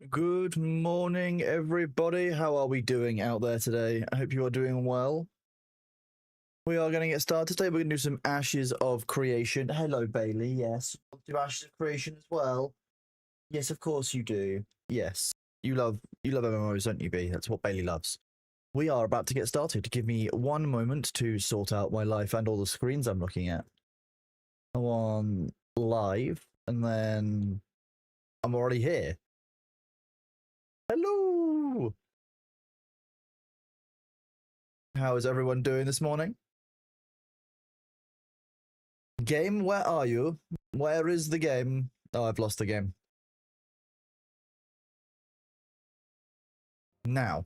Good morning, everybody. How are we doing out there today? I hope you are doing well. We are going to get started today. We're going to do some Ashes of Creation. Hello, Bailey. Yes. Do Ashes of Creation as well? Yes, of course you do. Yes. You love MMOs, don't you, B? That's what Bailey loves. We are about to get started. Give me one moment to sort out my life and all the screens I'm looking at. I'm on live, and then I'm already here. Hello! How is everyone doing this morning? Game, where are you? Where is the game? Oh, I've lost the game. Now.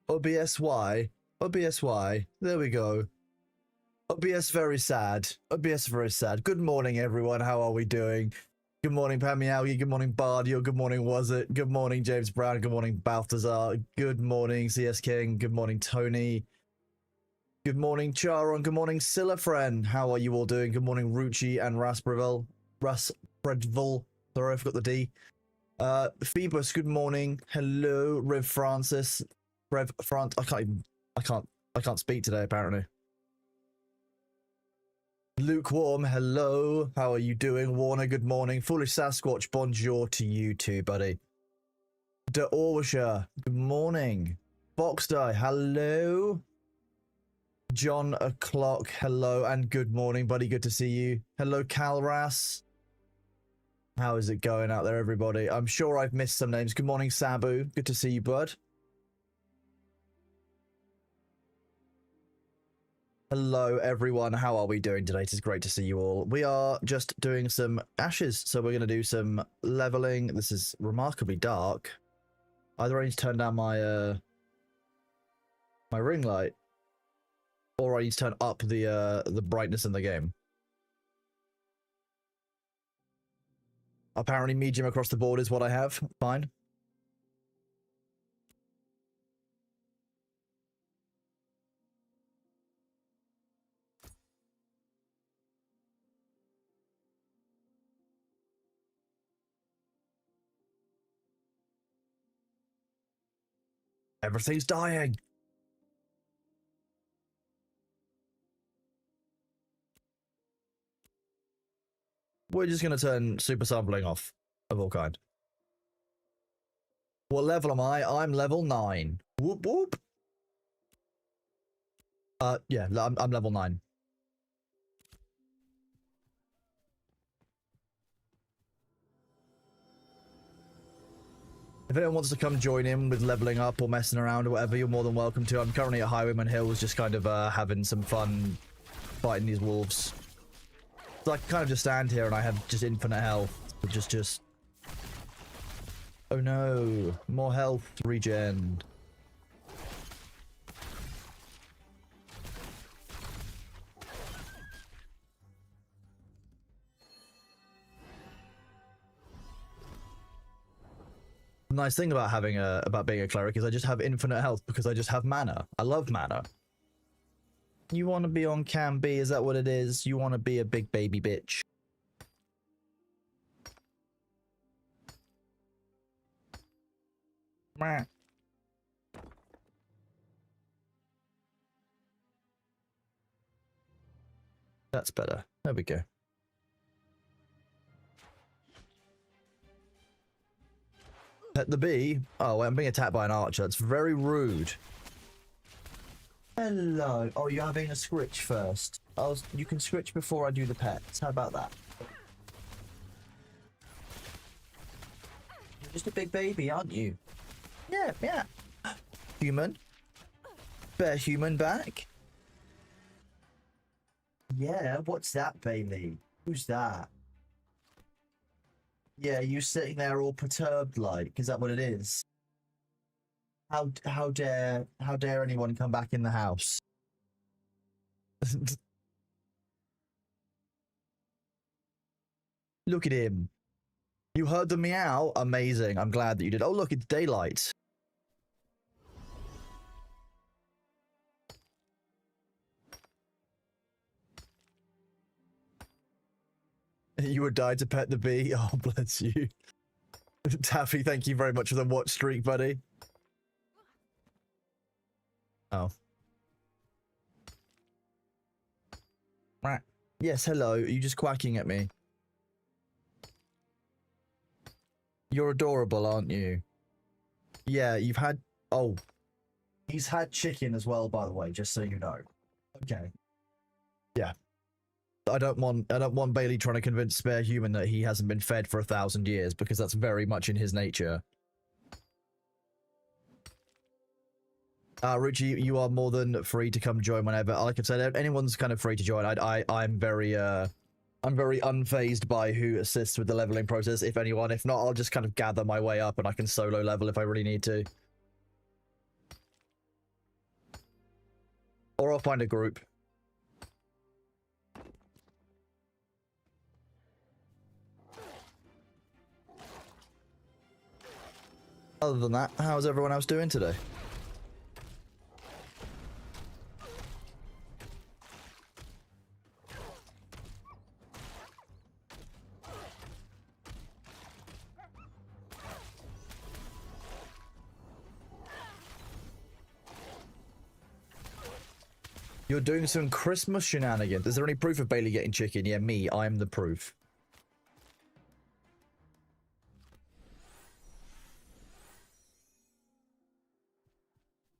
OBSY. OBSY. There we go. OBS very sad. OBS very sad. Good morning, everyone. How are we doing? Good morning, Pamiawi. Good morning, Bardio. Good morning, Was It? Good morning, James Brown. Good morning, Balthazar. Good morning, CS King. Good morning, Tony. Good morning, Charon. Good morning, Silafren. How are you all doing? Good morning, Rucci and Raspredville. Sorry, I forgot the D. Phoebus, good morning. Hello, Rev Francis. I can't speak today, apparently. Lukewarm, hello. How are you doing? Warner, good morning. Foolish Sasquatch, bonjour to you too, buddy. De Orwisher, good morning. Boxdie, hello. John O'Clock, hello and good morning, buddy. Good to see you. Hello, Calras. How is it going out there, everybody? I'm sure I've missed some names. Good morning, Sabu. Good to see you, bud. Hello, everyone. How are we doing today? It is great to see you all. We are just doing some Ashes, so we're going to do some leveling. This is remarkably dark. Either I need to turn down my my ring light, or I need to turn up the brightness in the game. Apparently, medium across the board is what I have. Fine. Everything's dying. We're just going to turn super sampling off of all kind. What level am I? I'm level 9. Whoop whoop. Yeah, I'm level 9. If anyone wants to come join in with leveling up or messing around or whatever, you're more than welcome to. I'm currently at Highwayman Hills, just kind of having some fun fighting these wolves. So I can kind of just stand here and I have just infinite health. Just... Oh no, more health regen. The nice thing about having about being a cleric is I just have infinite health because I just have mana. I love mana. You want to be on Cam B? Is that what it is? You want to be a big baby bitch? Meh. That's better. There we go. Pet the bee? Oh, I'm being attacked by an archer. That's very rude. Hello. Oh, you're having a scritch first. You can scritch before I do the pets. How about that? You're just a big baby, aren't you? Yeah, yeah. Human. Bear human back. Yeah, what's that, Bailey? Who's that? Yeah, you sitting there all perturbed like, is that what it is? How dare anyone come back in the house? Look at him. You heard the meow? Amazing. I'm glad that you did. Oh, look, it's daylight. would die to pet the bee. Oh, bless you. Taffy, thank you very much for the watch streak, buddy. Oh. Right. Yes, hello. Are you just quacking at me? You're adorable, aren't you? Yeah, you've had... Oh. He's had chicken as well, by the way, just so you know. Okay. Yeah. I don't want Bailey trying to convince Spare Human that he hasn't been fed for 1,000 years, because that's very much in his nature. Richie, you are more than free to come join whenever. Like I've said, anyone's kind of free to join. I'm very unfazed by who assists with the leveling process, if anyone. If not, I'll just kind of gather my way up and I can solo level if I really need to. Or I'll find a group. Other than that, how's everyone else doing today? You're doing some Christmas shenanigans. Is there any proof of Bailey getting chicken? Yeah, me. I'm the proof.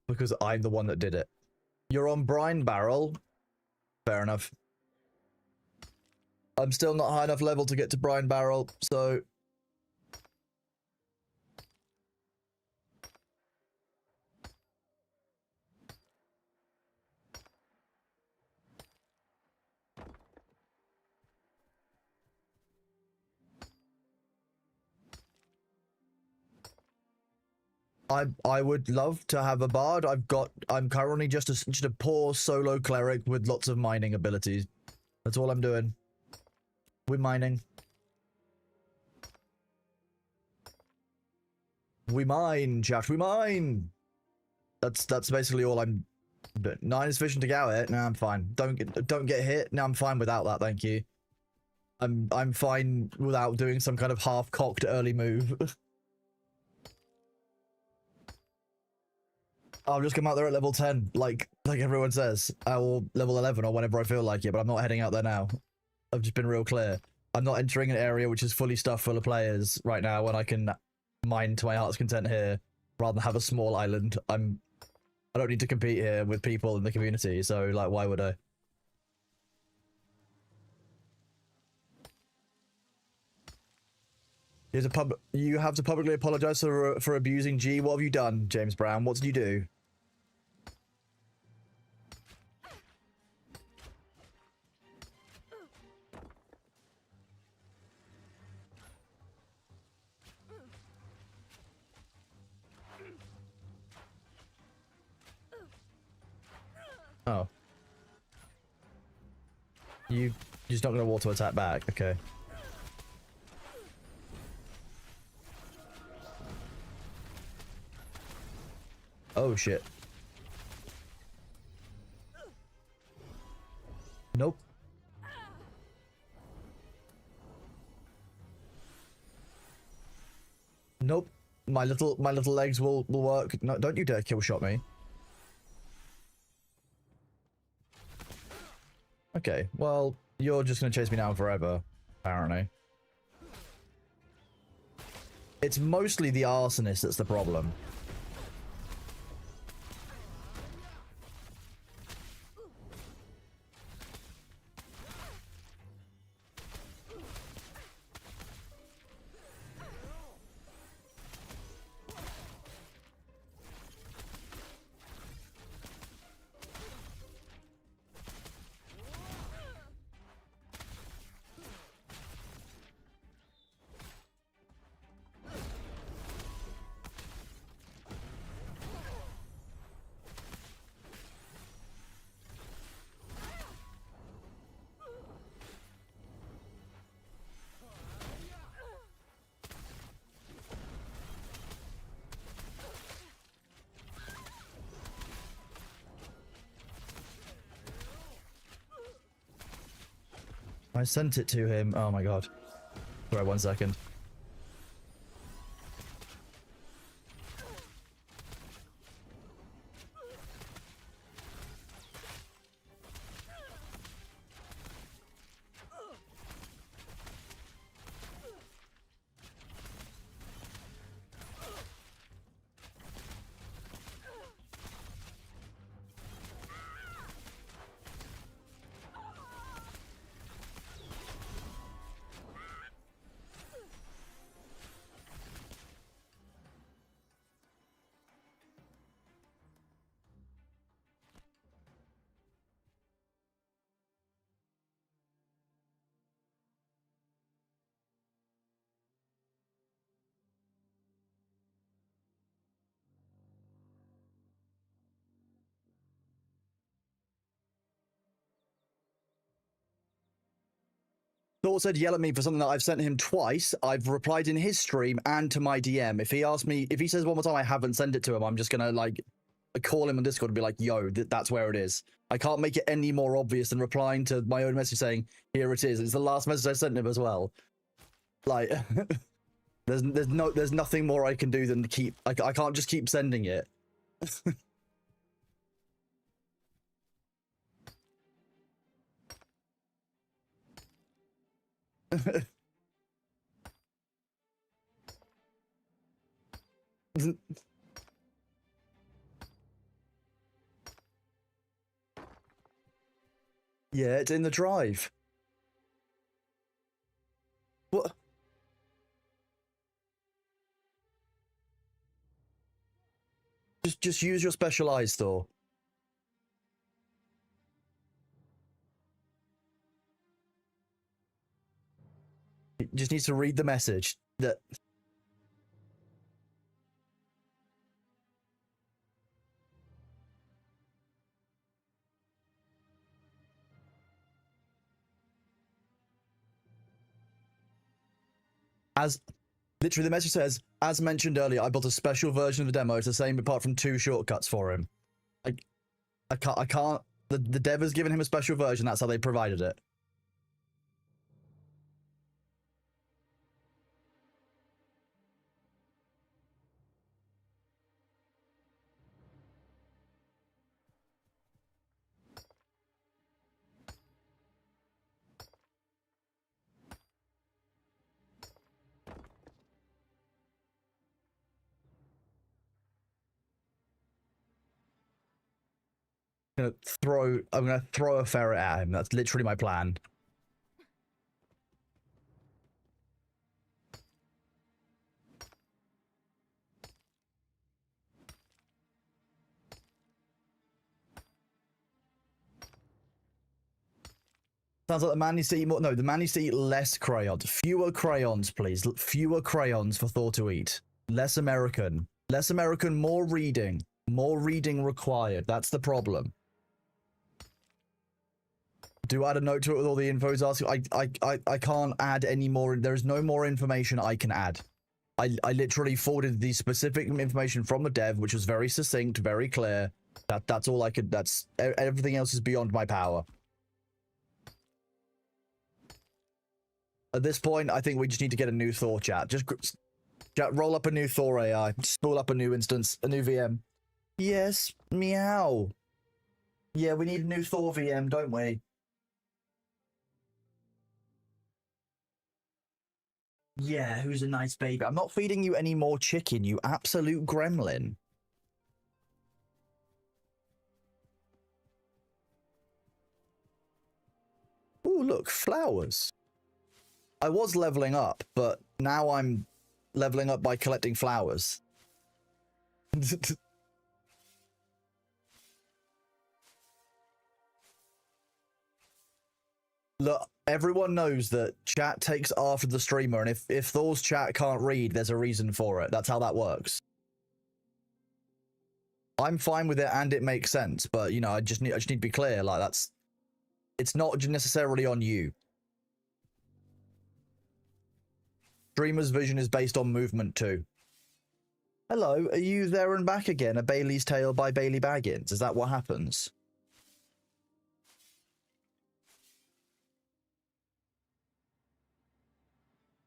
Because I'm the one that did it. You're on Brine Barrel. Fair enough. I'm still not high enough level to get to Brine Barrel, so... I would love to have a bard. I'm currently just a poor solo cleric with lots of mining abilities. That's all I'm doing. We're mining. We mine, chat. We mine. That's basically all I'm doing. 9 is sufficient to get out it. No, I'm fine. Don't get hit. No, I'm fine without that. Thank you. I'm fine without doing some kind of half-cocked early move. I'll just come out there at level 10, like everyone says. I will level 11 or whenever I feel like it, but I'm not heading out there now. I've just been real clear. I'm not entering an area which is fully stuffed full of players right now when I can mine to my heart's content here, rather than have a small island. I don't need to compete here with people in the community, so, like, why would I? You have to publicly apologize for abusing G. What have you done, James Brown? What did you do? Oh. You're just not going to auto attack back, okay. Oh shit. Nope. Nope. My little legs will work. No, don't you dare kill shot me. Okay, well, you're just gonna chase me down forever, apparently. It's mostly the arsonist that's the problem. I sent it to him. Oh my god. Sorry, 1 second. Thor said yell at me for something that I've sent him twice. I've replied in his stream and to my DM. If he asks me, if he says one more time I haven't sent it to him, I'm just gonna like call him on Discord and be like, yo, that's where it is. I can't make it any more obvious than replying to my own message saying, here it is. It's the last message I sent him as well. Like, there's nothing more I can do than keep, I can't just keep sending it. Yeah, it's in the drive. What? Just use your special eyes, Thor. He just needs to read the message that. As literally the message says, as mentioned earlier, I built a special version of the demo. It's the same apart from 2 shortcuts for him. I can't. The dev has given him a special version. That's how they provided it. I'm gonna throw a ferret at him. That's literally my plan. Sounds like the man needs to eat more. No, the man needs to eat less crayons. Fewer crayons, please. Fewer crayons for Thor to eat. Less American. Less American, more reading. More reading required. That's the problem. Do add a note to it with all the info he's asking. I can't add any more. There is no more information I can add. I literally forwarded the specific information from the dev, which was very succinct, very clear. That's all I could. That's everything else is beyond my power. At this point, I think we just need to get a new Thor chat. Just roll up a new Thor AI. Spool up a new instance, a new VM. Yes, meow. Yeah, we need a new Thor VM, don't we? Yeah, who's a nice baby? I'm not feeding you any more chicken, you absolute gremlin. Ooh, look, flowers. I was leveling up, but now I'm leveling up by collecting flowers. Look, everyone knows that chat takes after the streamer, and if Thor's chat can't read, there's a reason for it. That's how that works. I'm fine with it, and it makes sense, but you know, I just need to be clear. Like it's not necessarily on you. Streamer's vision is based on movement too. Hello, are you there and back again? A Bailey's Tale by Bailey Baggins. Is that what happens?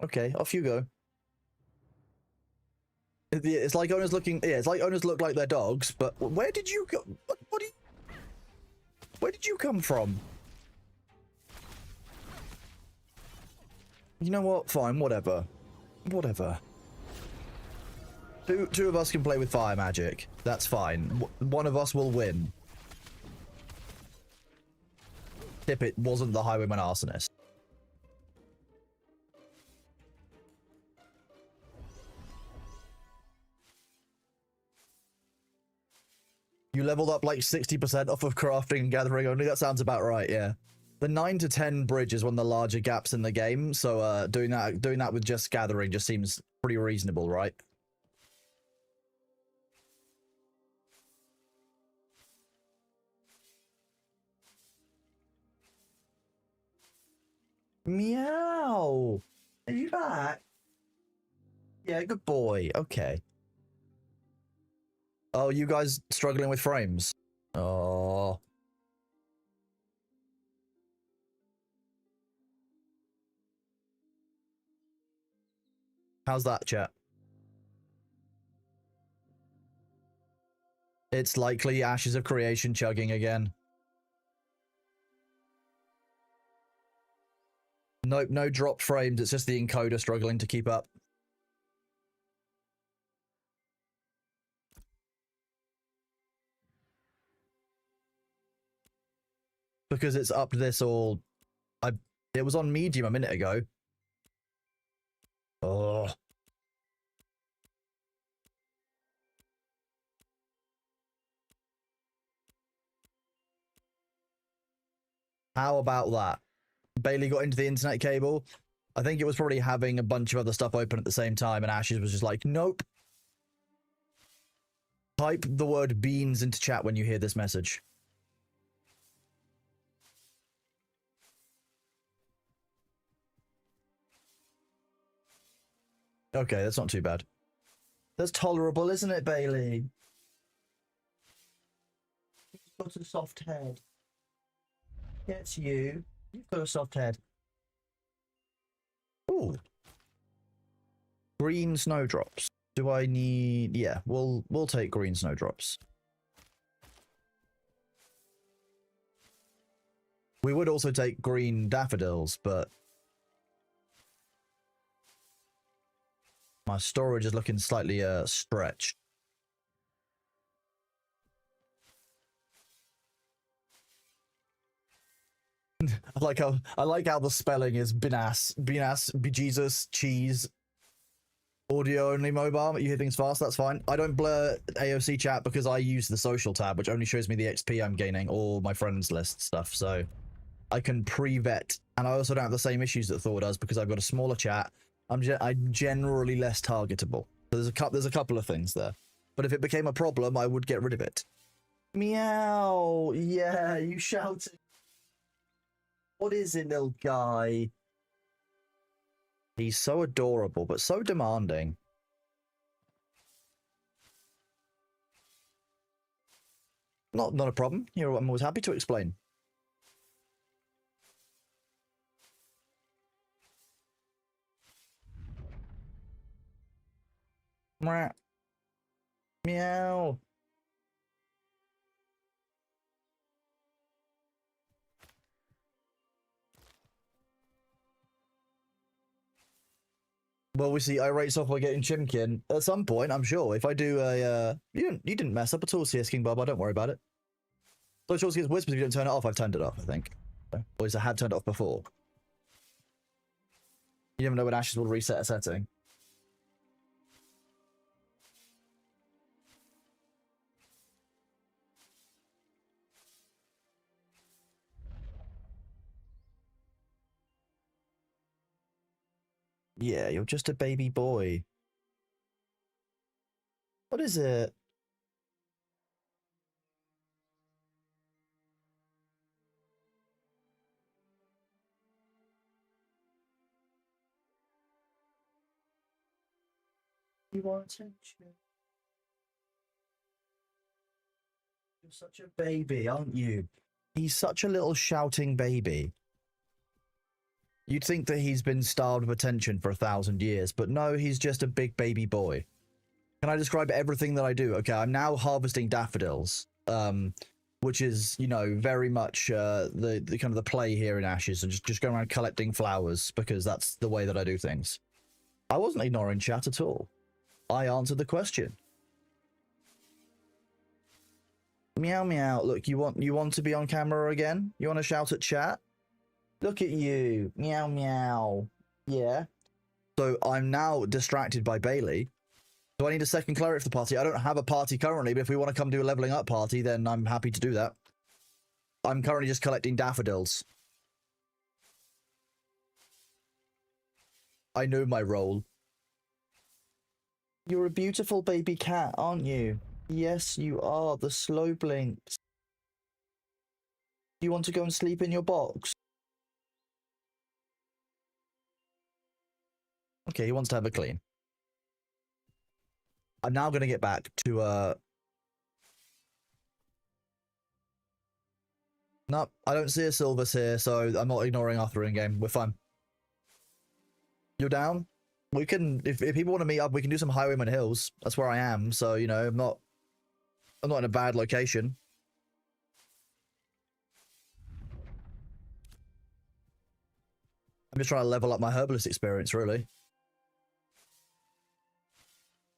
Okay, off you go. It's like owners looking. Yeah, it's like owners look like their dogs. But where did you go? What do you? Where did you come from? You know what? Fine, whatever. Whatever. Two of us can play with fire magic. That's fine. One of us will win. Tip, it wasn't the Highwayman Arsonist. You leveled up like 60% off of crafting and gathering only? That sounds about right, yeah. The 9 to 10 bridge is one of the larger gaps in the game, so doing that with just gathering just seems pretty reasonable, right? Meow! Are you back? Yeah, good boy. Okay. Oh, you guys struggling with frames? Oh. How's that, chat? It's likely Ashes of Creation chugging again. Nope, no drop frames. It's just the encoder struggling to keep up. Because it's up this all... It was on medium a minute ago. Oh. How about that? Bailey got into the internet cable. I think it was probably having a bunch of other stuff open at the same time, and Ashes was just like, nope. Type the word beans into chat when you hear this message. Okay, that's not too bad. That's tolerable, isn't it, Bailey? You've got a soft head. Yeah, it's you. You've got a soft head. Ooh. Green snowdrops. Do I need... Yeah, we'll take green snowdrops. We would also take green daffodils, but... my storage is looking slightly stretched. I like how the spelling is Binas, Bejesus, cheese, audio only mobile. You hear things fast, that's fine. I don't blur AOC chat because I use the social tab, which only shows me the XP I'm gaining or my friends list stuff, so I can pre-vet. And I also don't have the same issues that Thor does because I've got a smaller chat. I'm generally less targetable. So there's a couple of things there. But if it became a problem, I would get rid of it. Meow! Yeah, you shouted. What is it, little guy? He's so adorable, but so demanding. Not a problem. I'm always happy to explain. Meow. Well, we see irate software getting chimkin at some point, I'm sure. If I do a you didn't mess up at all, CS King Bob. Don't worry about it. So Chelsea gets whispers if you don't turn it off. I've turned it off, I think. Or at least I had turned it off before. You never know when Ashes will reset a setting. Yeah, you're just a baby boy. What is it? You want attention? You're such a baby, aren't you? He's such a little shouting baby. You'd think that he's been starved of attention for 1,000 years, but no, he's just a big baby boy. Can I describe everything that I do? Okay, I'm now harvesting daffodils, which is, you know, very much the kind of the play here in Ashes, and just going around collecting flowers because that's the way that I do things. I wasn't ignoring chat at all. I answered the question. Meow meow. Look, you want to be on camera again? You want to shout at chat? Look at you. Meow meow. Yeah. So I'm now distracted by Bailey. Do I need a second cleric for the party? I don't have a party currently, but if we want to come do a leveling up party, then I'm happy to do that. I'm currently just collecting daffodils. I know my role. You're a beautiful baby cat, aren't you? Yes, you are. The slow blinks. Do you want to go and sleep in your box? Okay, he wants to have a clean. I'm now going to get back to, Nope, I don't see a Silvers here, so I'm not ignoring Arthur in game. We're fine. You're down? We can, if people want to meet up, we can do some Highwayman Hills. That's where I am, so, you know, I'm not in a bad location. I'm just trying to level up my herbalist experience, really.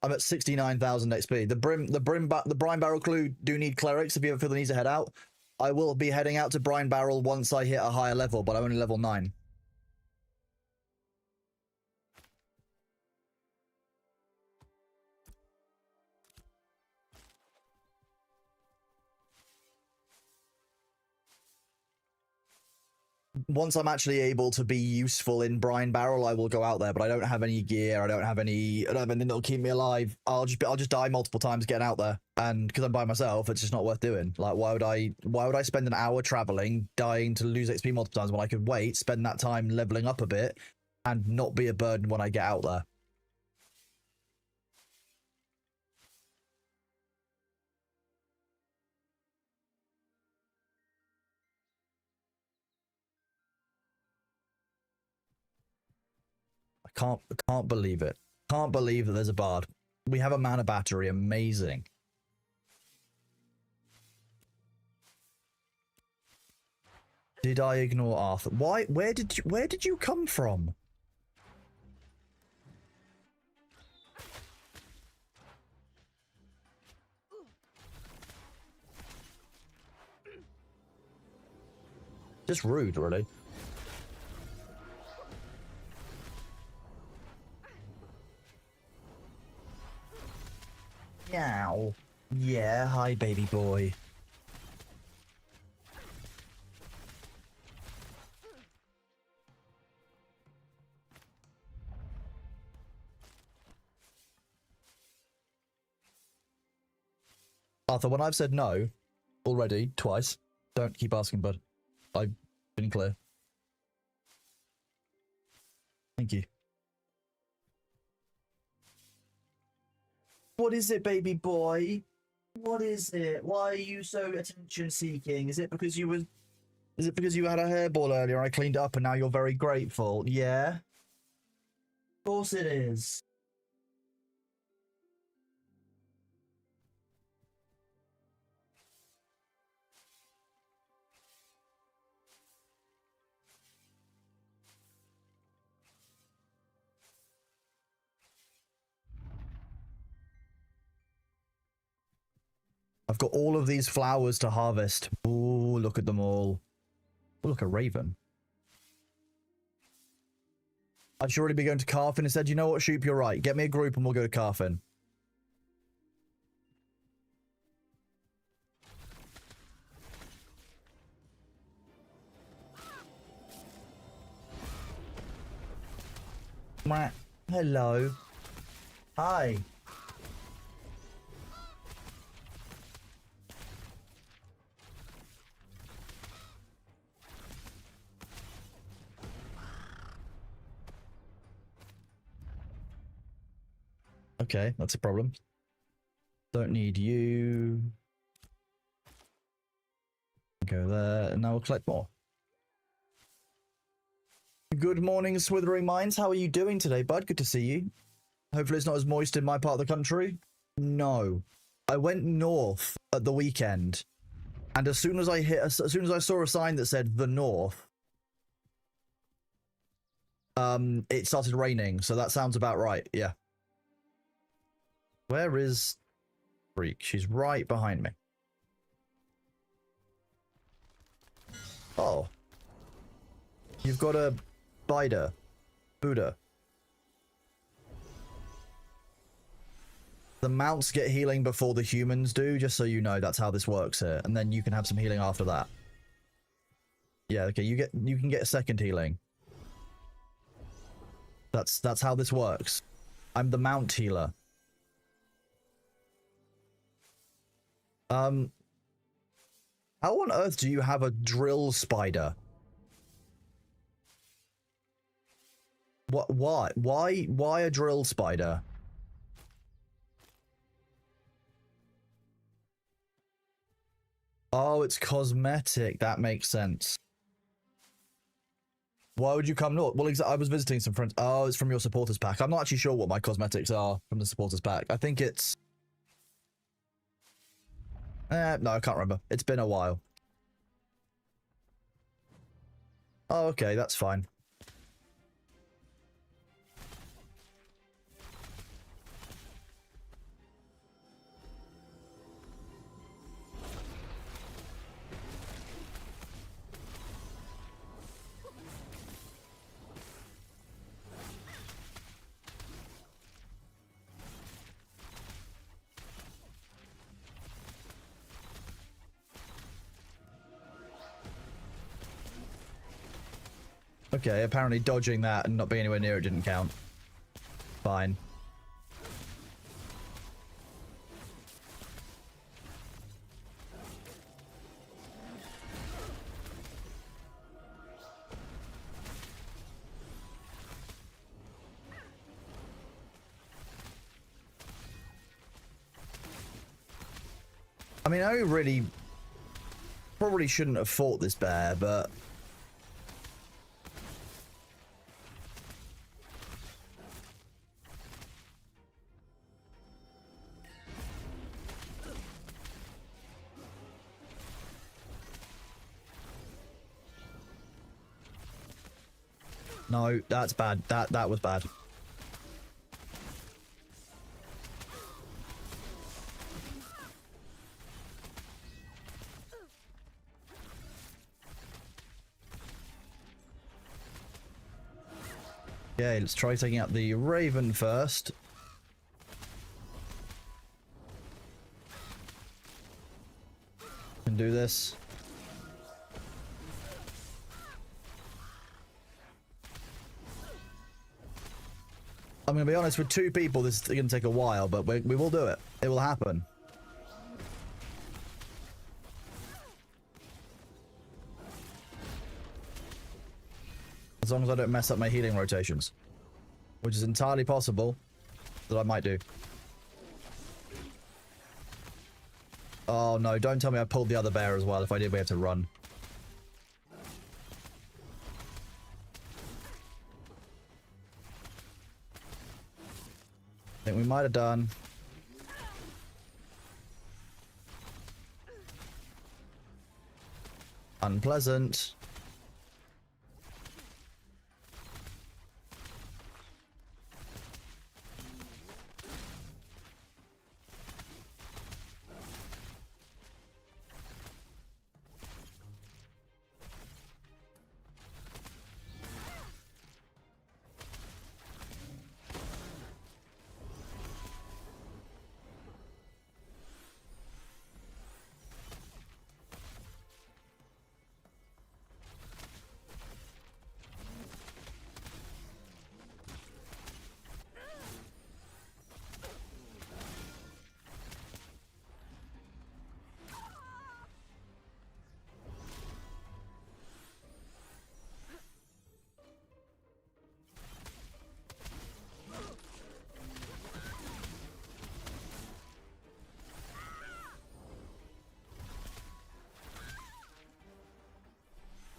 I'm at 69,000 XP. The Brine Barrel crew do need clerics if you ever feel the need to head out. I will be heading out to Brine Barrel once I hit a higher level, but I'm only level 9. Once I'm actually able to be useful in Brine Barrel, I will go out there, but I don't have any gear. I don't have anything that'll keep me alive. I'll just die multiple times getting out there, and because I'm by myself, it's just not worth doing. Like, why would I spend an hour traveling, dying to lose XP multiple times when I could wait, spend that time leveling up a bit, and not be a burden when I get out there? I can't believe it. Can't believe that there's a bard. We have a mana battery. Amazing. Did I ignore Arthur? Why? Where did you come from? Just rude, really. Meow. Yeah, hi, baby boy. Arthur, when I've said no already, twice, don't keep asking, bud. I've been clear. Thank you. What is it, baby boy? What is it? Why are you so attention seeking? Is it because you had a hairball earlier and I cleaned it up and now you're very grateful? Yeah? Of course it is. I've got all of these flowers to harvest. Ooh, look at them all. Oh, look, a raven. I should already be going to Carfin and said, you know what, Shoop, you're right. Get me a group and we'll go to Carfin. Hello. Hi. Okay, that's a problem. Don't need you. Go there, and now we'll collect more. Good morning, Swithering Minds. How are you doing today, bud? Good to see you. Hopefully it's not as moist in my part of the country. No. I went north at the weekend, and as soon as I saw a sign that said the north, it started raining, so that sounds about right, yeah. Where is Freak? She's right behind me. Oh. You've got a spider. Buddha. The mounts get healing before the humans do, just so you know. That's how this works here. And then you can have some healing after that. Yeah, okay, you can get a second healing. That's how this works. I'm the mount healer. How on earth do you have a drill spider? What? Why a drill spider? Oh, it's cosmetic. That makes sense. Why would you come north? Well, I was visiting some friends. Oh, it's from your supporters pack. I'm not actually sure what my cosmetics are from the supporters pack. I think it's... no, I can't remember. It's been a while. Oh, okay, that's fine. Okay, apparently dodging that and not being anywhere near it didn't count. Fine. I mean, I really probably shouldn't have fought this bear, but... No, that's bad. That was bad. Okay, let's try taking out the Raven first. Can do this. I'm going to be honest, with two people, this is going to take a while, but we will do it. It will happen. As long as I don't mess up my healing rotations. Which is entirely possible that I might do. Oh no, don't tell me I pulled the other bear as well. If I did, we have to run. I think we might have done. Unpleasant.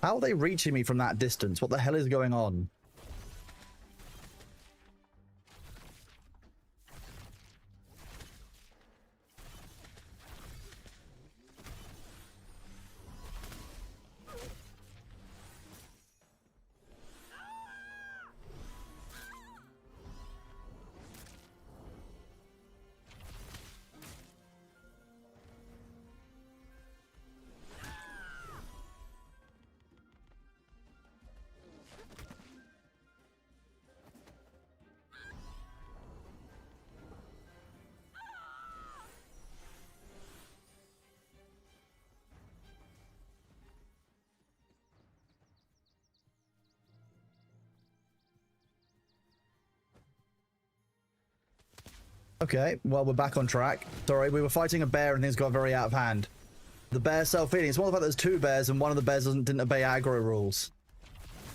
How are they reaching me from that distance? What the hell is going on? Okay, well, we're back on track. Sorry, we were fighting a bear and things got very out of hand. The bear self-healing. It's more the fact there's two bears and one of the bears didn't obey aggro rules.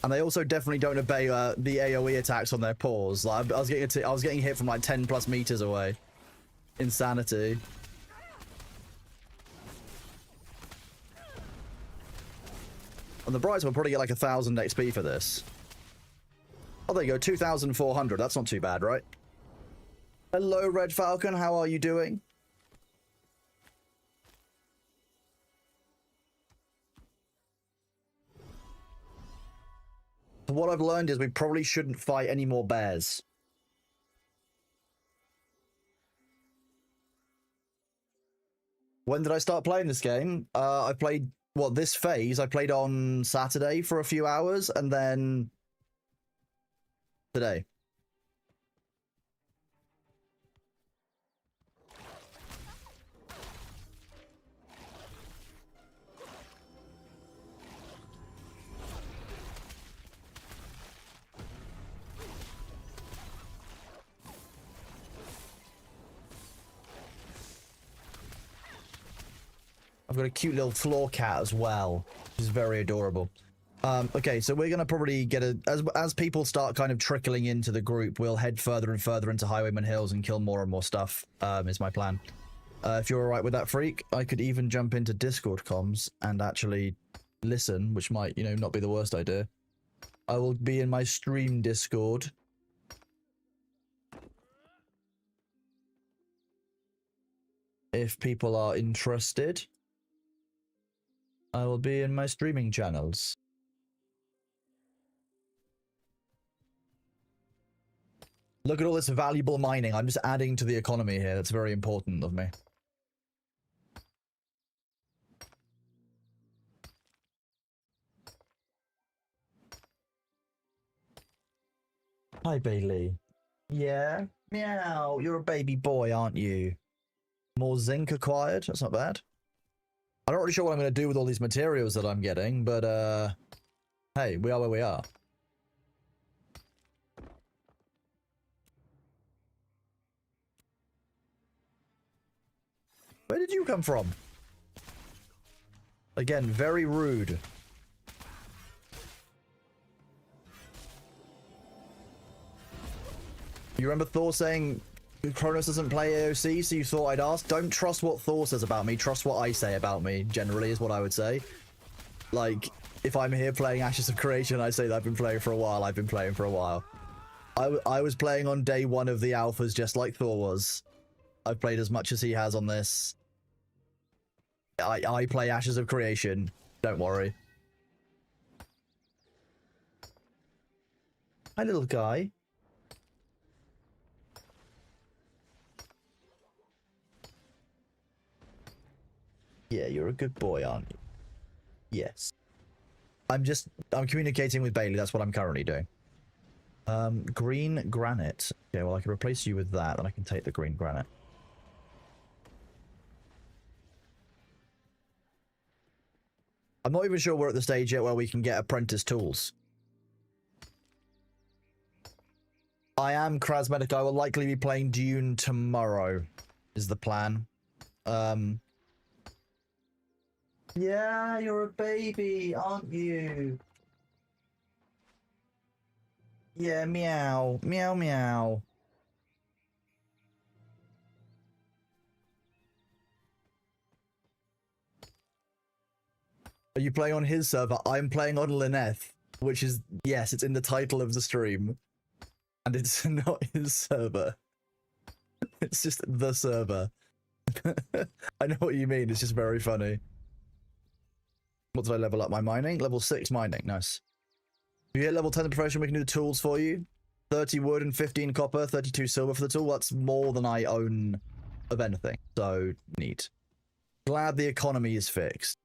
And they also definitely don't obey the AoE attacks on their paws. Like, I was getting hit from like 10 plus meters away. Insanity. On the bright side, we'll probably get like 1,000 XP for this. Oh, there you go, 2,400. That's not too bad, right? Hello, Red Falcon. How are you doing? What I've learned is we probably shouldn't fight any more bears. When did I start playing this game? I played, well, this phase, I played on Saturday for a few hours, and then today. I've got a cute little floor cat as well, which is very adorable. Okay, so we're gonna probably get as people start kind of trickling into the group, we'll head further and further into Highwayman Hills and kill more and more stuff. Is my plan. If you're alright with that, Freak, I could even jump into Discord comms and actually listen, which might, you know, not be the worst idea. I will be in my stream Discord. If people are interested, I will be in my streaming channels. Look at all this valuable mining. I'm just adding to the economy here. That's very important of me. Hi, Bailey. Yeah? Meow. You're a baby boy, aren't you? More zinc acquired? That's not bad. I'm not really sure what I'm going to do with all these materials that I'm getting, but, hey, we are where we are. Where did you come from? Again, very rude. You remember Thor saying Kronos doesn't play AOC, so you thought I'd ask? Don't trust what Thor says about me, trust what I say about me, generally, is what I would say. Like, if I'm here playing Ashes of Creation, I say that I've been playing for a while, I've been playing for a while. I was playing on day one of the alphas, just like Thor was. I've played as much as he has on this. I play Ashes of Creation, don't worry. Hi, little guy. Yeah, you're a good boy, aren't you? Yes. I'm communicating with Bailey. That's what I'm currently doing. Green granite. Okay, well, I can replace you with that, and I can take the green granite. I'm not even sure we're at the stage yet where we can get apprentice tools. I am Krasmedic. I will likely be playing Dune tomorrow, is the plan. Yeah, you're a baby, aren't you? Yeah, meow. Meow, meow. Are you playing on his server? I'm playing on Lineth, which is, yes, it's in the title of the stream. And it's not his server. It's just the server. I know what you mean, it's just very funny. What did I level up my mining? Level 6 mining, nice. If you hit level 10 in profession, we can do the tools for you. 30 wood and 15 copper, 32 silver for the tool. That's more than I own of anything. So, neat. Glad the economy is fixed.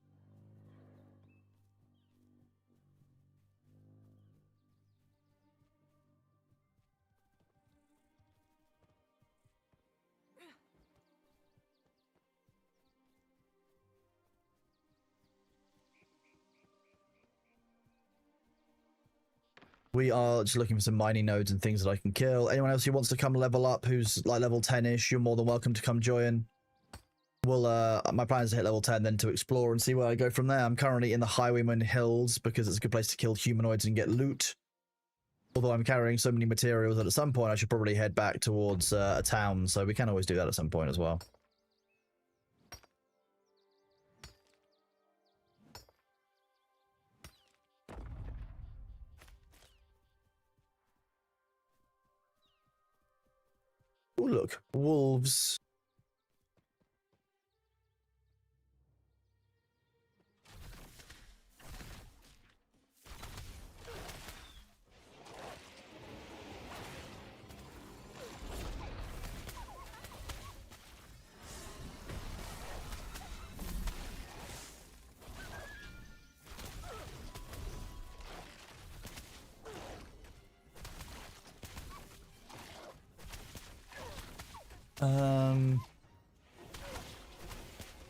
We are just looking for some mining nodes and things that I can kill. Anyone else who wants to come level up, who's like level 10-ish, you're more than welcome to come join. We'll, my plan is to hit level 10, then to explore and see where I go from there. I'm currently in the Highwayman Hills because it's a good place to kill humanoids and get loot. Although I'm carrying so many materials that at some point I should probably head back towards a town, so we can always do that at some point as well. Oh, look, wolves.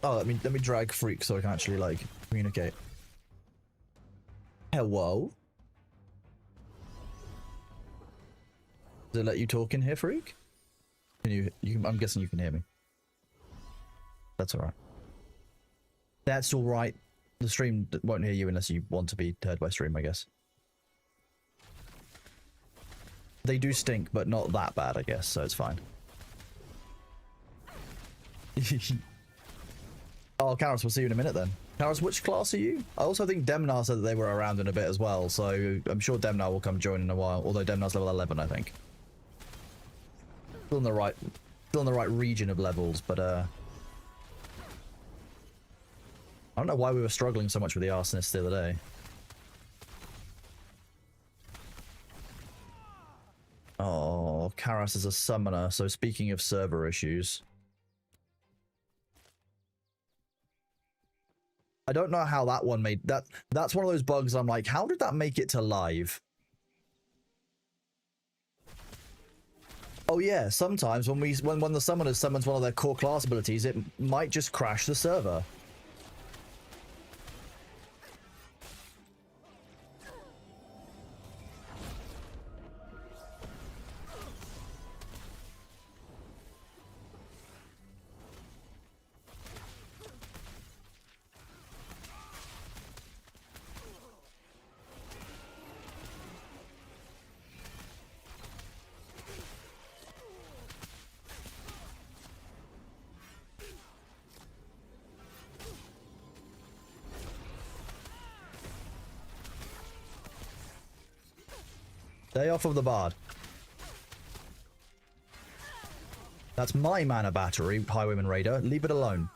Oh, let me drag Freak so I can actually like communicate. Hello? Does it let you talk in here, Freak? Can you I'm guessing you can hear me. That's alright. That's alright. The stream won't hear you unless you want to be heard by stream, I guess. They do stink, but not that bad, I guess, so it's fine. Oh, Karas, we'll see you in a minute then. Karas, which class are you? I also think Demnar said that they were around in a bit as well, so I'm sure Demnar will come join in a while, although Demnar's level 11, I think. Still in the right region of levels, but I don't know why we were struggling so much with the arsonist the other day. Oh, Karas is a summoner, so speaking of server issues. I don't know how that one made that. That's one of those bugs I'm like, how did that make it to live? Oh yeah, sometimes when the summoner summons one of their core class abilities, it might just crash the server. Stay off of the bard. That's my mana battery, Highwayman Raider. Leave it alone.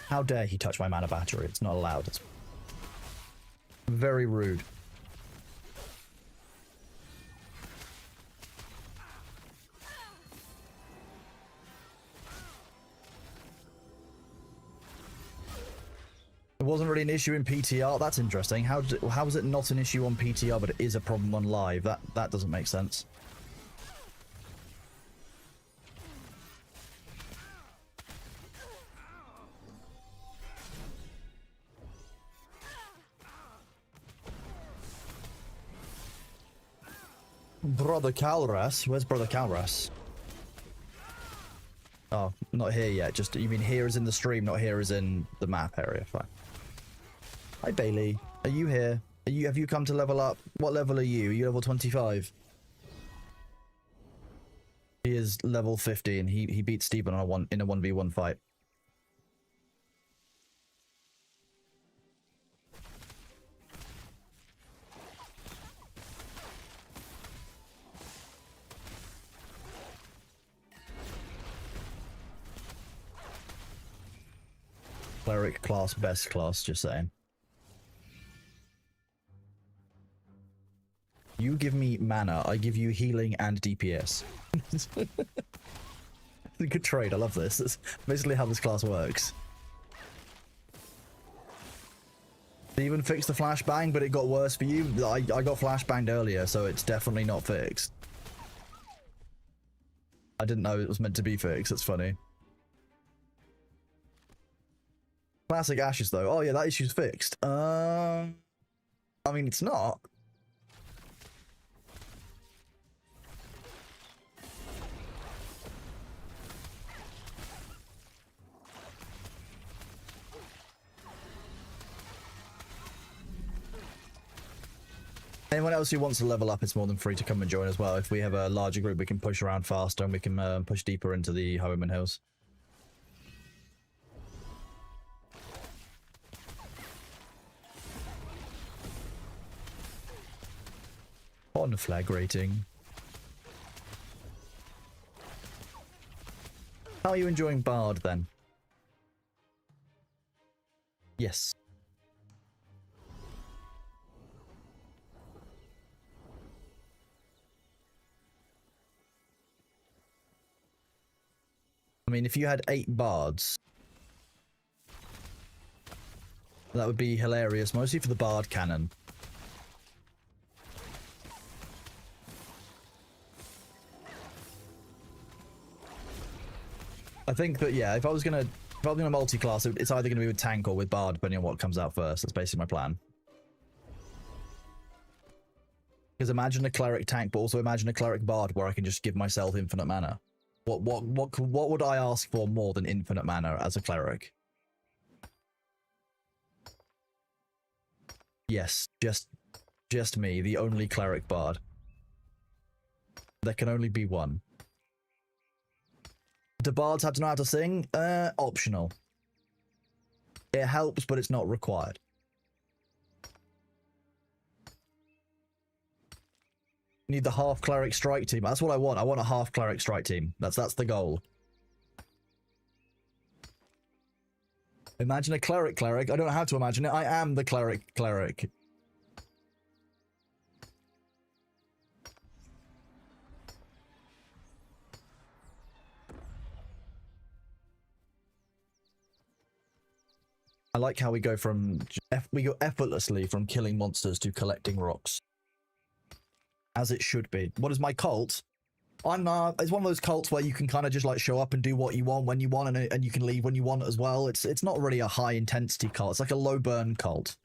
How dare he touch my mana battery? It's not allowed. It's very rude. It wasn't really an issue in PTR. That's interesting. How is it not an issue on PTR, but it is a problem on live? That doesn't make sense. Brother Kalras? Where's Brother Kalras? Oh, not here yet. Just, you mean here is in the stream, not here is in the map area. Fine. Hi, Bailey. Are you here? Have you come to level up? What level are you? Are you level 25? He is level 50 and he beat Steven on in a 1v1 fight. Cleric class, best class, just saying. You give me mana, I give you healing and DPS. It's a good trade, I love this. That's basically how this class works. They even fixed the flashbang, but it got worse for you. I got flashbanged earlier, so it's definitely not fixed. I didn't know it was meant to be fixed, it's funny. Classic Ashes though. Oh yeah, that issue's fixed. I mean, it's not. Anyone else who wants to level up, it's more than free to come and join as well. If we have a larger group, we can push around faster and we can push deeper into the Hoenn Hills. On flag rating. How are you enjoying Bard then? Yes. I mean, if you had 8 bards, that would be hilarious, mostly for the bard cannon. I think that, yeah, if I was gonna multi-class, it's either gonna be with tank or with bard, depending on what comes out first. That's basically my plan. Because imagine a cleric tank, but also imagine a cleric bard where I can just give myself infinite mana. What would I ask for more than infinite mana as a cleric? Yes, just me, the only cleric bard. There can only be one. Do bards have to know how to sing? Optional. It helps, but it's not required. Need the half cleric strike team. That's what I want. I want a half cleric strike team. That's the goal. Imagine a cleric. I don't know how to imagine it. I am the cleric. I like how we go effortlessly from killing monsters to collecting rocks. As it should be. What is my cult? It's one of those cults where you can kind of just like show up and do what you want when you want, and you can leave when you want as well. It's not really a high intensity cult. It's like a low burn cult.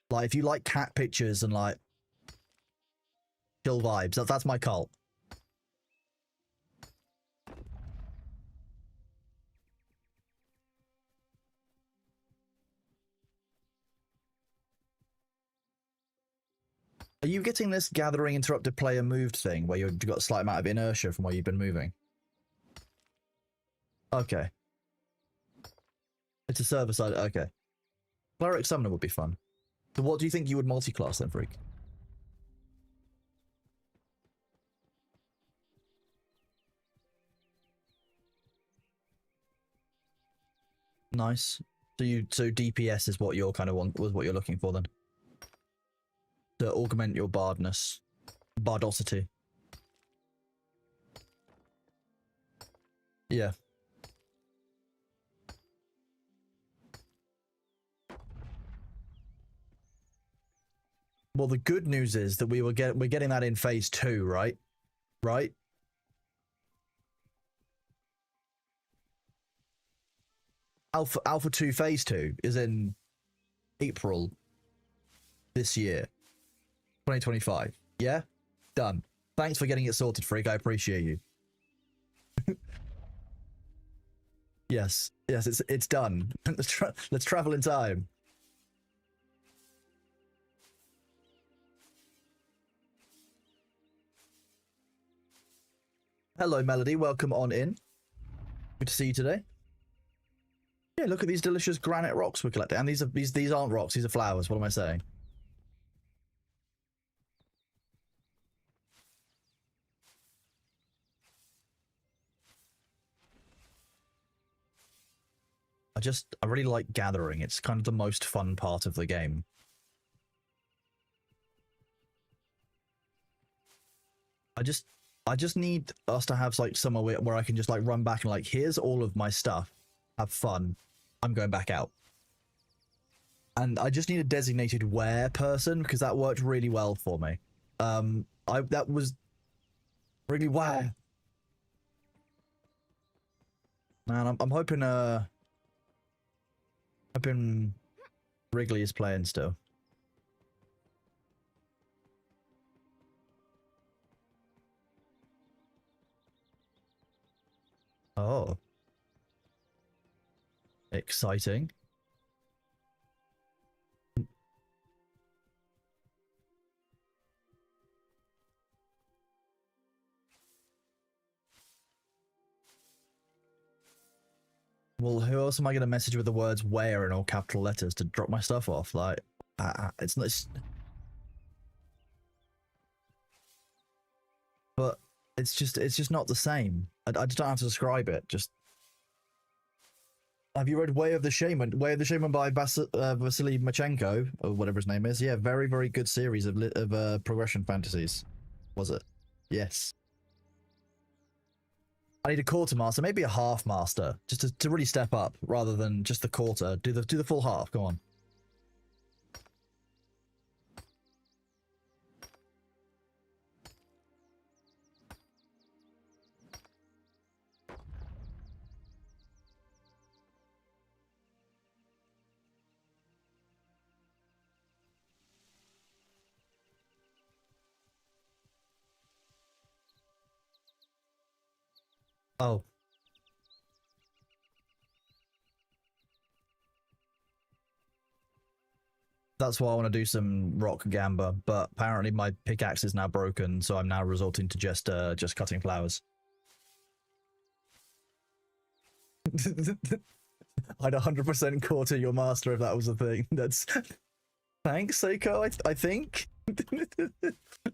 Like if you like cat pictures and like chill vibes, that's my cult. Are you getting this gathering interrupted player moved thing where you've got a slight amount of inertia from where you've been moving? Okay. It's a server side. Okay. Cleric Summoner would be fun. So what do you think you would multi-class then, Freak? Nice. So DPS is what you're kind of was what you're looking for then. To augment your bardness. Bardosity. Yeah. Well, the good news is that we're getting that in phase 2, right? Right? Alpha 2 phase 2 is in April this year. 2025. Yeah? Done. Thanks for getting it sorted, Freak. I appreciate you. Yes. Yes, it's done. Let's travel in time. Hello, Melody. Welcome on in. Good to see you today. Yeah, look at these delicious granite rocks we're collecting. And these aren't rocks, these are flowers. What am I saying? I really like gathering. It's kind of the most fun part of the game. I just need us to have like somewhere where I can just like run back and like, here's all of my stuff. Have fun. I'm going back out. And I just need a designated where person because that worked really well for me. That was really where. Man, I'm hoping Wrigley is playing still. Oh. Exciting. Well, who else am I going to message with the words where in all capital letters to drop my stuff off? Like, it's not... But it's just not the same. I just don't have to describe it. Just... Have you read Way of the Shaman? Way of the Shaman by Vasily Machenko, or whatever his name is. Yeah, very, very good series of progression fantasies. Was it? Yes. I need a quarter master, maybe a half master, just to really step up rather than just the quarter. Do the full half. Come on. Oh. That's why I want to do some rock gamba, but apparently my pickaxe is now broken, so I'm now resorting to just cutting flowers. I'd 100% quarter your master if that was the thing. That's... Thanks, Seiko, I think.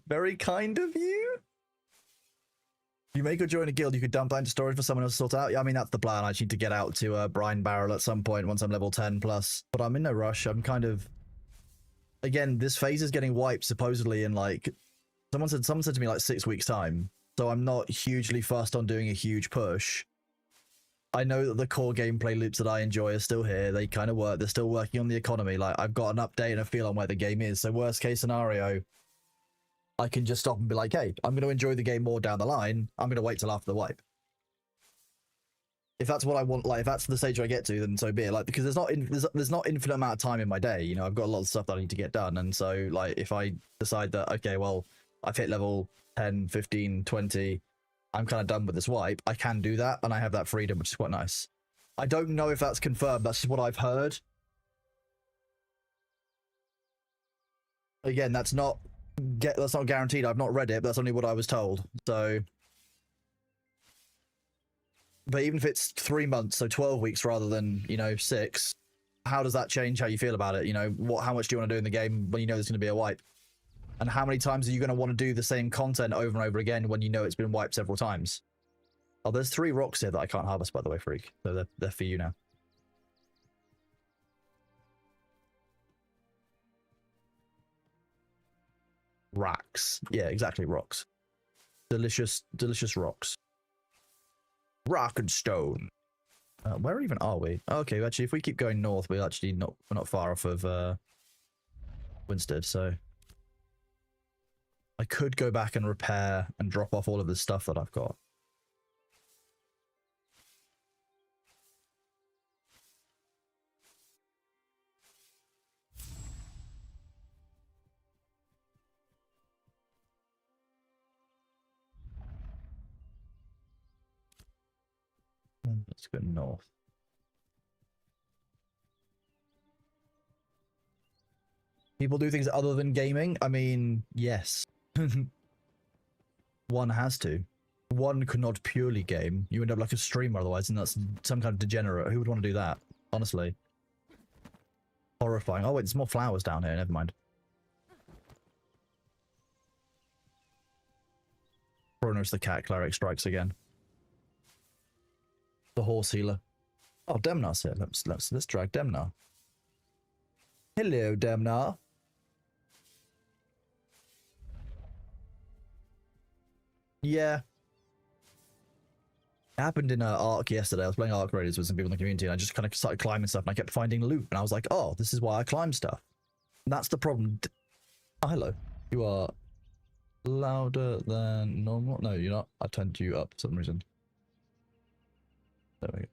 Very kind of you. You may go join a guild, you could dump that into storage for someone else to sort out. Yeah, I mean, that's the plan. I just need to get out to Brine Barrel at some point once I'm level 10 plus. But I'm in no rush. I'm kind of... Again, this phase is getting wiped supposedly in like... Someone said to me like 6 weeks time. So I'm not hugely fussed on doing a huge push. I know that the core gameplay loops that I enjoy are still here. They kind of work. They're still working on the economy. Like, I've got an update and a feel on where the game is. So worst case scenario, I can just stop and be like, hey, I'm going to enjoy the game more down the line. I'm going to wait till after the wipe. If that's what I want, like, if that's the stage I get to, then so be it. Like, because there's not infinite amount of time in my day. You know, I've got a lot of stuff that I need to get done. And so, like, if I decide that, okay, well, I've hit level 10, 15, 20, I'm kind of done with this wipe, I can do that, and I have that freedom, which is quite nice. I don't know if that's confirmed. That's just what I've heard. Again, that's not guaranteed. I've not read it, but that's only what I was told. So, but even if it's 3 months, so 12 weeks rather than, you know, 6, how does that change how you feel about it? You know, how much do you want to do in the game when you know there's going to be a wipe? And how many times are you going to want to do the same content over and over again when you know it's been wiped several times? Oh, there's 3 rocks here that I can't harvest, by the way, Freak. So they're for you now. Rocks. Yeah, exactly, rocks. Delicious, delicious rocks. Rock and stone. Where even are we? Oh, okay, actually, if we keep going north, we're not far off of Winstead, so I could go back and repair and drop off all of the stuff that I've got. Let's go north. People do things other than gaming? I mean, yes. One has to. one could not purely game. You end up like a streamer otherwise, and that's some kind of degenerate. Who would want to do that? Honestly. Horrifying. Oh wait, there's more flowers down here, never mind. Kronos the cat cleric strikes again. The horse healer. Oh, Demnar's here. Let's drag Demnar. Hello, Demnar. Yeah. It happened in Ark yesterday. I was playing Ark Raiders with some people in the community, and I just kind of started climbing stuff, and I kept finding loot, and I was like, oh, this is why I climb stuff. And that's the problem. Oh, hello. You are louder than normal. No, you're not. I turned you up for some reason. There we go.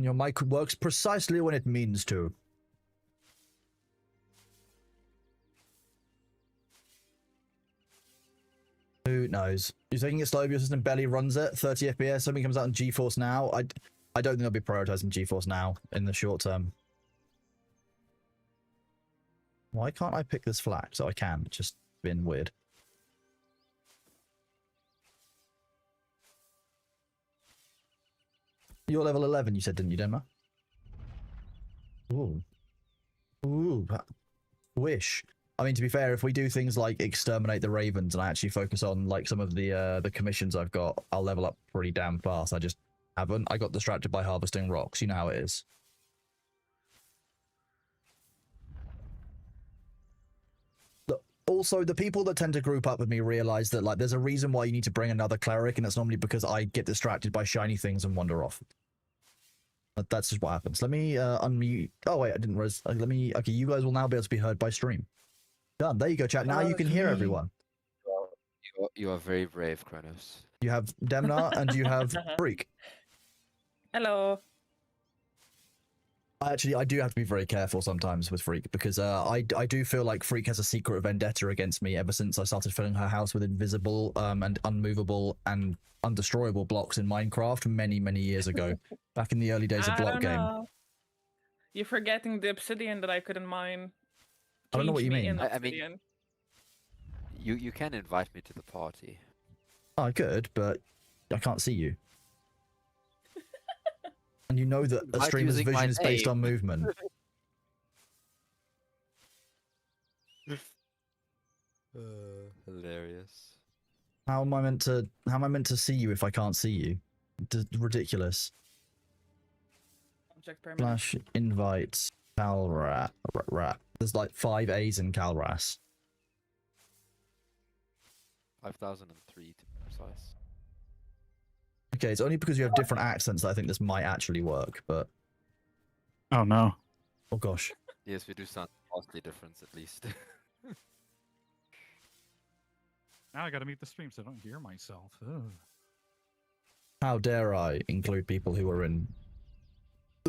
Your mic works precisely when it means to. Who knows? You're taking it slow, your system barely runs it. 30 FPS, something comes out in GeForce Now. I don't think I'll be prioritizing GeForce Now in the short term. Why can't I pick this flag? So I can, it's just been weird. You're level 11, you said, didn't you, Demna? Ooh. Ooh. Wish. I mean, to be fair, if we do things like exterminate the ravens and I actually focus on like some of the commissions I've got, I'll level up pretty damn fast. I just haven't. I got distracted by harvesting rocks. You know how it is. Also, the people that tend to group up with me realize that like there's a reason why you need to bring another cleric, and it's normally because I get distracted by shiny things and wander off. But that's just what happens. Let me unmute. Oh wait, I didn't realize. Let me. Okay, you guys will now be able to be heard by stream. Done. There you go, chat. Now you can hear everyone. You are very brave, Kronos. You have Demnar and you have Freak. Hello. Actually, I do have to be very careful sometimes with Freak because I do feel like Freak has a secret vendetta against me ever since I started filling her house with invisible and unmovable and undestroyable blocks in Minecraft many years ago, back in the early days of Block Game. You're forgetting the obsidian that I couldn't mine. I don't know what you mean. I mean, you can invite me to the party. I could, but I can't see you. And you know that a streamer's vision is based on movement. Hilarious. How am I meant to see you if I can't see you? Ridiculous. Object permanent. Flash invites Calrat. There's like 5 A's in Calras. 5003 to be precise. Okay, it's only because you have different accents that I think this might actually work, but... Oh no. Oh gosh. Yes, we do sound vastly different at least. Now I gotta mute the stream so I don't hear myself. Ugh. How dare I include people who are in...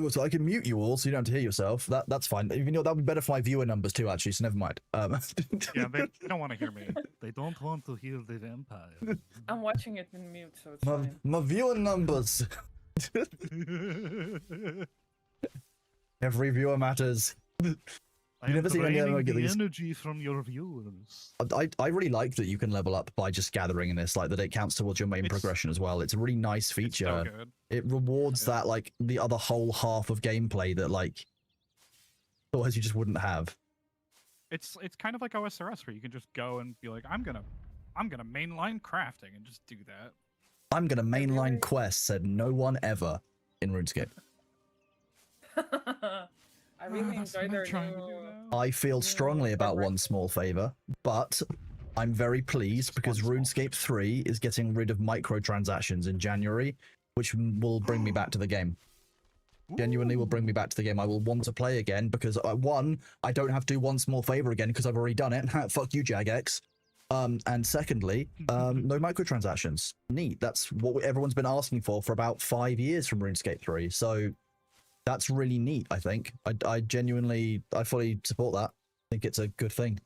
So I can mute you all so you don't have to hear yourself. That's fine. You know, that would be better for my viewer numbers too, actually, so never mind. Yeah, they don't want to hear me. They don't want to hear the vampire. I'm watching it in mute, so it's fine. My viewer numbers. Every viewer matters. I am seen any draining other the these- energy from your viewers. I really like that you can level up by just gathering in this, like that it counts towards your main progression as well. It's a really nice It's feature. so good. It rewards Yeah. that, like, the other whole half of gameplay that, like, otherwise you just wouldn't have. It's kind of like OSRS where you can just go and be like, I'm gonna mainline crafting and just do that. I'm gonna mainline really- quests, said no one ever in RuneScape. I really That's what enjoy I'm their trying to do new... now. I feel strongly about Correct. one small favor, but I'm very pleased because One small RuneScape 3 is getting rid of microtransactions in January, which will bring me back to the game. Genuinely will bring me back to the game. I will want to play again because, one, I don't have to do one small favor again because I've already done it. Fuck you, Jagex. And secondly, no microtransactions. Neat. That's what everyone's been asking for about 5 years from RuneScape 3. So that's really neat, I think. I genuinely, I fully support that. I think it's a good thing.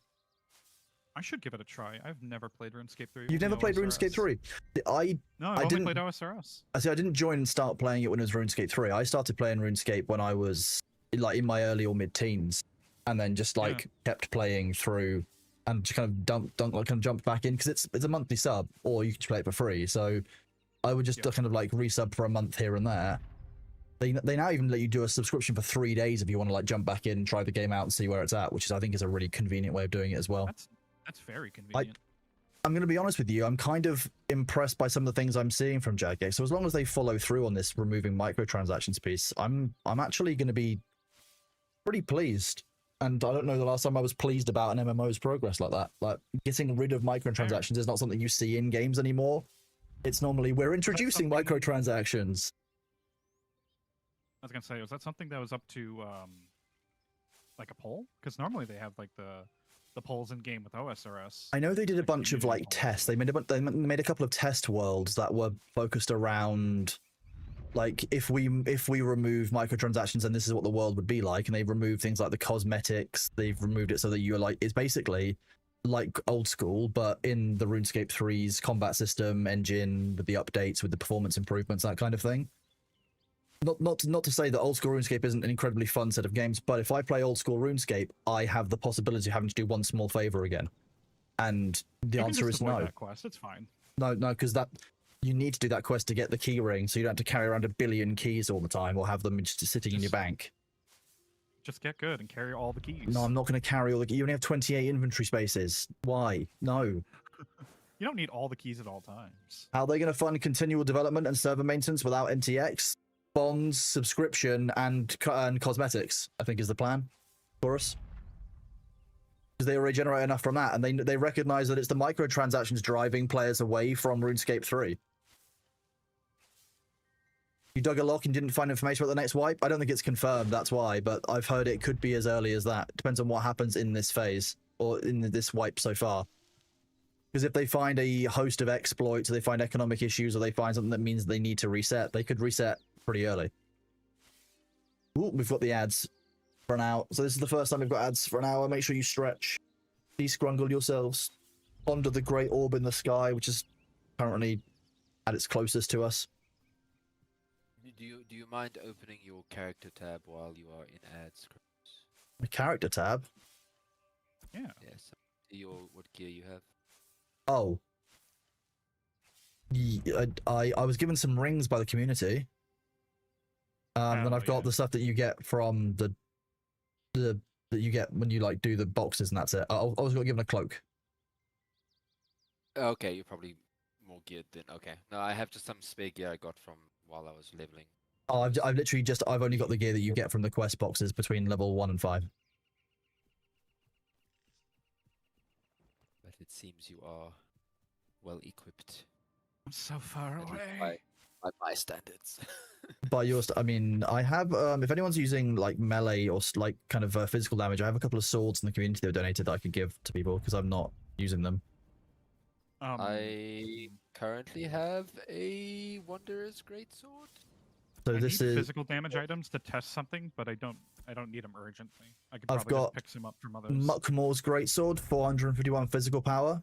I should give it a try. I've never played RuneScape 3. You've never only played OSRS. RuneScape 3? I No, I've I only didn't- played OSRS. see. I didn't join and start playing it when it was RuneScape 3. I started playing RuneScape when I was like in my early or mid-teens, and then just like kept playing through and to kind of kind of jump back in, because it's a monthly sub, or you can play it for free. So I would just kind of like resub for a month here and there. They now even let you do a subscription for 3 days if you want to like jump back in, try the game out, and see where it's at, which is I think is a really convenient way of doing it as well. That's very convenient. I'm going to be honest with you. I'm kind of impressed by some of the things I'm seeing from Jagex. So as long as they follow through on this removing microtransactions piece, I'm actually going to be pretty pleased. And I don't know the last time I was pleased about an MMO's progress like that. Like getting rid of microtransactions is not something you see in games anymore. It's normally we're introducing microtransactions. I was gonna say, was that something that was up to like a poll? Because normally they have like the polls in game with OSRS. I know they did a like bunch of community like polls. tests. They made a couple of test worlds that were focused around like if we remove microtransactions, and this is what the world would be like. And they've removed things like the cosmetics. They've removed it so that you're like it's basically like old school, but in the RuneScape 3's combat system engine with the updates, with the performance improvements, that kind of thing. Not to say that old school RuneScape isn't an incredibly fun set of games, but if I play old school RuneScape, I have the possibility of having to do one small favor again, and the You can answer just is avoid no. that quest. It's fine. No, because that you need to do that quest to get the key ring, so you don't have to carry around 1 billion keys all the time, or have them just sitting in your bank. Just get good and carry all the keys. No, I'm not going to carry all the. You only have 28 inventory spaces. Why? No. You don't need all the keys at all times. How are they going to fund continual development and server maintenance without NTX? Bonds, subscription, and cosmetics, I think is the plan for us. Because they already generate enough from that, and they recognize that it's the microtransactions driving players away from RuneScape 3. You dug a lock and didn't find information about the next wipe? I don't think it's confirmed, that's why, but I've heard it could be as early as that. Depends on what happens in this phase, or in this wipe so far. Because if they find a host of exploits, or they find economic issues, or they find something that means they need to reset, they could reset pretty early. Ooh, we've got the ads for an hour. So this is the first time we've got ads for an hour. Make sure you stretch. De-scrungle yourselves. Ponder the great orb in the sky, which is currently at its closest to us. Do you mind opening your character tab while you are in ads, Chris? The character tab. Yeah. Yes. What gear you have? Oh. I was given some rings by the community. Then I've got yeah. the stuff that you get from the that you get when you like do the boxes, and that's it. I also got given a cloak. Okay, you're probably more geared than. Okay. No, I have just some spare gear I got from while I was leveling. Oh, I've literally I've only got the gear that you get from the quest boxes between level 1 and 5. But it seems you are well equipped. I'm so far At least away. by my standards. By yours, I mean, I have, if anyone's using like melee or like kind of physical damage, I have a couple of swords in the community that were donated that I could give to people because I'm not using them. I currently have a Wanderer's Greatsword. So I this need is, physical damage items to test something, but I don't need them urgently. I could I've probably got just pick some up from others. Muckmore's Greatsword, 451 physical power,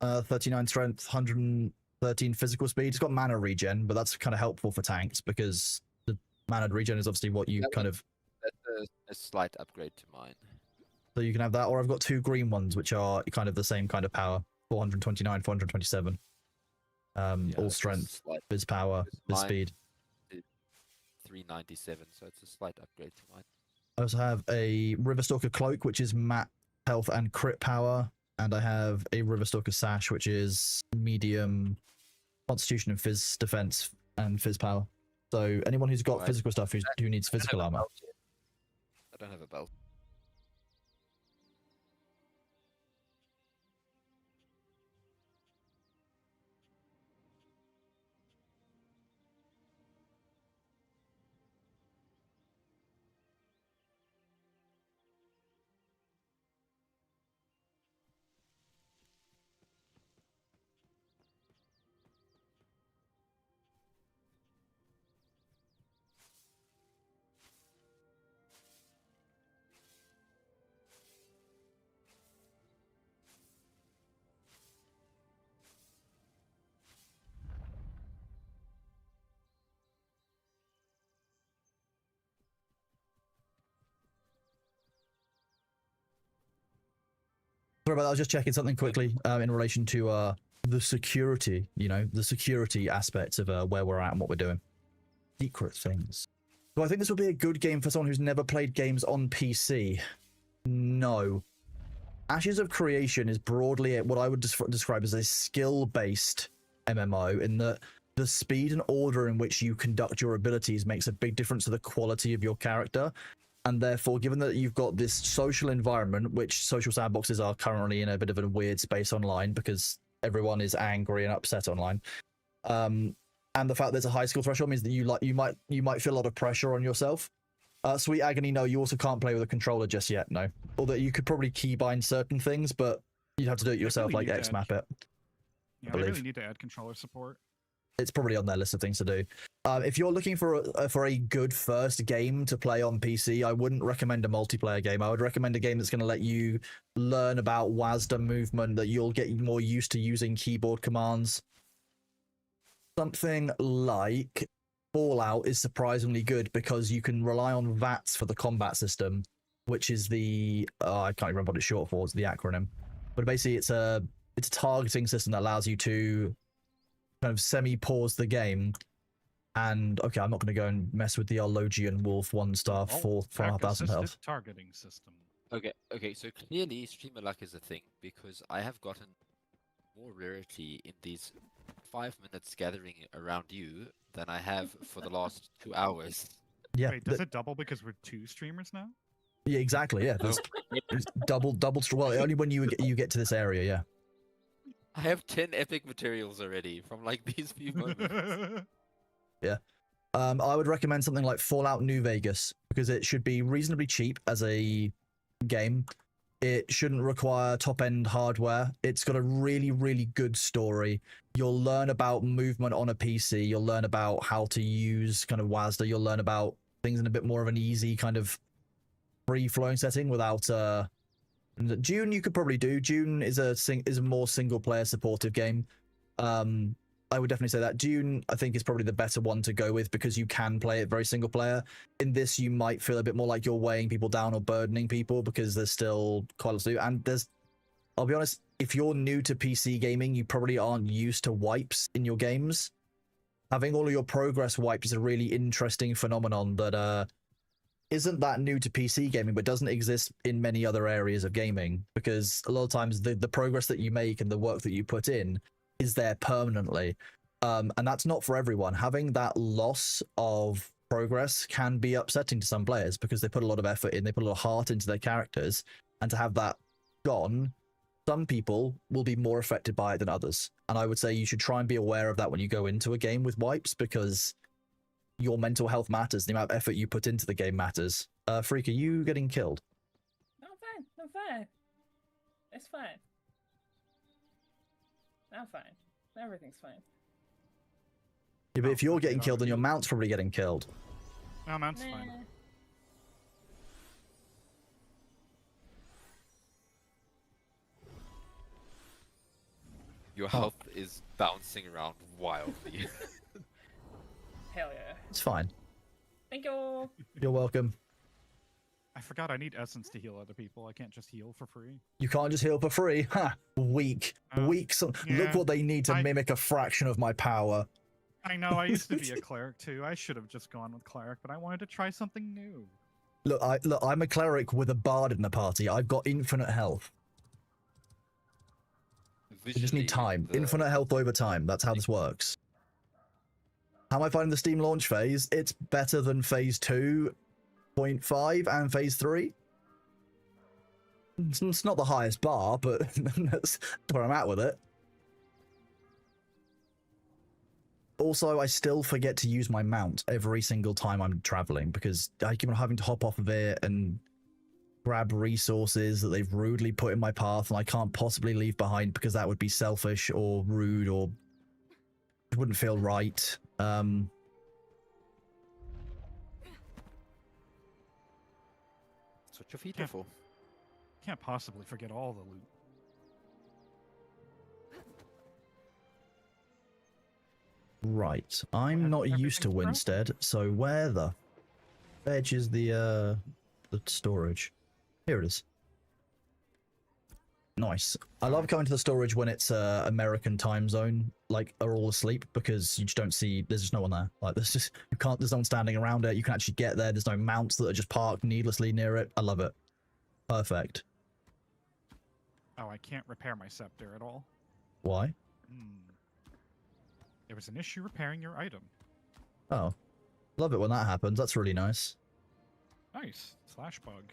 39 strength, 113 physical speed. It's got mana regen, but that's kind of helpful for tanks because the mana regen is obviously what you That kind of, That's a slight upgrade to mine. so you can have that, or I've got 2 green ones, which are kind of the same kind of power, 429, 427. Yeah, All it's a strength, slight biz power, It's biz mine. speed. 397, so it's a slight upgrade to mine. I also have a Riverstalker Cloak, which is mat health and crit power. And I have a Riverstalker Sash, which is medium constitution and phys defense and phys power. So anyone who's got Right. physical stuff who needs I don't physical have a armor. belt yet. I don't have a belt. Sorry about that. I was just checking something quickly in relation to the security, the security aspects of where we're at and what we're doing. Secret things. So I think this would be a good game for someone who's never played games on PC. No. Ashes of Creation is broadly what I would describe as a skill-based MMO, in that the speed and order in which you conduct your abilities makes a big difference to the quality of your character. And therefore, given that you've got this social environment, which social sandboxes are currently in a bit of a weird space online because everyone is angry and upset online, and the fact there's a high skill threshold means that you might feel a lot of pressure on yourself. Sweet Agony, no, you also can't play with a controller just yet, no. Although you could probably keybind certain things, but you'd have to do it yourself, really like need to XMap it. Yeah, I believe. really need to add controller support. It's probably on their list of things to do. If you're looking for a good first game to play on PC, I wouldn't recommend a multiplayer game. I would recommend a game that's going to let you learn about WASD movement, that you'll get more used to using keyboard commands. Something like Fallout is surprisingly good because you can rely on VATS for the combat system, which is the I can't remember what it's short for. It's the acronym, but basically it's a targeting system that allows you to kind of semi-pause the game. And okay, I'm not going to go and mess with the Arlogian Wolf 1-star 4,500 health. Targeting system. Okay, so clearly streamer luck is a thing, because I have gotten more rarity in these 5 minutes gathering around you than I have for the last 2 hours. Yeah, Wait, does it double because we're 2 streamers now? yeah, exactly. Yeah, there's double. Well, only when you get to this area. Yeah. I have 10 epic materials already from like these few moments. I would recommend something like Fallout New Vegas because it should be reasonably cheap as a game. It shouldn't require top-end hardware. It's got a really, really good story. You'll learn about movement on a PC. You'll learn about how to use kind of WASD. You'll learn about things in a bit more of an easy kind of free-flowing setting without Dune you could probably do. Dune is a more single-player supportive game. I would definitely say that Dune, I think, is probably the better one to go with because you can play it very single player. In this, you might feel a bit more like you're weighing people down or burdening people because there's still quite a lot to do. And I'll be honest, if you're new to PC gaming, you probably aren't used to wipes in your games. Having all of your progress wiped is a really interesting phenomenon that isn't that new to PC gaming, but doesn't exist in many other areas of gaming, because a lot of times the progress that you make and the work that you put in is there permanently, and that's not for everyone. Having that loss of progress can be upsetting to some players because they put a lot of effort in, they put a lot of heart into their characters, and to have that gone, some people will be more affected by it than others. And I would say you should try and be aware of that when you go into a game with wipes, because your mental health matters, the amount of effort you put into the game matters. Freak, are you getting killed? I'm fine. I'm fine. It's fine. I'm fine. Everything's fine. Yeah, but if you're okay, getting killed, then your mount's probably getting killed. No, mount's Nah. fine. Your health is bouncing around wildly. Hell yeah. It's fine. Thank you. You're welcome. I forgot I need essence to heal other people. I can't just heal for free. You can't just heal for free. Ha! Weak. Weak. Look yeah, what they need to I- mimic a fraction of my power. I know, I used to be a cleric too. I should have just gone with cleric, but I wanted to try something new. Look, I'm a cleric with a bard in the party. I've got infinite health. You just need time. Infinite health over time. That's how this works. How am I finding the Steam launch phase? It's better than phase 2.5 and phase 3. It's not the highest bar, but that's where I'm at with it. Also, I still forget to use my mount every single time I'm traveling because I keep on having to hop off of it and grab resources that they've rudely put in my path and I can't possibly leave behind because that would be selfish or rude or it wouldn't feel right. That's what your feet are for. Can't possibly forget all the loot. Right, I'm not used to Everything's broken? Winstead, so where the edge is the storage? Here it is. Nice. I love going to the storage when it's American time zone, like are all asleep, because you just don't see, there's just no one there. Like there's no one standing around it. You can actually get there. There's no mounts that are just parked needlessly near it. I love it. Perfect. Oh, I can't repair my scepter at all. Why? There was an issue repairing your item. Oh, love it when that happens. That's really nice. Nice. Slash bug.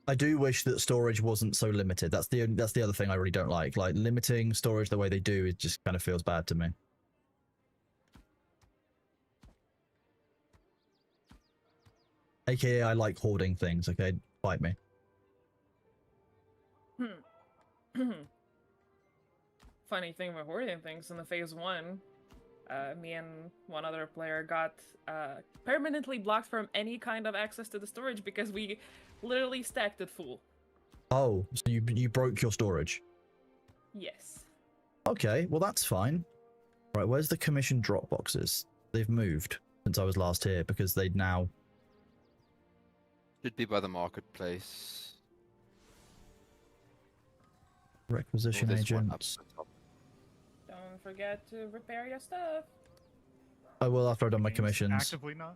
I do wish that storage wasn't so limited. That's the other thing I really don't like. Like limiting storage the way they do, it just kind of feels bad to me. AKA, I like hoarding things. Okay, fight me. Funny thing with hoarding things in the phase 1, me and one other player got permanently blocked from any kind of access to the storage because we literally stacked it full. Oh, so you broke your storage. Yes. Okay, well that's fine. Right, where's the commission drop boxes? They've moved since I was last here because they'd now... Should be by the marketplace. Requisition there's one up agents. at the top. Don't forget to repair your stuff. I will after I've done my Game's commissions. Actively not.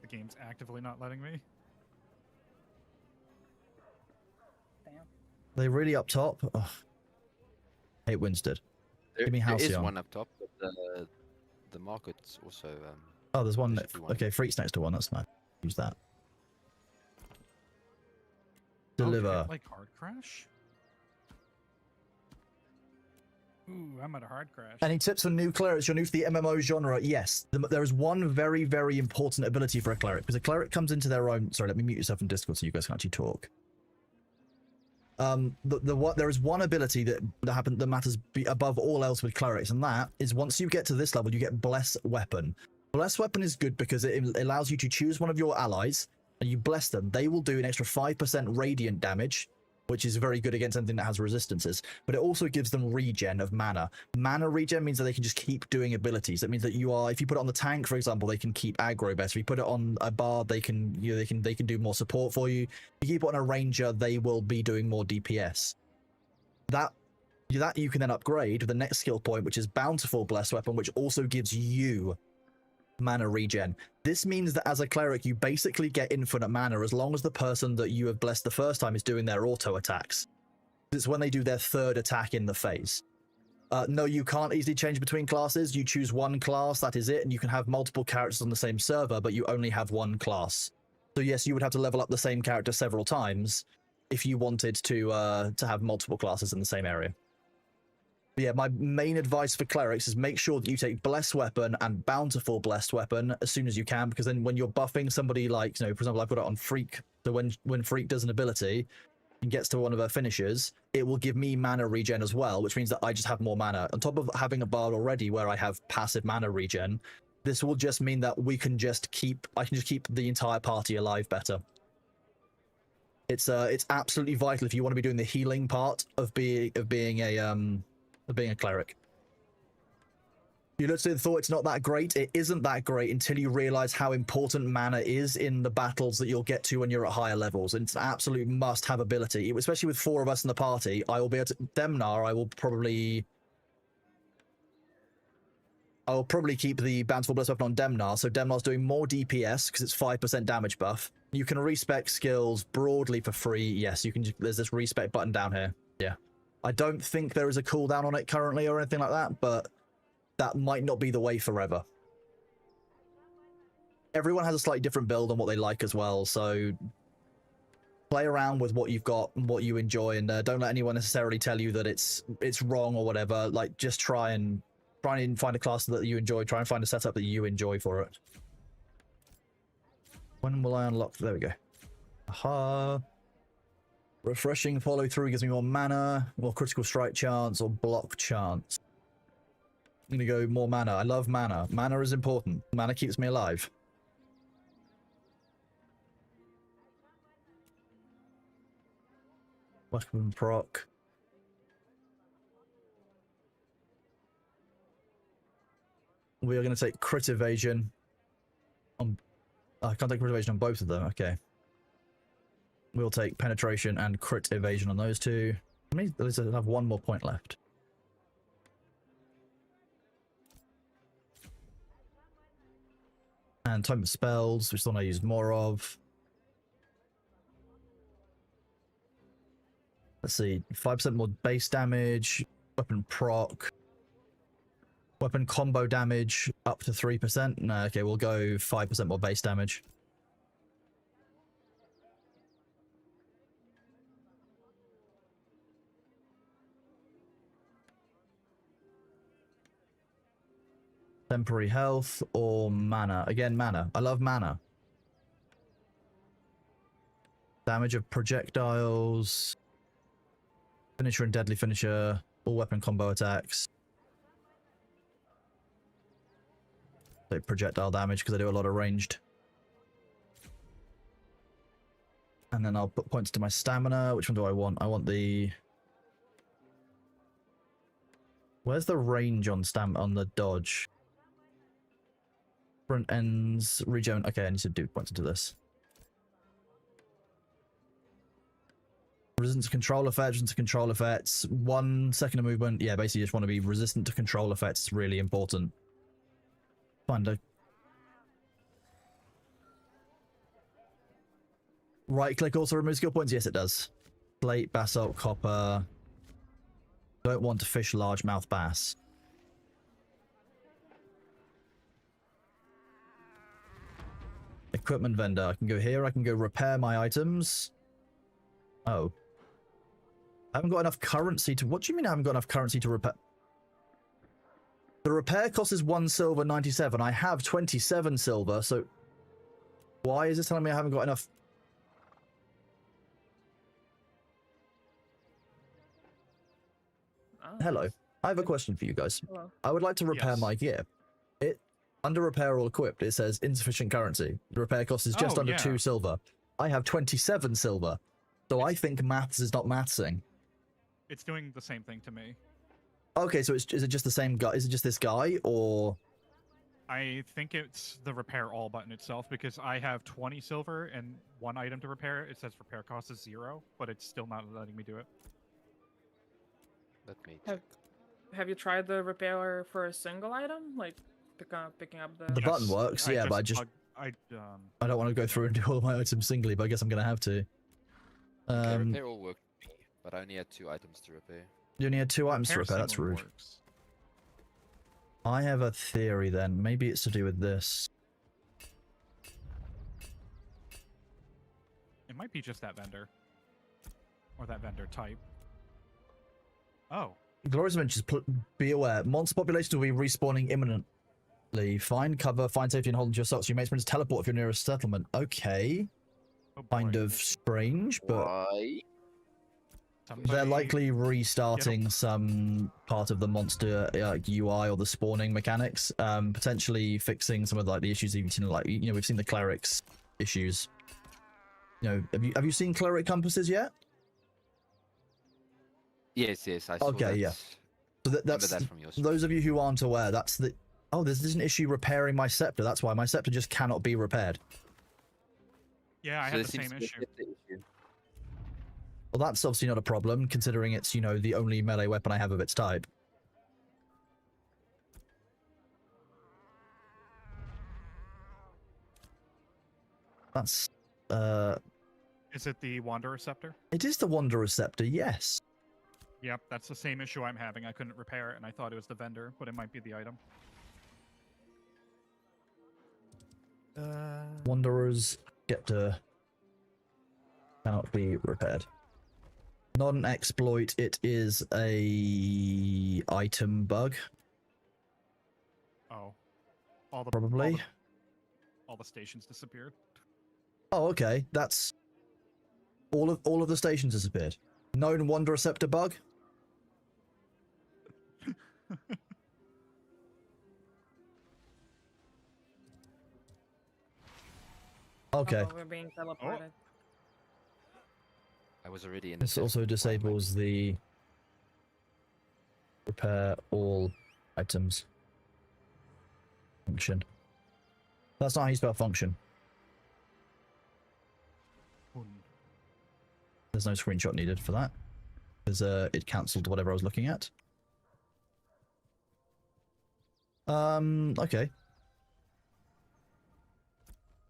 The game's actively not letting me. Damn. They really up top? Ugh. Hate Winstead. There, Give me there is Halcyon. one up top, but the market's also. Oh, there's one. There should be one. Okay, Freak's next to one. That's nice. Use that. Oh, did it, Deliver. like hard crash? Ooh, I'm at a hard crash. Any tips for new clerics? You're new to the MMO genre? Yes. There is one very, very important ability for a cleric. Because a cleric comes into their own... Sorry, let me mute yourself in Discord so you guys can actually talk. There is one ability that matters above all else with clerics, and that is once you get to this level, you get Bless Weapon. Bless Weapon is good because it allows you to choose one of your allies, and you bless them. They will do an extra 5% radiant damage, which is very good against anything that has resistances, but it also gives them regen of mana. Mana regen means that they can just keep doing abilities. That means that if you put it on the tank, for example, they can keep aggro better. If you put it on a bard, they can do more support for you. If you keep it on a ranger, they will be doing more DPS. That you can then upgrade with the next skill point, which is Bountiful Bless Weapon, which also gives you mana regen. This means that as a cleric, you basically get infinite mana as long as the person that you have blessed the first time is doing their auto attacks. It's when they do their third attack in the phase. No, you can't easily change between classes. You choose one class, that is it, and you can have multiple characters on the same server, but you only have one class. So yes, you would have to level up the same character several times if you wanted to have multiple classes in the same area. But yeah, my main advice for clerics is make sure that you take Blessed Weapon and Bountiful Blessed Weapon as soon as you can, because then when you're buffing somebody like, for example, I've got it on Freak, so when Freak does an ability and gets to one of her finishes, it will give me mana regen as well, which means that I just have more mana. On top of having a bard already where I have passive mana regen, this will just mean that I can just keep the entire party alive better. It's absolutely vital if you want to be doing the healing part of being a cleric. You literally thought it's not that great. It isn't that great until you realize how important mana is in the battles that you'll get to when you're at higher levels. And it's an absolute must-have ability, especially with 4 of us in the party. I will be able to... Demnar, I will probably keep the Bountiful Blessed Weapon on Demnar, so Demnar's doing more DPS because it's 5% damage buff. You can respec skills broadly for free. Yes, you can. There's this respec button down here. Yeah. I don't think there is a cooldown on it currently or anything like that, but that might not be the way forever. Everyone has a slightly different build on what they like as well, so play around with what you've got and what you enjoy, and don't let anyone necessarily tell you that it's wrong or whatever. Like, just try and find a class that you enjoy. Try and find a setup that you enjoy for it. When will I unlock? There we go. Aha. Refreshing follow through gives me more mana, more critical strike chance, or block chance. I'm gonna go more mana. I love mana. Mana is important. Mana keeps me alive. Weapon proc. We are going to take crit evasion on... I can't take crit evasion on both of them. Okay. We'll take penetration and crit evasion on those two. At least I have one more point left. And time of spells, which is the one I use more of. Let's see, 5% more base damage, weapon proc, weapon combo damage up to 3%. No, okay, we'll go 5% more base damage. Temporary health or mana? Again, mana. I love mana. Damage of projectiles. Finisher and deadly finisher. All weapon combo attacks. Take projectile damage because I do a lot of ranged. And then I'll put points to my stamina. Which one do I want? I want the... Where's the range on the dodge? Front ends, regen. Okay, I need to do points into this. Resistant to control effects, resistant to control effects. 1 second of movement. Yeah, basically you just want to be resistant to control effects. It's really important. Find a... Right click also removes skill points? Yes, it does. Slate, basalt, copper. Don't want to fish largemouth bass. Equipment vendor. I can go here. I can go repair my items. Oh. I haven't got enough currency to... What do you mean I haven't got enough currency to repair? The repair cost is 1 silver 97. I have 27 silver, so... Why is this telling me I haven't got enough... Oh, Hello. I have a question for you guys. Hello. I would like to repair Yes. my gear. Under repair or equipped, it says insufficient currency. The repair cost is just Oh, under yeah. 2 silver. I have 27 silver. So I think maths is not mathsing. It's doing the same thing to me. Okay, so is it just the same guy? Is it just this guy, or... I think it's the repair all button itself because I have 20 silver and 1 item to repair. It says repair cost is 0, but it's still not letting me do it. Let me Have- check. Have you tried the repair for a single item? Like picking up the... The button Yes, works, yeah, but I I don't want to go through and do all my items singly, but I guess I'm going to have to. Okay, repair all worked for me, but I only had 2 items to repair. You only had 2 items to repair, that's single rude. works. I have a theory then. Maybe it's to do with this. It might be just that vendor. Or that vendor type. Oh. Glorious Adventures, be aware. Monster populations will be respawning imminently. Find cover, find safety, and hold into your socks. You may experience teleport if you're near a settlement. Okay. Oh Kind boy. of strange, but Why? they're Somebody- likely restarting some part of the monster UI or the spawning mechanics. Potentially fixing some of like the issues you've seen, like we've seen the clerics issues. Have you seen cleric compasses yet? Yes, I saw Okay, that. yeah. So Remember that's that from your those of you who aren't aware. That's the there's an issue repairing my scepter. That's why my scepter just cannot be repaired. Yeah, I So had there the seems same to be a issue. scepter issue. Well, that's obviously not a problem, considering it's, the only melee weapon I have of its type. That's, Is it the Wanderer Scepter? it is the Wanderer Scepter, yes. Yep, that's the same issue I'm having. I couldn't repair it, and I thought it was the vendor, but it might be the item. Wanderer's Scepter cannot be repaired. Not an exploit, it is a item bug, Oh. All the probably. all the stations disappeared. Oh, okay. That's all of the stations disappeared. Known Wanderer Scepter bug. Okay. Oh, we're being teleported. I was already in the This also system. disables the repair all items. Function. That's not how you spell function. Hun. There's no screenshot needed for that. Because it cancelled whatever I was looking at. Okay.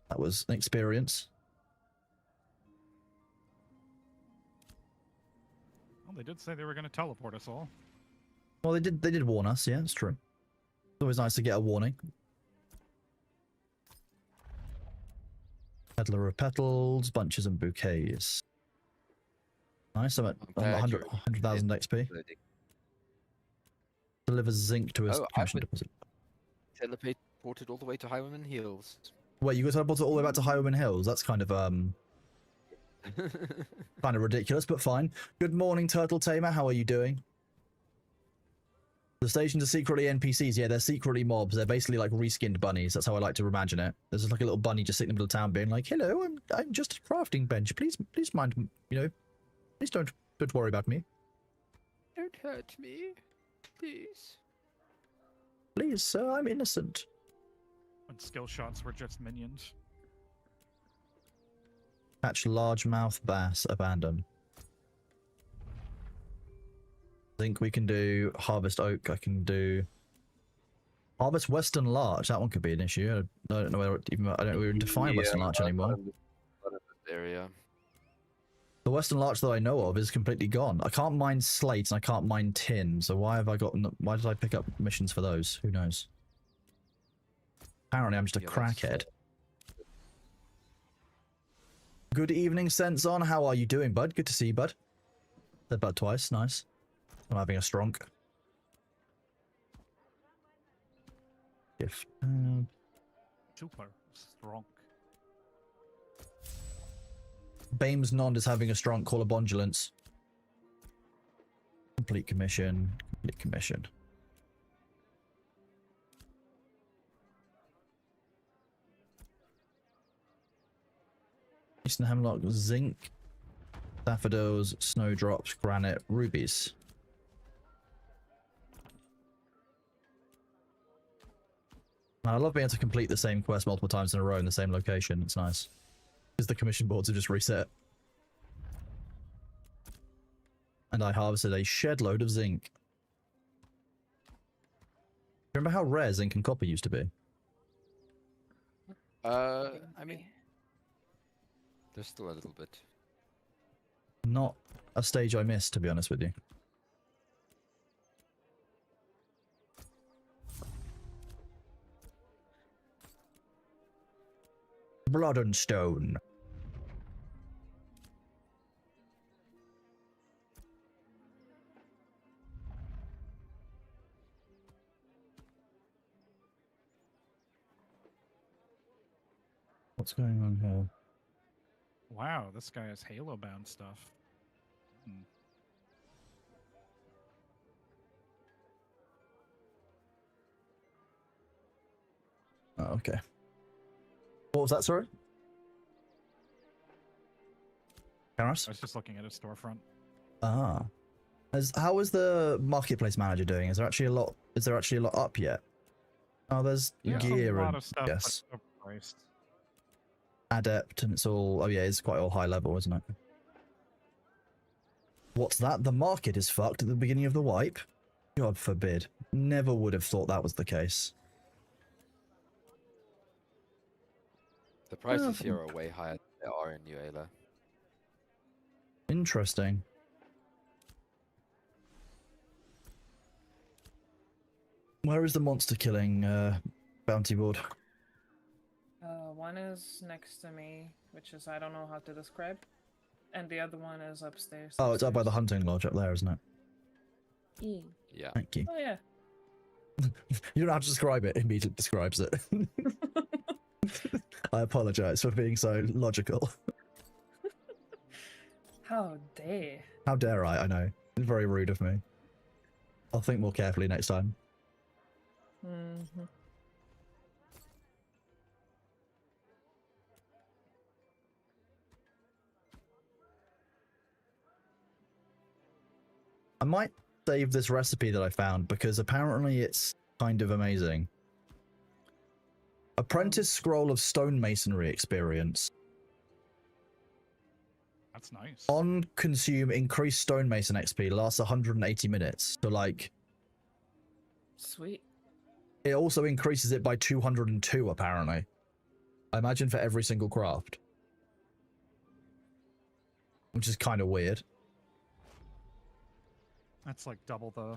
That was an experience. Well, they did say they were going to teleport us all. Well, they did warn us, yeah, it's true. It's always nice to get a warning. Peddler of petals, bunches and bouquets. Nice, I'm at I'm glad 100,000 XP. Delivers zinc to his Oh, I commission would- deposit. Teleported all the way to Highwomen Hills. Wait, you got teleported all the way back to Highwomen Hills? That's kind of ridiculous, but fine. Good morning, Turtle Tamer. How are you doing? The stations are secretly NPCs. Yeah, they're secretly mobs. They're basically like reskinned bunnies. That's how I like to imagine it. There's just like a little bunny just sitting in the middle of town, being like, "Hello, I'm just a crafting bench. Please mind, please don't worry about me. Don't hurt me, please. Please, sir, I'm innocent." When skill shots were just minions. Catch largemouth bass. Abandon. I think we can do harvest oak. I can do harvest western larch. That one could be an issue. I don't know whether I don't even define western larch anymore. Not in this area. The western larch that I know of is completely gone. I can't mine slate and I can't mine tin. So why did I pick up missions for those? Who knows? Apparently I'm just a Yeah, that's crackhead. Good evening, Senzon. How are you doing, bud? Good to see you, bud. Said bud twice. Nice. I'm having a stronk. Gift. Super strong. Bames Nond is having a strong call of bondulance. Complete commission. Complete commission. Eastern Hemlock, zinc, daffodils, snowdrops, granite, rubies. Man, I love being able to complete the same quest multiple times in a row in the same location. It's nice. Because the commission boards have just reset. And I harvested a shed load of zinc. Remember how rare zinc and copper used to be? I mean, there's still a little bit. Not a stage I missed, to be honest with you. Blood and stone. What's going on here? Wow, this guy has Halo bound stuff. Hmm. Oh, okay. What was that, sorry? Karas? I was just looking at his storefront. Ah. How is the marketplace manager doing? Is there actually a lot up yet? Oh, there's There's gear a lot and of stuff, yes. but overpriced. Adept, and it's all, oh yeah, it's quite all high level, isn't it? What's that? The market is fucked at the beginning of the wipe? God forbid. Never would have thought that was the case. The prices here are way higher than they are in New Ayla. Interesting. Where is the monster killing bounty board? One is next to me, which is I don't know how to describe, and the other one is upstairs. Oh, it's up by the upstairs. hunting lodge up there, isn't it? Yeah. Thank you. Oh yeah. You don't have to describe it, it immediately describes it. I apologize for being so logical. How dare. How dare I know. It's very rude of me. I'll think more carefully next time. Mm-hmm. I might save this recipe that I found because apparently it's kind of amazing. Apprentice Scroll of Stonemasonry experience. That's nice. On consume increased stonemason XP lasts 180 minutes. So like, Sweet. it also increases it by 202 apparently. I imagine for every single craft. Which is kind of weird. That's like double the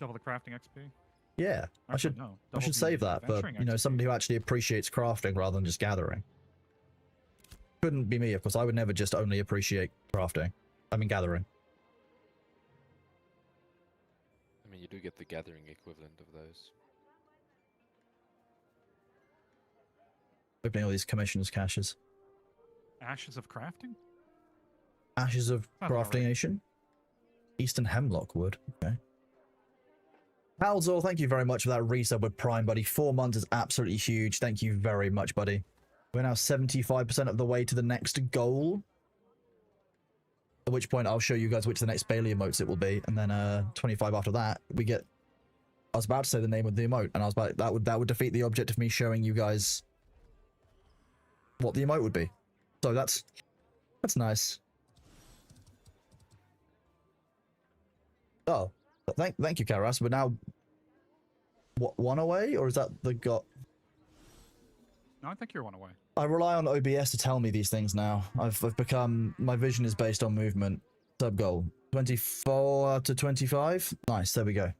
crafting XP. Yeah, Actually, I no, should double the save that for, adventuring you know, XP. somebody who actually appreciates crafting rather than just gathering. Couldn't be me, of course. I would never just only appreciate crafting. I mean, gathering. I mean, you do get the gathering equivalent of those. Opening all these commissions caches. Ashes of crafting. Ashes of Sounds about Crafting right. Nation. Eastern Hemlock Wood. Okay. Palzor, thank you very much for that resub with Prime, buddy. 4 months is absolutely huge. Thank you very much, buddy. We're now 75% of the way to the next goal. At which point I'll show you guys which the next Bailey emotes it will be. And then 25 after that, we get... I was about to say the name of the emote, and I was about that would defeat the object of me showing you guys what the emote would be. So that's nice. Oh, thank you, Karas. We're now what, one away, or is that the got? No, I think you're one away. I rely on OBS to tell me these things now. I've become, my vision is based on movement. Sub goal 24 to 25. Nice, there we go.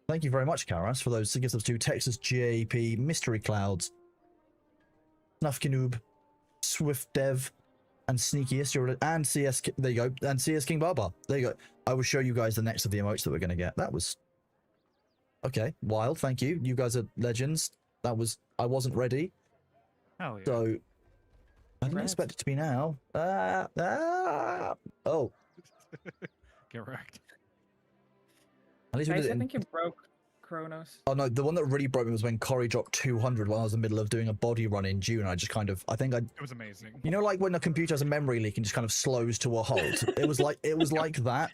Thank you very much, Karas, for those gifts to Texas JP, Mystery Clouds, Snufkinoob, Swift Dev, and Sneakiest, and CS. There you go, and CS King Barbar. There you go. I will show you guys the next of the emotes that we're going to get. That was okay. Wild. Thank you. You guys are legends. That was. I wasn't ready, Hell yeah. so I didn't Congrats. expect it to be now. Oh, Get wrecked. at least we Guys, did it. I think you broke Kronos. Oh no, the one that really broke me was when Corey dropped 200 while I was in the middle of doing a body run in June. I just kind of, I think I, It was amazing. you know, like when a computer has a memory leak and just kind of slows to a halt. It was like that.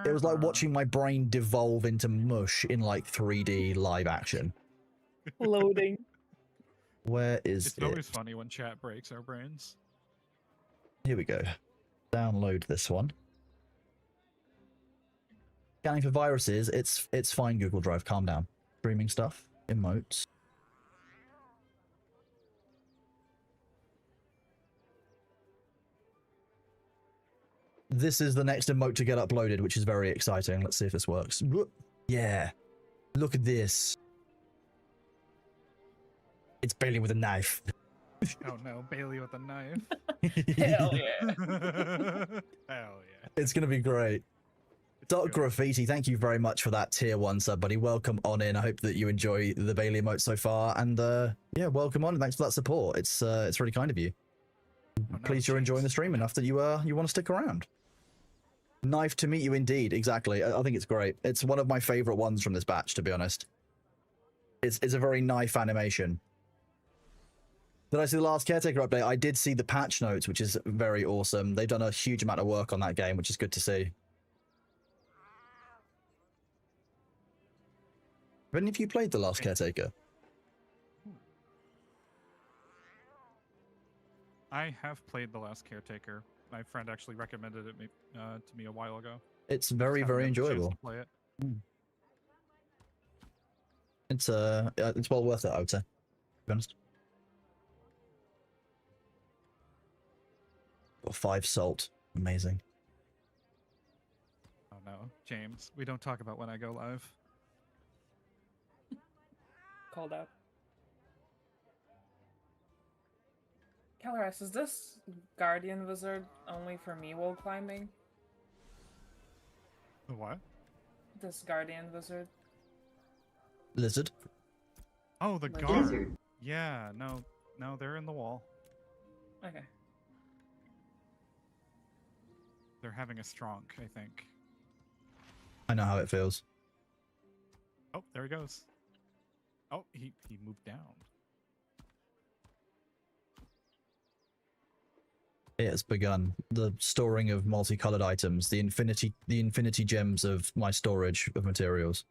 It was like watching my brain devolve into mush in like 3D live action. Loading. Where is It's it? always funny when chat breaks our brains. Here we go. Download this one. Scanning for viruses. It's fine, Google Drive. Calm down. Streaming stuff. Emotes. This is the next emote to get uploaded, which is very exciting. Let's see if this works. Yeah. Look at this. It's Bailey with a knife. Oh no, Bailey with a knife. Hell yeah. Hell yeah. It's going to be great. It's Dark good. Graffiti, thank you very much for that tier 1 sub, buddy. Welcome on in. I hope that you enjoy the Bailey emote so far. And yeah, welcome on. Thanks for that support. It's really kind of you. Oh, no, Pleased you're enjoying the stream enough that you want to stick around. Nice to meet you indeed. Exactly. I think it's great. It's one of my favorite ones from this batch, to be honest. It's a very knife animation. Did I see the last Caretaker update? I did see the patch notes, which is very awesome. They've done a huge amount of work on that game, which is good to see. Have any of you played the last Caretaker? I have played The Last Caretaker. My friend actually recommended it to me a while ago. It's very, Just haven't very had the chance enjoyable. to play it. It's well worth it, I would say. To be honest. Got 5 salt. Amazing. Oh no, James, we don't talk about when I go live. Called out. Caloras, is this Guardian Wizard only for me while climbing? The what? This Guardian Wizard? Lizard. Oh, the Like guard. Lizard. Yeah, no, they're in the wall. Okay. They're having a strong, I think. I know how it feels. Oh, there he goes. Oh, he moved down. It has begun. The storing of multicolored items, the infinity gems of my storage of materials.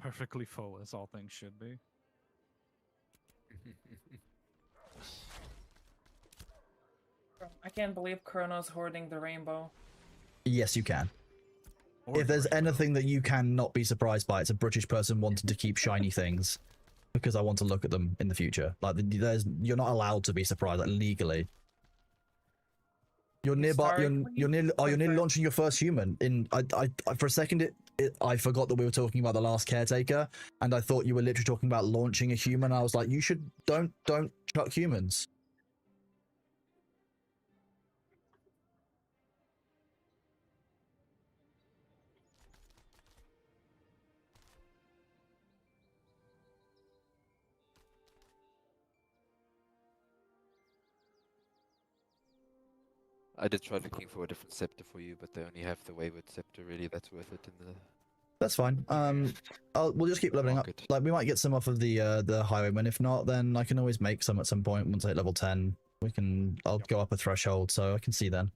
perfectly full, as all things should be. I can't believe Chrono's hoarding the rainbow. Yes, you can. Or If the there's rainbow. anything that you cannot be surprised by, it's a British person wanting to keep shiny things because I want to look at them in the future. Like, you're not allowed to be surprised, like, legally. You're nearby. You're Historically nearly. Oh, you're nearly confirmed. launching your first human. For a second, I forgot that we were talking about the last caretaker, and I thought you were literally talking about launching a human. I was like, you should don't chuck humans. I did try looking for a different scepter for you, but they only have the Wayward scepter. Really, that's worth it in the That's fine. We'll just keep leveling up. market. Like, we might get some off of the highwayman. If not, then I can always make some at some point. Once I hit level 10, I'll go up a threshold, so I can see then.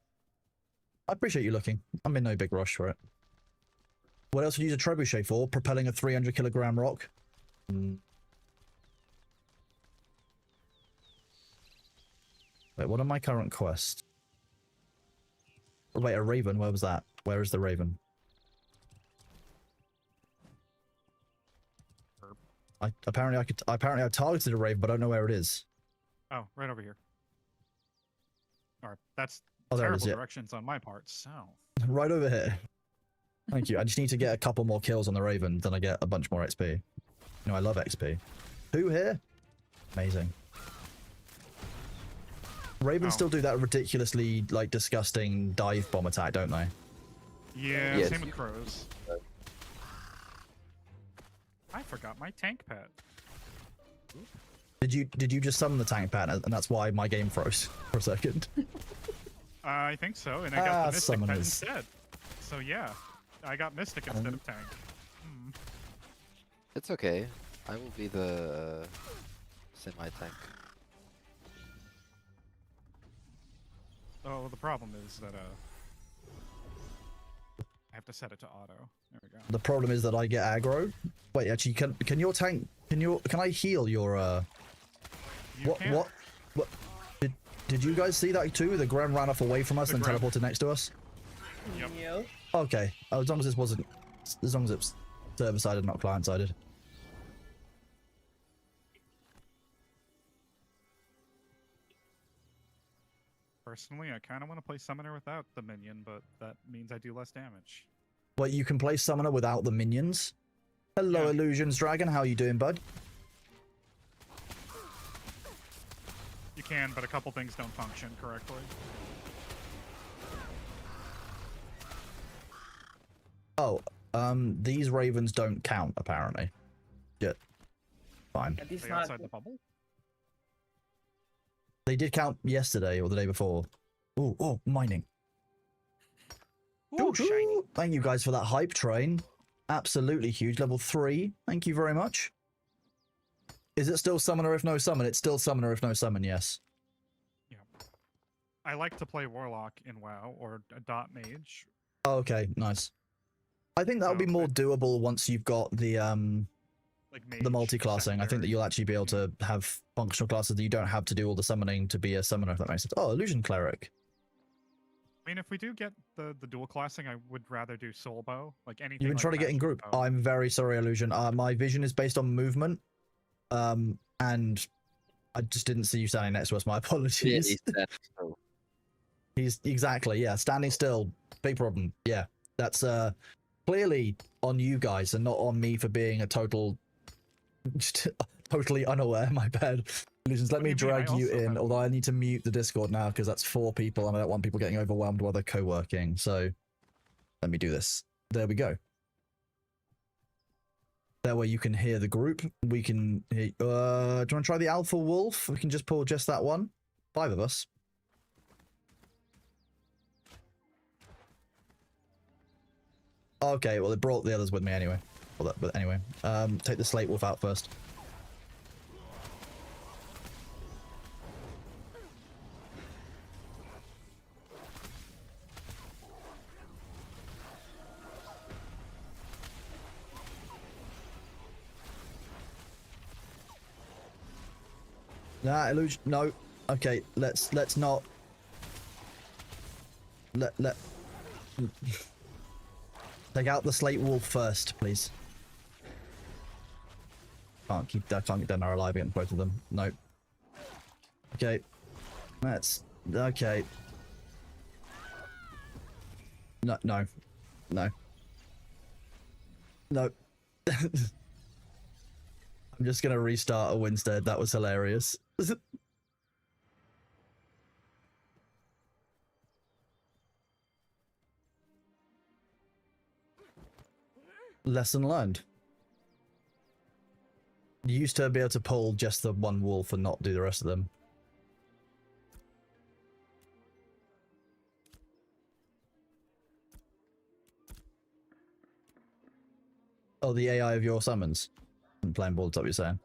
I appreciate you looking. I'm in no big rush for it. What else would you use a trebuchet for? Propelling a 300 kilogram rock? Wait, what are my current quests? Oh, wait, a raven. Where was that? Where is the raven? Apparently I targeted a raven, but I don't know where it is. Oh, right over here. Alright, that's Oh, there it terrible is, yeah. directions on my part. South. Right over here. Thank you. I just need to get a couple more kills on the raven, then I get a bunch more XP. You know, I love XP. Who here? Amazing. Ravens Oh. still do that ridiculously, like, disgusting dive bomb attack, don't they? Yeah, Yes. same with crows. I forgot my tank pet. Did you just summon the tank pad, and that's why my game froze for a second? I think so, and I got the Mystic pet summoners. instead. So yeah, I got Mystic instead of tank. Hmm. It's okay. I will be the semi-tank. Oh, the problem is that I have to set it to auto. There we go. The problem is that I get aggro. Wait, actually, can your tank can I heal your You can. what did you guys see that too? The Gren ran off away from us The and Gren. teleported next to us. Yep. Yep. Okay, as long as this wasn't, as long as it's server-sided, not client-sided. Personally, I kind of want to play Summoner without the minion, but that means I do less damage. Wait, you can play Summoner without the minions? Hello, Yeah. Illusions Dragon. How you doing, bud? You can, but a couple things don't function correctly. Oh, these ravens don't count, apparently. Yeah. Fine. At least Stay not. outside the bubble. They did count yesterday or the day before. Oh, mining. Ooh, shiny. Thank you guys for that hype train. Absolutely huge. Level 3. Thank you very much. Is it still Summoner if no summon? It's still Summoner if no summon, yes. Yeah. I like to play Warlock in WoW or a Dot Mage. Oh, okay, nice. I think that would be So, more doable once you've got the Like mage, multi-classing. I think that secondary. you'll actually be able to have functional classes that you don't have to do all the summoning to be a summoner, if that makes sense. Oh, Illusion Cleric. I mean, if we do get the dual classing, I would rather do Soul Bow. Like anything. You've been like trying to get in Magic group. Bow. I'm very sorry, Illusion. My vision is based on movement. And I just didn't see you standing next to us. My apologies. So He's exactly, yeah. Standing still, big problem. Yeah. That's clearly on you guys and not on me for being a totally unaware. My bad. Illusions, let What me do you mean? I drag you also in, have- although I need to mute the Discord now because that's 4 people and I don't want people getting overwhelmed while they're co-working. So let me do this. There we go. That way you can hear the group. We can hear, do you want to try the Alpha Wolf? We can just pull just that one. 5 of us. Okay, well it brought the others with me anyway. Well, but anyway, take the Slate Wolf out first. Nah, illusion. No. Okay, let's not. Let. Take out the slate wolf first, please. Can't keep Dennar alive against both of them. Nope. Okay. Let's. Okay. No. No. No. No. I'm just gonna restart a Winstead. That was hilarious. Lesson learned. You used to be able to pull just the one wolf and not do the rest of them. Oh, the AI of your summons. I'm playing ball, what you're saying.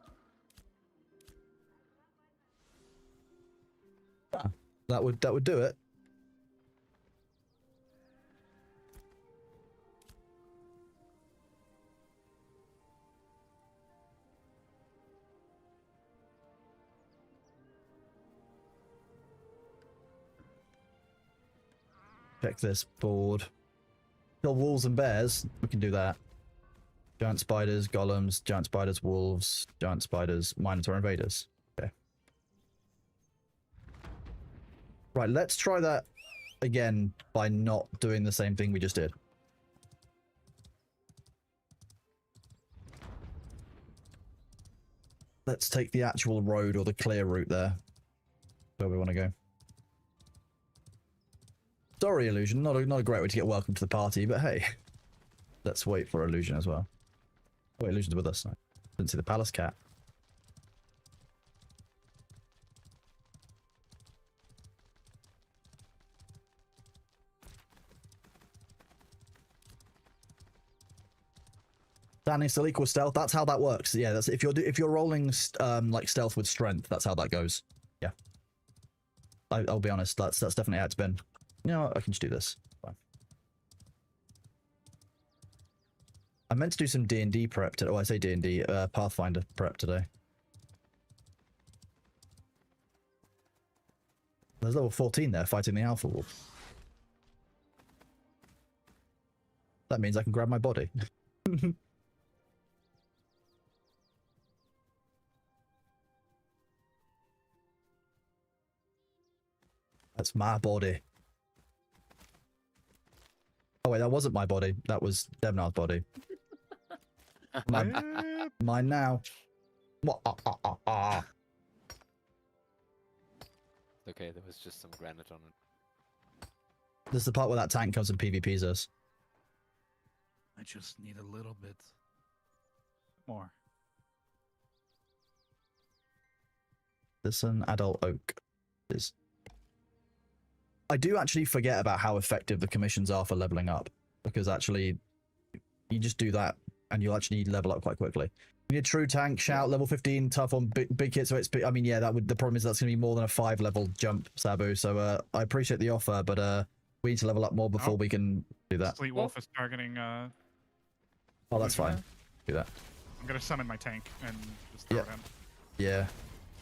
Ah, that would do it. Check this board. Kill wolves and bears. We can do that. Giant spiders, golems, giant spiders, wolves, giant spiders, minotaur invaders. Okay. Right, let's try that again by not doing the same thing we just did. Let's take the actual road or the clear route there. Where we want to go. Sorry, Illusion. Not a great way to get welcome to the party, but hey. Let's wait for Illusion as well. Wait, Illusion's with us. I didn't see the palace cat. Standing still equals stealth. That's how that works. Yeah, that's if you're rolling like stealth with strength. That's how that goes. Yeah. I'll be honest. That's definitely how it's been. You know what? I can just do this. Fine. I meant to do some D&D prep today. Oh, I say D&D, Pathfinder prep today. There's level 14 there fighting the Alpha Wolf. That means I can grab my body. That's my body. Oh wait, that wasn't my body. That was Devnar's body. Mine now. Okay, there was just some granite on it. This is the part where that tank comes and PvPs us. I just need a little bit more. This an adult oak is. I do actually forget about how effective the commissions are for leveling up, because actually you just do that and you'll actually level up quite quickly. You need a true tank, shout, level 15, tough on big hits. So it's, I mean, yeah, the problem is that's going to be more than a 5 level jump, Sabu. So I appreciate the offer, but we need to level up more before we can do that. Sleet Wolf is targeting. Oh, that's fine. Do that. I'm gonna summon my tank and just throw it in. Yeah.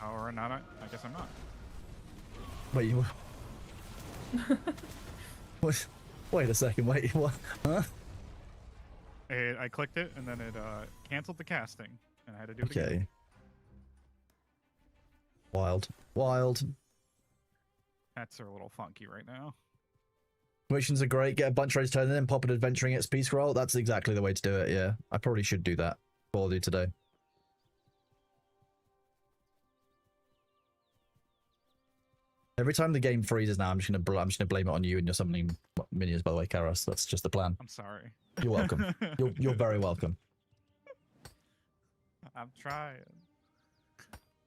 Or not? I guess I'm not. Wait, you. Wait a second. Wait, what? Huh? I clicked it and then it canceled the casting, and I had to do it again. Okay. Wild. Cats are a little funky right now. Missions are great. Get a bunch ready to turn in, pop an adventuring XP scroll. That's exactly the way to do it. Yeah, I probably should do that. What I'll do today. Every time the game freezes now, I'm just gonna blame it on you and your summoning minions. By the way, Karas, that's just the plan. I'm sorry. You're welcome. You're very welcome. I'm trying.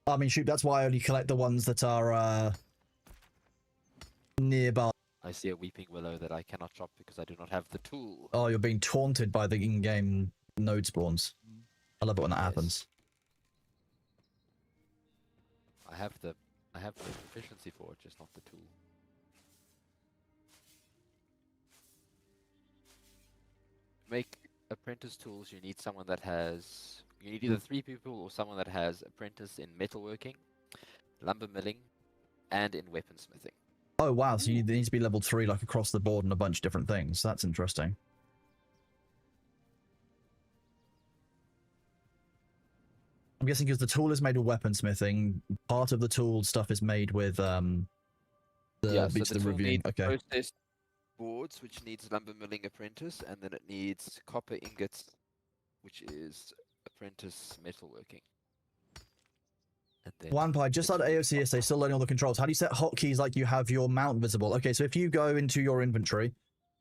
I mean, shoot, that's why I only collect the ones that are nearby. I see a weeping willow that I cannot chop because I do not have the tool. Oh, you're being taunted by the in-game node spawns. I love it when that Yes. happens. I have the proficiency for it, just not the tool. To make apprentice tools, you need someone that has. You need either 3 people or someone that has apprentice in metalworking, lumber milling, and in weaponsmithing. Oh wow, so you need to be level 3 like across the board and a bunch of different things. That's interesting. I'm guessing because the tool is made with weaponsmithing, part of the tool stuff is made with the Yeah, so beats the the tool reviewing. needs Okay. processed boards, which needs lumber milling apprentice, and then it needs copper ingots, which is apprentice metalworking. And then Wanpai, just like AOCS, they still learning all the controls. How do you set hotkeys like you have your mount visible? Okay, so if you go into your inventory,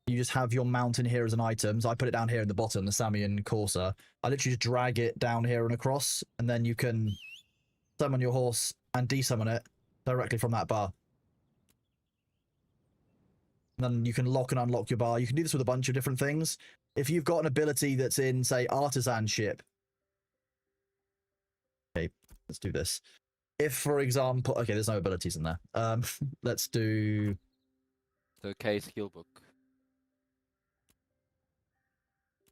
you just have your mount in here as an item. So I put it down here in the bottom, the Samian Corsair. I literally just drag it down here and across, and then you can summon your horse and desummon it directly from that bar. And then you can lock and unlock your bar. You can do this with a bunch of different things. If you've got an ability that's in, say, artisanship. Okay, let's do this. If, for example, okay, there's no abilities in there. Let's do so K skill book.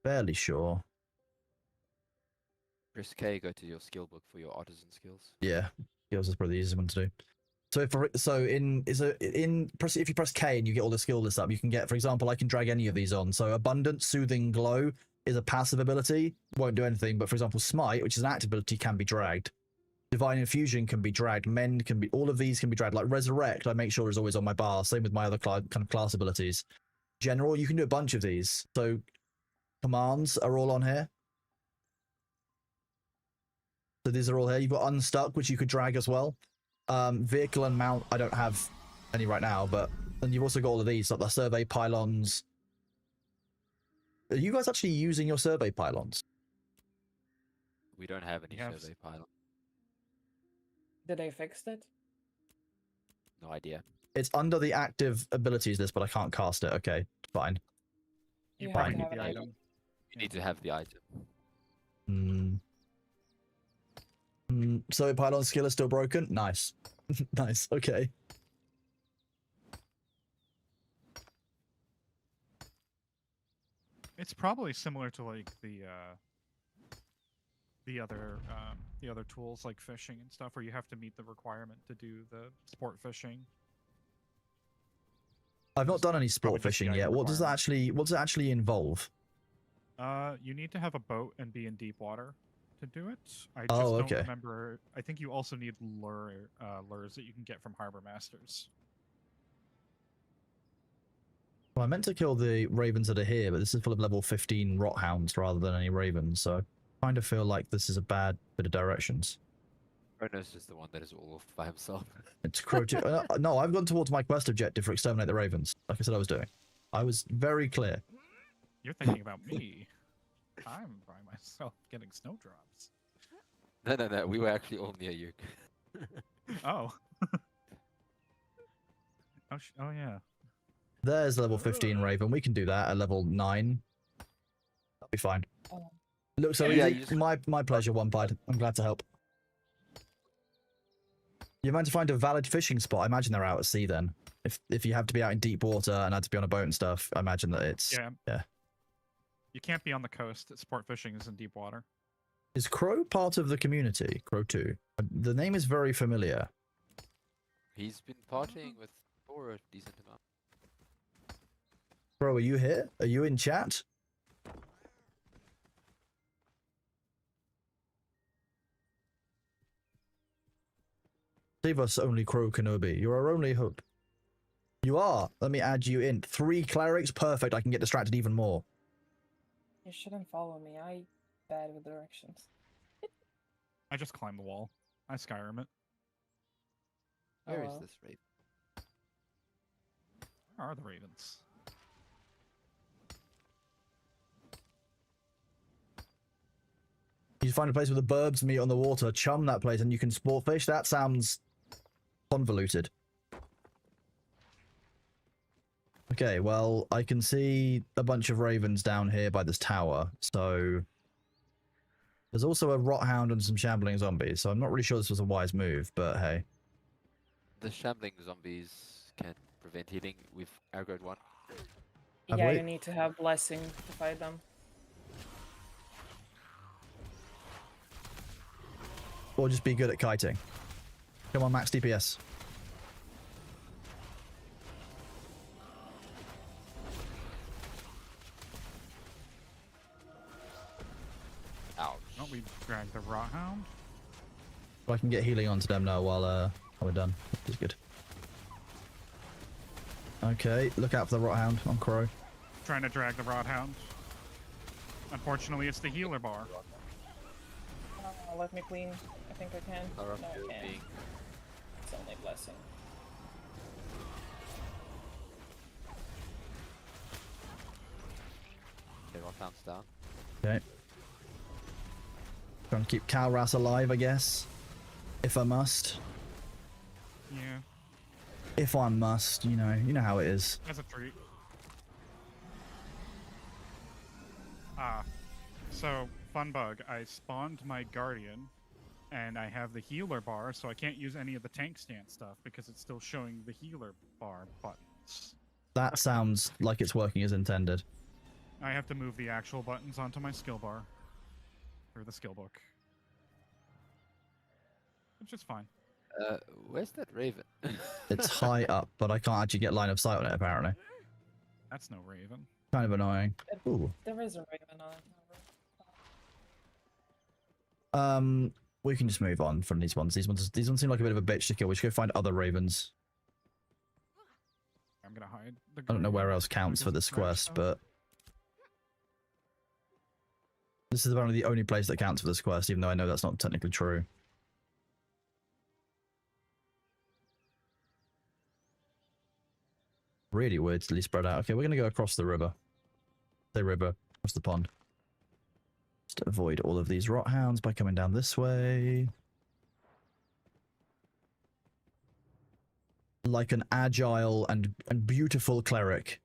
fairly sure. Press K, go to your skill book for your artisan skills. Yeah, skills is probably the easiest one to do. So if you press K and you get all the skill lists up, you can get, for example, I can drag any of these on. So Abundant, Soothing, Glow is a passive ability, won't do anything. But for example, Smite, which is an active ability, can be dragged. Divine Infusion can be dragged. Mend can be, all of these can be dragged. Like Resurrect, I make sure is always on my bar. Same with my other kind of class abilities. General, you can do a bunch of these. So commands are all on here. So these are all here. You've got Unstuck, which you could drag as well. Vehicle and mount, I don't have any right now, but then you've also got all of these, like the survey pylons. Are you guys actually using your survey pylons? We don't have any We have survey pylon. Did they fix it? No idea. It's under the active abilities list, but I can't cast it. Okay, fine. You You probably have need to the have it. item. You need to have the item. Survey pylon skill is still broken. Nice. Nice. Okay. It's probably similar to like the other tools like fishing and stuff, where you have to meet the requirement to do the sport fishing. I've not done any Probably sport just the fishing yet. item What does that requirement. what does it actually involve? You need to have a boat and be in deep water to do it. I just Oh, don't okay. remember. I think you also need lures that you can get from harbor masters. Well, I meant to kill the ravens that are here, but this is full of level 15 rot hounds rather than any ravens, so I kind of feel like this is a bad bit of directions. Kronos is the one that is all off by himself. It's Crow 2. No, I've gone towards my quest objective for exterminate the ravens, like I said I was doing. I was very clear. You're thinking about me. I'm by myself getting snowdrops. No. We were actually all near you. Oh. Oh yeah. There's level 15 raven. We can do that at level 9. That'll be fine. Oh. Look, so Yeah, easy. you just- My pleasure, One Pied. I'm glad to help. You meant to find a valid fishing spot. I imagine they're out at sea then. If you have to be out in deep water and had to be on a boat and stuff, I imagine that it's... Yeah. You can't be on the coast. Sport fishing is in deep water. Is Crow part of the community? Crow 2. The name is very familiar. He's been partying with Thor a decent amount. Crow, are you here? Are you in chat? Save us, only Crow Kenobi. You're our only hope. You are. Let me add you in. 3 clerics. Perfect. I can get distracted even more. You shouldn't follow me. I bad with directions. I just climb the wall. I Skyrim it. Where is well. this raven? Where are the ravens? You find a place where the burbs meet on the water, chum that place, and you can sport fish. That sounds convoluted. Okay, well, I can see a bunch of ravens down here by this tower, so... There's also a rot hound and some shambling zombies, so I'm not really sure this was a wise move, but hey. The shambling zombies can prevent healing. We've aggroed one. Have Yeah, we? you need to have blessing to fight them. Or just be good at kiting. Come on, max DPS. Ouch. Oh, we dragged the Rot Hound. I can get healing onto them now while we're done. Which is good. Okay, look out for the Rot Hound on Crow. Trying to drag the Rot Hound. Unfortunately, it's the healer bar. Let me clean. I think I can. No, Power of I you can't. being It's only a blessing. okay, Rockhound's down. Okay. Trying to keep Kalras alive, I guess. If I must. Yeah, If I must, you know how it is. as a treat. Ah, so fun bug. I spawned my Guardian, and I have the healer bar, so I can't use any of the tank stance stuff because it's still showing the healer bar buttons. That sounds like it's working as intended. I have to move the actual buttons onto my skill bar, or the skill book, which is fine. Where's that Raven? It's high up, but I can't actually get line of sight on it, apparently. That's no Raven. Kind of annoying. Ooh. There is a Raven on. We can just move on from these ones. These ones seem like a bit of a bitch to kill. We should go find other ravens. I'm gonna hide. The I don't know where Guardian. else counts for this Smash quest, them. but this is apparently the only place that counts for this quest, even though I know that's not technically true. Really weirdly spread out. Okay, we're gonna go across the river. The river, across the pond. Just to avoid all of these rot hounds by coming down this way. Like an agile and beautiful cleric.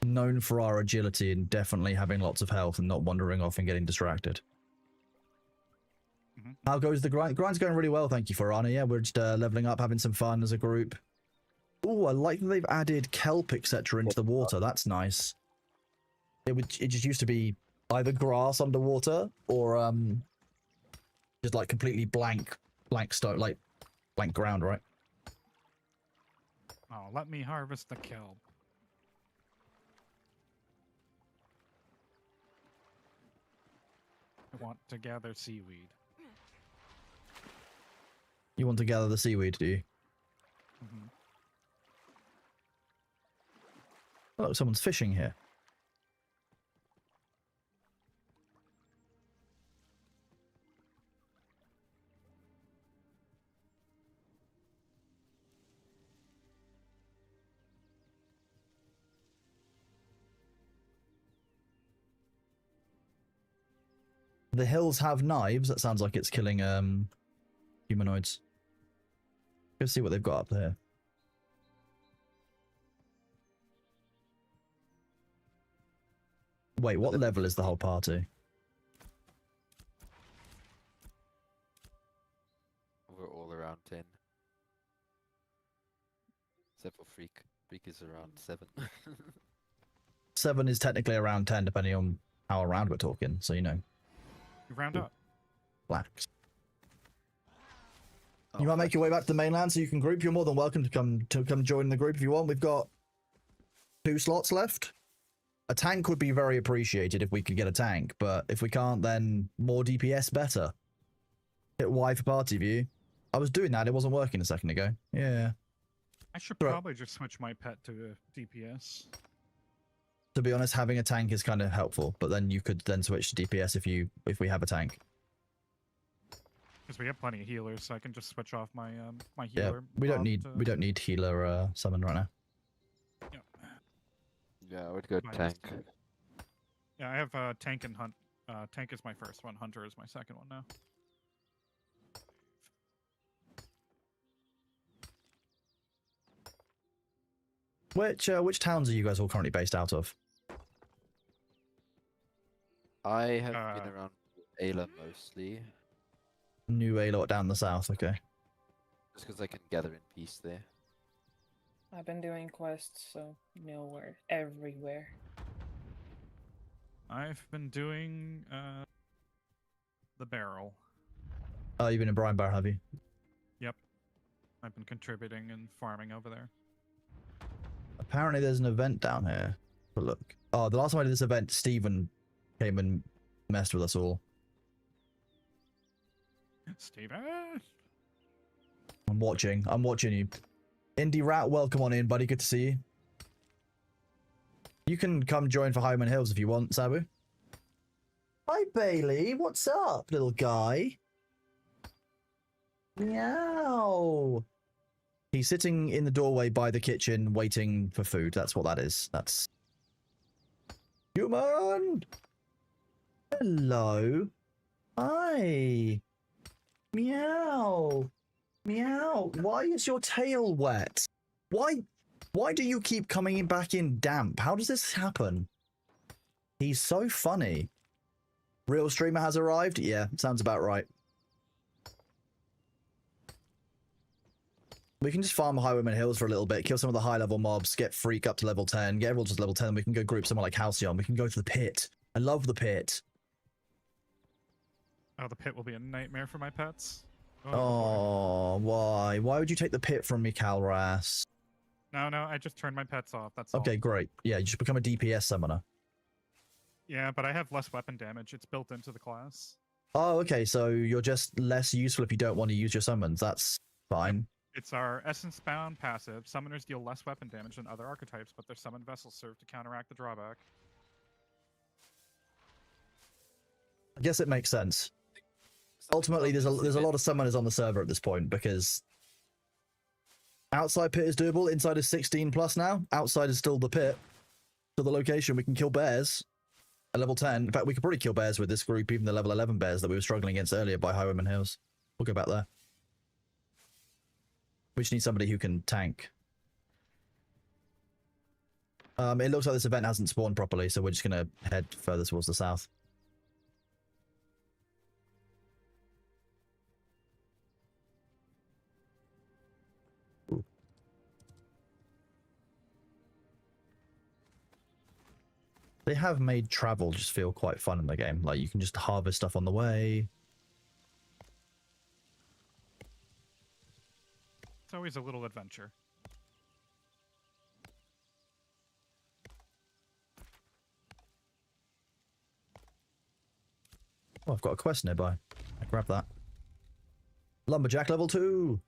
Known for our agility and definitely having lots of health and not wandering off and getting distracted. Mhm. How goes the grind? Grind's going really well, thank you, Farana. Yeah, we're just leveling up, having some fun as a group. Oh, I like that they've added kelp, etc. into the water. That's nice. It just used to be either grass underwater or just like completely blank stone, like blank ground, right? Oh, let me harvest the kelp. I want to gather seaweed. You want to gather the seaweed, do you? Mhm. Oh, look, someone's fishing here. The hills have knives. That sounds like it's killing humanoids. Go see what they've got up there. Wait, what level is the whole party? We're all around 10. Except for Freak. Freak is around 7. 7 is technically around 10, depending on how around we're talking. So, you know, You round up. blacks. Oh, You might make fuck. your way back to the mainland so you can group. You're more than welcome to come join the group if you want. We've got 2 slots left. A tank would be very appreciated if we could get a tank, but if we can't, then more DPS better. Hit Y for party view. I was doing that, it wasn't working a second ago. Yeah. I should Right. probably just switch my pet to a DPS. To be honest, having a tank is kind of helpful, but then you could then switch to DPS if we have a tank. Because we have plenty of healers, so I can just switch off my my Yeah, healer. we don't mod need to- healer summon right now. Yeah. Yeah, I would go Mine is tank. Yeah, I have tank and hunt. Tank is my first one. Hunter is my second one now. Which towns are you guys all currently based out of? I have been Uh, around Ayla mostly, New Aelot down the south, okay. just because I can gather in peace there. I've been doing quests, so nowhere, everywhere. I've been doing the barrel. Oh, you've been in Brian Bar, have you? Yep. I've been contributing and farming over there. Apparently there's an event down here. But look. Oh, the last time I did this event, Steven came and messed with us all. Steven! I'm watching you. Indie Rat, welcome on in, buddy. Good to see you. You can come join for Highman Hills if you want, Sabu. Hi, Bailey. What's up, little guy? Meow. He's sitting in the doorway by the kitchen waiting for food. That's what that is. That's... Human! Hello. Hi. Meow. Meow. Why is your tail wet? Why do you keep coming back in damp? How does this happen? He's so funny. Real streamer has arrived? Yeah, sounds about right. We can just farm Highwayman Hills for a little bit, kill some of the high-level mobs, get Freak up to level 10, get everyone to level 10, and we can go group someone like Halcyon. We can go to the pit. I love the pit. Oh, the pit will be a nightmare for my pets. boy. Oh, why? Why would you take the pit from me, Calras? No, I just turned my pets off. That's all. Okay, great. Yeah, you should become a DPS summoner. Yeah, but I have less weapon damage. It's built into the class. Oh, okay, so you're just less useful if you don't want to use your summons. That's fine. It's our essence-bound passive. Summoners deal less weapon damage than other archetypes, but their summoned vessels serve to counteract the drawback. I guess it makes sense. Ultimately, there's a lot of summoners on the server at this point because outside pit is doable. Inside is 16 plus now. Outside is still the pit. So the location we can kill bears at level 10. In fact, we could probably kill bears with this group, even the level 11 bears that we were struggling against earlier by Highwayman Hills. We'll go back there. We just need somebody who can tank. It looks like this event hasn't spawned properly, so we're just going to head further towards the south. Ooh. They have made travel just feel quite fun in the game. Like, you can just harvest stuff on the way. It's always a little adventure. Oh, I've got a quest nearby. I grab that. Lumberjack level 2.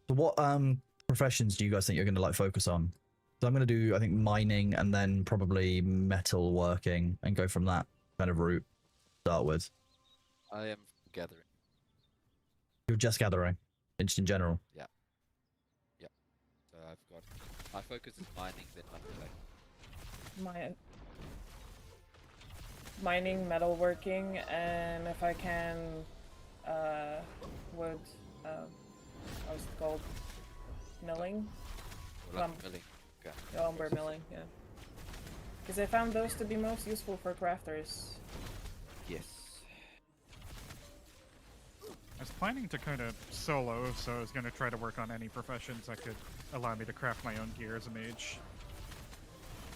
So what professions do you guys think you're going to like focus on? So I'm going to do, I think, mining and then probably metal working and go from that kind of route to start with. I am gathering. You're just gathering, just in general. So I've got my focus is mining, then lumberjack. Mining, metalworking, and if I can, wood, what's it called? Milling? Milling. Okay. Lumber milling, yeah. Because I found those to be most useful for crafters. Yes. I was planning to kind of solo, so I was going to try to work on any professions that could allow me to craft my own gear as a mage.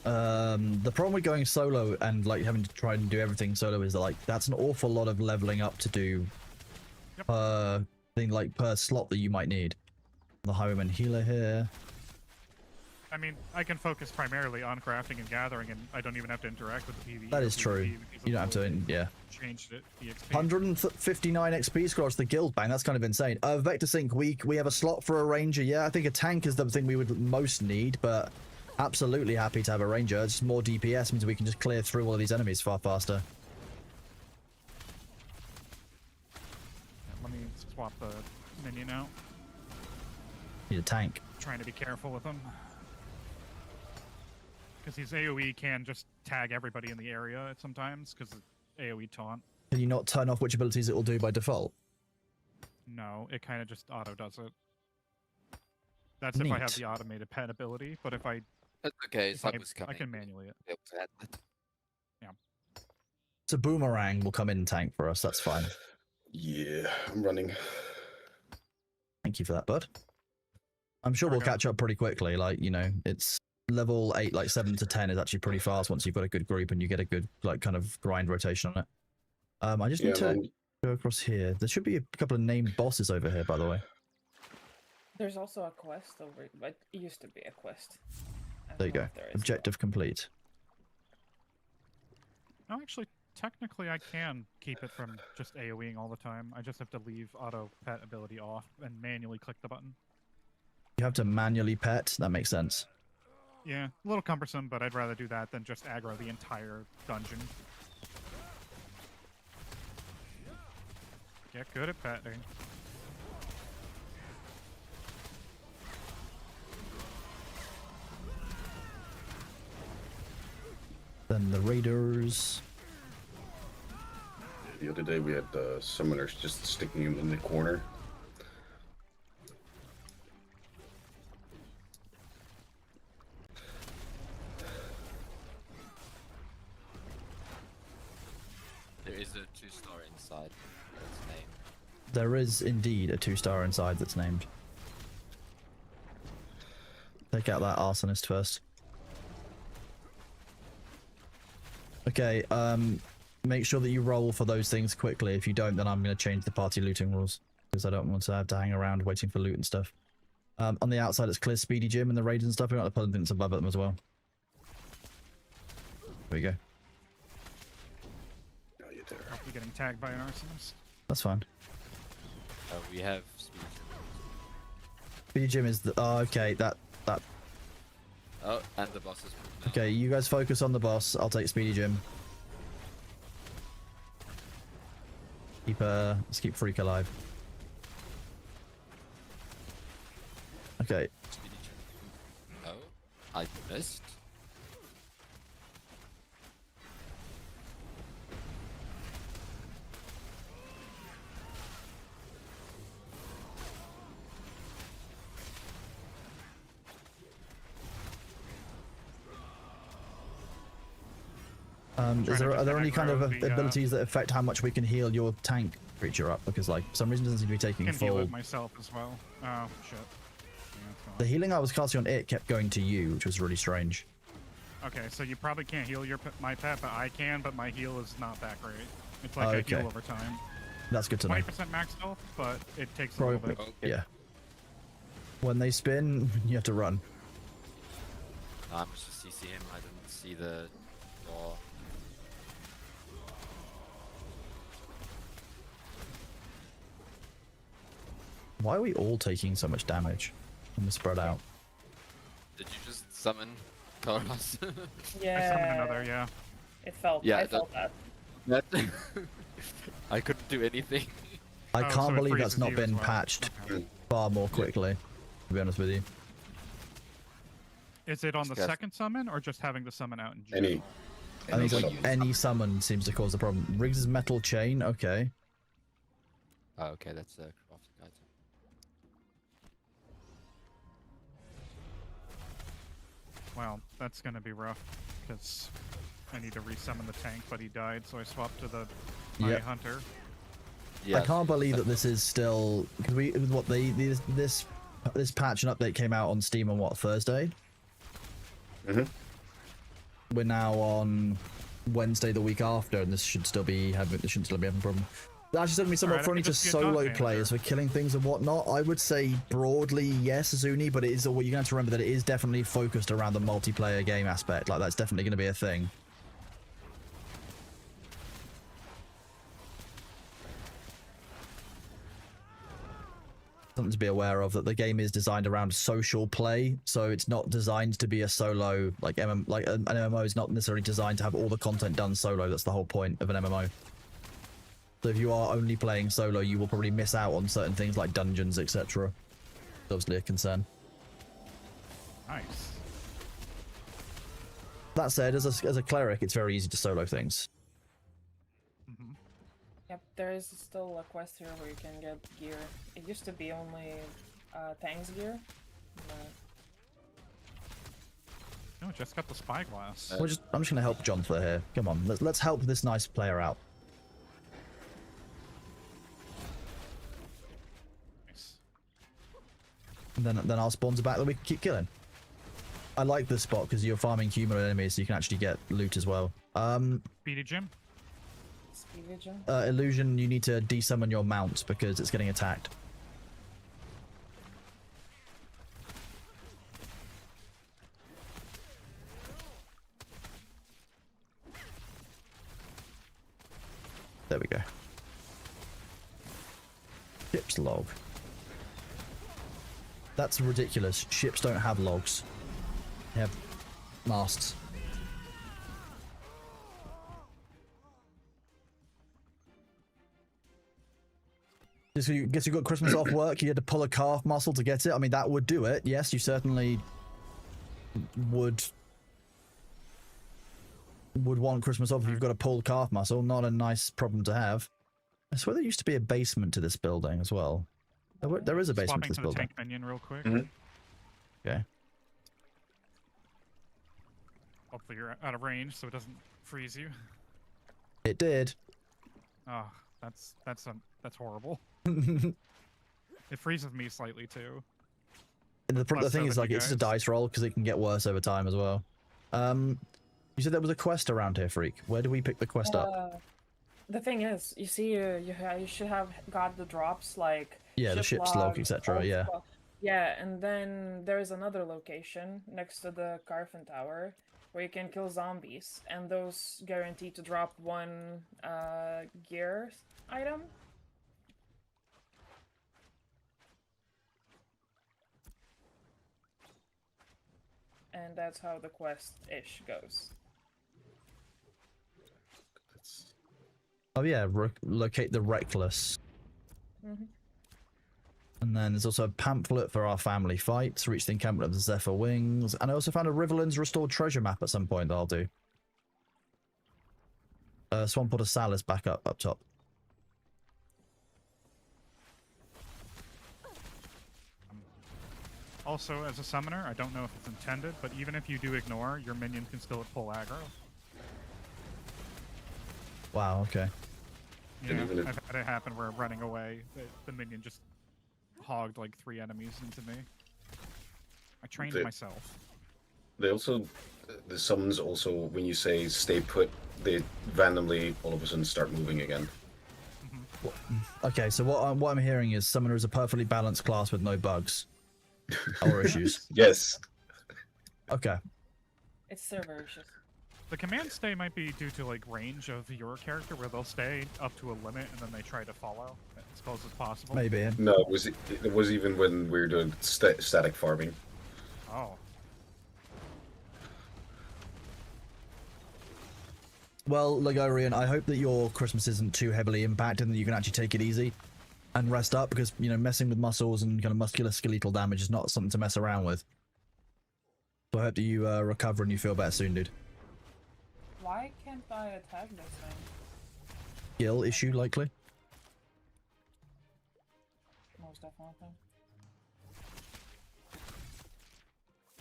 The problem with going solo and like having to try and do everything solo is that like that's an awful lot of leveling up to do per thing, like per slot that you might need. The Highwayman healer here. I mean, I can focus primarily on crafting and gathering, and I don't even have to interact with the PvE. That or is true. PvP because You don't have of to, yeah. changed it. EXP. 159 XP scores the guild bang. That's kind of insane. Vector Sync, we have a slot for a ranger. Yeah, I think a tank is the thing we would most need, but absolutely happy to have a ranger. Just more DPS means we can just clear through all of these enemies far faster. Let me swap the minion out. Need a tank. Trying to be careful with him. Because his AoE can just tag everybody in the area sometimes, because AoE taunt. Can you not turn off which abilities it will do by default? No, it kind of just auto does it. That's if I have Neat. the automated pet ability, but if I That's okay. if I, Sabu's coming. I can manually it. Be able to add that. So Boomerang will come in and tank for us. That's fine. Yeah, I'm running. Thank you for that, bud. I'm sure we'll Okay. catch up pretty quickly. Like, you know, it's level 8, like 7 to 10 is actually pretty fast once you've got a good group and you get a good, like, kind of grind rotation on it. I just Yeah, need to... man. Go across here. There should be a couple of named bosses over here, by the way. There's also a quest over, but it used to be a quest. I don't There you know go. if there is now. Objective complete. No, actually, technically, I can keep it from just AoEing all the time. I just have to leave auto pet ability off and manually click the button. You have to manually pet. That makes sense. Yeah, a little cumbersome, but I'd rather do that than just aggro the entire dungeon. Get good at petting. Then the raiders. The other day we had the summoners just sticking him in the corner. There is a 2-star inside. That's named. There is indeed a 2-star inside that's named. Take out that arsonist first. Okay, make sure that you roll for those things quickly. If you don't, then I'm going to change the party looting rules. Because I don't want to have to hang around waiting for loot and stuff. On the outside, it's clear Speedy Gym and the raiders and stuff. We've got to put things above them as well. There we go. Oh, you're there. I'll be getting tagged by an arsonist. That's fine. We have speed. Speedy Gym is the... Oh, okay, that... Oh, and the boss is moved now. Okay, you guys focus on the boss. I'll take Speedy Gym. Let's keep Freak alive. Okay, Speedy jump. Oh, I missed. are there any kind of aggro the, abilities that affect how much we can heal your tank creature up? Because like, for some reason it doesn't seem to be I taking can heal full... it myself as well. Oh, shit. Yeah, it's gone. The healing I was casting on it kept going to you, which was really strange. Okay, so you probably can't heal my pet, but I can, but my heal is not that great. It's like Okay. I heal over time. That's good to know. 20% max health, but it takes a little Probably, bit. Okay. yeah. When they spin, you have to run. No, I'm just CC him. I didn't see the door. Why are we all taking so much damage? And we're spread out. Did you just summon Koros? Yeah. I summoned another, yeah. It felt. Yeah, I that- felt that. That I couldn't do anything. I Oh, can't so it believe that's freezes not you as been well. patched Okay. far more quickly, to be honest with you. Is it on the Yes. second summon, or just having the summon out in general? Any. I think any like summon. any summon seems to cause the problem. Riggs' metal chain, okay. Oh, okay, that's a crafting item. Well, that's gonna be rough, because I need to resummon the tank, but he died, so I swapped to the my Yep. hunter. Yeah, I can't believe that this is still because this patch and update came out on Steam on what, Thursday? Mhm. We're now on Wednesday the week after, and this shouldn't still be having a problem. That actually sent me somewhat Alright, friendly I to can just get solo Dante players for killing things and whatnot. I would say broadly yes, Zuni, but it is what you have to remember that it is definitely focused around the multiplayer game aspect. Like that's definitely going to be a thing. Something to be aware of, that the game is designed around social play, so it's not designed to be a solo like an MMO is not necessarily designed to have all the content done solo. That's the whole point of an MMO. So if you are only playing solo, you will probably miss out on certain things like dungeons, etc. Obviously a concern. Nice. That said, as a cleric, it's very easy to solo things. Hmm. Yep, there is still a quest here where you can get gear. It used to be only tanks gear. No, just got the spyglass. I'm just gonna help Jonathan here. Come on, let's help this nice player out. Nice. And then our spawns are back that we can keep killing. I like this spot because you're farming human enemies, so you can actually get loot as well. Speedy Jim. What's Illusion? Illusion, you need to desummon your mount because it's getting attacked. There we go. Ship's log. That's ridiculous. Ships don't have logs. They have masts. So you guess you got Christmas off work, you had to pull a calf muscle to get it. I mean, that would do it. Yes, you certainly would want Christmas off if you've got a pulled calf muscle. Not a nice problem to have. I swear there used to be a basement to this building as well. There is a basement Swapping to this to the building. tank minion real quick. Mhm. Okay. Hopefully you're out of range so it doesn't freeze you. It did. Oh, that's horrible. And It freezes me slightly too. the Less thing so is, than like, you it's just a guys. dice roll because it can get worse over time as well. You said there was a quest around here, Freak. Where do we pick the quest up? The thing is, you see, you should have got the drops like Yeah, the ship's log, etc. all Yeah. stuff. Yeah, and then there's another location next to the Carfin Tower where you can kill zombies, and those guarantee to drop one gear item. And that's how the quest-ish goes. That's- Oh yeah, locate the Reckless. Hmm. And then there's also a pamphlet for our family fights. Reach the encampment of the Zephyr Wings. And I also found a Riverlands restored treasure map at some point that I'll do. Swampwater Sal is back up top. Also, as a summoner, I don't know if it's intended, but even if you do ignore, your minion can still at full aggro. Wow, okay. Yeah, even if- I've had it happen where running away, the minion just hogged like 3 enemies into me. I trained The- myself. They also, the summons also, when you say stay put, they randomly all of a sudden start moving again. Okay, so what I'm hearing is Summoner is a perfectly balanced class with no bugs. Or issues. Yes. Okay. It's server issues. The command stay might be due to like range of your character, where they'll stay up to a limit and then they try to follow as close as possible. Maybe. No, it was even when we were doing static farming. Oh, Well, Ligorian, I hope that your Christmas isn't too heavily impacted and that you can actually take it easy and rest up because, you know, messing with muscles and kind of musculoskeletal damage is not something to mess around with. So I hope that you recover and you feel better soon, dude. Why can't I attack this thing? Skill issue, likely. Most definitely.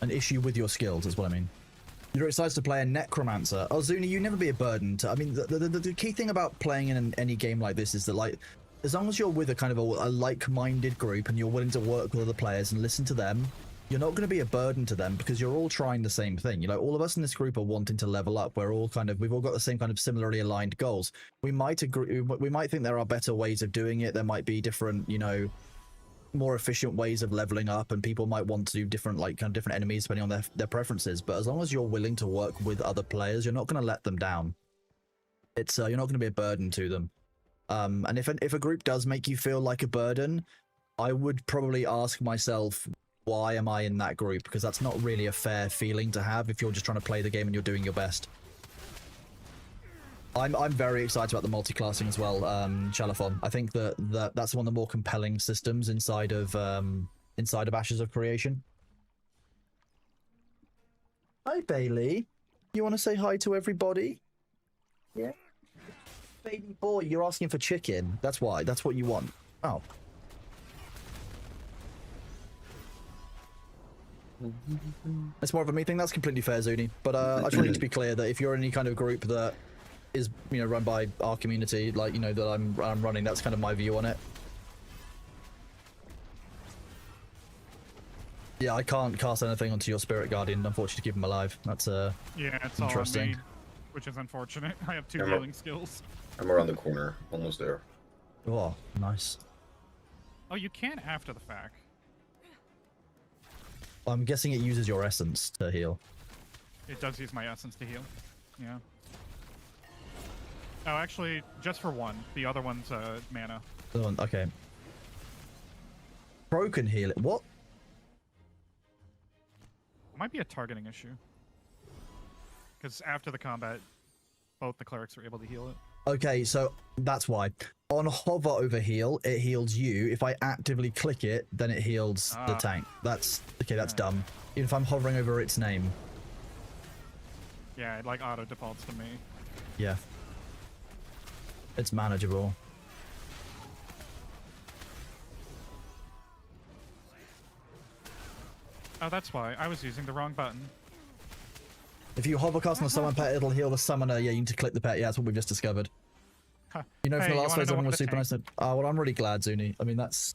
An issue with your skills is what I mean. You're excited to play a Necromancer. Oh, Zuni, you never be a burden to... I mean, the key thing about playing in any game like this is that, like, as long as you're with a kind of a like-minded group and you're willing to work with other players and listen to them, you're not going to be a burden to them because you're all trying the same thing. You know, all of us in this group are wanting to level up. We're all kind of... We've all got the same kind of similarly aligned goals. We might agree... We might think there are better ways of doing it. There might be different, you know, more efficient ways of leveling up, and people might want to do different, like, kind of different enemies depending on their preferences. But as long as you're willing to work with other players, you're not going to let them down. It's you're not going to be a burden to them. And if a group does make you feel like a burden, I would probably ask myself, why am I in that group? Because that's not really a fair feeling to have if you're just trying to play the game and you're doing your best. I'm very excited about the multi-classing as well, Chalafon. I think that's one of the more compelling systems inside of Ashes of Creation. Hi, Bailey. You want to say hi to everybody? Yeah. Baby boy, you're asking for chicken. That's why. That's what you want. Oh. It's more of a me thing. That's completely fair, Zuni. But I just want you to be clear that if you're in any kind of group that is, you know, run by our community, like, you know, that I'm running, that's kind of my view on it. Yeah, I can't cast anything onto your Spirit Guardian, unfortunately, to keep him alive. That's yeah, it's interesting. all on me. which is unfortunate. I have 2 I'm a- healing skills. I'm around the corner, almost there. Oh, nice. Oh, you can after the fact. I'm guessing it uses your essence to heal. It does use my essence to heal. Yeah. Oh, actually, just for one. The other one's mana. The one- Okay. Pro can heal it. What? It might be a targeting issue. Because after the combat, both the clerics are able to heal it. Okay, so that's why. On hover over heal, it heals you. If I actively click it, then it heals the Ah. tank. That's okay. That's Yeah. dumb. Even if I'm hovering over its name. Yeah, it like auto defaults to me. Yeah. It's manageable. Oh, that's why. I was using the wrong button. If you hover cast on a summon pet, it'll heal the summoner. Yeah, you need to click the pet. Yeah, that's what we've just discovered. Huh. You know, from Hey, the you last wanna phase, know everyone what was the super nice. Oh, well, I'm really glad, Zuni. I mean, that's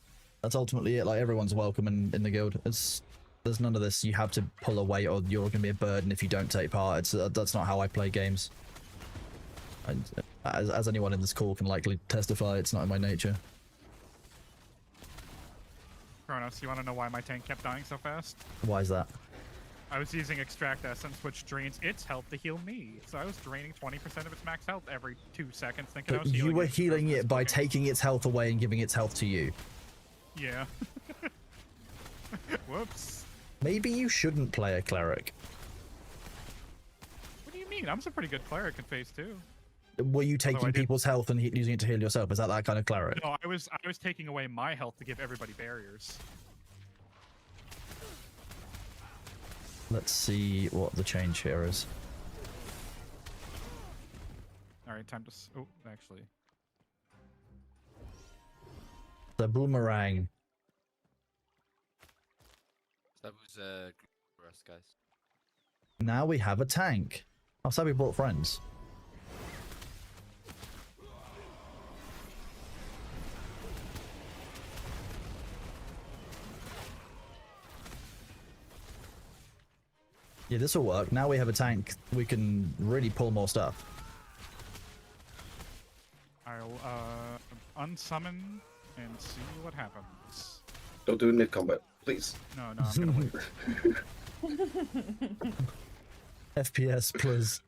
ultimately it. Like, everyone's welcome in the guild. There's none of this. You have to pull away, or you're going to be a burden if you don't take part. That's not how I play games. And as anyone in this call can likely testify, it's not in my nature. Kronos, you want to know why my tank kept dying so fast? Why is that? I was using Extract Essence, which drains its health to heal me. So I was draining 20% of its max health every 2 seconds, thinking I But was healing you were it. healing it by Okay. taking its health away and giving its health to you. Yeah. Whoops. Maybe you shouldn't play a cleric. What do you mean? I'm a pretty good cleric in phase 2. Were you I taking did- people's health and using it to heal yourself? Is that kind of cleric? No, I was taking away my health to give everybody barriers. Let's see what the change here is. All right, time to. Oh, actually. The boomerang. That was good for us, guys. Now we have a tank. Oh, so we brought friends. Yeah, this will work. Now we have a tank. We can really pull more stuff. I'll unsummon and see what happens. Don't do it mid combat, please. No, I'm gonna wait. FPS, please.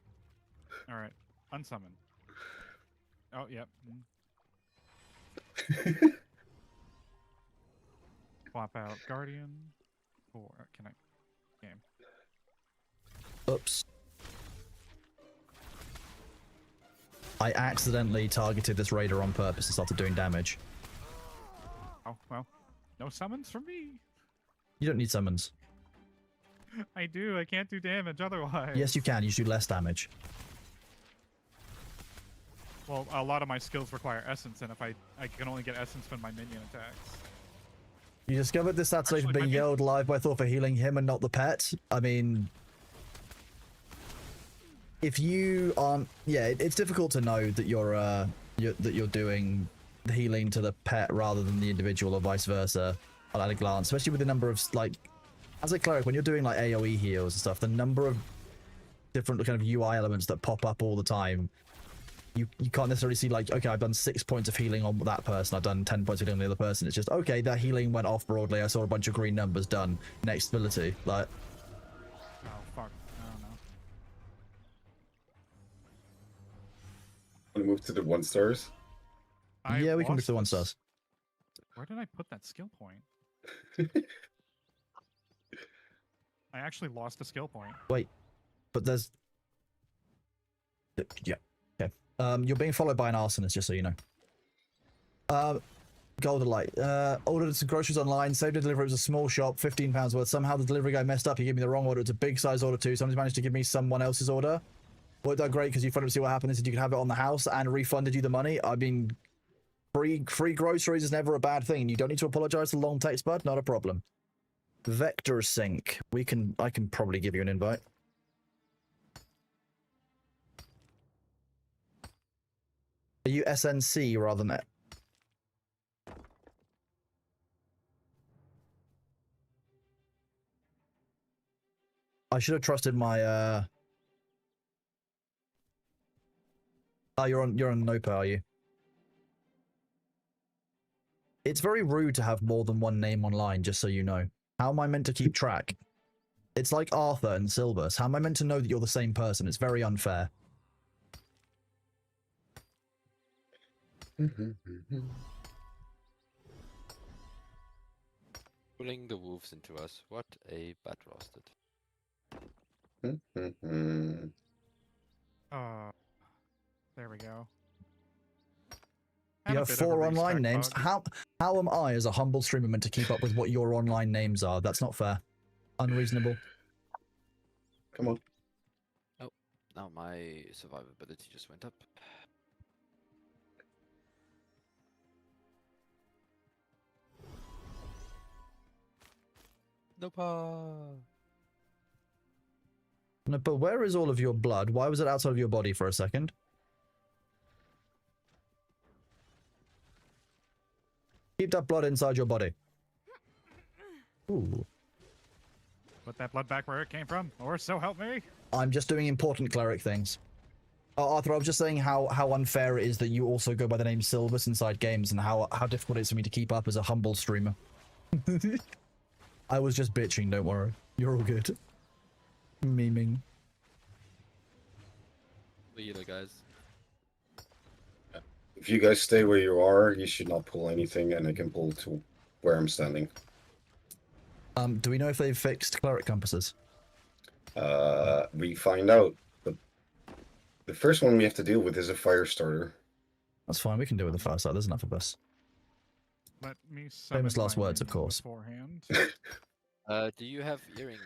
All right, unsummon. Oh, yep. Swap out Guardian. Or can I? Game. Oops. I accidentally targeted this raider on purpose and started doing damage. Oh well, no summons from me. You don't need summons. I do. I can't do damage otherwise. Yes, you can. You should do less damage. Well, a lot of my skills require essence, and if I can only get essence when my minion attacks. You discovered this Saturday for Actually, being my- yelled live by Thor for healing him and not the pet. I mean, if you aren't, yeah, it's difficult to know that you're doing the healing to the pet rather than the individual, or vice versa, at a glance. Especially with the number of like, as a cleric, when you're doing like AOE heals and stuff, the number of different kind of UI elements that pop up all the time. You can't necessarily see like, okay, I've done 6 points of healing on that person, I've done 10 points of healing on the other person. It's just, okay, that healing went off broadly, I saw a bunch of green numbers, done. Next ability. Like, Oh fuck! I don't know. Want to move to the 1-stars? I yeah, we can move lost to 1 this- stars. Where did I put that skill point? I actually lost a skill point. Wait, but there's... Yeah, okay. You're being followed by an arsonist, just so you know. Golden Light. Ordered some groceries online, saved a delivery, it was a small shop, £15 worth. Somehow the delivery guy messed up, he gave me the wrong order, it's a big size order too. Somebody's managed to give me someone else's order. Worked out great because you phoned up to see what happened and said you could have it on the house and refunded you the money. I mean, free groceries is never a bad thing. You don't need to apologize for long text, bud, not a problem. Vector Sync. I can probably give you an invite. Are you SNC rather than that? I should have trusted my Oh, you're on Nopa, are you? It's very rude to have more than one name online, just so you know. How am I meant to keep track? It's like Arthur and Silvus. How am I meant to know that you're the same person? It's very unfair. Pulling the wolves into us. What a bad roasted. There we go. You Had a have bit of a 4 online restart names. bug. How am I, as a humble streamer, meant to keep up with what your online names are? That's not fair. Unreasonable. Come on. Now my survivability just went up. Nope. No, but where is all of your blood? Why was it outside of your body for a second? Keep that blood inside your body. Ooh. Put that blood back where it came from, or so help me. I'm just doing important cleric things. Oh, Arthur, I was just saying how unfair it is that you also go by the name Silvus inside games, and how difficult it is for me to keep up as a humble streamer. I was just bitching, don't worry. You're all good. Memeing. Leader, guys. If you guys stay where you are, you should not pull anything, and I can pull to where I'm standing. Do we know if they've fixed cleric compasses? We find out. But the first one we have to deal with is a fire starter. That's fine, we can do it with the fire side, there's enough of us. Let me Famous summon last my words, of minion course. Beforehand. Do you have earrings,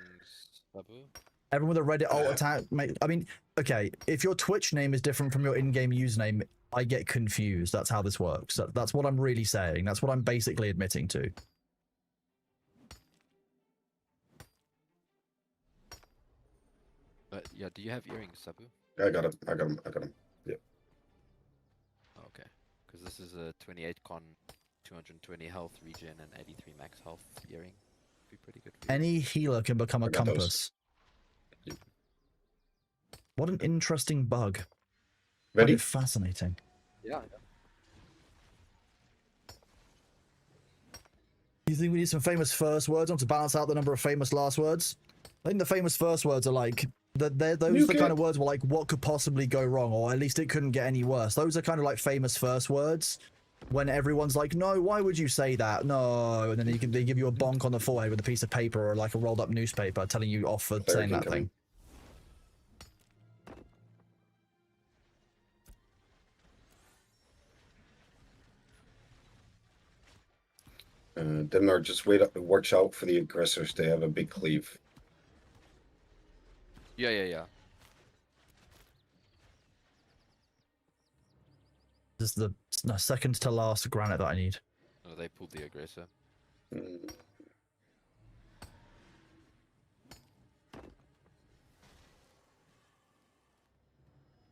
Babu? Everyone with a Reddit alt attack, mate. I mean, okay, if your Twitch name is different from your in-game username, I get confused. That's how this works. That's what I'm really saying. That's what I'm basically admitting to. But yeah, do you have earrings, Sabu? I got him. I got him. I got him. Yep. Okay, because this is a 28 con, 220 health regen and 83 max health earring. Be pretty good. For you. Any healer can become a I got those. compass. Yep. What an interesting bug. Ready? Very fascinating. Yeah. You think we need some famous first words on to balance out the number of famous last words? I think the famous first words are like those are the kind of words where like what could possibly go wrong, or at least it couldn't get any worse. Those are kind of like famous first words. When everyone's like, no, why would you say that? No, and then they give you a bonk on the forehead with a piece of paper or like a rolled up newspaper telling you off for saying that thing. Demnar, just wait up. Watch out for the aggressors. They have a big cleave. Yeah. This is the second to last granite that I need. No, they pulled the aggressor. Mm.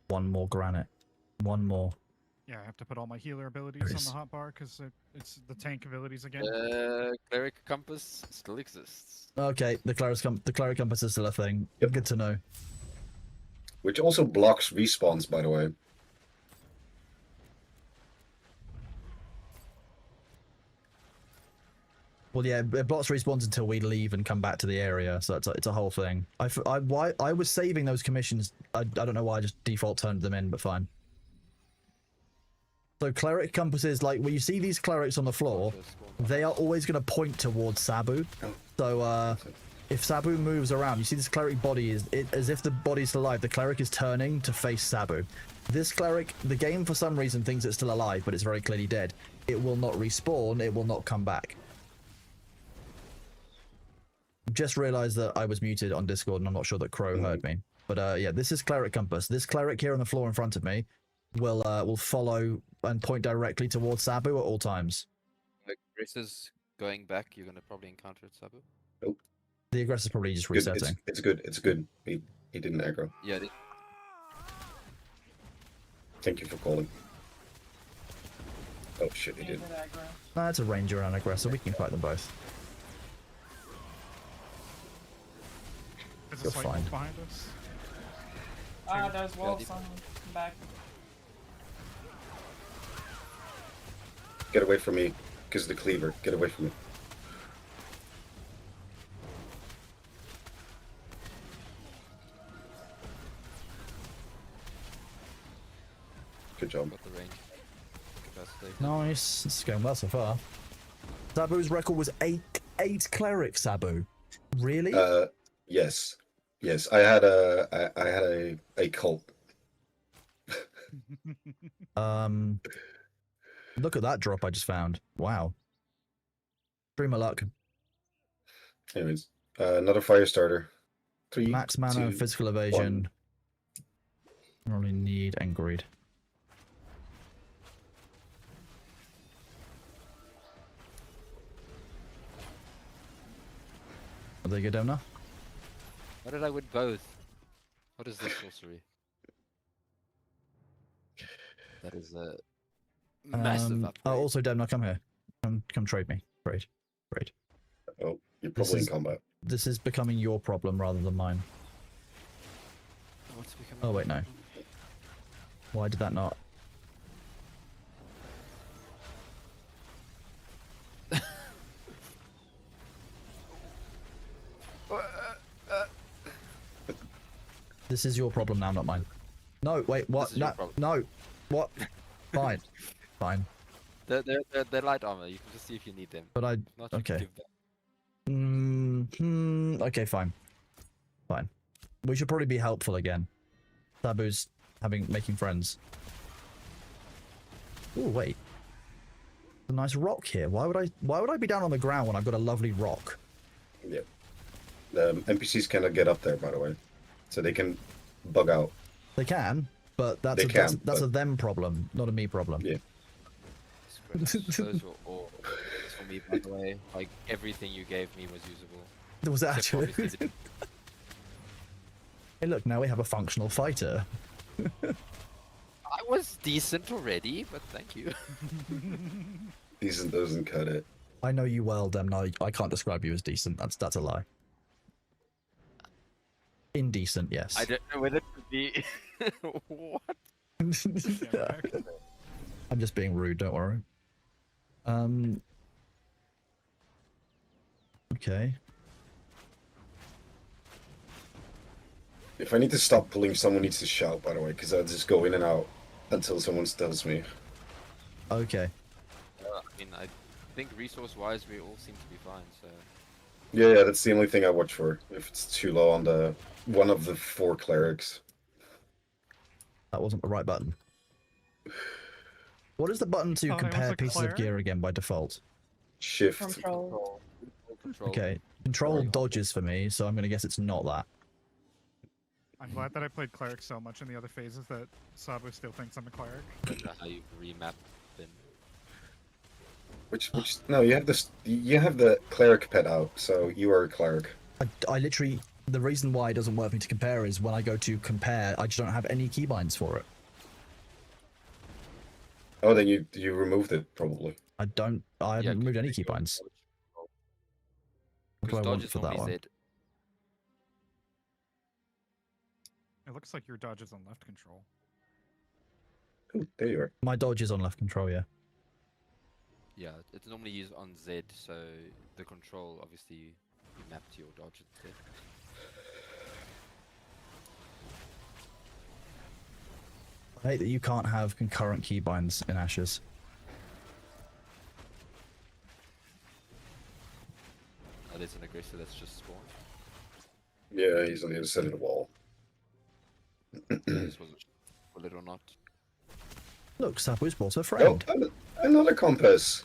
One more granite. One more. Yeah, I have to put all my healer abilities There on is. the hotbar because it's the tank abilities again. Cleric compass still exists. Okay, the cleric compass is still a thing. Yep. Good to know. Which also blocks respawns, by the way. Well, yeah, it blocks respawns until we leave and come back to the area, so it's a whole thing. I was saving those commissions. I don't know why I just default turned them in, but fine. So cleric compasses, like when you see these clerics on the floor, they are always going to point towards Sabu. So if Sabu moves around, you see this cleric body is as if the body's still alive. The cleric is turning to face Sabu. This cleric, the game for some reason thinks it's still alive, but it's very clearly dead. It will not respawn. It will not come back. Just realized that I was muted on Discord, and I'm not sure that Crow heard me. But yeah, this is cleric compass. This cleric here on the floor in front of me will follow and point directly towards Sabu at all times. The aggressor's going back. You're gonna probably encounter it, Sabu. The aggressor's probably just Good. resetting. It's good. It's good. He didn't aggro. Yeah. Thank you for calling. Oh shit, he did. Nah, it's a ranger and an aggressor. We can fight them both. There's You're a slight fine. wolf behind us. There's wolves on the back. Get away from me, because of the cleaver. Get away from me. Good job. Got the range capacity. Nice. This is going well so far. Sabu's record was eight clerics. Sabu, really? Yes, yes. I had a cult. Look at that drop I just found. Wow. Dream of luck. Anyways, another fire starter. 3, Max mana, 2, physical evasion. Only need and greed. Are they good, Demna? Why did I win both? What is this sorcery? That is a massive upgrade. Oh, also, Demna, come here. Come trade me. Trade. Oh, you're This probably is- in combat. This is becoming your problem rather than mine. What's becoming Oh, wait, no. Why did that not? This is your problem now, not mine. No, wait, what? This is your No, problem. no. What? Fine. Fine. They're light armor. You can just see if you need them. But I... If not, you can Okay. give them. Okay, fine. Fine. We should probably be helpful again. Sabu's making friends. Oh, wait. A nice rock here. Why would I be down on the ground when I've got a lovely rock? Yeah. The NPCs cannot get up there, by the way, so they can bug out. They can, but that's They that's can, a but- them problem, not a me problem. Yeah. Those were all for me, by the way. Like everything you gave me was usable. There was Except actually. obviously the- Hey, look! Now we have a functional fighter. I was decent already, but thank you. Decent doesn't cut it. I know you well, Demna. I can't describe you as decent. That's a lie. Indecent, yes. I don't know whether to be. What? I'm just being rude. Don't worry. Okay. If I need to stop pulling, someone needs to shout, by the way, because I'll just go in and out until someone tells me. Okay. I mean, I think resource-wise, we all seem to be fine. So Yeah, that's the only thing I watch for. If it's too low on the one of the 4 clerics. That wasn't the right button. What is the button to Thought I was compare a pieces of cleric. gear again by default? Shift. Control. control. Okay. Control dodges for me, so I'm going to guess it's not that. I'm glad that I played cleric so much in the other phases that Sabu still thinks I'm a cleric. I don't know how you remap them. Which no, you have this. You have the cleric pet out, so you are a cleric. I literally... The reason why it doesn't work for me to compare is when I go to compare, I just don't have any keybinds for it. Oh, then you removed it probably. I haven't removed any keybinds. What do I Because dodge want is for that normally one? Z. It looks like your dodge is on left control. Ooh, there you are. My dodge is on left control, yeah. Yeah, it's normally used on Z, so the control obviously you map to your dodge instead. I hate that you can't have concurrent keybinds in Ashes. Oh, there's an aggressor that's just spawned. Yeah, he's on the other side of the wall. This wasn't sure it or not. Look, Sabu's brought a Oh, friend. another compass.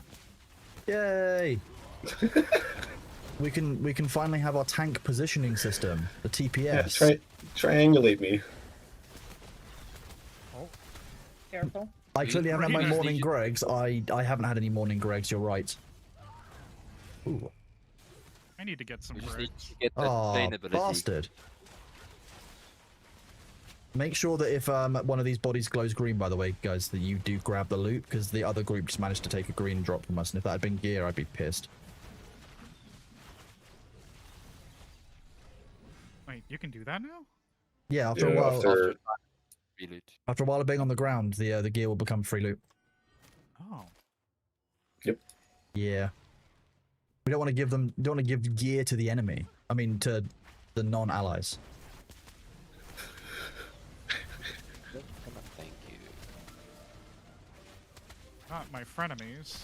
Yay! we can finally have our tank positioning system, the TPS. Yeah, triangulate me. Oh, Careful. I clearly haven't had my Really? morning Gregs. I haven't had any morning Gregs. You're right. Ooh. I need to get some We just bread. need to get that Oh, plane ability. bastard. Make sure that if one of these bodies glows green, by the way, guys, that you do grab the loot, because the other group just managed to take a green drop from us, and if that had been gear, I'd be pissed. Wait, you can do that now? Yeah, after Yeah, a while, after Reloot. after a while of being on the ground, the gear will become free loot. Oh. Yep. Yeah. We don't want to give them. Don't want to give gear to the enemy. I mean, to the non-allies. Thank you. Not my frenemies.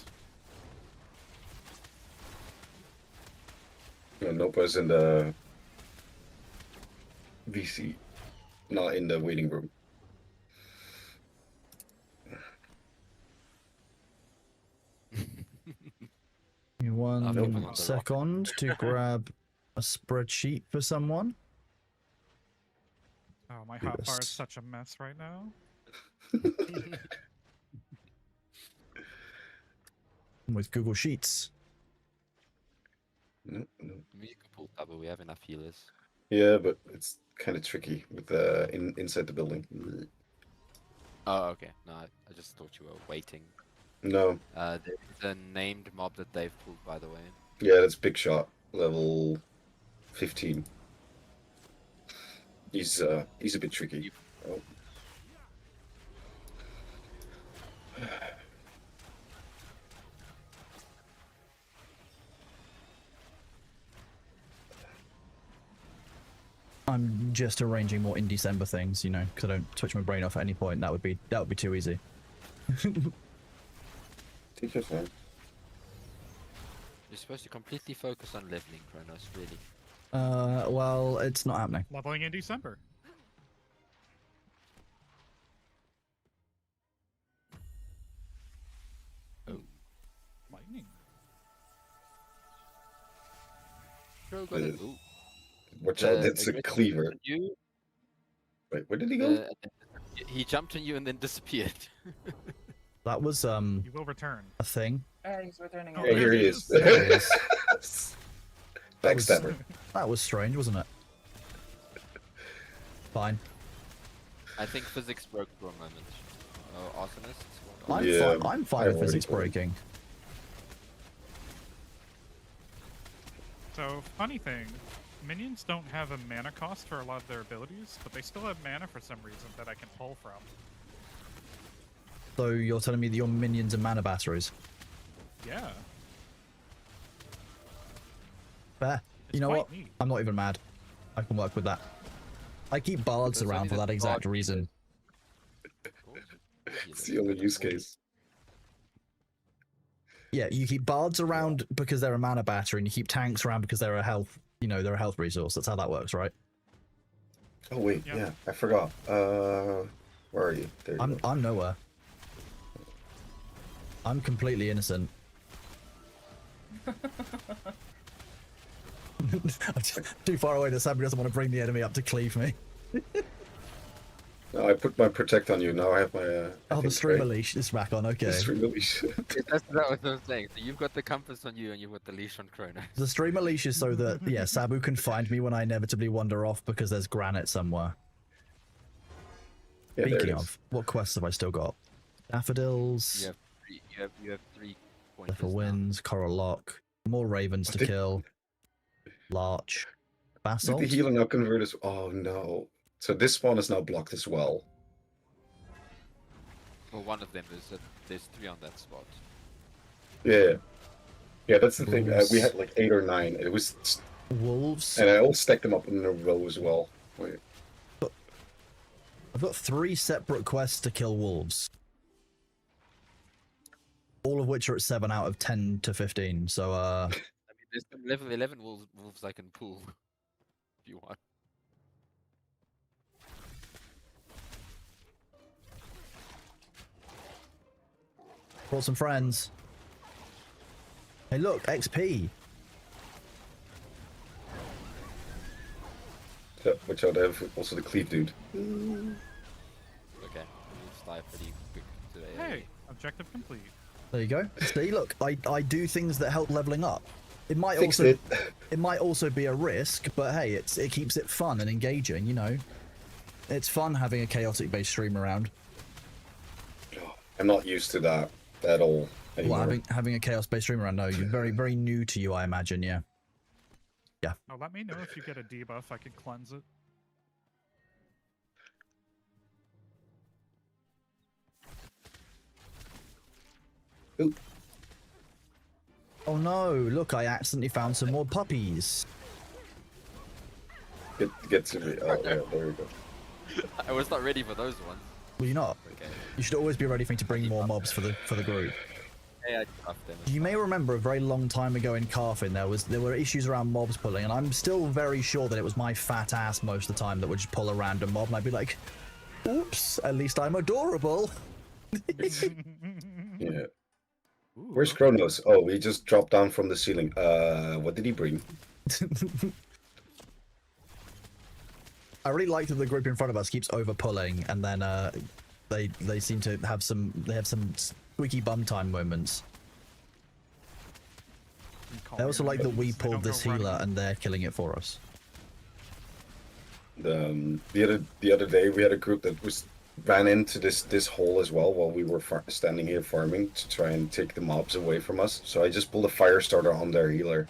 No, Nopa's in the VC, not in the waiting room. Give me I'll put 'em on one the rock. second to grab a spreadsheet for someone. Oh, my Do hotbar this. is such a mess right now. With Google Sheets. No, no. You can pull double. We have enough healers. Yeah, but it's kind of tricky with inside the building. Oh, okay. No, I just thought you were waiting. No, There is a named mob that they've pulled, by the way. yeah, that's Big Shot, level 15. He's a bit tricky. Oh. I'm just arranging more in December things, you know, because I don't switch my brain off at any point. That would be too easy. Take your time. You're supposed to completely focus on leveling, Kronos, really. Well, it's not happening. Leveling in December. Oh. Lightning. Bro, got it. Ooh. Watch out, it's a aggressive cleaver. on You, Wait, where did he go? and then he jumped on you and then disappeared. That was You will return. a thing. He's returning. Oh, Yeah, already. here he he is. is. There he is. Backstabber. That was strange, wasn't it? Fine. I think physics broke for a moment. Oh, arsonists? I'm Yeah, fine. I'm fine I've with already physics told him. breaking. So, funny thing, minions don't have a mana cost for a lot of their abilities, but they still have mana for some reason that I can pull from. So you're telling me that your minions are mana batteries? Yeah. Fair. It's You know quite what? neat. I'm not even mad. I can work with that. I keep bards There's around only for the that exact bard reason. It's the only use case. Yeah, you keep bards around because they're a mana battery, and you keep tanks around because they're a health, you know, they're a health resource. That's how that works, right? Oh wait, Yep. yeah, I forgot. Where are you? There you go. I'm nowhere. I'm completely innocent. I'm too far away that somebody doesn't want to bring the enemy up to cleave me. No, I put my protect on you. Now I have my. I Oh, the think, streamer right? leash is back on. Okay. The streamer leash. That's what I'm saying. So you've got the compass on you and you've got the leash on Kronos. The streamer leash is so that, yeah, Sabu can find me when I inevitably wander off because there's granite somewhere. Yeah, there it Speaking is. of, what quests have I still got? Daffodils, You have 3 pointers Zephyr now. Winds, Coral Lock, more ravens to Did- kill, Larch, Did Basalt. the healer now convert us? Oh no. So this spawn is now blocked as well. Well, one of them is there's 3 on that spot. Yeah. Yeah, that's the thing. We Wolves. had like 8 or 9. It was, Wolves. and I all stacked them up in a row as well. Wait. I've got 3 separate quests to kill wolves. All of which are at 7 out of 10 to 15. So, I mean, there's some level 11 wolves I can pull if you want. brought some friends. Hey, look, XP. So, which I have also the cleave dude. Okay, wolves die pretty quick today. Hey, objective complete. There you go. See, look, I do things that help leveling up. It might Fixed also it. it might also be a risk, but hey, it keeps it fun and engaging. You know, it's fun having a chaotic based stream around. I'm not used to that at all anymore. Well, having a chaos based stream around. No, you're very new to you, I imagine. Yeah. Oh, let me know if you get a debuff. I can cleanse it. Ooh. Oh no, look, I accidentally found some more puppies. Get to me. Oh, yeah, there we go. I was not ready for those ones. Well, you're not. Okay. You should always be ready for me to bring more mobs for the group. Hey, I buffed them. You may remember a very long time ago in Carfin there were issues around mobs pulling, and I'm still very sure that it was my fat ass most of the time that would just pull a random mob, and I'd be like, "Oops, at least I'm adorable." Yeah. Ooh, Where's okay. Kronos? Oh, he just dropped down from the ceiling. What did he bring? I really like that the group in front of us keeps over pulling, and then they seem to have some squeaky bum time moments. You call I also me like that we minions, I pulled don't go this healer running. and they're killing it for us. The other day we had a group that ran into this hole as well while we were standing here farming to try and take the mobs away from us. So I just pulled a fire starter on their healer.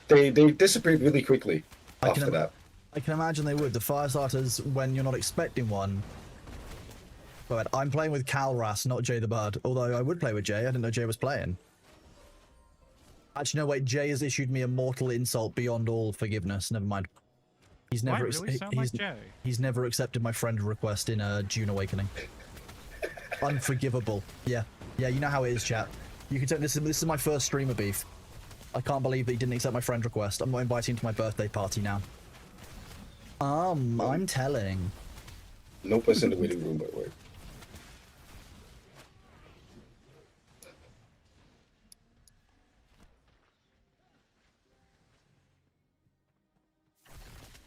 They disappeared really quickly after that. I can imagine they would. The fire starters, when you're not expecting one. But I'm playing with Calras, not Jay the Bud. Although I would play with Jay. I didn't know Jay was playing. Actually, no, wait. Jay has issued me a mortal insult beyond all forgiveness. Never mind. He's Do I never. really sound like Jay? He's never accepted my friend request in June Awakening. Unforgivable. Yeah, yeah. You know how it is, chat. You can tell this is my first streamer beef. I can't believe that he didn't accept my friend request. I'm not inviting him to my birthday party now. I'm telling. No place in the waiting room, by the way.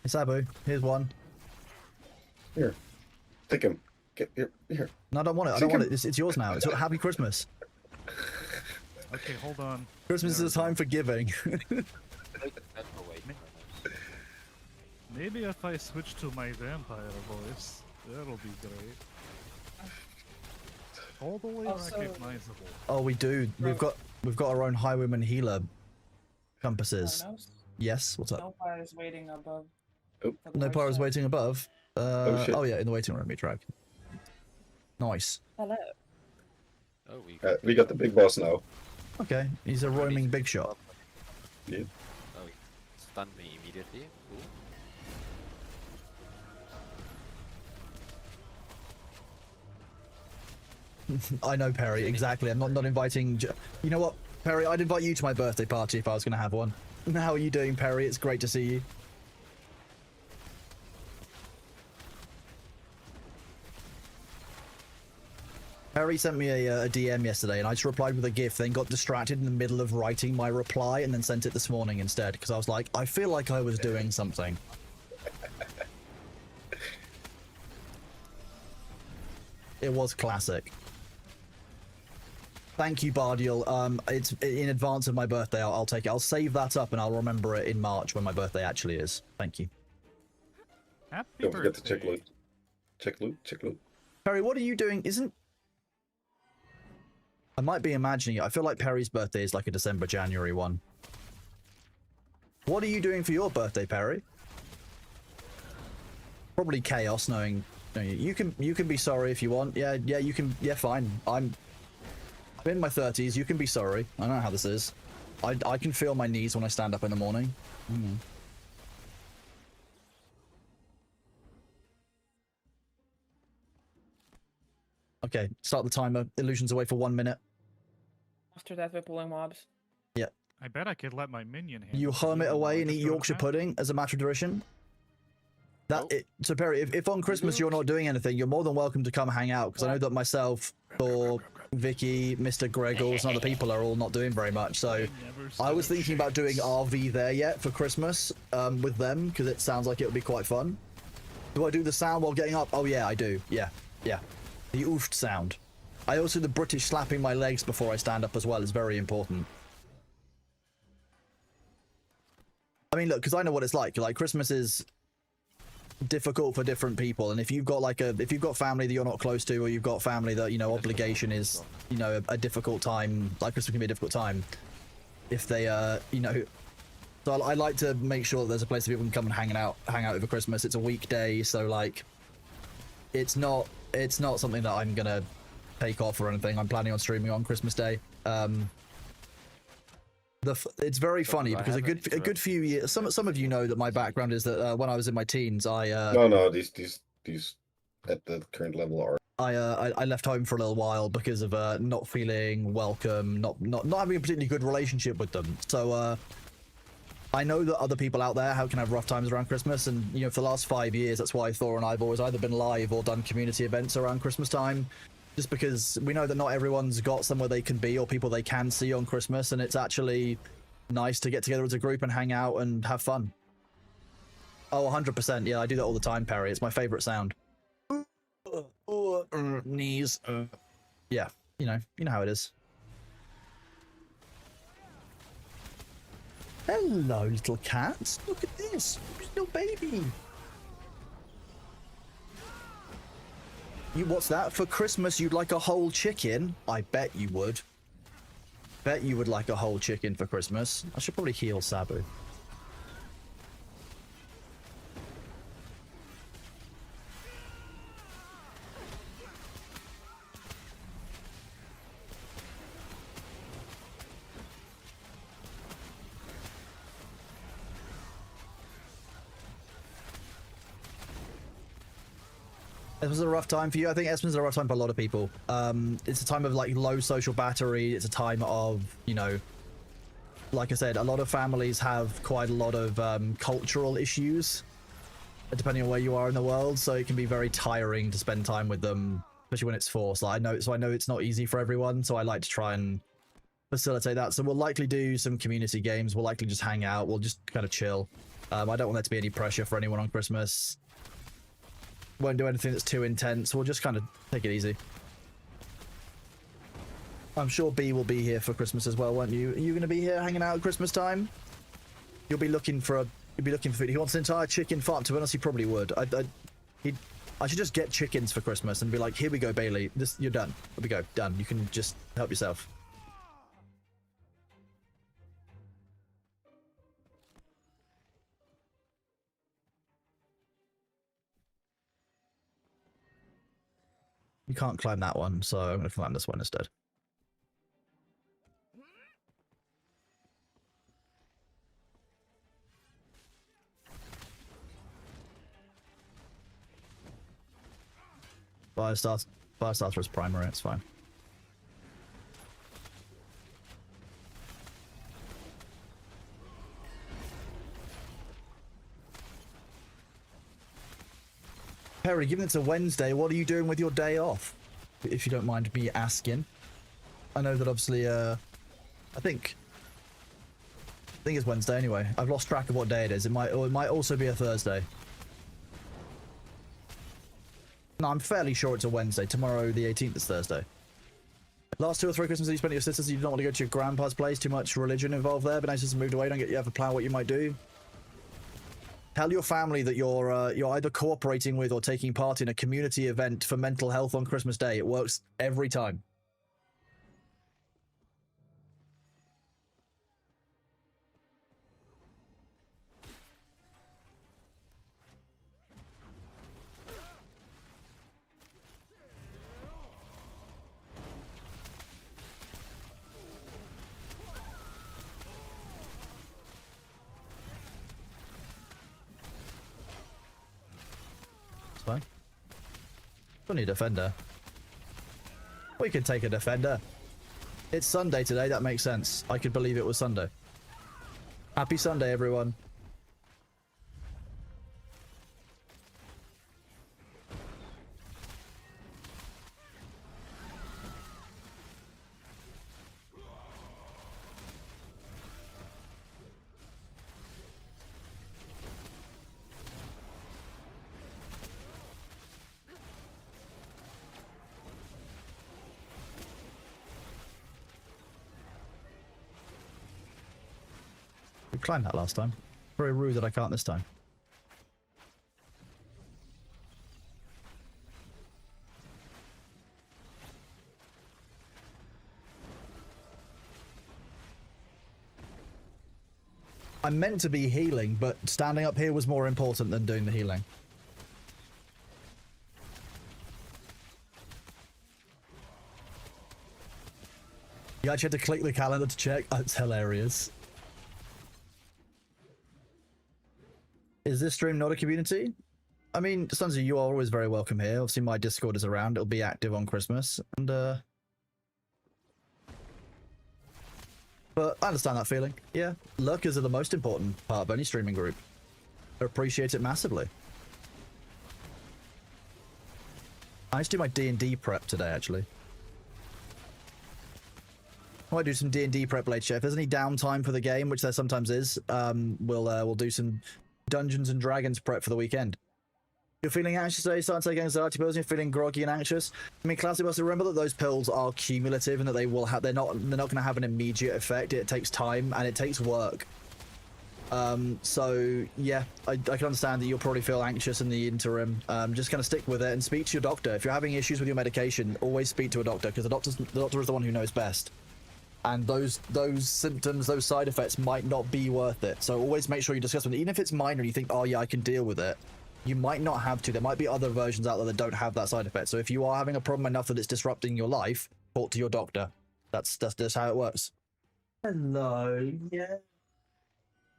Hey, Sabu, here's one. Here, take him. Get here. No, I don't want it. I don't want it. It's yours now. It's Happy Christmas. Okay, hold on. Christmas There is a we go. time for giving. Take the pepper away from them. Maybe if I switch to my vampire voice, that'll be great. Totally Also- recognizable. Oh, we do. We've got our own Highwayman healer compasses. Kronos? Yes. What's up? No fire is waiting above. Oh. for the No right pyros side. waiting above. shit. Oh yeah, in the waiting room. We drag. Nice. Hello. Oh, we We got the big boss now. Okay, he's a roaming big shot. Yeah. Oh, he stunned me immediately. Cool. I know, Perry. Exactly. I'm not inviting. You know what, Perry? I'd invite you to my birthday party if I was going to have one. How are you doing, Perry? It's great to see you. Perry sent me a DM yesterday, and I just replied with a GIF, then got distracted in the middle of writing my reply, and then sent it this morning instead, because I was like, I feel like I was doing something. It was classic. Thank you, Bardial. It's in advance of my birthday. I'll take it. I'll save that up, and I'll remember it in March when my birthday actually is. Thank you. Happy Don't forget to birthday. check loot. Check loot. Perry, what are you doing? I might be imagining it. I feel like Perry's birthday is like a December, January one. What are you doing for your birthday, Perry? Probably chaos, knowing you can be sorry if you want. Yeah, you can. Yeah, fine. I'm in my 30s. You can be sorry. I know how this is. I can feel my knees when I stand up in the morning. Okay, start the timer. Illusions away for 1 minute. After that, we're pulling mobs. I bet I could let my minion handle You the hermit healing while away I and just eat go to Yorkshire town. pudding as a matter of tradition. That Nope. so Perry, if on Christmas you're not doing anything, you're more than welcome to come hang out, because I know that myself, Thor, Vicky, Mr. Gregors, and other people are all not doing very much. So Never I was stood a thinking about doing chance. RV there yet for Christmas with them, because it sounds like it would be quite fun. Do I do the sound while getting up? Oh yeah, I do. Yeah. The oofed sound. I also do the British slapping my legs before I stand up as well is very important. I mean, look, because I know what it's like. Like, Christmas is difficult for different people, and if you've got family that you're not close to, or you've got family that, obligation is, a difficult time. Like, Christmas can be a difficult time. If they, so I like to make sure that there's a place that people can come and hang out over Christmas. It's a weekday, so like, it's not something that I'm gonna take off or anything. I'm planning on streaming on Christmas Day. It's very Sorry, funny I because a haven't good few years. Some of you know that my background is that when I was in my teens, No, these at the current level are. I left home for a little while because of not feeling welcome, not having a particularly good relationship with them. So I know that other people out there can have rough times around Christmas, and you know, for the last 5 years, that's why Thor and I have always either been live or done community events around Christmas time, just because we know that not everyone's got somewhere they can be or people they can see on Christmas, and it's actually nice to get together as a group and hang out and have fun. Oh, 100%. Yeah, I do that all the time, Perry. It's my favorite sound. Knees. Yeah, you know how it is. Hello, little cats. Look at this. Little baby. What's that? For Christmas, you'd like a whole chicken? I bet you would. Bet you would like a whole chicken for Christmas. I should probably heal Sabu. It was a rough time for you. I think Espen's a rough time for a lot of people. It's a time of like low social battery. It's a time of, you know, like I said, a lot of families have quite a lot of cultural issues, depending on where you are in the world. So it can be very tiring to spend time with them, especially when it's forced. Like, I know it's not easy for everyone. So I like to try and facilitate that. So we'll likely do some community games. We'll likely just hang out. We'll just kind of chill. I don't want there to be any pressure for anyone on Christmas. Won't do anything that's too intense. We'll just kind of take it easy. I'm sure B will be here for Christmas as well, won't you? Are you going to be here hanging out at Christmas time? You'll be looking for food. He wants an entire chicken farm. To be honest, he probably would. I should just get chickens for Christmas and be like, here we go, Bailey. You're done. Here we go. Done. You can just help yourself. You can't climb that one, so I'm going to climb this one instead. Firestarter is primary, it's fine. Perry, given it's a Wednesday, what are you doing with your day off? If you don't mind me asking. I know that obviously, I think it's Wednesday anyway. I've lost track of what day it is. It might also be a Thursday. No, I'm fairly sure it's a Wednesday. Tomorrow, the 18th, is Thursday. Last 2 or 3 Christmases you spent with your sisters, you don't want to go to your grandpa's place. Too much religion involved there. But now since you moved away, don't get you have a plan what you might do. Tell your family that you're either cooperating with or taking part in a community event for mental health on Christmas Day. It works every time. Fine. Don't need a defender. We can take a defender. It's Sunday today, that makes sense. I could believe it was Sunday. Happy Sunday, everyone. We climbed that last time. Very rude that I can't this time. I'm meant to be healing, but standing up here was more important than doing the healing. You actually had to click the calendar to check. That's hilarious. Is this stream not a community? I mean, Stunzy, you are always very welcome here. Obviously, my Discord is around. It'll be active on Christmas. And, but I understand that feeling. Yeah, lurkers are the most important part of any streaming group. I appreciate it massively. I need to do my D&D prep today, actually. I might do some D&D prep later. If there's any downtime for the game, which there sometimes is, we'll do some Dungeons and Dragons prep for the weekend. You're feeling anxious today, starting to take anxiety pills, and you're feeling groggy and anxious. I mean, Classic must remember that those pills are cumulative and that they will have they're not going to have an immediate effect. It takes time and it takes work. So yeah, I can understand that you'll probably feel anxious in the interim. Just kind of stick with it and speak to your doctor. If you're having issues with your medication, always speak to a doctor, because the doctor is the one who knows best. And those symptoms, those side effects might not be worth it. So always make sure you discuss with it. Even if it's minor and you think, oh yeah, I can deal with it, you might not have to. There might be other versions out there that don't have that side effect. So if you are having a problem enough that it's disrupting your life, talk to your doctor. That's just how it works. Hello, yeah.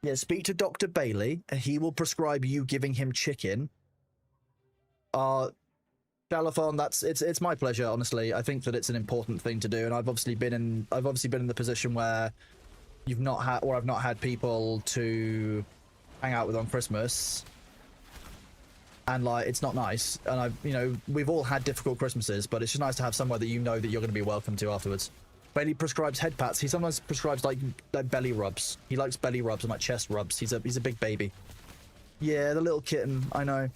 Yeah, speak to Dr. Bailey, and he will prescribe you giving him chicken. Chalafon, it's my pleasure, honestly. I think that it's an important thing to do, and I've obviously been in the position where I've not had people to hang out with on Christmas. And like, it's not nice. And we've all had difficult Christmases, but it's just nice to have somewhere that you know that you're going to be welcome to afterwards. Bailey prescribes head pats. He sometimes prescribes like belly rubs. He likes belly rubs and like chest rubs. He's a big baby. Yeah, the little kitten. I know.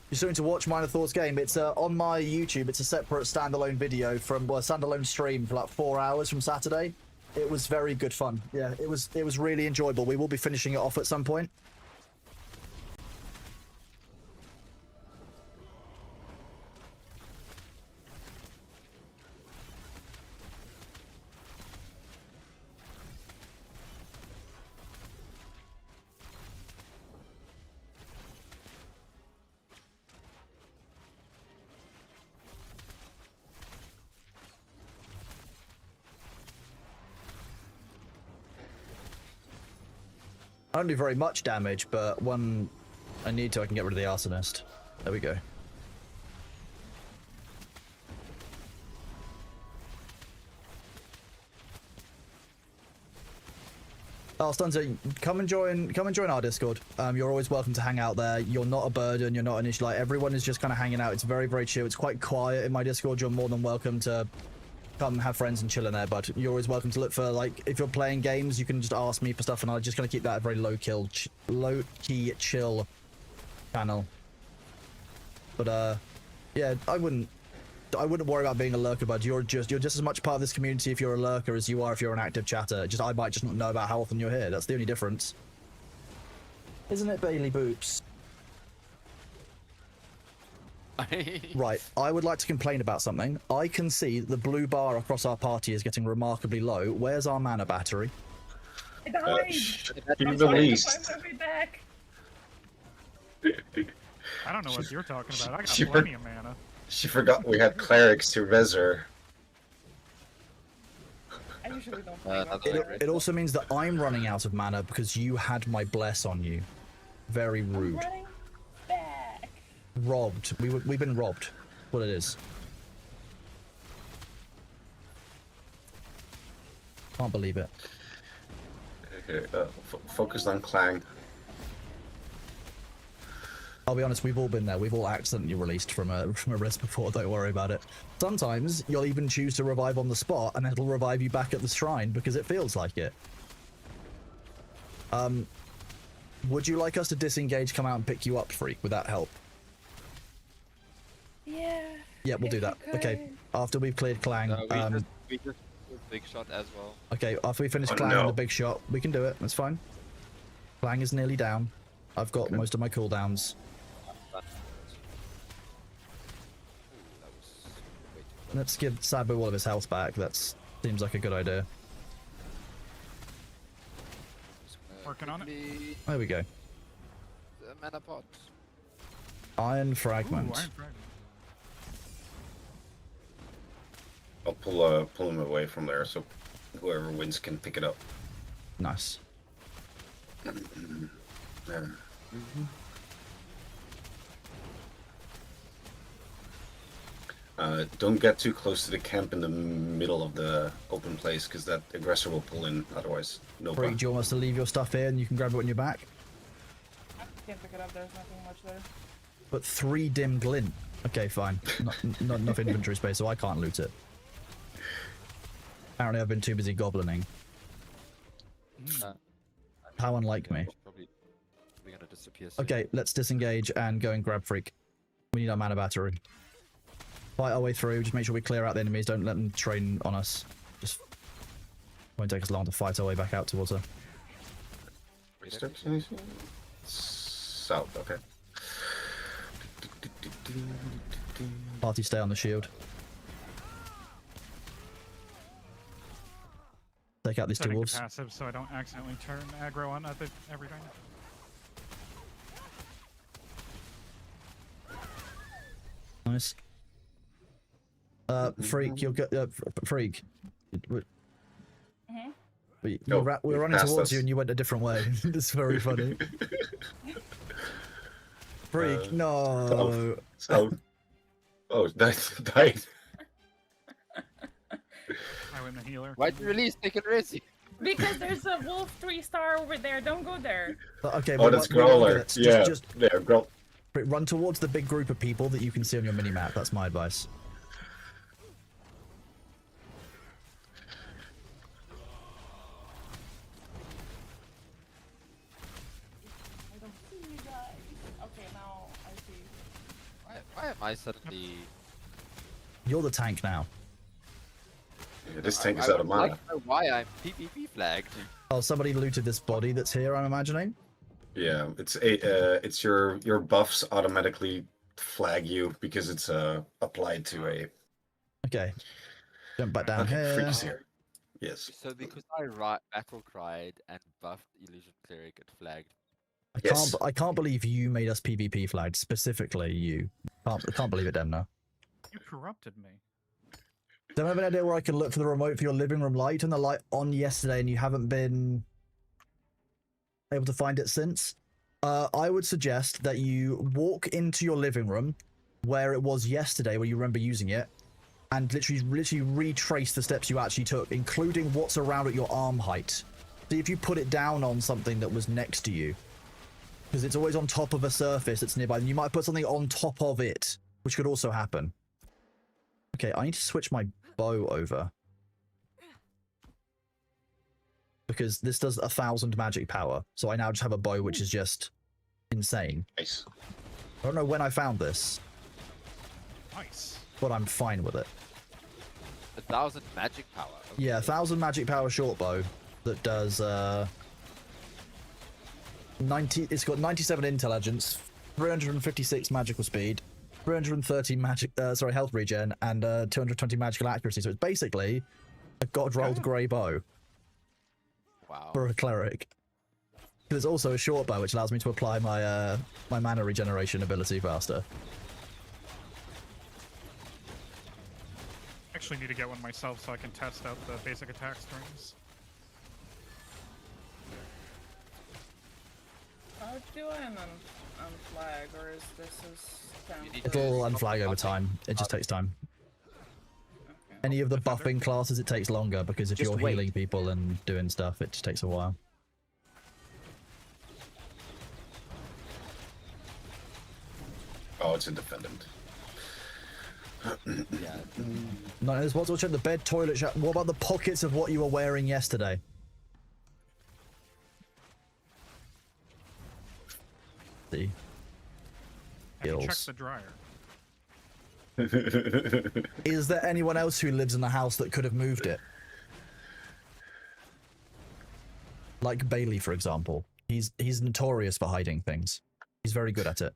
You're starting to watch Minor Thoughts game. It's on my YouTube. It's a separate standalone video from standalone stream for like 4 hours from Saturday. It was very good fun. Yeah, it was really enjoyable. We will be finishing it off at some point. I don't do very much damage, but when I need to, I can get rid of the arsonist. There we go. Oh, Stunzer, come and join our Discord. You're always welcome to hang out there. You're not a burden. You're not an issue. Like, everyone is just kind of hanging out. It's very, very chill. It's quite quiet in my Discord. You're more than welcome to come have friends and chill in there, but you're always welcome to look for, like, if you're playing games, you can just ask me for stuff, and I'm just gonna keep that a very low-key chill channel. But yeah, I wouldn't worry about being a lurker, bud. You're just as much part of this community if you're a lurker as you are if you're an active chatter. I might just not know about how often you're here. That's the only difference, isn't it, Bailey Boops? Right, I would like to complain about something. I can see the blue bar across our party is getting remarkably low. Where's our mana battery? I died! Be released. I'm back. I don't know what you're talking about. I got She plenty of mana. She forgot we had clerics to res her. I usually don't play well. It also means that I'm running out of mana because you had my bless on you. Very rude. I'm running back. Robbed. We've been robbed. What it is. Can't believe it. Okay, focus on Clang. I'll be honest, we've all been there. We've all accidentally released from a res before. Don't worry about it. Sometimes you'll even choose to revive on the spot, and it'll revive you back at the shrine because it feels like it. Would you like us to disengage, come out and pick you up, Freak? Would that help? Yeah. Yeah, we'll do that. Okay, after we've cleared Clang. We just big shot as well. Okay, after we finish Oh, Clang no. and the big shot, we can do it. That's fine. Clang is nearly down. I've got most of my cooldowns. Let's give Sabu all of his health back. That seems like a good idea. Working on it. There we go. The mana pot. Iron Ooh, Fragment. Iron Fragment. I'll pull him away from there. So whoever wins can pick it up. Nice. Yeah. Don't get too close to the camp in the middle of the open place, because that aggressor will pull in otherwise. No Freak, fun. do you want us to leave your stuff here and you can grab it when you're back? Can't pick it up. There's nothing much there. But 3 dim glint. Okay, fine. Not enough inventory space, so I can't loot it. Apparently, I've been too busy goblining. How unlike me. Probably gonna disappear soon. Okay, let's disengage and go and grab Freak. We need our mana battery. Fight our way through. Just make sure we clear out the enemies. Don't let them train on us. Just won't take us long to fight our way back out towards her. Steps, anything? South, okay. Party, stay on the shield. Take out these two Setting wolves. passive so I don't accidentally turn aggro on everything. Nice. Freak, you'll get Freak. Mhm. We Oh, were you running passed towards you us. and you went a different way. It's very funny. Freak, no. South. Oh, that died. I win the healer. Why'd you release Take and Racy? Because there's a wolf 3-star over there. Don't go there. Okay, Oh, that's Growler. Yeah, there, Growl. Run towards the big group of people that you can see on your mini map. That's my advice. I don't see you guys. Okay, now I see. Why am I suddenly? You're the tank now. Yeah, this tank is I out of would mana. like to know why I'm PvP flagged. Oh, somebody looted this body that's here, I'm imagining. Yeah, it's your buffs automatically flag you because it's applied to a. Okay. Jump back down Okay, here. Freak is here. Yes. So because I battle cried and buffed Illusion Cleric, it flagged. Yes. I can't believe you made us PvP flagged, specifically you. I can't believe it, Demna. You corrupted me. Don't have an idea where I can look for the remote for your living room light. Turned the light on yesterday and you haven't been able to find it since. I would suggest that you walk into your living room where it was yesterday, where you remember using it, and literally retrace the steps you actually took, including what's around at your arm height. See if you put it down on something that was next to you. Because it's always on top of a surface that's nearby. And you might put something on top of it, which could also happen. Okay, I need to switch my bow over. Because this does 1,000 magic power. So I now just have a bow which is just insane. Nice. I don't know when I found this, Nice. but I'm fine with it. 1,000 magic power. Okay. Yeah, 1,000 magic power short bow that does 90. It's got 97 intelligence, 356 magical speed, 330 health regen, and 220 magical accuracy. So it's basically a god rolled grey bow Wow. for a cleric. There's also a short bow which allows me to apply my my mana regeneration ability faster. Actually need to get one myself so I can test out the basic attack strings. How do I unflag, or is this You need It'll to unflag over time. It just takes time. Any of the buffing classes, it takes longer because if Just you're wait. healing people and doing stuff, it just takes a while. Oh, it's a defendant. Yeah. No, there's what's check the bed, toilet, what about the pockets of what you were wearing yesterday? See? I can check Gills. the dryer. Is there anyone else who lives in the house that could have moved it? Like Bailey, for example. He's notorious for hiding things. He's very good at it.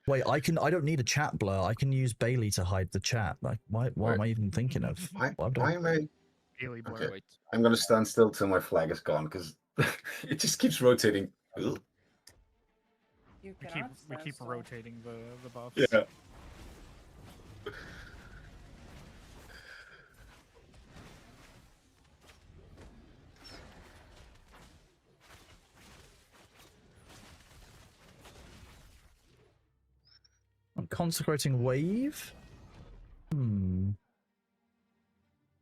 Wait, I don't need a chat blur. I can use Bailey to hide the chat. Like, what am I even thinking of? Why What I've am I? Daily blur. Okay. Wait. I'm gonna stand still till my flag is gone because it just keeps rotating. Ugh. You We cannot keep stand still. rotating the buffs. Yeah. Consecrating Wave? No,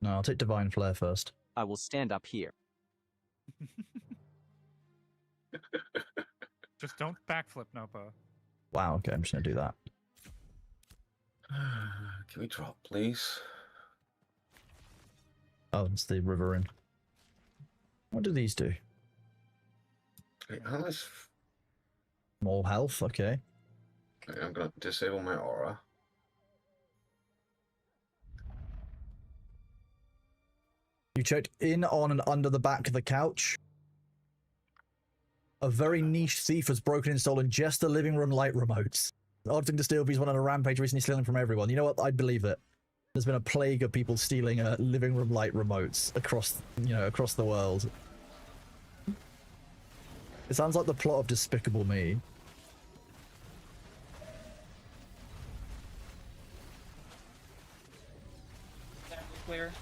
I'll take Divine Flare first. I will stand up here. Just don't backflip, Nopa. Wow, okay, I'm just gonna do that. Can we drop, please? Oh, it's the Riverine. What do these do? Okay, how much? More health, okay. Okay, I'm gonna disable my aura. You checked in, on, and under the back of the couch. A very niche thief has broken and stolen just the living room light remotes. Odd thing to steal, but he's went on a rampage recently, stealing from everyone. You know what? I'd believe it. There's been a plague of people stealing living room light remotes across, across the world. It sounds like the plot of Despicable Me. Clear.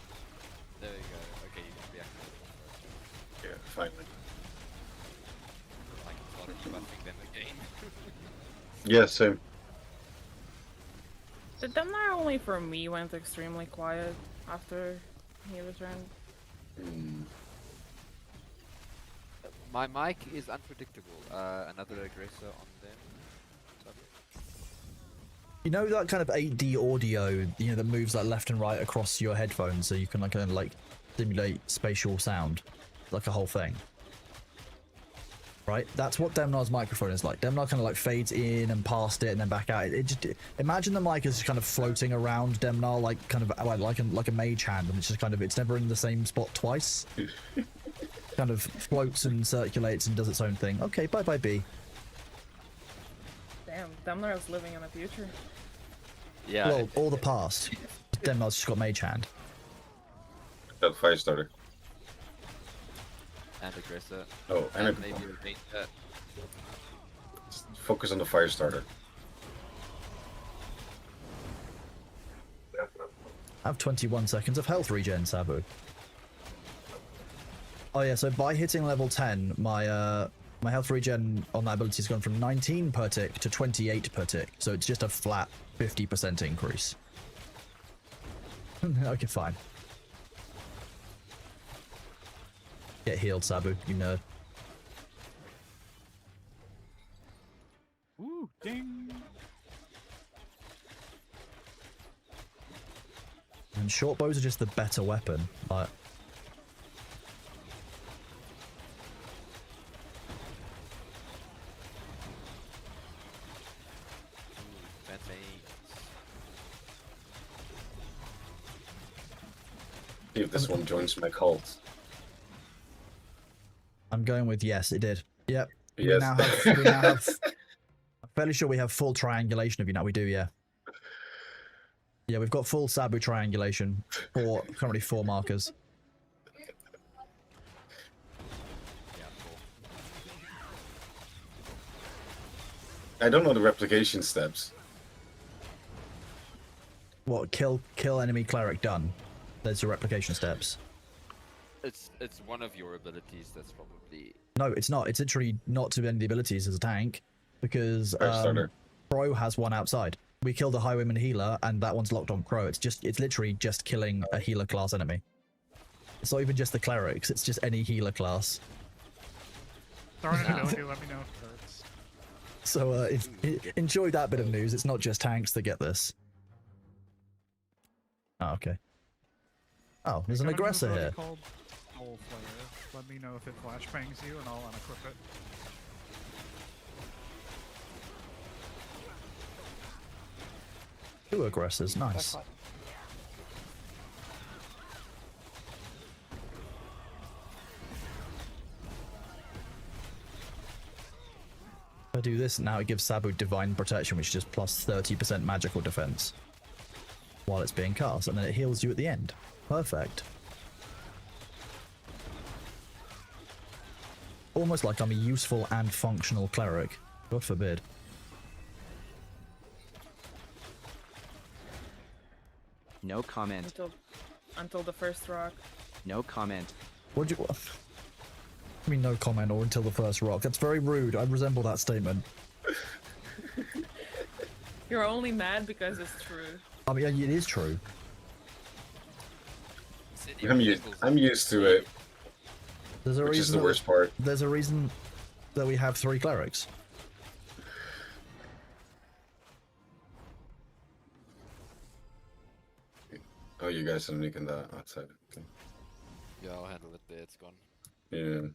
There you go. Okay, you can be activated. Yeah, finally. I can start debuffing them again. Yeah, same. The Demnar only for me went extremely quiet after he returned. Mm. My mic is unpredictable. Another aggressor on them. You know that kind of 8D audio, that moves like left and right across your headphones, so you can kind of simulate spatial sound, like a whole thing. Right? That's what Demnar's microphone is like. Demnar kind of fades in and past it and then back out. Imagine the mic is kind of floating around Demnar, like a mage hand, and it's never in the same spot twice. Kind of floats and circulates and does its own thing. Okay, bye B. Damn, Demnar is living in the future. Yeah. Well, or the past. Demnar's just got mage hand. Got fire starter. And aggressor. Oh, and And maybe a ranger. focus on the fire starter. I have 21 seconds of health regen, Sabu. Oh yeah, so by hitting level 10, my health regen on that ability has gone from 19 per tick to 28 per tick. So it's just a flat 50% increase. Okay, fine. Get healed, Sabu, you nerd. Ooh, ding! And short bows are just the better weapon. Like, See if this one joins my cult. I'm going with yes, it did. Yep. Yes. We now have I'm fairly sure we have full triangulation of you now. We do, yeah. Yeah, we've got full Sabu triangulation. Currently 4 markers. Yeah, cool. I don't know the replication steps. What, kill enemy cleric done? There's the replication steps. It's one of your abilities that's probably. No, it's not. It's literally not to any of the abilities as a tank. Because Fire starter. Crow has one outside. We killed a Highwayman healer, and that one's locked on Crow. It's literally just killing a healer class enemy. It's not even just the clerics, it's just any healer class. Throwing an ability, let me know if it hurts. So enjoy that bit of news. It's not just tanks that get this. Oh, okay. Oh, there's an Got an aggressor ability here. called Soul Flare. Let me know if it flashbangs you, and I'll unequip it. Two aggressors, nice. If I do this now, it gives Sabu Divine Protection, which is just plus 30% magical defense while it's being cast, and then it heals you at the end. Perfect. Almost like I'm a useful and functional cleric. God forbid. No comment. Until the first rock. No comment. What do you... I mean, no comment or until the first rock. That's very rude. I resemble that statement. You're only mad because it's true. I mean, it is true. City I'm vehicles used to it, There's a which reason. is the worst part. There's a reason that we have 3 clerics. Oh, you guys are making that outside. Okay. Yeah, I'll handle it there. It's gone. Yeah.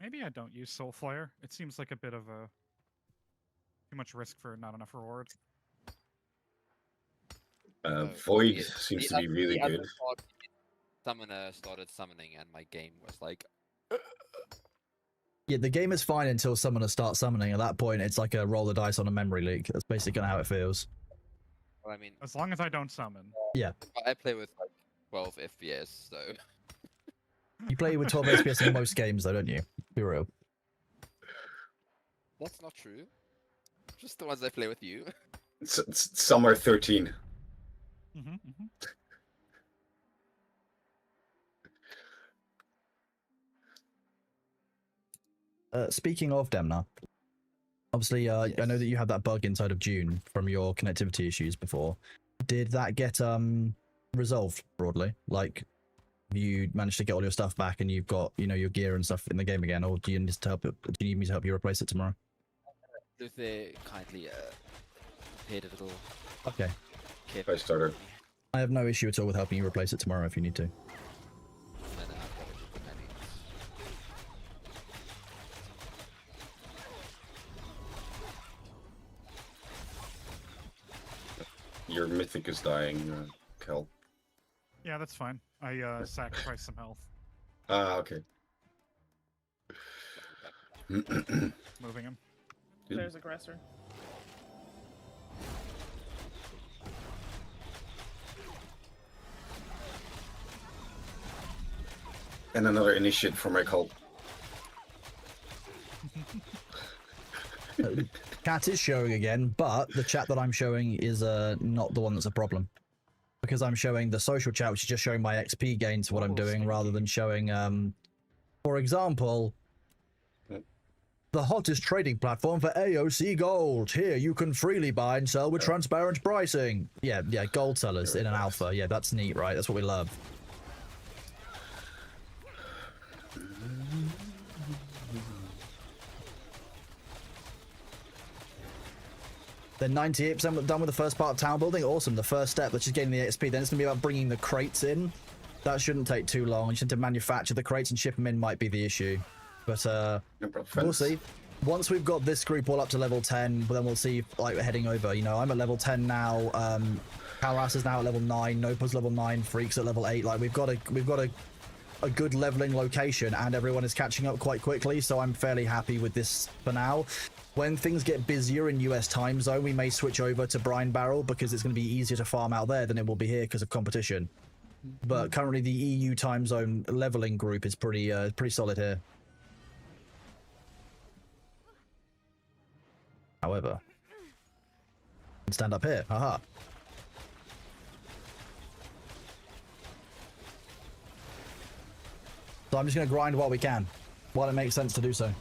Maybe I don't use Soul Flare. It seems like a bit of a too much risk for not enough reward. Void The- seems the to be oth- really the other good. part, Summoner started summoning, and my game was like, Yeah, the game is fine until summoners start summoning. At that point, it's like a roll the dice on a memory leak. That's basically how it feels. well, I mean, As long as I don't summon. I play with like 12 FPS, so You play with 12 FPS in most games, though, don't you? Be real. that's not true. Just the ones I play with you. It's Summer 13. Speaking of Demna, obviously, I know Yes. that you had that bug inside of June from your connectivity issues before. Did that get resolved broadly? Like, you managed to get all your stuff back and you've got, you know, your gear and stuff in the game again, or do you need to help? Do you need me to help you replace it tomorrow? Luther kindly paid a little Okay. care. If I started. I have no issue at all with helping you replace it tomorrow if you need to. And I've got it. I mean, Your mythic is dying, Kel. Yeah, that's fine. I sacrificed some health. Ah, okay. Moving him. Good. There's aggressor. And another initiate for my cult. Cat is showing again, but the chat that I'm showing is not the one that's a problem. Because I'm showing the social chat, which is just showing my XP gains for what I'm Oh, doing, rather sneaky. than showing, for example, Yep. the hottest trading platform for AOC Gold. Here, you can freely buy and sell with transparent pricing. Yeah, gold sellers in an alpha. Yeah, that's neat, right? That's what we love. Then 98% done with the first part of town building. Awesome. The first step, that's just getting the XP. Then it's going to be about bringing the crates in. That shouldn't take too long. You just need to manufacture the crates and ship them in might be the issue. But No problem. we'll see. Once we've got this group all up to level 10, then we'll see, like, we're heading over. You know, I'm at level 10 now. Kalras is now at level 9. Nopa's level 9. Freak's at level 8. Like, we've got a good leveling location, and everyone is catching up quite quickly, so I'm fairly happy with this for now. When things get busier in US time zone, we may switch over to Brine Barrel because it's going to be easier to farm out there than it will be here because of competition. But currently the EU time zone leveling group is pretty solid here. However, stand up here. Haha. So I'm just going to grind while we can, while it makes sense to do so.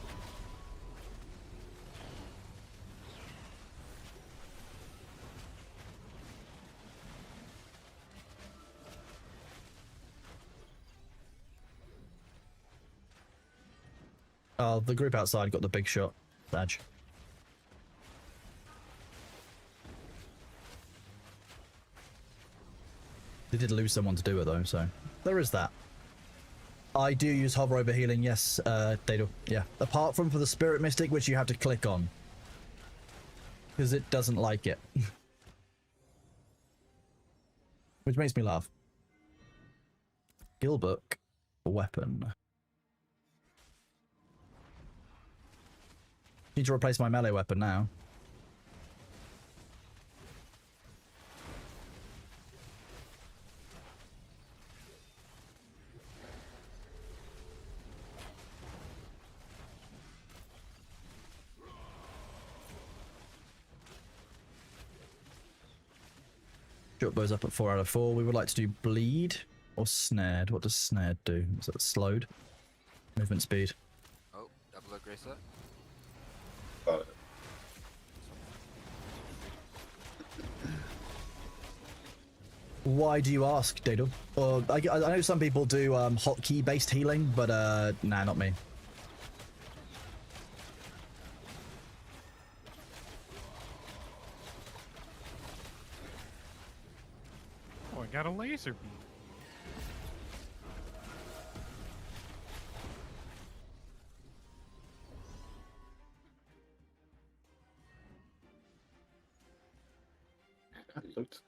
Oh, the group outside got the big shot. Badge. They did lose someone to do it though, so there is that. I do use hover over healing, yes, Dado. Yeah. Apart from for the Spirit Mystic, which you have to click on. Because it doesn't like it. Which makes me laugh. Skill book. Weapon. Need to replace my melee weapon now. Short bow's up at 4 out of 4. We would like to do bleed or snared. What does snared do? Is it slowed? Movement speed. Oh, double aggressor. Why do you ask, Dado? Or I know some people do hotkey based healing, but nah, not me. Oh, I got a laser beam. I looked.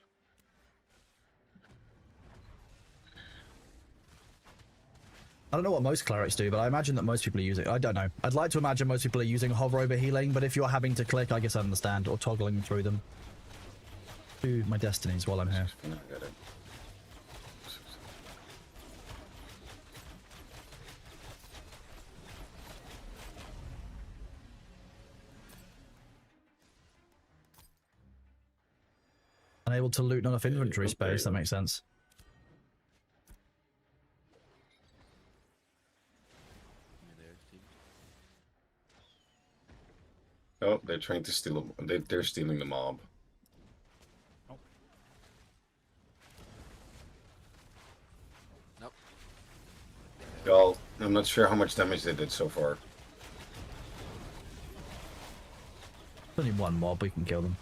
I don't know what most clerics do, but I imagine that most people are using. I don't know. I'd like to imagine most people are using hover over healing, but if you're having to click, I guess I understand, or toggling through them. Do my destinies while I'm here. No, I got it. Unable to loot not enough inventory okay. space. That makes sense. Oh, they're trying to steal. They're stealing the mob. Nope. Well, I'm not sure how much damage they did so far. Only one mob, we can kill them.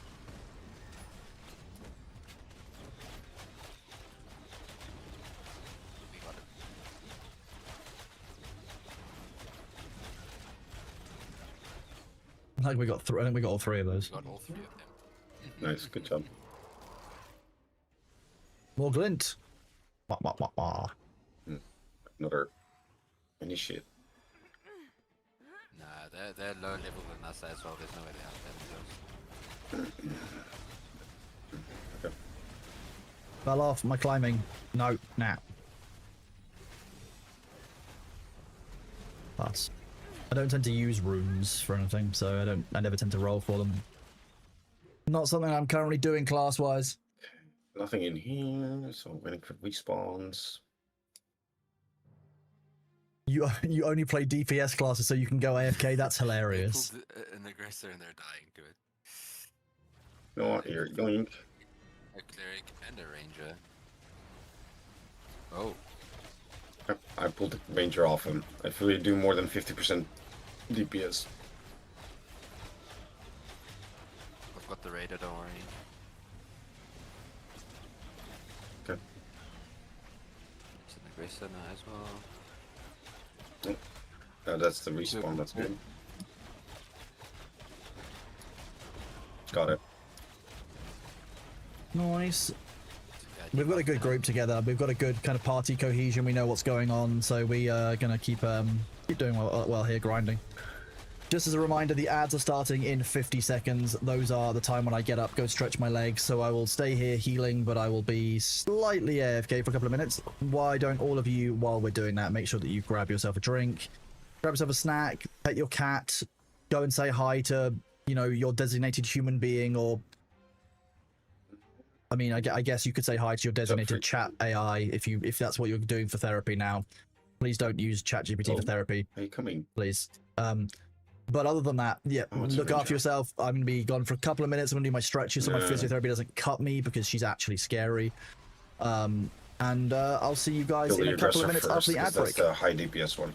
We got it. I think we got I think we got all three of those. We got all 3 of them. Nice, good job. More glint. Wah, wah, wah, wah. Another initiate. Nah, they're low level than us as well. There's no way they have them. Okay. Fell off my climbing. No, nah. Pass. I don't tend to use runes for anything, so I never tend to roll for them. Not something I'm currently doing class-wise. Nothing in here, so waiting for respawns. You only play DPS classes so you can go AFK. That's hilarious. They pulled an aggressor and they're dying to it. No, here, yoink. A cleric and a ranger. Oh, I pulled the ranger off him. I feel you do more than 50% DPS. I've got the raider, don't worry. Okay. It's an aggressor now as well. That's the respawn, that's good. Got it. Nice. Yeah, We've got a good group together. We've got a good kind of party cohesion. We know what's going on, so we are gonna keep doing well here, grinding. Just as a reminder, the ads are starting in 50 seconds. Those are the time when I get up, go stretch my legs. So I will stay here healing, but I will be slightly AFK for a couple of minutes. Why don't all of you, while we're doing that, make sure that you grab yourself a drink, grab yourself a snack, pet your cat, go and say hi to, you know, your designated human being, or I mean, I guess you could say hi to your designated chat AI if that's what you're doing for therapy now. Please don't use ChatGPT for therapy, Are you coming? please. But other than that, yeah, Oh, it's look a after ranger. yourself. I'm gonna be gone for a couple of minutes. I'm gonna do my stretches so my Yeah. physiotherapy doesn't cut me because she's actually scary. And I'll see you guys Kill in the a couple aggressor of minutes first, after the 'cause ad that's break. the high DPS one.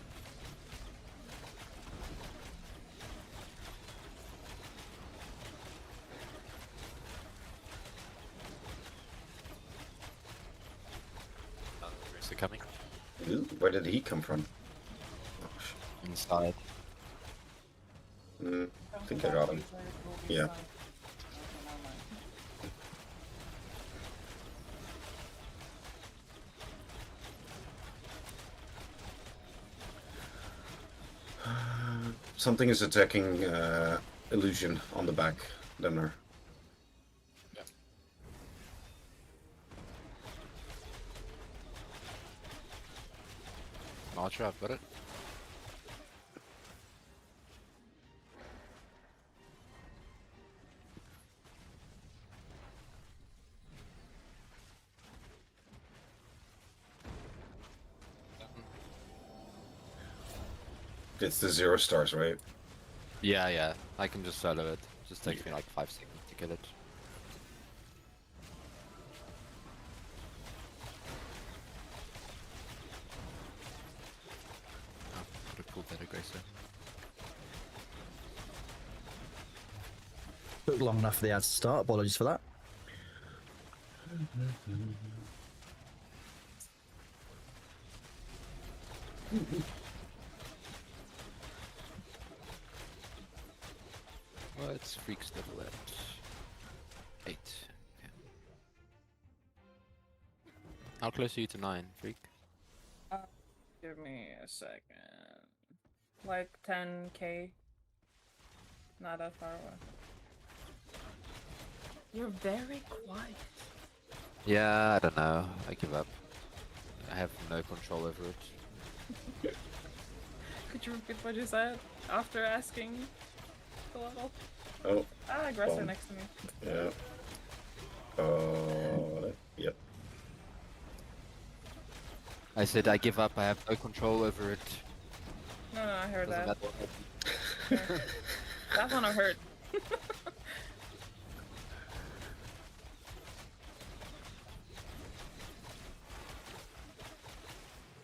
aggressor coming. Ooh, where did he come from? Inside. I think I got him. Yeah. Something is attacking Illusion on the back, Demner. Archer, I've got it. It's the 0 stars, right? Yeah, I can just solo it. Just takes me like 5 seconds to kill it. aggressor. Took long enough for the ads to start. Apologies for that. Well, it's Freak's level at 8. Okay. How close are you to 9, Freak? Give me a second. Like 10k. Not that far away. You're very quiet. Yeah, I don't know. I give up. I have no control over it. Could you repeat what you said after asking the level? Oh, Ah, aggressor Bomb. next to me. yeah. Yep. I said I give up. I have no control over it. No, I heard Doesn't that. matter. That one hurt.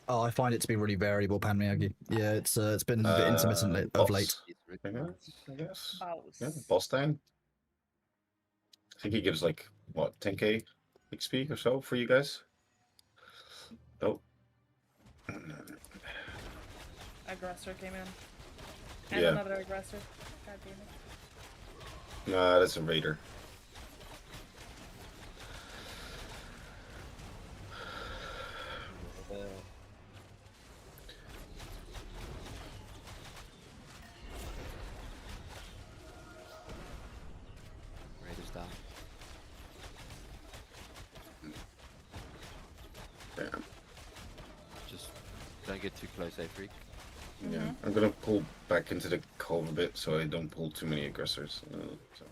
Oh, I find it to be really variable, Pan Miyagi. Yeah, it's been a bit intermittent of late. I guess. Bows. Yeah, boss time. I think he gives like what 10k XP or so for you guys. Oh. Aggressor came in. And Yeah. another aggressor. God damn it. Nah, that's a raider. Raiders down. Damn. Just don't get too close, eh, Freak? Yeah, I'm gonna pull back into the cove a bit so I don't pull too many aggressors. So.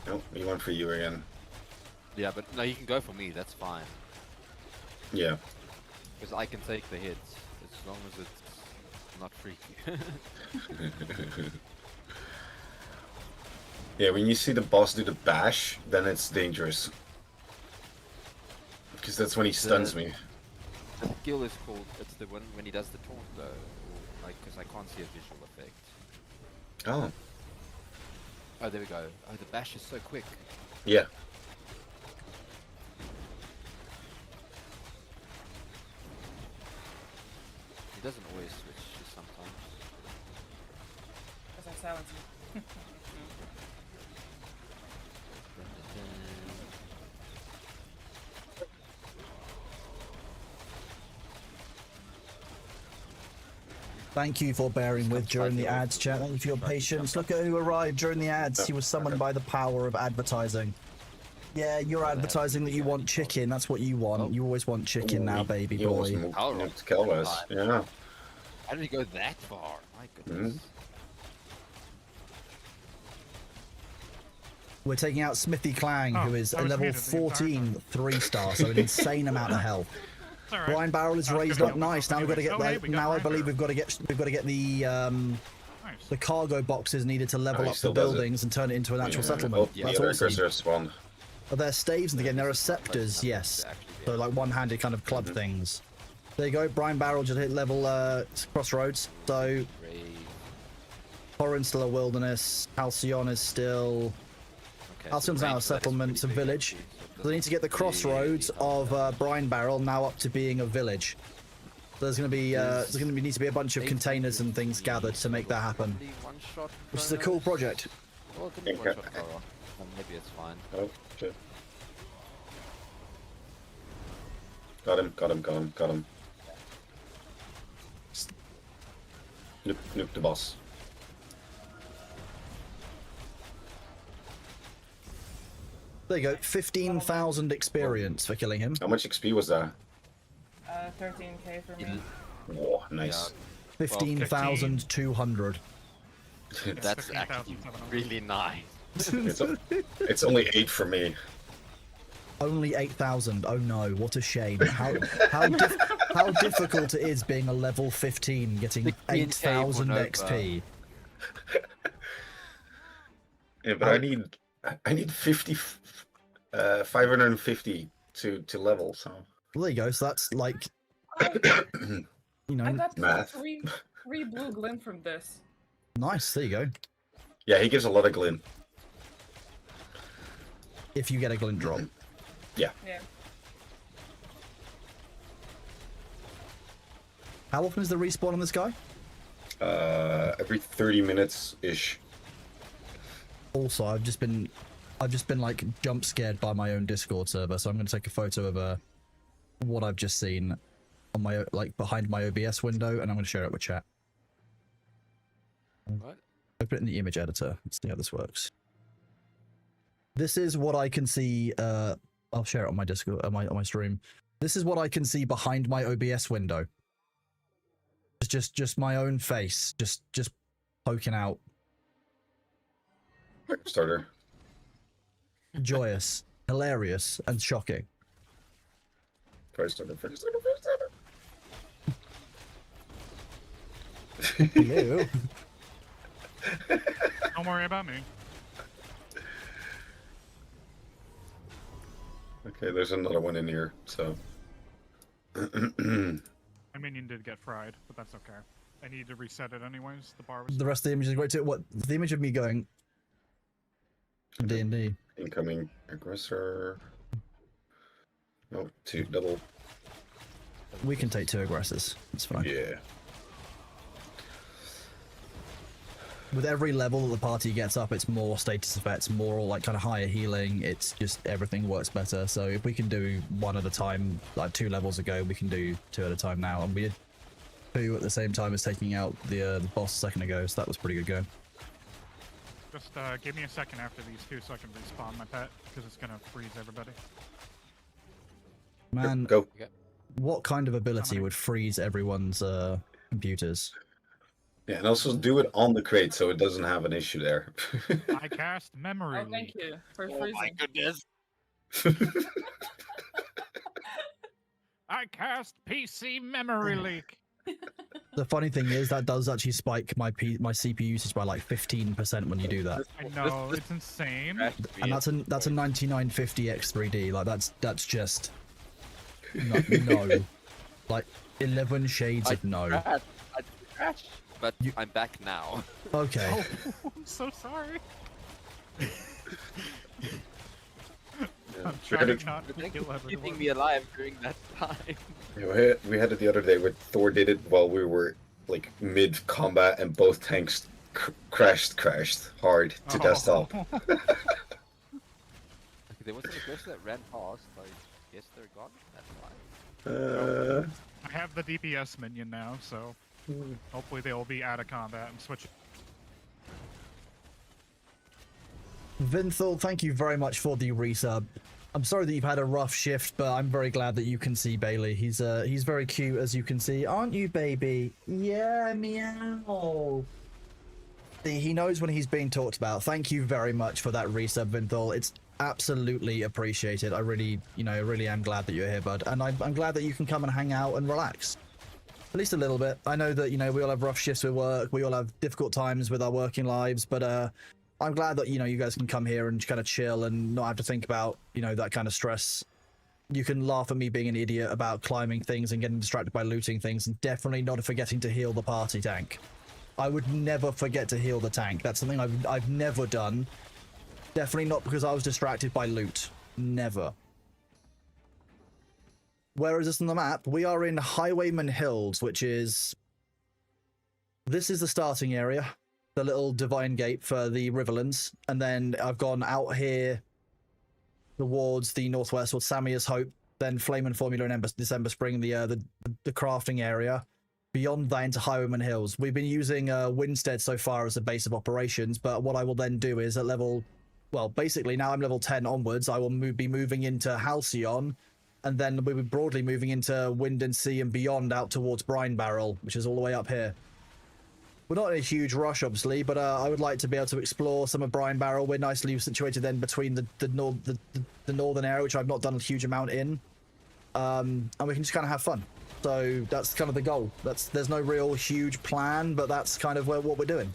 Nope, he went for you again. Yeah, but no, you can go for me. That's fine. Yeah. Because I can take the hits as long as it's not freaky. Yeah, when you see the boss do the bash, then it's dangerous. Because that's when he stuns me. The skill is called. It's the one when he does the taunt though, or, like because I can't see a visual effect. Oh. Oh, there we go. Oh, the bash is so quick. Yeah. He doesn't always switch just sometimes. Because I silenced him. Thank you for bearing with Comes during by the the ads, chat. Thank you for your patience. Look at who arrived during the ads. He was summoned by the power of advertising. Yeah, you're advertising that you want chicken. That's what you want. You always want chicken now, baby He almost boy. moved All to right. Kelwas. Yeah. How did he go that far? My goodness. We're taking out Smithy Clang, who Oh, is I a was level muted the entire 14 3-star, so an insane amount of health. It's alright. Brine Barrel is I was raised gonna up heal myself nice. Now we've got to get anyways. Oh, hey, that. we got Now I Brine believe Barrel. we've got to get Nice. the cargo boxes needed to level he up the still does it. buildings and turn it into an actual Yeah. settlement. Oh, That's the other awesome. aggressor spawned. Are there staves and again there are scepters? Yes. So like one-handed kind of club things. There you go. Brine Barrel just hit level crossroads. So Horin's still a wilderness. Halcyon is still. Halcyon's now a settlement, it's a village. So they need to get the crossroads of Brine Barrel now up to being a village. So there's going to be need to be a bunch of containers and things gathered to make that happen, which is a cool project. Well, it can be one shot Korra. Maybe it's fine. Oh, shit. Got him. Nuke the boss. There you go. 15,000 experience for killing him. How much XP was that? 13k for me. Oh, nice. 15,200. That's 15,700. actually really nice. It's only 8 for me. Only 8,000. Oh no, what a shame. How difficult it is being a level 15 getting 16K 8,000 for Nova. XP. Yeah, but I need 50 550 to level. So Well, there you go. So that's like, I you know, got Math. three blue glint from this. nice. There you go. yeah, he gives a lot of glint. If you get a glint drop. Yeah. How often is the respawn on this guy? Every 30 minutes ish. Also, I've just been like jump scared by my own Discord server, so I'm going to take a photo of what I've just seen on my like behind my OBS window, and I'm going to share it with chat. What? Open it in the image editor. Let's see how this works. This is what I can see. I'll share it on my Discord, on my stream. This is what I can see behind my OBS window. It's just my own face, just poking out, Starter. joyous, hilarious, and shocking. Fire starter. Hello. Don't worry about me. Okay, there's another one in here. So. My minion did get fried, but that's okay. I need to reset it anyways. The bar was. The rest of the image is great too. What the image of me going D&D. Incoming aggressor. No, two double. We can take 2 aggressors. It's fine. Yeah. With every level that the party gets up, it's more status effects, more like kind of higher healing. It's just everything works better. So if we can do 1 at a time, like 2 levels ago, we can do 2 at a time now. And we did 2 at the same time as taking out the boss a second ago, so that was pretty good going. Just give me a second after these 2 so I can respawn my pet, because it's gonna freeze everybody. Man, Go. what kind of ability Summoning. would freeze everyone's computers? Yeah, and also do it on the crate so it doesn't have an issue there. I cast memory Oh, thank leak. you for Oh my freezing. goodness. I cast PC memory leak. The funny thing is that does actually spike my CPU usage by like 15% when you do that. I know, it's insane. And that's a 9950 X3D. Like that's just no. Like 11 shades of no. I crashed. But You- I'm back now. Okay. Oh, I'm so sorry. I'm We had trying it, not to Thank kill you for keeping everyone. me alive during that time. we had it the other day where Thor did it while we were like mid combat and both tanks crashed hard to desktop. Oh. Okay, there was an aggressor that ran past. I guess they're gone. That's fine. I have the DPS minion now, so hopefully they'll be out of combat and switch. Vinthal, thank you very much for the resub. I'm sorry that you've had a rough shift, but I'm very glad that you can see Bailey. He's very cute, as you can see, aren't you, baby? Yeah, meow. See, he knows when he's being talked about. Thank you very much for that resub, Vinthal. It's absolutely appreciated. I really am glad that you're here, bud, and I'm glad that you can come and hang out and relax. At least a little bit. I know that we all have rough shifts with work. We all have difficult times with our working lives, but I'm glad that you guys can come here and kind of chill and not have to think about that kind of stress. You can laugh at me being an idiot about climbing things and getting distracted by looting things, and definitely not forgetting to heal the party tank. I would never forget to heal the tank. That's something I've never done. Definitely not because I was distracted by loot. Never. Where is this on the map? We are in Highwayman Hills, which is... This is the starting area. The little divine gate for the Riverlands. And then I've gone out here towards the northwest with Samia's Hope, then Flame and Formula and December Spring, the crafting area. Beyond that into Highwayman Hills. We've been using Winstead so far as a base of operations, but what I will then do is at level... Well, basically now I'm level 10 onwards, I will be moving into Halcyon, and then we'll be broadly moving into Wind and Sea and beyond out towards Brine Barrel, which is all the way up here. We're not in a huge rush, obviously, but I would like to be able to explore some of Brine Barrel. We're nicely situated then between the northern area, which I've not done a huge amount in, and we can just kind of have fun. So that's kind of the goal. There's no real huge plan, but that's kind of what we're doing.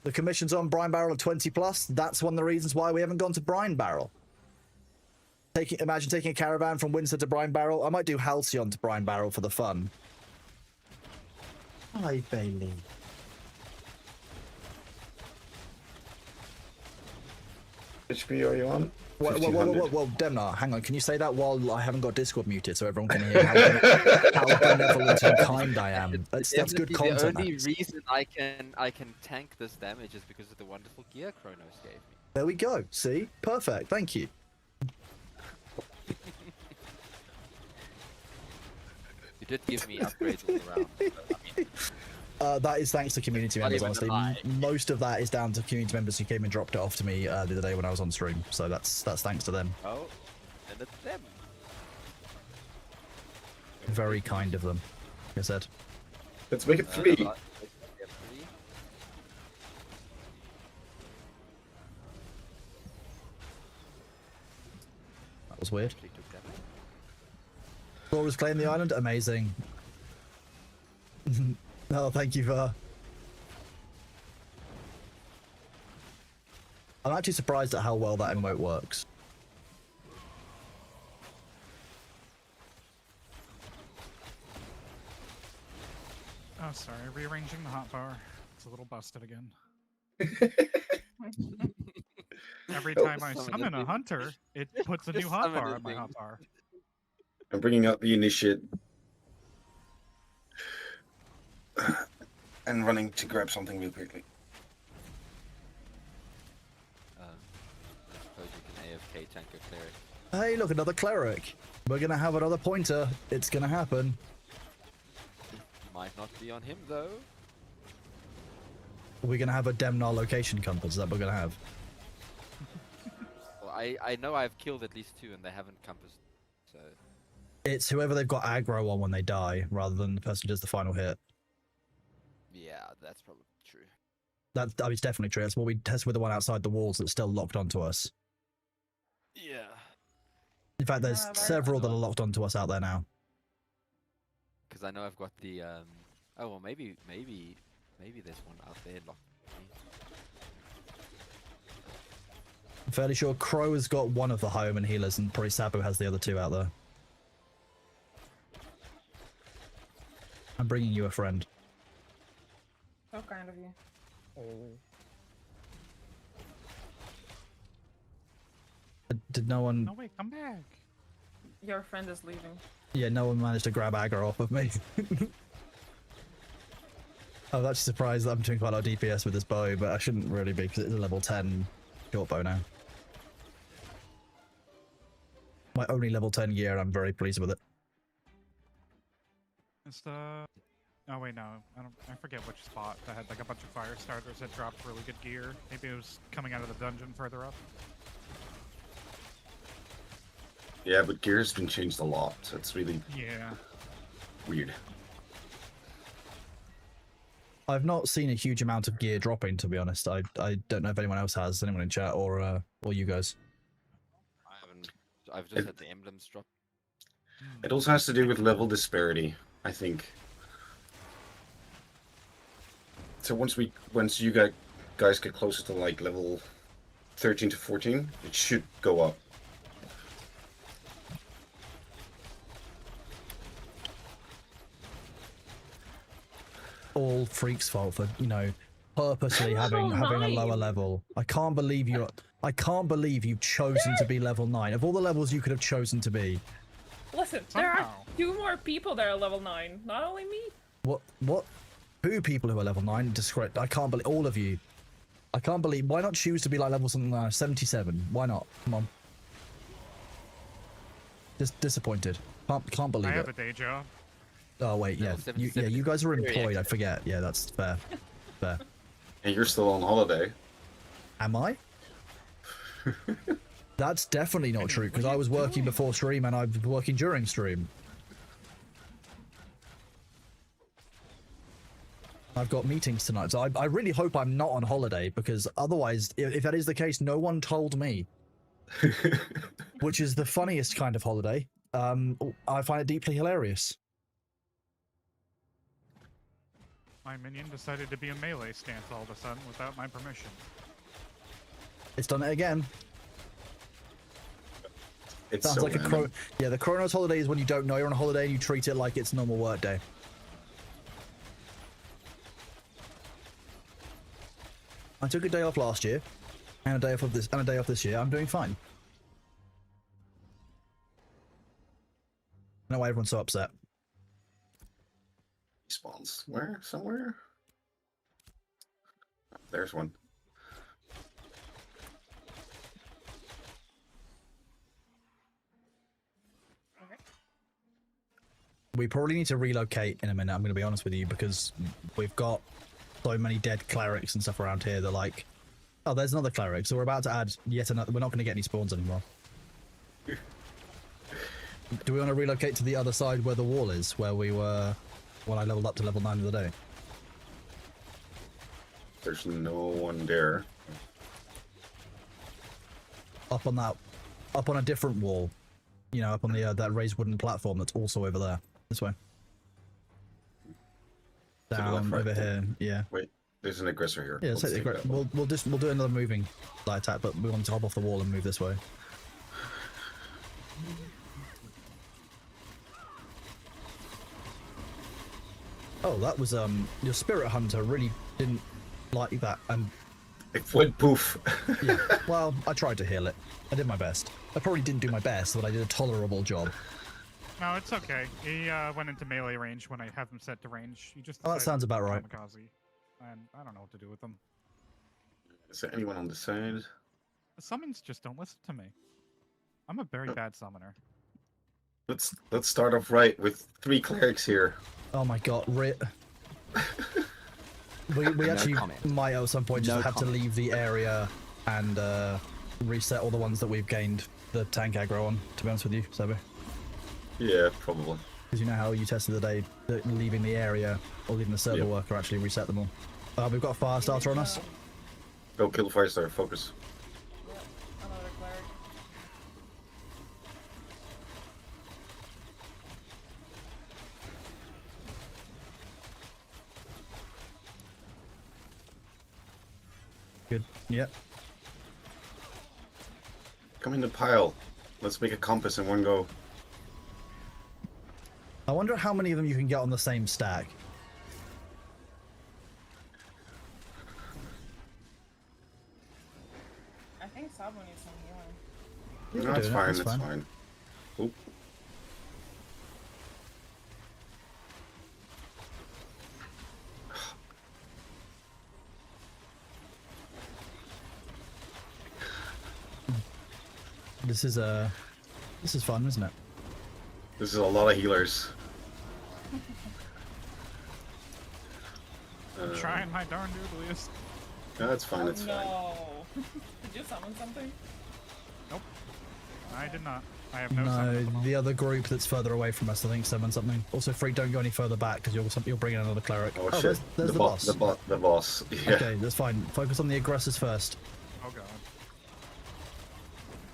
The commission's on Brine Barrel of 20 plus. That's one of the reasons why we haven't gone to Brine Barrel. Imagine taking a caravan from Windsor to Brine Barrel. I might do Halcyon to Brine Barrel for the fun. Hi, Bailey. HP are you on? Whoa, 1500. Demnar, hang on. Can you say that while I haven't got Discord muted so everyone can hear how benevolent and kind I am? That's good content. The only that is. reason I can tank this damage is because of the wonderful gear Kronos gave me. There we go. See? Perfect. Thank you. You did give me upgrades all around. So, I mean, That is thanks to community Not members, even honestly. a lie. Most of that is down to community members who came and dropped it off to me the other day when I was on stream. So that's thanks to them. oh, and it's them. Very kind of them. Like I said. Let's make it Uh, 3. yeah, 3. That was weird. Actually took damage. Laura's claimed the island. Amazing. Oh, thank you for. I'm actually surprised at how well that emote works. Oh, sorry. Rearranging the hotbar. It's a little busted again. Every Oh, time I summon summon a a new- hunter, it puts a new Just summon hotbar a on my thing. hotbar. I'm bringing out the initiate. And running to grab something real quickly. I suppose you can AFK tank a cleric. Hey, look, another cleric. We're gonna have another pointer. It's gonna happen. Might not be on him though. We're gonna have a Demnar location compass. Is that what we're gonna have? Well, I know I've killed at least 2 and they haven't compassed. So It's whoever they've got aggro on when they die, rather than the person who does the final hit. yeah, that's probably true. I mean, it's definitely true. That's what we test with the one outside the walls that's still locked onto us. Yeah. In fact, there's Yeah, very several that well. are locked onto us out there now. Because I know I've got the oh well, maybe there's one out there locked. I'm fairly sure Crow has got one of the home and healers, and probably Sabu has the other 2 out there. I'm bringing you a friend. So kind of you. Did no one? No, wait, come back. Your friend is leaving. Yeah, no one managed to grab aggro off of me. I'm actually surprised that I'm doing quite a lot of DPS with this bow, but I shouldn't really be because it's a level 10 short bow now. My only level 10 gear, and I'm very pleased with it. It's the. Oh wait, no, I forget which spot that had like a bunch of fire starters that dropped really good gear. Maybe it was coming out of the dungeon further up. Yeah, but gear's been changed a lot, so it's really Yeah. weird. I've not seen a huge amount of gear dropping, to be honest. I don't know if anyone else has, anyone in chat or you guys. I haven't. I've just had the emblems drop. It also has to do with level disparity, I think. So once you guys get closer to like level 13 to 14, it should go up. All Freak's fault for, you know, purposely having a lower 9. level. I can't believe you've chosen to be level 9. Of all the levels you could have chosen to be. Listen, there are Somehow. 2 more people that are level 9. Not only me. What? 2 people who are level 9? Discredit. I can't believe all of you. I can't believe. Why not choose to be like level something like 77? Why not? Come on. Just disappointed. Can't believe I have it. a day job. Oh wait, yeah. Level You 77 guys are very employed. I active. forget. Yeah, that's fair. Fair. And you're still on holiday. Am I? That's definitely not true because I was working before stream and I was working during stream. I've got meetings tonight, so I really hope I'm not on holiday because otherwise, if that is the case, no one told me. Which is the funniest kind of holiday. I find it deeply hilarious. My minion decided to be a melee stance all of a sudden without my permission. It's done it again. It's Sounds so like a random. Yeah, the Kronos holiday is when you don't know you're on a holiday and you treat it like it's normal work day. I took a day off last year, and a day off of this, and a day off this year. I'm doing fine. I don't know why everyone's so upset. Spawns where? Somewhere? There's one. Okay. We probably need to relocate in a minute. I'm going to be honest with you because we've got so many dead clerics and stuff around here that like, oh, there's another cleric. So we're about to add yet another. We're not going to get any spawns anymore. Do we want to relocate to the other side where the wall is, where we were when I leveled up to level 9 the other day? There's no one there. Up on a different wall, you know, up on the that raised wooden platform that's also over there. This way. the left, Down right, over yeah. here, yeah. Wait, there's an aggressor here. Yeah, Let's take the take that one. we'll do another moving light attack, but we want to hop off the wall and move this way. Oh, that was your spirit hunter really didn't like that, and It went poof. yeah, well, I tried to heal it. I did my best. I probably didn't do my best, but I did a tolerable job. No, it's okay. He went into melee range when I have him set to range. He just Oh, that decided sounds to about be right. kamikaze, and I don't know what to do with them. Is there anyone on the side? The summons just don't listen to me. I'm a very bad summoner. Let's start off right with 3 clerics here. Oh my god, Rit. We actually comment. might at some point just No have to comment. leave the area and reset all the ones that we've gained the tank aggro on, to be honest with you, Sabu. Yeah, probably. Because you know how you tested the day that leaving the area or leaving the server Yep. worker actually reset them all. We've got a fire starter on us. Go kill the Firestar, focus. Yeah, another cleric. Good. Yep. Come in the pile. Let's make a compass in one go. I wonder how many of them you can get on the same stack. I think Sabo needs some healing. Yeah, No, we're that's doing it, fine, that's that's fine. fine. Oop. This is fun, isn't it? This is a lot of healers. I'm trying my darn doodliest. No, that's fine, Oh, that's fine. no. Did you summon something? Nope. I did not. I have no No, summon at the moment. the other group that's further away from us, I think, summon something. Also, Freak, don't go any further back because you'll bring in another cleric. Oh, shit. There's the boss. The boss. Yeah. Okay, that's fine. Focus on the aggressors first. Oh god.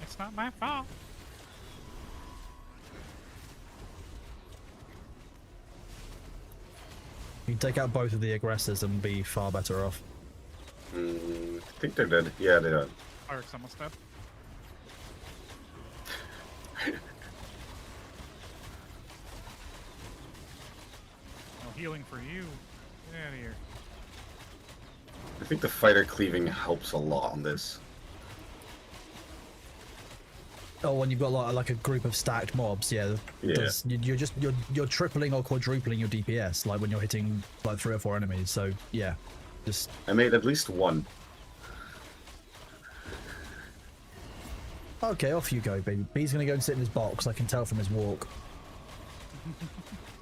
It's not my fault. You can take out both of the aggressors and be far better off. I think they're dead. Yeah, they're dead. Cleric's almost dead. No healing for you. Get out of here. I think the fighter cleaving helps a lot on this. Oh, when you've got like a group of stacked mobs, yeah. Yeah. You're tripling or quadrupling your DPS, like when you're hitting like 3 or 4 enemies. So yeah, just I made at least one. okay. Off you go, baby. B's gonna go and sit in his box. I can tell from his walk.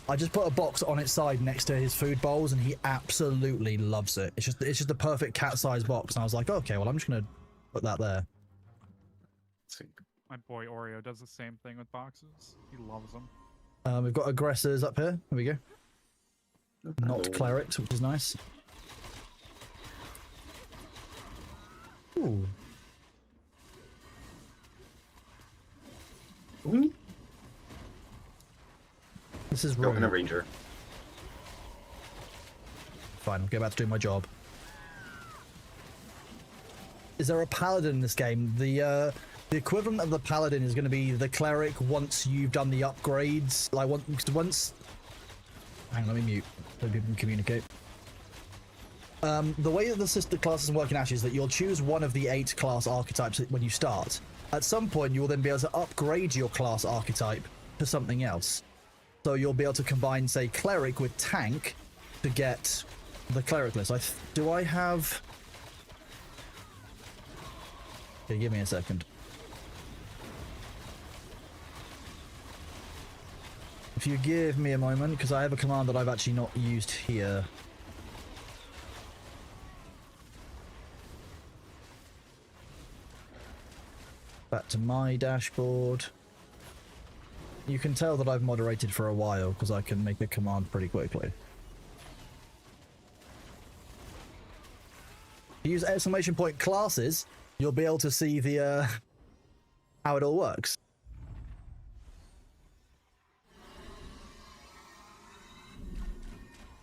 I just put a box on its side next to his food bowls, and he absolutely loves it. It's just the perfect cat-sized box, and I was like, okay, well, I'm just gonna put that there. Let's see. My boy Oreo does the same thing with boxes. He loves them. We've got aggressors up here. Here we go. Not Hello. clerics, which is nice. Ooh. Ooh. This is Go in a rude. ranger. fine. Go back to doing my job. Is there a paladin in this game? The equivalent of the paladin is going to be the cleric once you've done the upgrades. Like once. Hang on, let me mute so people can communicate. The way that the sister classes work in Ash is that you'll choose one of the 8 class archetypes when you start. At some point, you will then be able to upgrade your class archetype to something else. So you'll be able to combine, say, cleric with tank to get the cleric list. Do I have... Okay, give me a second. If you give me a moment, because I have a command that I've actually not used here. Back to my dashboard. You can tell that I've moderated for a while because I can make a command pretty quickly. If you use exclamation point classes, you'll be able to see the how it all works.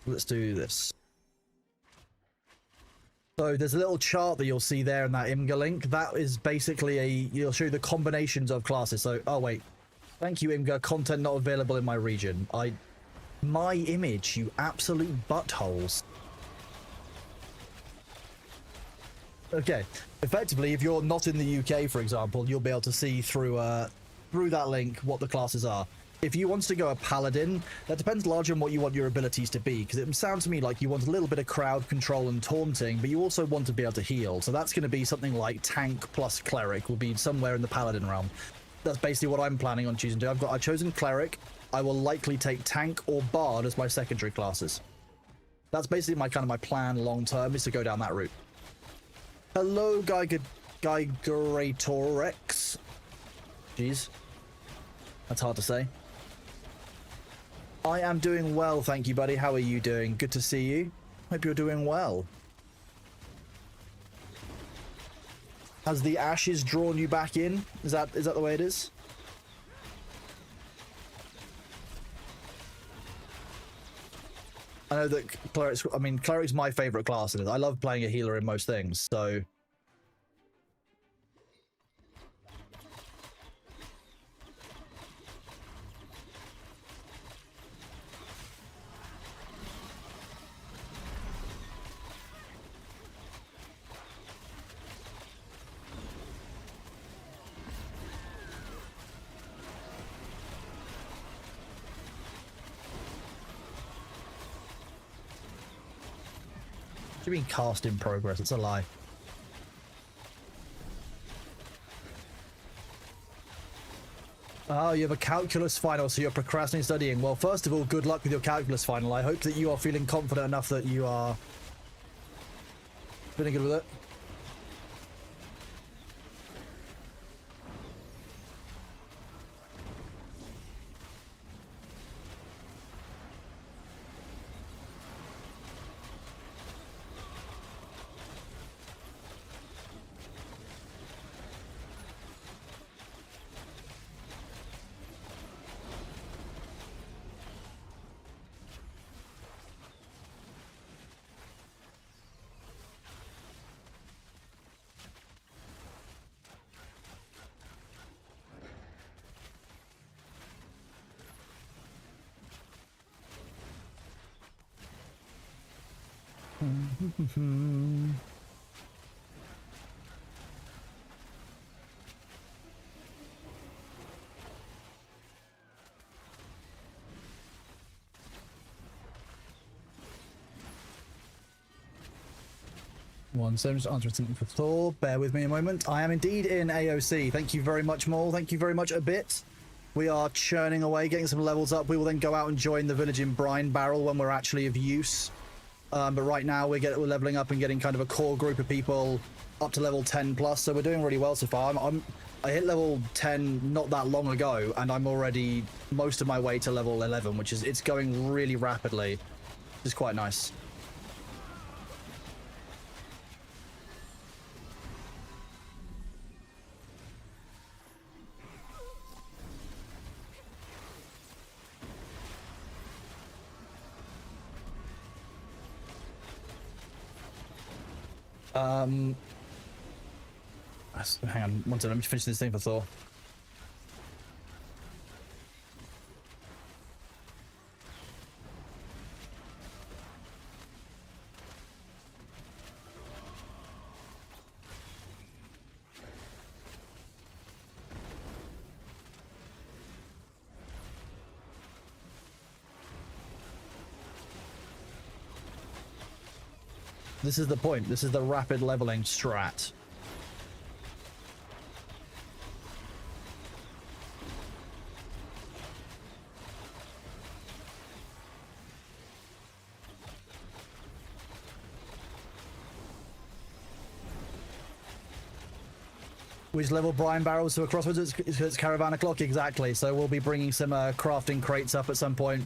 Let's do this. So there's a little chart that you'll see there in that Imgur link. That is basically you'll show you the combinations of classes. So, oh wait. Thank you, Imgur. Content not available in my region. My image, you absolute buttholes. Okay. Effectively, if you're not in the UK, for example, you'll be able to see through that link what the classes are. If you want to go a paladin, that depends largely on what you want your abilities to be, because it sounds to me like you want a little bit of crowd control and taunting, but you also want to be able to heal. So that's going to be something like tank plus cleric will be somewhere in the paladin realm. That's basically what I'm planning on choosing to. I've chosen cleric. I will likely take tank or bard as my secondary classes. That's basically my plan long term, is to go down that route. Hello, Gigatorex. Jeez. That's hard to say. I am doing well, thank you, buddy. How are you doing? Good to see you. Hope you're doing well. Has the ashes drawn you back in? Is that the way it is? I know that cleric's my favorite class in it. I love playing a healer in most things, so... What do you mean cast in progress? It's a lie. Oh, you have a calculus final, so you're procrastinating studying. Well, first of all, good luck with your calculus final. I hope that you are feeling confident enough that you are feeling good with it. One second, just answering something for Thor. Bear with me a moment. I am indeed in AOC. Thank you very much, Maul. Thank you very much a bit. We are churning away, getting some levels up. We will then go out and join the village in Brine Barrel when we're actually of use. But right now we're leveling up and getting kind of a core group of people up to level 10 plus. So we're doing really well so far. I hit level 10 not that long ago, and I'm already most of my way to level 11, which is it's going really rapidly. It's quite nice. Hang on, one second. Let me finish this thing for Thor. This is the point. This is the rapid leveling strat. We just level brine barrels to a crossroads. It's caravan o'clock, exactly. So we'll be bringing some crafting crates up at some point.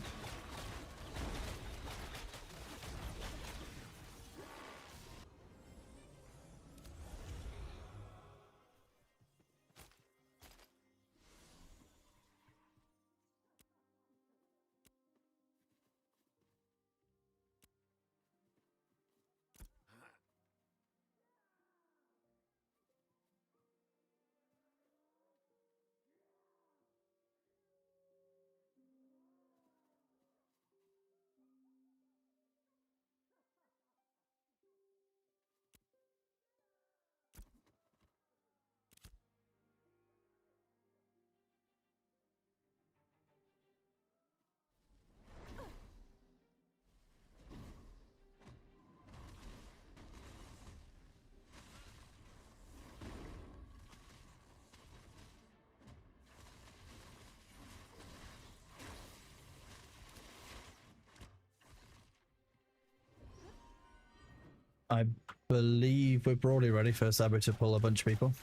I believe we're broadly ready for Sabu to pull a bunch of people.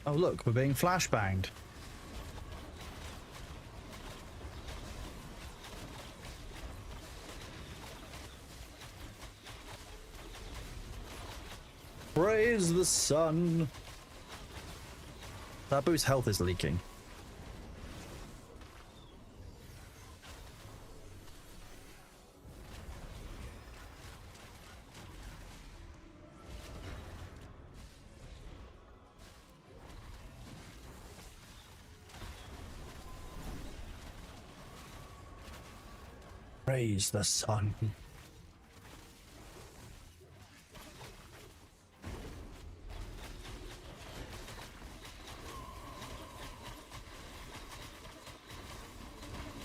Oh look, we're being flashbanged. Praise the sun. Sabu's health is leaking. Praise the sun.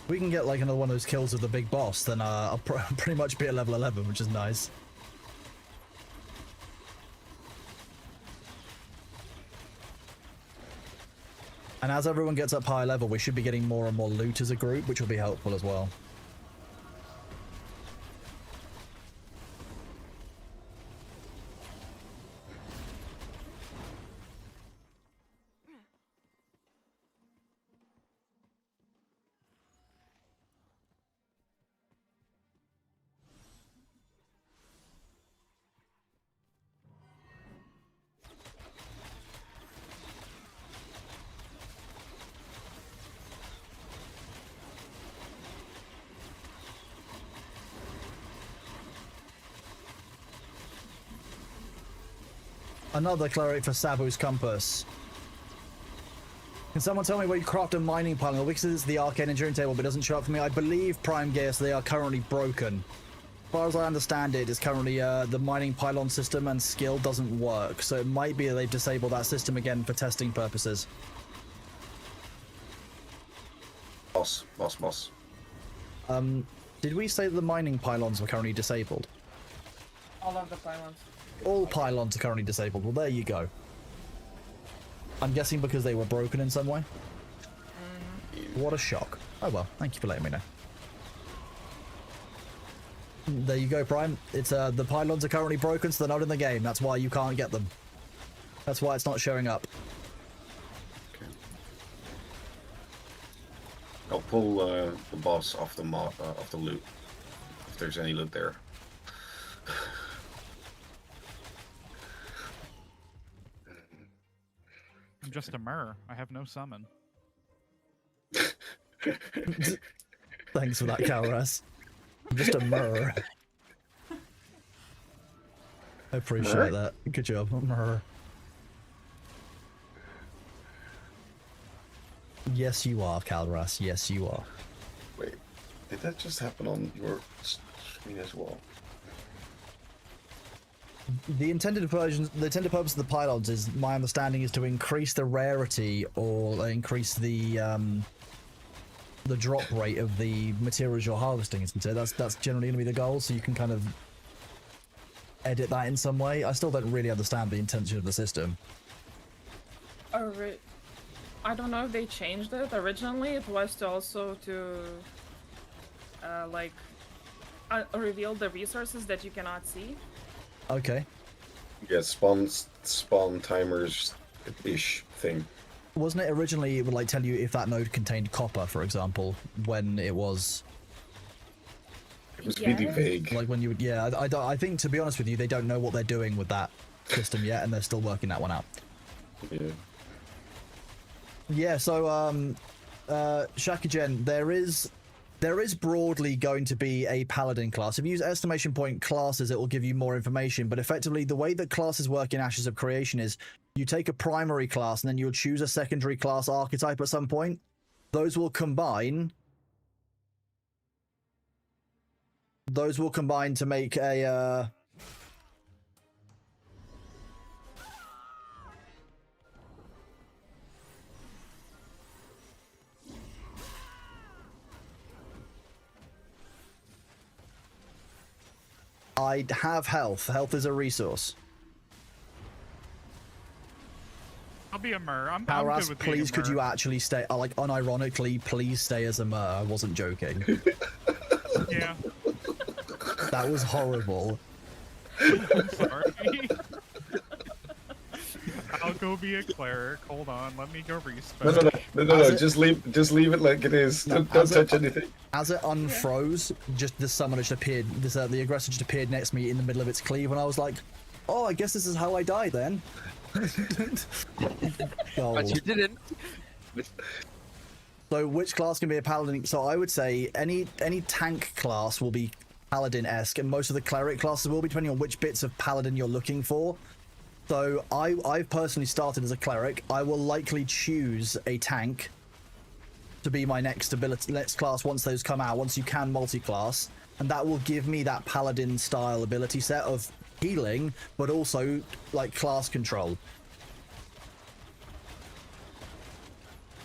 We can get like another one of those kills with the big boss, then I'll pretty much be at level 11, which is nice. And as everyone gets up high level, we should be getting more and more loot as a group, which will be helpful as well. Another cleric for Sabu's compass. Can someone tell me where you craft a mining pile? Because it's the arcane enduring table, but it doesn't show up for me. I believe Prime Gears, they are currently broken. As far as I understand it, it's currently the mining pylon system and skill doesn't work. So it might be that they've disabled that system again for testing purposes. Boss. Did we say that the mining pylons were currently disabled? All of the pylons. All pylons are currently disabled. Well, there you go. I'm guessing because they were broken in some way. What a shock. Oh well, thank you for letting me know. There you go, Prime. It's the pylons are currently broken, so they're not in the game. That's why you can't get them. That's why it's not showing up. Okay. I'll pull the boss off the off the loot if there's any loot there. I'm just a mirror. I have no summon. Thanks for that, Calras. I'm just a mirror. I appreciate that. Good job, mirror. Yes, you are, Calras. Yes, you are. Wait, did that just happen on your screen as well? The intended purpose of the pylons is, my understanding, is to increase the rarity or increase the drop rate of the materials you're harvesting. Isn't it? That's generally going to be the goal. So you can kind of edit that in some way. I still don't really understand the intention of the system. I don't know if they changed it. Originally, it was to also reveal the resources that you cannot see. Okay. Yeah, spawn timers ish thing. Wasn't it originally it would like tell you if that node contained copper, for example, when it was It was really Yes. vague. like when you would, yeah, I think, to be honest with you, they don't know what they're doing with that system yet, and they're still working that one out. Yeah. Yeah, so Shakagen, there is broadly going to be a paladin class. If you use estimation point classes, it will give you more information, but effectively the way that classes work in Ashes of Creation is you take a primary class and then you'll choose a secondary class archetype at some point. Those will combine to make a I have health. Health is a resource. I'll be a mer. I'm good Paras, with being a please, could mer. you actually stay? Like, unironically, please stay as a mer. I wasn't joking. Yeah. That was horrible. I'm sorry. I'll go be a cleric. Hold on, let me go respec. No. As it- Just leave it like it is. No, Don't as touch it- anything. As it unfroze, just the summoner just appeared. The aggressor just appeared next to me in the middle of its cleave, and I was like, "Oh, I guess this is how I die then." Oh. But you didn't. So which class can be a paladin? So I would say any tank class will be paladin-esque, and most of the cleric classes will be, depending on which bits of paladin you're looking for. So I've personally started as a cleric. I will likely choose a tank to be my next class once those come out, once you can multi-class, and that will give me that paladin style ability set of healing, but also like class control.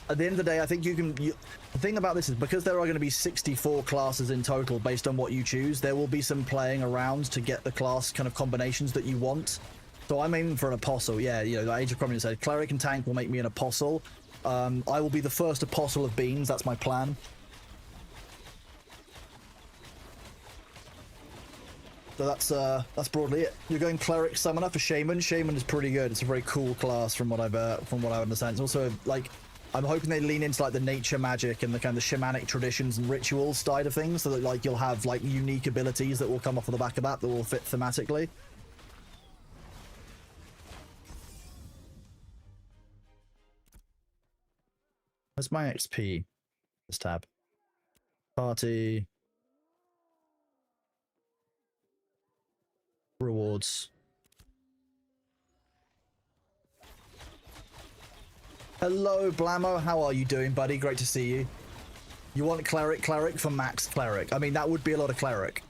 At the end of the day, I think the thing about this is, because there are going to be 64 classes in total based on what you choose, there will be some playing around to get the class kind of combinations that you want. So I'm aiming for an apostle. Yeah, you know, the Age of Chromium said cleric and tank will make me an apostle. I will be the first apostle of beans. That's my plan. So that's broadly it. You're going cleric summoner for shaman. Shaman is pretty good. It's a very cool class from what I understand. It's also like, I'm hoping they lean into like the nature magic and the kind of shamanic traditions and rituals side of things, so that like you'll have like unique abilities that will come off of the back of that will fit thematically. Where's my XP? This tab. Party. Rewards. Hello, Blammo. How are you doing, buddy? Great to see you. You want cleric for max cleric. I mean, that would be a lot of cleric.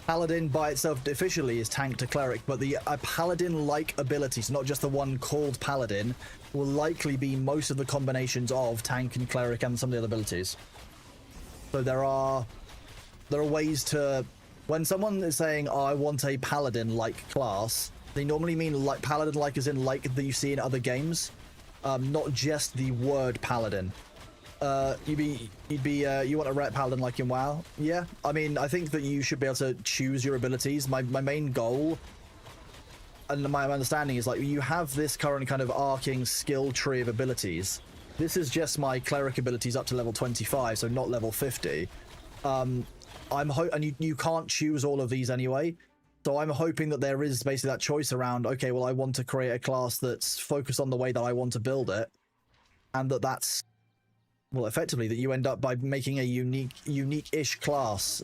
Paladin by itself officially is tank to cleric, but a paladin-like ability, so not just the one called paladin, will likely be most of the combinations of tank and cleric and some of the other abilities. So there are ways to, when someone is saying, oh, I want a paladin-like class, they normally mean like paladin-like as in like that you see in other games, not just the word paladin. You want a ret paladin like in WoW? Yeah, I mean, I think that you should be able to choose your abilities. My main goal, and my understanding is like you have this current kind of arcing skill tree of abilities. This is just my cleric abilities up to level 25, so not level 50. And you can't choose all of these anyway. So I'm hoping that there is basically that choice around, okay, well, I want to create a class that's focused on the way that I want to build it. And that's, well, effectively that you end up by making a unique-ish class.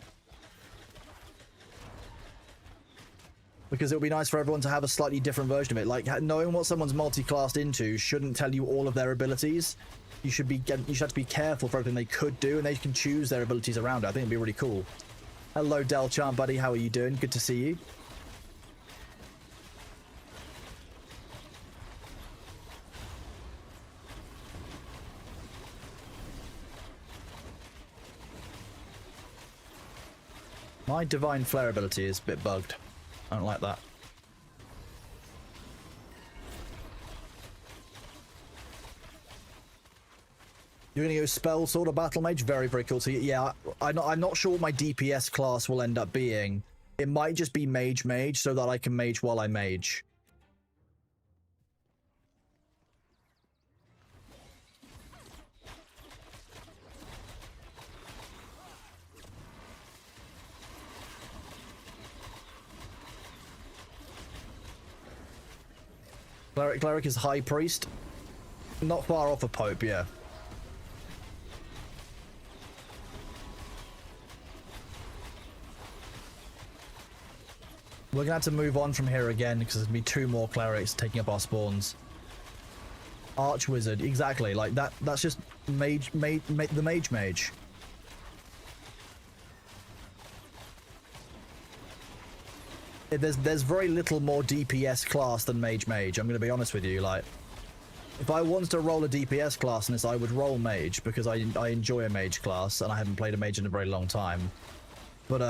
Because it would be nice for everyone to have a slightly different version of it. Like, knowing what someone's multi-classed into shouldn't tell you all of their abilities. You should have to be careful for everything they could do, and they can choose their abilities around it. I think it'd be really cool. Hello, Del Chant, buddy. How are you doing? Good to see you. My Divine Flare ability is a bit bugged. I don't like that. You're gonna go Spell Sword or Battle Mage? Very, very cool. So yeah, I'm not sure what my DPS class will end up being. It might just be Mage so that I can mage while I mage. Cleric is High Priest. Not far off a Pope, yeah. We're gonna have to move on from here again because there's gonna be 2 more clerics taking up our spawns. Archwizard, exactly. Like that's just the mage. There's very little more DPS class than mage. I'm gonna be honest with you. Like, if I wanted to roll a DPS class in this, I would roll mage because I enjoy a mage class and I haven't played a mage in a very long time. But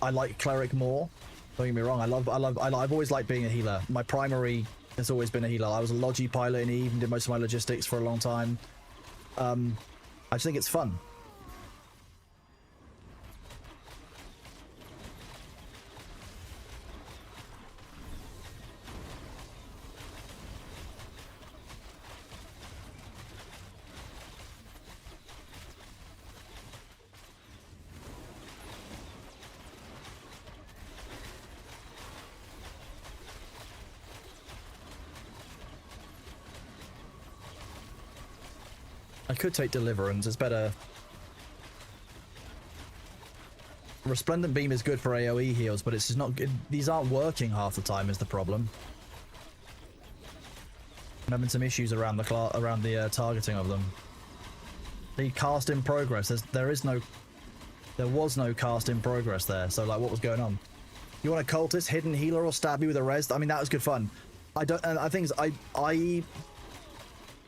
I like cleric more. Don't get me wrong. I've always liked being a healer. My primary has always been a healer. I was a Logi pilot and even did most of my logistics for a long time. I just think it's fun. I could take Deliverance, it's better. Resplendent Beam is good for AoE heals, but it's just not good. These aren't working half the time is the problem. I'm having some issues around the targeting of them. The cast in progress, there was no cast in progress there, so like what was going on? You want a cultist, hidden healer, or stab you with a res? I mean, that was good fun.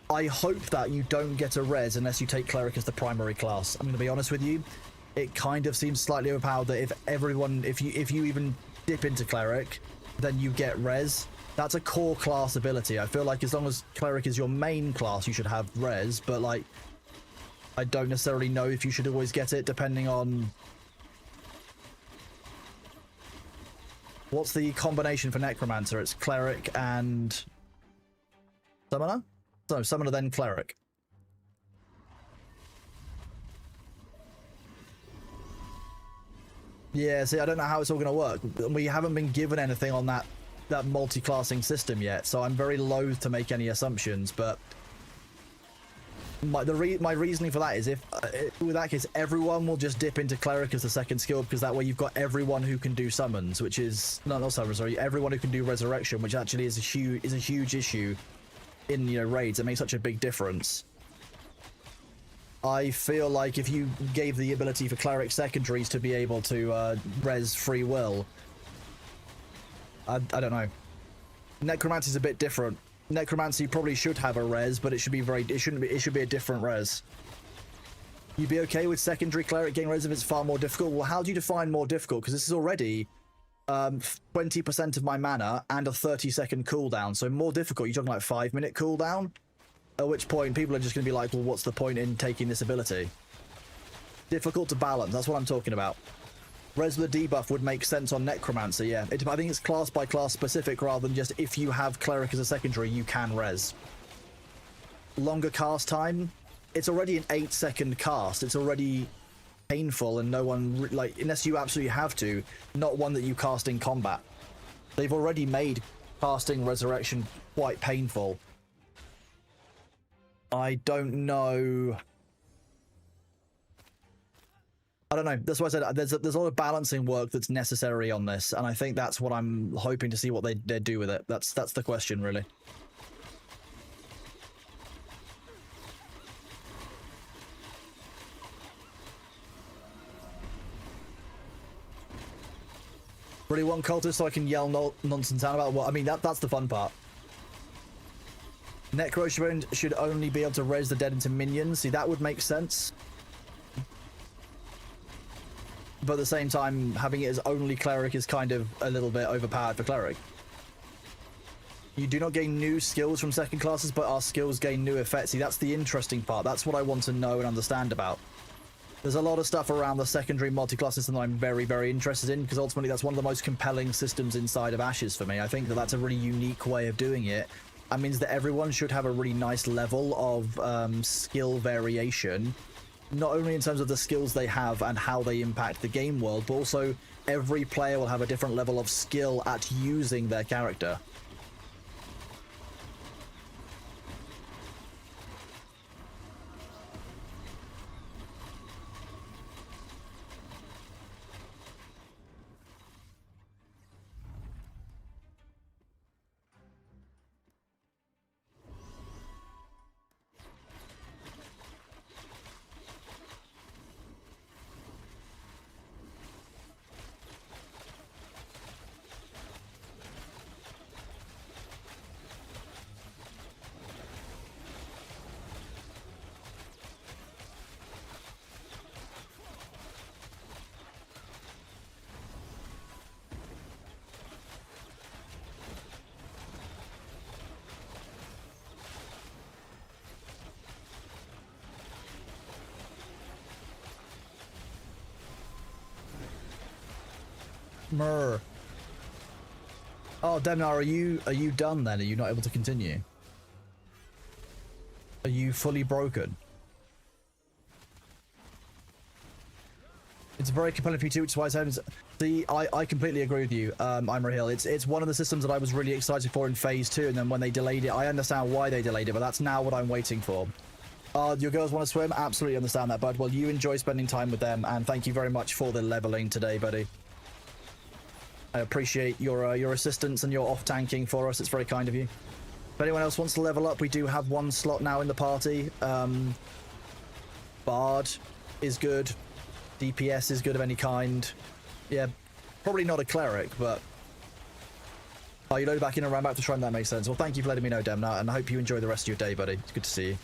I hope that you don't get a res unless you take cleric as the primary class. I'm going to be honest with you. It kind of seems slightly overpowered that if you even dip into cleric, then you get res. That's a core class ability. I feel like as long as cleric is your main class, you should have res. But like, I don't necessarily know if you should always get it, depending on what's the combination for Necromancer. It's cleric and summoner. So, summoner then cleric. Yeah, see, I don't know how it's all going to work. We haven't been given anything on that multi-classing system yet, so I'm very loath to make any assumptions, but my reasoning for that is with that case, everyone will just dip into cleric as the second skill, because that way you've got everyone who can do summons, which is... not summons, sorry, everyone who can do resurrection, which actually is a huge issue in raids. It makes such a big difference. I feel like if you gave the ability for cleric secondaries to be able to res free will, I don't know. Necromancy is a bit different. Necromancy probably should have a res, but it should be it should be a different res. You'd be okay with secondary cleric getting res if it's far more difficult? Well, how do you define more difficult? Because this is already 20% of my mana and a 30-second cooldown. So more difficult, you're talking like 5-minute cooldown? At which point people are just going to be like, well, what's the point in taking this ability? Difficult to balance, that's what I'm talking about. Res with a debuff would make sense on Necromancer, yeah. I think it's class by class specific rather than just if you have Cleric as a secondary, you can res. Longer cast time, it's already an 8-second cast. It's already painful and no one, like, unless you absolutely have to, not one that you cast in combat. They've already made casting Resurrection quite painful. I don't know. I don't know. That's why I said there's a lot of balancing work that's necessary on this, and I think that's what I'm hoping to see what they do with it. That's the question, really. Really want cultists so I can yell nonsense out about what? I mean, that's the fun part. Necro should only be able to raise the dead into minions. See, that would make sense. But at the same time, having it as only cleric is kind of a little bit overpowered for cleric. You do not gain new skills from second classes, but our skills gain new effects. See, that's the interesting part. That's what I want to know and understand about. There's a lot of stuff around the secondary multi-class system that I'm very, very interested in, because ultimately that's one of the most compelling systems inside of Ashes for me. I think that that's a really unique way of doing it. That means that everyone should have a really nice level of skill variation, not only in terms of the skills they have and how they impact the game world, but also every player will have a different level of skill at using their character. Myrrh. Oh, Demnar, are you done then? Are you not able to continue? Are you fully broken? It's very compelling for you too, which is why it's see, I completely agree with you, I'm Hill. It's one of the systems that I was really excited for in phase 2, and then when they delayed it, I understand why they delayed it, but that's now what I'm waiting for. Your girls want to swim? Absolutely understand that, bud. Well, you enjoy spending time with them, and thank you very much for the leveling today, buddy. I appreciate your assistance and your off-tanking for us. It's very kind of you. If anyone else wants to level up, we do have one slot now in the party. Bard is good. DPS is good of any kind. Yeah, probably not a cleric, but... Oh, you load back in and ran back to Shrine? That makes sense. Well, thank you for letting me know, Demna, and I hope you enjoy the rest of your day, buddy. It's good to see you.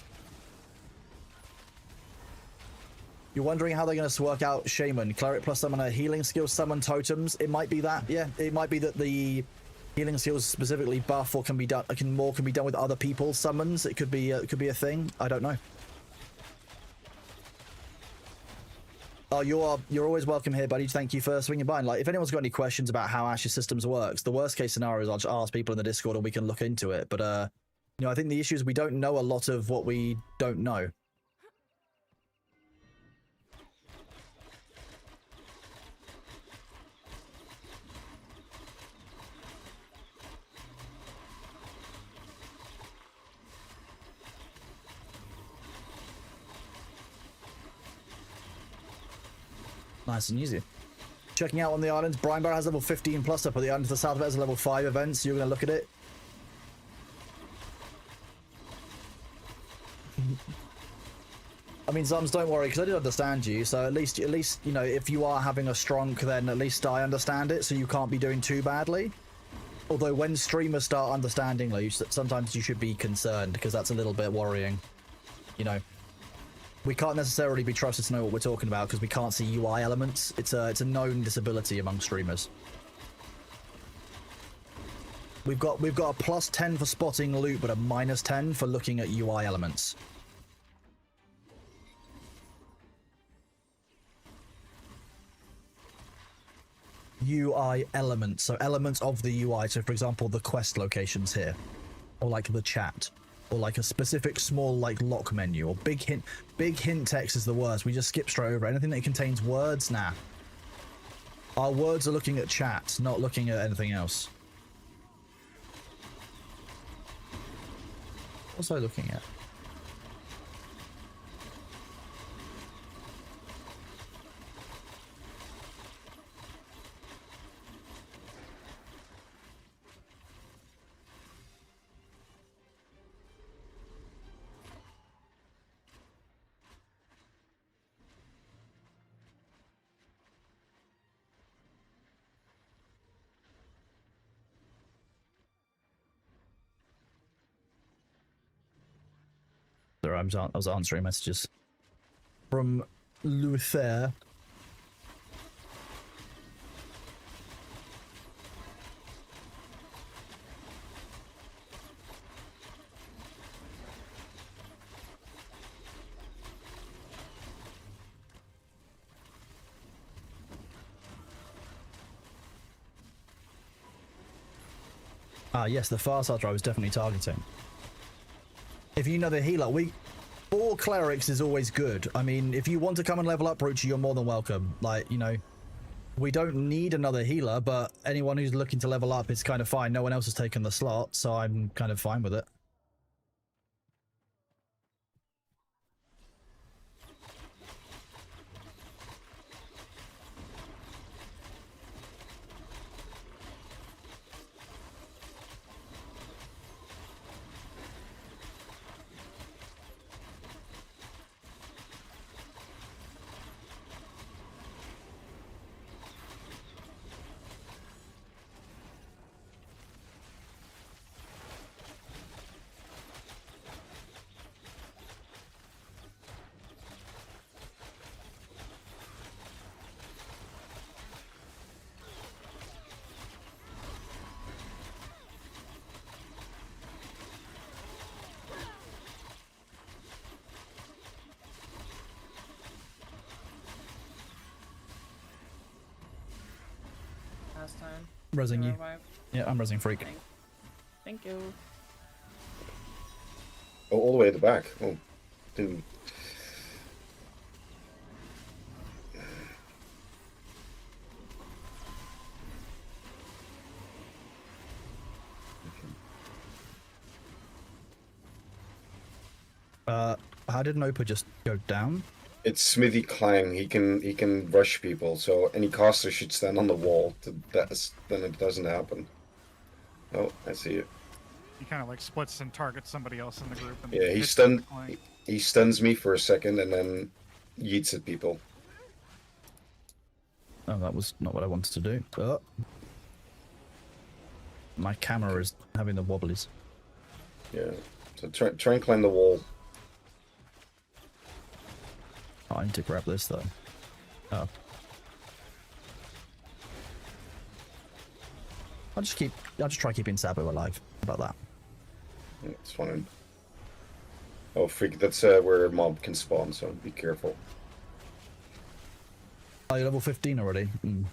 You're wondering how they're going to work out Shaman. Cleric plus summon a healing skill, summon totems. It might be that, yeah. It might be that the healing skills specifically buff or can be done with other people's summons. It could be a thing. I don't know. Oh, you're always welcome here, buddy. Thank you for swinging by. And like, if anyone's got any questions about how Ashes Systems works, the worst case scenario is I'll just ask people in the Discord and we can look into it. But you know, I think the issue is we don't know a lot of what we don't know. Nice and easy. Checking out on the islands, Brinebar has level 15 plus up, but the island to the south of it has a level 5 event, so you're going to look at it. I mean, Zums, don't worry, because I did understand you, so at least, you know, if you are having a strong, then at least I understand it, so you can't be doing too badly. Although when streamers start understanding loose, sometimes you should be concerned because that's a little bit worrying. You know, we can't necessarily be trusted to know what we're talking about because we can't see UI elements. It's a known disability among streamers. We've got a +10 for spotting loot, but a -10 for looking at UI elements. UI elements, so elements of the UI. So for example, the quest locations here, or like the chat, or like a specific small like lock menu, or big hint text is the worst. We just skip straight over anything that contains words. Nah, our words are looking at chat, not looking at anything else. What's I looking at? Sorry, I was answering messages from Luther. Ah, yes, the Farsighter I was definitely targeting. If you know the healer, 4 clerics is always good. I mean, if you want to come and level up, Ruchi, you're more than welcome. Like, you know, we don't need another healer, but anyone who's looking to level up is kind of fine. No one else has taken the slot, so I'm kind of fine with it. Last time. Resing you. Revive. Yeah, I'm resing freak. Thank you. Oh, all the way at the back. Oh, didn't. How did Nopa just go down? It's Smithy Clang. He can rush people. So any caster should stand on the wall. Then it doesn't happen. Oh, I see it. He kind of like splits and targets somebody else in the group. And Yeah, he hits stunned. the flank. He stuns me for a second and then yeets at people. Oh, that was not what I wanted to do. Oh. My camera is having the wobblies. Yeah. So try and climb the wall. Oh, I need to grab this though. Oh. I'll just try keeping Sabu alive. How about that? Yeah, it's fine. Oh, freak! That's where a mob can spawn. So be careful. Oh, you're level 15 already? Mm.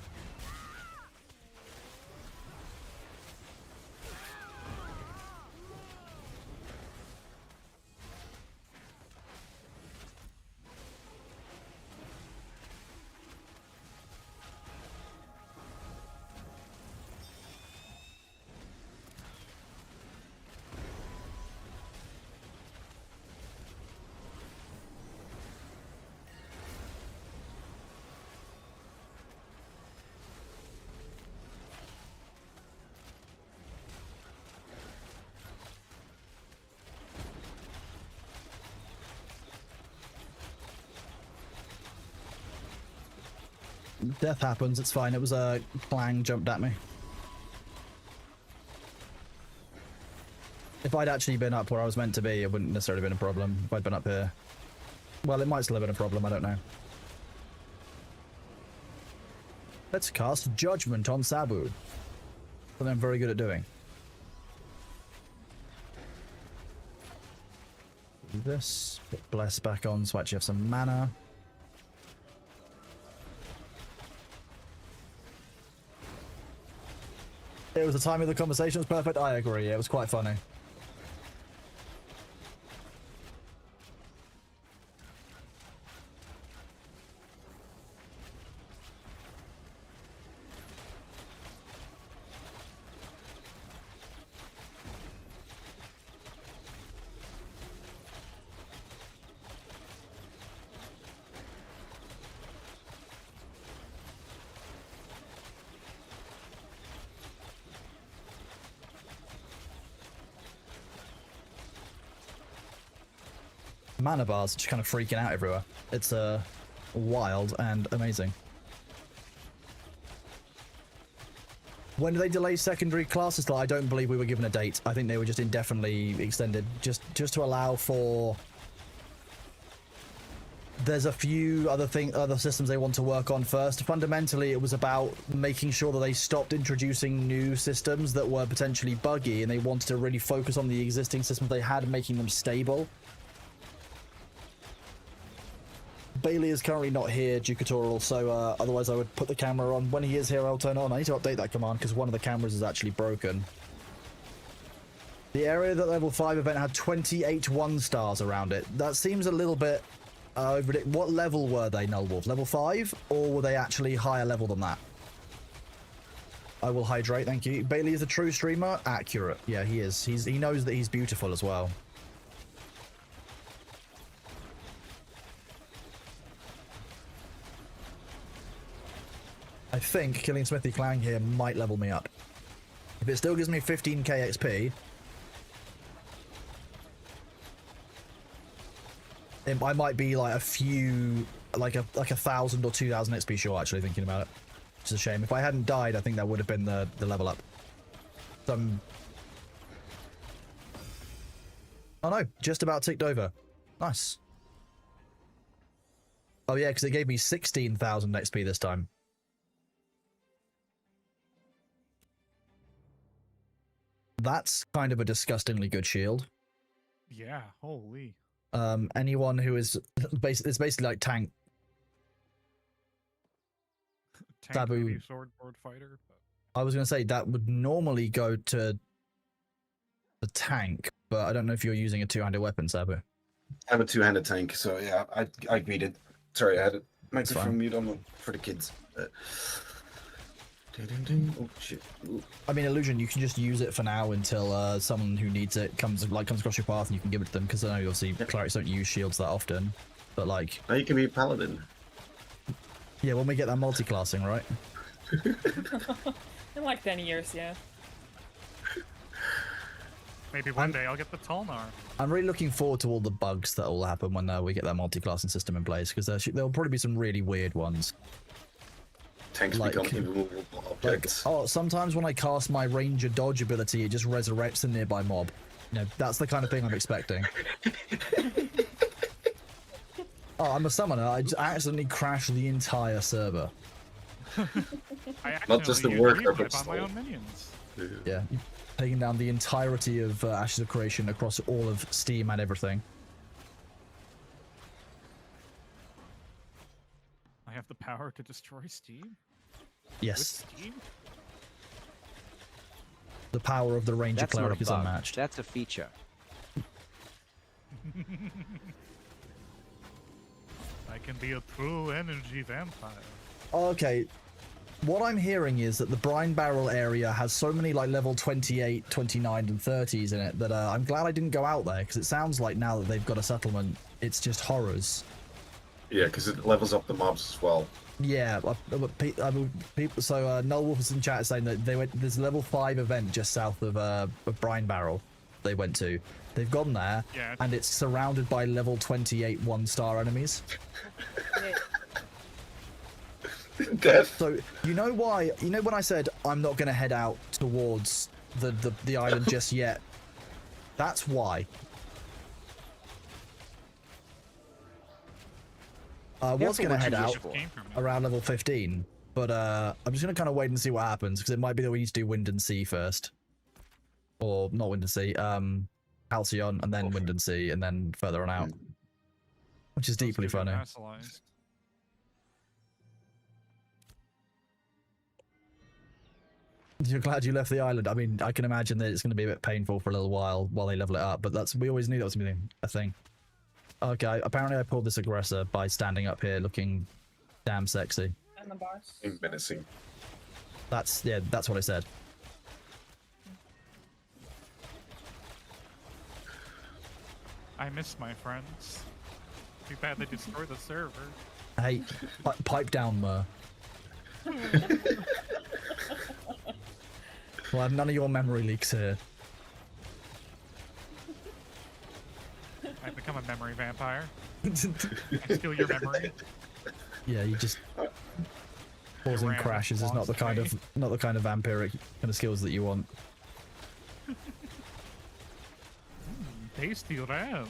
Death happens, it's fine. It was a Clang jumped at me. If I'd actually been up where I was meant to be, it wouldn't necessarily been a problem. If I'd been up here. Well, it might still have been a problem, I don't know. Let's cast Judgment on Sabu. Something I'm very good at doing. Do this. Put Bless back on so I actually have some mana. It was the time of the conversation was perfect. I agree. It was quite funny. Mana bars just kind of freaking out everywhere. It's wild and amazing. When do they delay secondary classes? Till I don't believe we were given a date. I think they were just indefinitely extended, just to allow for. There's a few other systems they want to work on first. Fundamentally, it was about making sure that they stopped introducing new systems that were potentially buggy, and they wanted to really focus on the existing systems they had, making them stable. Bailey is currently not here, Ducatorial, so otherwise I would put the camera on. When he is here, I'll turn it on. I need to update that command because one of the cameras is actually broken. The area that level 5 event had 28 1-stars around it. That seems a little bit what level were they, Null Wolf? Level 5? Or were they actually higher level than that? I will hydrate, thank you. Bailey is a true streamer? Accurate. Yeah, he is. He knows that he's beautiful as well. I think killing Smithy Clang here might level me up. If it still gives me 15k XP, I might be like a few, like a 1,000 or 2,000 XP short, actually, thinking about it. Which is a shame. If I hadn't died, I think that would have been the level up. Oh no, just about ticked over. Nice. Oh yeah, because it gave me 16,000 XP this time. That's kind of a disgustingly good shield. Yeah, holy. Anyone who is it's basically like tank. Tank Sabu. maybe swordboard fighter. But... I was going to say that would normally go to the tank, but I don't know if you're using a two-handed weapon, Sabu. I have a two-handed tank, so yeah, I greeted. Sorry, I had a microphone mute on for the kids. Oh shit! Ooh. I mean, Illusion, you can just use it for now until someone who needs it comes across your path and you can give it to them, because I know obviously clerics don't use shields that often, but like. Now you can be a paladin. Yeah, when we get that multi-classing, right? In like 10 years, yeah. Maybe one day I'll get the Tolnar. I'm really looking forward to all the bugs that will happen when we get that multi-classing system in place, because there'll probably be some really weird ones. Tanks become immovable objects. Sometimes when I cast my ranger dodge ability, it just resurrects a nearby mob. You know, that's the kind of thing I'm expecting. Oh, I'm a summoner. I just accidentally crashed the entire server. Not just the worker, but on my own minions. Yeah, taking down the entirety of Ashes of Creation across all of Steam and everything. I have the power to destroy Steam? Yes. With Steam? The power of the Ranger That's not Cleric a is bug. unmatched. That's a feature. I can be a true energy vampire. Okay, what I'm hearing is that the Brine Barrel area has so many like level 28, 29 and 30s in it that I'm glad I didn't go out there, because it sounds like now that they've got a settlement, it's just horrors. Yeah, because it levels up the mobs as well. Yeah, people. So Null Wolf is in chat saying that there's a level 5 event just south of Brine Barrel they went to. They've gone there, Yeah. and it's surrounded by level 28 1-star enemies. Death. So you know why? You know when I said I'm not going to head out towards the island just yet? That's why. I was Careful going to what head you wish out for. Came from it. around level 15, but I'm just going to kind of wait and see what happens, because it might be that we need to do Wind and Sea first. Or, not Wind and Sea, Halcyon, and then Wind and Sea, and then further on out. Which is Those deeply two get funny. vassalized. You're glad you left the island. I mean, I can imagine that it's going to be a bit painful for a little while they level it up, but we always knew that was going to be a thing. Okay, apparently I pulled this aggressor by standing up here looking damn sexy. And the boss. Menacing. That's what I said. I miss my friends. Too bad they destroyed the server. Hey, pipe down, Mer. We'll have none of your memory leaks here. I become a memory vampire. I steal your memory. Yeah, you just causing Ram crashes is not the kind of vampiric kind of skills that you want. Tasty ram.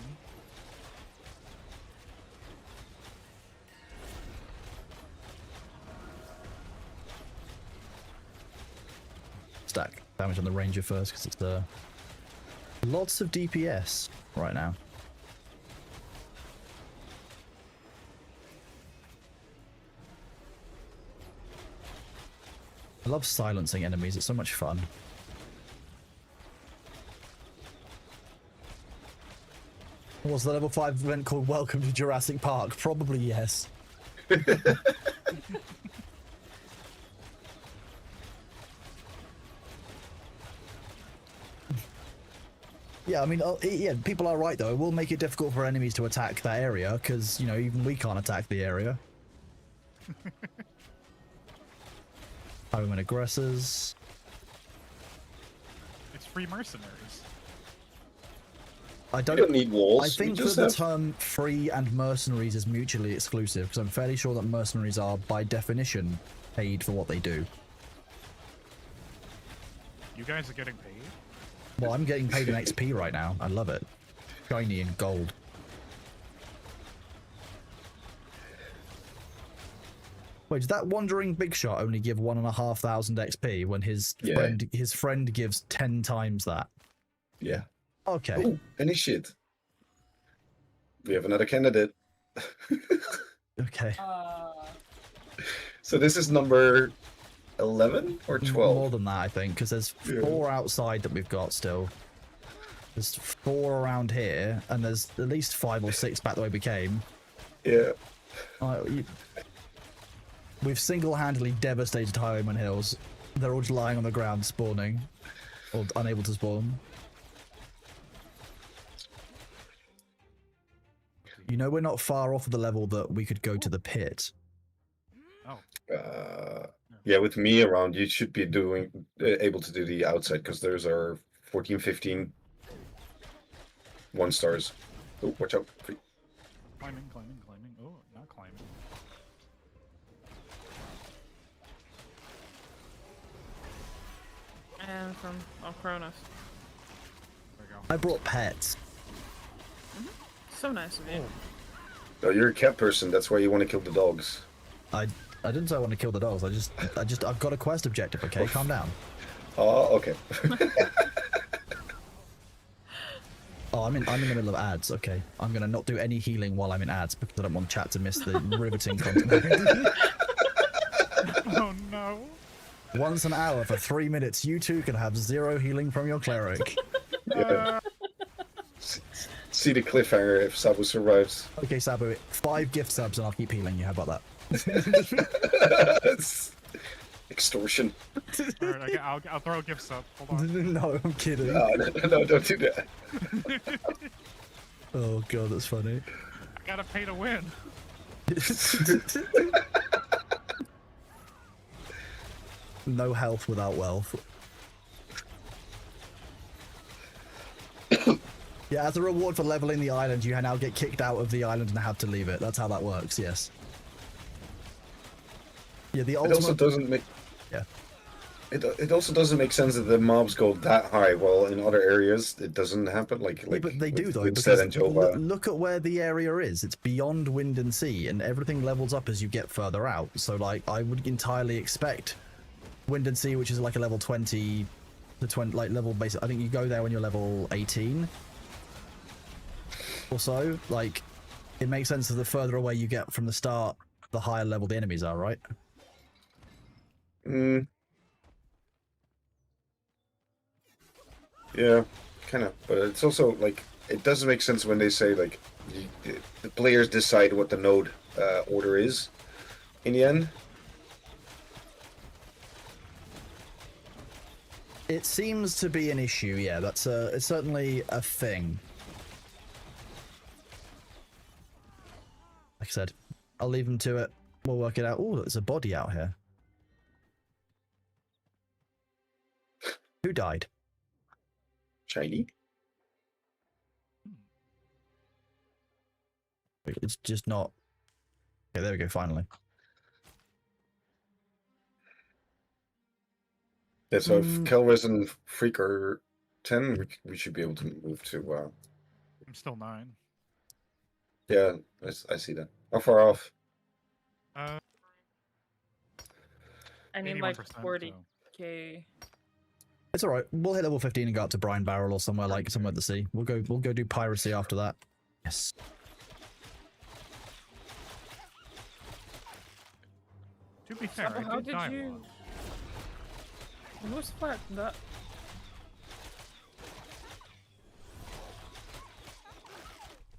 Stack damage on the ranger first, because it's lots of DPS right now. I love silencing enemies, it's so much fun. Was the level 5 event called Welcome to Jurassic Park? Probably yes. Yeah, I mean, yeah, people are right though. It will make it difficult for enemies to attack that area, because, you know, even we can't attack the area. Highwayman aggressors. It's free mercenaries. I You don't don't need walls. I think you that just the have... term free and mercenaries is mutually exclusive, because I'm fairly sure that mercenaries are, by definition, paid for what they do. You guys are getting paid? Well, I'm getting paid in XP right now. I love it. Shiny and gold. Wait, did that wandering big shot only give 1,500 XP when his friend gives 10 times that? Yeah. Okay. Oh, initiate. We have another candidate. Okay. So this is number 11 or 12? More than that, I think, because there's Yeah. 4 outside that we've got still. There's 4 around here, and there's at least 5 or 6 back the way we came. Yeah. We've single-handedly devastated Highwayman Hills. They're all just lying on the ground, spawning, or unable to spawn. You know, we're not far off of the level that we could go to the pit. Oh, Yeah, with me around, you should be able to do the outside, because there's our 14, 15 1-stars. Oh, watch out. climbing. Oh, not climbing. And from Kronos. There we go. I brought pets. So nice of you. Oh, you're a cat person. That's why you want to kill the dogs. I didn't say I want to kill the dogs. I've got a quest objective. Okay, calm down. Oh, okay. Oh, I'm in the middle of ads. Okay, I'm gonna not do any healing while I'm in ads because I don't want chat to miss the riveting content. Oh no. Once an hour for 3 minutes, you too can have 0 healing from your cleric. Yeah. See the cliffhanger if Sabu survives. Okay, Sabu, 5 gift subs and I'll keep healing you. How about that? Extortion. Alright, okay, I'll throw gifts up. Hold on. No, I'm kidding. No, don't do that. Oh god, that's funny. I gotta pay to win. No health without wealth. Yeah, as a reward for leveling the island, you now get kicked out of the island and have to leave it. That's how that works, yes. Yeah, the It also ultimate... doesn't make. Yeah. It also doesn't make sense that the mobs go that high, while in other areas it doesn't happen. Yeah, but they do with- though, with because Zed and Jova. look at where the area is. It's beyond wind and sea, and everything levels up as you get further out. So, like, I would entirely expect wind and sea, which is like a level 20 to 20, like level basic. I think you go there when you're level 18 or so. Like, it makes sense that the further away you get from the start, the higher level the enemies are, right? Yeah, kind of. But it's also like it doesn't make sense when they say like the players decide what the node order is in the end. It seems to be an issue, yeah. It's certainly a thing. Like I said, I'll leave them to it. We'll work it out. Oh, there's a body out here. Who died? Shiny. It's just not. Okay, there we go. Finally. Yeah, so if Kelvis and Freak are 10, we should be able to move to. I'm still 9. Yeah, I see that. How far off? Uh, I need like 81%, 40k. It's all right. We'll hit level 15 and go up to Brine Barrel or somewhere like somewhere at the sea. We'll go do piracy after that. Yes. To be fair, Sabo, I how did did die you? once. Who's fucked that?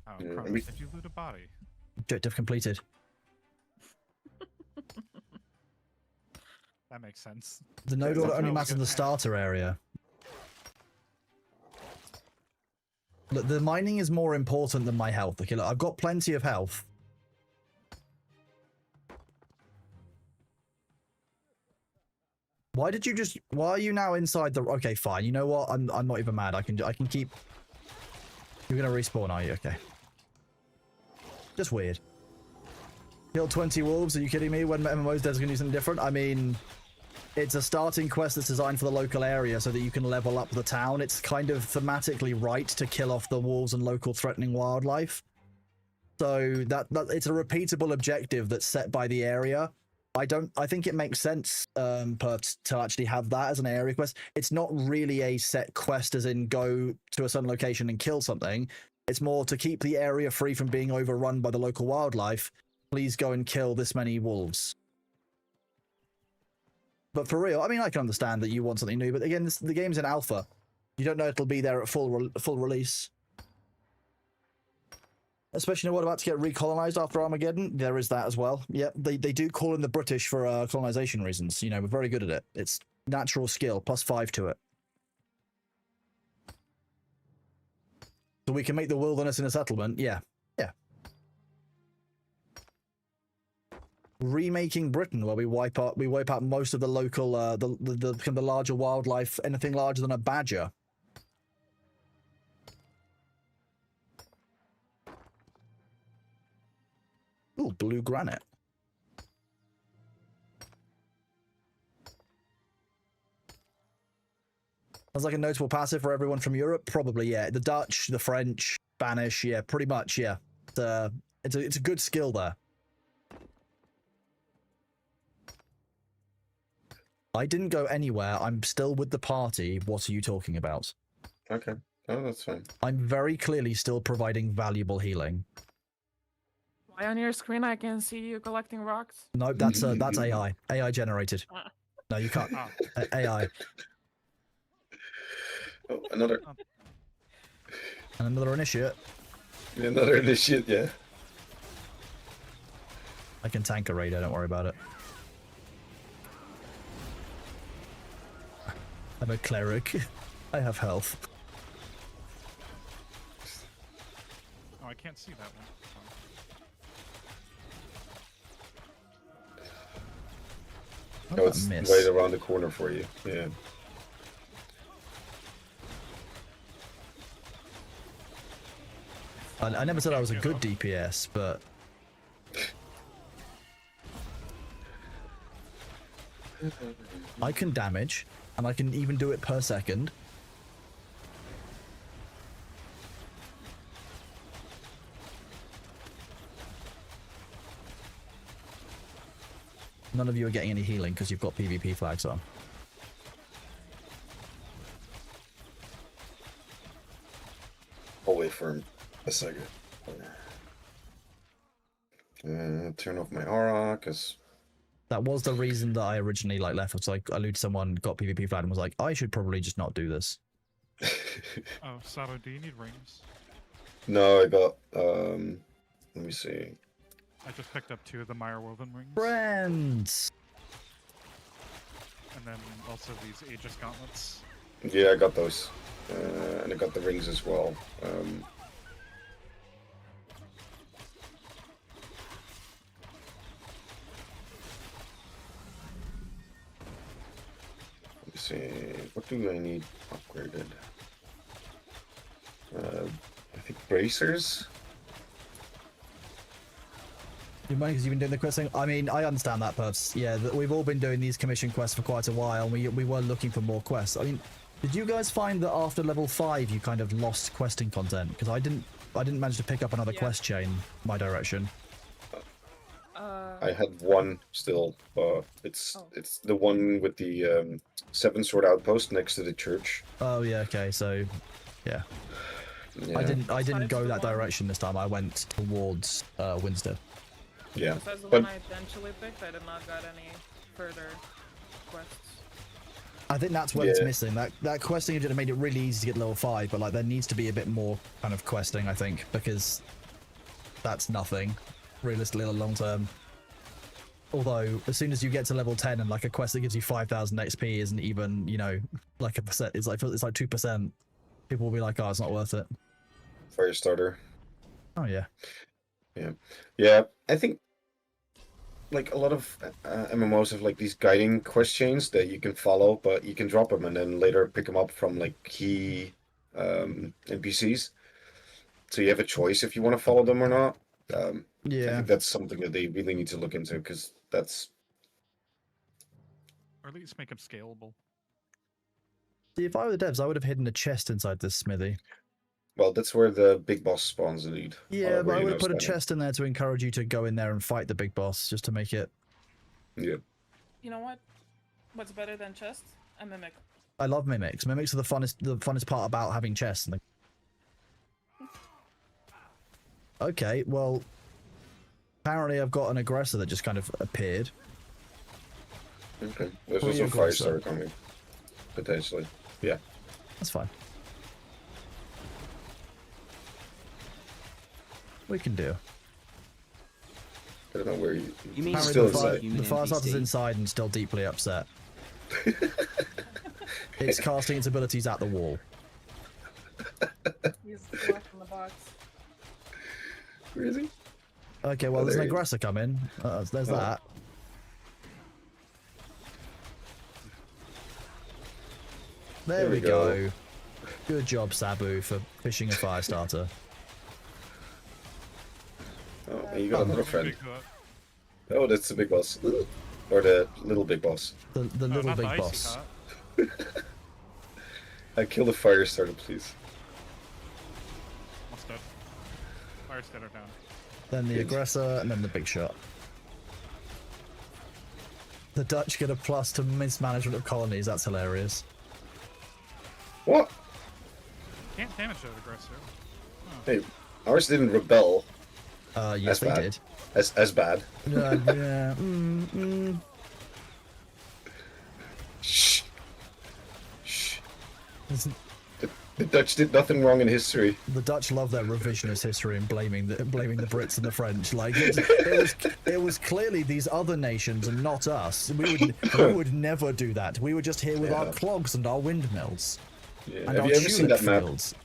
Oh, Yeah, Crumbs, we- did you loot a body? Objective completed. That makes sense. The node Yeah, order that's only really matters in good. the starter area. Look, the mining is more important than my health. Okay, look, I've got plenty of health. Why did you just? Why are you now inside the? Okay, fine. You know what? I'm not even mad. I can keep. You're gonna respawn, are you? Okay. Just weird. Kill 20 wolves? Are you kidding me? When MMOs there's gonna do something different? I mean, it's a starting quest that's designed for the local area so that you can level up the town. It's kind of thematically right to kill off the wolves and local threatening wildlife. So that it's a repeatable objective that's set by the area. I think it makes sense to actually have that as an area quest. It's not really a set quest as in go to a certain location and kill something. It's more to keep the area free from being overrun by the local wildlife. Please go and kill this many wolves. But for real, I mean, I can understand that you want something new, but again, the game's in alpha. You don't know it'll be there at full release. Especially what about to get recolonized after Armageddon. There is that as well. Yeah, they do call in the British for colonization reasons. You know, we're very good at it. It's natural skill, +5 to it. So we can make the wilderness in a settlement. Yeah, yeah. Remaking Britain, where we wipe out most of the local, the larger wildlife, anything larger than a badger. Ooh, blue granite. Sounds like a notable passive for everyone from Europe. Probably, yeah. The Dutch, the French, Spanish, yeah, pretty much, yeah. It's a good skill there. I didn't go anywhere. I'm still with the party. What are you talking about? Okay. Oh, that's fine. I'm very clearly still providing valuable healing. Why on your screen I can see you collecting rocks? No, that's AI. AI generated. No, you can't. Oh, AI. Oh, another And another initiate. initiate, yeah. I can tank a raider, don't worry about it. I'm a cleric. I have health. oh, I can't see that one. How No, did it's that miss? right around the corner for you. Yeah. I never said I was a good DPS, but I can damage, and I can even do it per second. None of you are getting any healing because you've got PvP flags on. I'll wait for a second. Turn off my aura, because That was the reason that I originally left. Was I alluded to someone, got PvP flag, and was like, I should probably just not do this. Oh, Sato, do you need rings? no, I got let me see. I just picked up 2 of the Mire Woven rings. Friends. And then also these Aegis gauntlets. Yeah, I got those. And I got the rings as well. Let me see. What do I need upgraded? I think bracers? You mind because you've been doing the quest thing? I mean, I understand that, Perps. Yeah, we've all been doing these commission quests for quite a while, and we were looking for more quests. I mean, did you guys find that after level 5 you kind of lost questing content? Because I didn't manage to pick up another Yeah. quest chain my direction. I had one still. It's Oh. it's the one with the 7 sword outpost next to the church. Oh yeah, okay, so yeah. Yeah. I didn't Besides go the that one- direction this time. I went towards Winster. Yeah. Besides the But one I eventually picked, I did not got any further quests. I think that's what it's Yeah. missing. That questing engine made it really easy to get level 5, but like there needs to be a bit more kind of questing, I think, because that's nothing realistically in the long term. Although as soon as you get to level 10 and like a quest that gives you 5,000 XP isn't even, you know, like a percent, it's like 2%. People will be like, oh, it's not worth it. Fire starter. Oh yeah. Yeah, I think like a lot of MMOs have like these guiding quest chains that you can follow, but you can drop them and then later pick them up from like key NPCs. So you have a choice if you want to follow them or not. I Yeah. think that's something that they really need to look into because that's Or at least make them scalable. See, if I were the devs, I would have hidden a chest inside this smithy. well, that's where the big boss spawns indeed. Yeah, but I Already would have knows put a that. chest in there to encourage you to go in there and fight the big boss, just to make it. Yeah. You know what? What's better than chest? A mimic. I love mimics. Mimics are the funnest part about having chests. And okay, well, apparently I've got an aggressor that just kind of appeared. Okay. There's Well, also yeah, a fire good, so- starter coming. Potentially. Yeah. That's fine. We can do. I don't know where you You mean Apparently still the fire, inside. Human the fire starter's NPC. inside and still deeply upset. It's casting its abilities at the wall. He's locked in the box. Where is he? Okay, well, Oh, there's an there he is. aggressor coming. There's Oh. that. There we go. Good job, Sabu, for fishing a fire starter. Oh, and you got another friend. Big hut. Oh, that's the big boss. Or the little big boss. The Oh, little not the big icy boss. hut. I killed the fire starter, please. Almost dead. Fire starter down. Then the Good. aggressor, and then the big shot. The Dutch get a plus to mismanagement of colonies. That's hilarious. What? Can't damage that aggressor. Hey, ours didn't rebel Yes, That's they bad. did. as bad. Yeah. Shh. Shh. The Dutch did nothing wrong in history. The Dutch love their revisionist history and blaming the Brits and the French. Like it was clearly these other nations and not us. We would never do that. We were just here with our Yeah. clogs and our windmills Yeah. and Have our you ever seen tulip that map? fields.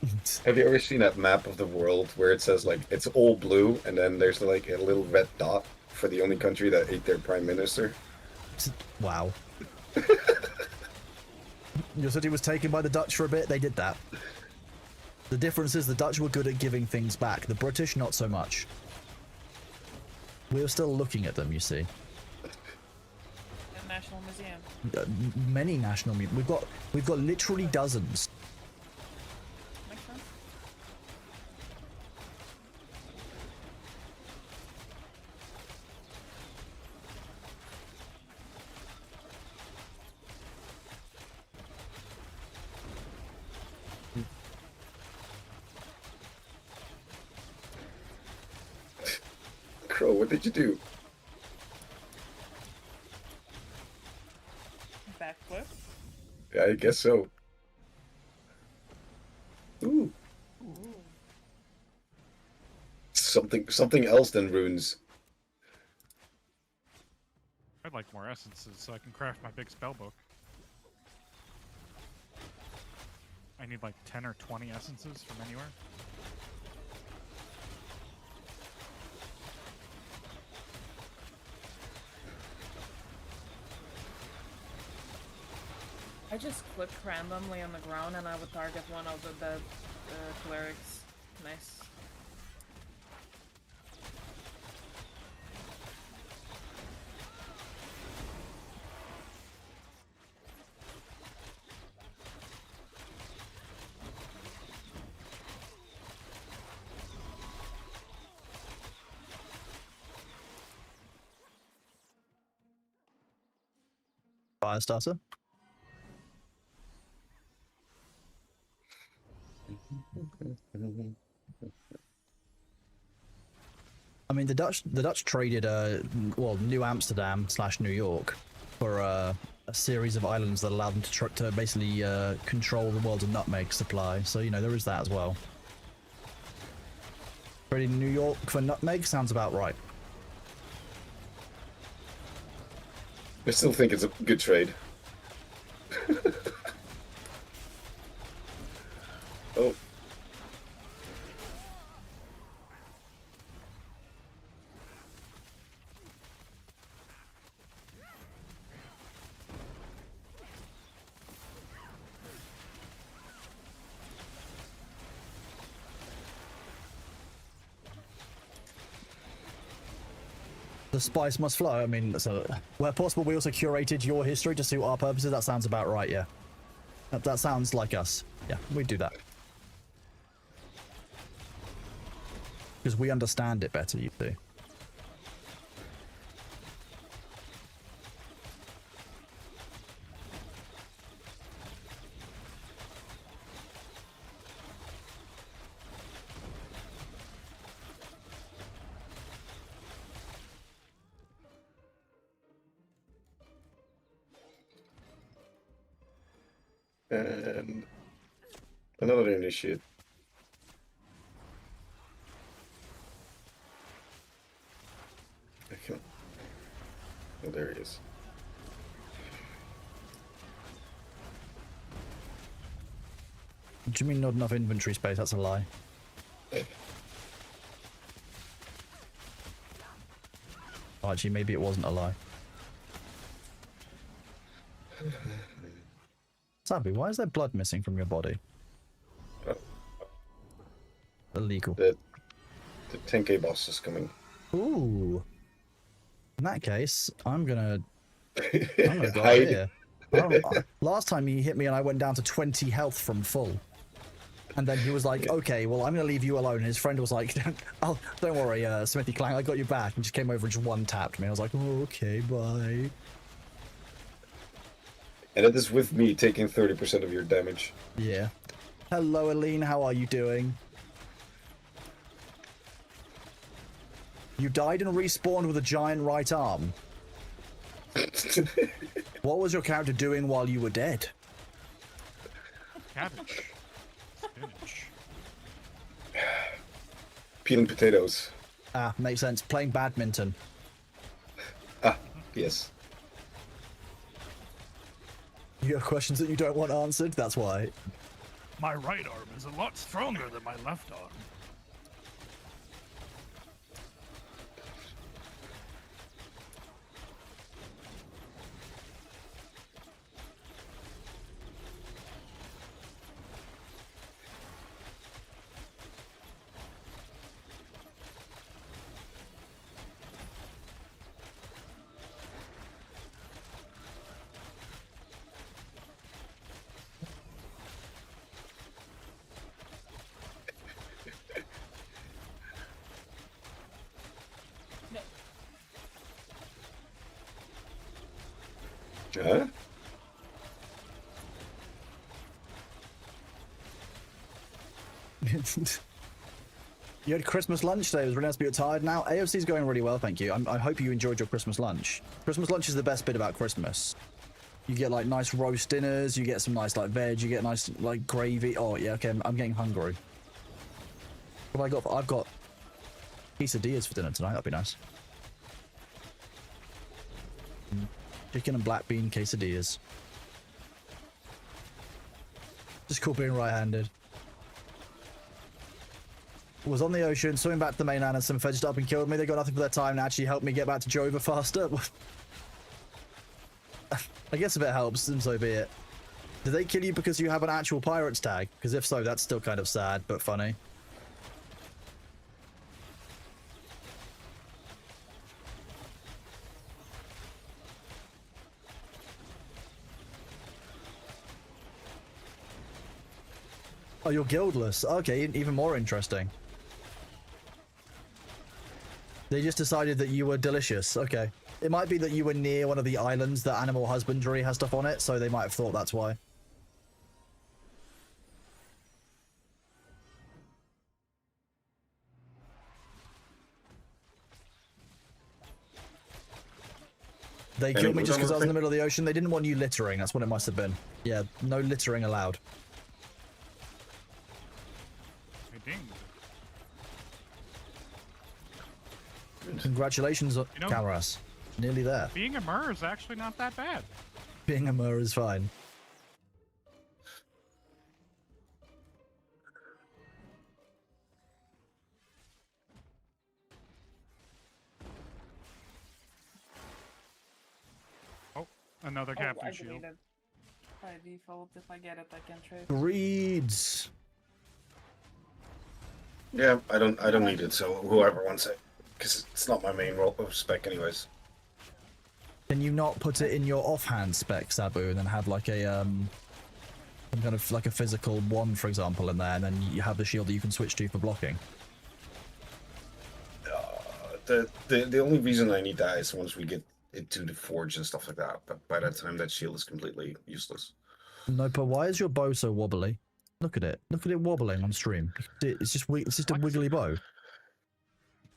Have you ever seen that map of the world where it says like it's all blue and then there's like a little red dot for the only country that ate their prime minister? Wow. Your city was taken by the Dutch for a bit. They did that. The difference is the Dutch were good at giving things back. The British, not so much. We were still looking at them, you see. And National Museum. Many national we've got literally dozens. Makes sense. Crow, what did you do? Backflip. Yeah, I guess so. Ooh. Something else than runes. I'd like more essences so I can craft my big spell book. I need like 10 or 20 essences from anywhere. I just clicked randomly on the ground and I would target one of the dead clerics. Nice. Fire starter. I mean, the Dutch traded New Amsterdam / New York for a series of islands that allowed them to basically control the world's nutmeg supply. So you know there is that as well. Trading New York for nutmeg sounds about right. I still think it's a good trade. Oh. The spice must flow. I mean, so where possible, we also curated your history to suit our purposes. That sounds about right, yeah. That sounds like us. Yeah, we do that. Because we understand it better, you see. And another initiate. I can't. Oh, there he is. Do you mean not enough inventory space? That's a lie. Oh, actually, maybe it wasn't a lie. Sabi, why is there blood missing from your body? Illegal. The 10k boss is coming. Ooh. In that case, I'm gonna go Hide. here. Last time he hit me and I went down to 20 health from full. And then he was like, okay, well, I'm going to leave you alone. And his friend was like, oh, don't worry, Smithy Clang, I got you back. And just came over and just one-tapped me. I was like, oh, okay, bye. And it is with me taking 30% of your damage. Yeah. Hello, Aline, how are you doing? You died and respawned with a giant right arm. What was your character doing while you were dead? Cabbage. Spinach. Peeling potatoes. Ah, makes sense. Playing badminton. Ah, yes. You have questions that you don't want answered? That's why. My right arm is a lot stronger than my left arm. Huh? You had Christmas lunch today. It was really nice, but you're tired now. AOC's going really well, thank you. I hope you enjoyed your Christmas lunch. Christmas lunch is the best bit about Christmas. You get like nice roast dinners, you get some nice like veg, you get nice like gravy. Oh yeah, okay, I'm getting hungry. What have I got? I've got quesadillas for dinner tonight. That'd be nice. Chicken and black bean quesadillas. Just cool being right-handed. Was on the ocean, swimming back to the mainland, and some fedged up and killed me. They got nothing for their time and actually helped me get back to Jova faster. I guess if it helps, then so be it. Did they kill you because you have an actual pirate's tag? Because if so, that's still kind of sad, but funny. Oh, you're guildless. Okay, even more interesting. They just decided that you were delicious. Okay. It might be that you were near one of the islands that animal husbandry has stuff on it, so they might have thought that's why. They killed me just because I was in the middle of the ocean. They didn't want you littering. That's what it must have been. Yeah, no littering allowed. I dinged. Congratulations, You know- Cameras. Nearly there. Being a Mer is actually not that bad. Being a Mer is fine. Oh, another Oh, captain I shield. deleted by default. If I get it, I can trade. Greeds. Yeah, I don't need it. So whoever wants it, because it's not my main role spec, anyways. Can you not put it in your offhand spec, Sabu, and then have like a some kind of like a physical one, for example, in there, and then you have the shield that you can switch to for blocking? The only reason I need that is once we get it to the forge and stuff like that. But by that time, that shield is completely useless. No, but why is your bow so wobbly? Look at it. Look at it wobbling on stream. It's just it's just a wiggly bow.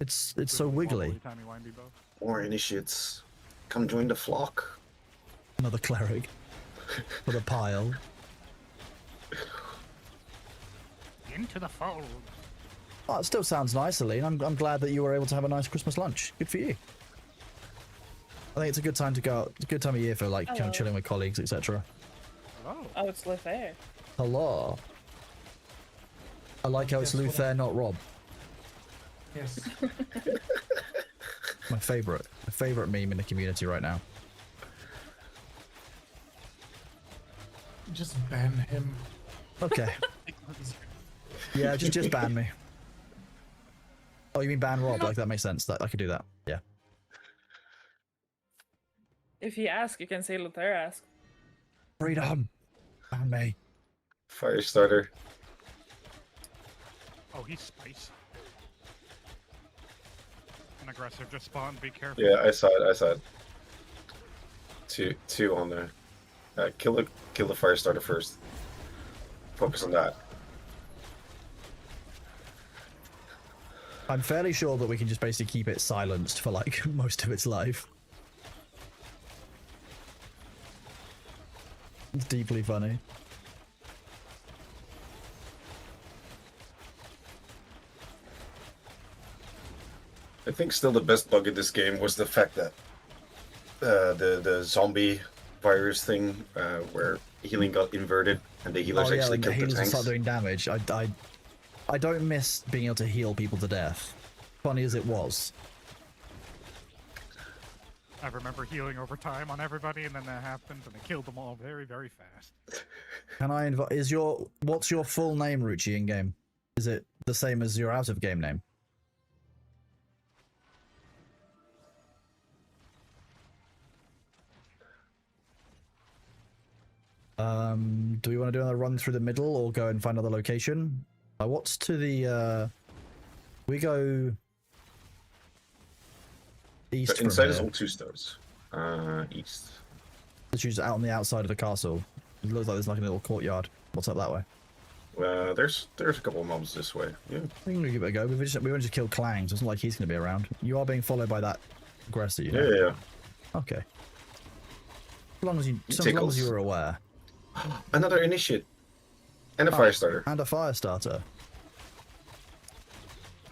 It's so wiggly. Timey windy bow. More initiates, come join the flock. Another cleric with a pile. Into the fold. Oh, it still sounds nice, Aline. I'm glad that you were able to have a nice Christmas lunch. Good for you. I think it's a good time to go out. It's a good time of year for like kind Hello. of chilling with colleagues, etc. Hello. Oh, it's Lothair. Hello. I like how it's Guess what Luther, not Rob. Yes. My favorite meme in the community right now. Just ban him. Okay. Yeah, just ban me. Oh, you mean ban Rob? Like that makes sense. That I could do that. Yeah. If you ask, you can say Lothair asked. Freedom. Ban me. Firestarter. Oh, he's spicy. An aggressive just spawned. Be careful. Yeah, I saw it. Two on there. Kill the Firestarter first. Focus on that. I'm fairly sure that we can just basically keep it silenced for like most of its life. It's deeply funny. I think still the best bug in this game was the fact that the zombie virus thing where healing got inverted and the healers Oh yeah, actually and the killed the healers tanks. start doing damage. I don't miss being able to heal people to death. Funny as it was. I remember healing over time on everybody, and then that happened, and I killed them all very, very fast. Can I invite? What's your full name, Ruchi, in game? Is it the same as your out of game name? Do we want to do another run through the middle or go and find another location? What's to the? We go east But from inside here. is all 2 stars. East. It's just out on the outside of the castle. It looks like there's like a little courtyard. What's up that way? There's a couple of mobs this way. Yeah. We can give it a go. We only just killed Clang, so it's not like he's going to be around. You are being followed by that aggressor, you know? Yeah. Okay. As long as you, He so as long tickles. as you're aware. Another initiate. And a Oh, fire starter. And a fire starter.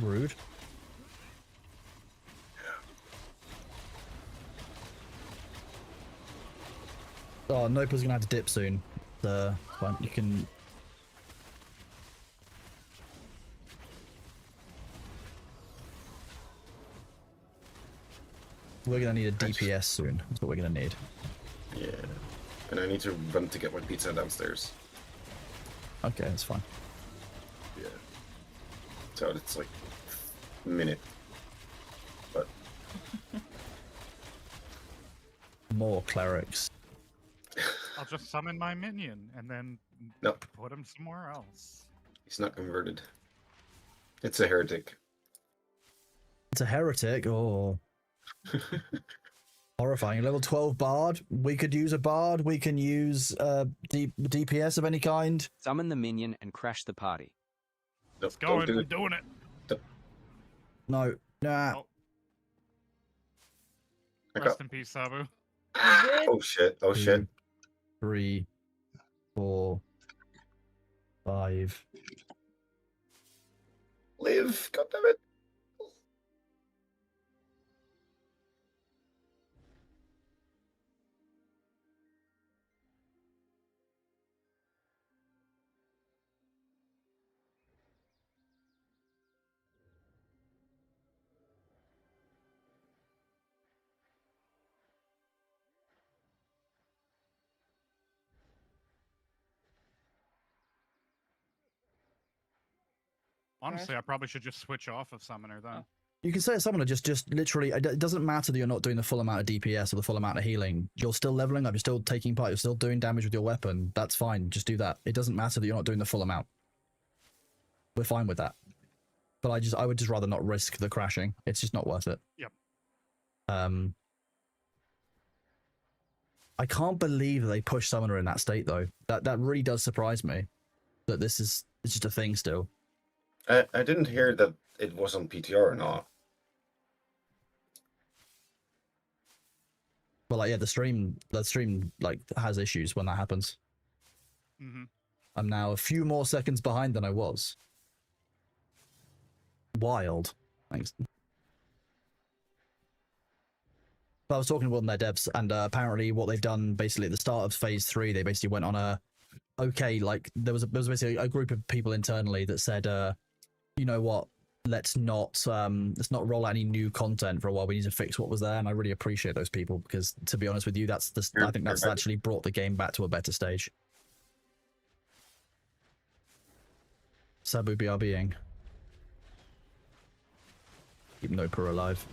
Rude. Oh, Nopa's gonna have to dip soon. Fine, you can. We're gonna need a DPS soon. That's what we're gonna need. Yeah. And I need to run to get my pizza downstairs. Okay, that's fine. Yeah. So it's like a minute. But More clerics. I'll just summon my minion and then No. put him somewhere else. he's not converted. It's a heretic. It's a heretic. Oh, horrifying. Level 12 bard. We could use a bard. We can use DPS of any kind. Summon the minion and crash the party. No, It's don't going. do I'm it. doing it. No, nah. Oh. I Rest got- in peace, Sabu. Oh shit! Oh shit! 2, 3, 4, 5. Live! God damn it! Honestly, I probably should just switch off of summoner then. You can say a summoner just literally. It doesn't matter that you're not doing the full amount of DPS or the full amount of healing. You're still leveling up. You're still taking part. You're still doing damage with your weapon. That's fine. Just do that. It doesn't matter that you're not doing the full amount. We're fine with that. But I would just rather not risk the crashing. It's just not worth it. Yep. I can't believe they pushed summoner in that state though. That really does surprise me. That it's just a thing still. I didn't hear that it was on PTR or not. Well, like, yeah, the stream like has issues when that happens. Mm-hmm. I'm now a few more seconds behind than I was. Wild. Thanks. But I was talking to one of their devs, and apparently what they've done basically at the start of phase 3, they basically went on a okay, like there was basically a group of people internally that said, you know what, let's not roll out any new content for a while. We need to fix what was there, and I really appreciate those people because, to be honest with you, I think that's right. actually brought the game back to a better stage. Sabu BRBing. Keep Nopa alive.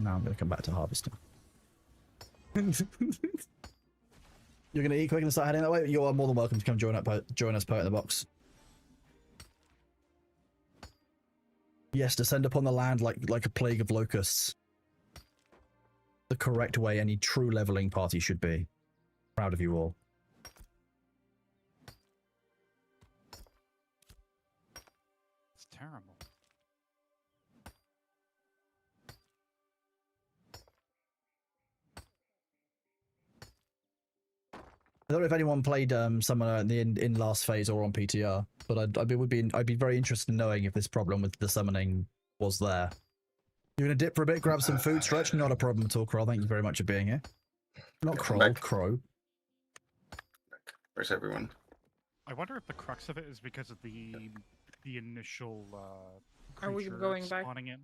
Now I'm going to come back to harvesting. You're going to eat quick and start heading that way? You are more than welcome to come join us, Poet in the Box. Yes, descend upon the land like a plague of locusts. The correct way any true leveling party should be. Proud of you all. It's terrible. I don't know if anyone played Summoner in last phase or on PTR, but I'd be very interested in knowing if this problem with the summoning was there. You're gonna dip for a bit, grab some food, stretch. Not a problem at all, Kroll. Thank you very much for being here. Not Yeah, Kroll, back. Crow. Where's everyone? I wonder if the crux of it is because of the initial Are we creature going back? spawning in.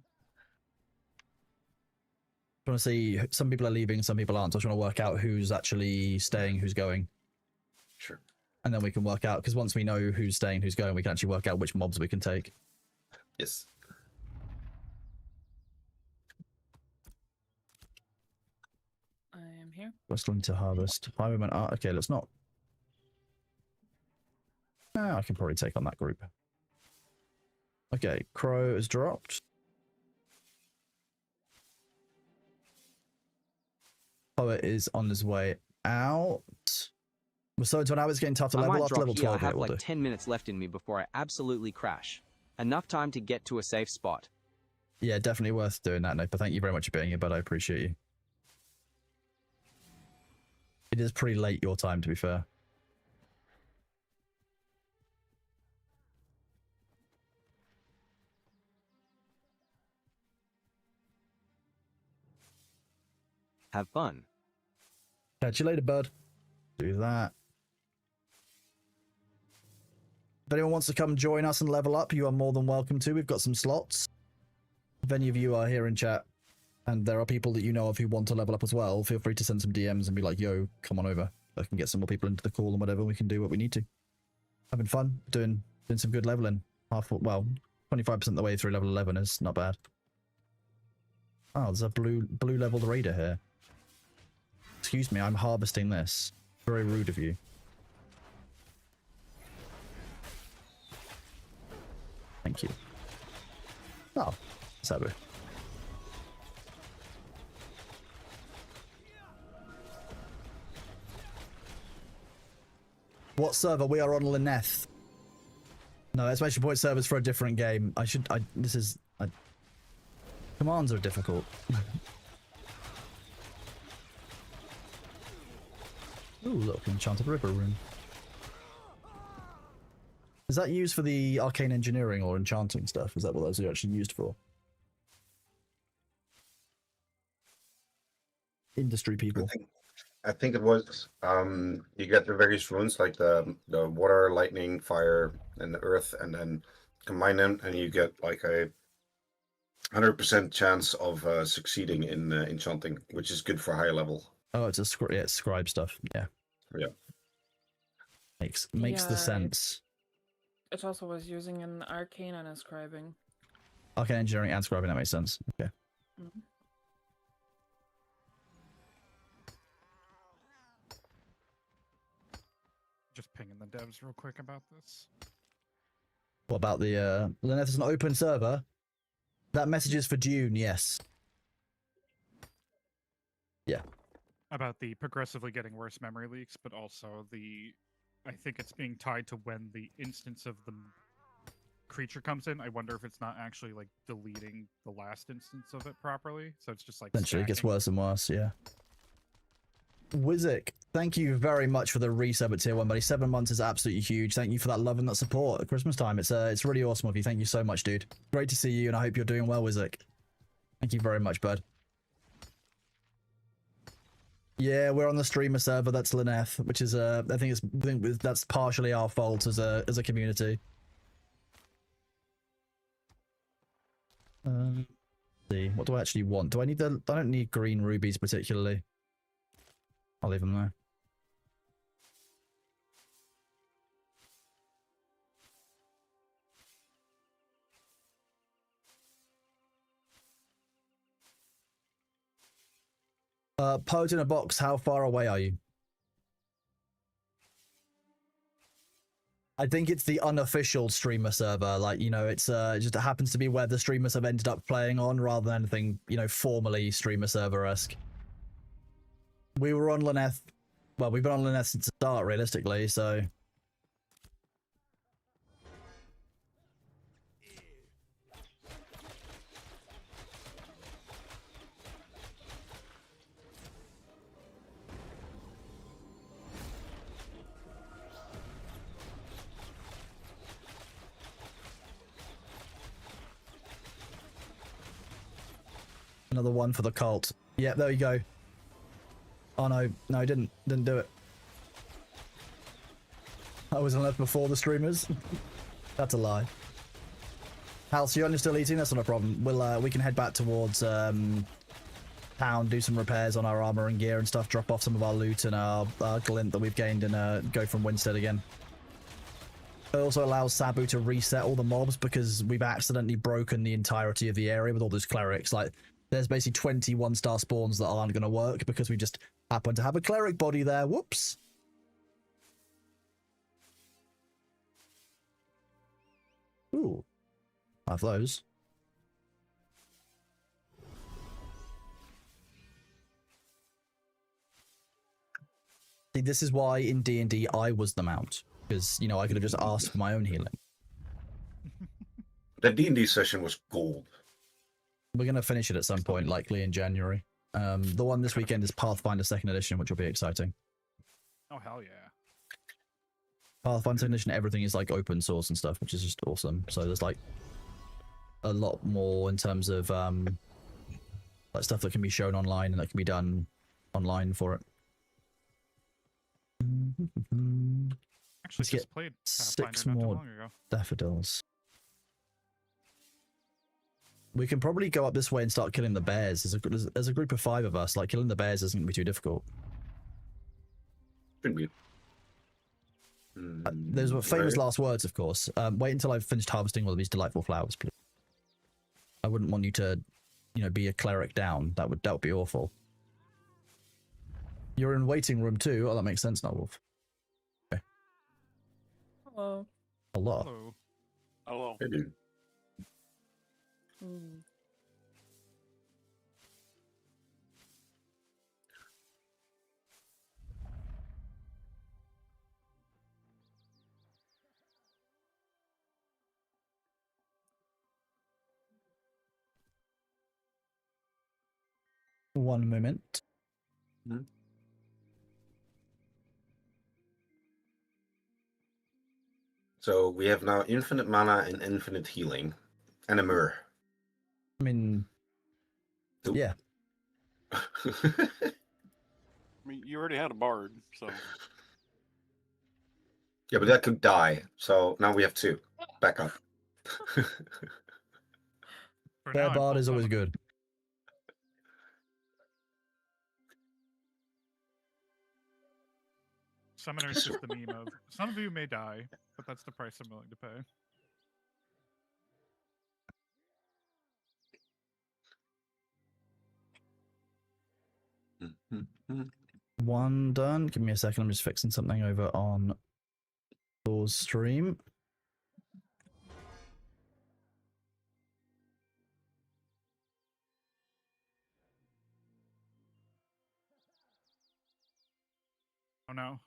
I want to see some people are leaving, some people aren't. So I just want to work out who's actually staying, who's going, Sure. and then we can work out because once we know who's staying, who's going, we can actually work out which mobs we can take. Yes. I am here. Westland to harvest. Highwayman art. Okay, let's not. I can probably take on that group. Okay, Crow is dropped. Poet is on his way out. So now it's getting tough to I level might after drop level here. I 12. have It will like do. 10 minutes left in me before I absolutely crash. Enough time to get to a safe spot. Yeah, definitely worth doing that, Nope. But thank you very much for being here, bud. I appreciate you. It is pretty late your time, to be fair. Have fun. Catch you later, bud. Do that. If anyone wants to come join us and level up, you are more than welcome to. We've got some slots. If any of you are here in chat and there are people that you know of who want to level up as well, feel free to send some DMs and be like, yo, come on over. I can get some more people into the call and whatever. We can do what we need to. Having fun, doing some good leveling. 25% the way through level 11 is not bad. Oh, there's a blue leveled raider here. Excuse me, I'm harvesting this. Very rude of you. Thank you. Oh, Sabu. What server? We are on Lineth. No, exclamation point servers for a different game. Commands are difficult. Ooh, look, enchanted river rune. Is that used for the arcane engineering or enchanting stuff? Is that what those are actually used for? Industry people. I think it was. You get the various runes like the water, lightning, fire, and the earth, and then combine them, and you get like a 100% chance of succeeding in enchanting, which is good for higher level. Oh, it's it's scribe stuff. Yeah. Yeah. Makes Yeah, the sense. It also was using an arcane and inscribing. Arcane engineering and scribing, that makes sense. Okay. Mhm. Just pinging the devs real quick about this. What about the Lineth is an open server? That message is for June, yes. Yeah. About the progressively getting worse memory leaks, but also I think it's being tied to when the instance of the creature comes in. I wonder if it's not actually like deleting the last instance of it properly. So it's just like Eventually it gets stacking. worse and worse, yeah. Wizik, thank you very much for the resub at tier 1, buddy. 7 months is absolutely huge. Thank you for that love and that support at Christmas time. It's really awesome of you. Thank you so much, dude. Great to see you, and I hope you're doing well, Wizik. Thank you very much, bud. Yeah, we're on the streamer server. That's Lineth, which is I think that's partially our fault as a community. Let's see, what do I actually want? I don't need green rubies particularly. I'll leave them there. Poet in a box, how far away are you? I think it's the unofficial streamer server. Like, you know, it just happens to be where the streamers have ended up playing on rather than anything, you know, formally streamer server-esque. We were on Lineth. Well, we've been on Lineth since the start, realistically, so. Another one for the cult. Yeah, there you go. Oh no, no, I didn't do it. I was on Earth before the streamers. That's a lie. Halcyon, you're still eating? That's not a problem. We can head back towards town, do some repairs on our armor and gear and stuff, drop off some of our loot and our glint that we've gained, and go from Winstead again. It also allows Sabu to reset all the mobs because we've accidentally broken the entirety of the area with all those clerics. Like, there's basically 20 1-star spawns that aren't going to work because we just happen to have a cleric body there. Whoops. Ooh. I have those. See, this is why in D&D I was the mount, because you know I could have just asked for my own healing. That D&D session was gold. We're gonna finish it at some point, likely in January. The one this weekend is Pathfinder 2nd Edition, which will be exciting. Oh hell yeah! Pathfinder 2nd Edition, everything is like open source and stuff, which is just awesome. So there's like a lot more in terms of like stuff that can be shown online and that can be done online for it. Actually, Let's get just played 6 Pathfinder not too more long ago. daffodils. We can probably go up this way and start killing the bears. There's a group of 5 of us. Like killing the bears isn't gonna be too difficult. Shouldn't be. There's famous Right. last words, of course. Wait until I've finished harvesting all of these delightful flowers, please. I wouldn't want you to, you know, be a cleric down. That would be awful. You're in waiting room too. Oh, that makes sense, Nightwolf. Hello. A lot. Hello. Hello. Hey, dude. Hmm. One moment. So we have now infinite mana and infinite healing, and a mirror. I mean, Oop. yeah. I mean, you already had a bard, so Yeah, but that could die. So now we have 2. Back up. For now, Bear I'm bard full is always summon. good. Summoner is just the meme of some of you may die, but that's the price I'm willing to pay. One done. Give me a second. I'm just fixing something over on Thor's stream. Oh no.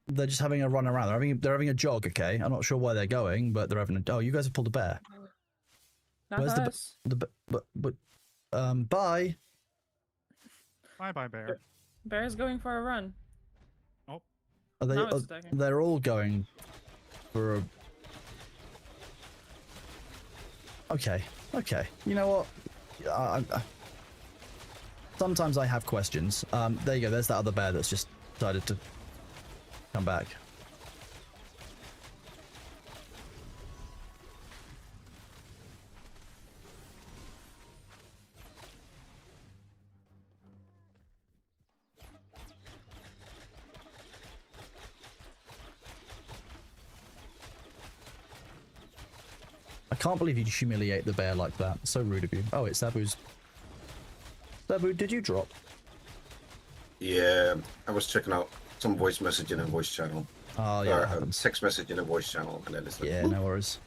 They're just having a run around. They're having a jog. Okay, I'm not sure where they're going, but they're having a. Oh, you guys have pulled a bear. Not Where's the b- us. Bye. Bye bye bear. Bear's going for a run. Are they? Now it's attacking. They're all going for a. Okay. You know what? Sometimes I have questions. There you go. There's that other bear that's just decided to come back. I can't believe you'd humiliate the bear like that. So rude of you. Oh, it's Sabu's. Sabu, did you drop? Yeah, I was checking out some voice message in a voice channel. Oh, yeah, Or that a happens. text message in a voice channel, and then it's like, Yeah, no worries.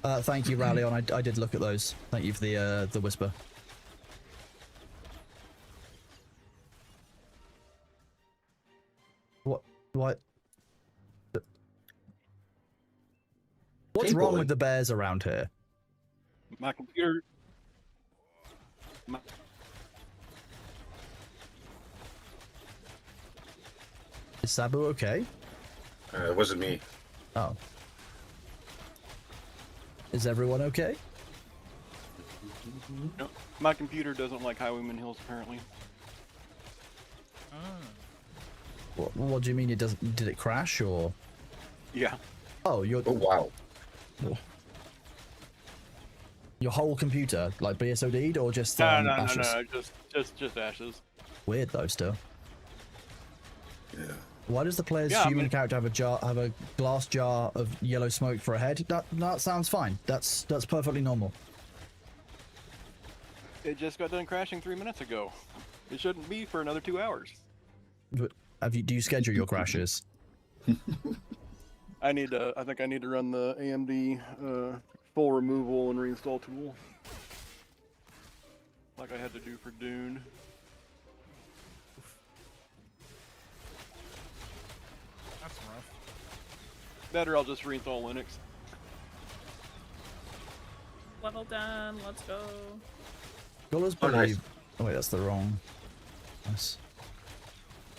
Thank you, Rallion. I did look at those. Thank you for the whisper. What? What's wrong Paintballing. with the bears around here? my computer. My, Is Sabu okay? it wasn't me. Oh. Is everyone okay? no, my computer doesn't like Highwayman Hills apparently. Ah. What do you mean it doesn't? Did it crash or? Yeah. Oh, Oh wow. your whole computer like BSOD'd or just No, ashes? just ashes. Weird though, still. Yeah. Why does the player's Yeah, I human mean- character have a glass jar of yellow smoke for a head? That sounds fine. That's perfectly normal. It just got done crashing 3 minutes ago. It shouldn't be for another 2 hours. But do you schedule your crashes? I think I need to run the AMD full removal and reinstall tool. Like I had to do for Dune. That's rough. Better I'll just reinstall Linux. Level done. Let's go. Scholars Oh, nice. believe. Oh wait, that's the wrong. Nice.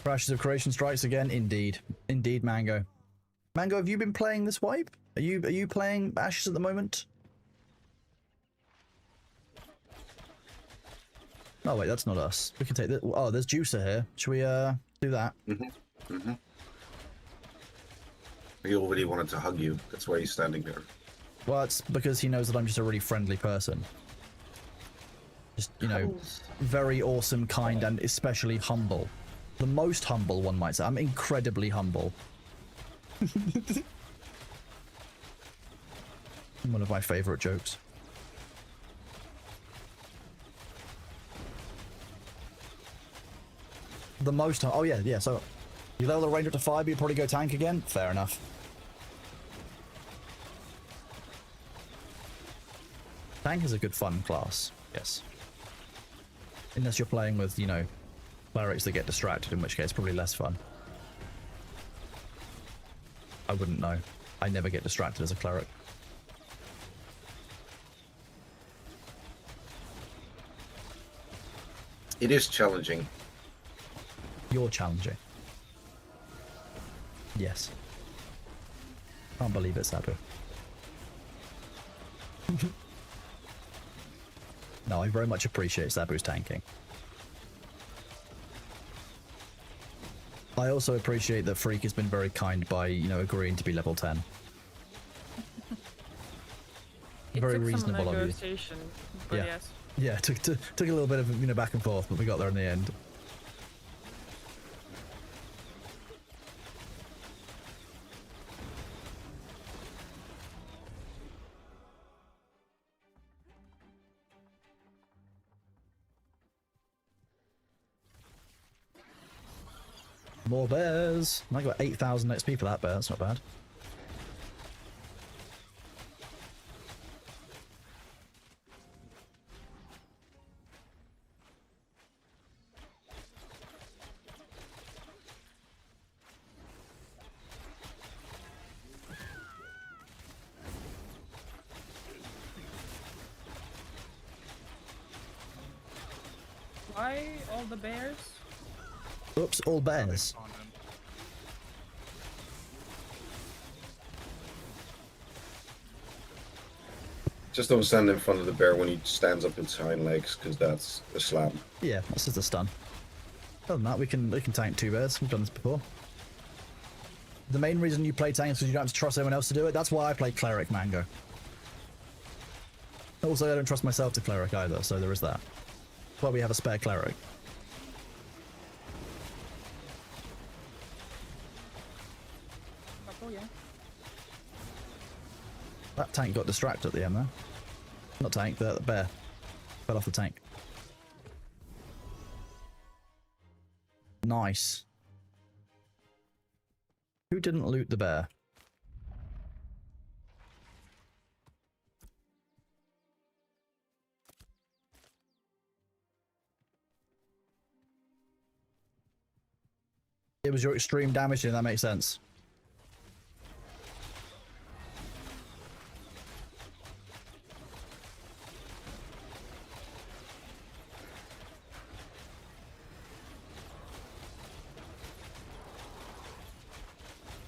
Crashes of Creation strikes again. Indeed, indeed, Mango. Mango, have you been playing this wipe? Are you playing Ashes at the moment? Oh wait, that's not us. We can take this. Oh, there's Juicer here. Should we do that? He already wanted to hug you. That's why he's standing there. Well, it's because he knows that I'm just a really friendly person. Just, you know, very awesome, kind, and especially humble. The most humble, one might say. I'm incredibly humble. One of my favorite jokes. The most... Oh, yeah, so... You level the range up to 5, you probably go tank again? Fair enough. Tank is a good fun class, yes. Unless you're playing with, you know, clerics that get distracted, in which case probably less fun. I wouldn't know. I never get distracted as a cleric. It is challenging. You're challenging. Yes. Can't believe it, Sabu. No, I very much appreciate Sabu's tanking. I also appreciate that Freak has been very kind by, you know, agreeing to be level 10. It Very took reasonable some of you. negotiation, but Yeah. yes. Yeah, took a little bit of, you know, back and forth, but we got there in the end. More bears. I got 8,000 XP for that bear. That's not bad. Why all the bears? Oops, all bears. Just don't stand in front of the bear when he stands up its hind legs, because that's a slam. Yeah, that's just a stun. Other than that, we can tank 2 bears. We've done this before. The main reason you play tank is because you don't have to trust anyone else to do it. That's why I play cleric, Mango. Also, I don't trust myself to cleric either, so there is that. That's why we have a spare cleric. Oh yeah. That tank got distracted at the end there. Not tank, the bear. Fell off the tank. Nice. Who didn't loot the bear? It was your extreme damage, that makes sense.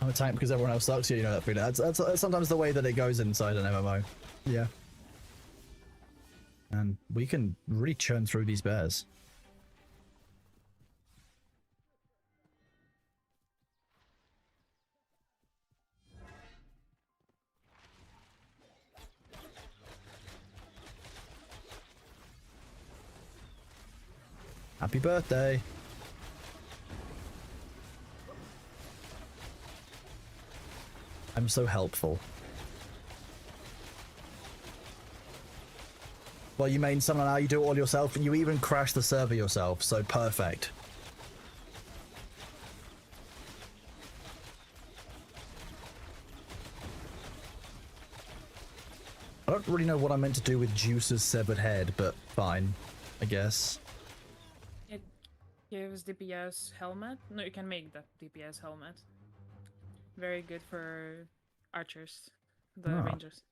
I'm a tank because everyone else sucks. Yeah, you know that feeling. That's sometimes the way that it goes inside an MMO. Yeah. And we can really churn through these bears. Happy birthday. I'm so helpful. Well, you main summon now, you do it all yourself, and you even crash the server yourself, so perfect. I don't really know what I meant to do with Juice's severed head, but fine, I guess. It gives DPS helmet. No, you can make that DPS helmet. Very good for archers, the Ah. rangers.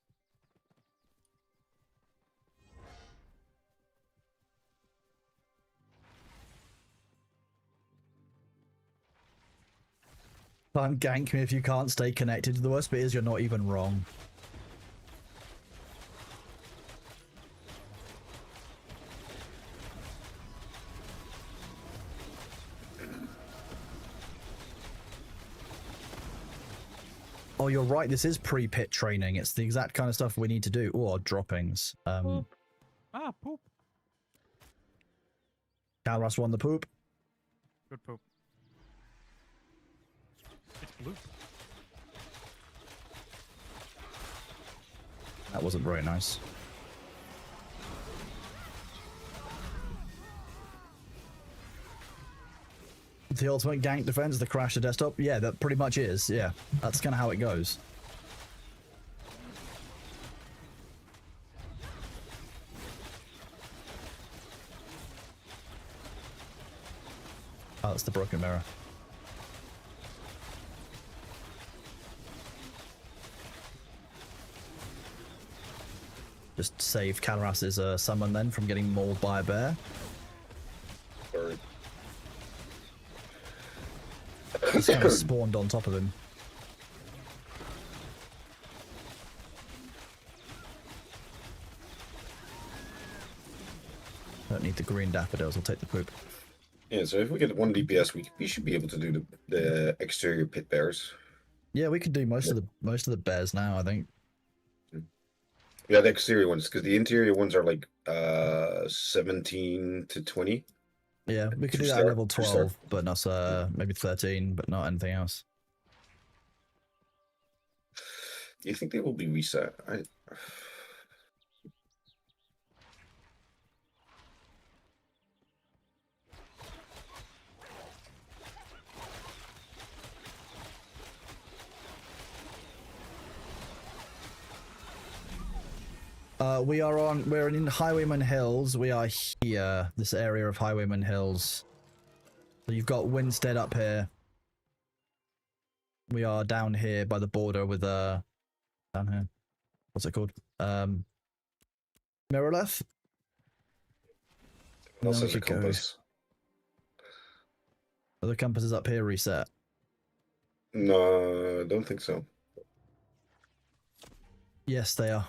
Can't gank me if you can't stay connected. The worst bit is you're not even wrong. Oh, you're right. This is pre-pit training. It's the exact kind of stuff we need to do. Or droppings. Poop. Ah, poop. Calras won the poop. Good poop. It's blue. That wasn't very nice. The ultimate gank defense, the crash to desktop. Yeah, that pretty much is. Yeah, that's kind of how it goes. Oh, that's the broken mirror. Just save Calras's summon then from getting mauled by a bear. Or He's kind of spawned on top of him. Don't need the green daffodils, I'll take the poop. yeah, so if we get 1 DPS, we should be able to do the exterior pit bears. Yeah, we can do most of the bears now, I think. Yeah, the exterior ones, because the interior ones are like 17 to 20. Yeah, we could do that Two-star, at level two-star. 12, but not maybe 13, but not anything else. Do you think they will be reset? We're in Highwayman Hills. We are here, this area of Highwayman Hills. So you've got Winstead up here. We are down here by the border with down here. What's it called? Mirrorleth? Also, No, as a it goes. compass. Are the compasses up here reset? No, I don't think so. Yes, they are.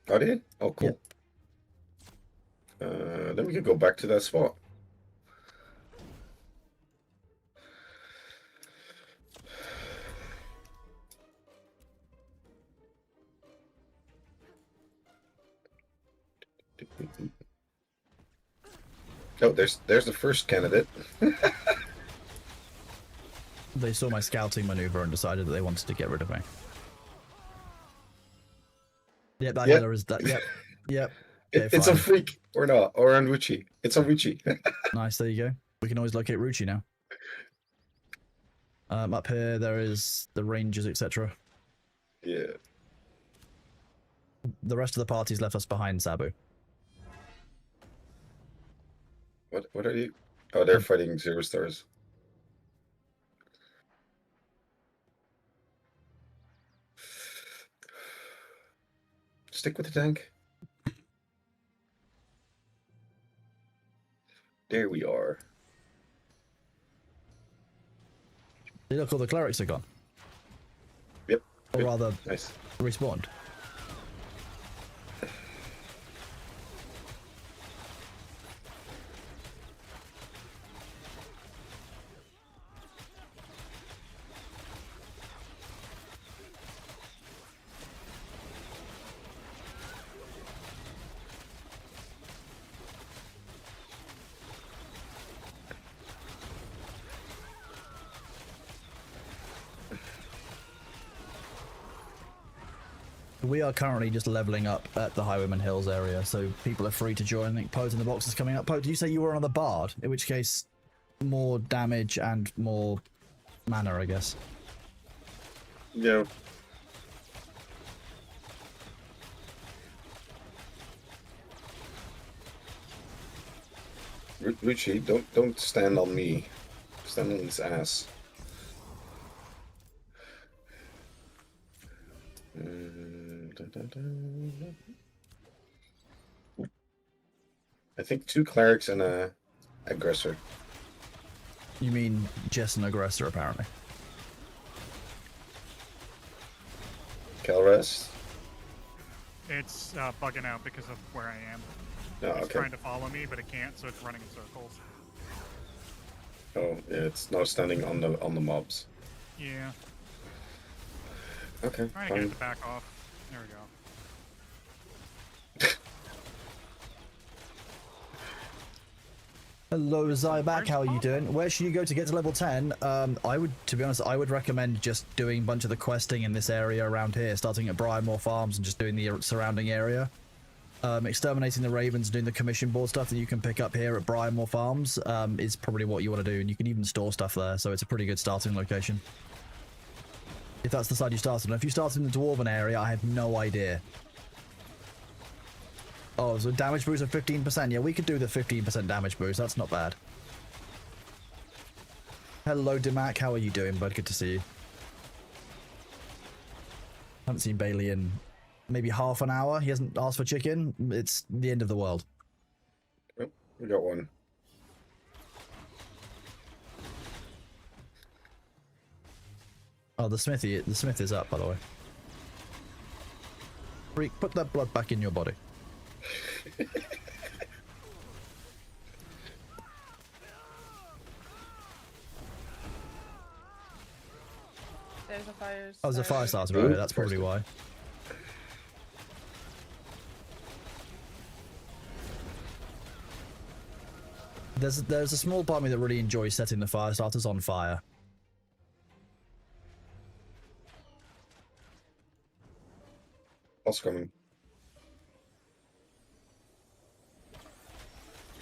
Are they? Oh, cool. Then we can go back to that spot. Oh, there's the first candidate. They saw my scouting maneuver and decided that they wanted to get rid of me. Yep, that Yep. healer is that. Yep, yep. Okay, It's on fine. Freak or not, or on Ruchi. It's on Ruchi. Nice, there you go. We can always locate Ruchi now. Up here there is the rangers, etc. Yeah. The rest of the party's left us behind Sabu. What are you? Oh, they're fighting 0 stars. Stick with the tank. There we are. See, look, all the clerics are gone. Yep. Or Good. rather, Nice. respawned. We are currently just leveling up at the Highwayman Hills area, so people are free to join. I think Poe's in the box is coming up. Poe, did you say you were on the Bard? In which case, more damage and more mana, I guess. Yeah. Ruchi, don't stand on me. Stand on his ass. I think 2 clerics and a aggressor. You mean just an aggressor, apparently. Calrest? It's bugging out because of where I am. Oh, It's okay. trying to follow me, but it can't, so it's running in circles. Oh, yeah, it's now standing on the mobs. Yeah. Okay, Trying to get fine. it to back off. There we go. Hello, Zyback. How are you Where's doing? Where should you go to get to level 10? I would, to be honest, I would recommend just doing a bunch of the questing in this area around here, starting at Briarmore Farms and just doing the surrounding area. Exterminating the ravens, doing the commission board stuff that you can pick up here at Briarmore Farms is probably what you want to do, and you can even store stuff there, so it's a pretty good starting location. If that's the side you started on. If you started in the Dwarven area, I have no idea. Oh, so damage boost of 15%. Yeah, we could do the 15% damage boost. That's not bad. Hello, Dimac. How are you doing, bud? Good to see you. Haven't seen Bailey in maybe half an hour. He hasn't asked for chicken. It's the end of the world. Oh, we got one. Oh, the smith is up, by the way. Freak, put that blood back in your body. There's a fire. Oh, there's a fire starter. Ooh, Right, that's probably first why. There's a small part of me that really enjoys setting the fire starters on fire. Boss coming.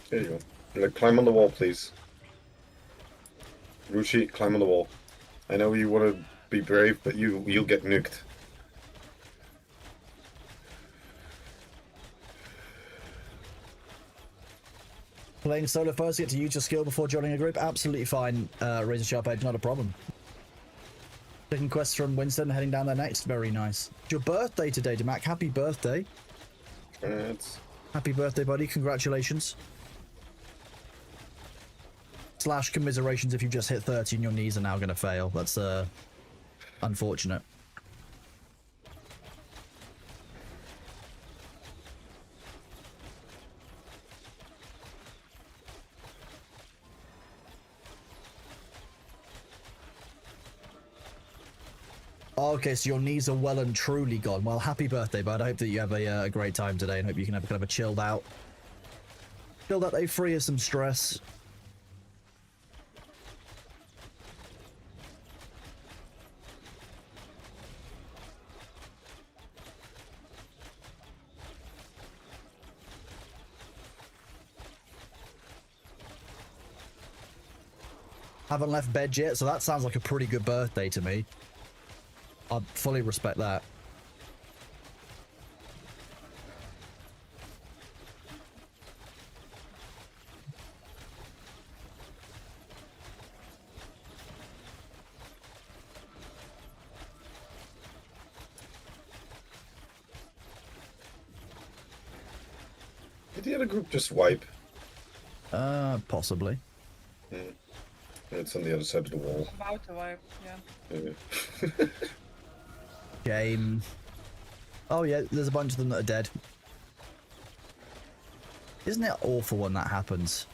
There you go. Like, climb on the wall, please. Ruchi, climb on the wall. I know you want to be brave, but you'll get nuked. Playing solo first, get to use your skill before joining a group. Absolutely fine, Razor Sharp Edge, not a problem. Taking quests from Winston, heading down there next. Very nice. It's your birthday today, Demac. Happy birthday. It's Happy birthday, buddy. Congratulations. Slash commiserations if you just hit 30 and your knees are now going to fail. That's unfortunate. Okay, so your knees are well and truly gone. Well, happy birthday, bud. I hope that you have a great time today and hope you can have kind of a chilled out day free of some stress. Haven't left bed yet, so that sounds like a pretty good birthday to me. I fully respect that. Did the other group just wipe? Possibly. It's on the other side of the wall. About to wipe, yeah. Yeah. Game. Oh yeah, there's a bunch of them that are dead. Isn't it awful when that happens?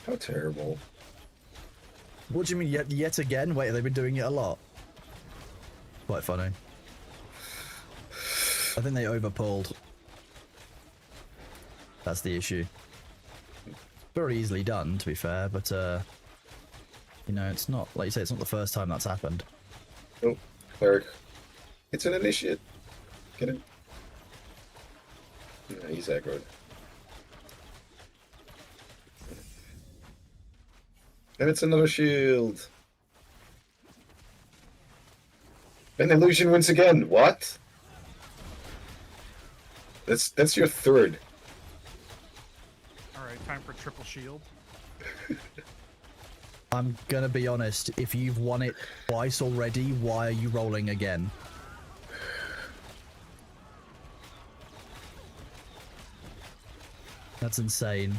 How terrible. What do you mean yet again? Wait, they've been doing it a lot. Quite funny. I think they overpulled. That's the issue. Very easily done, to be fair, but you know, it's not, like you say, it's not the first time that's happened. Oh, cleric. It's an initiate. Get it? Yeah, he's aggroed. And it's another shield. And Illusion wins again. What? That's your third. All right, time for triple shield. I'm gonna be honest, if you've won it twice already, why are you rolling again? That's insane.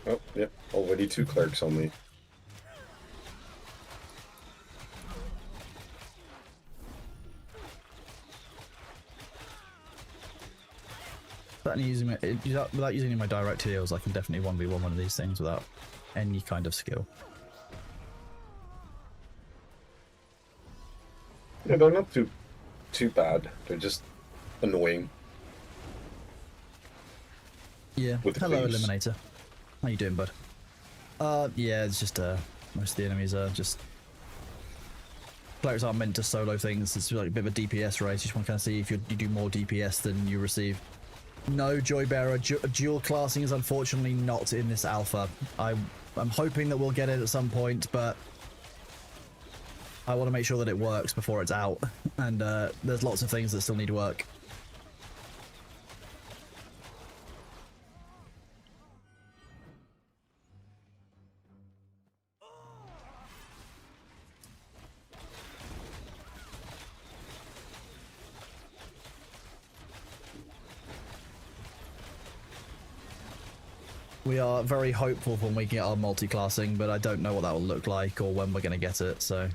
Oh, yep. Already 2 clerics on me. Certainly without using my direct heals, I can definitely 1v1 one of these things without any kind of skill. Yeah, they're not too bad. They're just annoying. Yeah. With the Hello, cleaves. Eliminator. How you doing, bud? Yeah, it's just most of the enemies are just players aren't meant to solo things. It's like a bit of a DPS race. You just want to kind of see if you do more DPS than you receive. No, Joybearer, dual classing is unfortunately not in this alpha. I'm hoping that we'll get it at some point, but I want to make sure that it works before it's out. And there's lots of things that still need work. We are very hopeful when we get our multi-classing, but I don't know what that will look like or when we're going to get it, so...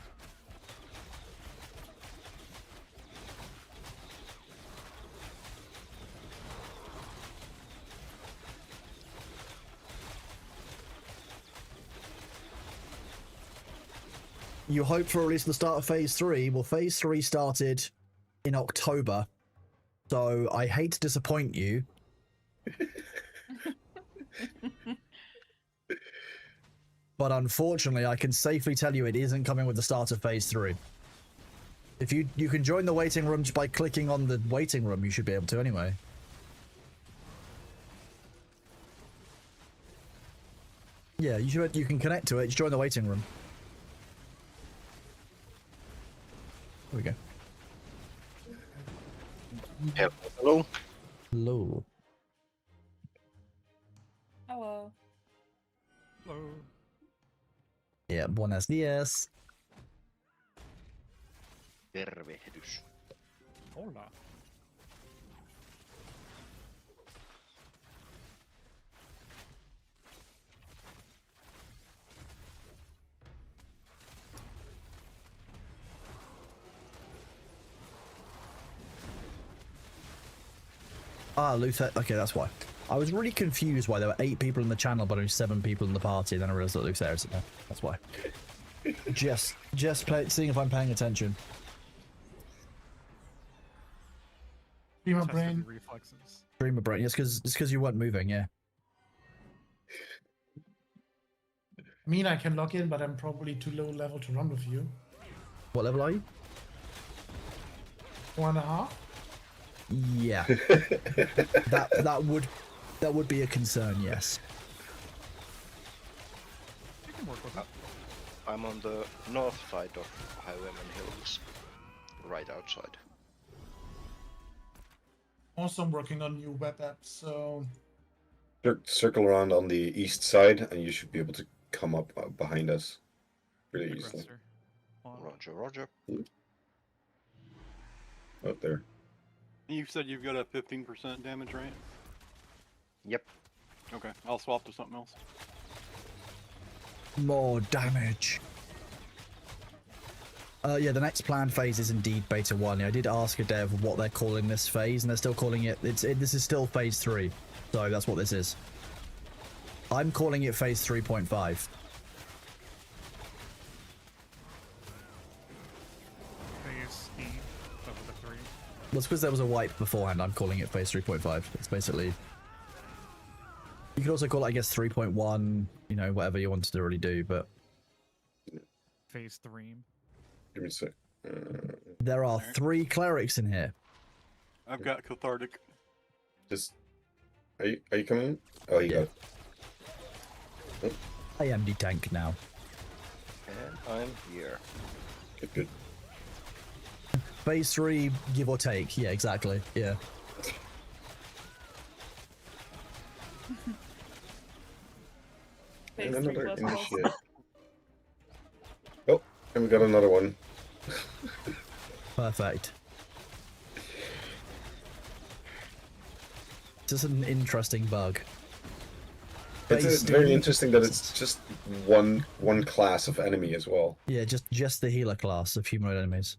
You hope for at least the start of Phase 3. Well, Phase 3 started in October, so I hate to disappoint you. But unfortunately, I can safely tell you it isn't coming with the start of Phase 3. If you can join the waiting room just by clicking on the waiting room, you should be able to anyway. Yeah, you can connect to it, just join the waiting room. There we go. Yep. Hello. Hello. Hello. Hello. Yeah, buenos dias. Tervehdys. Hola. Ah, Luther. Okay, that's why. I was really confused why there were 8 people in the channel, but only 7 people in the party. And then I realized that Luther is in there. That's why. Just seeing if I'm paying attention. Dreamer Tested brain. reflexes. Dreamer brain. Yes, it's because you weren't moving. Yeah. I mean, I can log in, but I'm probably too low level to run with you. What level are you? 1.5. Yeah. that would be a concern. Yes. You can work with it. I'm on the north side of Highwayman Hills, right outside. Also, I'm working on new web apps, so Circle around on the east side, and you should be able to come up behind us pretty easily. Aggressor. On. Roger, roger. Out there. You said you've got a 15% damage rate? Yep. Okay, I'll swap to something else. More damage. Yeah, the next planned phase is indeed Beta 1. I did ask a dev what they're calling this phase, and they're still calling it... This is still Phase 3. So that's what this is. I'm calling it Phase 3.5. Well, it's because there was a wipe beforehand. I'm calling it phase 3.5. It's basically. You could also call it, I guess, 3.1. You know, whatever you wanted to really do, but Phase 3. Give me a sec. there are Alright. 3 clerics in here. I've got cathartic. Just. Are you coming in? Oh, you Yeah. got it. I am the tank now. And I'm here. Good. Phase 3, give or take. Yeah, exactly. Yeah. Phase And 3 another plus plus. initiate. Oh, and we got another one. Perfect. This is an interesting bug. It's Phase very 2 interesting that it's just one class of enemy as well. Yeah, just the healer class of humanoid enemies.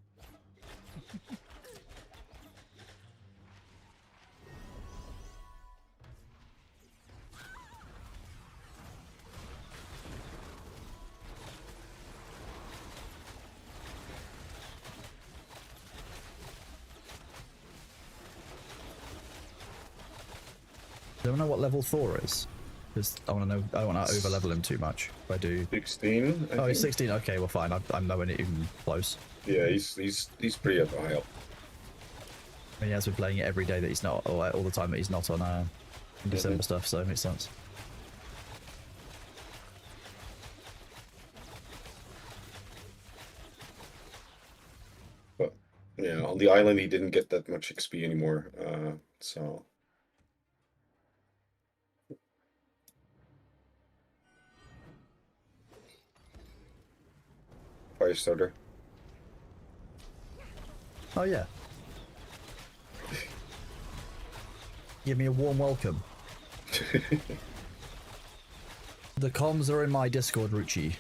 Do I know what level Thor is? Because I want to know. I don't want to over level him too much. If I do. 16. Oh, he's 16. Okay, well, fine. I'm nowhere even close. Yeah, he's pretty high up. I mean, he has been playing it every day that he's not, or all the time that he's not on December stuff. So it makes sense. But yeah, on the island he didn't get that much XP anymore. So. Firestarter. Oh yeah. Give me a warm welcome. The comms are in my Discord, Ruchi.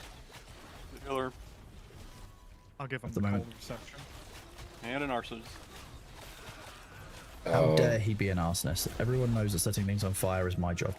The healer I'll give him At the the cold moment. reception. and an arsonist. How Oh, dare he be an arsonist? Everyone knows that setting things on fire is my job.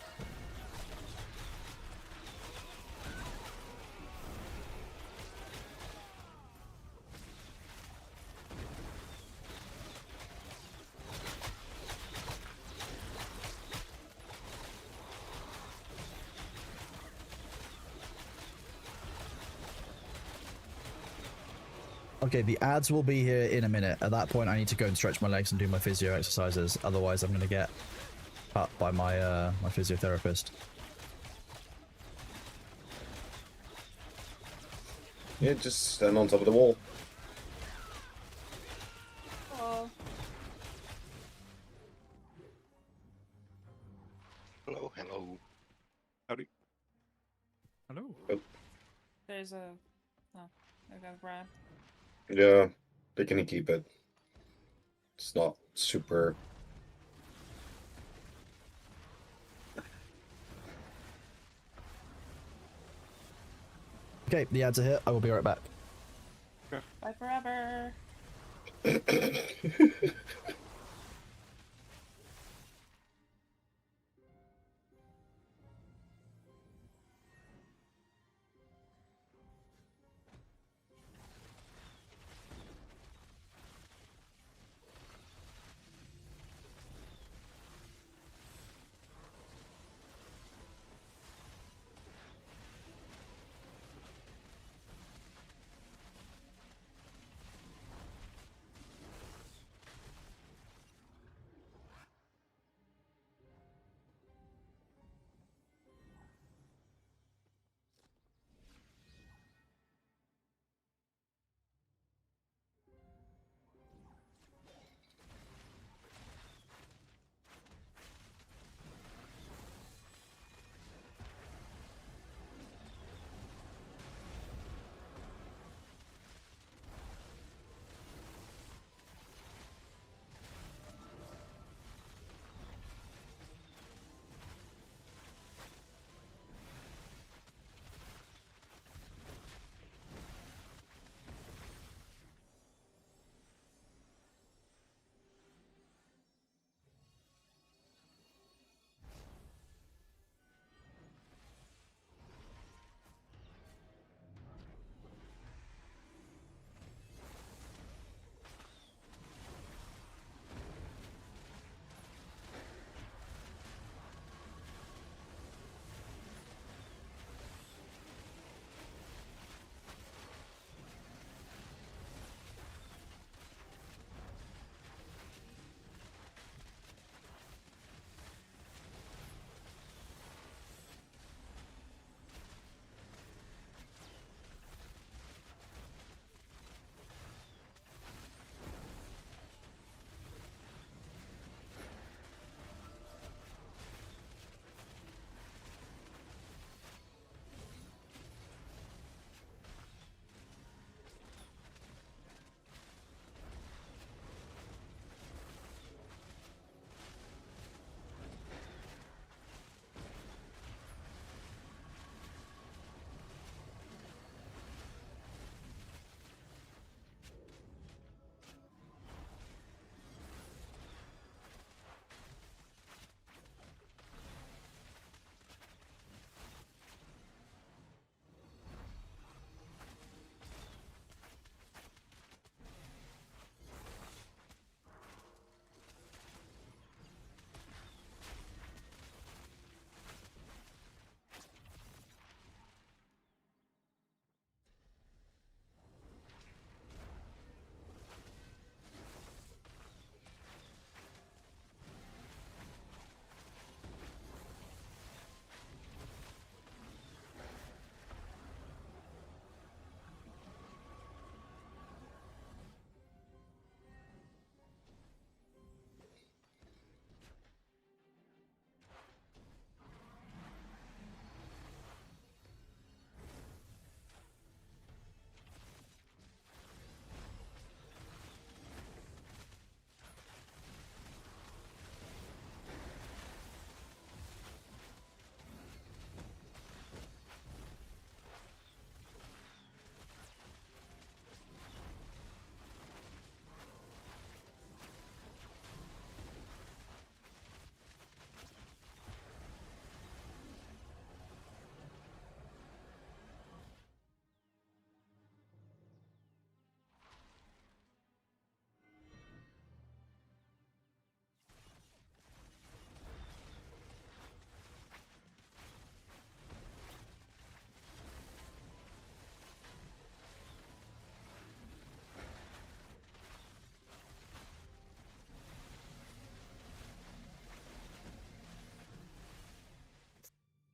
Okay, the ads will be here in a minute. At that point, I need to go and stretch my legs and do my physio exercises. Otherwise, I'm going to get cut by my my physiotherapist. yeah, just stand on top of the wall. Oh, Hello, hello. Howdy. Hello. there's a. Oh, I got grabbed. Yeah, they can keep it. It's not super. Okay, the ads are here. I will be right back. Bye forever.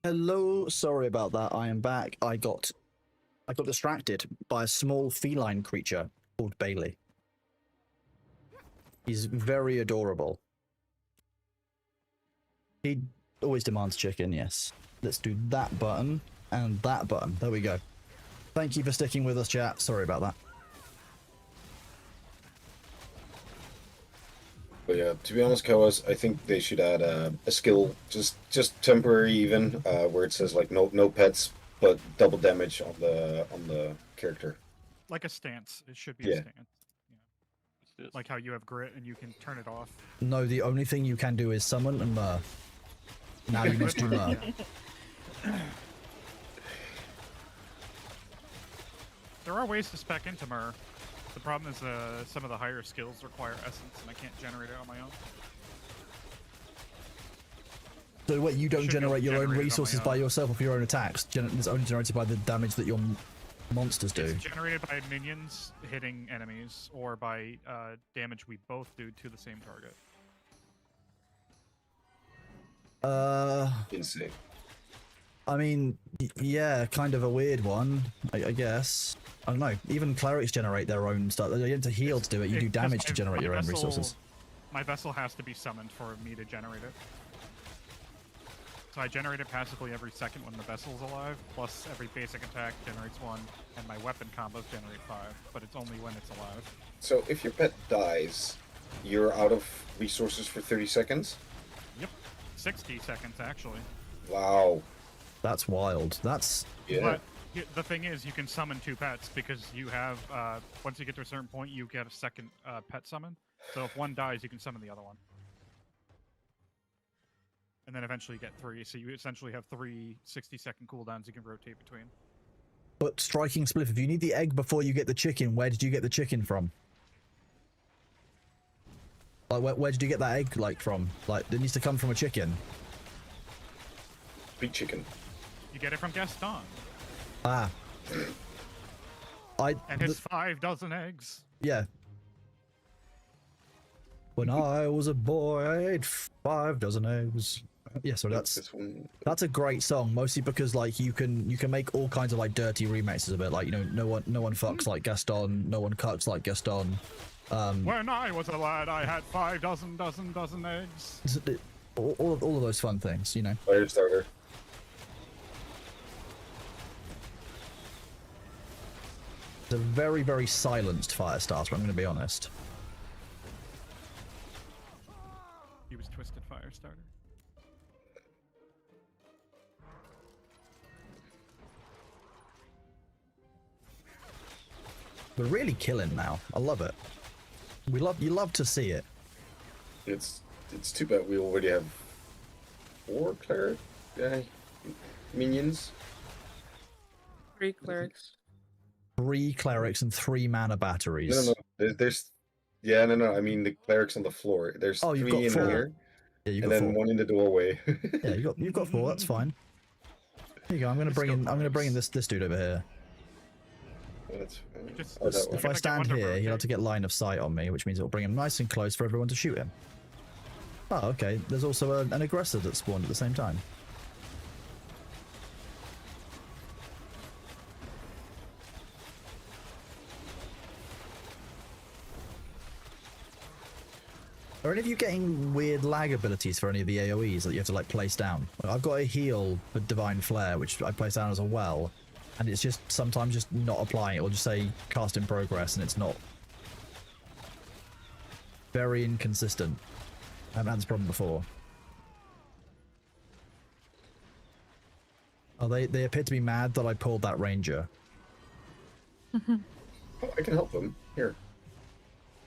Hello, sorry about that. I am back. I got distracted by a small feline creature called Bailey. He's very adorable. He always demands chicken, yes. Let's do that button and that button. There we go. Thank you for sticking with us, chat. Sorry about that. But yeah, to be honest, Koas, I think they should add a skill, just temporary even, where it says like no pets, but double damage on the character. Like a stance. It should be Yeah. a stance. Yeah. Like how you have grit and you can turn it off. No, the only thing you can do is summon and Myrrh. Now you must do Myrrh. There are ways to spec into Myrrh. The problem is some of the higher skills require essence, and I can't generate it on my own. So wait, you don't Should be able generate to your own generate it on my resources by own. yourself or for your own attacks? It's only generated by the damage that your monsters do. It's generated by minions hitting enemies, or by damage we both do to the same target. Insane. I mean, yeah, kind of a weird one, I guess. I don't know. Even clerics generate their own stuff. You don't have to heal to do it. You do damage to generate your own resources. My vessel has to be summoned for me to generate it. So I generate it passively every second when the vessel's alive, plus every basic attack generates 1, and my weapon combos generate 5, but it's only when it's alive. So if your pet dies, you're out of resources for 30 seconds? Yep. 60 seconds, actually. Wow. That's wild. That's... Yeah. But the thing is, you can summon 2 pets, because you have, once you get to a certain point, you get a second pet summon. So if one dies, you can summon the other one. And then eventually you get 3, so you essentially have 3 60-second cooldowns you can rotate between. But striking spliff, if you need the egg before you get the chicken, where did you get the chicken from? Like, where did you get that egg, like, from? Like, it needs to come from a chicken. Big chicken. You get it from Gaston. Ah. And his 5 dozen eggs. Yeah. When I was a boy, I ate 5 dozen eggs. Yeah, so that's a great song, mostly because like you can make all kinds of like dirty remixes of it. Like, you know, no one fucks like Gaston, no one cucks like Gaston. When I was a lad, I had 5 dozen eggs. All of those fun things, you know. Firestarter. It's a very, very silenced Firestarter, I'm going to be honest. He was Twisted Firestarter. We're really killing now. I love it. You love to see it. It's too bad we already have 4 cleric minions. 3 clerics. 3 clerics and 3 mana batteries. No. There's no. I mean the clerics on the floor. There's 3 in 4. here, Yeah, you and got then 4. 1 in the doorway. Yeah, you've got 4. That's fine. Here you go. I'm gonna bring in this dude over here. If I stand here, he'll have to get line of sight on me, which means it'll bring him nice and close for everyone to shoot him. Oh, okay. There's also an aggressor that spawned at the same time. Are any of you getting weird lag abilities for any of the AoEs that you have to like place down? I've got a heal for Divine Flare, which I place down as a well, and it's just sometimes just not applying. It will just say cast in progress, and it's not. Very inconsistent. I haven't had this problem before. Oh, they appear to be mad that I pulled that ranger. Oh, I can help them. Here.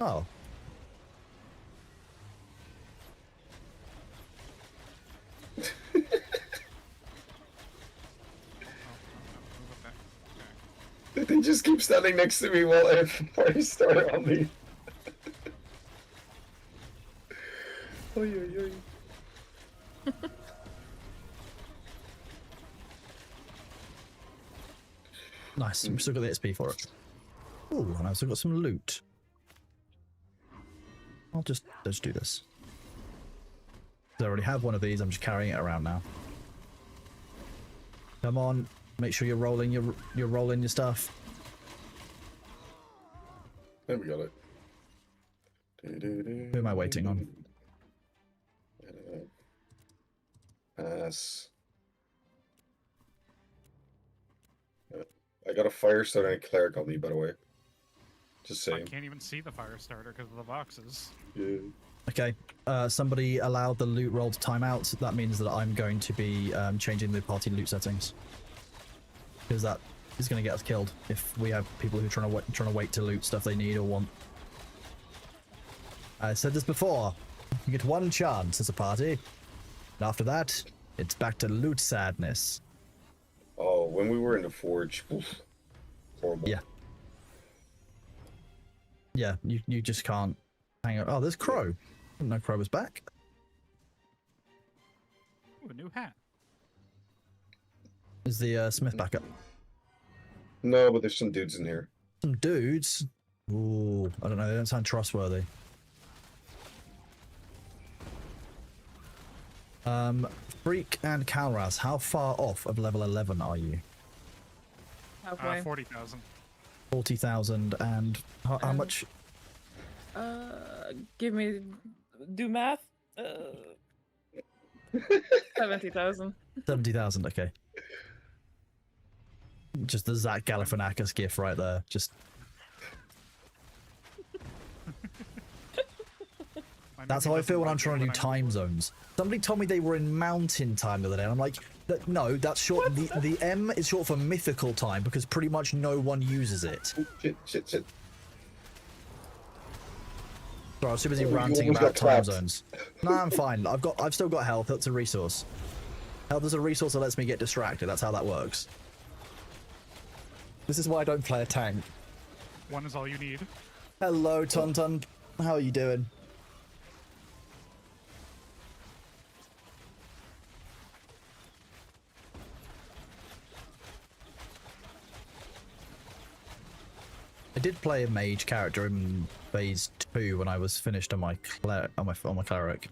Oh. They just keep standing next to me while everybody started on me. Oy, oy, oy. Nice. We've still got the XP for it. Ooh, and I've still got some loot. I'll just do this. I already have one of these. I'm just carrying it around now. Come on, make sure you're rolling your stuff. There we got it. Who am I waiting on? Pass. I got a fire starter and a cleric on me, by the way. Just I saying. can't even see the fire starter because of the boxes. Yeah. Okay, somebody allowed the loot roll to time out. That means that I'm going to be changing the party loot settings. Because that is going to get us killed if we have people who are trying to wait to loot stuff they need or want. I said this before. You get one chance as a party. And after that, it's back to loot sadness. Oh, when we were in the forge. Oof, horrible. Yeah. Yeah, you just can't hang out. Oh, there's Crow. Didn't know Crow was back. Ooh, a new hat. Is the Smith back up? No, but there's some dudes in here. Some dudes? Ooh, I don't know. They don't sound trustworthy. Freak and Calraz, how far off of level 11 are you? Halfway. 40,000. 40,000 and how much? Give me do math. 70,000. 70,000, okay. Just the Zach Galifianakis gif right there. Just that's how I feel when I'm trying to do time zones. Somebody told me they were in mountain time the other day, and I'm like, no, that's short. The M is short for mythical time because pretty much no one uses it. Oh, shit. Sorry, I was too busy Oh, you ranting almost about got time clapped. zones. No, I'm fine. I've still got health. That's a resource. Health is a resource that lets me get distracted. That's how that works. This is why I don't play a tank. One is all you need. Hello, Tonton. How are you doing? I did play a mage character in phase 2 when I was finished on my cleric.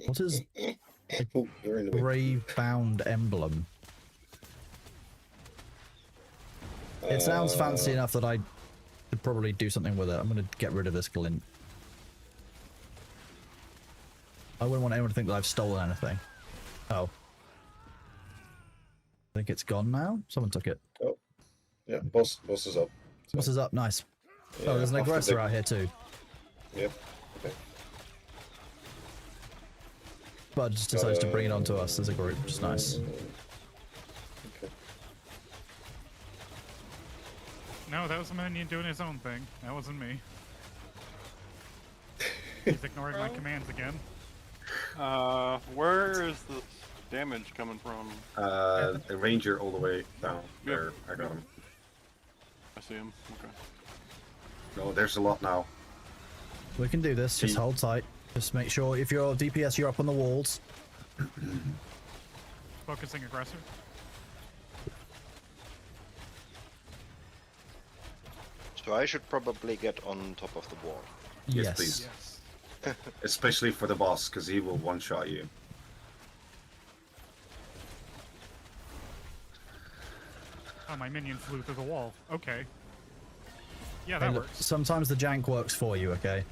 What is Oh, you're in the way. Brave Bound Emblem? It sounds fancy enough that I could probably do something with it. I'm going to get rid of this glint. I wouldn't want anyone to think that I've stolen anything. Oh. I think it's gone now? Someone took it. Oh, yeah, boss is up. Boss is up, nice. Yeah, Oh, there's an after aggressor the- out here too. Yep. Okay. But just decides to bring it onto us as a group, which is nice. Okay. No, that was a minion doing his own thing. That wasn't me. He's ignoring my commands again. Where is the damage coming from? The ranger all the way down there. I got him. I see him. Okay. No, there's a lot now. We can do this, just See- hold tight. Just make sure if you're DPS, you're up on the walls. Focusing aggressor. So I should probably get on top of the wall. Yes, please. Yes. Especially for the boss, because he will one-shot you. Oh, my minion flew through the wall. Okay. Yeah, Hey, that look, works. sometimes the jank works for you, okay?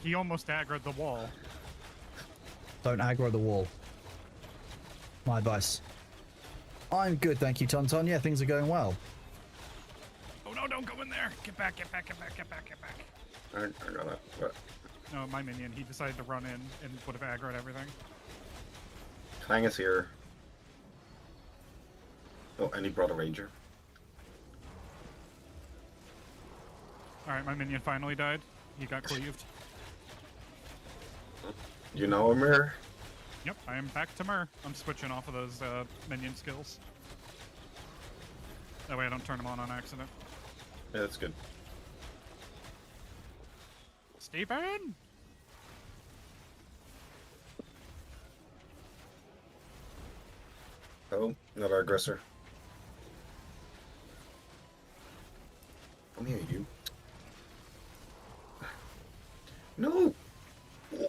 He almost aggroed the wall. Don't aggro the wall. My advice. I'm good, thank you, Tonton. Yeah, things are going well. Oh no, don't go in there! Get back, get back, get back, get back, get back. I got it. But No, my minion, he decided to run in and would have aggroed everything. Clang is here. Oh, and he brought a ranger. Alright, my minion finally died. He got cleaved. You know him here? Yep, I am back to Myr. I'm switching off of those minion skills. That way I don't turn them on accident. Yeah, that's good. Stephen! Oh, another aggressor. Come here, you. No!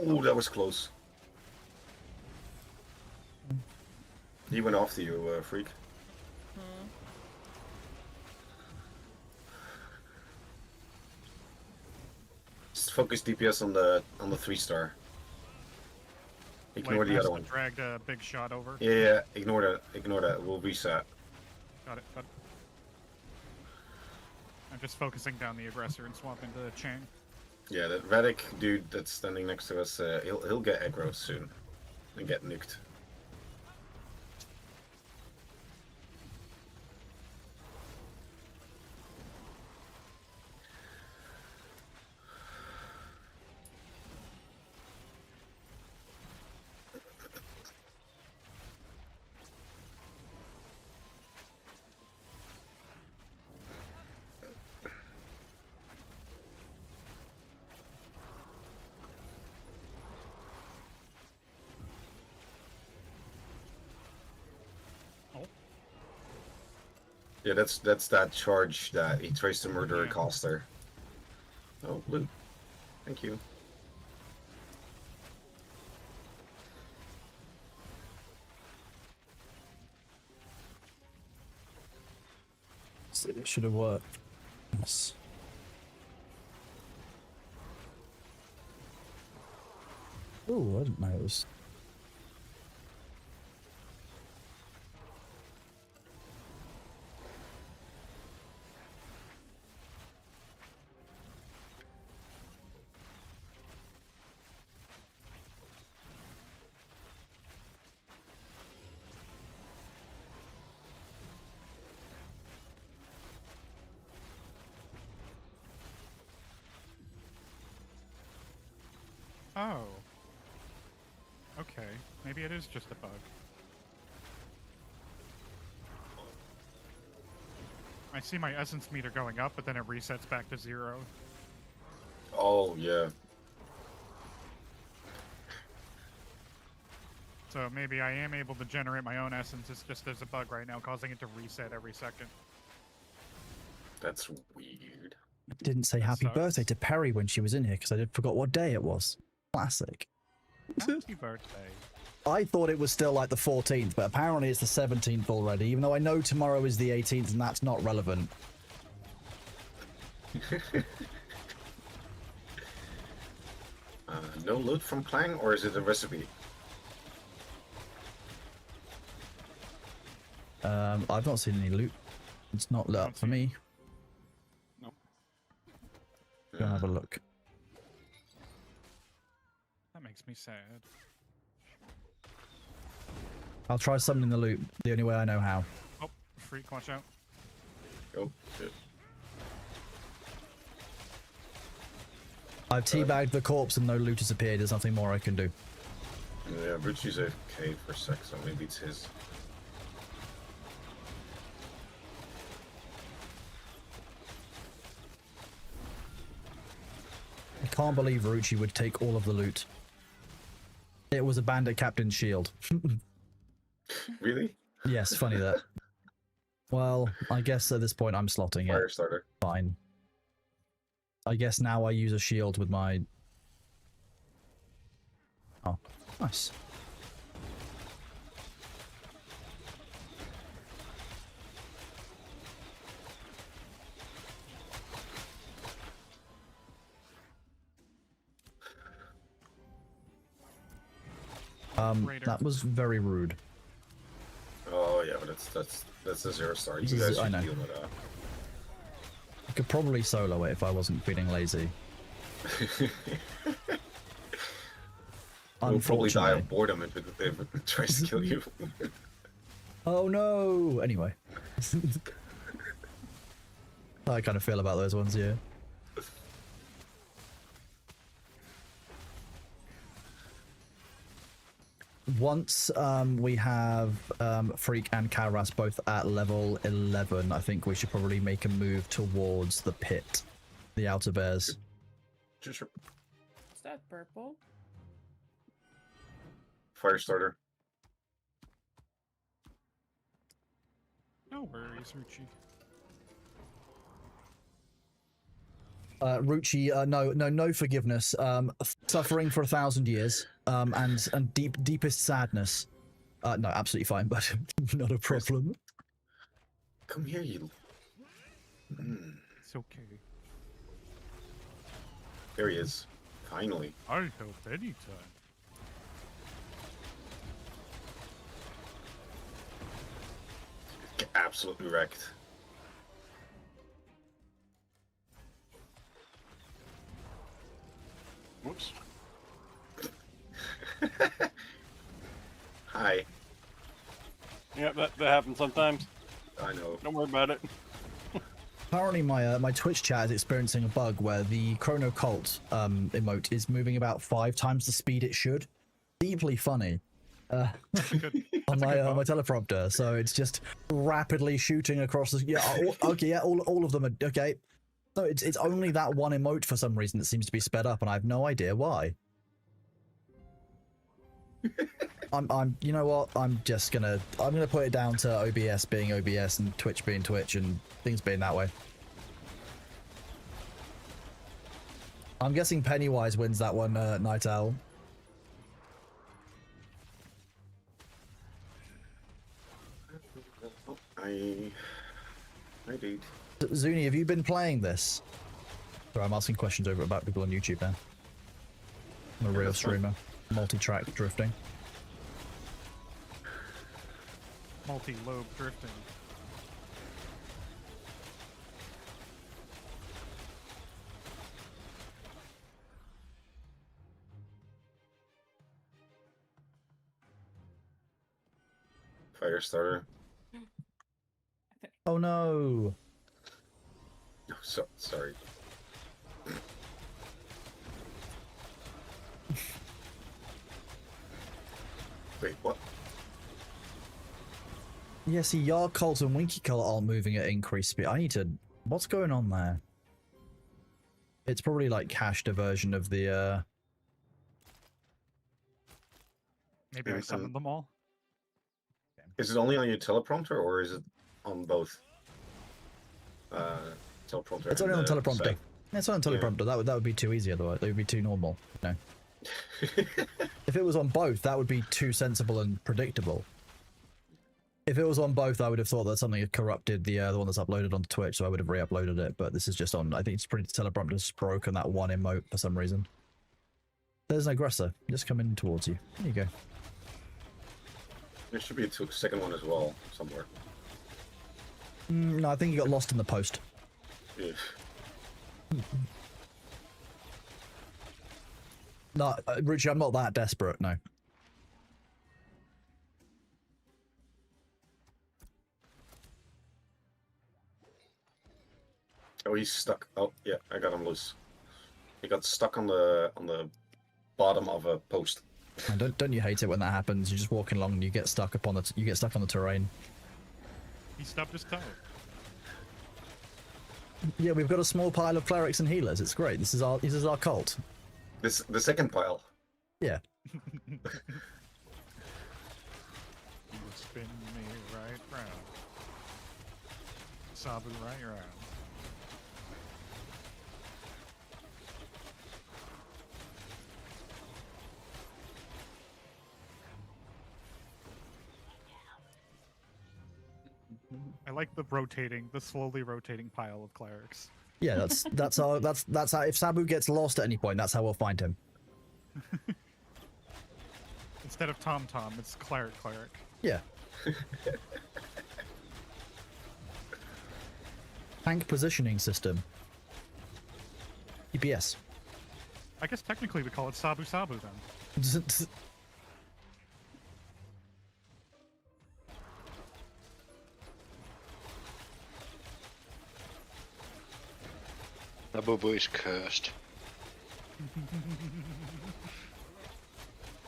Oh, that was close. He went after you, Freak. Hmm. Just focus DPS on the 3-star. Ignore Blade the Master other one. dragged a big shot over. Yeah, ignore that. Ignore that. We'll reset. Got it. I'm just focusing down the aggressor and swapping to Chang. Yeah, that Radic dude that's standing next to us, he'll get aggro soon and get nuked. Yeah, that's that charge that he tries to murder a caster. Oh, blue. Thank you. It should have worked. Yes. Oh, I didn't know it was. Oh. Okay. Maybe it is just a bug. I see my essence meter going up, but then it resets back to 0. Oh, yeah. So maybe I am able to generate my own essence. It's just there's a bug right now causing it to reset every second. That's weird. I didn't say happy Sucks. birthday to Perry when she was in here because I forgot what day it was. Classic. Happy birthday. I thought it was still like the 14th, but apparently it's the 17th already, even though I know tomorrow is the 18th and that's not relevant. No loot from Clang, or is it a recipe? I've not seen any loot. It's not lit up for me. Nope. Go and have a look. That makes me sad. I'll try summoning the loot the only way I know how. Oh, freak, watch out. Oh, shit. I've teabagged the corpse and no loot has appeared. There's nothing more I can do. Yeah, Brucey's AFK for a sec, so maybe it's his. I can't believe Ruchi would take all of the loot. It was a bandit captain's shield. Really? Yes, funny that. Well, I guess at this point I'm slotting it. Firestarter. Fine. I guess now I use a shield with my... Oh, nice. That was very rude. Oh yeah, but that's a 0-star. You guys I should know. deal with that. I could probably solo it if I wasn't feeling lazy. You'll probably die Unfortunately. of boredom if it tries to kill you. Oh no! Anyway. I kind of feel about those ones, yeah. Once we have Freak and Karas both at level 11, I think we should probably make a move towards the pit, the outer bears. Is that purple? Firestarter. No worries, Ruchi. Ruchi, no forgiveness. Suffering for 1,000 years, and deepest sadness. No, absolutely fine, but not a problem. Come here, you. It's okay. There he is. Finally. I'll help anytime. Get absolutely wrecked. Whoops. Hi. Yeah, that happens sometimes. I know. Don't worry about it. Apparently, my Twitch chat is experiencing a bug where the Chrono Cult emote is moving about 5 times the speed it should. Deeply funny. On my teleprompter, so it's just rapidly shooting across the. Yeah, okay, yeah, all of them are okay. No, it's only that one emote for some reason that seems to be sped up, and I have no idea why. You know what? I'm gonna put it down to OBS being OBS and Twitch being Twitch and things being that way. I'm guessing Pennywise wins that one, Night Owl. I did. Zuni, have you been playing this? Sorry, I'm asking questions over about people on YouTube now. I'm a real streamer. Multi-track drifting. Multi-lobe drifting. Fire starter. Oh no! Oh, sorry. Wait, what? Yeah, see, Yard Cult and Winky Cult aren't moving at increased speed. I need to... What's going on there? It's probably like cached a version of the, Maybe I summoned them all. Is it only on your teleprompter, or is it on both? Teleprompter. It's only on and teleprompter. site? It's on teleprompter. Yeah. That would be too easy otherwise. It would be too normal. You know. If it was on both, that would be too sensible and predictable. If it was on both, I would have thought that something had corrupted the one that's uploaded onto Twitch, so I would have re-uploaded it. But this is just on. I think it's pretty teleprompter's broken that one emote for some reason. There's an aggressor just coming towards you. There you go. There should be a second one as well somewhere. No, I think you got lost in the post. Yeah. No, Richie, I'm not that desperate. No. Oh, he's stuck. Oh, yeah, I got him loose. He got stuck on the bottom of a post. And don't you hate it when that happens? You're just walking along and you get stuck upon the you get stuck on the terrain. He stubbed his toe. Yeah, we've got a small pile of clerics and healers. It's great. This is our cult. The second pile. Yeah. You would spin me right round. Sabu right round. I like the slowly rotating pile of clerics. Yeah, that's how if Sabu gets lost at any point, that's how we'll find him. Instead of Tom, it's cleric. Yeah. Tank positioning system. EPS. I guess technically we call it Sabu then. Labubu is cursed.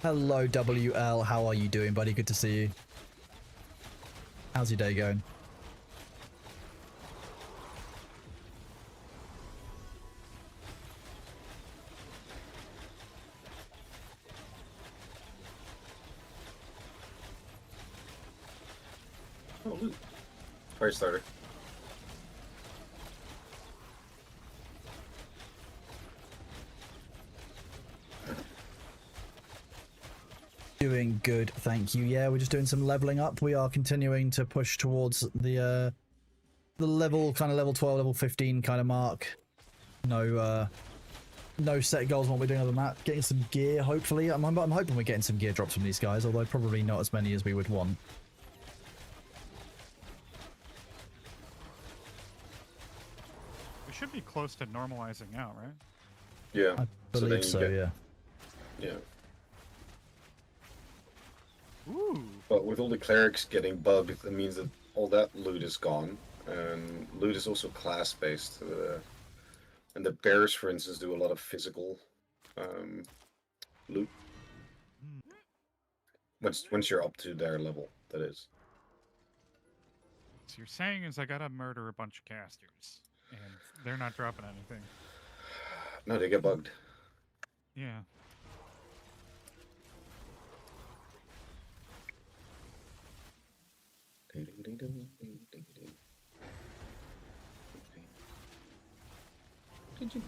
Hello, WL. How are you doing, buddy? Good to see you. How's your day going? Oh, loot. Fire starter. Doing good, thank you. Yeah, we're just doing some leveling up. We are continuing to push towards the level, kind of level 12, level 15 kind of mark. No set goals on what we're doing on the map. Getting some gear, hopefully. I'm hoping we're getting some gear drops from these guys, although probably not as many as we would want. We should be close to normalizing out, right? Yeah. I then believe you so, get- yeah. Yeah. Ooh. But with all the clerics getting bugged, that means that all that loot is gone. And loot is also class-based. And the bears, for instance, do a lot of physical loot. Once you're up to their level, that is. So you're saying is I gotta murder a bunch of casters, and they're not dropping anything. No, they get bugged. Yeah. Did you?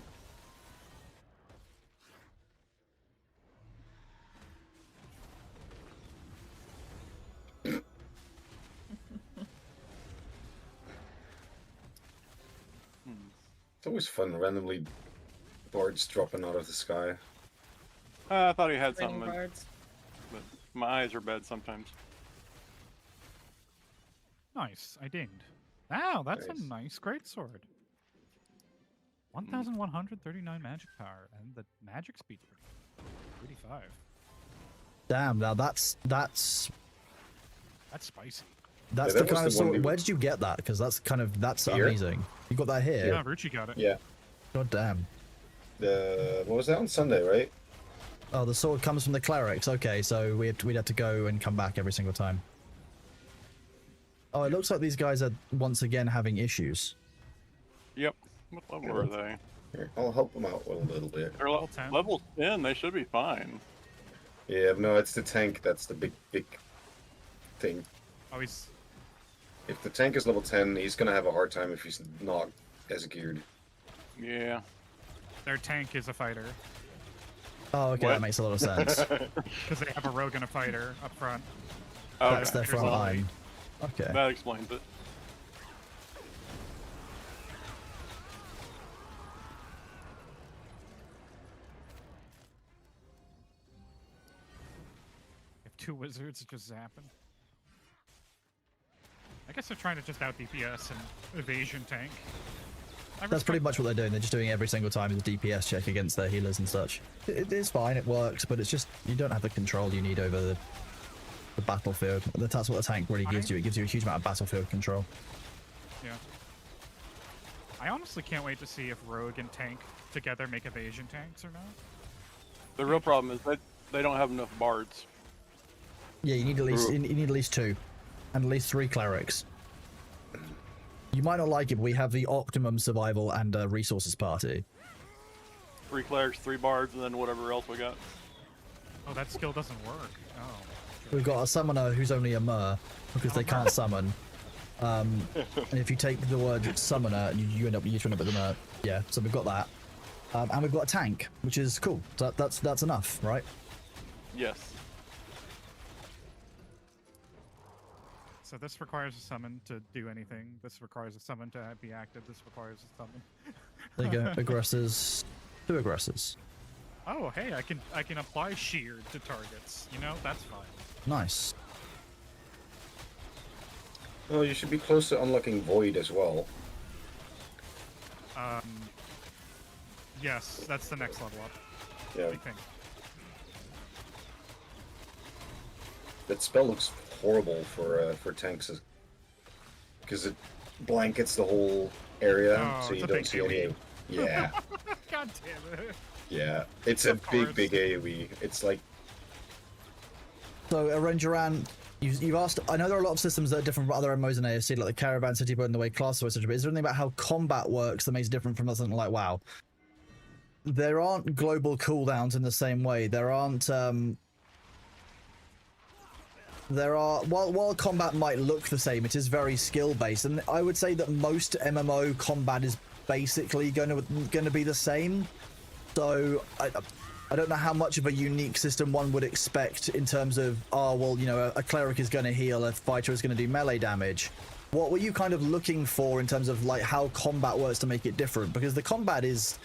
It's always fun randomly bards dropping out of the sky. I thought he had Raining something, bards. but my eyes are bad sometimes. Nice. I dinged. Wow, that's Nice. a nice greatsword. 1,139 magic power, and the magic speed's pretty 85. Damn, now that's That's spicy. Yeah, the that was kind of the one sword. we- Where did you get that? Because that's Here? amazing. You got that here? Yeah, Ruchi got it. Yeah. God damn. What was that on Sunday, right? Oh, the sword comes from the clerics. Okay, so we'd have to go and come back every single time. Oh, it looks like these guys are once again having issues. Yep. What level are they? Here, I'll help them out a little bit. They're Level 10. level 10. They should be fine. Yeah, no, it's the tank that's the big thing. Oh, he's If the tank is level 10, he's gonna have a hard time if he's not as geared. Yeah. their tank is a fighter Oh, okay, What? that makes a lot of sense. because they have a rogue and a fighter up front. Oh, That's their front line. Okay. that explains it. If two wizards just zapping. I guess they're trying to just out DPS and evasion tank. That's pretty much what they're doing. They're just doing every single time the DPS check against their healers and such. It is fine, it works, but it's just you don't have the control you need over the battlefield. That's what the tank really gives you. It gives you a huge amount of battlefield control. Yeah. I honestly can't wait to see if rogue and tank together make evasion tanks or not. The real problem is that they don't have enough bards. Yeah, you need at least Ooh. you need at least 2, and at least 3 clerics. You might not like it, but we have the optimum survival and resources party. 3 clerics, 3 bards, and then whatever else we got. Oh, that skill doesn't work. Oh. We've got a summoner who's only a mer because they can't summon. And if you take the word summoner, you end up with the mer. Yeah, so we've got that, and we've got a tank, which is cool. So that's enough, right? Yes. So this requires a summon to do anything. This requires a summon to be active. This requires a summon. There you go. Aggressors, 2 aggressors. Oh, hey, I can apply shear to targets. You know, that's fine. Nice. Oh, you should be close to unlocking Void as well. Yes, that's the next level up. Yeah, I think. that spell looks horrible for tanks because it blankets the whole area, Oh, so it's you a don't big see any. AoE. Yeah, God damn it. yeah, it's a Of big course. AoE. It's like So, Aranjaran, you've asked. I know there are a lot of systems that are different from other MMOs in AOC, like the Caravan City Boat and the way classes are, etc. But is there anything about how combat works that makes it different from something like WoW? There aren't global cooldowns in the same way. There aren't. There are. While combat might look the same, it is very skill based, and I would say that most MMO combat is basically going to be the same. So I don't know how much of a unique system one would expect in terms of, oh, well, you know, a cleric is going to heal, a fighter is going to do melee damage. What were you kind of looking for in terms of like how combat works to make it different? Because the combat is,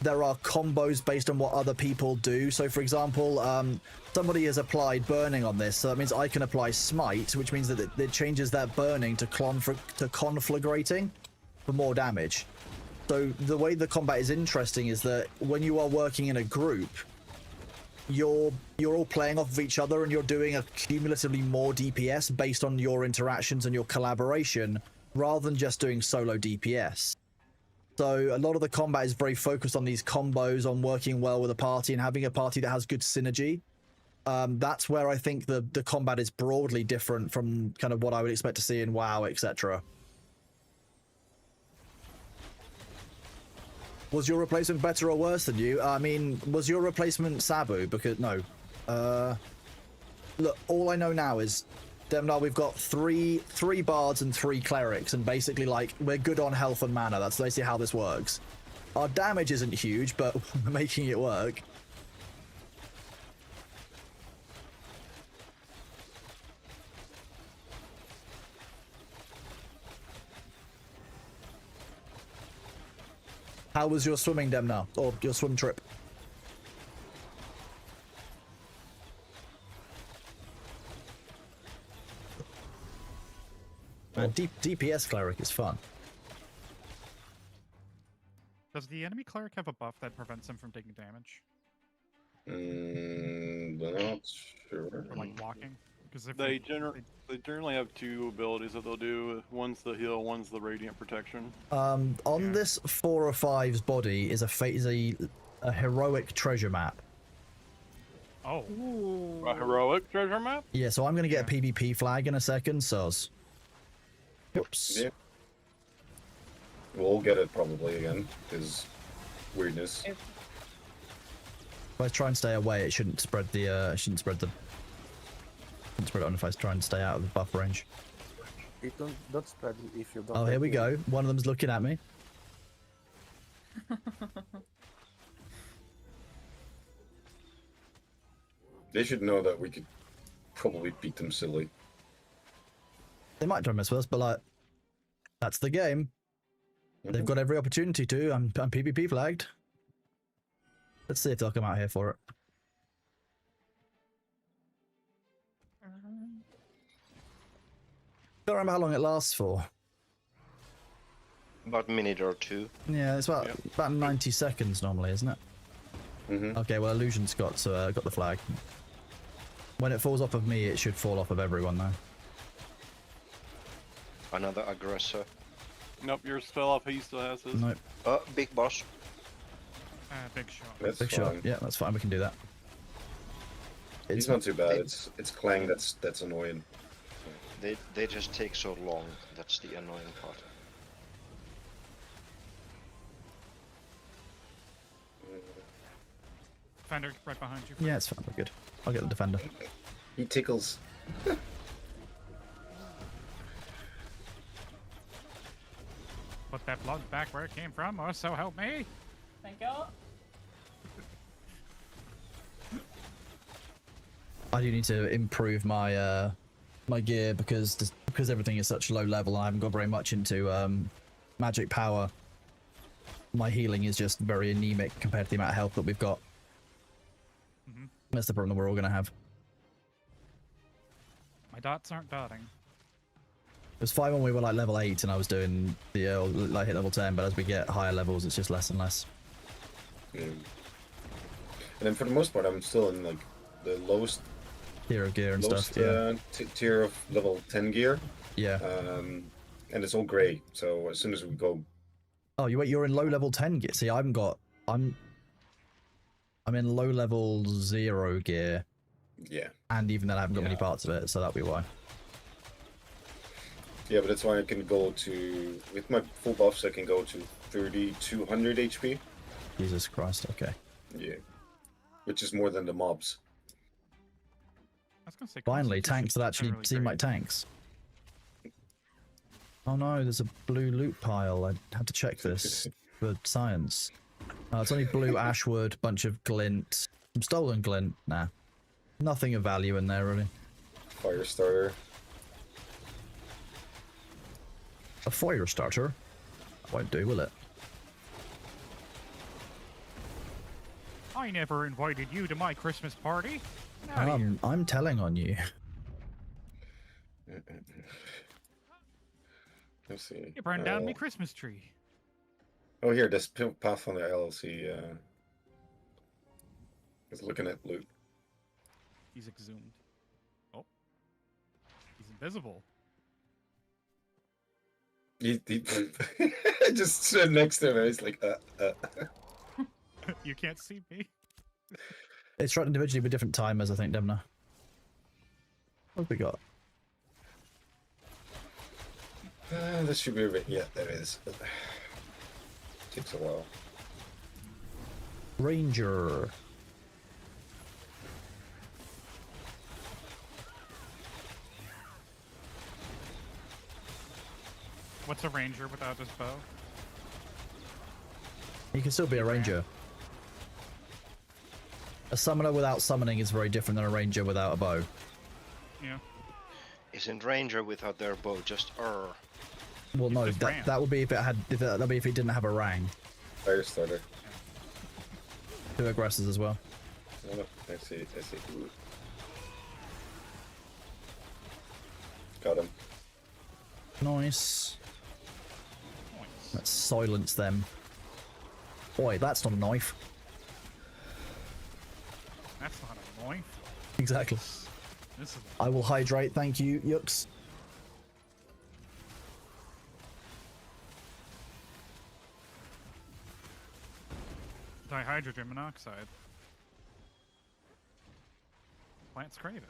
there are combos based on what other people do. So for example, somebody has applied burning on this, so that means I can apply smite, which means that it changes that burning to conflagrating for more damage. So the way the combat is interesting is that when you are working in a group, you're all playing off of each other and you're doing a cumulatively more DPS based on your interactions and your collaboration rather than just doing solo DPS. So a lot of the combat is very focused on these combos, on working well with a party and having a party that has good synergy. That's where I think the combat is broadly different from kind of what I would expect to see in WoW, etc. Was your replacement better or worse than you? I mean, was your replacement Sabu? Because no. Look, all I know now is, Demnar, we've got three bards and 3 clerics, and basically, like, we're good on health and mana. That's basically how this works. Our damage isn't huge, but we're making it work. How was your swimming, Demnar? Or your swim trip? DPS cleric is fun. Does the enemy cleric have a buff that prevents him from taking damage? Not sure. Or like walking? Because if They generally have 2 abilities that they'll do. One's the heal, one's the radiant protection. On this 4 or 5's body is a heroic treasure map. Oh. Ooh. A heroic treasure map? Yeah, so I'm gonna get a PvP flag in a second, soz. Oops. Yeah. We'll get it probably again, because weirdness. If If I try and stay away, it shouldn't spread the shouldn't spread it on if I try and stay out of the buff range. It don't spread if you don't. Oh, here we go. One of them's looking at me. They should know that we could probably beat them silly. They might try and mess with us, but like, that's the game. They've got every opportunity to. I'm PvP flagged. Let's see if they'll come out here for it. Don't remember how long it lasts for. About a minute or 2. Yeah, it's about 90 seconds normally, isn't it? Okay, well, Illusion's got got the flag. When it falls off of me, it should fall off of everyone though. Another aggressor. Nope, yours fell off. He still has his. Nope. Big boss. Big shot. That's Big shot. Yeah, that's fine. We can do that. He's not too bad. It's Clang that's annoying. They just take so long. That's the annoying part. Defender right behind you. Yeah, it's fine. We're good. I'll get the defender. He tickles. Put that blood back where it came from, or so help me. Thank you. I do need to improve my my gear because everything is such low level and I haven't got very much into magic power. My healing is just very anemic compared to the amount of health that we've got. That's the problem that we're all going to have. My dots aren't dotting. It was fine when we were like level 8 and I was doing the like hit level 10, but as we get higher levels it's just less and less. Yeah. And then for the most part I'm still in like the lowest tier of gear and lowest, stuff. Yeah. Tier of level 10 gear. Yeah. And it's all grey, so as soon as we go... Oh, you're in low level 10 gear. See, I'm in low level 0 gear. Yeah. And even then I haven't got many parts of it, so that'll be why. Yeah, but that's why I can go to... With my full buffs I can go to 3200 HP. Jesus Christ, okay. Yeah. Which is more than the mobs. I was gonna say, Finally, tanks that actually generally seem great. like tanks. Oh no, there's a blue loot pile. I have to check this for science. It's only blue ashwood, bunch of glint, Some stolen glint? Nah. Nothing of value in there, really. Fire starter. A fire starter? Won't do, will it? I never invited you to my Christmas party. Get outta here. I'm telling on you. Let's see. You burned down me Christmas tree. Oh, here, this Pathfinder LLC is looking at loot. He's exhumed. Oh. He's invisible. He just stood next to him. He's like, You can't see me. It's right individually with different timers, I think, Demna. What have we got? This should be a bit. Yeah, there it is. Takes a while. Ranger. What's a ranger without his bow? He can still be a ranger. A summoner without summoning is very different than a ranger without a bow. Yeah. Isn't ranger without their bow just Well, no, just ran. that would be if it had. That'd be if it didn't have a rang. Fire starter. 2 aggressors as well. Oh, no, I see. Ooh. Got him. Nice. Nice. Let's silence them. Boy, that's not a knife. That's not a knife. Exactly. This is I will hydrate, thank you, Yux. dihydrogen monoxide. Plants crave it.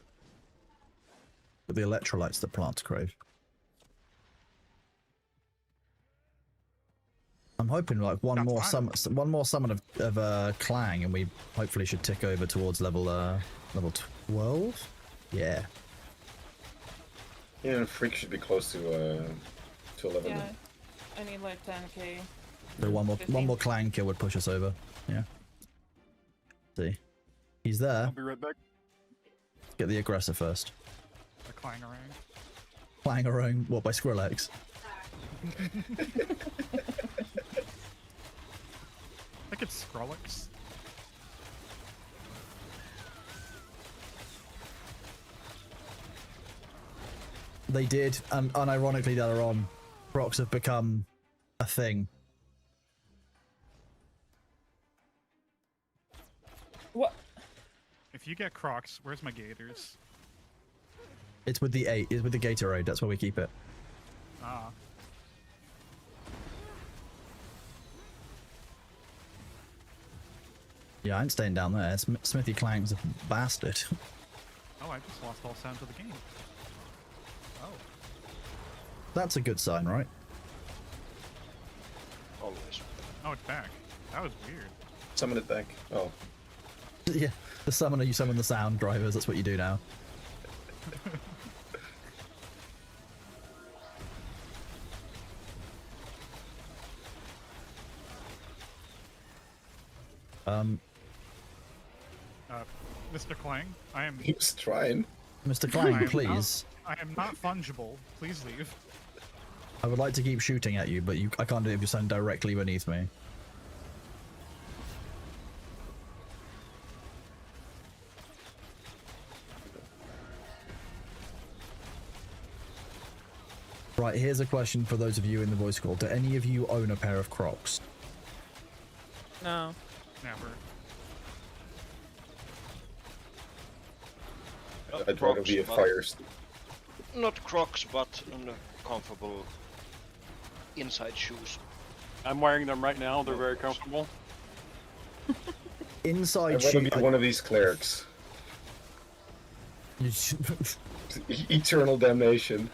With the electrolytes that plants crave. I'm hoping like one more summon of Clang, and we hopefully should tick over towards level 12. Yeah. Yeah, and Freak should be close to 11. Yeah, I need like 10k. So one more Clang kill would push us over. Yeah. See, he's there. I'll be right back. Get the aggressor first. The Clangarang. Clangarang, what, by Skrillex? I think it's Skrillex. They did, and unironically they're on. Crocs have become a thing. What? If you get Crocs, where's my Gators? It's with the it's with the Gatorade, that's where we keep it. Ah. Yeah, I ain't staying down there. Smithy Clang's a bastard. Oh, I just lost all sound to the game. Oh. That's a good sign, right? Always. Oh, it's back. That was weird. Summon it back. Oh. Yeah, the summoner, you summon the sound drivers, that's what you do now. Mr. Clang, I am. He was trying. Mr. I Clang, am please. I am not fungible. Please leave. I would like to keep shooting at you, but I can't do it if you're standing directly beneath me. Right, here's a question for those of you in the voice call. Do any of you own a pair of Crocs? No. Never. I'd rather be a fire. Not Crocs, but comfortable inside shoes. I'm wearing them right now. They're very comfortable. Inside I'd rather be one of these clerics. Eternal damnation.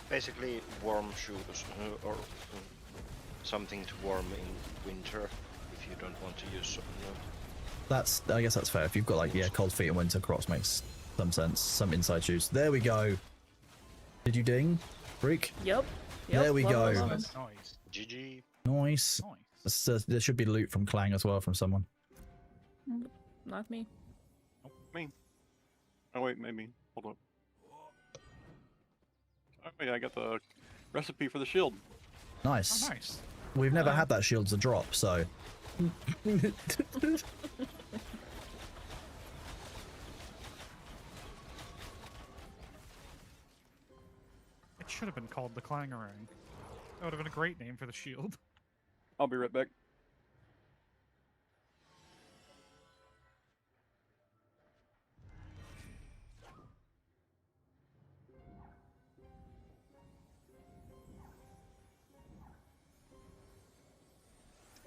Basically, warm shoes or something to warm in winter if you don't want to use. I guess that's fair. If you've got like cold feet and winter, Crocs makes some sense. Some inside shoes. There we go. Did you ding, Freak? Yep. There we love go. them. Nice. GG. Nice. There should be loot from Clang as well from someone. Not me. Me. Oh wait, maybe. Hold up. Oh yeah, I got the recipe for the shield. Nice. Oh, nice. We've never had that shield to drop, so. It should have been called the Clangarang. That would have been a great name for the shield. I'll be right back.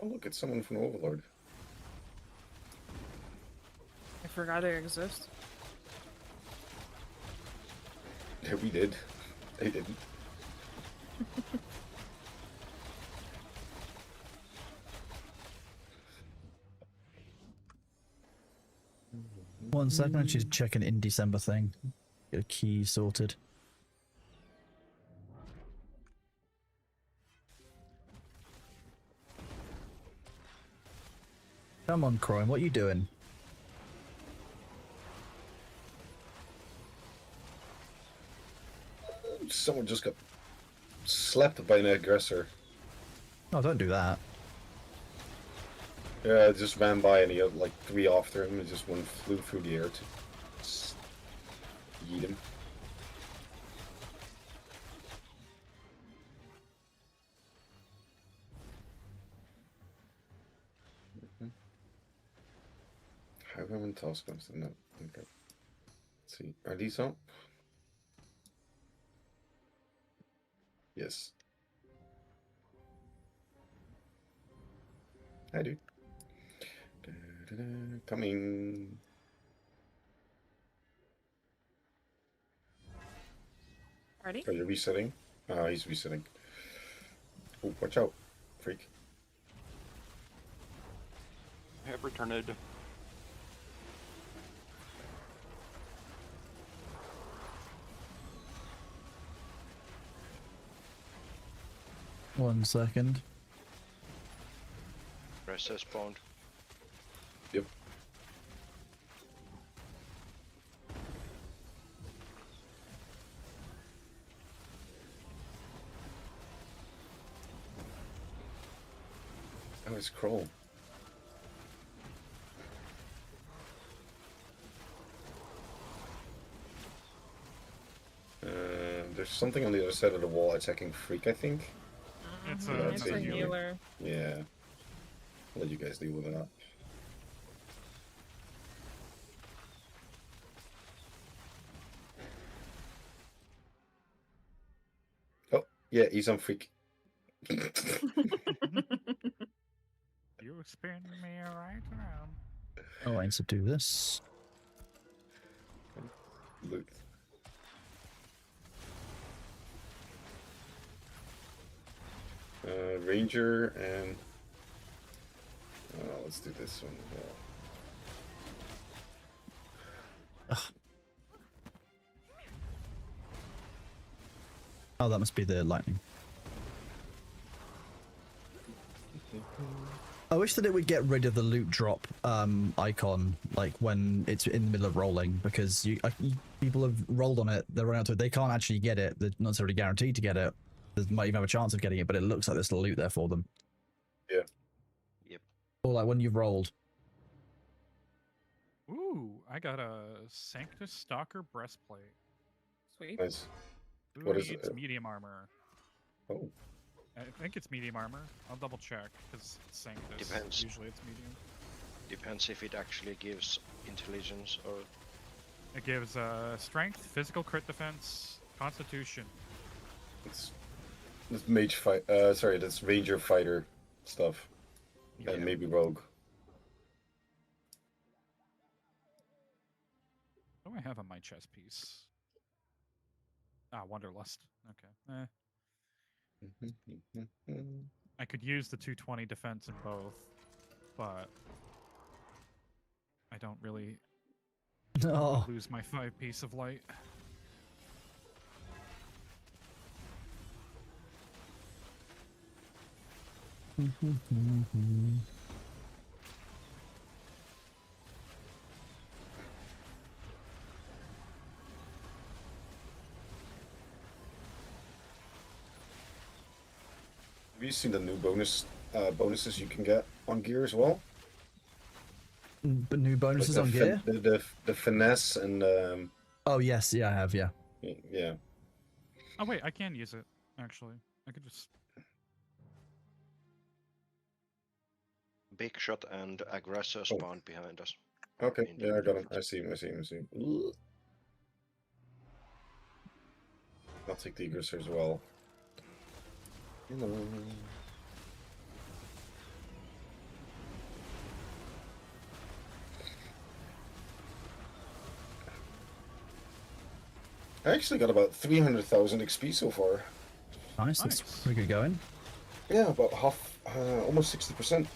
Oh, look, it's someone from Overlord. I forgot they exist. Yeah, we did. They didn't. One second, I should check an in December thing. Get a key sorted. Come on, Chrome, what are you doing? Someone just got slapped by an aggressor. Oh, don't do that. Yeah, just ran by and he had like 3 after him and just one flew through the air to yeet him. Highwayman Taskmaster, no. Okay. Let's see. Are these up? Yes. Hi, dude. Coming. Ready? Are you resetting? Ah, he's resetting. Oh, watch out, freak. I have returned. One second. Rest has spawned. Yep. Oh, it's Kroll. There's something on the other side of the wall attacking Freak, I think. It's Yeah, a, it's It's a a healer. healer. Yeah. I'll let you guys deal with that. Oh, yeah, he's on Freak. You spin me right around. Oh, I need to do this. Loot. Ranger and let's do this one. Oh, that must be the lightning. I wish that it would get rid of the loot drop icon, like when it's in the middle of rolling, because people have rolled on it, they're running out to it, they can't actually get it, they're not necessarily guaranteed to get it. They might even have a chance of getting it, but it looks like there's loot there for them. Yeah. Yep. Or like when you've rolled. Ooh, I got a Sanctus Stalker breastplate. Sweet. Nice. Ooh, What is it's it? medium armor. Oh. I think it's medium armor. I'll double check because it's Sanctus. Depends. Usually it's medium. Depends if it actually gives intelligence or It gives strength, physical crit defense, constitution. It's that's mage fight. Sorry, that's ranger fighter stuff, and maybe rogue. What do I have on my chess piece? Ah, Wanderlust. Okay. I could use the 220 defense in both, but I don't really Oh. lose my 5 piece of light. Have you seen the new bonuses you can get on gear as well? But new bonuses Like on the gear? the finesse and Oh yes, yeah, I have, yeah. yeah. Oh wait, I can use it actually. I could just. Big shot and aggressor spawned behind us. Okay, In the yeah, I got him. field. I see him. I see him. I see him. Ugh. I'll take the aggressor as well. Hello. I actually got about 300,000 XP so far. Nice, that's pretty good going. Yeah, about half, almost 60%.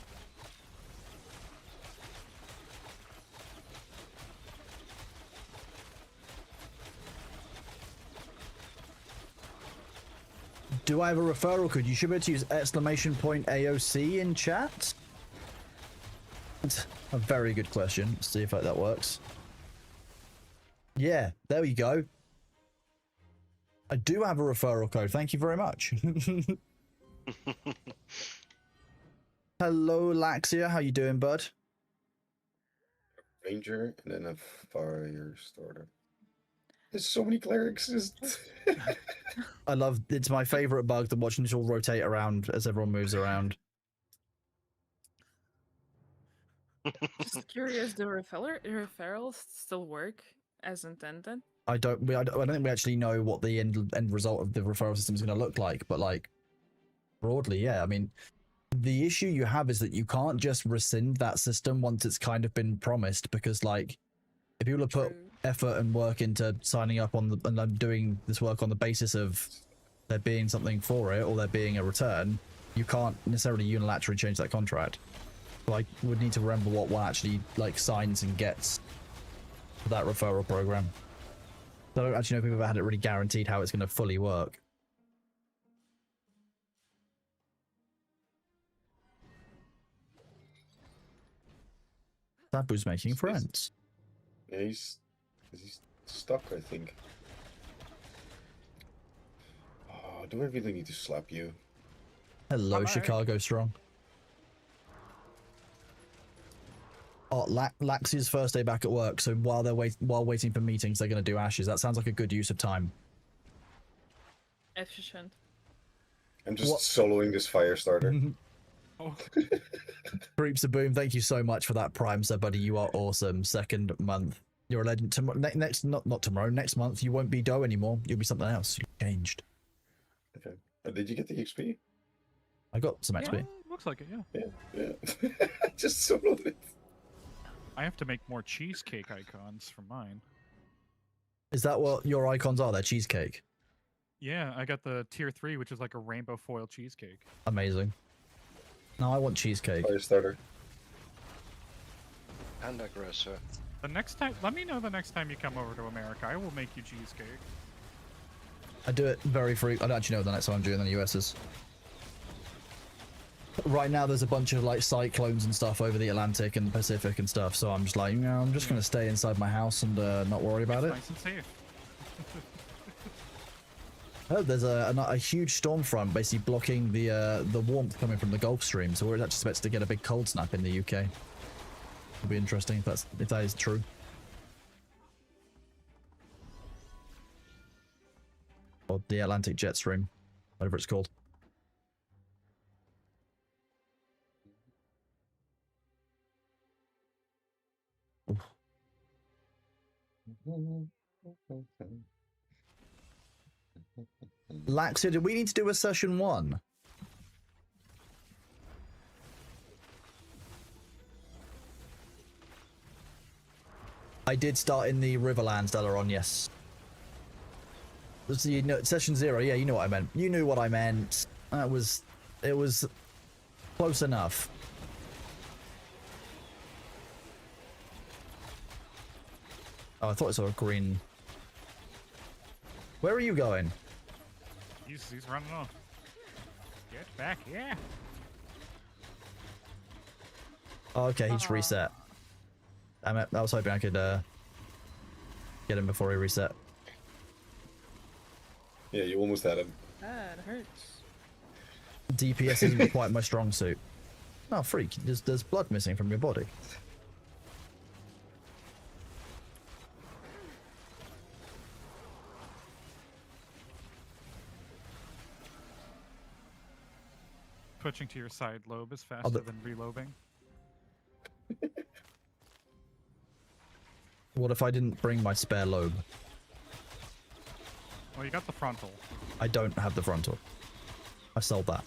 Do I have a referral code? You should be able to use !AOC in chat. That's a very good question. Let's see if that works. Yeah, there we go. I do have a referral code. Thank you very much. Hello, Laxia. How you doing, bud? Ranger and then a fire starter. There's so many clerics. Just I love. It's my favorite bug to watching this all rotate around as everyone moves around. Just curious, do referrals still work as intended? I don't think we actually know what the end result of the referral system is going to look like, but like broadly, yeah. I mean, the issue you have is that you can't just rescind that system once it's kind of been promised, because like if people have put effort and work into signing up on and doing this work on the basis of there being something for it or there being a return, you can't necessarily unilaterally change that contract. Like, would need to remember what one actually like signs and gets for that referral program. I don't actually know if we've ever had it really guaranteed how it's going to fully work. Sabu's making friends. Yeah, he's stuck, I think. Oh, do I really need to slap you? Hello, Hello. Chicago Strong. Oh, Laxi's first day back at work, so while waiting for meetings, they're going to do ashes. That sounds like a good use of time. Efficient. I'm just soloing this fire starter. Oh, Creeps a boom. Thank you so much for that Prime sub, buddy. You are awesome. Second month. You're a legend. Not tomorrow. Next month, you won't be Doe anymore. You'll be something else. You changed. Okay. Did you get the XP? I got some XP. yeah, looks like it. Yeah. Yeah. I just soloed it. I have to make more cheesecake icons for mine. Is that what your icons are? They're cheesecake. Yeah, I got the tier 3, which is like a rainbow foil cheesecake. Amazing. No, I want cheesecake. Fire starter. And aggressor. The next time, let me know the next time you come over to America. I will make you cheesecake. I do it very frequently. I don't actually know the next time I'm doing in the US is. Right now, there's a bunch of like cyclones and stuff over the Atlantic and the Pacific and stuff. So I'm just like, I'm just gonna stay inside my house and not worry about it. Nice and safe. Oh, there's a huge storm front basically blocking the warmth coming from the Gulf Stream. So we're actually expected to get a big cold snap in the UK. It'll be interesting if that is true. Or the Atlantic jet stream, whatever it's called. Laxia, do we need to do a session 1? I did start in the Riverlands, Delaron, yes. So, session 0, yeah, you know what I meant. You knew what I meant. It was close enough. Oh, I thought I saw a green. Where are you going? He's running off. Get back, yeah. Oh, okay, he's Aw. reset. I was hoping I could get him before he reset. Yeah, you almost had him. That hurts. DPS isn't quite my strong suit. Oh, freak! There's blood missing from your body. Switching to your side lobe is faster than relobing. What if I didn't bring my spare lobe? Well, you got the frontal. I don't have the frontal. I sold that.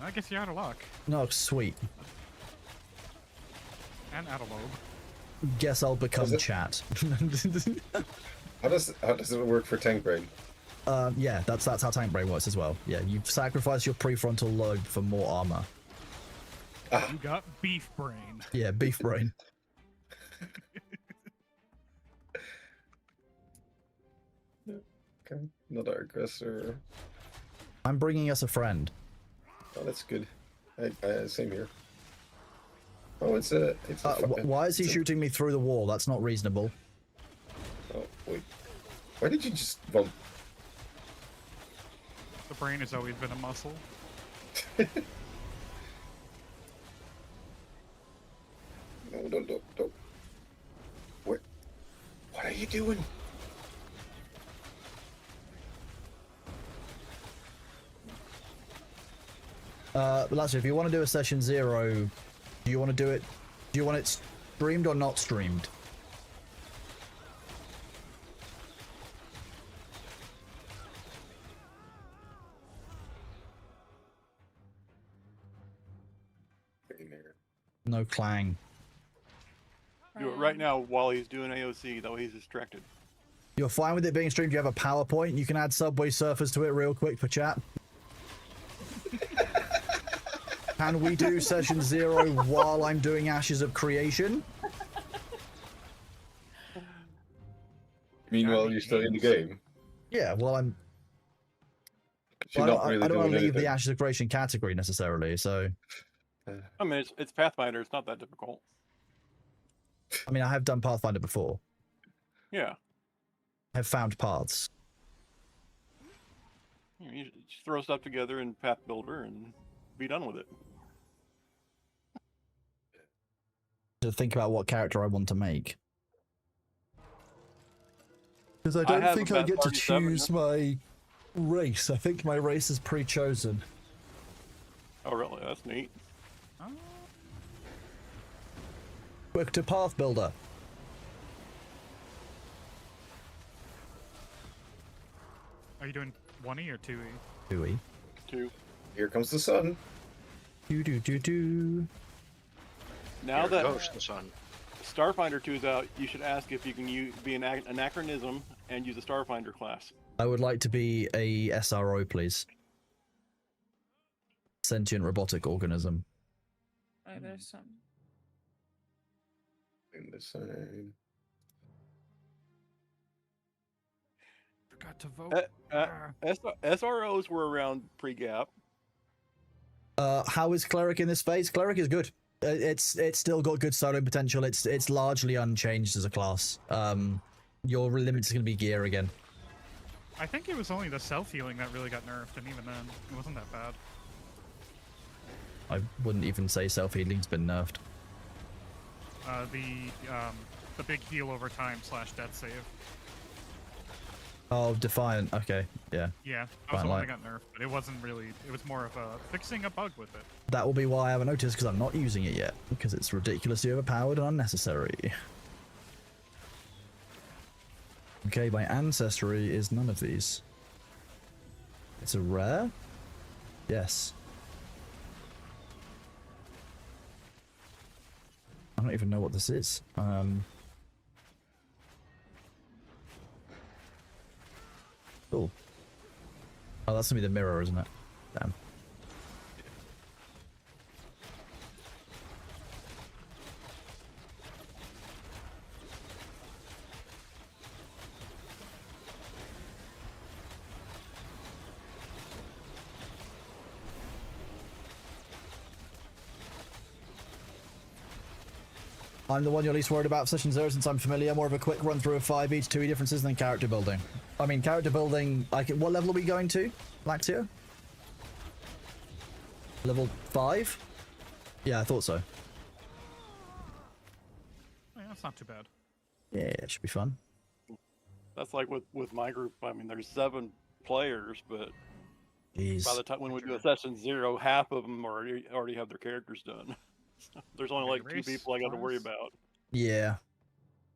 I guess you're out of luck. No, sweet. And out of lobe. Guess I'll become it- chat. How does it work for Tank Brain? Yeah, that's how Tank Brain works as well. Yeah, you sacrifice your prefrontal lobe for more armor. You got beef brain. Yeah, beef brain. Okay, another aggressor. I'm bringing us a friend. Oh, that's good. Same here. Oh, it's a. Why is he shooting me through the wall? That's not reasonable. Oh wait. Why did you just bump? The brain has always been a muscle. No. What are you doing? Lazio, if you want to do a session 0, do you want to do it? Do you want it streamed or not streamed? No clang. Do it right now while he's doing AOC, though he's distracted. You're fine with it being streamed? You have a PowerPoint? You can add Subway Surfers to it real quick for chat? Can we do session 0 while I'm doing Ashes of Creation? Meanwhile, you're still in the game. Yeah, well, I'm... You're Well, not I really don't want to doing leave the anything. Ashes of Creation category necessarily, so... I mean, it's Pathfinder. It's not that difficult. I mean, I have done Pathfinder before. Yeah. I have found paths. You just throw stuff together in Path Builder and be done with it. To think about what character I want to make. Because I I don't have think I about get to 37, choose my race. I think my race is pre-chosen. Oh, really? That's neat. Quick to Path Builder. Are you doing 1E or 2E? 2E. 2. Here comes the sun. Do. Now Here that goes the sun. Starfinder 2 is out, you should ask if you can be an anachronism and use a Starfinder class. I would like to be a SRO, please. Sentient robotic organism. Oh, there's some. In the sun. Forgot to vote. SROs were around pre-gap. How is Cleric in this phase? Cleric is good. It's still got good solo potential. It's largely unchanged as a class. Your limit is going to be gear again. I think it was only the self-healing that really got nerfed, and even then, it wasn't that bad. I wouldn't even say self-healing's been nerfed. The big heal over time / death save. Oh, Defiant. Okay, yeah. Yeah, that was the Fine, one like- that got nerfed, but it wasn't really. It was more of a fixing a bug with it. That will be why I haven't noticed, because I'm not using it yet. Because it's ridiculously overpowered and unnecessary. Okay, my ancestry is none of these. It's a rare? Yes. I don't even know what this is. Cool. Oh, that's gonna be the mirror, isn't it? Damn. I'm the one you're least worried about for Session 0 since I'm familiar. More of a quick run through of 5e to 2e differences than character building. I mean, character building, what level are we going to, Laxio? Level 5? Yeah, I thought so. Yeah, that's not too bad. Yeah, it should be fun. That's like with my group. I mean, there's 7 players, but Jeez. by the time when we do a session 0, half of them already have their characters done. So there's only like 2 people I got to worry about. Yeah.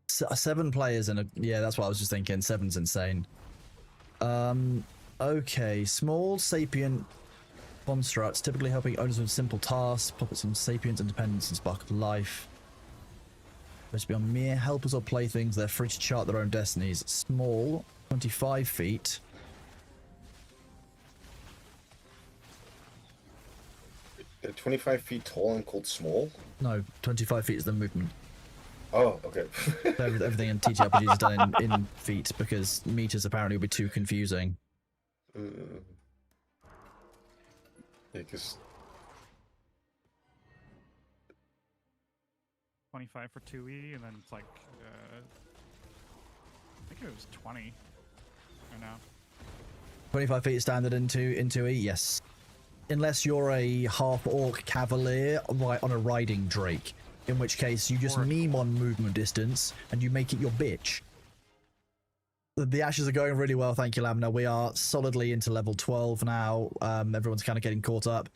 7 players in a... Yeah, that's what I was just thinking. 7's insane. Okay. Small, sapient constructs, typically helping owners with simple tasks, puppets and sapience, independence, and spark of life. Supposed to be on mere helpers or playthings. They're free to chart their own destinies. Small, 25 feet. They're 25 feet tall and called small? No, 25 feet is the movement. Oh, okay. So everything in TTRPG is done in feet because meters apparently would be too confusing. Yeah, because 25 for 2e, and then it's like, I think it was 20 right now. 25 feet standard into E, yes. Unless you're a half-orc cavalier on a riding drake, in which case you just meme on movement distance and you make it your bitch. The ashes are going really well, thank you, Lamna. We are solidly into level 12 now. Everyone's kind of getting caught up.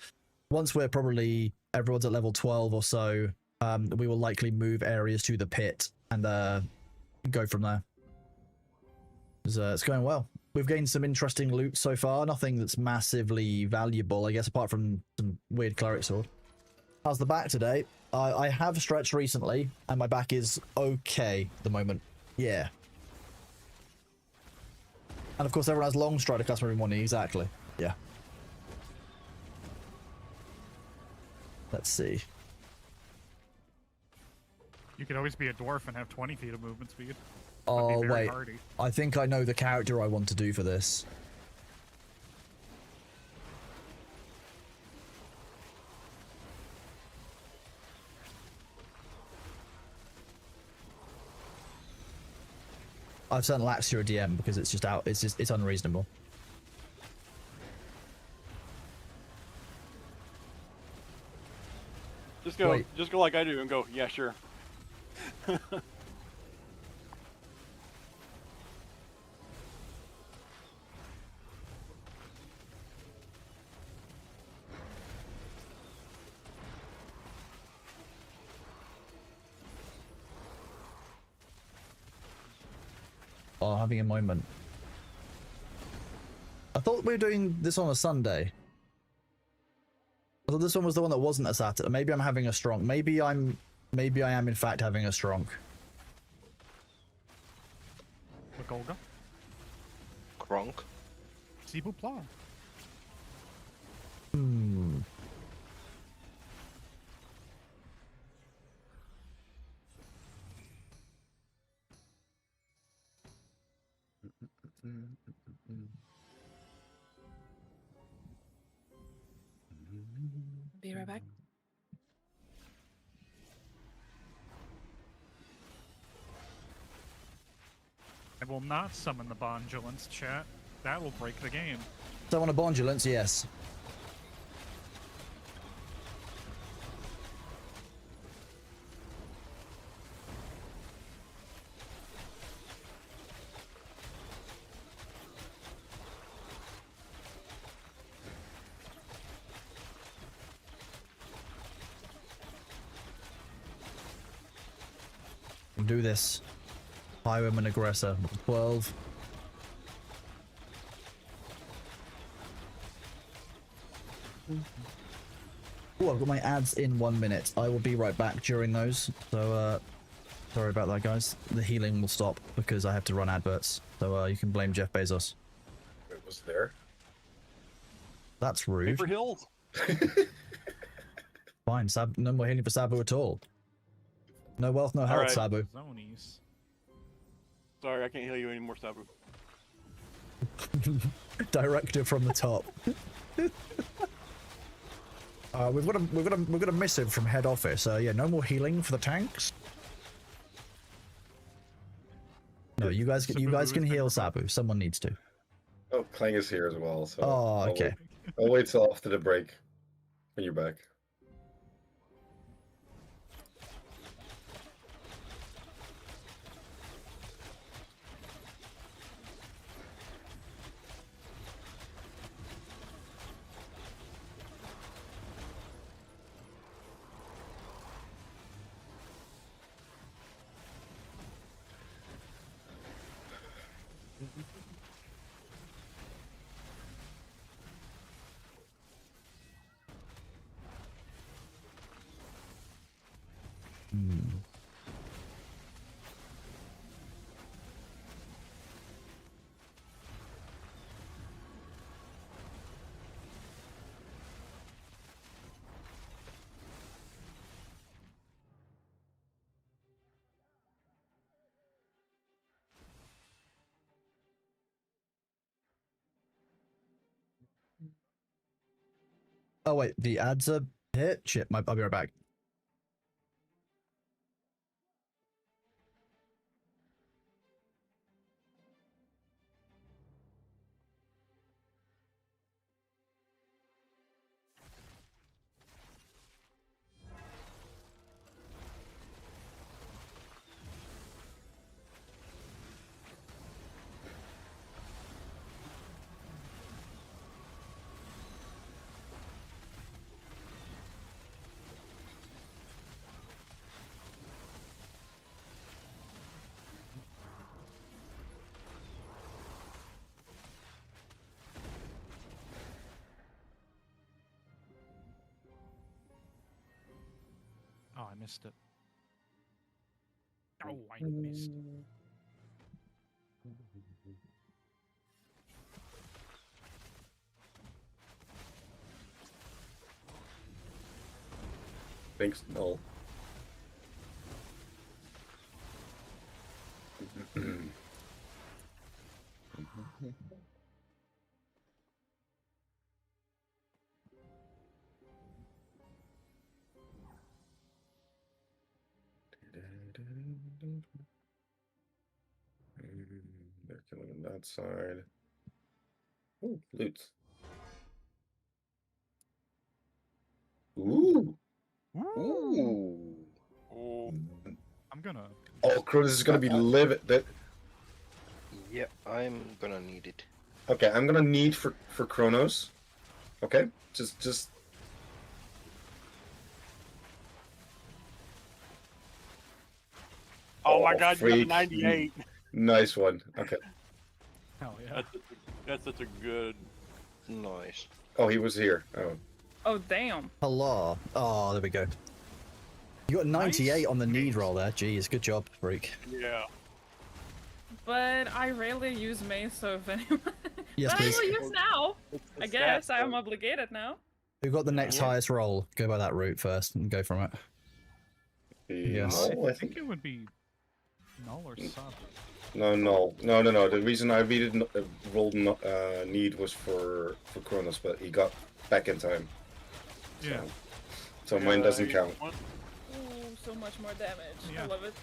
Once everyone's at level 12 or so, we will likely move areas to the pit and go from there. It's going well. We've gained some interesting loot so far. Nothing that's massively valuable, I guess, apart from some weird cleric sword. How's the back today? I have stretched recently, and my back is okay at the moment. Yeah. And of course, everyone has long stride across every morning. Exactly. Yeah. Let's see. You could always be a dwarf and have 20 feet of movement speed. Oh, very wait. hardy. I think I know the character I want to do for this. I've sent Laxia a DM because it's just out. It's unreasonable. Just go, Wait. just go like I do and go. Yeah, sure. Oh, having a moment. I thought we were doing this on a Sunday. I thought this one was the one that wasn't a Saturday. Maybe I'm having a strong. Maybe I am in fact having a strong. Golga. Kronk. Sibu Pla. Hmm. Be right back. I will not summon the Bondulance, chat. That will break the game. So I want a Bondulance, yes. Do this. Highwayman Aggressor, 12. Oh, I've got my ads in 1 minute. I will be right back during those. So, sorry about that, guys. The healing will stop because I have to run adverts. So, you can blame Jeff Bezos. it was there. That's rude. Paper Hills. Fine, no more healing for Sabu at all. No wealth, no health, Alright. Sabu. Zonies. Sorry, I can't heal you anymore, Sabu. Directive from the top. We've got a missive from head office. Yeah, no more healing for the tanks. No, you guys Sabu you guys can is heal being Sabu. Someone needs to. Oh, Clang is here as well. So Oh, okay. I'll wait till after the break when you're back. Hmm. Oh wait, the ads are hit. Shit, I'll be right back. Oh, I missed it. Oh, I missed. Thanks, Null. They're killing on that side. Oh, loot. Ooh. Ooh. I'm gonna. Oh, Cronus is gonna be livid. That. Yeah, I'm gonna need it. Okay, I'm gonna need for Kronos. Okay, just. Oh my god, you have a freak. 98. Nice one. Okay. Hell yeah. That's such a good. Nice. Oh, he was here. Oh. Oh damn. Hello. Oh, there we go. You got 98 on the need roll there. Jeez, good job, freak. Yeah. But I rarely use mace, so if anyone. Yes, but please. I will use now. It's the I guess stats, I am though. obligated now. Who got the next Yeah. highest roll? Go by that route first and go from it. Yes. Null, I I think. think it would be Null or Sub. No. The reason I rolled need was for Kronos, but he got back in time. Yeah. So mine doesn't you count. want- Ooh, so much more damage. Yeah. I love it.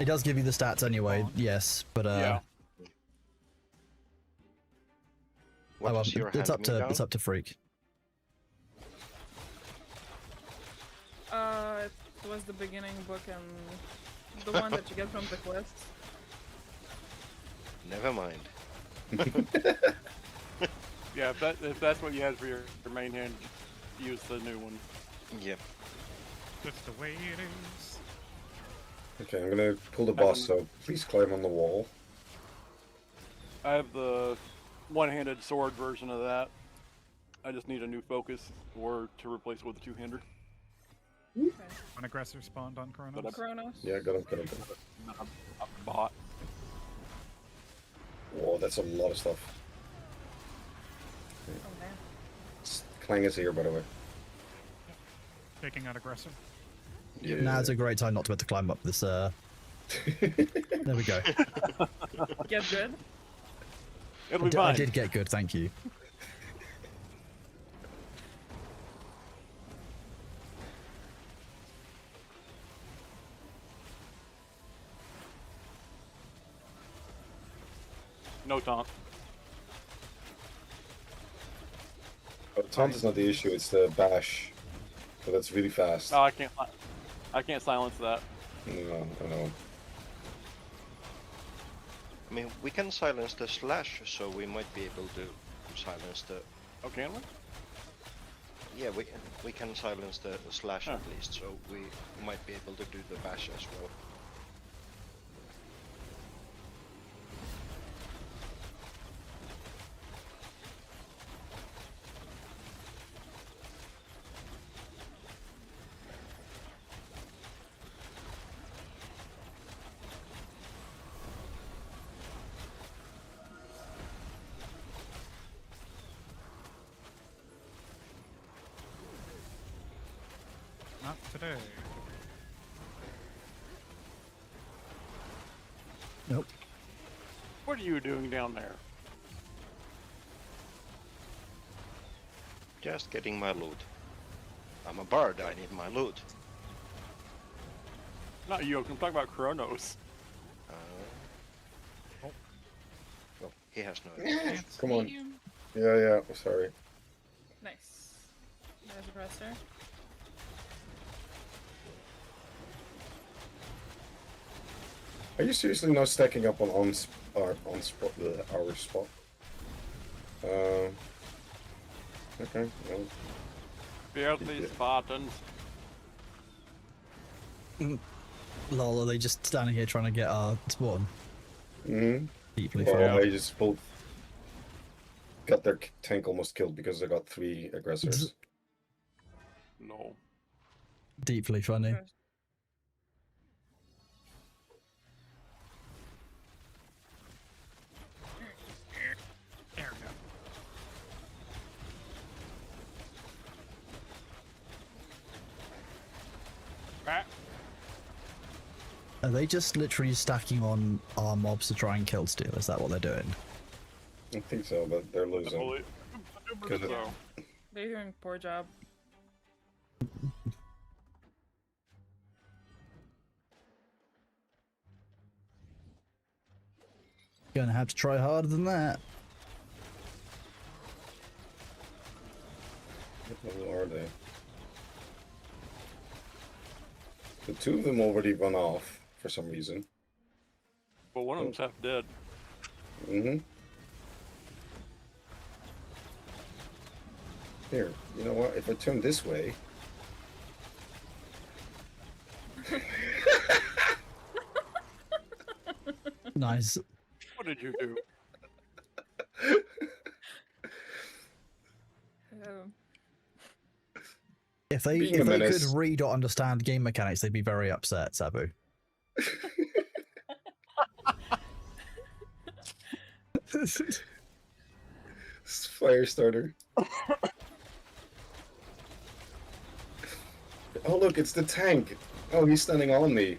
It does give you the stats anyway, yes, but Yeah. What oh, was your it's up to hand-me-down? it's up to freak. It was the beginning book and the one that you get from the quests. Never mind. Yeah, if that's what you had for your main hand, use the new one. Yep. That's the way it is. Okay, I'm gonna pull the boss, so please climb on the wall. I have the one-handed sword version of that. I just need a new focus or to replace it with a two-hander. Okay. An aggressor spawned on Chronos. Chronos. Yeah, got him. A bot. Whoa, that's a lot of stuff. Oh man. Clang is here, by the way. Taking out aggressor. Yeah. Now's a great time not to have to climb up this. There we go. Get good. It'll be I fine. did get good, thank you. No taunt. But taunt is not the issue, it's the bash. So that's really fast. No, I can't silence that. No, I know. I mean, we can silence the slash, so we might be able to silence the. Oh, can we? Yeah, we can silence the slash Huh. at least, so we might be able to do the bash as well. Not today. Nope. What are you doing down there? Just getting my loot. I'm a bard, I need my loot. Not you, I'm talking about Kronos. Well, he has no Come on. Yeah, sorry. Nice. There's a presser. Are you seriously not stacking up on our spot? Okay. Well, Filthy Spartans. Lol, are they just standing here trying to get our spawn? Deeply well, funny. they just both got their tank almost killed because they got 3 aggressors. No. Deeply funny. There we go. Right. Are they just literally stacking on our mobs to try and kill steal? Is that what they're doing? I think so, but they're losing. Believe so. They're doing a poor job. Gonna have to try harder than that. What level are they? The 2 of them already run off for some reason. But one of them's half dead. Here, you know what? If I turn this way. Nice. What did you do? If they Being a could menace. read or understand game mechanics, they'd be very upset, Sabu. Firestarter. Oh look, it's the tank. Oh, he's standing on me.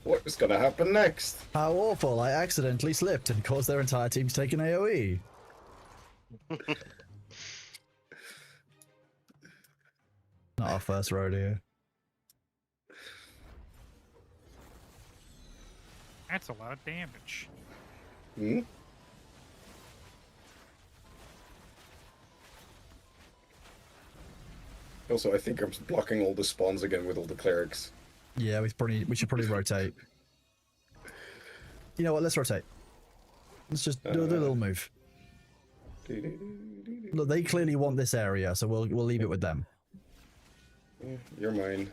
What is gonna happen next? How awful! I accidentally slipped and caused their entire team to take an AoE. Not our first rodeo. That's a lot of damage. Hmm? Also, I think I'm blocking all the spawns again with all the clerics. Yeah, we should probably rotate. You know what? Let's rotate. Let's just do a little move. Look, they clearly want this area, so we'll leave it with them. You're mine.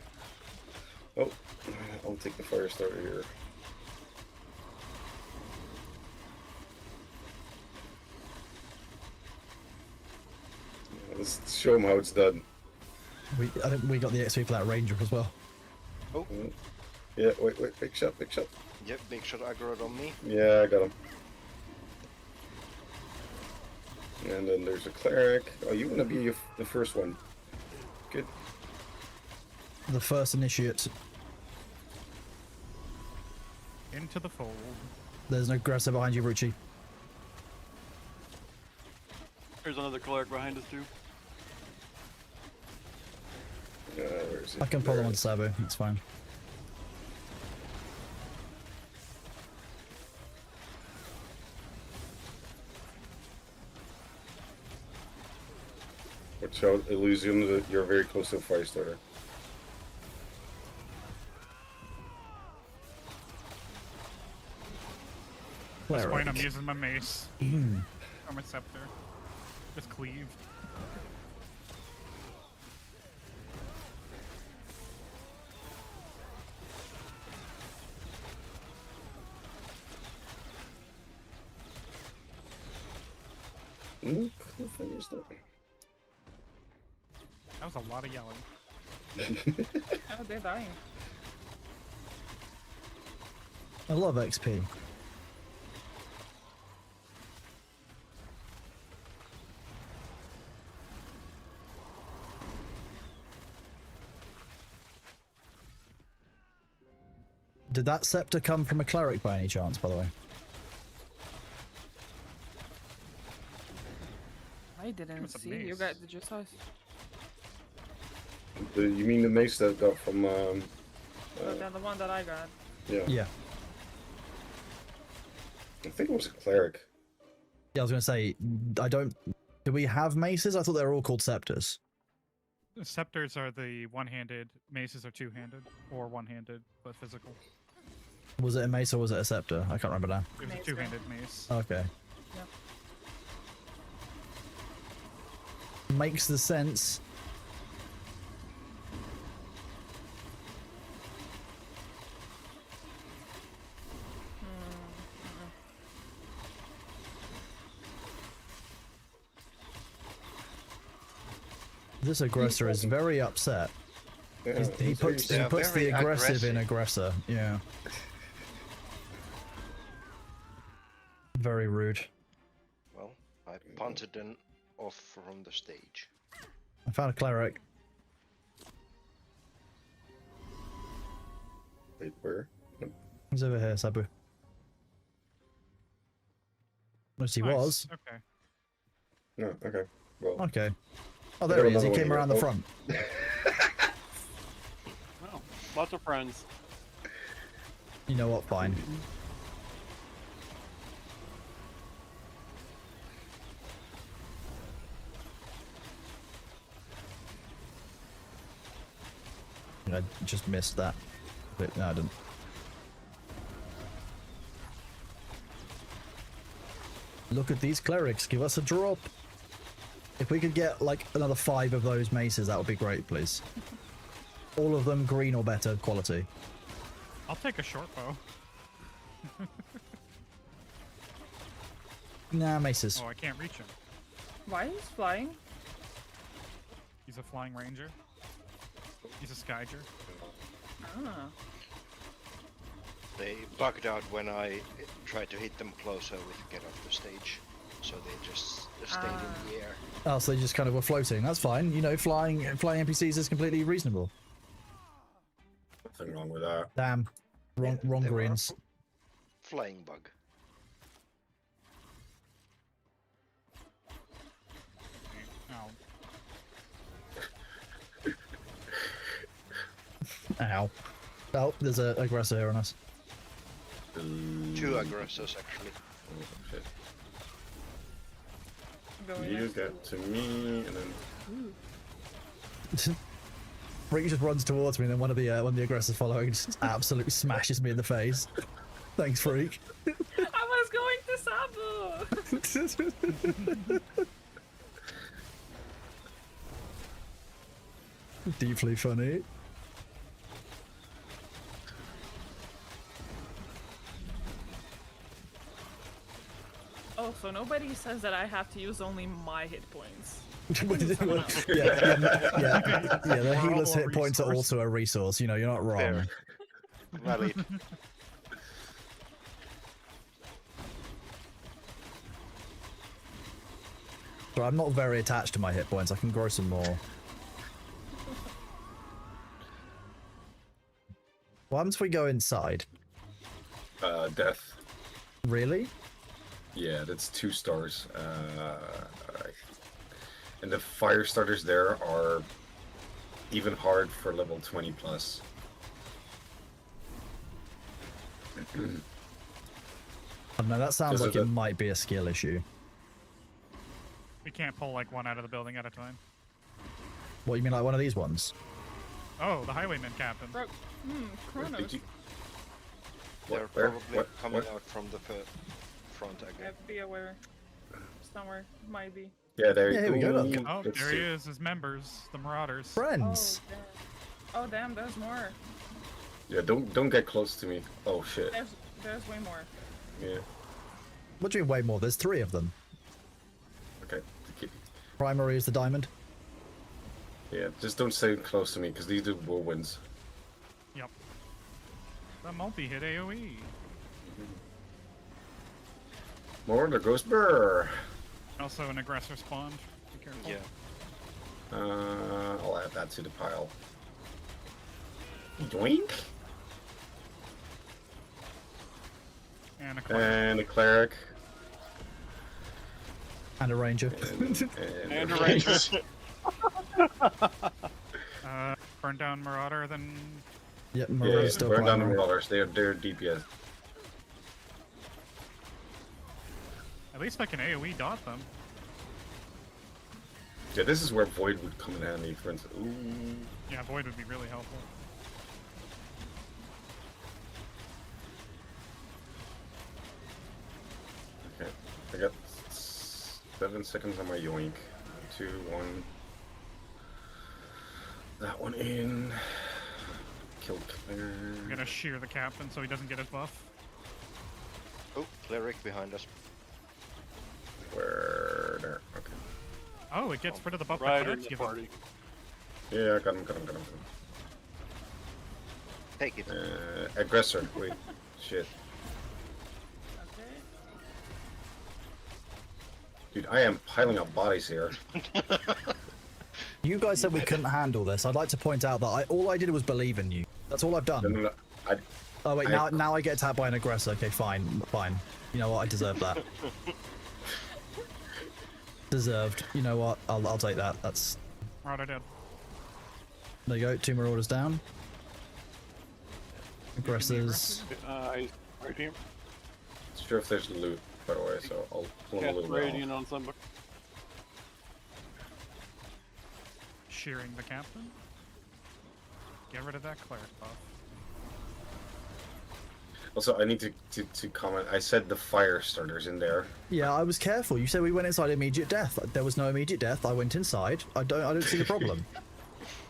Oh, I'll take the Firestarter here. Let's show them how it's done. I think we got the XP for that ranger as well. Oh. Yeah, wait, big shot. Yep, big shot aggroed on me. Yeah, I got him. And then there's a cleric. Oh, you want to be the first one. Good. The first initiate. Into the fold. There's an aggressor behind you, Ruchi. There's another cleric behind us too. Where is he? I can pull them on Sabu. It's fine. So Elysium, you're very close to a fire starter. At this point, I'm Cleric. using my mace. Or my scepter. Just cleave. Ooh, finished it. That was a lot of yelling. Oh, they're dying. I love XP. Did that scepter come from a cleric by any chance, by the way? I didn't It's a see. You mace. got the just us. You mean the mace that got from? Yeah, the one that I got. Yeah. Yeah. I think it was a cleric. Yeah, I was going to say, I don't... Do we have maces? I thought they were all called scepters. Scepters are the one-handed, maces are two-handed, or one-handed, but physical. Was it a mace or was it a scepter? I can't remember now. It was Mace, a two-handed mace. Okay. Yep. Makes the sense. This aggressor is very upset. Yeah, He it's very puts sad. the very aggressive in aggressive. aggressor. Yeah. Very rude. Well, I punted them off from the stage. I found a cleric. Wait, where? No. He's over here, Sabu. Yes, he Nice. was. Okay. No. Okay. Well. Okay. Oh, I there got he is. He another one came here. around the Oh. front. Oh, lots of friends. You know what? Fine. I just missed that. But no, I didn't. Look at these clerics. Give us a drop. If we could get like another 5 of those maces, that would be great, please. All of them green or better quality. I'll take a short bow. Nah, maces. Oh, I can't reach him. Why is flying? He's a flying ranger. He's a skyger. Ah. They bugged out when I tried to hit them closer with get off the stage, so they just stayed in the air. Oh, so they just kind of were floating. That's fine. You know, flying NPCs is completely reasonable. Nothing wrong with that. Damn. Wrong They were a greens. Flying bug. Ow. Ow. Oh, there's an aggressor here on us. Two aggressors actually. Oh, shit. Going You next get to me, and then Freak just runs towards me, and then one of the aggressors following just absolutely smashes me in the face. Thanks, Freak. I was going to Sabu! Deeply funny. Oh, so nobody says that I have to use only my hit points. yeah, the We're all healer's a hit points are resource. also a resource. You know, you're not wrong. Fair. Valid. So I'm not very attached to my hit points. I can grow some more. Once we go inside, death. really? Yeah, that's 2 stars. And the fire starters there are even hard for level 20 plus. I don't know, that sounds Is like it it a- might be a skill issue. We can't pull like one out of the building at a time. What, you mean like one of these ones? Oh, the Highwayman captain. Kronos. Did you- They're Where? probably What? coming What? out from the front Yeah, again. be aware. Somewhere. Might be. Yeah, there Yeah, here we go, look. Ooh, Oh, let's there see. he is, his members, the Marauders. Friends. Oh damn, there's more. Yeah, don't get close to me. Oh shit. There's way more. Yeah. What do you mean way more? There's 3 of them. Okay. Primary is the diamond. Yeah, just don't stay close to me because these do whirlwinds. Yep. The multi-hit AoE. More, there goes Burr. Also an aggressor spawned. Be careful. Yeah. I'll add that to the pile. Yoink. And a cleric. And a cleric. And a ranger. And a ranger. Burn down Marauder, then Yep, Yeah, Marauder's still burn down the primary. marauders. They're DPS. at least I can AoE dot them. Yeah, this is where Void would come in handy, for instance. Ooh. Yeah, Void would be really helpful. Okay, I got 7 seconds on my yoink. 2, 1. That one in. Kill clear. I'm gonna shear the captain so he doesn't get his buff. Oh, cleric behind us. Where? There. Okay. Oh, it gets rid of the buff Right that in cleric's the given. party. Yeah, I got him. Take it. Aggressor. Wait. Shit. Okay. Dude, I am piling up bodies here. You guys said we couldn't handle this. I'd like to point out that all I did was believe in you. That's all I've done. No, Oh wait, now I get attacked by an aggressor. Okay, fine. You know what? I deserve that. Deserved. You know what? I'll take that. That's. Marauder dead. There you go. 2 Marauders down. Aggressors. Right here. Not sure if there's loot, by the way, so I'll pull a Cast little Radiant on somebody. Shearing the captain. Get rid of that cleric buff. Also, I need to comment. I said the fire starters in there. Yeah, I was careful. You said we went inside immediate death. There was no immediate death. I went inside. I don't see the problem.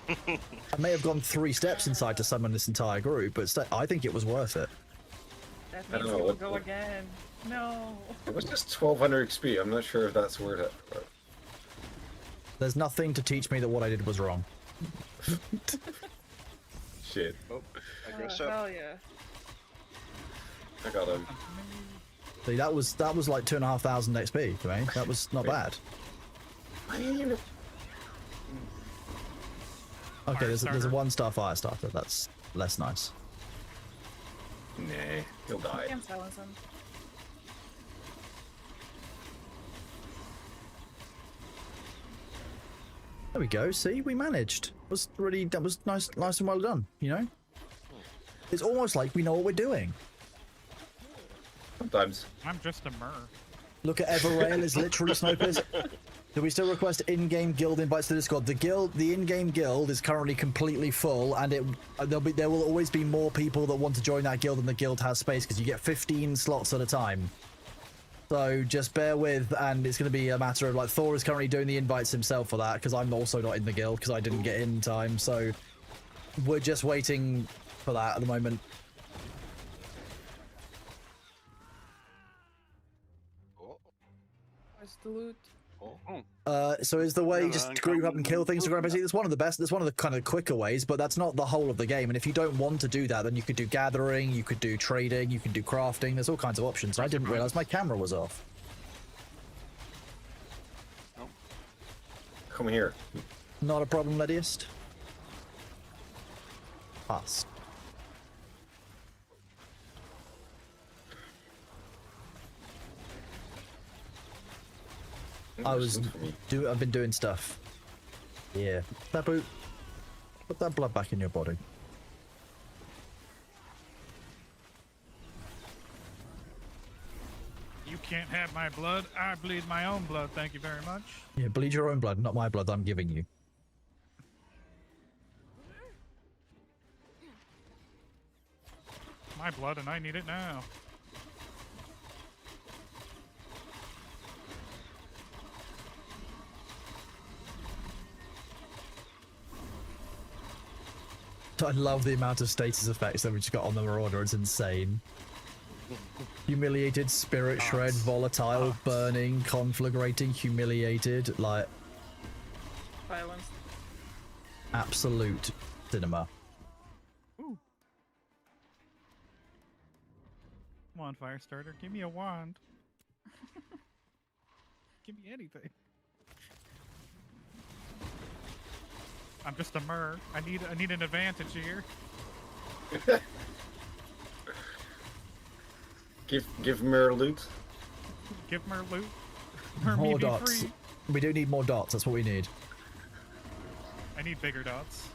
I may have gone 3 steps inside to summon this entire group, but I think it was worth it. That I don't means know we will what- go again. No. It was just 1200 XP. I'm not sure if that's worth it. But... There's nothing to teach me that what I did was wrong. Shit. Oh, Aggressor. Hell yeah. I got him. See, that was like 2,500 XP for me. That was not bad. Okay, there's a Firestarter. 1-star fire starter. That's less nice. Nah, he'll die. Can't silence him. There we go. See, we managed. That was nice and well done. You know, it's almost like we know what we're doing. Sometimes. I'm just a mer. Look at Everrail is literally snipers. Do we still request in-game guild invites to Discord? The in-game guild is currently completely full, and there will always be more people that want to join that guild than the guild has space because you get 15 slots at a time. So just bear with, and it's going to be a matter of like Thor is currently doing the invites himself for that because I'm also not in the guild because I didn't get in time. So we're just waiting for that at the moment. Where's the loot? So is the way Yeah, just man, group up and kill things to come- basically that's one of the best, that's one of the kind of quicker ways, but that's not the whole of the game. And if you don't want to do that, then you could do gathering, you could do trading, you can do crafting. There's all kinds of options. I didn't realize my camera was off. Come here. Not a problem, Lediest. Pass. I've been doing stuff. Yeah. Babu, put that blood back in your body. You can't have my blood. I bleed my own blood. Thank you very much. Yeah, bleed your own blood, not my blood I'm giving you. my blood and I need it now. I love the amount of status effects that we just got on the Marauder. It's insane. Humiliated, Spirit Shred, Volatile, Burning, Conflagrating, Humiliated, like Violence. absolute cinema. Ooh. Come on, Firestarter, give me a wand. Give me anything. I'm just a Myrrh. I need an advantage here. Give Mir loot. Give Myrrh loot. Myrrh me More be dots. free. We do need more dots. That's what we need. I need bigger dots.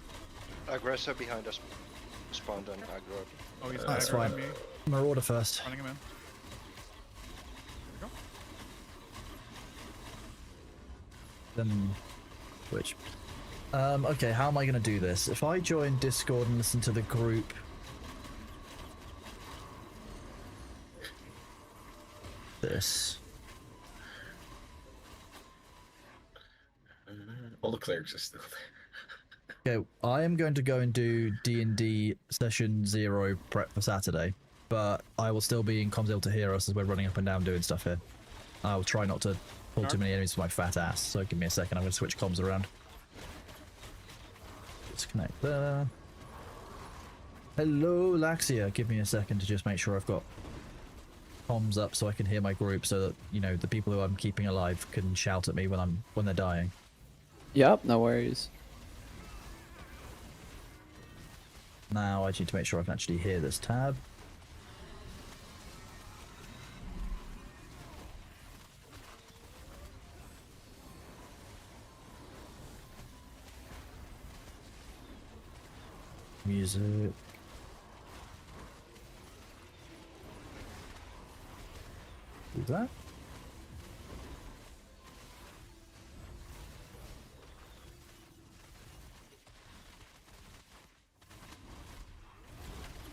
Aggressor behind us spawned on aggro. Oh, he's That's aggroing fine. me. Marauder first. Running him in. There we go. Then switch. Okay, how am I going to do this? If I join Discord and listen to the group... This. All the clerics are still there. Okay, I am going to go and do D&D session 0 prep for Saturday, but I will still be in comms able to hear us as we're running up and down doing stuff here. I'll try not to pull too many enemies with my fat ass, so give me a second, I'm going to switch comms around. Disconnect there. Hello, Laxia. Give me a second to just make sure I've got comms up so I can hear my group, so that, you know, the people who I'm keeping alive can shout at me when they're dying. Yep, no worries. Now I need to make sure I can actually hear this tab. Music. Do that.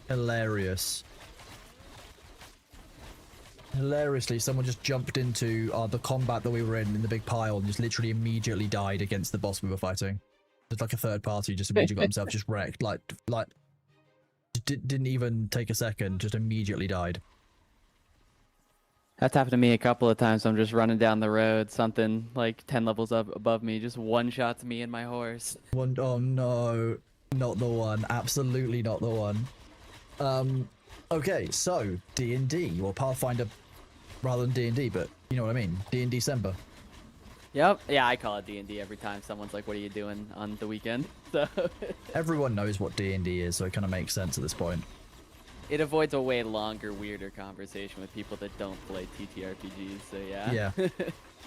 Hilarious. Hilariously, someone just jumped into the combat that we were in the big pile and just literally immediately died against the boss we were fighting. It's like a third party just immediately got himself just wrecked. Like didn't even take a second, just immediately died. That's happened to me a couple of times. I'm just running down the road, something like 10 levels up above me, just one-shots me and my horse. Oh no, not the one. Absolutely not the one. Okay, so D&D, or Pathfinder rather than D&D, but you know what I mean. D&D December. Yep. Yeah, I call it D&D every time someone's like, what are you doing on the weekend? So Everyone knows what D&D is, so it kind of makes sense at this point. it avoids a way longer, weirder conversation with people that don't play TTRPGs, so yeah. Yeah.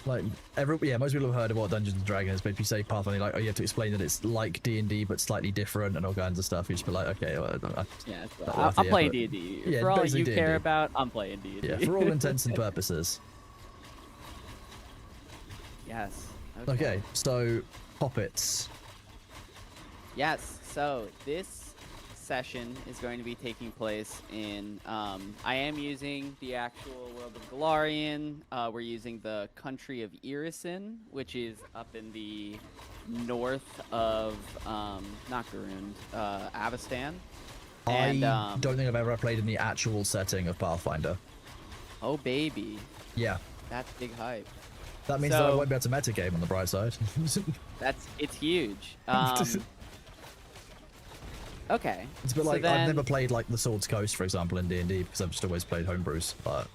Like, most people have heard of what Dungeons & Dragons is, but if you say Pathfinder, like, oh, you have to explain that it's like D&D, but slightly different and all kinds of stuff. You just be like, okay, well, Yeah, so I'm playing D&D. Yeah, for all basically you D&D. care about, I'm playing D&D. Yeah, for all intents and purposes. Yes. Okay, so Poppets. Yes, so this session is going to be taking place in, I am using the actual world of Golarion. We're using the country of Irisin, which is up in the north of, not Garund, Avestan. And, I don't think I've ever played in the actual setting of Pathfinder. Oh, baby. Yeah. That's big hype. That means that I won't be able to metagame on the bright side. It's huge. Okay. It's a bit so like, then, I've never played like the Swords Coast, for example, in D&D, because I've just always played homebrews, but...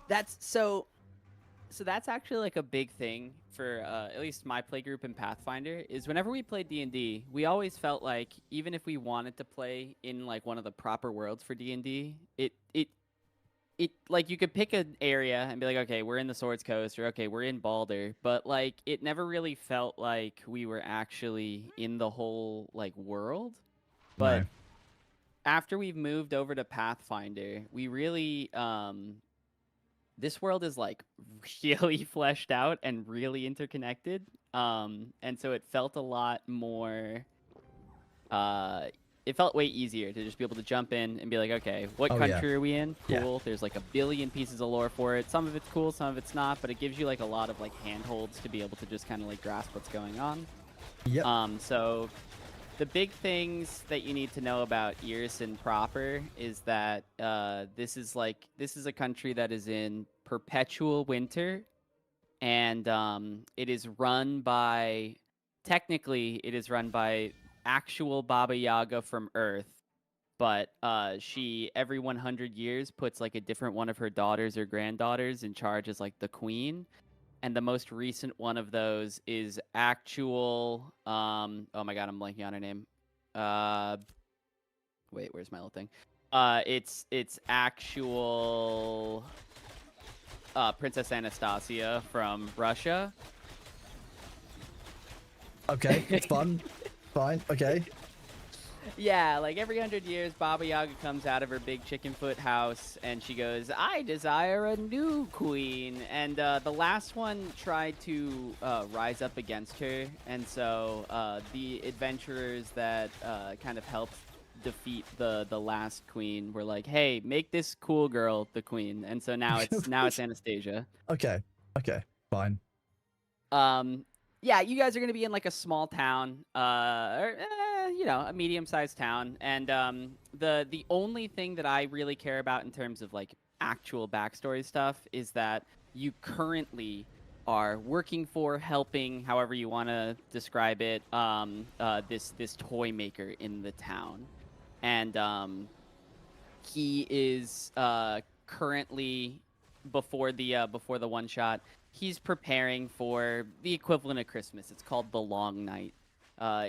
That's so that's actually like a big thing for at least my play group in Pathfinder is whenever we played D&D, we always felt like even if we wanted to play in like one of the proper worlds for D&D, it like you could pick an area and be like, okay, we're in the Swords Coast, or okay, we're in Balder, but like it never really felt like we were actually in the whole like world. But No. after we've moved over to Pathfinder, we really this world is like really fleshed out and really interconnected. And so it felt a lot more it felt way easier to just be able to jump in and be like, okay, what Oh, yeah. country are we in? Yeah. Cool. There's like a billion pieces of lore for it. Some of it's cool, some of it's not, but it gives you like a lot of like handholds to be able to just kind of like grasp what's going on. Yep. So the big things that you need to know about Irison proper is that this is a country that is in perpetual winter, and it is run by actual Baba Yaga from Earth, but she every 100 years puts like a different one of her daughters or granddaughters in charge as like the queen. And the most recent one of those is actual oh my god, I'm blanking on her name. Wait, where's my little thing? It's actual Princess Anastasia from Russia. Okay, it's fun. Fine. Okay. Yeah, like every 100 years, Baba Yaga comes out of her big chicken foot house and she goes, I desire a new queen. And the last one tried to rise up against her. And so the adventurers that kind of helped defeat the last queen were like, hey, make this cool girl the queen. And so now it's Anastasia. Okay. Okay. Fine. Yeah, you guys are going to be in like a small town, a medium-sized town, and the only thing that I really care about in terms of like actual backstory stuff is that you currently are working for, helping, however you want to describe it, this toy maker in the town, and he is currently before the one shot. He's preparing for the equivalent of Christmas. It's called the Long Night.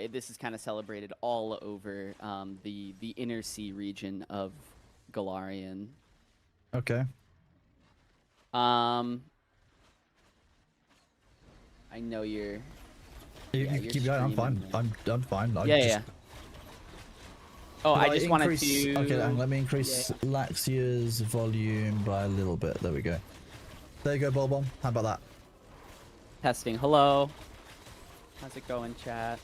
This is kind of celebrated all over the inner sea region of Golarion. Okay. I know you're. You keep going. I'm fine. I'm fine. Yeah. Oh, Can I just wanted increase- to. Okay, and let me increase Laxia's volume by a little bit. There we go. There you go, Bulbon. How about that? Testing. Hello. How's it going, chat?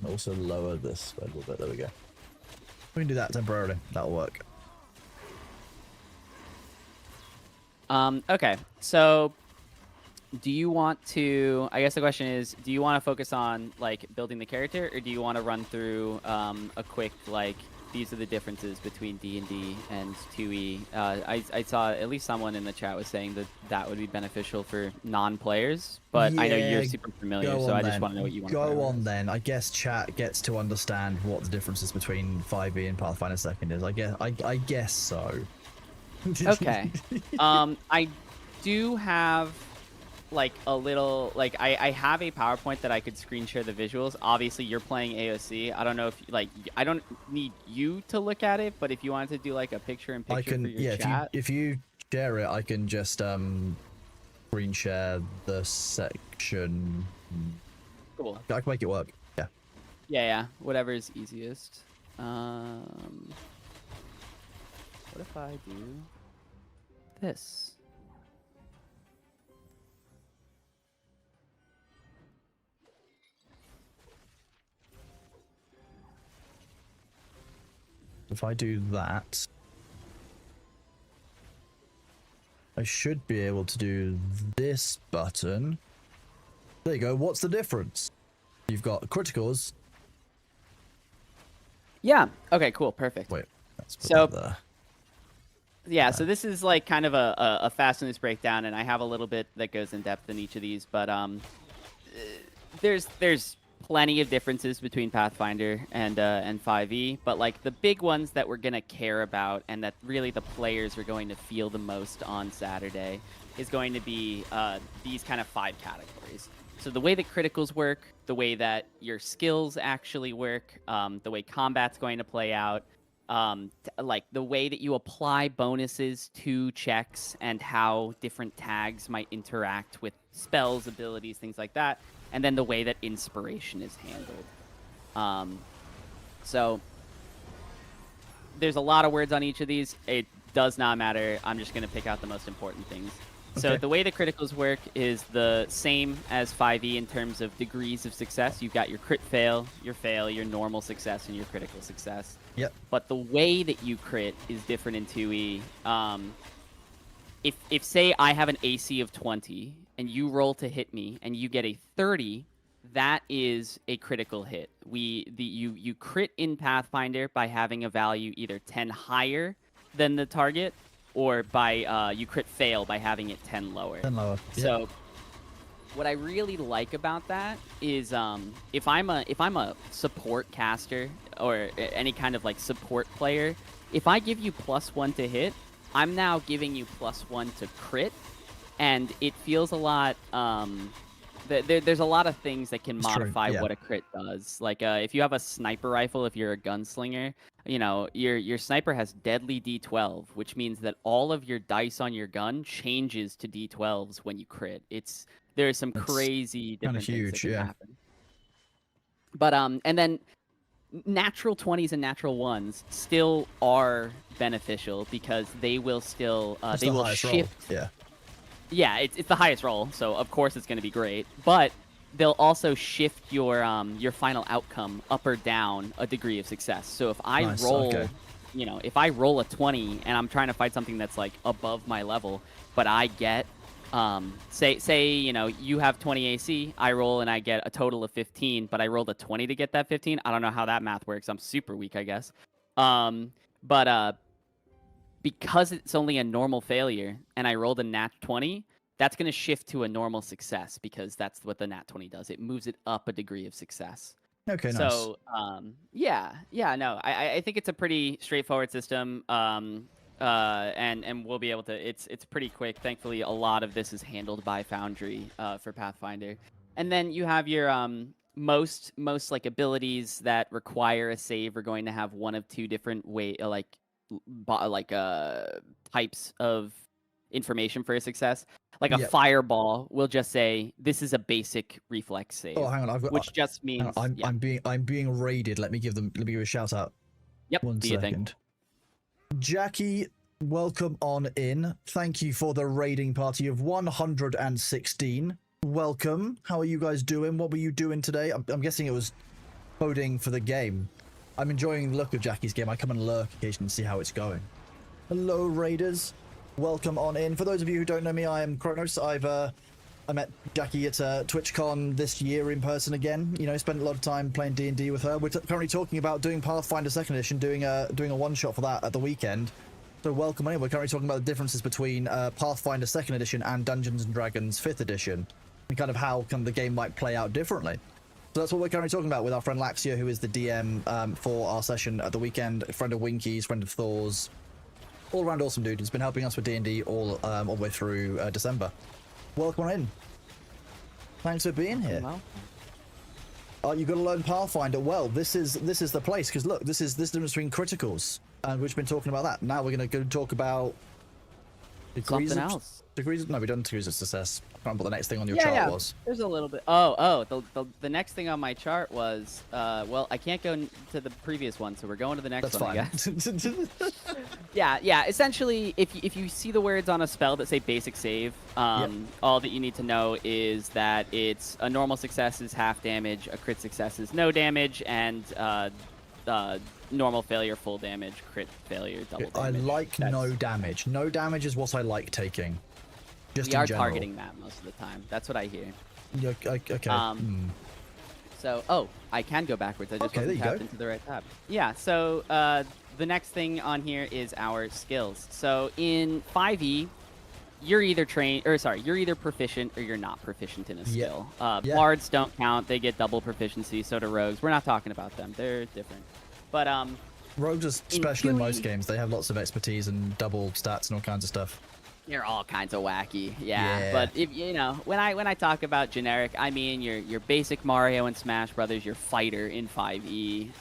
Also lower this by a little bit. There we go. We can do that temporarily. That'll work. Okay. So, do you want to? I guess the question is, do you want to focus on like building the character, or do you want to run through a quick like? These are the differences between D&D and 2E. I saw at least someone in the chat was saying that would be beneficial for non-players, but I know you're super familiar, so I just want to know what you want to Go on then. I guess chat gets to understand what the differences between 5e and Pathfinder 2nd is. I guess so. Okay. I do have like a little like I have a PowerPoint that I could screen share the visuals. Obviously you're playing AOC. I don't know if like I don't need you to look at it, but if you wanted to do like a picture-in-picture for your chat. If you share it, I can just screen share the section. Cool. I can make it work. Yeah. Yeah, whatever is easiest. What if I do this? If I do that, I should be able to do this button. There you go. What's the difference? You've got criticals. Yeah. Okay, cool. Perfect. Wait. That's so there. Yeah, so this is like kind of a fast and loose breakdown, and I have a little bit that goes in depth in each of these, but there's plenty of differences between Pathfinder and 5e, but like the big ones that we're gonna care about and that really the players are going to feel the most on Saturday is going to be these kind of 5 categories. So the way that criticals work, the way that your skills actually work, the way combat's going to play out, like the way that you apply bonuses to checks and how different tags might interact with spells, abilities, things like that, and then the way that inspiration is handled. So there's a lot of words on each of these. It does not matter. I'm just going to pick out the most important things. So Okay. the way the criticals work is the same as 5e in terms of degrees of success. You've got your crit fail, your normal success, and your critical success. Yep. But the way that you crit is different in 2e. If say I have an AC of 20 and you roll to hit me and you get a 30, that is a critical hit. You crit in Pathfinder by having a value either 10 higher than the target, or by you crit fail by having it 10 lower. 10 lower. So what I really like about that is if I'm a support caster or any kind of like support player, if I give you +1 to hit, I'm now giving you +1 to crit, and it feels a lot. There's a lot of things that can It's true, modify yeah. what a crit does. Like if you have a sniper rifle, if you're a gunslinger, you know your sniper has deadly D12, which means that all of your dice on your gun changes to D12s when you crit. There's some That's crazy kinda different things huge, that can yeah. happen. But and then natural 20s and natural 1s still are beneficial because they will still That's they the will highest roll. shift. Yeah. Yeah, it's the highest roll, so of course it's going to be great. But they'll also shift your final outcome up or down a degree of success. So if I Nice, roll, okay. if I roll a 20 and I'm trying to fight something that's like above my level, but I get say you have 20 AC, I roll and I get a total of 15, but I rolled a 20 to get that 15. I don't know how that math works. I'm super weak, I guess. But because it's only a normal failure and I rolled a nat 20, that's going to shift to a normal success because that's what the nat 20 does. It moves it up a degree of success. Okay, nice. So, no, I think it's a pretty straightforward system. And we'll be able to. It's pretty quick. Thankfully, a lot of this is handled by Foundry for Pathfinder. And then you have your most like abilities that require a save are going to have one of two different types of information for a success. Like a Yep. fireball will just say this is a basic reflex save. Oh, hang on, I've got. which just hang means on, yeah. I'm being raided. Let me give you a shout out. Yep, One do your thing. second. Jackie, welcome on in. Thank you for the raiding party of 116. Welcome. How are you guys doing? What were you doing today? I'm guessing it was coding for the game. I'm enjoying the look of Jackie's game. I come and lurk occasionally to see how it's going. Hello, raiders. Welcome on in. For those of you who don't know me, I am Kronos. I met Jackie at TwitchCon this year in person again. You know, spent a lot of time playing D&D with her. We're currently talking about doing Pathfinder 2nd Edition, doing a one-shot for that at the weekend. So welcome on in. We're currently talking about the differences between Pathfinder 2nd Edition and Dungeons & Dragons 5th Edition, and kind of how the game might play out differently. So that's what we're currently talking about with our friend Laxia, who is the DM for our session at the weekend, a friend of Winky's, friend of Thor's, all-around awesome dude. He's been helping us with D&D all the way through December. Welcome on in. Thanks for being here. Well, You got to learn Pathfinder. Well, this is the place, because look, this is the difference between criticals, and we've been talking about that. Now we're going to go talk about degrees something of, else. No, we done degrees of success. I can't remember what the next thing on your chart was. There's a little bit. The next thing on my chart was well, I can't go to the previous one, so we're going to the next That's one. fine. I guess. Yeah. Essentially, if you see the words on a spell that say basic save, all that you need to know is that it's a normal success is half damage, a crit success is no damage, and normal failure full damage, crit failure double I damage. like no damage. No damage is what I like taking. Just We in are general. targeting that most of the time. That's what I hear. Yeah, okay. So, I can go backwards. I just Okay, wasn't there you tapped go. into the right tab. Yeah, so the next thing on here is our skills. So in 5e, you're either proficient or you're not proficient in a skill. Bards don't count. They get double proficiency, so do rogues. We're not talking about them. They're different. But rogues are special in most 2e games. They have lots of expertise and double stats and all kinds of stuff. They're all kinds of wacky, yeah. Yeah. But if when I talk about generic, I mean your basic Mario and Smash Brothers, your fighter in 5e.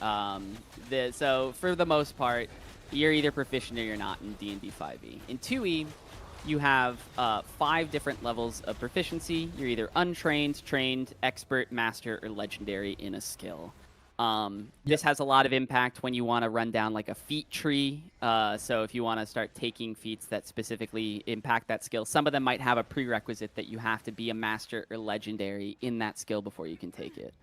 So for the most part, you're either proficient or you're not in D&D 5e. In 2e, you have 5 different levels of proficiency. You're either untrained, trained, expert, master, or legendary in a skill. This has a lot of impact when you want to run down like a feat tree. So if you want to start taking feats that specifically impact that skill, some of them might have a prerequisite that you have to be a master or legendary in that skill before you can take it.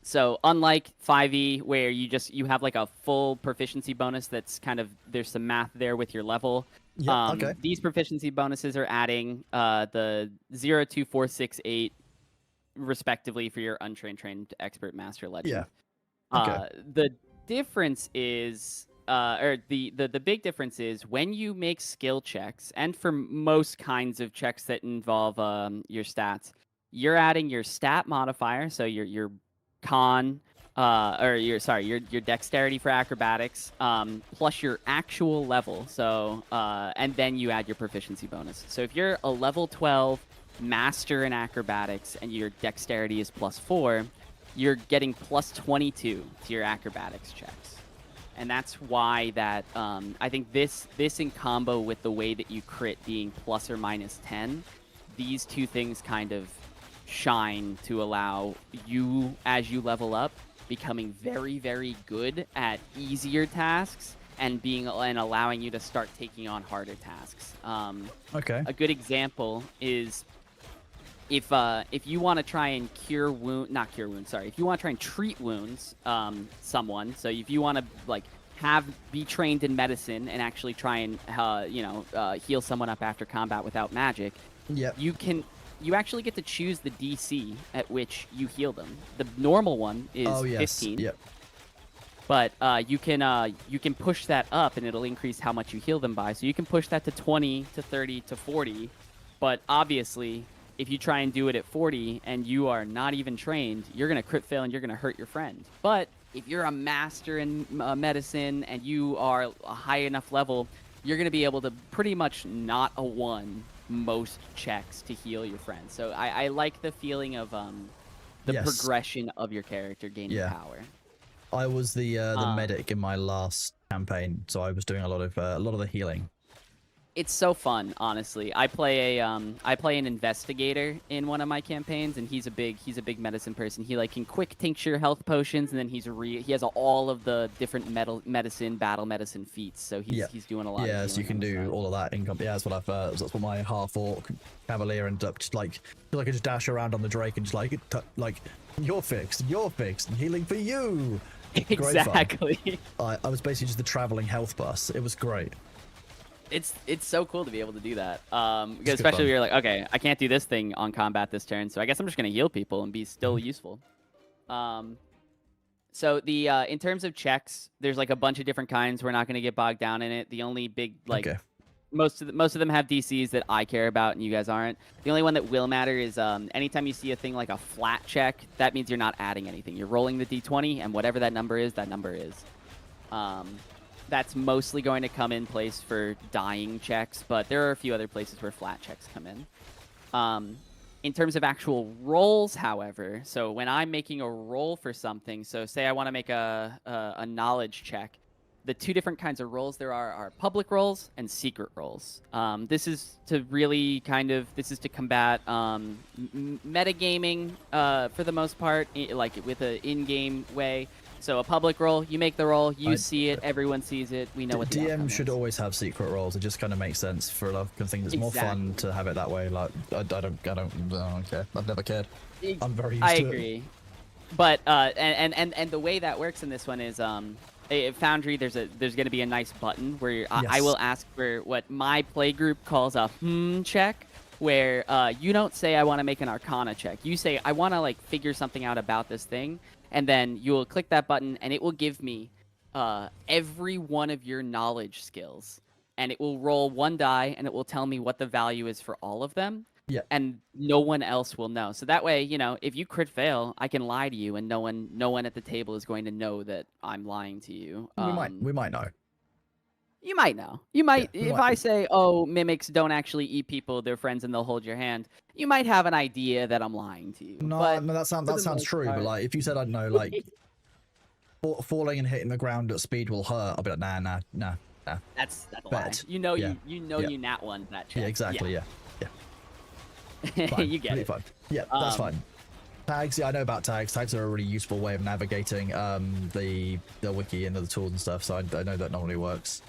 So unlike 5e, where you have like a full proficiency bonus that's kind of, there's some math there with your level. Okay. These proficiency bonuses are adding the 0, 2, 4, 6, 8 respectively for your untrained, trained, expert, master, legend. Yeah. Okay. The difference is, or the big difference is when you make skill checks, and for most kinds of checks that involve your stats, you're adding your stat modifier, so your con, or your dexterity for acrobatics, plus your actual level. So, and then you add your proficiency bonus. So if you're a level 12 master in acrobatics and your dexterity is +4, you're getting +22 to your acrobatics checks. And that's why that I think this in combo with the way that you crit being plus or minus 10, these two things kind of shine to allow you, as you level up, becoming very, very good at easier tasks and allowing you to start taking on harder tasks. Okay. A good example is if you want to try and if you want to try and treat wounds, someone. So if you want to be trained in medicine and actually try and heal someone up after combat without magic. Yep. You actually get to choose the DC at which you heal them. The normal one is 15. Yep. But you can push that up, and it'll increase how much you heal them by. So you can push that to 20, to 30, to 40. But obviously, if you try and do it at 40 and you are not even trained, you're going to crit fail and you're going to hurt your friend. But if you're a master in medicine and you are a high enough level, you're going to be able to pretty much not a 1 most checks to heal your friends. So I like the feeling of the progression of your character gaining power. I was the medic in my last campaign, so I was doing a lot of the healing. It's so fun, honestly. I play an investigator in one of my campaigns, and he's a big medicine person. He can quick tincture health potions, and then he has all of the different battle medicine feats. So he's doing a lot. Yeah, of so you can do all of that in company. Yeah, that's what that's what my half orc cavalier ended up just like. I could just dash around on the Drake and just you're fixed, and healing for you. Exactly. I was basically just the traveling health bus. It was great. It's so cool to be able to do that. Because especially you're like, okay, I can't do this thing on combat this turn, so I guess I'm just gonna heal people and be still useful. So the in terms of checks, there's a bunch of different kinds. We're not gonna get bogged down in it. The only big most of them have DCs that I care about and you guys aren't. The only one that will matter is anytime you see a thing like a flat check, that means you're not adding anything. You're rolling the d20, and whatever that number is, that number is. That's mostly going to come in place for dying checks, but there are a few other places where flat checks come in. In terms of actual rolls, however, so when I'm making a roll for something, so say I want to make a knowledge check, the two different kinds of rolls there are public rolls and secret rolls. This is to combat metagaming for the most part, with an in-game way. So a public roll, you make the roll, you see it, everyone sees it, we know what the DM should always have secret rolls. It just kind of makes sense for a lot of things. It's more fun to have it that way. I don't care. I've never cared. I'm very used to it. I agree. But and the way that works in this one is Foundry, there's going to be a nice button where I will ask for what my playgroup calls a check, where you don't say I want to make an Arcana check. You say I want to figure something out about this thing. And then you will click that button, and it will give me every one of your knowledge skills. And it will roll 1 die, and it will tell me what the value is for all of them. Yeah. And no one else will know. So that way, if you crit fail, I can lie to you, and no one at the table is going to know that I'm lying to you. We might know. You might know. You might, if I say, oh, mimics don't actually eat people, they're friends and they'll hold your hand, you might have an idea that I'm lying to you. No, that sounds true. Part. But if you said, I don't know, falling and hitting the ground at speed will hurt, I'll be like, nah. That's a lie. You nat one that check. Yeah, exactly. Yeah. Fine. You get it. Fine. Yeah, that's fine. Tags, yeah, I know about tags. Tags are a really useful way of navigating the wiki and the tools and stuff, so I know that normally works.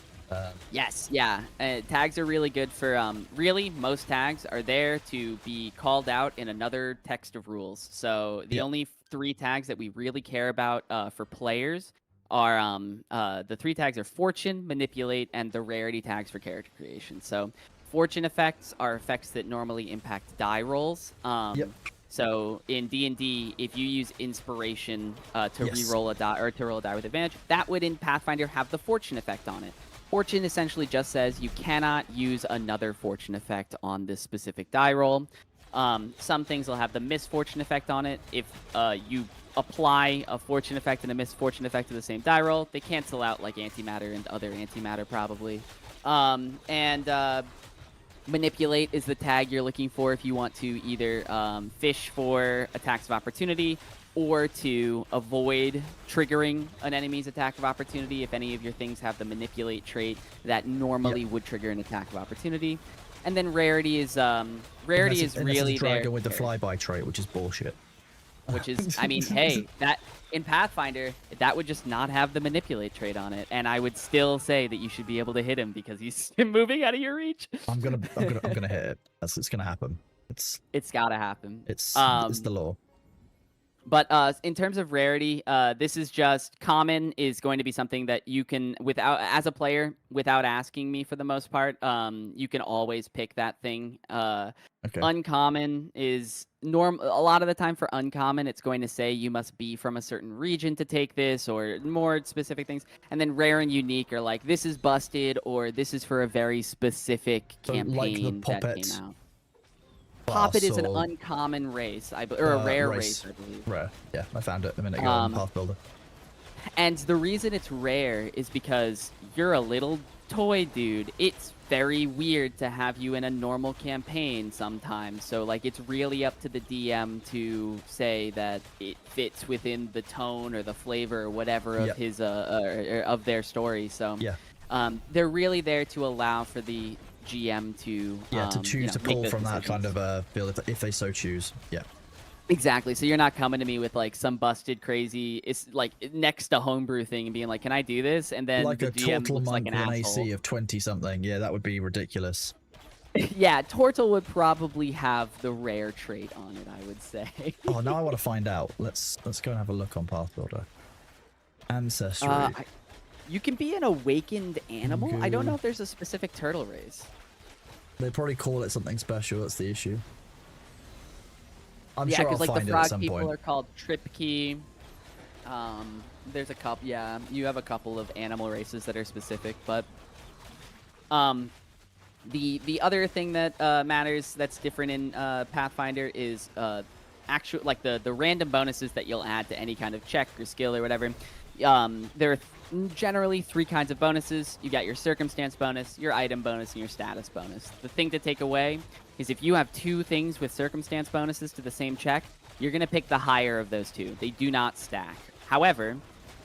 Yes, yeah. Tags are really good for, really, most tags are there to be called out in another text of rules. So the only 3 tags that we really care about for players are, the 3 tags are Fortune, Manipulate, and the rarity tags for character creation. So Fortune effects are effects that normally impact die rolls. So in D&D, if you use Inspiration to re-roll a die, or to roll a die with advantage, that would in Pathfinder have the Fortune effect on it. Fortune essentially just says you cannot use another Fortune effect on this specific die roll. Some things will have the Misfortune effect on it. If you apply a Fortune effect and a Misfortune effect to the same die roll, they cancel out like Antimatter and other Antimatter probably. Manipulate is the tag you're looking for if you want to either fish for attacks of opportunity or to avoid triggering an enemy's attack of opportunity. If any of your things have the Manipulate trait, that normally would trigger an attack of opportunity. And then rarity is really dragon there. with the flyby trait, which is bullshit. Which is, I mean, hey, that in Pathfinder, that would just not have the Manipulate trait on it, and I would still say that you should be able to hit him because he's moving out of your reach. I'm gonna hit it. It's gonna happen. It's gotta happen. It's the law. But in terms of rarity, this is just common is going to be something that you can, without as a player, without asking me for the most part, you can always pick that thing. Uncommon is a lot of the time for uncommon, it's going to say you must be from a certain region to take this or more specific things. And then rare and unique are like, this is busted or this is for a very specific campaign that came out. Poppet is an uncommon race, or a rare race, I believe. Rare, yeah, I found it a minute ago on Path Builder. And the reason it's rare is because you're a little toy dude. It's very weird to have you in a normal campaign sometimes. So, like, it's really up to the DM to say that it fits within the tone or the flavor or whatever of his of their story. So, they're really there to allow for the GM to to choose to pull from that kind of build if they so choose. Exactly. So you're not coming to me with like some busted crazy, it's like next to homebrew thing and being like, can I do this? And then like the a GM Tortle looks like monk an with an asshole. AC of 20 something. Yeah, that would be ridiculous. Yeah, Tortle would probably have the rare trait on it, I would say. Oh, now I want to find out. Let's go and have a look on Path Builder. Ancestry. You can be an awakened animal. I don't know if there's a specific turtle race. They probably call it something special. That's the issue. I'm yeah, sure I'll like find the it at frog some people point. are called Tripkey. There's a couple. Yeah, you have a couple of animal races that are specific, but the other thing that matters that's different in Pathfinder is actual like the random bonuses that you'll add to any kind of check or skill or whatever. There are generally 3 kinds of bonuses. You got your circumstance bonus, your item bonus, and your status bonus. The thing to take away is if you have 2 things with circumstance bonuses to the same check, you're going to pick the higher of those 2. They do not stack. However,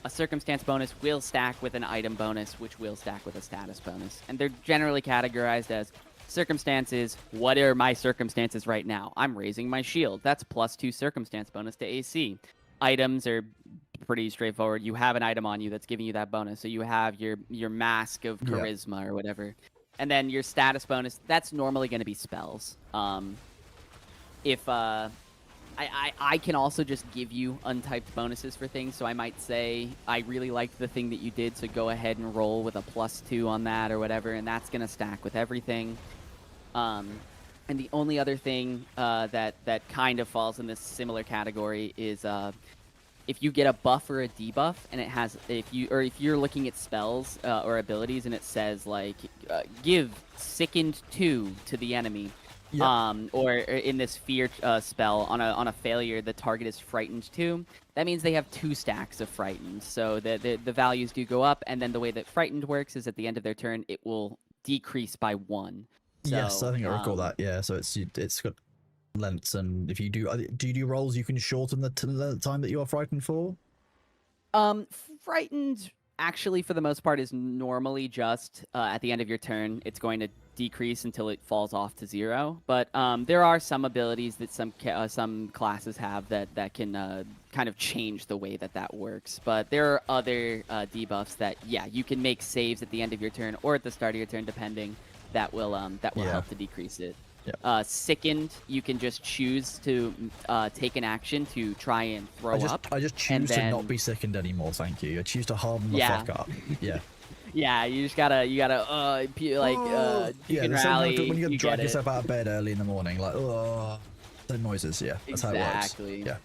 a circumstance bonus will stack with an item bonus, which will stack with a status bonus. And they're generally categorized as circumstances. What are my circumstances right now? I'm raising my shield. That's +2 circumstance bonus to AC. Items are pretty straightforward. You have an item on you that's giving you that bonus. So you have your mask of charisma or whatever. And then your status bonus, that's normally going to be spells. If I can also just give you untyped bonuses for things. So I might say, I really liked the thing that you did, so go ahead and roll with a +2 on that or whatever, and that's going to stack with everything. And the only other thing that kind of falls in this similar category is if you get a buff or a debuff, and it has if you're looking at spells or abilities, and it says like give sickened 2 to the enemy, or in this fear spell on a failure, the target is frightened 2. That means they have 2 stacks of frightened, so the values do go up. And then the way that frightened works is at the end of their turn, it will decrease by 1. So, yes, I think I recall that. Yeah, so it's got lengths, and if you do you do rolls, you can shorten the time that you are frightened for. Frightened actually, for the most part, is normally just at the end of your turn. It's going to decrease until it falls off to 0. But there are some abilities that some classes have that can kind of change the way that works. But there are other debuffs that, yeah, you can make saves at the end of your turn or at the start of your turn, depending. That will help to decrease it. Yeah. Sickened, you can just choose to take an action to try and throw up. I just choose to not be sickened anymore, thank you. I choose to harden the fuck up. Yeah. Yeah, you just gotta you can rally. When you get drag yourself out of bed early in the morning, like, the noises, yeah. That's how it works. Exactly. Yeah.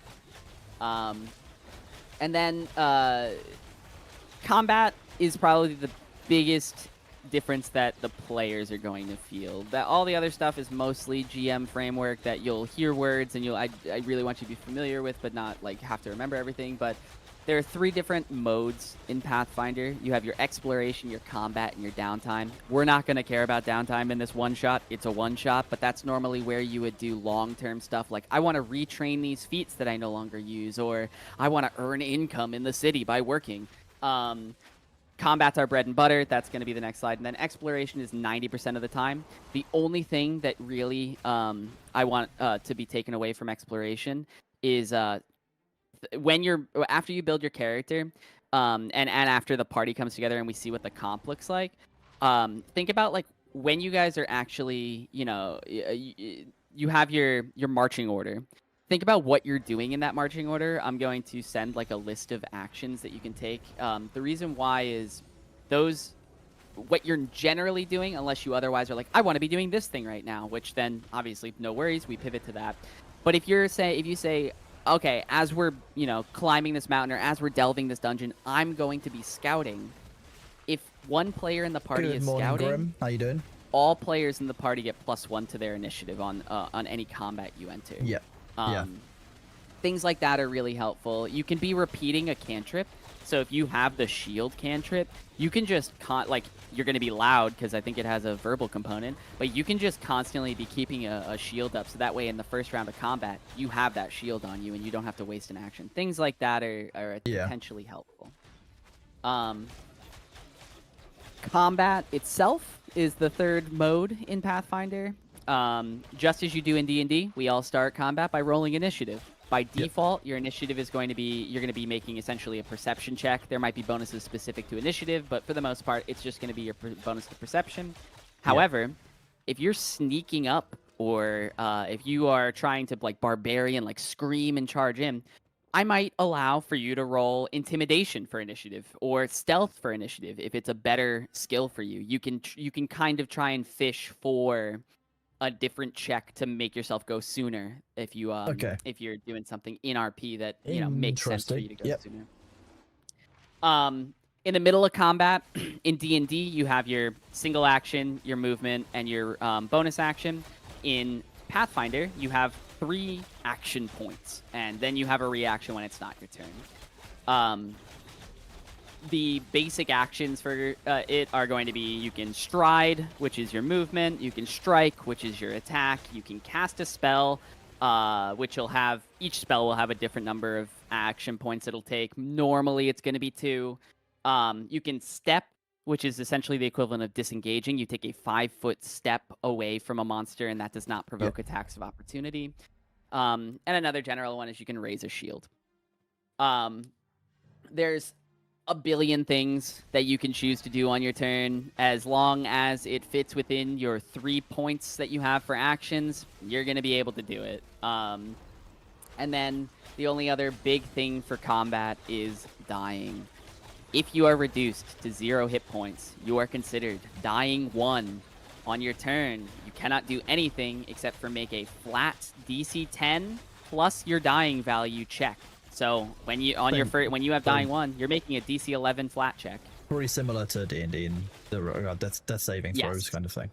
And then combat is probably the biggest difference that the players are going to feel. That all the other stuff is mostly GM framework that you'll hear words and I really want you to be familiar with, but not like have to remember everything. But there are 3 different modes in Pathfinder. You have your exploration, your combat, and your downtime. We're not going to care about downtime in this one shot. It's a one shot, but that's normally where you would do long-term stuff like I want to retrain these feats that I no longer use, or I want to earn income in the city by working. Combat's our bread and butter. That's going to be the next slide. And then exploration is 90% of the time. The only thing that really I want to be taken away from exploration is after you build your character and after the party comes together and we see what the comp looks like, think about like when you guys are actually, you have your marching order. Think about what you're doing in that marching order. I'm going to send like a list of actions that you can take. The reason why is what you're generally doing, unless you otherwise are like, I want to be doing this thing right now, which then obviously no worries, we pivot to that. But if you say, okay, as we're, climbing this mountain or as we're delving this dungeon, I'm going to be scouting. If one player in the party is scouting, Grim. How you doing? All players in the party get +1 to their initiative on any combat you enter. Yeah. Things like that are really helpful. You can be repeating a cantrip. So if you have the shield cantrip, you can just you're going to be loud because I think it has a verbal component, but you can just constantly be keeping a shield up. So that way in the first round of combat, you have that shield on you and you don't have to waste an action. Things like that are potentially helpful. Combat itself is the 3rd mode in Pathfinder. Just as you do in D&D, we all start combat by rolling initiative. By default, your initiative is going to be, you're going to be making essentially a perception check. There might be bonuses specific to initiative, but for the most part, it's just going to be your bonus to perception. However, if you're sneaking up or if you are trying to barbarian, scream and charge in, I might allow for you to roll intimidation for initiative or stealth for initiative if it's a better skill for you. You can kind of try and fish for a different check to make yourself go sooner if you if you're doing something in RP that makes sense for you to go sooner. In the middle of combat in D&D, you have your single action, your movement, and your bonus action. In Pathfinder, you have 3 action points, and then you have a reaction when it's not your turn. The basic actions for it are going to be you can stride, which is your movement, you can strike, which is your attack, you can cast a spell, which each spell will have a different number of action points it'll take. Normally it's going to be 2. You can step, which is essentially the equivalent of disengaging. You take a 5-foot step away from a monster, and that does not provoke attacks of opportunity. And another general one is you can raise a shield. There's a billion things that you can choose to do on your turn. As long as it fits within your 3 points that you have for actions, you're going to be able to do it. And then the only other big thing for combat is dying. If you are reduced to 0 hit points, you are considered dying 1 on your turn. You cannot do anything except for make a flat DC 10 plus your dying value check. So when you when you have dying 1, you're making a DC 11 flat check. Pretty similar to D&D in the death saving throws kind of thing.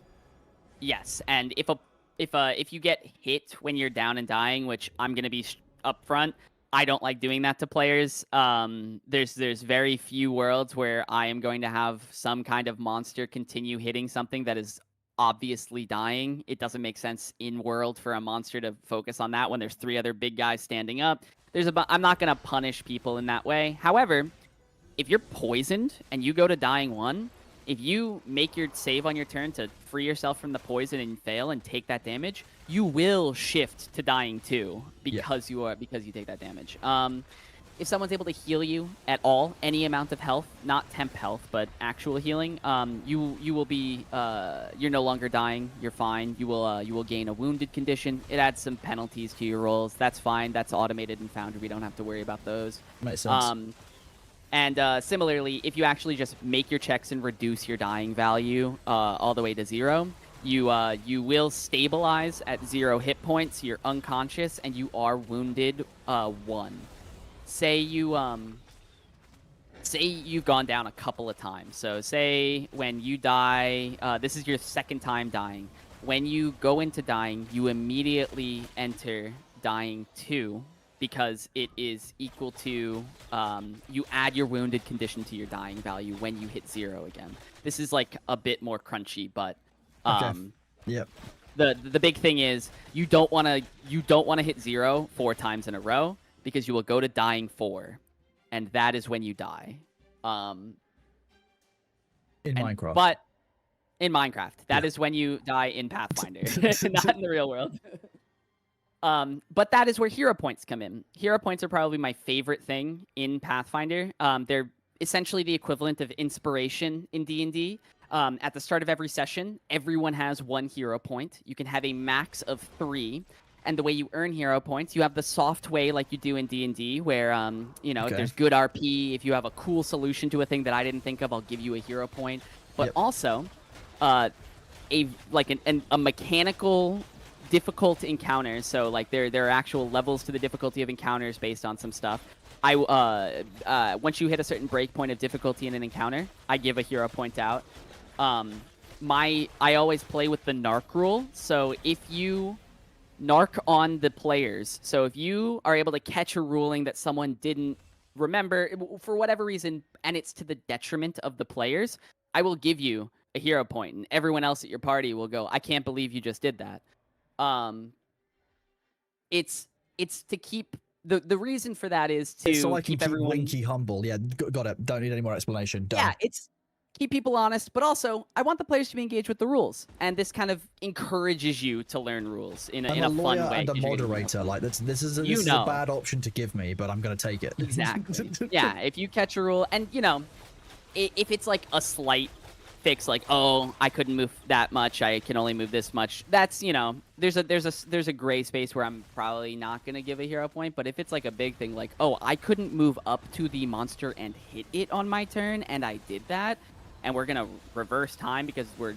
Yes, and if you get hit when you're down and dying, which I'm gonna be upfront, I don't like doing that to players. There's very few worlds where I am going to have some kind of monster continue hitting something that is obviously dying. It doesn't make sense in world for a monster to focus on that when there's 3 other big guys standing up. I'm not going to punish people in that way. However, if you're poisoned and you go to dying 1, if you make your save on your turn to free yourself from the poison and fail and take that damage, you will shift to dying 2 because you take that damage. If someone's able to heal you at all, any amount of health, not temp health, but actual healing, you will be you're no longer dying. You're fine. You will gain a wounded condition. It adds some penalties to your rolls. That's fine. That's automated in Foundry. We don't have to worry about those. Makes sense. And similarly, if you actually just make your checks and reduce your dying value all the way to 0, you will stabilize at 0 hit points. You're unconscious and you are wounded 1. Say you've gone down a couple of times. So say when you die, this is your second time dying. When you go into dying, you immediately enter dying 2 because it is equal to, you add your wounded condition to your dying value when you hit 0 again. This is like a bit more crunchy, but Yep. The big thing is you don't want to hit 0 4 times in a row, because you will go to dying 4, and that is when you die. Minecraft. But in Minecraft, that is when you die in Pathfinder, not in the real world. But that is where hero points come in. Hero points are probably my favorite thing in Pathfinder. They're essentially the equivalent of inspiration in D&D. At the start of every session, everyone has 1 hero point. You can have a max of 3. And the way you earn hero points, you have the soft way like you do in D&D, where, if there's good RP, if you have a cool solution to a thing that I didn't think of, I'll give you a hero point. But also, a mechanical difficult encounters. So, like, there are actual levels to the difficulty of encounters based on some stuff. Once you hit a certain breakpoint of difficulty in an encounter, I give a hero point out. I always play with the narc rule. So if you narc on the players. So if you are able to catch a ruling that someone didn't remember for whatever reason, and it's to the detriment of the players, I will give you a hero point, and everyone else at your party will go, I can't believe you just did that. It's to keep the reason for that is to so I can keep everyone Winky humble. Yeah, got it. Don't need any more explanation. Done. Yeah, it's keep people honest, but also I want the players to be engaged with the rules, and this kind of encourages you to learn rules in a fun lawyer way. and a 'cause you're gonna moderator. Like this is a bad option to give me, but I'm gonna take it. Exactly. Yeah, if you catch a rule, and if it's like a slight fix, like, oh, I couldn't move that much, I can only move this much, that's there's a gray space where I'm probably not gonna give a hero point. But if it's like a big thing, like, oh, I couldn't move up to the monster and hit it on my turn, and I did that, and we're gonna reverse time because we're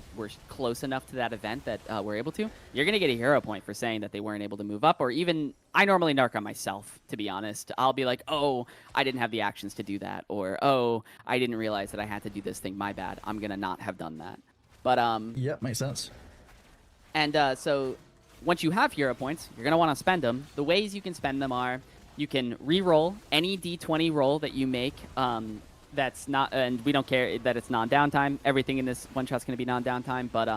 close enough to that event that we're able to, you're gonna get a hero point for saying that they weren't able to move up. Or even, I normally narc on myself, to be honest. I'll be like, oh, I didn't have the actions to do that, or oh, I didn't realize that I had to do this thing, my bad, I'm gonna not have done that. But yep, makes sense. And so once you have hero points, you're gonna want to spend them. The ways you can spend them are, you can re-roll any d20 roll that you make. That's not, and we don't care that it's non-downtime. Everything in this one shot's going to be non-downtime, but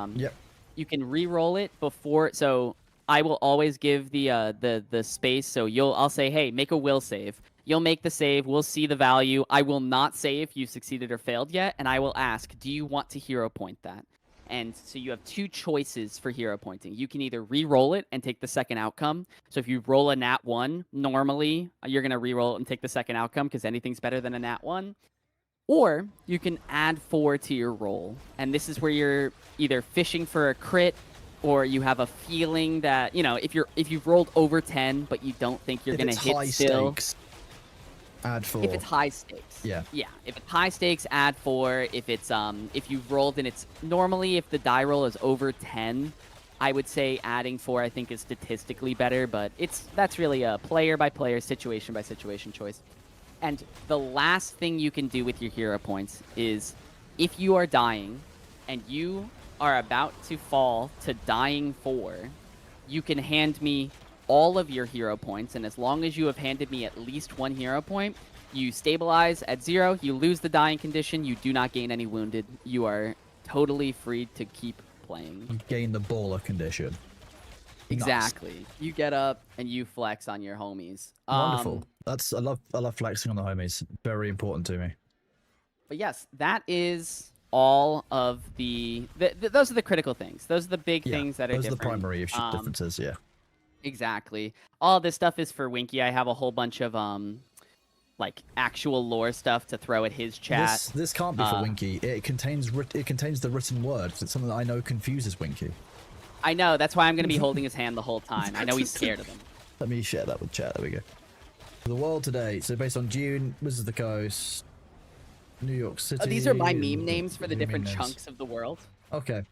you can re-roll it before. So I will always give the space. So I'll say, hey, make a will save. You'll make the save. We'll see the value. I will not say if you succeeded or failed yet, and I will ask, do you want to hero point that? And so you have 2 choices for hero pointing. You can either re-roll it and take the second outcome. So if you roll a nat 1, normally you're going to re-roll it and take the second outcome because anything's better than a nat 1. Or you can add 4 to your roll. And this is where you're either fishing for a crit, or you have a feeling that, if you've rolled over 10 but you don't think you're going to hit high still. Stakes, add 4. If it's high stakes. Yeah. Yeah. If it's high stakes, add 4. If it's if you've rolled and it's normally, if the die roll is over 10, I would say adding 4 I think is statistically better, but that's really a player by player, situation by situation choice. And the last thing you can do with your hero points is, if you are dying and you are about to fall to dying 4, you can hand me all of your hero points, and as long as you have handed me at least 1 hero point, you stabilize at 0, you lose the dying condition, you do not gain any wounded, you are totally free to keep playing. You gain the baller condition. Exactly. Nice. You get up and you flex on your homies. Wonderful. I love flexing on the homies. Very important to me. But yes, that is all of those are the critical things. Those are the big things that are those are the different. primary differences. Yeah. Exactly. All this stuff is for Winky. I have a whole bunch of like actual lore stuff to throw at his chat. This can't be for Winky. It contains the written word. It's something that I know confuses Winky. I know. That's why I'm going to be holding his hand the whole time. I know he's scared of him. Let me share that with chat. There we go. The world today. So based on June, Wizards of the Coast, New York City. These are my meme names for the Meme different names. chunks of the world. Okay.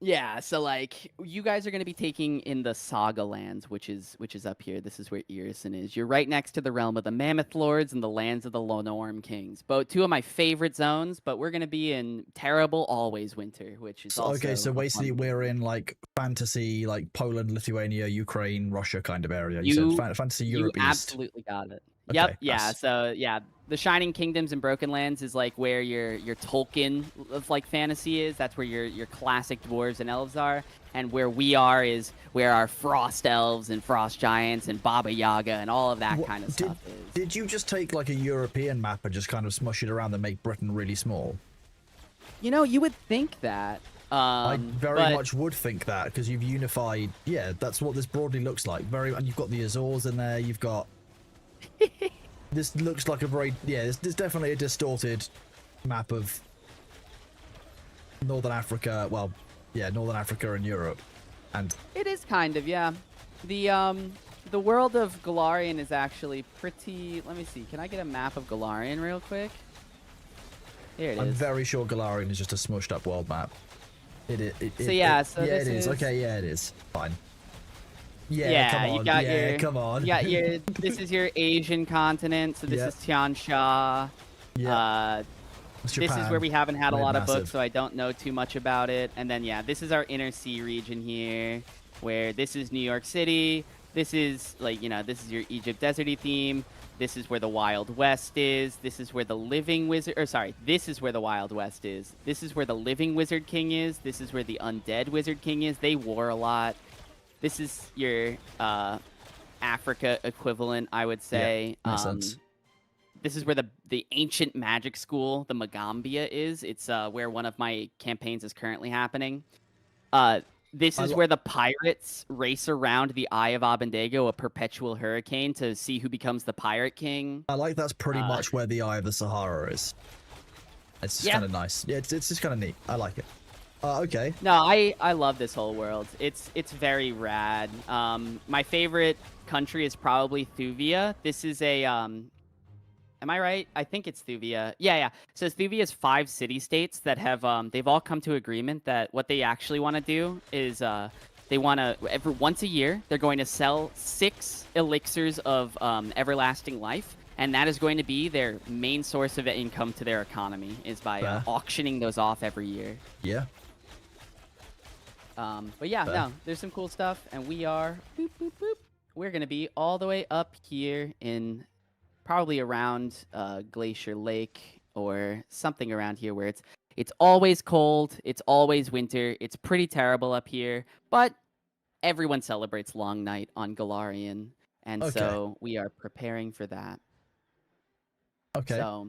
Yeah, so like you guys are going to be taking in the Saga lands, which is up here. This is where Irison is. You're right next to the realm of the Mammoth Lords and the lands of the Lonorm Kings. Both two of my favorite zones, but we're going to be in terrible Always Winter, which is also Okay, so a basically fun- we're in like fantasy, like Poland, Lithuania, Ukraine, Russia kind of area. You You- said fantasy You Europe East. absolutely got it. Okay, Yep, yeah. nice. So yeah, the Shining Kingdoms and Broken Lands is like where your Tolkien of like fantasy is. That's where your classic dwarves and elves are, and where we are is where our frost elves and frost giants and Baba Yaga and all of that What- kind of stuff is. Did you just take like a European map and just kind of smush it around and make Britain really small? You know, you would think that. I very but much would think that because you've unified. Yeah, that's what this broadly looks like. And you've got the Azores in there. You've got. This looks like a very There's definitely a distorted map of Northern Africa. Well, yeah, Northern Africa and Europe, and It is kind of, yeah. The world of Galarian is actually pretty. Let me see. Can I get a map of Galarian real quick? Here it I'm is. very sure Galarian is just a smushed up world map. So yeah, this it is. is- Okay, yeah, it is. Fine. Yeah, Yeah, come on. you got yeah, your. come on. You got your. This is your Asian continent. So this Yeah. is Tian Sha. Yeah. It's This is Japan. where we haven't had a We're lot of massive. books, so I don't know too much about it. And then yeah, this is our inner sea region here, where this is New York City. This is like this is your Egypt deserty theme. This is where the Wild West is. This is where the Living Wizard, or sorry, this is where the Wild West is. This is where the Living Wizard King is. This is where the Undead Wizard King is. They war a lot. This is your Africa equivalent, I would say. makes sense. This is where the ancient magic school, the Magambia, is. It's where one of my campaigns is currently happening. This is where the pirates race around the Eye of Abendego, a perpetual hurricane, to see who becomes the Pirate King. I like that's pretty much where the Eye of the Sahara is. It's just Yeah. kind of nice. Yeah, it's just kind of neat. I like it. Okay. No, I love this whole world. It's very rad. My favorite country is probably Thuvia. This is a am I right? I think it's Thuvia. Yeah. So Thuvia is 5 city-states that have they've all come to agreement that what they actually want to do is they want to once a year they're going to sell 6 elixirs of everlasting life, and that is going to be their main source of income to their economy is by Fair. auctioning those off every year. Yeah. But yeah, Fair. no, there's some cool stuff, and we are boop, boop, boop. We're gonna be all the way up here in probably around Glacier Lake or something around here where it's always cold, it's always winter, it's pretty terrible up here, but everyone celebrates Long Night on Galarian, and Okay. so we are preparing for that. Okay. So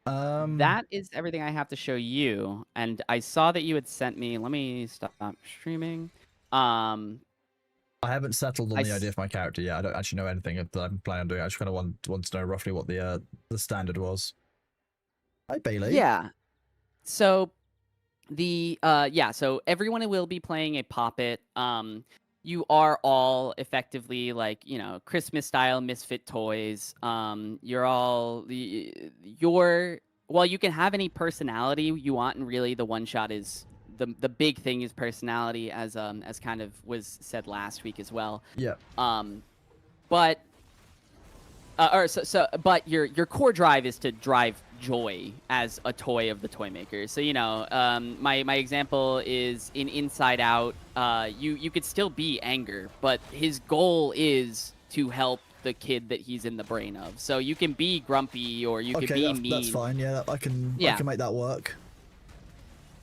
Um. that is everything I have to show you. And I saw that you had sent me. Let me stop streaming. I haven't settled on I the s- idea for my character yet. I don't actually know anything that I'm planning on doing. I just kind of want to know roughly what the standard was. Hi, Bailey. Yeah. So so everyone will be playing a puppet. You are all effectively like, Christmas style misfit toys. You're all you can have any personality you want, and really the one shot is the big thing is personality, as kind of was said last week as well. Yeah. But but your core drive is to drive joy as a toy of the toy maker. So my example is in Inside Out. You could still be anger, but his goal is to help the kid that he's in the brain of. So you can be grumpy or you can be Okay, mean. that's fine. Yeah, I can Yeah. make that work.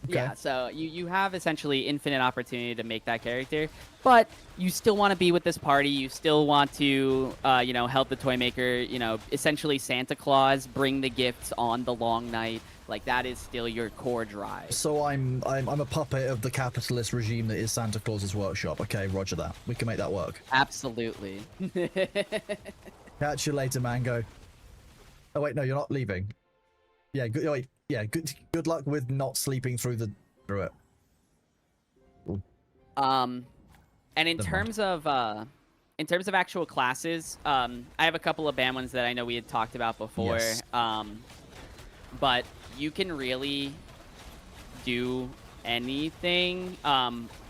Yeah, so you have essentially infinite opportunity to make that character, but you still want to be with this party. You still want to, you know, help the toy maker, you know, essentially Santa Claus, bring the gifts on the long night. Like, that is still your core drive. So I'm a puppet of the capitalist regime that is Santa Claus's workshop. Okay, roger that. We can make that work. Absolutely. Catch you later, Mango. Oh wait, no, you're not leaving. Yeah, good. Wait, yeah, good luck with not sleeping through it. And in Never terms of actual classes, I have a couple of banned ones that I know we had talked about before. Yes. But you can really do anything.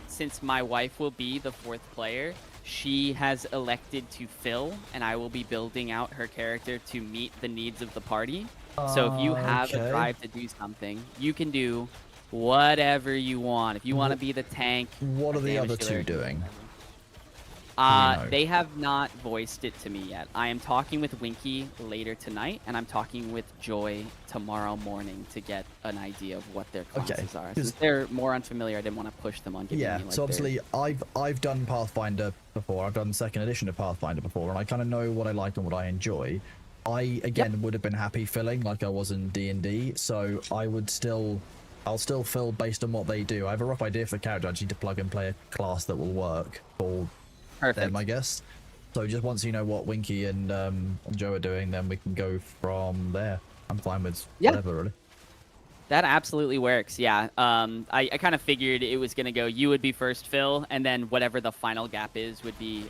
Since my wife will be the 4th player, she has elected to fill, and I will be building out her character to meet the needs of the party. So if you have a Okay. drive to do something, you can do whatever you want. If you want to be the tank, What are the damage other dealer, two doing? know? They have not voiced it to me yet. I am talking with Winky later tonight, and I'm talking with Joy tomorrow morning to get an idea of what their classes are. Since they're more unfamiliar, I didn't want to push them on giving Yeah, me, like, so obviously their... I've done Pathfinder before. I've done 2nd edition of Pathfinder before, and I kind of know what I like and what I enjoy. I again would have been happy filling like I was in D&D, so I'll still fill based on what they do. I have a rough idea for the character. I just need to plug and play a class that will work for them, I guess. So just once you know what Winky and Joe are doing, then we can go from there. I'm fine with whatever, really. That absolutely works, yeah. I kind of figured it was going to go, you would be first, Phil, and then whatever the final gap is would be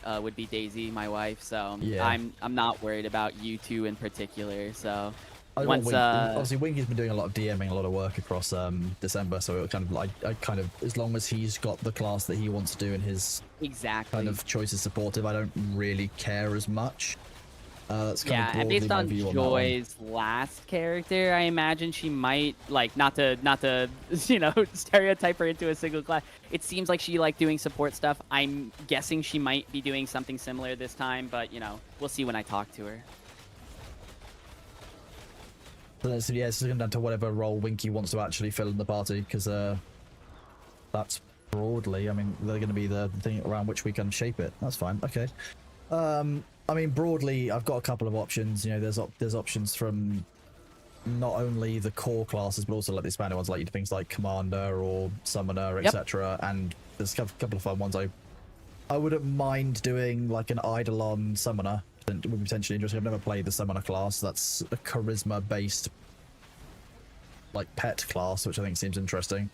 Daisy, my wife. So Yeah. I'm not worried about you two in particular. So I once want obviously Winky's been doing a lot of DMing, a lot of work across December, so it kind of like I kind of, as long as he's got the class that he wants to do and his kind of choice is supportive, I don't really care as much. That's kind of and broadly based my on view on that one. Joy's last character, I imagine she might, like, not to you know, stereotype her into a single class. It seems like she liked doing support stuff. I'm guessing she might be doing something similar this time, but you know, we'll see when I talk to her. So it's going down to whatever role Winky wants to actually fill in the party, because that's broadly, I mean, they're going to be the thing around which we can shape it. That's fine. Okay. I mean, broadly, I've got a couple of options. You know, there's options from not only the core classes, but also like the expanded ones, like things like Commander or Summoner, etc. And there's a couple of fun ones. I wouldn't mind doing like an Eidolon Summoner. It would be potentially interesting. I've never played the Summoner class. That's a charisma-based like pet class, which I think seems interesting.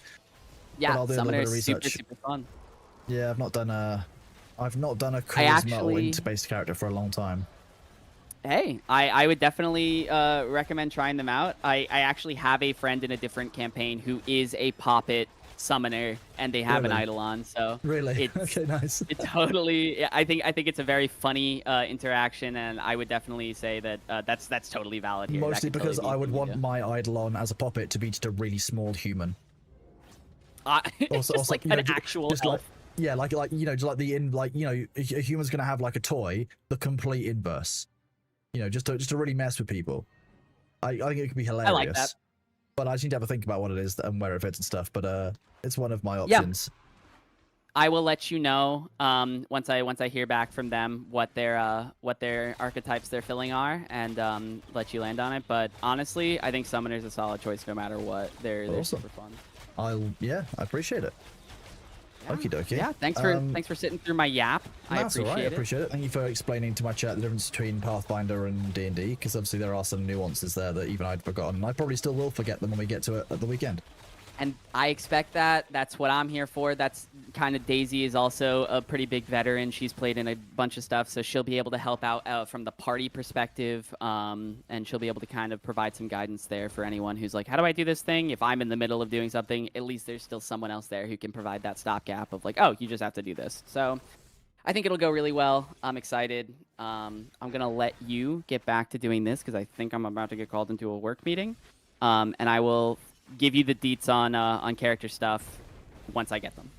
But Yeah, I'll do a little Summoner bit of is super, research. super fun. Yeah, I've not done a charisma or int-based character for a long time. Hey, I would definitely recommend trying them out. I actually have a friend in a different campaign who is a Poppet Summoner, and they have an Really? Eidolon, so Really? it's, Okay, nice. It totally, I think it's a very funny interaction, and I would definitely say that that's totally valid here. That Mostly could totally because be I a would thing to want do. my Eidolon as a puppet to be just a really small human. It's just like you know, an actual just elf. like yeah, like you know, just like a human's gonna have like a toy, the complete inverse. You know, just to really mess with people. I think it could be hilarious. I like that. But I just need to have a think about what it is and where it fits and stuff. But it's one of my options. I will let you know once I hear back from them what their archetypes they're filling are, and let you land on it. But honestly, I think Summoner's a solid choice no matter what. They're Awesome. super fun. I appreciate it. Okie dokie. Yeah, thanks for sitting through my yap. That's all right. I appreciate it. Thank you for explaining to my chat the difference between Pathfinder and D&D, because obviously there are some nuances there that even I'd forgotten. I probably still will forget them when we get to it at the weekend. And I expect that. That's what I'm here for. That's kind of Daisy is also a pretty big veteran. She's played in a bunch of stuff, so she'll be able to help out from the party perspective, and she'll be able to kind of provide some guidance there for anyone who's like, how do I do this thing? If I'm in the middle of doing something, at least there's still someone else there who can provide that stopgap of like, oh, you just have to do this. So I think it'll go really well. I'm excited. I'm going to let you get back to doing this because I think I'm about to get called into a work meeting, and I will give you the deets on character stuff once I get them.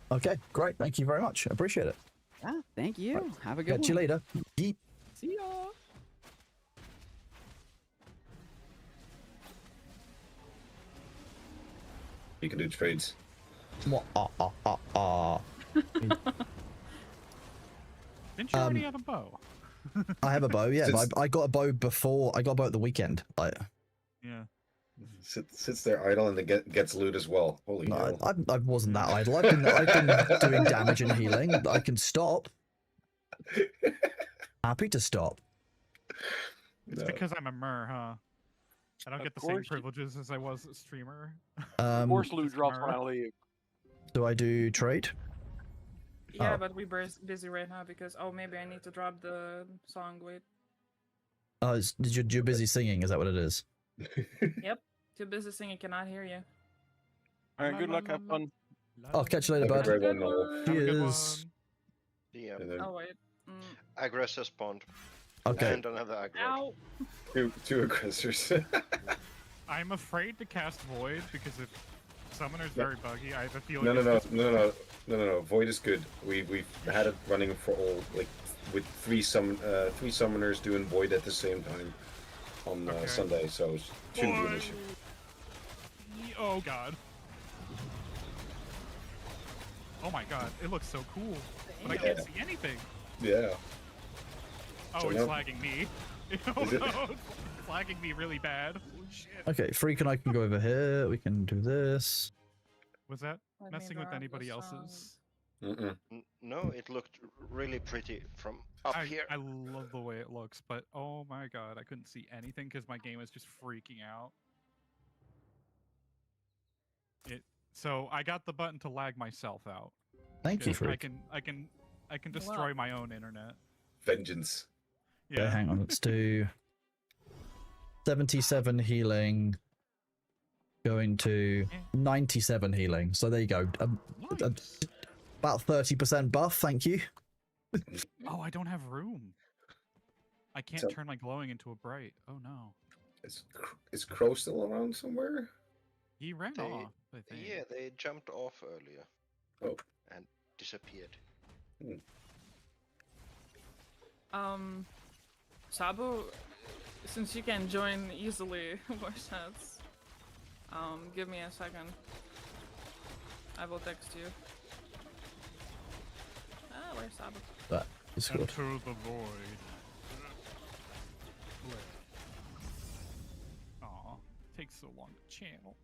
Okay, great. Thank you very much. I appreciate it. Yeah, thank you. Right. Have a good one. Catch you later. Yeet. See ya. You can do trades. What? Didn't you already have a bow? I have a bow, yeah, Since- but I got a bow before. I got a bow at the weekend. Like, Yeah. Sits there idle and then gets loot as well. Holy no, hell. I wasn't that idle. I've been doing damage and healing. I can stop. Happy to stop. It's No. because I'm a mer, huh? I don't Of get the same course you- privileges as I was a streamer. Of course, Um, loot Just drops mer. when I leave. do I do trade? Yeah, Oh. but we're busy right now because maybe I need to drop the song. Wait, Oh, you're busy singing. Is that what it is? too busy singing, cannot hear you. All right, good luck, have fun. Oh, catch you later, Have a bud. great one, Good Noel. one. Have a good Cheers. one. Yeah. And then Oh wait. Aggressor spawned. Okay. And another aggro. Ow. two aggressors. I'm afraid to cast Void because if Summoner's No. very buggy, I have a feeling. No. it's just- No. Void is good. We've had it running for all with three summoners doing Void at the same time on Okay. Sunday, so it shouldn't be an issue. Oh god. Oh my god, it looks so cool, but I can't Yeah. see anything. Yeah. Oh, So it's now- lagging me. Oh Is it? no, it's lagging me really bad. Holy shit. Okay, Freak and I can go over here. We can do this. Was that Let me messing with drop the anybody song. else's? Mm-mm. No, it looked really pretty from up here. I love the way it looks, but oh my god, I couldn't see anything because my game is just freaking out. So I got the button to lag myself out. Thank you, 'cause Freak. I can destroy my own internet. Vengeance. Okay, Yeah. hang on. Let's do 77 healing. Going to 97 healing. So there you go. Nice. About 30% buff. Thank you. Oh, I don't have room. I can't So- turn my glowing into a bright. Oh no. Is Crow still around somewhere? He ran They- off, I think. Yeah, they jumped off earlier. Oh. And disappeared. Sabu, since you can join easily, voice chats, give me a second. I will text you. Where's Sabu? That is good. Enter the void. Aw, takes so long to channel.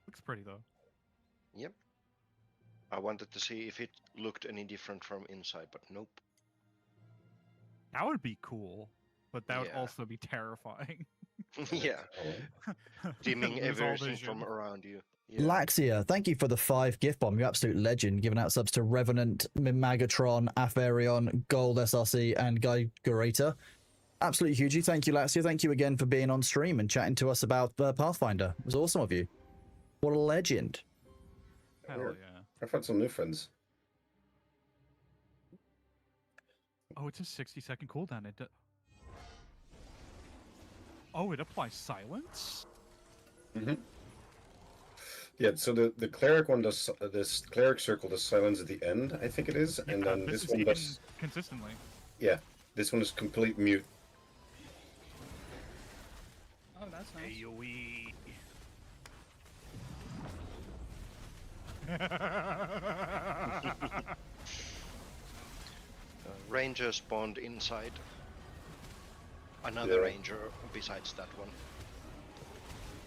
Looks pretty though. Yep. I wanted to see if it looked any different from inside, but nope. That would be cool, but that would Yeah. also be terrifying. Yeah. Dimming Lose all everything vision. from around you. Yeah. Laxia, thank you for the 5 gift bomb. You're absolute legend. Giving out subs to Revenant, Magatron, Afarion, Gold SRC, and Guy Gurata. Absolutely hugely. Thank you, Laxia. Thank you again for being on stream and chatting to us about Pathfinder. It was awesome of you. What a legend. Hell Weird. yeah. I've had some new friends. Oh, it's a 60-second cooldown. Oh, it applies silence? Mm-hmm. Yeah, so the cleric one does this cleric circle does silence at the end, I think it is, and then this this is one even does consistently. yeah, this one is complete mute. Oh, that's nice. AoE. Ranger spawned inside. Another Yeah. ranger besides that one.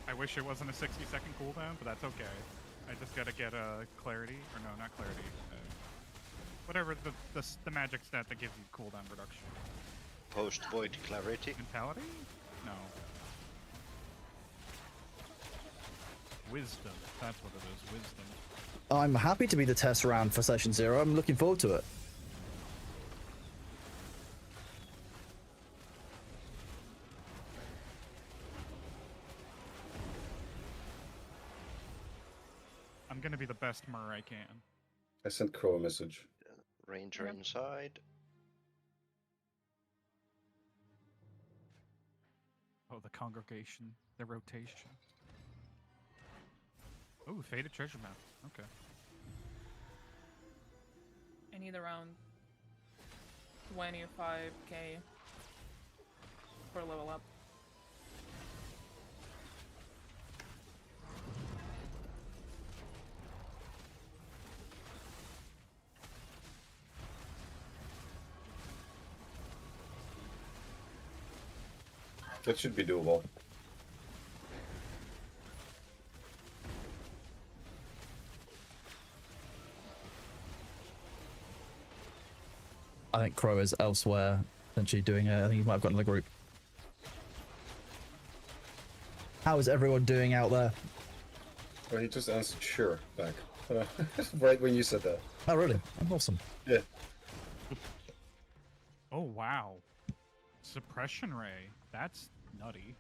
I wish it wasn't a 60-second cooldown, but that's okay. I just gotta get a clarity, or no, not clarity. Whatever the magic stat that gives you cooldown reduction. Post void clarity. Mentality? No. Wisdom. That's what it is. Wisdom. I'm happy to be the test round for session 0. I'm looking forward to it. I'm gonna be the best mer I can. I sent Crow a message. Ranger inside. Oh, the congregation, the rotation. Oh, faded treasure map. Okay. I need around 25k for level up. That should be doable. I think Crow is elsewhere, essentially doing it. I think he might have got another group. How is everyone doing out there? Well, he just answered sure back. Right when you said that. Oh, really? Awesome. Yeah. Oh, wow. Suppression ray. That's nutty.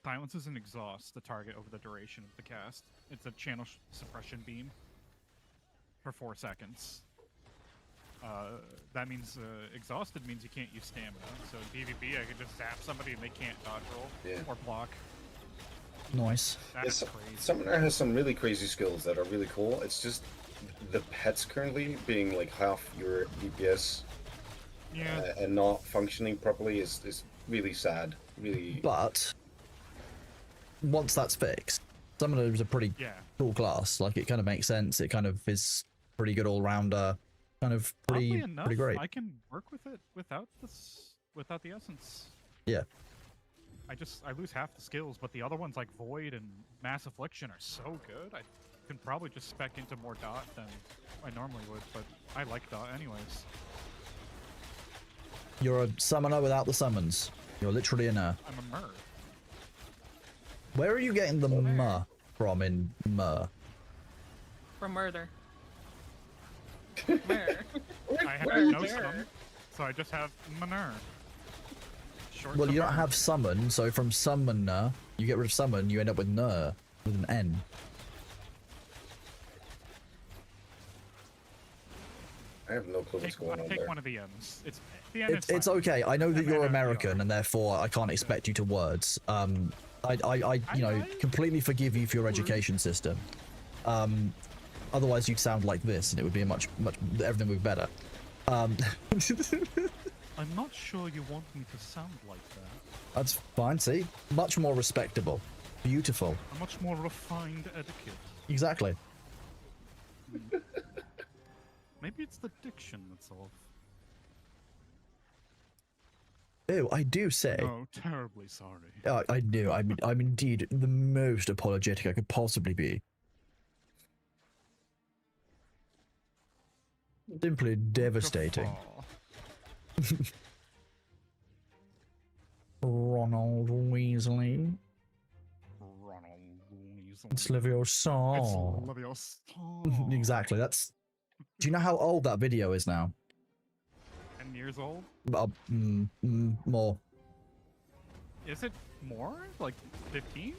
Silences and exhausts the target over the duration of the cast. It's a channel suppression beam for 4 seconds. That means exhausted means you can't use stamina. So in PvP, I could just zap somebody and they can't dodge roll or block. Nice. That's Yes, crazy. Summoner has some really crazy skills that are really cool. It's just the pets currently being like half your DPS and not functioning properly is really sad. Really. But once that's fixed, Summoner is a pretty cool class. Like, it kind of makes sense. It kind of is pretty good all rounder. Kind of Oddly pretty enough, great. I can work with it without the essence. Yeah. I lose half the skills, but the other ones like Void and Mass Affliction are so good. I can probably just spec into more dot than I normally would, but I like dot anyways. You're a summoner without the summons. You're literally in a... I'm a Mer. Where are you getting the Mer from in Mer? From murder. Where? I have Where? no stun, so I just have Manur. Well, you don't have summon, so from summoner, you get rid of summon, you end up with Ner, with an N. I have no clue what's going on Take there. one of the M's. The N is It's fine. okay. I know that And you're then American, and therefore I can't expect you to words. I you know, completely forgive you for your education system. Otherwise, you'd sound like this, and it would be a much, everything would be better. I'm not sure you want me to sound like that. That's fine. See, much more respectable, beautiful. A much more refined etiquette. Exactly. Maybe it's the diction that's off. Ew, I do say. Oh, terribly sorry. I do. I'm indeed the most apologetic I could possibly be. Simply devastating. Ronald Weasley. Ronald Weasley. It's Leviosa. It's Leviosa. Exactly. That's. Do you know how old that video is now? 10 years old? More. Is it more? Like 15?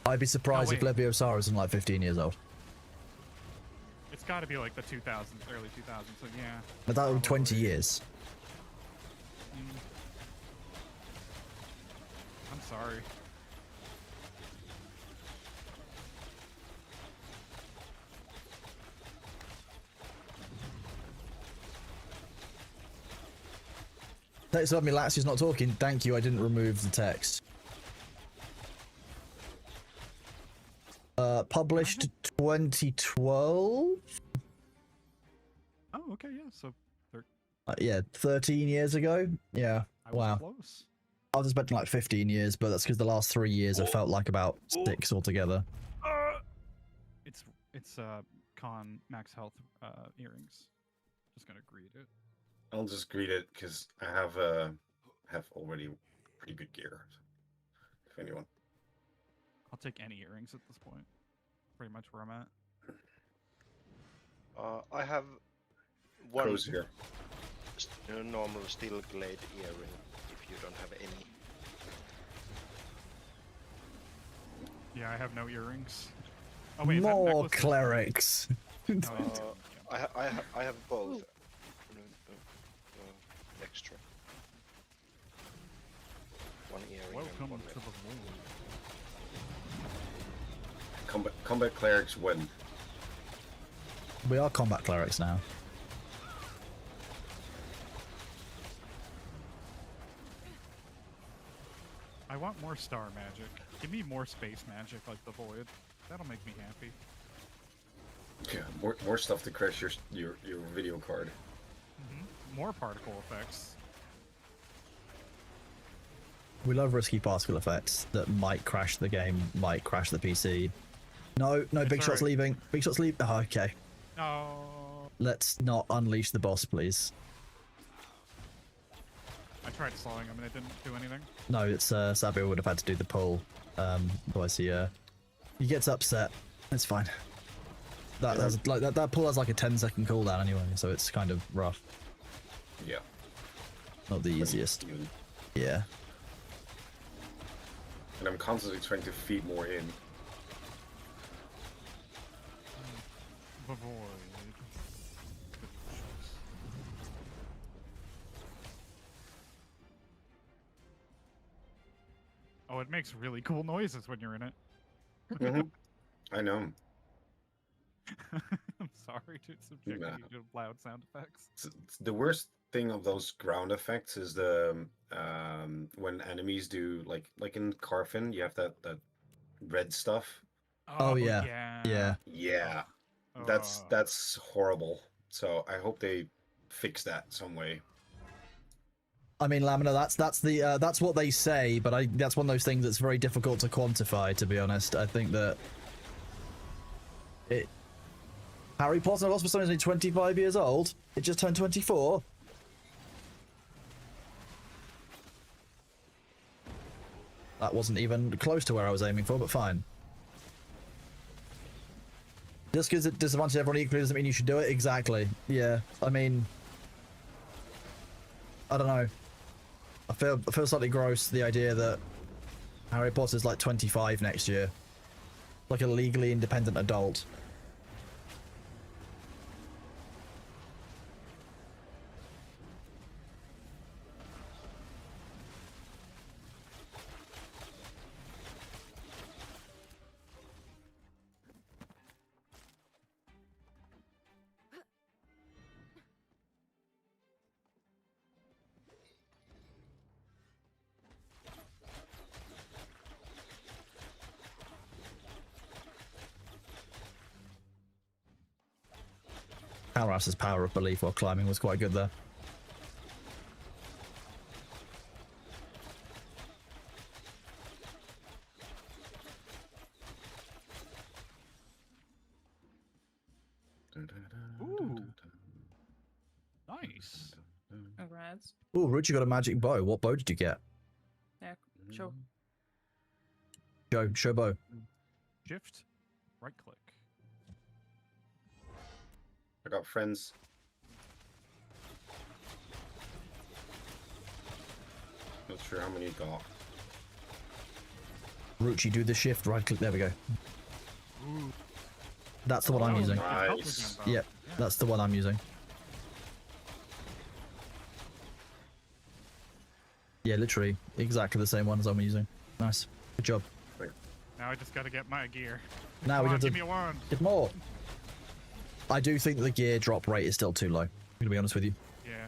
I'd be surprised if wait. Leviosa isn't like 15 years old. It's got to be like the 2000s, early 2000s. So yeah. But that would be 20 years. I'm sorry. Thanks for me, Lax is not talking. Thank you, I didn't remove the text. Published 2012? Oh, okay, yeah. So Yeah, 13 years ago? Yeah. I was Wow. close. I was expecting like 15 years, but that's because the last 3 years have felt like about 6 altogether. It's con max health earrings. Just gonna greet it. I'll just greet it because I have already pretty good gear. If anyone. I'll take any earrings at this point. Pretty much where I'm at. I have one Crow's here. normal steel glade earring. If you don't have any. Yeah, I have no earrings. Oh wait, is that More necklace? clerics. I have both. Extra. One earring. Welcome and one to the world. Combat clerics win. We are combat clerics now. I want more star magic. Give me more space magic like the Void. That'll make me happy. Yeah, more stuff to crash your video card. More particle effects. We love risky particle effects that might crash the game, might crash the PC. No, It's Big Shot's alright. leaving. Big Shot's leaving. Oh, okay. No. Let's not unleash the boss, please. I tried slowing him and it didn't do anything. No, it's Sabio would have had to do the pull. Otherwise he gets upset. It's fine. That has like that pull has like a 10-second cooldown anyway, so it's kind of rough. Yeah. Not the easiest. Even. Yeah. And I'm constantly trying to feed more in. Avoid. Oh, it makes really cool noises when you're in it. Mhm. I know. I'm sorry to subject Nah. you to loud sound effects. The worst thing of those ground effects is the when enemies do like in Carfin, you have that red stuff. Oh, yeah. Yeah. Yeah, Oh. that's horrible. So I hope they fix that some way. I mean, Lamina, that's what they say, but that's one of those things that's very difficult to quantify, to be honest. I think that Harry Potter and the Philosopher's Stone is only 25 years old. It just turned 24. That wasn't even close to where I was aiming for, but fine. Just because it disadvantages everyone equally doesn't mean you should do it. Exactly. Yeah. I mean, I don't know. I feel slightly gross, the idea that Harry Potter's like 25 next year. Like a legally independent adult. Powerhouse's power of belief while climbing was quite good there. Ooh. Nice. Congrats. Ooh, Ruchi got a magic bow. What bow did you get? Yeah, show. Show bow. Shift, right click. I got friends. Not sure how many you got. Ruchi, do the shift, right click. There we go. Ooh. That's the one I'm Oh, using. Nice. Yep, that's the one I'm using. Yeah, literally exactly the same one as I'm using. Nice. Good job. Now I just gotta get my gear. Now Come we on, have to give me a wand. get more. I do think the gear drop rate is still too low. I'm gonna be honest with you. Yeah.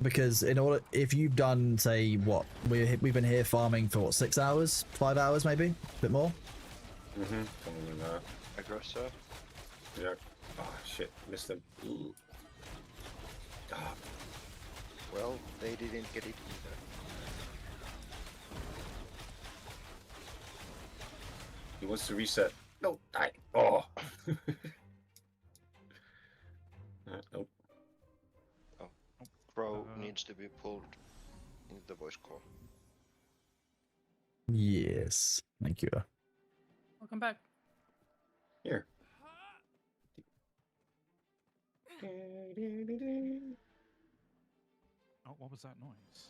Because if you've done, say, what we've been here farming for what, 6 hours, 5 hours, maybe a bit more. Something like that. Aggressor. Yeah. Oh shit, missed him. Ooh. Ah, Well, they didn't get it either. he wants to reset. No, die. Oh. Nope. Crow needs to be pulled in the voice call. Yes, thank you. Welcome back. Here. Oh, what was that noise?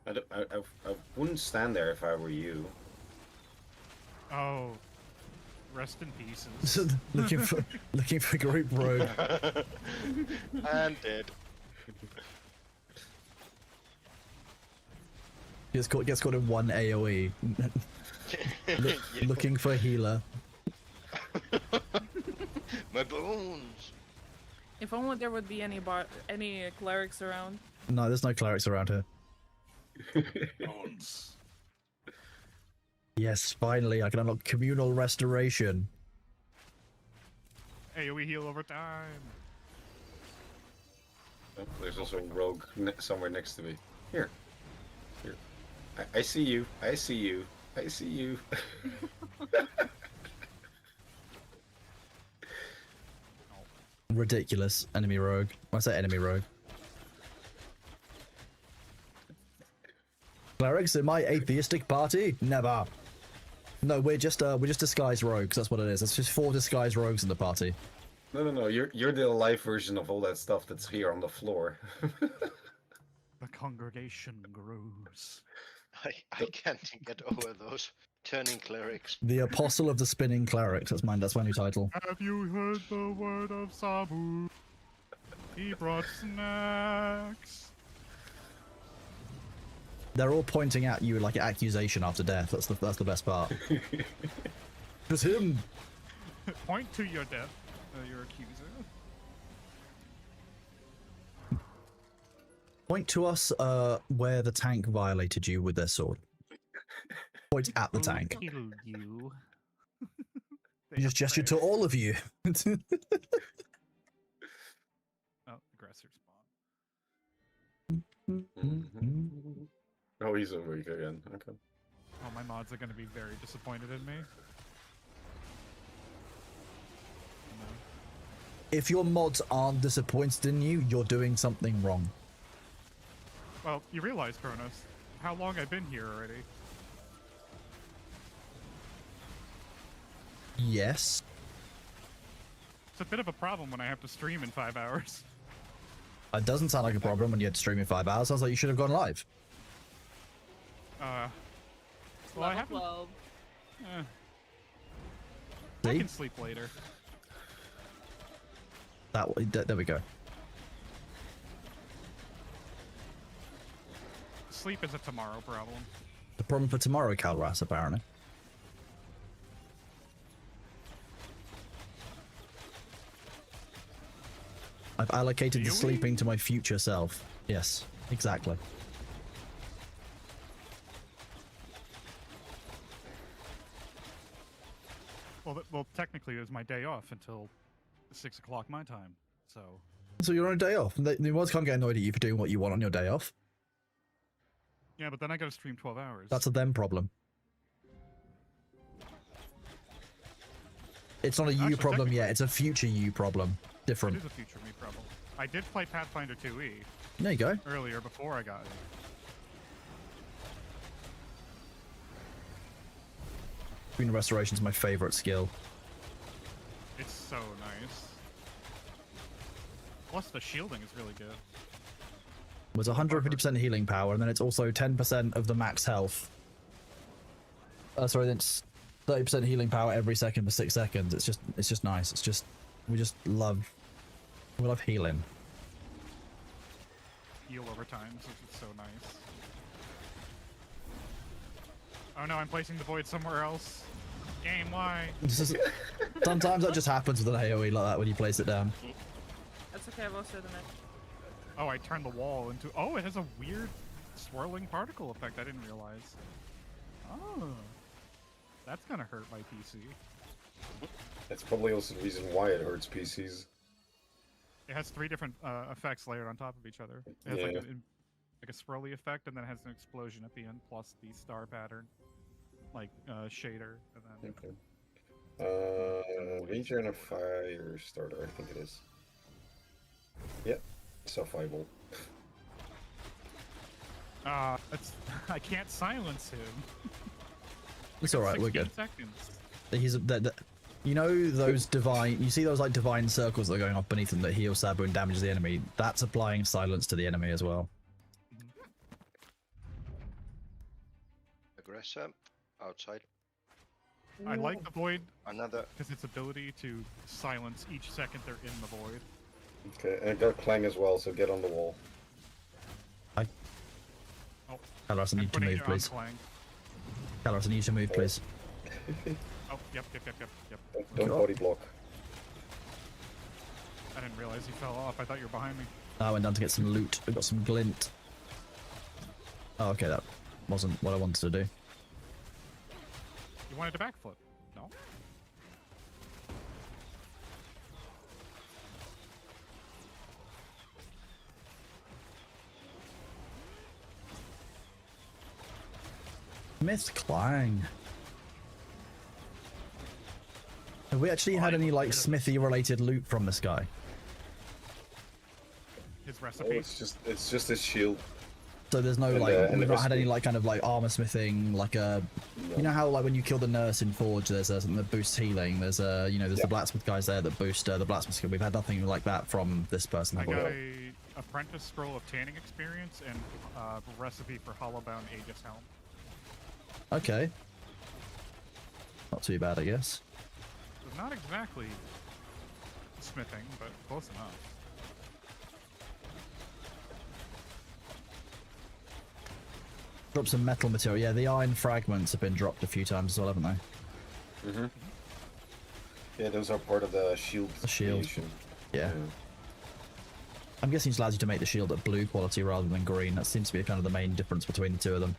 I wouldn't stand there if I were you. Oh, rest in pieces. looking for group rogue. And dead. Gets caught in one AOE. Looking for healer. My bones. If only there would be any clerics around. No, there's no clerics around here. Bones. Yes, finally, I can unlock communal restoration. AoE heal over time. Oh, there's also a rogue somewhere next to me. Here. Here. I see you. I see you. I see you. Ridiculous. Enemy rogue. I say enemy rogue. Clerics in my atheistic party? Never. No, we're just disguised rogues. That's what it is. It's just 4 disguised rogues in the party. No. You're the live version of all that stuff that's here on the floor. The congregation grows. I can't get over those turning clerics. The Apostle of the Spinning Clerics. That's mine. That's my new title. Have you heard the word of Sabu? He brought snacks. They're all pointing at you like an accusation after death. That's the best part. It's him. Point to your death, your accuser. Point to us where the tank violated you with their sword. Point at the tank. Kill you. He just gestured to all of you. Oh, aggressor spawn. Oh, he's awake again. Okay. Oh, my mods are going to be very disappointed in me. If your mods aren't disappointed in you, you're doing something wrong. Well, you realize, Kronos, how long I've been here already. Yes. It's a bit of a problem when I have to stream in 5 hours. It doesn't sound like a problem when you had to stream in 5 hours. Sounds like you should have gone live. Well, I haven't. I can sleep later. There we go. Sleep is a tomorrow problem. The problem for tomorrow, Calras, apparently. I've allocated the sleeping to my future self. Yes, exactly. Well, technically it was my day off until 6 o'clock my time, so... So you're on a day off. The mods can't get annoyed at you for doing what you want on your day off. Yeah, but then I gotta stream 12 hours. That's a them problem. It's not a you problem yet, it's a future you problem. Different. It is a future me problem. I did play Pathfinder 2e. There you go. Earlier, before I got it. Green Restoration is my favorite skill. It's so nice. Plus the shielding is really good. It was 150% healing power, and then it's also 10% of the max health. Sorry, then it's 30% healing power every second for 6 seconds. It's just nice. We love healing. Heal over time, so it's so nice. Oh no, I'm placing the void somewhere else. Game, why? Sometimes that just happens with an AoE like that when you place it down. That's okay, I've also done it. Oh, I turned the wall into... Oh, it has a weird swirling particle effect I didn't realize. Oh. That's gonna hurt my PC. That's probably also the reason why it hurts PCs. It has 3 different effects layered on top of each other. It has like a swirly effect, and then it has an explosion at the end, plus the star pattern, like shader, and then... Okay. Regen of Fire Starter, I think it is. Yep, Self-Eyeball. It's... I can't silence him. It's alright, we're good. Seconds. You know those divine... You see those like divine circles that are going off beneath them that heal Sabu and damage the enemy? That's applying silence to the enemy as well. Aggressor, outside. I like the void Another. because its ability to silence each second they're in the void. Okay, and it got Clang as well, so get on the wall. Calras, I need to move, please. Calras, I need to move, please. Oh, yep. Don't body block. I didn't realize he fell off. I thought you were behind me. I went down to get some loot. We got some glint. Oh, okay, that wasn't what I wanted to do. You wanted to backflip? No? Myth Clang. Have we actually had any like smithy related loot from this guy? His Oh, recipe. it's just his shield. So there's no And, like and the we've not had any recipe. like kind of like armor smithing, like a you know how like when you kill the nurse in Forge, there's something that boosts healing. There's there's the blacksmith guys there that boost the blacksmith skill. We've had nothing like that from this person. I have we? got a apprentice scroll of tanning experience and recipe for hollowbound Aegis helm. Okay. Not too bad, I guess. So not exactly smithing, but close enough. Drop some metal material. Yeah, the iron fragments have been dropped a few times as well, haven't they? Mm-hmm. Yeah, those are part of the shield. The shield. creation. Yeah. I'm guessing it allows you to make the shield at blue quality rather than green. That seems to be kind of the main difference between the two of them.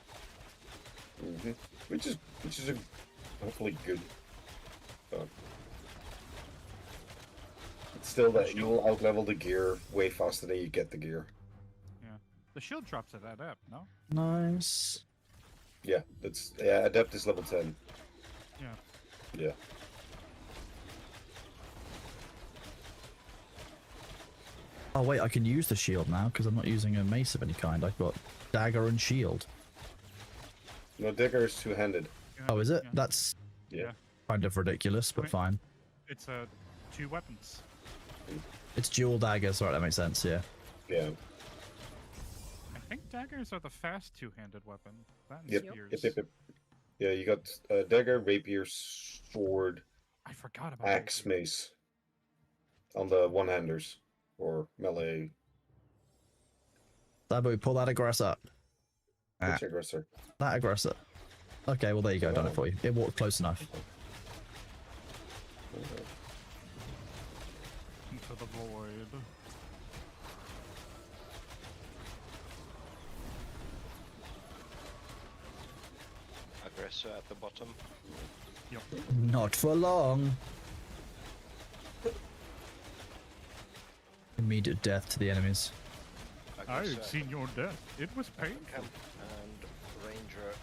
Mm-hmm. Which is hopefully good. But it's still that you'll outlevel the gear way faster than you get the gear. Yeah. The shield drops at adept, no? Nice. Yeah, adept is level 10. Yeah. Yeah. Oh wait, I can use the shield now because I'm not using a mace of any kind. I've got dagger and shield. No, dagger is two-handed. Oh, is it? That's Yeah. kind of ridiculous, but fine. It's two weapons. It's dual daggers, right? That makes sense. Yeah. Yeah. I think daggers are the fast two-handed weapon. That and Yep. spears. Yep. Yeah, you got dagger, rapier, sword, I forgot about axe, mace on the one-handers or melee. Sabu, pull that aggressor. Ah, Which aggressor? that aggressor. Okay, well there you go. Done it for you. It walked close enough. Into the void. Aggressor at the bottom. Yep. Not for long. Immediate death to the enemies. I've seen your death. It was painful. And ranger.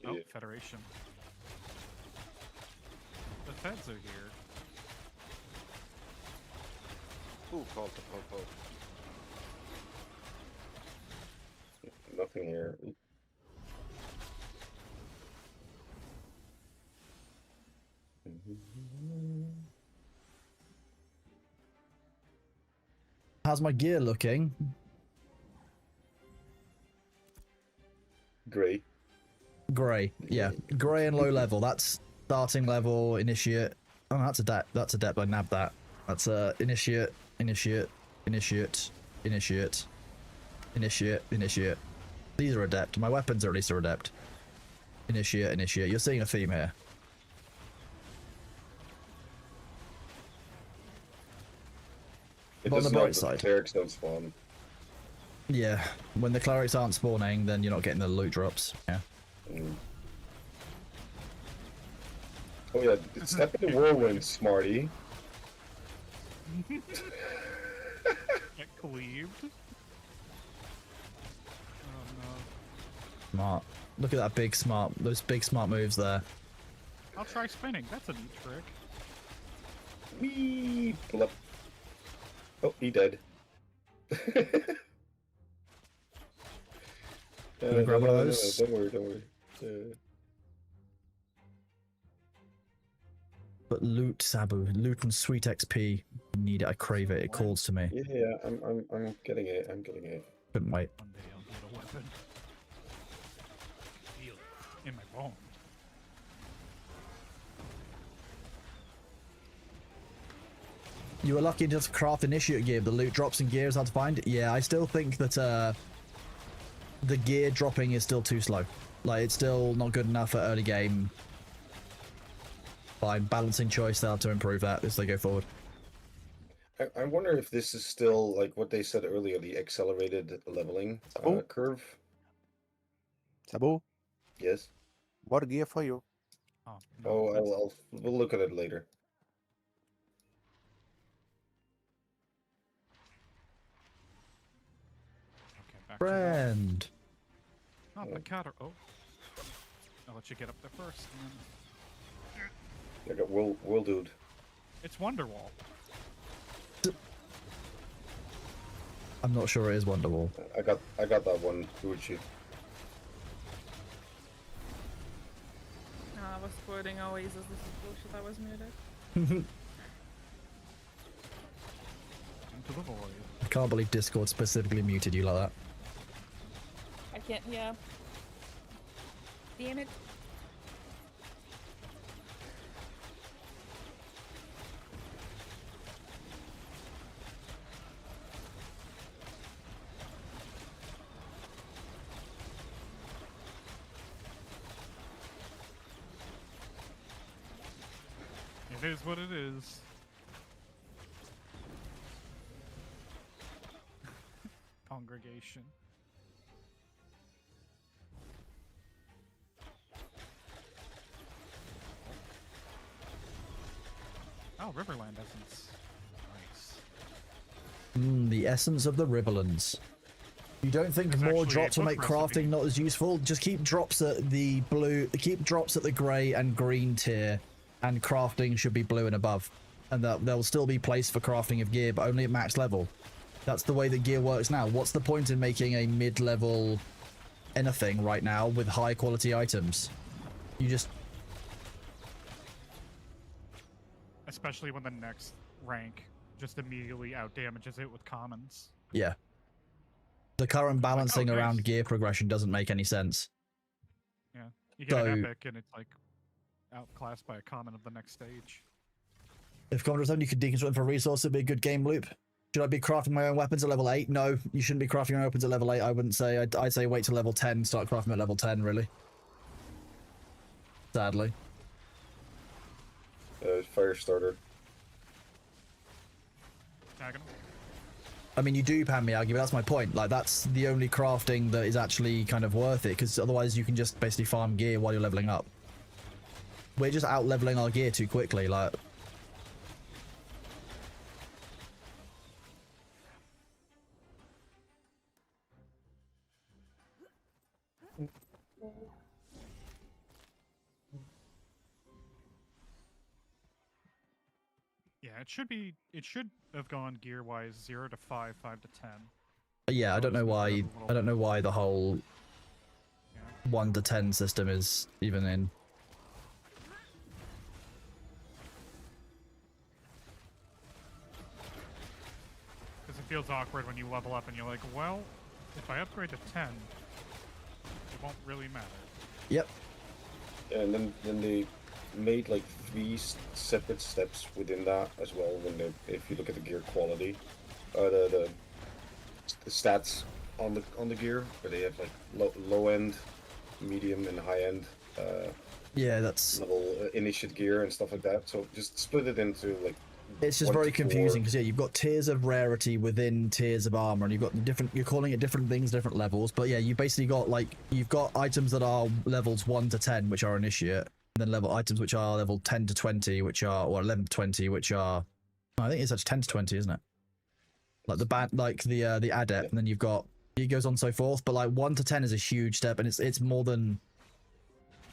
Oh, Yeah. Federation. The feds are here. Who called the popo? Nothing here. How's my gear looking? Great. Grey. Yeah, grey and low level. That's starting level. Initiate. Oh, that's a depth. That's a depth. I nabbed that. That's initiate. Initiate. Initiate. Initiate. Initiate. Initiate. These are adept. My weapons are at least are adept. Initiate. Initiate. You're seeing a theme here. It On the does bright not, side. clerics don't spawn. Yeah, when the clerics aren't spawning, then you're not getting the loot drops. Yeah. Mm. Oh yeah, step in the whirlwind, Smarty. Get cleaved. Oh no. Smart. Look at that big smart. Those big smart moves there. I'll try spinning. That's a neat trick. Wee! Pull up. Oh, he dead. Gonna grab one of those? Don't worry, don't worry. But loot, Sabu, loot and sweet XP. You need it. I crave it. It calls to me. Yeah, I'm getting it. I'm getting it. Couldn't wait. One day I'll get a weapon. Feel it in my bones. You were lucky to craft initiate gear. The loot drops and gear is hard to find. Yeah, I still think that the gear dropping is still too slow. Like, it's still not good enough for early game. By balancing choice, they'll have to improve that as they go forward. I wonder if this is still like what they said earlier, the accelerated leveling curve. Sabu, Yes. more gear for you. Oh, Oh, we'll look at it later. okay, back to Friend. Not the cutter. Oh. I'll let you get up there first. And then... I got Will Dude. It's Wonderwall. I'm not sure it is Wonderwall. I got that one, Gucci. I was quoting Oasis, this is bullshit, I was muted. Into the void. I can't believe Discord specifically muted you like that. I can't, yeah. Damn it. It is what it is. Congregation. Oh, Riverland essence. Nice. The essence of the Riverlands. You don't think There's more actually a drops will book make recipe. crafting not as useful? Just keep drops at the blue, keep drops at the grey and green tier, and crafting should be blue and above. And that there will still be place for crafting of gear, but only at max level. That's the way that gear works now. What's the point in making a mid-level anything right now with high quality items? You just... Especially when the next rank just immediately out damages it with commons. Yeah. The current balancing nice. around gear progression doesn't make any sense. Yeah. You get an So- epic and it's like outclassed by a common of the next stage. If Commodore 7 you could deconstruct for resource, it'd be a good game loop. Should I be crafting my own weapons at level 8? No, you shouldn't be crafting your own weapons at level 8. I wouldn't say. I'd say wait till level 10, start crafting at level 10, really. Sadly. Firestarter. Tagging. I mean, you do pan Miyagi, but that's my point. Like, that's the only crafting that is actually kind of worth it, because otherwise you can just basically farm gear while you're leveling up. We're just out-leveling our gear too quickly, like... Yeah, it should have gone gear wise 0 to 5, 5 to 10. Yeah, I don't know why. I don't know why the whole Yeah. 1 to 10 system is even in. Because it feels awkward when you level up and you're like, well, if I upgrade to 10, it won't really matter. Yep. And then they made like 3 separate steps within that as well. When they, if you look at the gear quality, the stats on the gear, where they have like low end, medium, and high end. Yeah, that's... level initiate gear and stuff like that. So just split it into like. It's just 1 very to 4. confusing because yeah, you've got tiers of rarity within tiers of armor, and you've got the different. You're calling it different things, different levels. But yeah, you basically got like you've got items that are levels 1 to 10, which are initiate, and then level items which are level 10 to 20, which are or 11 to 20, which are. I think it's actually 10 to 20, isn't it? Like the like the adept, and then you've got it goes on so forth. But like 1 to 10 is a huge step, and it's more than.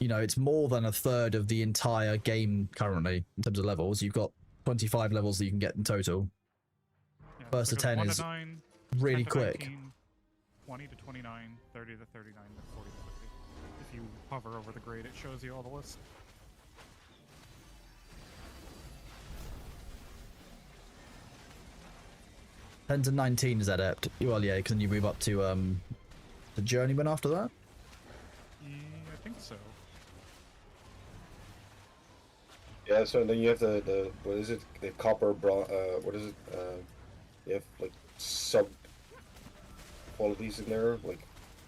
You know, it's more than a third of the entire game currently in terms of levels. You've got 25 levels that you can get in total. Yeah, First so to it goes 10 1 is to 9, really 10 to quick. 19, 20 to 29, 30 to 39, then 40 to 50. If you hover over the grade, it shows you all the list. Ten to 19 is adept. Well, yeah, because then you move up to the journeyman after that. Yeah, I think so. Yeah, so then you have the what is it? The copper what is it? You have like sub qualities in there. Like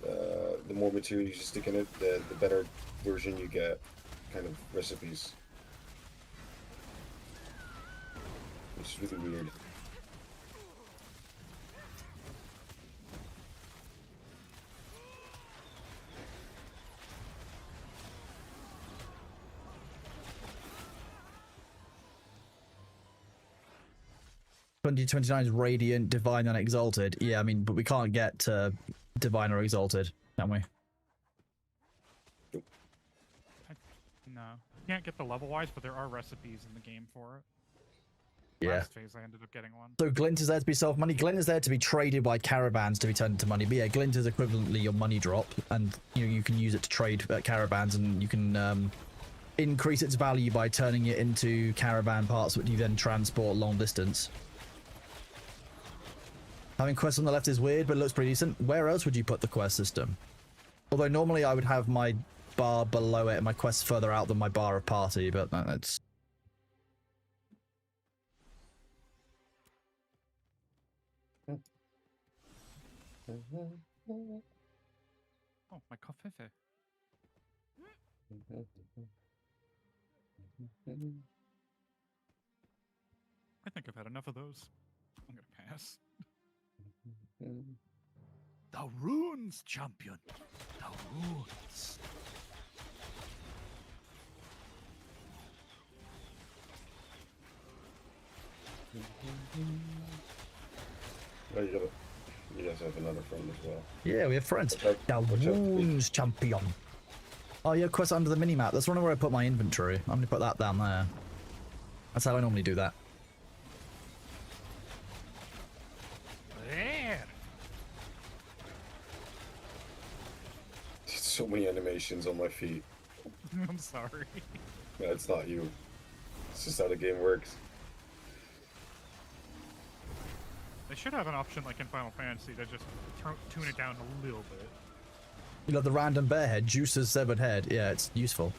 the more material you stick in it, the better version you get. Kind of recipes. Which is really weird. $2029 is Radiant, Divine, and Exalted. Yeah, I mean, but we can't get to Divine or Exalted, can we? No, can't get the level wise, but there are recipes in the game for it. Yeah. Last phase, I ended up getting one. So Glint is there to be self-money. Glint is there to be traded by caravans to be turned into money. But yeah, Glint is equivalently your money drop, and you can use it to trade at caravans, and you can increase its value by turning it into caravan parts, which you then transport long distance. Having quests on the left is weird, but it looks pretty decent. Where else would you put the quest system? Although normally I would have my bar below it and my quests further out than my bar of party, but that's... Oh, my coffee. I think I've had enough of those. I'm gonna pass. The runes, champion. The runes. Oh, you guys have another friend as well. Yeah, we have friends. Watch out, The watch out, Wounds Champion. Oh yeah, quest under the minimap. That's one where I put my inventory. I'm gonna put that down there. That's how I normally do that. There. So many animations on my feet. I'm sorry. No, it's not you. It's just how the game works. They should have an option like in Final Fantasy to just tune it down a little bit. You know, the random bear head, Juice's severed head. Yeah, it's useful.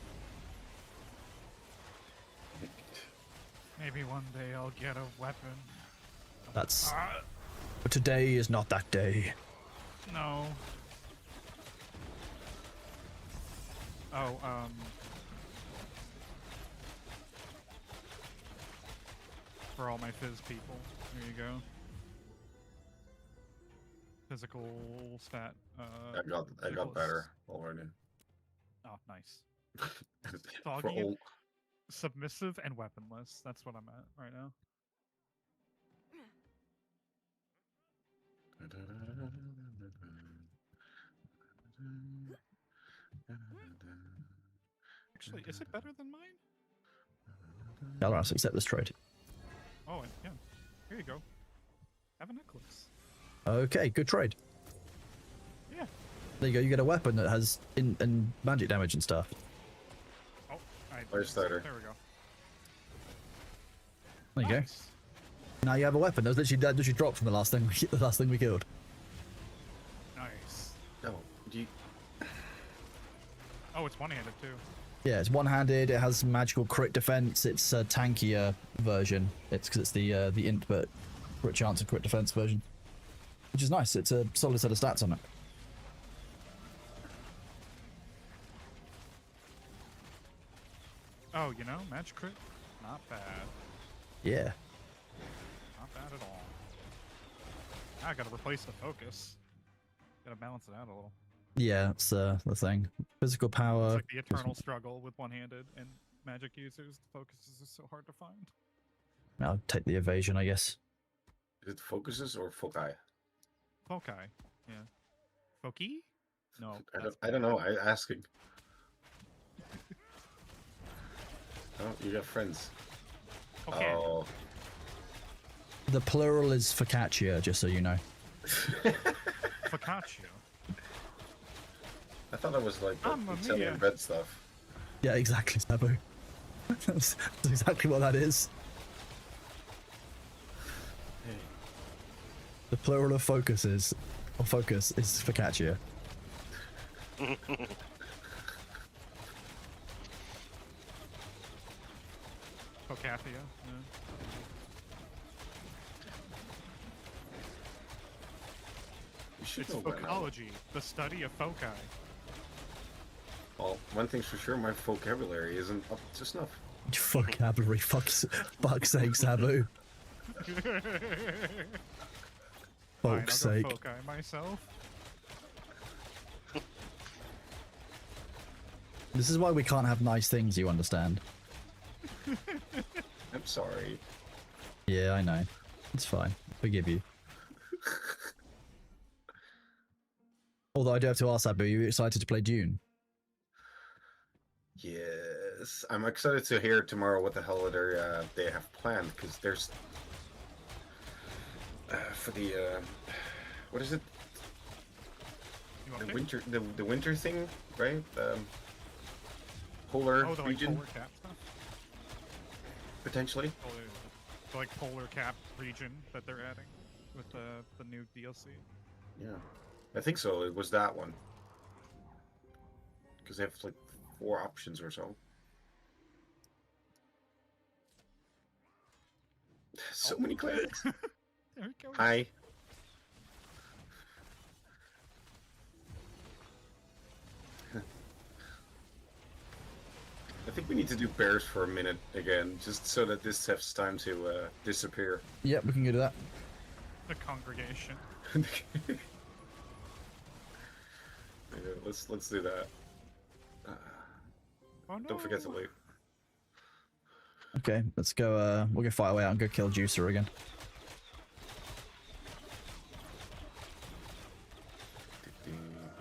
Maybe one day I'll get a weapon. That's... But today is not that day. No. Oh, for all my Fizz people, there you go. Physical stat. I got better already. Oh, nice. For Foggy, all... submissive, and weaponless. That's what I'm at right now. Actually, is it better than mine? Galras, accept this trade. Oh, and yeah. Here you go. Have a necklace. Okay, good trade. Yeah. There you go, you get a weapon that has and magic damage and stuff. Oh, Fire starter. There we go. There you Nice. go. Now you have a weapon. That literally dropped from the last thing we killed. Nice. No, do you... Oh, it's one-handed too. Yeah, it's one-handed. It has magical crit defense. It's a tankier version. It's because it's the int but crit chance and crit defense version, which is nice. It's a solid set of stats on it. Oh, you know, match crit, not bad. Yeah. Not bad at all. Now I gotta replace the focus. Gotta balance it out a little. Yeah, that's the thing. Physical power. It's like the eternal struggle with one-handed and magic users. The focuses are so hard to find. I'll take the evasion, I guess. Is it focuses or foci? Foci, yeah. Foci? No. I don't know. I'm asking. Oh, you got friends. Okay. Oh. The plural is focaccia, just so you know. Focaccia. I thought that was like the Mamma Italian mia. bread stuff. Yeah, exactly, Sabu. That's exactly what that is. Hey. The plural of focus is focaccia. Focathia, yeah. You should It's know by now. focology, the study of foci. Well, one thing's for sure, my vocabulary isn't up to snuff. Vocabulary, fuck's sake, Sabu. Fine, Fuck's I'll sake. go foci myself. This is why we can't have nice things, you understand? I'm sorry. Yeah, I know. It's fine. Forgive you. Although I do have to ask Sabu, are you excited to play Dune? Yes. I'm excited to hear tomorrow what the hell they have planned, because there's for the what is it? The winter thing, right? Polar Oh, the region polar cap stuff. potentially. Oh, the polar cap region that they're adding with the new DLC. Yeah, I think so. It was that one because they have like 4 options or so. So many clerics. There it goes. Hi. I think we need to do bears for a minute again, just so that this has time to disappear. Yep, we can go to that. The congregation. Yeah, let's do that. Oh, no. Don't forget to leave. Okay, let's go. We'll go fight our way out and go kill Juicer again.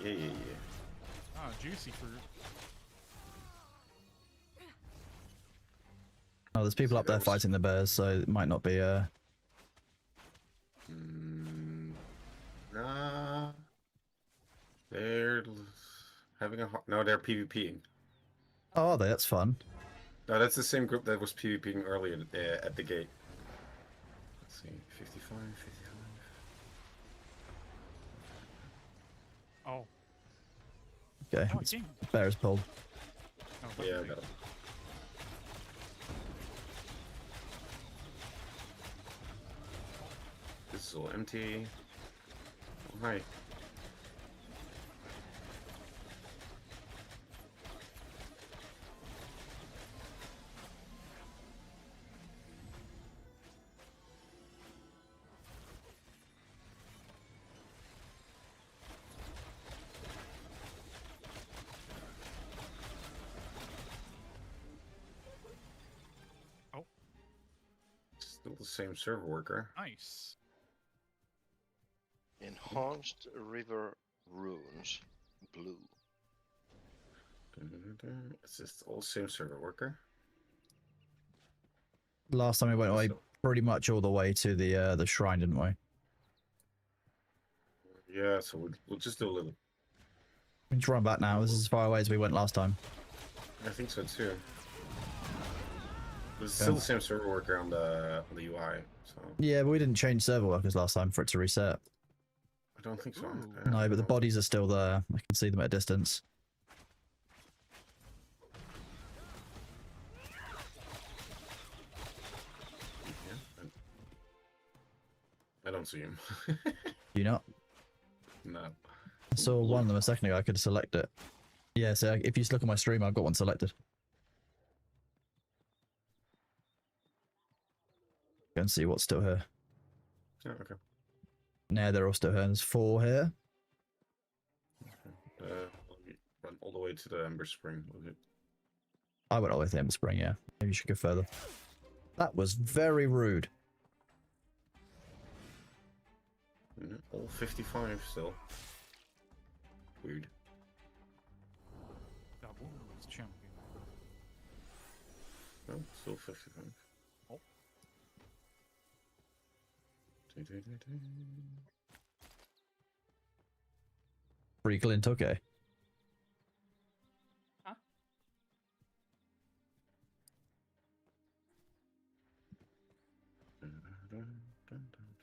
Yeah. Ah, juicy fruit. Oh, there's people up there fighting the bears, so it might not be. Nah. They're having a no. They're PvPing. Oh, are they? That's fun. No, that's the same group that was PvPing earlier at the gate. Let's see, 55, 55. Oh. Okay, Oh, it's dang. bears pulled. Oh, Yeah, I got it. This is all empty. Oh, hi. Oh. Still the same server worker. Nice. Enhanced River Runes, blue. It's just all same server worker. Last time we went away pretty much all the way to the shrine, didn't we? Yeah, so we'll just do a little. We can just run back now. This is as far away as we went last time. I think so too. But it's still the same server worker on the UI. So Yeah, but we didn't change server workers last time for it to reset. I don't think so. No, but the bodies are still there. I can see them at a distance. I don't see him. You not? No. I saw one of them a second ago. I could select it. Yeah, so if you just look at my stream, I've got one selected. Go and see what's still here. Yeah, okay. Nah, they're all still here. There's 4 here. Run all the way to the Ember Spring. I went all the way to Ember Spring, yeah. Maybe you should go further. That was very rude. All 55 still. Weird. Double is champion. No, still 55. Oh. Free Glint, okay. Huh?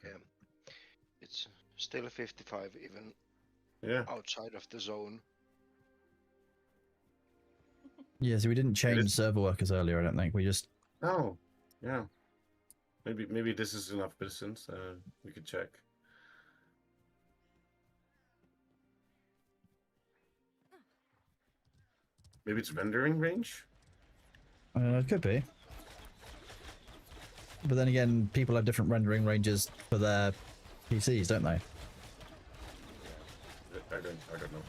Yeah. It's still 55 even Yeah. outside of the zone. Yeah, so we didn't change server workers earlier, I don't think. We just... Oh, yeah. Maybe this is enough distance. We could check. Maybe it's rendering range? It could be. But then again, people have different rendering ranges for their PCs, don't they? I don't know.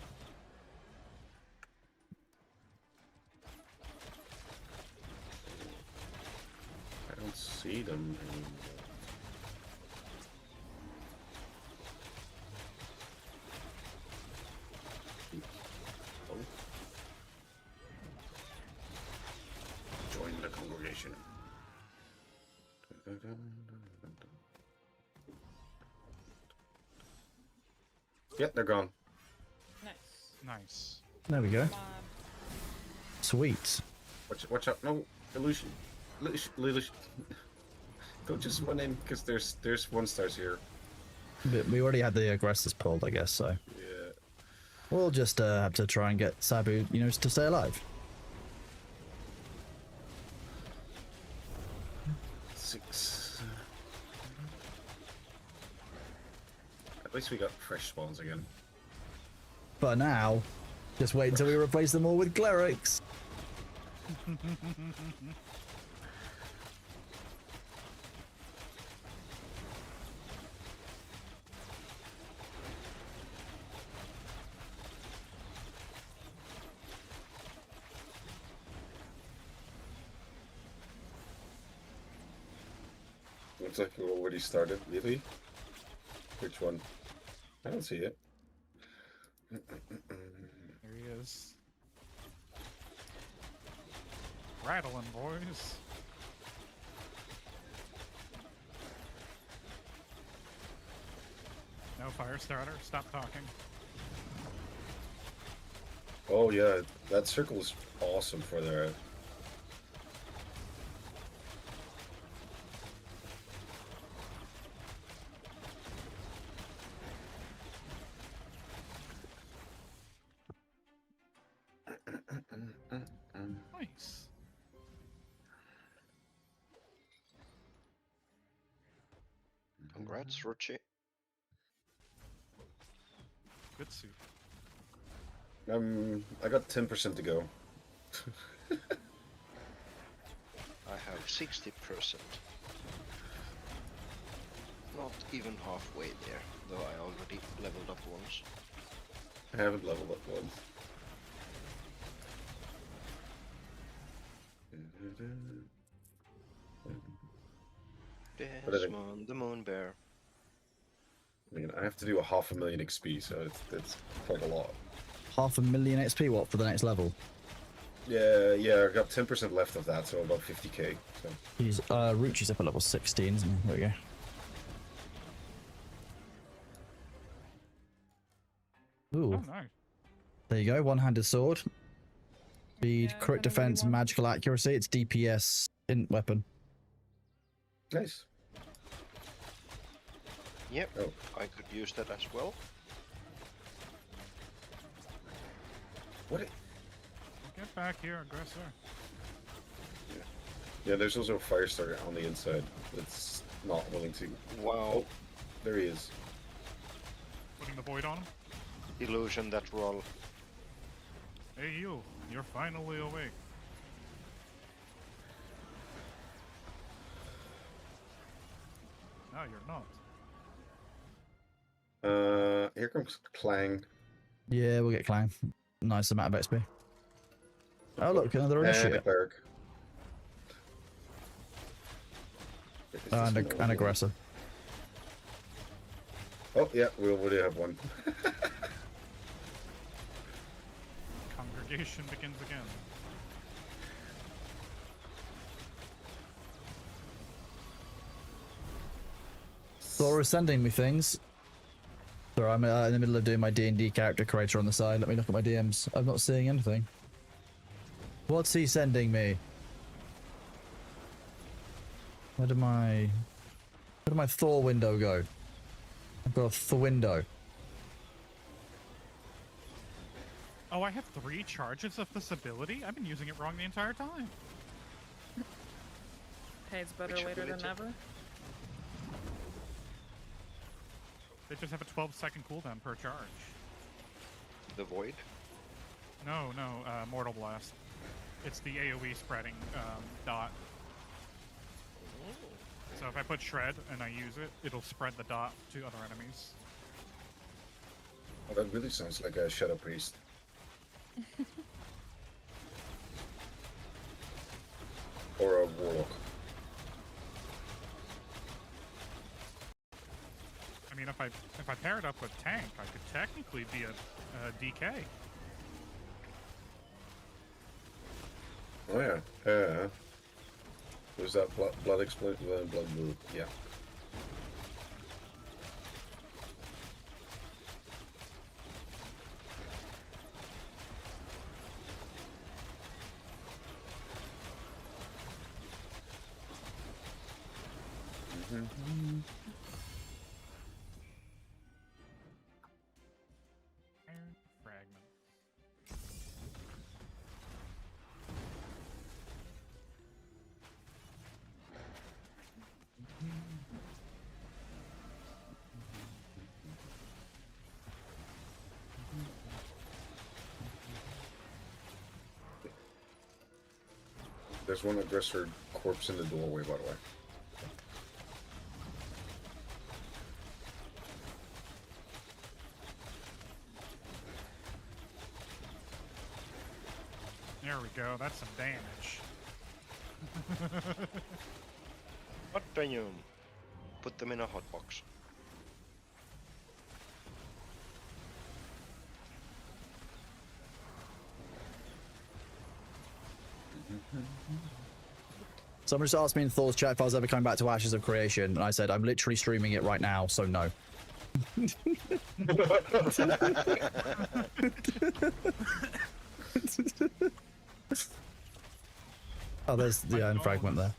I don't see them anymore. Yeah, they're gone. Nice. Nice. There we go. Come on. Sweet. Watch out! No, illusion. Illusion. Don't just run in because there's 1-stars here. But we already had the aggressors pulled, I guess, so Yeah. we'll just have to try and get Sabu, you know, to stay alive. 6. At least we got fresh spawns again. But now, just wait until we replace them all with clerics. Looks like we already started. Really? Which one? I don't see it. There he is. Rattling, boys. No fire starter. Stop talking. Oh yeah, that circle is awesome for their. Nice. Congrats, Rochi. Good suit. I got 10% to go. I have 60%. Not even halfway there, though I already leveled up once. I haven't leveled up once. But I think- Desmond, the moon bear. I mean, I have to do 500,000 XP, so it's quite a lot. 500,000 XP, what, for the next level? Yeah, I got 10% left of that, so about 50k. So. He's, Ruchi's up at level 16, isn't he? There we go. Ooh. Oh, nice. There you go, one-handed sword. Speed, Yeah, crit kinda defense, really want- magical accuracy. It's DPS int weapon. Nice. Yep, Oh. I could use that as well. What? Get back here, aggressor. Yeah, there's also a fire starter on the inside that's not willing to. Wow. Oh, there he is. Putting the void on him. Illusion that roll. Hey, you're finally awake. No, you're not. Here comes Clang. Yeah, we'll get Clang. Nice amount of XP. Oh, look, another And a initiate. cleric. Is this And one an over? aggressor. Oh, yeah, we already have one. Congregation begins again. Thor is sending me things. Sorry, I'm in the middle of doing my D&D character creator on the side. Let me look at my DMs. I'm not seeing anything. What's he sending me? Where did my Thor window go? I've got a Thor window. Oh, I have 3 charges of this ability? I've been using it wrong the entire time. Hey, it's better Which later than ability? never. They just have a 12-second cooldown per charge. The void. No, Mortal Blast. It's the AoE spreading dot. So if I put Shred and I use it, it'll spread the dot to other enemies. Oh, that really sounds like a Shadow Priest. Or a Warlock. I mean, if I pair it up with Tank, I could technically be a DK. Oh yeah, yeah. Was that blood explosion? Blood move? Yeah. Fragment. There's one aggressor corpse in the doorway, by the way. There we go. That's some damage. What damn? Put them in a hot box. Someone just asked me in Thor's chat if I was ever coming back to Ashes of Creation, and I said I'm literally streaming it right now, so no. Oh, there's the iron fragment there.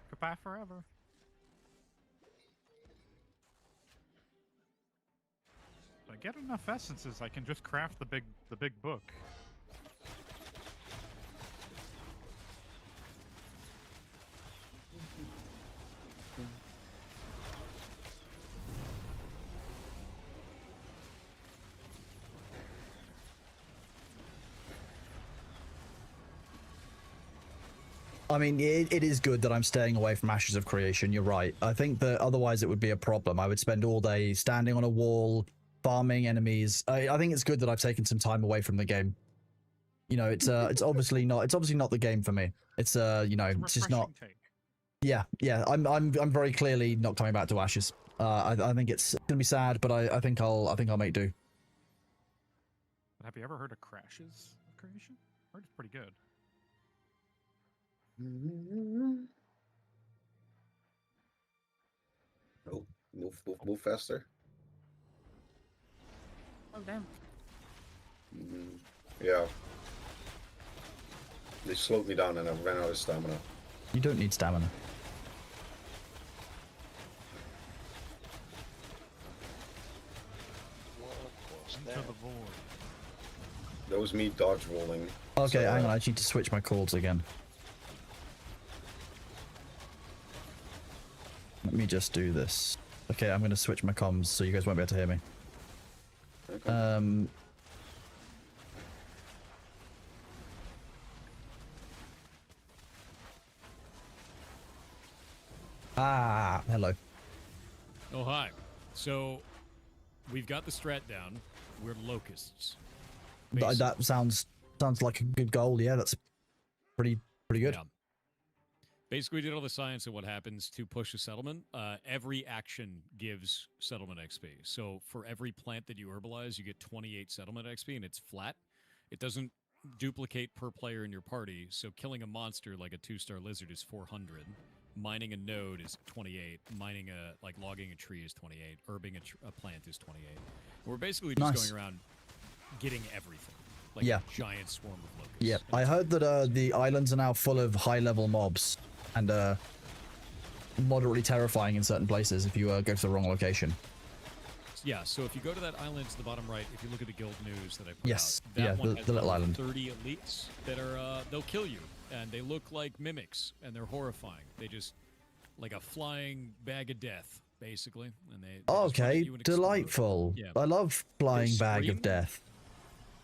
Goodbye forever. If I get enough essences, I can just craft the big book. I mean, it is good that I'm staying away from Ashes of Creation. You're right. I think that otherwise it would be a problem. I would spend all day standing on a wall, farming enemies. I think it's good that I've taken some time away from the game. You know, it's obviously not the game for me. It's you know, it's just not. Yeah, I'm very clearly not coming back to Ashes. I think it's gonna be sad, but I think I'll make do. Have you ever heard of Crashes of Creation? I heard it's pretty good. Oh, move faster. Oh damn. Yeah. They slowed me down and I ran out of stamina. You don't need stamina. There. To the void. That was me dodge rolling. Okay, So, hang on. I need to switch my chords again. Let me just do this. Okay, I'm going to switch my comms so you guys won't be able to hear me. Okay. Hello. Oh, hi. So, we've got the strat down. We're locusts. That sounds like a good goal. Yeah, that's pretty good. Yeah. Basically, we did all the science of what happens to push a settlement. Every action gives settlement XP. So for every plant that you herbalize, you get 28 settlement XP, and it's flat. It doesn't duplicate per player in your party. So killing a monster like a 2-star lizard is 400. Mining a node is 28. Logging a tree is 28. Herbing a plant is 28. We're basically just Nice. going around getting everything. Like Yeah. a giant swarm of locusts. Yeah, And I heard that the islands are now full of high-level mobs and moderately terrifying in certain places if you go to the wrong location. Yeah, so if you go to that island to the bottom right, if you look at the guild news that I put Yes, out, that yeah, one the has little about island. 30 elites that are, they'll kill you, and they look like mimics, and they're horrifying. They just, like a flying bag of death, basically, and they just run at Okay, you and explode. delightful. Yeah. I love flying bag scream. of death.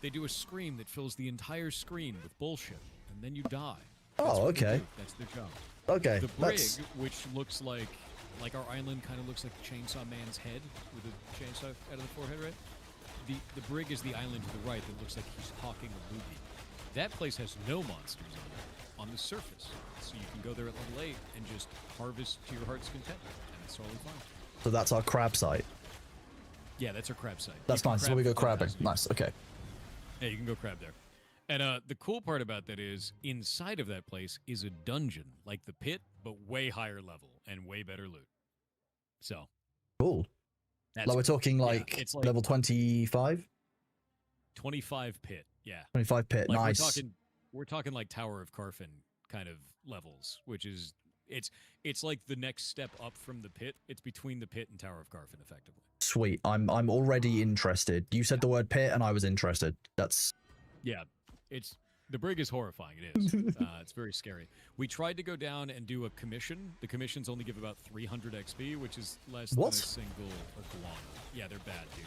They do a scream that fills the entire screen with bullshit, and then you die. Oh, That's what they okay. do. That's their job. Okay, The brig, that's which looks like our island kind of looks like Chainsaw Man's head with a chainsaw out of the forehead, right? The brig is the island to the right that looks like he's hawking a loogie. That place has no monsters on the surface, so you can go there at level 8 and just harvest to your heart's content, and it's totally fine. so that's our crab site. Yeah, that's our crab site. That's You can nice. So we go crab crabbing. 4,000. Nice. Okay. Yeah, you can go crab there. And the cool part about that is inside of that place is a dungeon, like the pit, but way higher level and way better loot. So Cool. that's Like we're talking yeah, like it's like level 25. 25 pit. Yeah. 25 pit, Like, nice. We're talking like Tower of Carfin kind of levels, which is it's like the next step up from the pit. It's between the pit and Tower of Carfin, effectively. Sweet. I'm already interested. You said the word pit and I was interested. That's Yeah, the brig is horrifying. It is. It's very scary. We tried to go down and do a commission. The commissions only give about 300 XP, which is less What? than a single iguana. Yeah, they're bad, dude.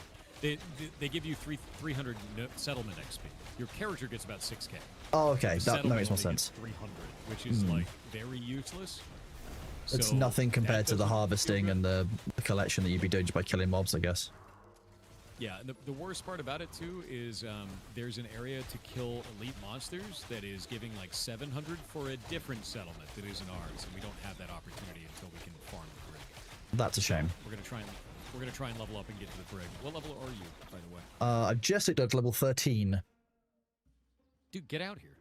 They give you 300 settlement XP. Your character gets about 6k. Oh, okay. The That settlement makes more only gets sense. 300, which is like very useless. It's So nothing that compared to the doesn't feel harvesting good. and the collection that you'd be doing just by killing mobs, I guess. Yeah, and the worst part about it too is there's an area to kill elite monsters that is giving like 700 for a different settlement that isn't ours, and we don't have that opportunity until we can farm the brig. That's a shame. We're gonna try and level up and get to the brig. What level are you, by the way? I've just hit up to level 13. Dude, get out here.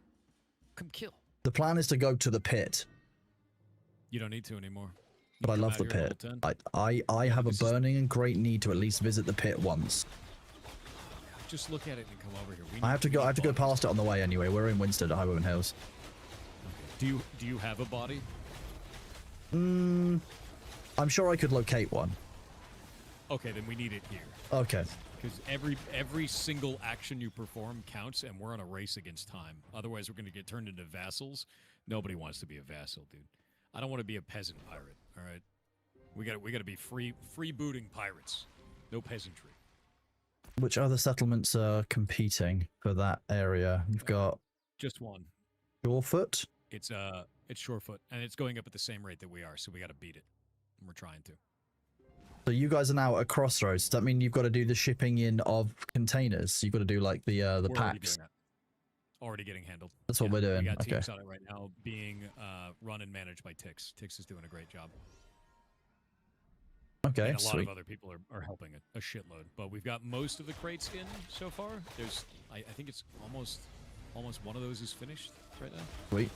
Come kill. The plan is to go to the pit, You don't need to anymore. You but I come love out the here at pit. level 10. I have a burning and great need to at least visit the pit once. Just look at it and come over here. I have to go bodies. past it on the way anyway. We're in Winstead at Highwoven Hills. Okay. Do you have a body? I'm sure I could locate one. Okay, then we need it here. Okay. Because every single action you perform counts, and we're on a race against time. Otherwise, we're going to get turned into vassals. Nobody wants to be a vassal, dude. I don't want to be a peasant pirate. All right, we got to be freebooting pirates. No peasantry. Which other settlements are competing for that area? You've got Just one. Shorefoot. It's Shorefoot, and it's going up at the same rate that we are, so we got to beat it. And we're trying to. So you guys are now at Crossroads. Does that mean you've got to do the shipping in of containers? You've got to do like the We're already packs. doing that. Already getting handled. That's what we're doing. We got Okay. teams on it right now, being run and managed by Tix. Tix is doing a great job. Okay, And a lot sweet. of other people are helping it a shitload. But we've got most of the crates in so far. There's, I think it's almost one of those is finished right now. Sweet.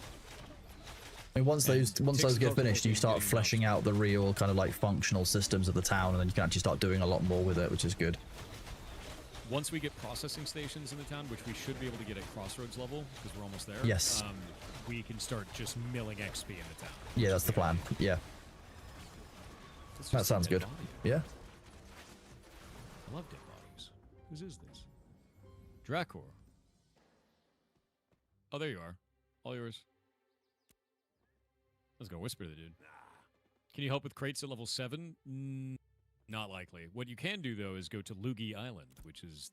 I mean, once And those Tix get is finished, you also start getting fleshing out the real kind of like functional systems of the town, and then you can actually start doing a lot more with it, which is good. Once we get processing stations in the town, which we should be able to get at Crossroads level because we're almost there. Yes. We can start just milling XP in the town. Yeah, that's the plan. Yeah, It's that just a sounds dead good. body. Yeah. I love dead bodies. Whose is this? Dracor. Oh, there you are. All yours. Let's go whisper to the dude. Can you help with crates at level 7? Not likely. What you can do, though, is go to Lugi Island, which is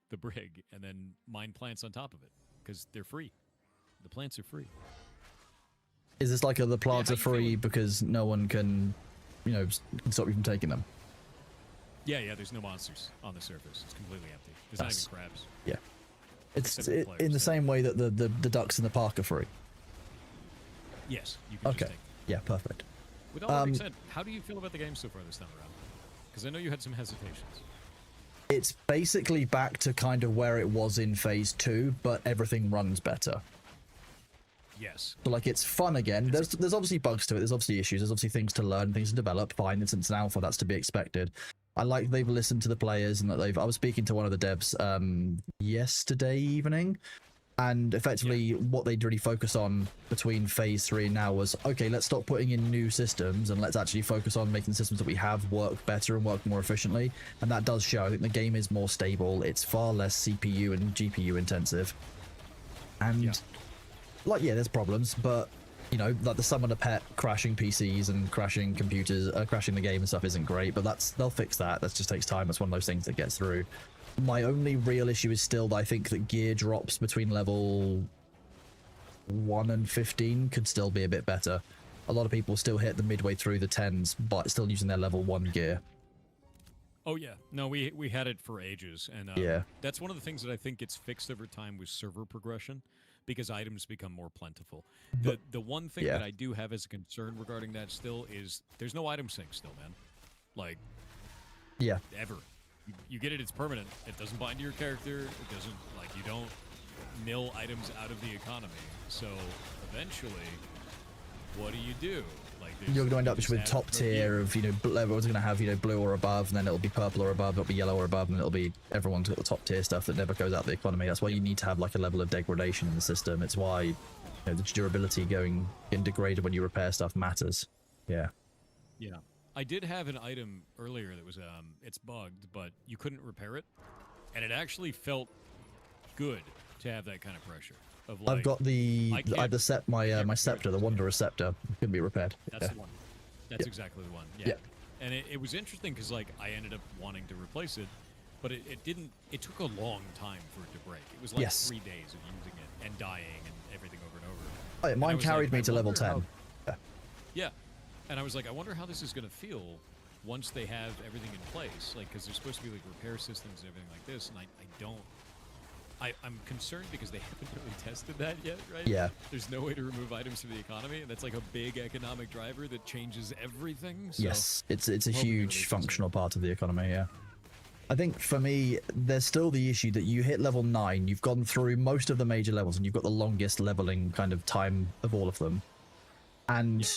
the brig, and then mine plants on top of it, because they're free. The plants are free. Is this like the plants how are you free feeling? because no one can, can stop you from taking them? Yeah, there's no monsters on the surface. It's completely empty. There's not That's- even crabs. Yeah. It's Except for players, in the so- same way that the ducks in the park are free. Yes, you can Okay. just take them. Yeah, perfect. With all that being said, how do you feel about the game so far this time around? Because I know you had some hesitations. It's basically back to kind of where it was in phase 2, but everything runs better. Yes. So like it's fun again. There's obviously bugs to it. There's obviously issues. There's obviously things to learn, things to develop. Fine, it's an alpha. That's to be expected. I like they've listened to the players and that I was speaking to one of the devs yesterday evening, and effectively what they'd really focus on between phase 3 and now was, okay, let's stop putting in new systems and let's actually focus on making systems that we have work better and work more efficiently. And that does show. I think the game is more stable. It's far less CPU and GPU intensive. And there's problems, but like the summoner pet crashing PCs and crashing computers, crashing the game and stuff isn't great, but they'll fix that. That just takes time. That's one of those things that gets through. My only real issue is still that I think that gear drops between level 1 and 15 could still be a bit better. A lot of people still hit the midway through the 10s, but still using their level 1 gear. Oh yeah, no, we had it for ages, and Yeah. that's one of the things that I think gets fixed over time with server progression, because items become more plentiful. The one thing yeah. that I do have as a concern regarding that still is there's no item sync still, man. Like, Yeah. ever. You get it, it's permanent. It doesn't bind to your character. It doesn't, you don't mill items out of the economy. So eventually, what do? Like You're going to end up just with have top no tier gear. of, you know, everyone's going to have, you know, blue or above, and then it'll be purple or above, it'll be yellow or above, and it'll be everyone's got the top tier stuff that never goes out the economy. That's why you need to have like a level of degradation in the system. It's why, you know, the durability getting degraded when you repair stuff matters. Yeah. Yeah. I did have an item earlier that was it's bugged, but you couldn't repair it, and it actually felt good to have that kind of pressure. Of like, I've got the I I can't- the set my can't my repair scepter, the this. Wanderer scepter, couldn't be repaired. That's Yeah. the one. That's Yeah. exactly the one. Yeah. Yeah. And it was interesting because like I ended up wanting to replace it, but it didn't. It took a long time for it to break. It was like Yes. 3 days of using it and dying and everything over and over. Oh, yeah, And I mine was like, carried me I to level wonder how- 10. Yeah. Yeah. And I was like, I wonder how this is going to feel once they have everything in place. Like, because there's supposed to be like repair systems and everything like this, and I don't. I'm concerned because they haven't really tested that yet, right? Yeah. There's no way to remove items from the economy, and that's like a big economic driver that changes everything. So Yes, it's a hoping they huge release it soon. functional part of the economy, yeah. I think for me, there's still the issue that you hit level 9, you've gone through most of the major levels, and you've got the longest leveling kind of time of all of them. And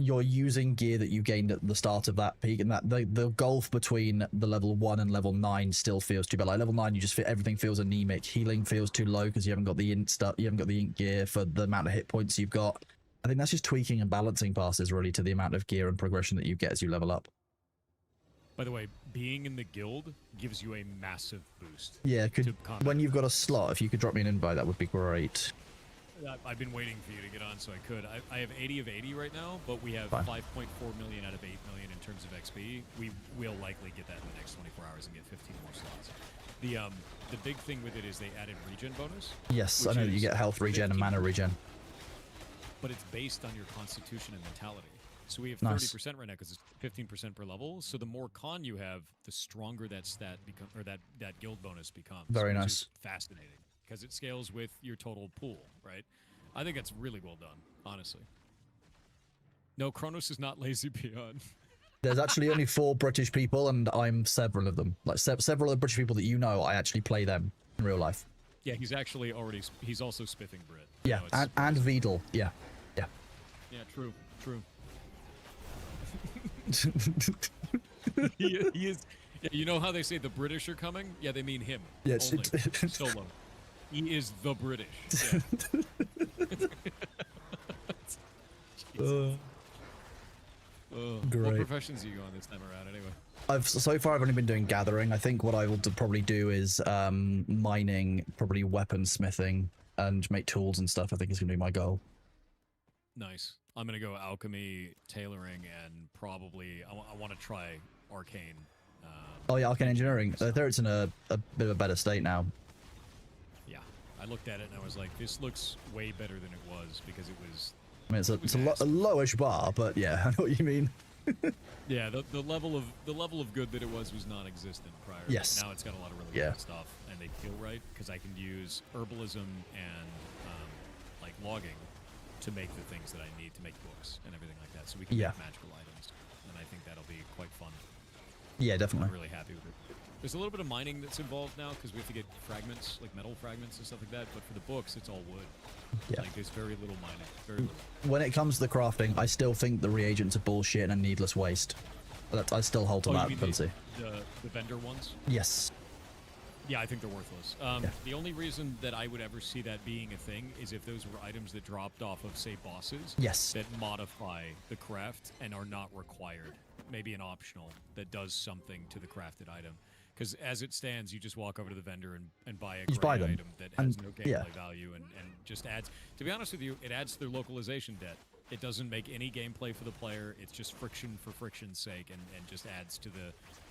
you're using gear that you gained at the start of that peak, and that the gulf between the level 1 and level 9 still feels too bad. Like level 9, you just feel everything feels anemic. Healing feels too low because you haven't got the int stuff, you haven't got the int gear for the amount of hit points you've got. I think that's just tweaking and balancing passes really to the amount of gear and progression that you get as you level up. By the way, being in the guild gives you a massive boost. Yeah, to combat. when you've got a slot, if you could drop me an invite, that would be great. I've been waiting for you to get on so I could. I have 80 of 80 right now, but we have Fine. 5.4 million out of 8 million in terms of XP. We will likely get that in the next 24 hours and get 15 more slots. The big thing with it is they added regen bonus. Yes, I which know that you is get health regen and mana 15%, regen. But it's based on your constitution and mentality. So we have Nice. 30% right now because it's 15% per level. So the more con you have, the stronger that stat become or that guild bonus becomes. Very which nice. is fascinating because it scales with your total pool, right? I think that's really well done, honestly. No, Kronos is not lazy beyond. There's actually only 4 British people, and I'm several of them. Like several of the British people that you know, I actually play them in real life. Yeah, he's actually already. He's also spiffing Brit. Yeah, No, it's- and Vidal. Yeah, yeah. Yeah, true. he is. Yeah, you know how they say the British are coming? Yeah, they mean him. Yeah, it's- only. Solo. He is the British. Yeah. Jesus. What Great. professions are you going this time around, anyway? So far I've only been doing gathering. I think what I will probably do is mining, probably weaponsmithing, and make tools and stuff. I think is gonna be my goal. Nice. I'm gonna go alchemy, tailoring, and probably I want to try arcane. Oh yeah, arcane engineering. There it's in a bit of a better state now. Yeah, I looked at it and I was like, this looks way better than it was because it was. I mean, it's a lowish bar, but yeah, I know what you mean. Yeah, the level of good that it was non-existent prior. but Yes. Now it's got a lot of really Yeah. good stuff, and they feel right because I can use herbalism and like logging to make the things that I need to make books and everything like that. So we can Yeah. make magical items, and I think that'll be quite fun. Yeah, definitely. I'm really happy with it. There's a little bit of mining that's involved now because we have to get fragments, like metal fragments and stuff like that. But for the books, it's all wood. Yeah. Like there's very little mining. Very little. When it comes to the crafting, I still think the reagents are bullshit and a needless waste. I still hold to Oh, you that mean policy. the vendor ones? Yes. Yeah, I think they're worthless. Yeah. The only reason that I would ever see that being a thing is if those were items that dropped off of, say, bosses. Yes. That modify the craft and are not required. Maybe an optional that does something to the crafted item. Because as it stands, you just walk over to the vendor and buy a Just gray buy them. item that has And- no gameplay yeah. value and just adds. To be honest with you, it adds to their localization debt. It doesn't make any gameplay for the player. It's just friction for friction's sake and just adds to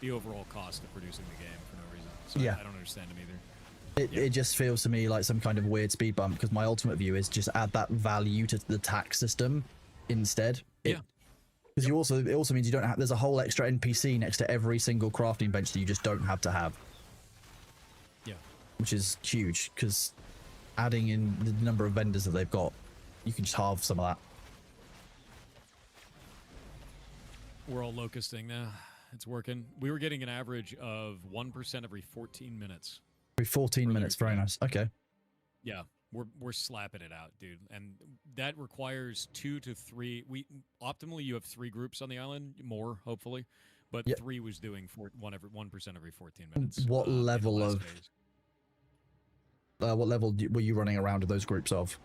the overall cost of producing the game for no reason. So Yeah. I don't understand them either. It just feels to me like some kind of weird speed bump because my ultimate view is just add that value to the tax system instead. Yeah. Because it also means you don't have. There's a whole extra NPC next to every single crafting bench that you just don't have to have. Yeah. Which is huge because adding in the number of vendors that they've got, you can just halve some of that. We're all locusting now. It's working. We were getting an average of 1% every 14 minutes. Every 14 minutes, very nice. Okay. Yeah. we're slapping it out, dude, and that requires 2 to 3. Optimally you have 3 groups on the island, more hopefully, but 3 was doing 1% every 14 minutes. What level of phase. what level were you running around with those groups of?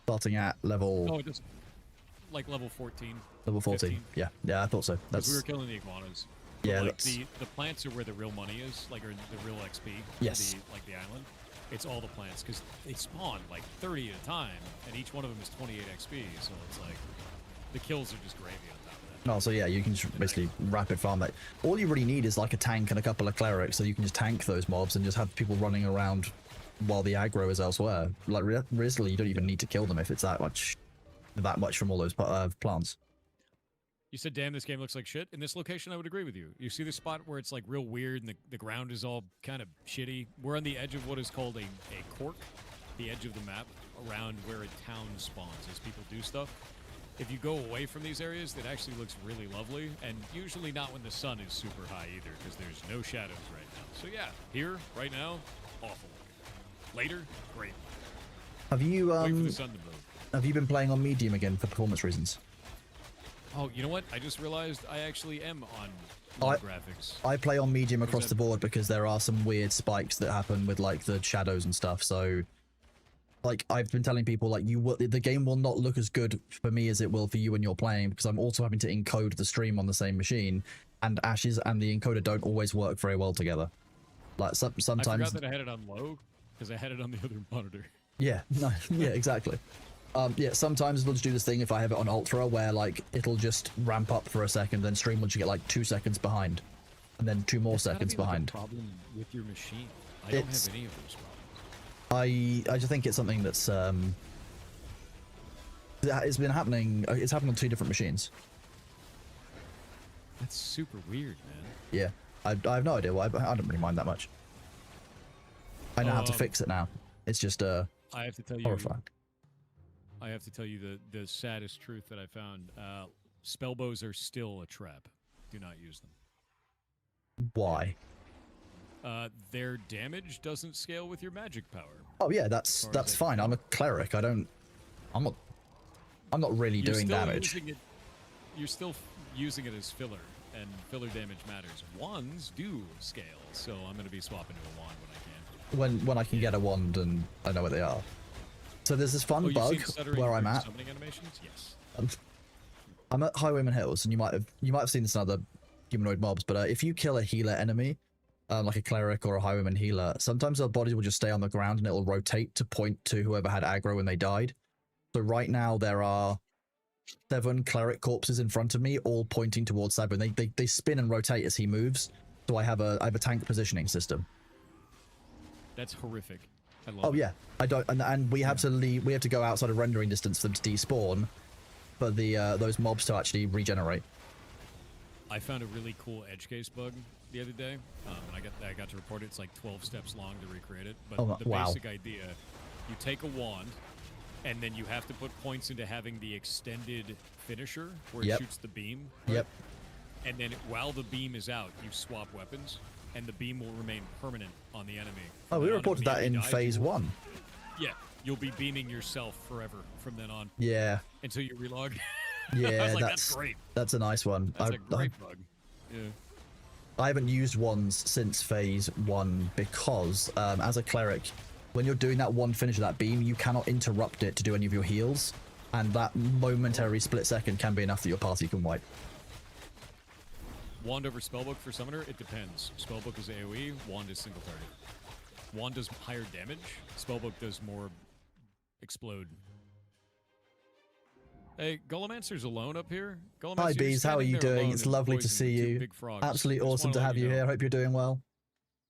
Starting at level. Oh, just like level 14. Level 14. 15. Yeah, I thought so. Because we were killing the iguanas. But, Yeah, like, that's... the plants are where the real money is, like, or the real XP. Yes. Like the island. It's all the plants because they spawn like 30 at a time, and each one of them is 28 XP. So it's like the kills are just gravy on top of that. No, so yeah, you can just basically rapid farm that. All you really need is like a tank and a couple of clerics, so you can just tank those mobs and just have people running around while the aggro is elsewhere. Like realistically, you don't even need to kill them if it's that much from all those plants. You said, damn, this game looks like shit. In this location, I would agree with you. You see the spot where it's like real weird and the ground is all kind of shitty? We're on the edge of what is called a cork, the edge of the map, around where a town spawns as people do stuff. If you go away from these areas, it actually looks really lovely, and usually not when the sun is super high either, because there's no shadows right now. So yeah, here, right now, awful. Later, great. Have you Wait for the sun to move. Have you been playing on medium again for performance reasons? Oh, you know what? I just realized I actually am on low graphics. I play on medium across the board because there are some weird spikes that happen with like the shadows and stuff. So, like I've been telling people, like the game will not look as good for me as it will for you when you're playing, because I'm also having to encode the stream on the same machine, and Ashes and the encoder don't always work very well together. Like sometimes. I forgot that I had it on low because I had it on the other monitor. Yeah, no, yeah, exactly. Yeah, sometimes it'll just do this thing if I have it on Ultra where like it'll just ramp up for a second, then stream will just get like 2 seconds behind, and then 2 more seconds behind. Like a problem with your machine. I don't have any of those problems. I just think it's something that's it's been happening. It's happened on 2 different machines. That's super weird, man. Yeah, I have no idea why, but I don't really mind that much. I know how to fix it now. It's just I have to tell you, horrifying. I have to tell you the saddest truth that I found. Spellbows are still a trap. Do not use them. Why? Their damage doesn't scale with your magic power. Oh yeah, that's fine. I'm a cleric. I'm not really doing damage. You're still using it as filler, and filler damage matters. Wands do scale, so I'm going to be swapping to a wand when I can. When I can get a wand and I know what they are. So there's this fun bug where I'm at. Summoning animations? Yes. I'm at Highwayman Hills, and you might have seen this in other humanoid mobs, but if you kill a healer enemy, like a cleric or a Highwayman healer, sometimes their bodies will just stay on the ground and it'll rotate to point to whoever had aggro when they died. So right now there are 7 cleric corpses in front of me, all pointing towards Sabu. They spin and rotate as he moves. So I have a tank positioning system. That's horrific. I love Oh yeah, I don't, and we have to leave. We have to go outside of rendering distance for them to despawn, for the those mobs to actually regenerate. I found a really cool edge case bug the other day, and I got to report it. It's like 12 steps long to recreate it, but the basic idea: you take a wand, and then you have to put points into having the extended finisher where it shoots the beam. Right? Yep. And then while the beam is out, you swap weapons, and the beam will remain permanent on the enemy. Oh, we reported that in phase 1. Yeah, you'll be beaming yourself forever from then on. Yeah. Until you relog. Yeah, I was like, that's great. That's a nice one. That's a great bug. Yeah. I haven't used wands since phase 1 because, as a cleric, when you're doing that one finish of that beam, you cannot interrupt it to do any of your heals, and that momentary split second can be enough that your party can wipe. Wand over spellbook for summoner? It depends. Spellbook is AoE, wand is single target. Wand does higher damage, spellbook does more explode. Hey, Golemancer's alone up here. Golemancer, Hi Bees, how are you doing? It's lovely to see you. Absolutely awesome to have you here. Hope you're doing well.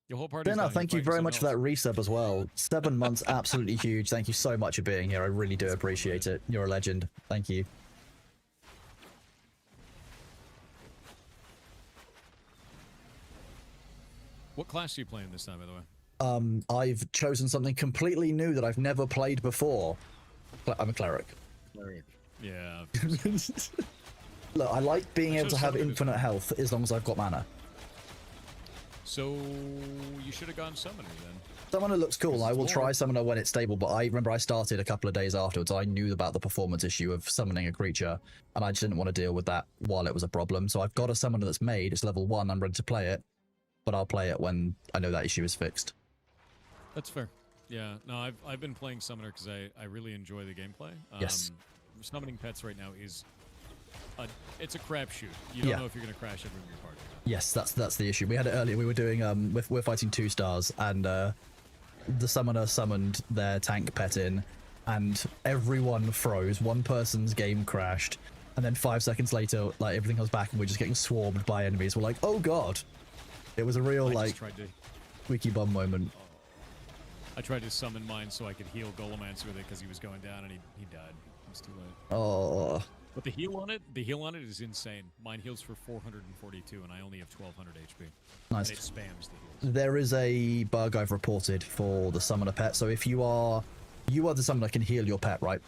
Your whole party's Dinner, down here thank you fighting very much for someone that resub as well. 7 months, absolutely huge. Thank you so much for being here. I really do appreciate it. You're a legend. Thank you. What class are you playing this time, by the way? I've chosen something completely new that I've never played before. I'm a cleric. Cleric. Yeah. Look, I like being able to have infinite health as long as I've got mana. So you should have gone Summoner then. Summoner looks cool. Because I it's will try more- Summoner when it's stable, but I remember I started a couple of days afterwards. I knew about the performance issue of summoning a creature, and I just didn't want to deal with that while it was a problem. So I've got a Summoner that's made. It's level 1. I'm ready to play it, but I'll play it when I know that issue is fixed. That's fair. Yeah, no, I've been playing Summoner because I really enjoy the gameplay. Yes. Summoning pets right now is it's a crapshoot. You don't Yeah. know if you're gonna crash everyone in your party. Yes, that's the issue. We had it earlier. We were doing we're fighting 2 stars, and the Summoner summoned their tank pet in, and everyone froze. One person's game crashed, and then 5 seconds later, like everything comes back, and we're just getting swarmed by enemies. We're like, oh god! It was a real I like just tried to wiki bum moment. I tried to summon mine so I could heal Golemancer with it because he was going down and he died. It was too late. Oh. But the heal on it is insane. Mine heals for 442 and I only have 1200 HP. Nice. And it spams the heals. There is a bug I've reported for the Summoner pet. So if you are the Summoner, can heal your pet, right?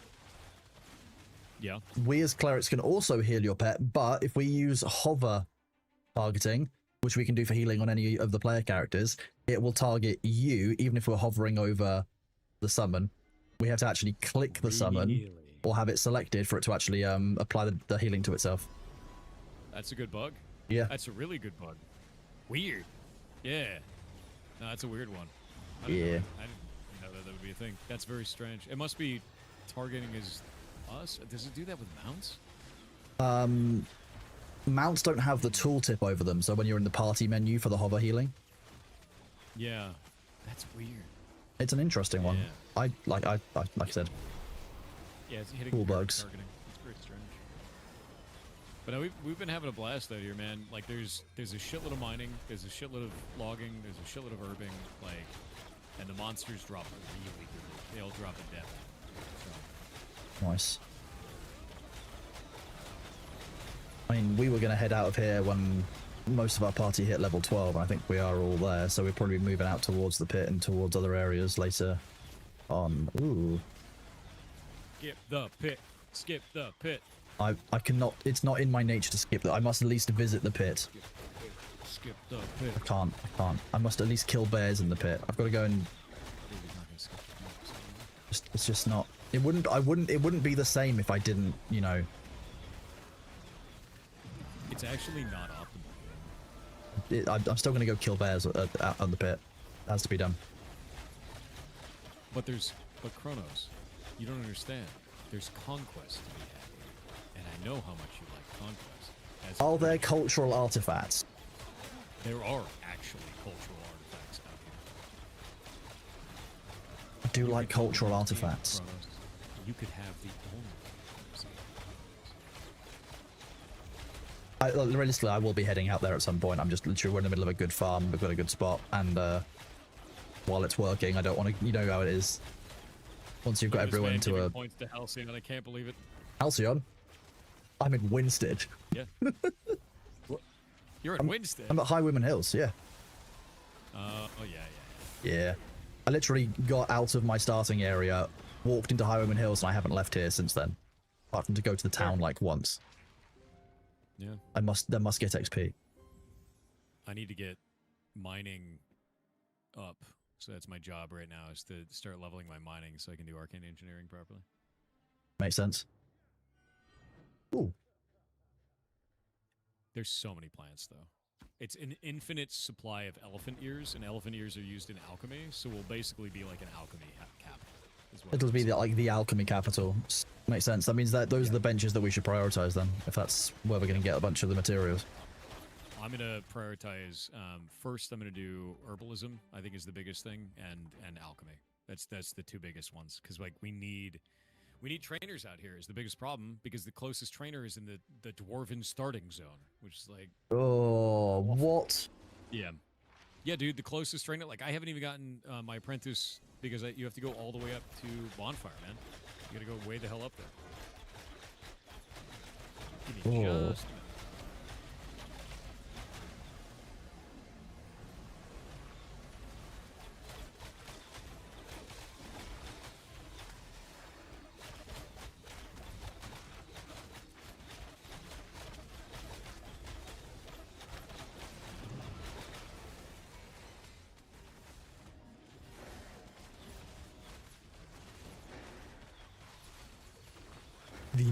Yeah. We as clerics can also heal your pet, but if we use hover targeting, which we can do for healing on any of the player characters, it will target you even if we're hovering over the summon. We have to actually click the summon or have it selected for it to actually apply the healing to itself. That's a good bug. Yeah. That's a really good bug. Weird. Yeah. No, that's a weird one. I Yeah. didn't know that would be a thing. That's very strange. It must be targeting as us. Does it do that with mounts? Mounts don't have the tooltip over them, so when you're in the party menu for the hover healing, Yeah. That's weird. it's an interesting one. I like I said. Yeah, it's hitting Cool your bugs. targeting. It's very strange. But no, we've been having a blast out here, man. Like there's a shitload of mining, there's a shitload of logging, there's a shitload of herbing, like, and the monsters drop really good. They all drop in depth. So, Nice. I mean, we were going to head out of here when most of our party hit level 12, and I think we are all there, so we're probably moving out towards the pit and towards other areas later on. Ooh. skip the pit. Skip the pit. I cannot, it's not in my nature to skip that. I must at least visit the pit. Skip the pit. I can't. I must at least kill bears in the pit. I've got to go and it's just not, it wouldn't be the same if I didn't, you know. It's actually not optimal. I'm still going to go kill bears out on the pit. It has to be done. But Kronos, you don't understand. There's conquest to be had here. And I know how much you like conquest. As Are there cultural artifacts? there are actually cultural artifacts out here. I do You like could build cultural a museum, artifacts. Kronos. You could have the only museum. Realistically, I will be heading out there at some point. I'm just literally, we're in the middle of a good farm. We've got a good spot, and while it's working, I don't want to. You know how it is. Once you've got This everyone man to giving a points to Halcyon, I can't believe it. Halcyon, I'm in Winstead. Yeah. You're in Winstead. I'm at High Women Hills. Yeah. Oh yeah. Yeah. I literally got out of my starting area, walked into High Women Hills, and I haven't left here since then. Apart from to go to the town like once. Yeah. That must get XP. I need to get mining up. So that's my job right now, is to start leveling my mining so I can do arcane engineering properly. Makes sense. Ooh. There's so many plants, though. It's an infinite supply of elephant ears, and elephant ears are used in alchemy, so we'll basically be like an alchemy cap. It'll be like the alchemy capital. Makes sense. That means that those are the benches that we should prioritize then, if that's where we're going to get a bunch of the materials. I'm going to prioritize, first I'm going to do herbalism, I think is the biggest thing, and alchemy. That's the two biggest ones, because like we need trainers out here is the biggest problem, because the closest trainer is in the dwarven starting zone, which is like... Oh, what? Yeah. Yeah, dude, the closest trainer, like I haven't even gotten my apprentice, because you have to go all the way up to Bonfire, man. You gotta go way the hell up there. Give me Oh. just a minute.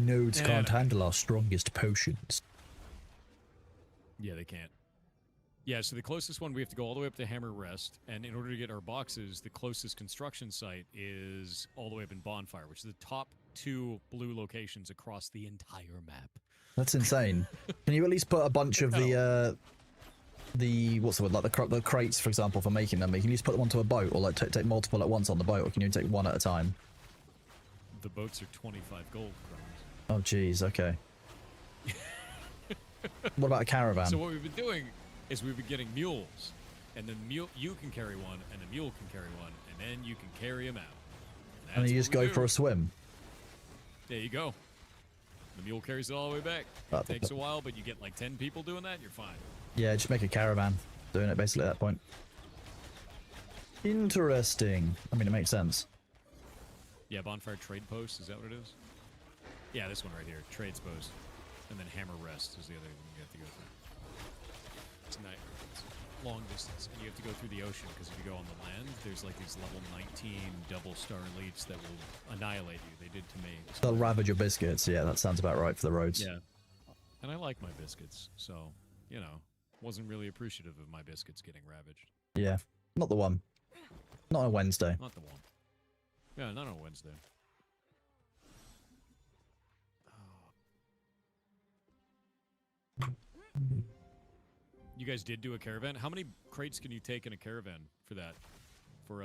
nodes Yeah, can't no. handle our strongest potions. Yeah, they can't. Yeah, so the closest one, we have to go all the way up to Hammer Rest, and in order to get our boxes, the closest construction site is all the way up in Bonfire, which is the top 2 blue locations across the entire map. That's insane. Can you at least put a bunch of the what's the word, like the crates, for example, for making them? Can you just put them onto a boat, or like take multiple at once on the boat, or can you take one at a time? The boats are 25 gold crowns. Oh, jeez. Okay. What about a caravan? So what we've been doing is we've been getting mules, and then you can carry one, and the mule can carry one, and then you can carry them out. And then you That's just what we go do. for a swim. There you go. The mule carries it all the way back. It takes a while, but you get like 10 people doing that, you're fine. Yeah, just make a caravan doing it basically at that point. Interesting. I mean, it makes sense. Yeah, Bonfire Trade Post, is that what it is? Yeah, this one right here, Trades Post. And then Hammer Rest is the other one you have to go through. It's long distance, and you have to go through the ocean, because if you go on the land, there's like these level 19 double star elites that will annihilate you. They did to me. They'll ravage your biscuits. Yeah, that sounds about right for the roads. Yeah. And I like my biscuits, so, you know, wasn't really appreciative of my biscuits getting ravaged. Yeah, not the one. Not on a Wednesday. Not the one. Yeah, not on Wednesday. You guys did do a caravan? How many crates can you take in a caravan for that? For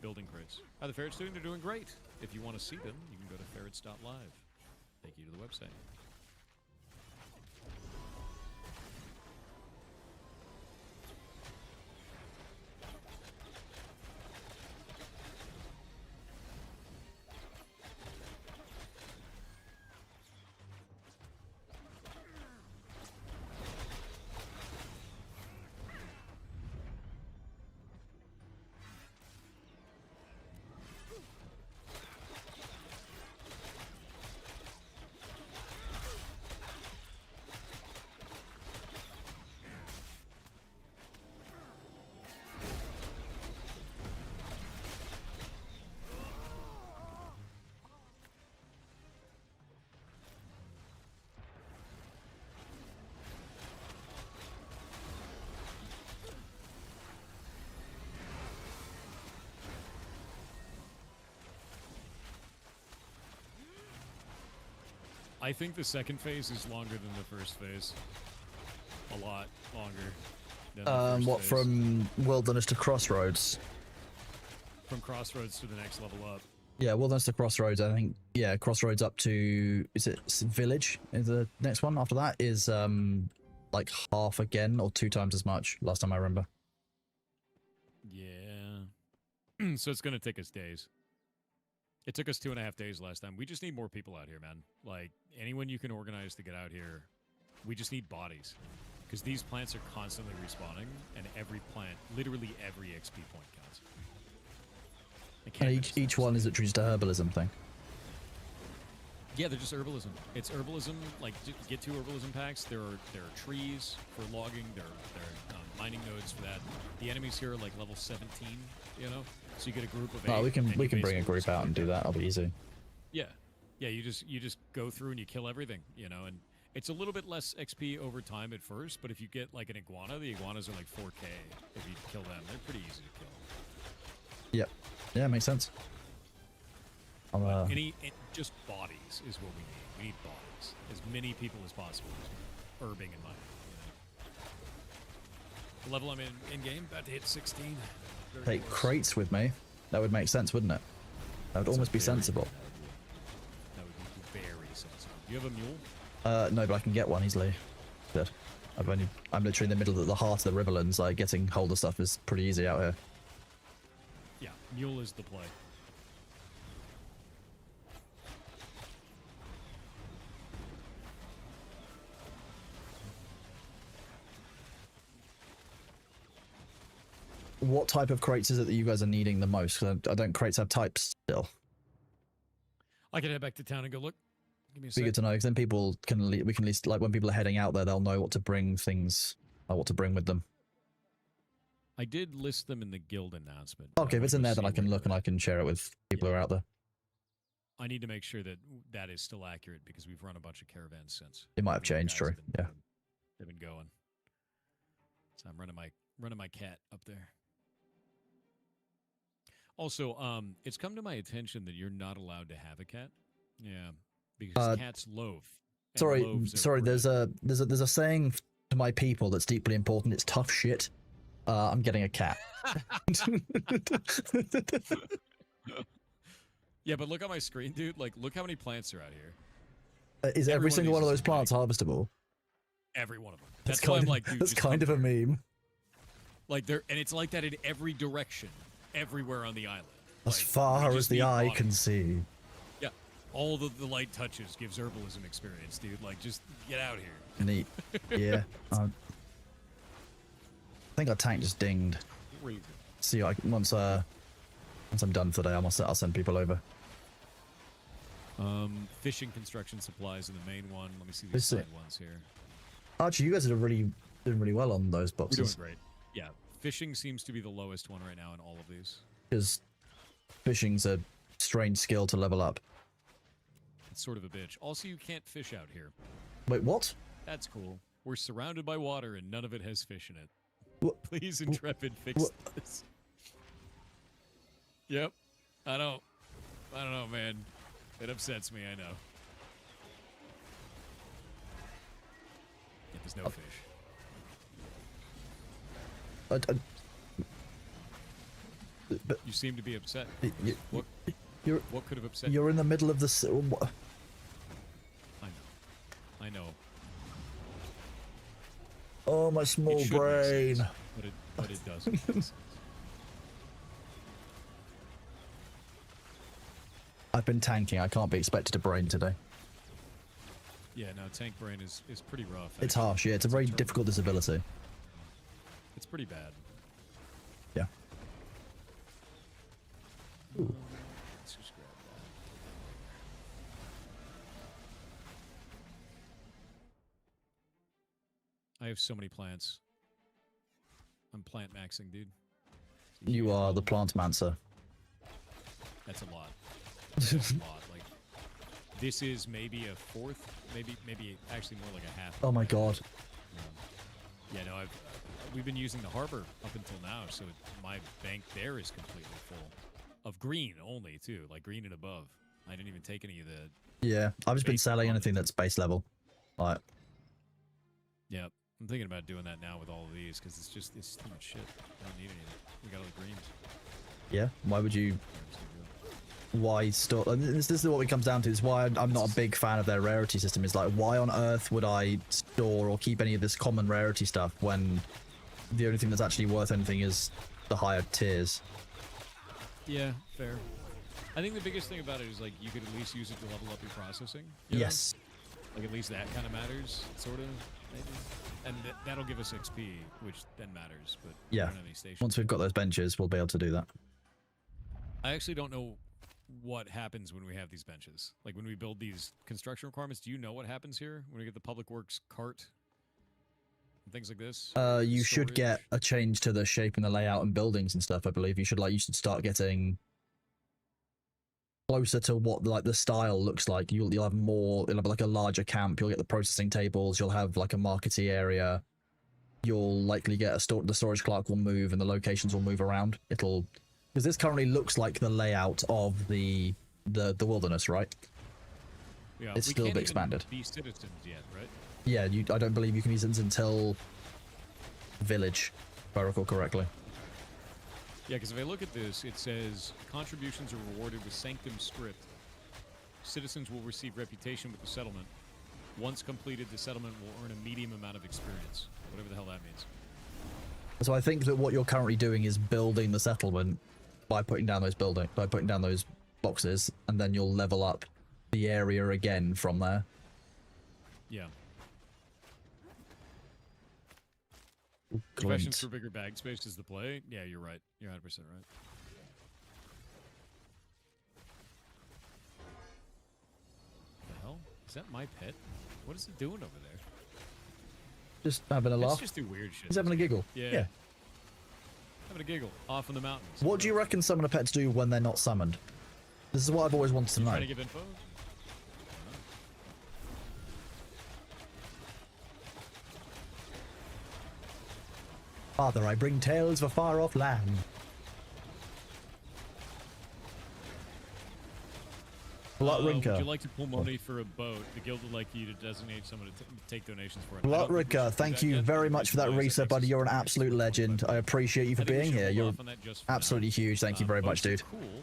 building crates? How the ferrets doing? They're doing great. If you want to see them, you can go to ferrets.live. Thank you to the website. I think the second phase is longer than the first phase. A lot longer than the first What, phase. from Wilderness to Crossroads? From Crossroads to the next level up. Yeah, Wilderness to Crossroads, I think. Yeah, Crossroads up to, is it Village? Is the next one after that is like half again, or 2 times as much, last time I remember. Yeah. So it's going to take us days. It took us 2.5 days last time. We just need more people out here, man. Like, anyone you can organize to get out here, we just need bodies. Because these plants are constantly respawning, and every plant, literally every XP point counts. And each one is literally just a herbalism thing. Yeah, they're just herbalism. It's herbalism. Like, get 2 herbalism packs. There are trees for logging. There are mining nodes for that. The enemies here are like level 17. You know, so you get a group of 8. Oh, we can and you bring a basically group out and do that. That'll be easy. Yeah, yeah. You just go through and you kill everything. You know, and it's a little bit less XP over time at first. But if you get like an iguana, the iguanas are like 4K. If you kill them, they're pretty easy to kill. Yep. Yeah, makes sense. Just bodies is what we need. We need bodies. As many people as possible. Herbing and mining. You know? The level I'm in game, about to hit 16. Very Take close. crates with me. That would make sense, wouldn't it? That would almost be sensible. That would be very sensible. Do you have a mule? No, but I can get one easily. Good. I'm literally in the middle of the heart of the Riverlands. Like, getting hold of stuff is pretty easy out here. Yeah, mule is the play. What type of crates is it that you guys are needing the most? 'Cause I don't crates have types still. I can head back to town and go look. Give me a Be sec. good to know, because then people can we can at least, like, when people are heading out there, they'll know what to bring what to bring with them. I did list them in the guild announcement. Okay, if it's in there, then I can look and I can share it with people who are out there. I need to make sure that that is still accurate because we've run a bunch of caravans since. It might have You know, changed, guys true. have been- Yeah. They've been going. So I'm running my cat up there. Also, it's come to my attention that you're not allowed to have a cat. Yeah, because cats loaf. and Sorry, loaves are sorry. really- There's a saying to my people that's deeply important. It's tough shit. I'm getting a cat. Yeah, but look on my screen, dude. Like, look how many plants are out here. Is every single one of these those plants harvestable? Every one of them. That's That's why I'm kind of, like, dude, that's just kind of come a meme. Like there, and it's like that in every direction, everywhere on the island. As Like, far we as just the need eye water. can see. Yeah, all the light touches gives herbalism experience, dude. Like, just get out here. Neat. Yeah. I think our tank just dinged. Rude. See, once I'm done for the day, I'll send people over. Fishing construction supplies in the main one. Let me see these Let's see. side ones here. Archie, you guys are doing really well on those We're boxes. doing great. Yeah, fishing seems to be the lowest one right now in all of these. Because fishing's a strange skill to level up. It's sort of a bitch. Also, you can't fish out here. Wait, what? That's cool. We're surrounded by water and none of it has fish in it. What? Please, Intrepid, fix this. Yep. I don't know, man. It upsets me, I know. Yeah, there's no fish. But You seem to be upset. you- What, what could have upset you? you're in the middle of the. I know. Oh, my small It should make brain. sense, but it doesn't. I've been tanking. I can't be expected to brain today. Yeah, no, tank brain is pretty rough. It's actually. harsh. Yeah, it's a very difficult disability. It's pretty bad. Yeah. Let's just grab that. I have so many plants. I'm plant maxing, dude. You are the plant mancer. That's a lot. That's a lot. Like, this is maybe a fourth, maybe actually more like a half. Oh my god. Yeah, no, we've been using the harbor up until now, so my bank there is completely full of green only too, like green and above. I didn't even take any of the. Yeah, I've just been selling anything that's base level. Like, Yeah, I'm thinking about doing that now with all of these because it's too much shit. I don't need any of it. We got all the greens. yeah, why would you? Why store? This is what it comes down to. Is why I'm not a big fan of their rarity system. Is like, why on earth would I store or keep any of this common rarity stuff when the only thing that's actually worth anything is the higher tiers? Yeah, fair. I think the biggest thing about it is like you could at least use it to level up your processing. you know? Yes. Like at least that kind of matters, sort of, maybe. And that'll give us XP, which then matters. But we Yeah. don't have any stations. Once we've got those benches, we'll be able to do that. I actually don't know what happens when we have these benches. Like when we build these construction requirements, do you know what happens here when we get the public works cart and things like this? You should Storage? get a change to the shape and the layout and buildings and stuff. I believe you should start getting closer to what like the style looks like. You'll have more. You'll have like a larger camp. You'll get the processing tables. You'll have like a markety area. You'll likely get the storage clerk will move and the locations will move around. It'll because this currently looks like the layout of the wilderness, right? Yeah, It's we still can't be even expanded. Be citizens yet, right? Yeah, I don't believe you can use it until village, if I recall correctly. Yeah, because if I look at this, it says contributions are rewarded with Sanctum script. Citizens will receive reputation with the settlement. Once completed, the settlement will earn a medium amount of experience, whatever the hell that means. So I think that what you're currently doing is building the settlement by putting down those boxes, and then you'll level up the area again from there. Yeah. Clint. Questions for bigger bag space is the play. Yeah, you're right. You're 100% right. The hell? Is that my pet? What is it doing over there? Just having a laugh. Let's just do weird shit. He's having a giggle. Yeah. Having a giggle off in the mountains. What do you reckon summon a pets do when they're not summoned? This is what I've always wanted to know. Trying to give info? Father, I bring tales of a far-off land. Bloodrinker. Would you like to pull money for a boat? The guild would like you to designate someone to take donations for it. Bloodrinker, thank you very much for that reset, buddy. You're an absolute legend. I appreciate you for being here. You're absolutely huge. Thank you very much, dude. Cool,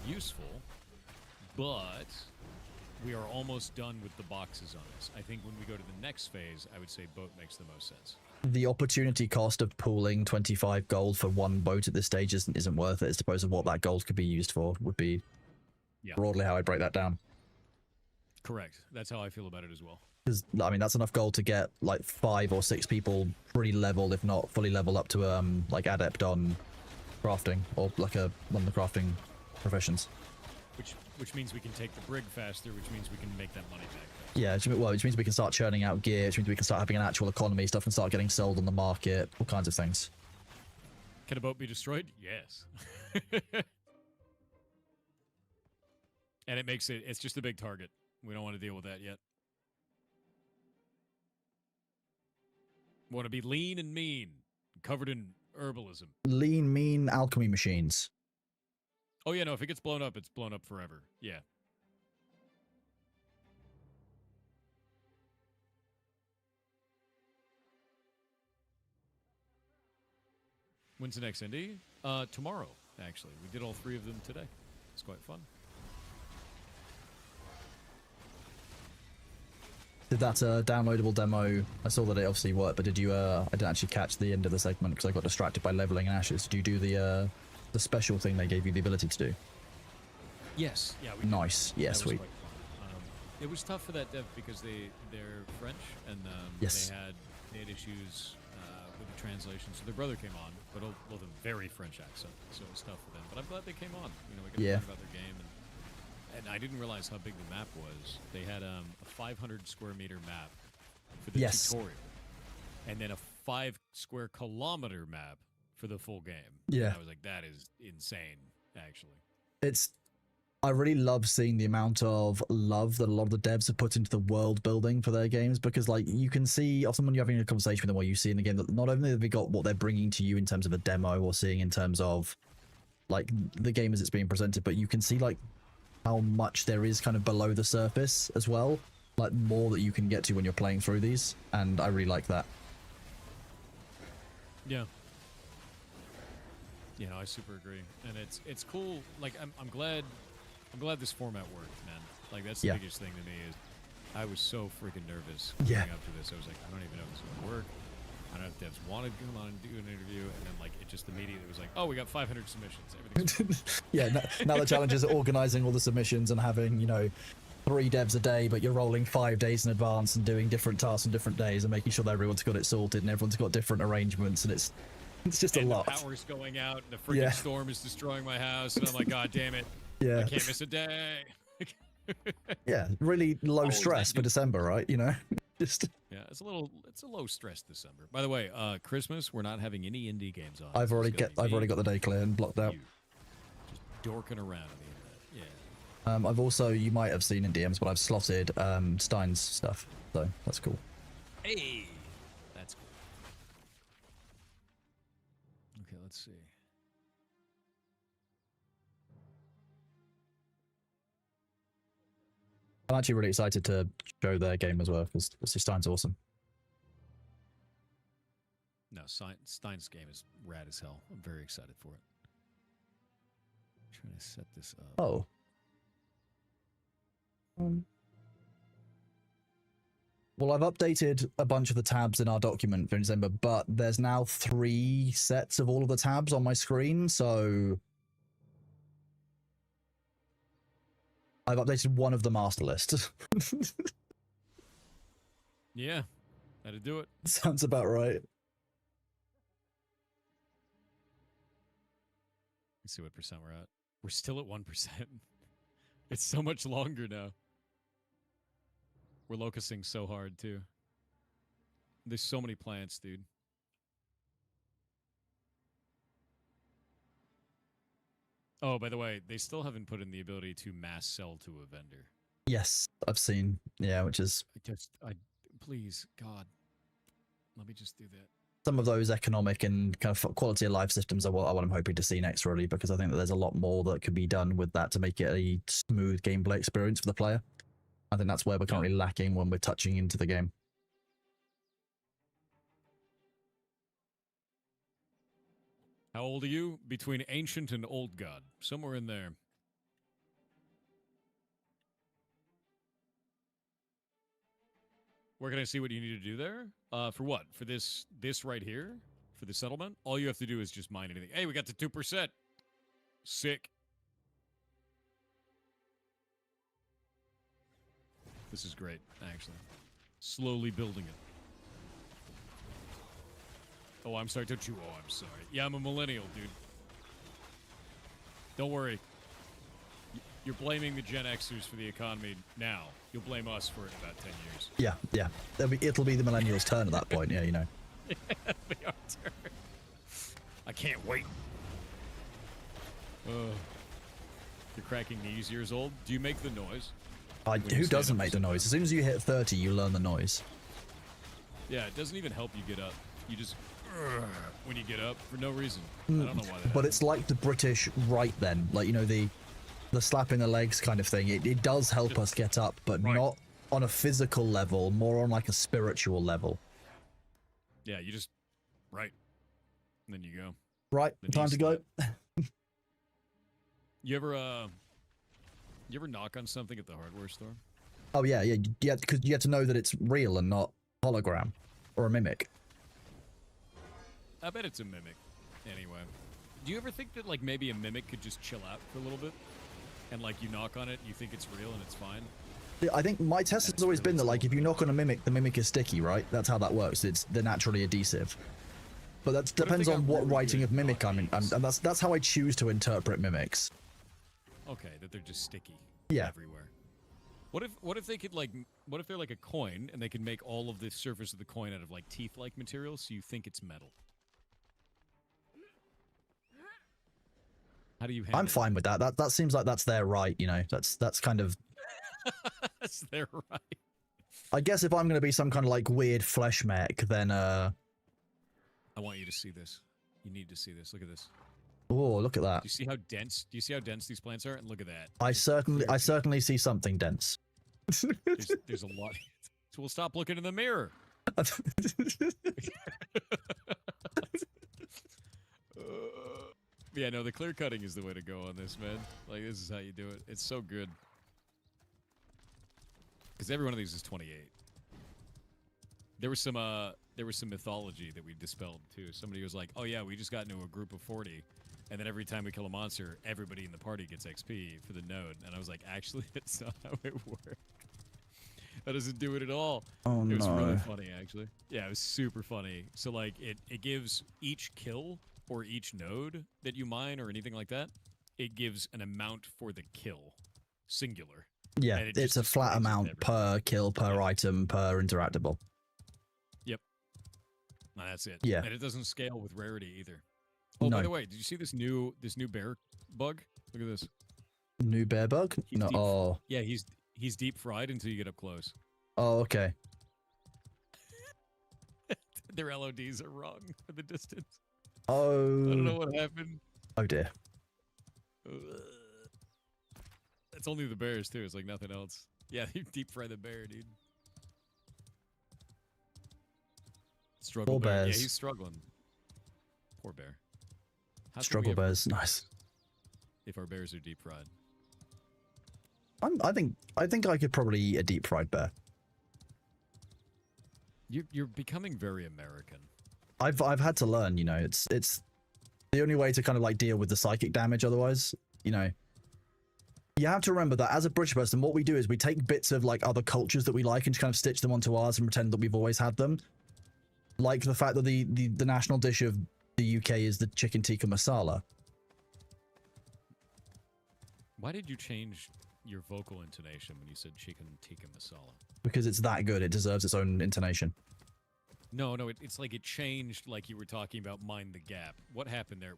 useful, but we are almost done with the boxes on this. I think when we go to the next phase, I would say boat makes the most sense. The opportunity cost of pooling 25 gold for one boat at this stage isn't worth it. I suppose of what that gold could be used for would be broadly how I break that down. Correct. That's how I feel about it as well. Because I mean, that's enough gold to get like 5 or 6 people pretty leveled, if not fully leveled up to like adept on crafting or like one of the crafting professions. Which means we can take the brig faster, which means we can make that money back. Yeah, which means we can start churning out gear, which means we can start having an actual economy, stuff can start getting sold on the market, all kinds of things. Can a boat be destroyed? Yes. And it makes it's just a big target. We don't want to deal with that yet. We want to be lean and mean, covered in herbalism. Lean, mean alchemy machines. Oh yeah, no, if it gets blown up, it's blown up forever. Yeah. When's the next indie? Tomorrow, actually. We did all 3 of them today. It's quite fun. Did that downloadable demo, I saw that it obviously worked, but did you, I didn't actually catch the end of the segment because I got distracted by leveling and ashes. Did you do the special thing they gave you the ability to do? Yes. Yeah. We Nice. did. Yeah, That was sweet. quite fun. It was tough for that dev because they're French and Yes. they had issues with the translation. So their brother came on, but with a very French accent, so it was tough for them. But I'm glad they came on. You know, we got to Yeah. learn about their game, and I didn't realize how big the map was. They had a 500 square meter map for the Yes. tutorial, and then a 5 square kilometer map for the full game. Yeah. And I was like, that is insane, actually. I really love seeing the amount of love that a lot of the devs have put into the world building for their games, because like you can see, or someone you're having a conversation with them, what you see in the game, that not only have they got what they're bringing to you in terms of a demo or seeing in terms of like the game as it's being presented, but you can see like how much there is kind of below the surface as well, like more that you can get to when you're playing through these, and I really like that. Yeah. You know, I super agree, and it's cool. Like I'm glad this format worked, man. Like that's the Yeah. biggest thing to me is I was so freaking nervous Yeah. going up to this. I was like, I don't even know if this is gonna work. I don't know if devs wanted to come on and do an interview, and then like it just immediately was like, oh, we got 500 submissions. Everything's Yeah, now the challenge is organizing all the submissions and having, you know, 3 devs a day, but you're rolling 5 days in advance and doing different tasks on different days and making sure that everyone's got it sorted and everyone's got different arrangements, and it's just a lot. The power's going out, and the freaking storm is destroying my house, and I'm like, God damn it! Yeah. I can't miss a day. Yeah, really low stress for December, right? You know, just Yeah, it's a low stress December. By the way, Christmas we're not having any indie games on. I've It's already gonna be I've already me, got the day clear and blocked out. you, just dorking around on the internet. Yeah. I've also, you might have seen in DMs, but I've slotted Stein's stuff, so that's cool. Hey, that's cool. Okay, let's see. I'm actually really excited to show their game as well, because Stein's awesome. No, Stein's game is rad as hell. I'm very excited for it. Trying to set this up. Oh. Well, I've updated a bunch of the tabs in our document for December, but there's now 3 sets of all of the tabs on my screen, so I've updated one of the master list. Yeah, that'd do it. Sounds about right. Let's see what percent we're at. We're still at 1%. It's so much longer now. We're locusting so hard too. There's so many plants, dude. Oh, by the way, they still haven't put in the ability to mass sell to a vendor. Yes, I've seen. Yeah, which is Please, God, let me just do that. some of those economic and kind of quality of life systems are what I'm hoping to see next, really, because I think that there's a lot more that could be done with that to make it a smooth gameplay experience for the player. I think that's where we're currently lacking when we're touching into the game. How old are you? Between ancient and old god, somewhere in there. Where can I see what you need to do there? For what? For this right here? For the settlement? All you have to do is just mine anything. Hey, we got to 2%. Sick. This is great, actually. Slowly building it. Oh, I'm sorry, don't you? Oh, I'm sorry. Yeah, I'm a millennial, dude. Don't worry. You're blaming the Gen Xers for the economy now. You'll blame us for it in about 10 years. Yeah, yeah. It'll be the millennials' turn at that point, yeah, you know. Yeah, they are turn. I can't wait. You're cracking knees years old. Do you make the noise? Who doesn't make the noise? As soon as you hit 30, you learn the noise. Yeah, it doesn't even help you get up. You just when you get up for no reason. I don't know why that But happens. it's like the British right then, like, you know, the slapping the legs kind of thing. It does help us get up, but not on a physical level, more on like a spiritual level. Yeah, you just right. And then you go. Right, The time knee to go. You ever knock on something at the hardware store? Oh yeah, because you have to know that it's real and not hologram or a mimic. I bet it's a mimic. Anyway, do you ever think that like maybe a mimic could just chill out for a little bit, and like you knock on it, you think it's real and it's fine? I think my test has always been that like if you knock on a mimic, the mimic is sticky, right? That's how that works. They're naturally adhesive. But that depends on what writing of mimic I'm in, and that's how I choose to interpret mimics. Okay, that they're just sticky. Yeah. Everywhere. What if they could like what if they're like a coin and they can make all of the surface of the coin out of like teeth-like material so you think it's metal? How do you handle I'm fine with that. That seems like that's their right, you know. That's kind of. That's their right. I guess if I'm gonna be some kind of like weird flesh mech, then I want you to see this. You need to see this. Look at this. Oh, look at that. Do you see how dense? Do you see how dense these plants are? And look at that. I certainly see something dense. There's a lot. So we'll stop looking in the mirror. Yeah, no, the clear cutting is the way to go on this, man. Like, this is how you do it. It's so good. Because every one of these is 28. There was some mythology that we dispelled too. Somebody was like, "Oh yeah, we just got into a group of 40, and then every time we kill a monster, everybody in the party gets XP for the node." And I was like, "Actually, that's not how it works. That doesn't do it at all." Oh, it was no. really funny, actually. Yeah, it was super funny. So like, it gives each kill or each node that you mine or anything like that, it gives an amount for the kill, singular. Yeah, And it it's just a flat destroys amount everything. per kill, per item, per interactable. Yep. And that's it. Yeah. And it doesn't scale with rarity either. Oh, by No. the way, did you see this new bear bug? Look at this. New bear bug? He's No. deep- Oh. Yeah, he's deep fried until you get up close. Oh, okay. Their LODs are wrong for the distance. Oh. I don't know what happened. Oh dear. It's only the bears too. It's like nothing else. Yeah, you deep fry the bear, dude. Struggle Poor bear. bears. Yeah, he's struggling. Poor bear. How can we Struggle ever bears. lose Nice. If our bears are deep fried. I think I could probably eat a deep fried bear. You're becoming very American. I've had to learn, you know, it's the only way to kind of like deal with the psychic damage otherwise, you know. You have to remember that as a British person, what we do is we take bits of like other cultures that we like and just kind of stitch them onto ours and pretend that we've always had them. Like the fact that the national dish of the UK is the chicken tikka masala. Why did you change your vocal intonation when you said chicken tikka masala? Because it's that good, it deserves its own intonation. No, it's like it changed like you were talking about Mind the Gap. What happened there?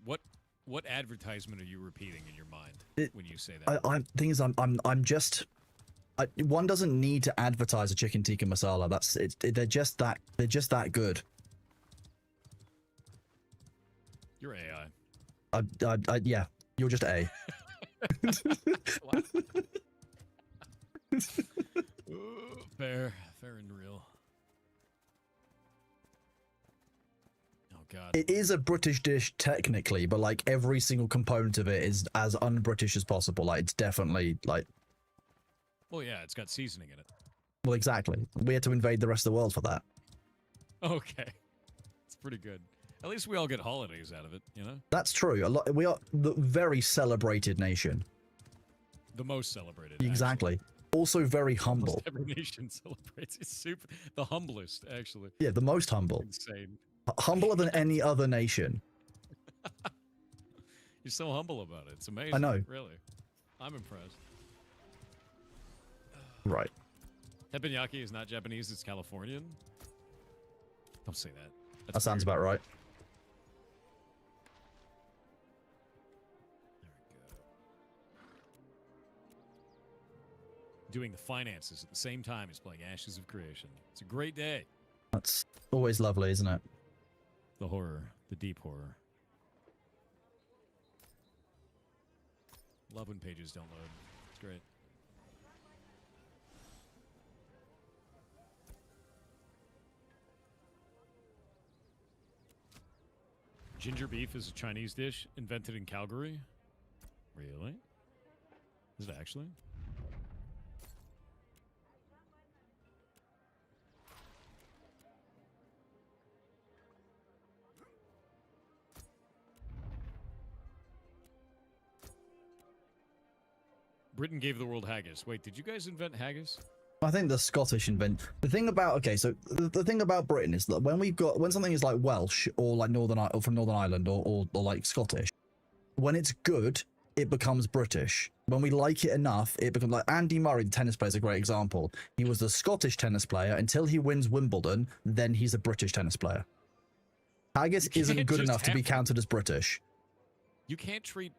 What advertisement are you repeating in your mind when you say I, that? thing is, I'm just. One doesn't need to advertise a chicken tikka masala. That's it. They're just that good. You're AI. Yeah, you're just A. Fair and real. Oh god. It is a British dish technically, but like every single component of it is as un-British as possible. Like it's definitely like. Well, yeah, it's got seasoning in it. Well, exactly. We had to invade the rest of the world for that. Okay, it's pretty good. At least we all get holidays out of it, you know. That's true. A lot. We are the very celebrated nation. The most celebrated. Exactly. Also very humble. Almost every nation celebrates. It's super. The humblest, actually. Yeah, the most humble. Insane. Humbler than any other nation. You're so humble about it. It's amazing. I know. Really. I'm impressed. Right. Teppanyaki is not Japanese, it's Californian. Don't say that. That sounds about right. Doing the finances at the same time as playing Ashes of Creation. It's a great day. That's always lovely, isn't it? The horror. The deep horror. Love when pages don't load. It's great. Ginger beef is a Chinese dish invented in Calgary. Really? Is it actually? Britain gave the world haggis. Wait, did you guys invent haggis? I think the Scottish invent the thing about so the thing about Britain is that when something is like Welsh or like or from Northern Ireland or like Scottish, when it's good, it becomes British. When we like it enough, it becomes like Andy Murray, the tennis player, is a great example. He was a Scottish tennis player until he wins Wimbledon, then he's a British tennis player. Haggis isn't good enough to be counted as British. You can't treat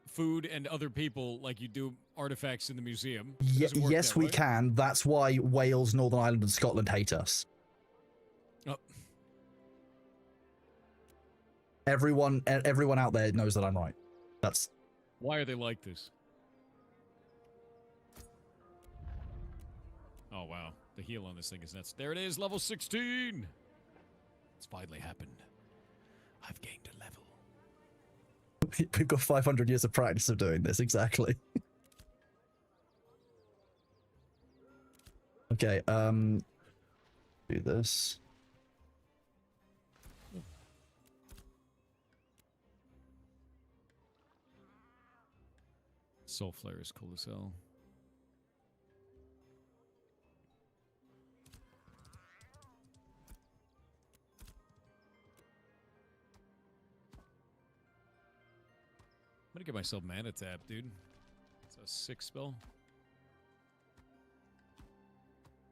food and other people like you do artifacts in the museum. Yes, we can. That's why Wales, Northern Ireland, and Scotland hate us. Oh. Everyone out there knows that I'm right. That's why are they like this? Oh wow, the heal on this thing is nuts. There it is, level 16. It's finally happened. I've gained a level. We've got 500 years of practice of doing this, exactly. Okay, do this. Soul Flare is cool as hell. I'm gonna get myself Mana Tap, dude. It's a 6 spell.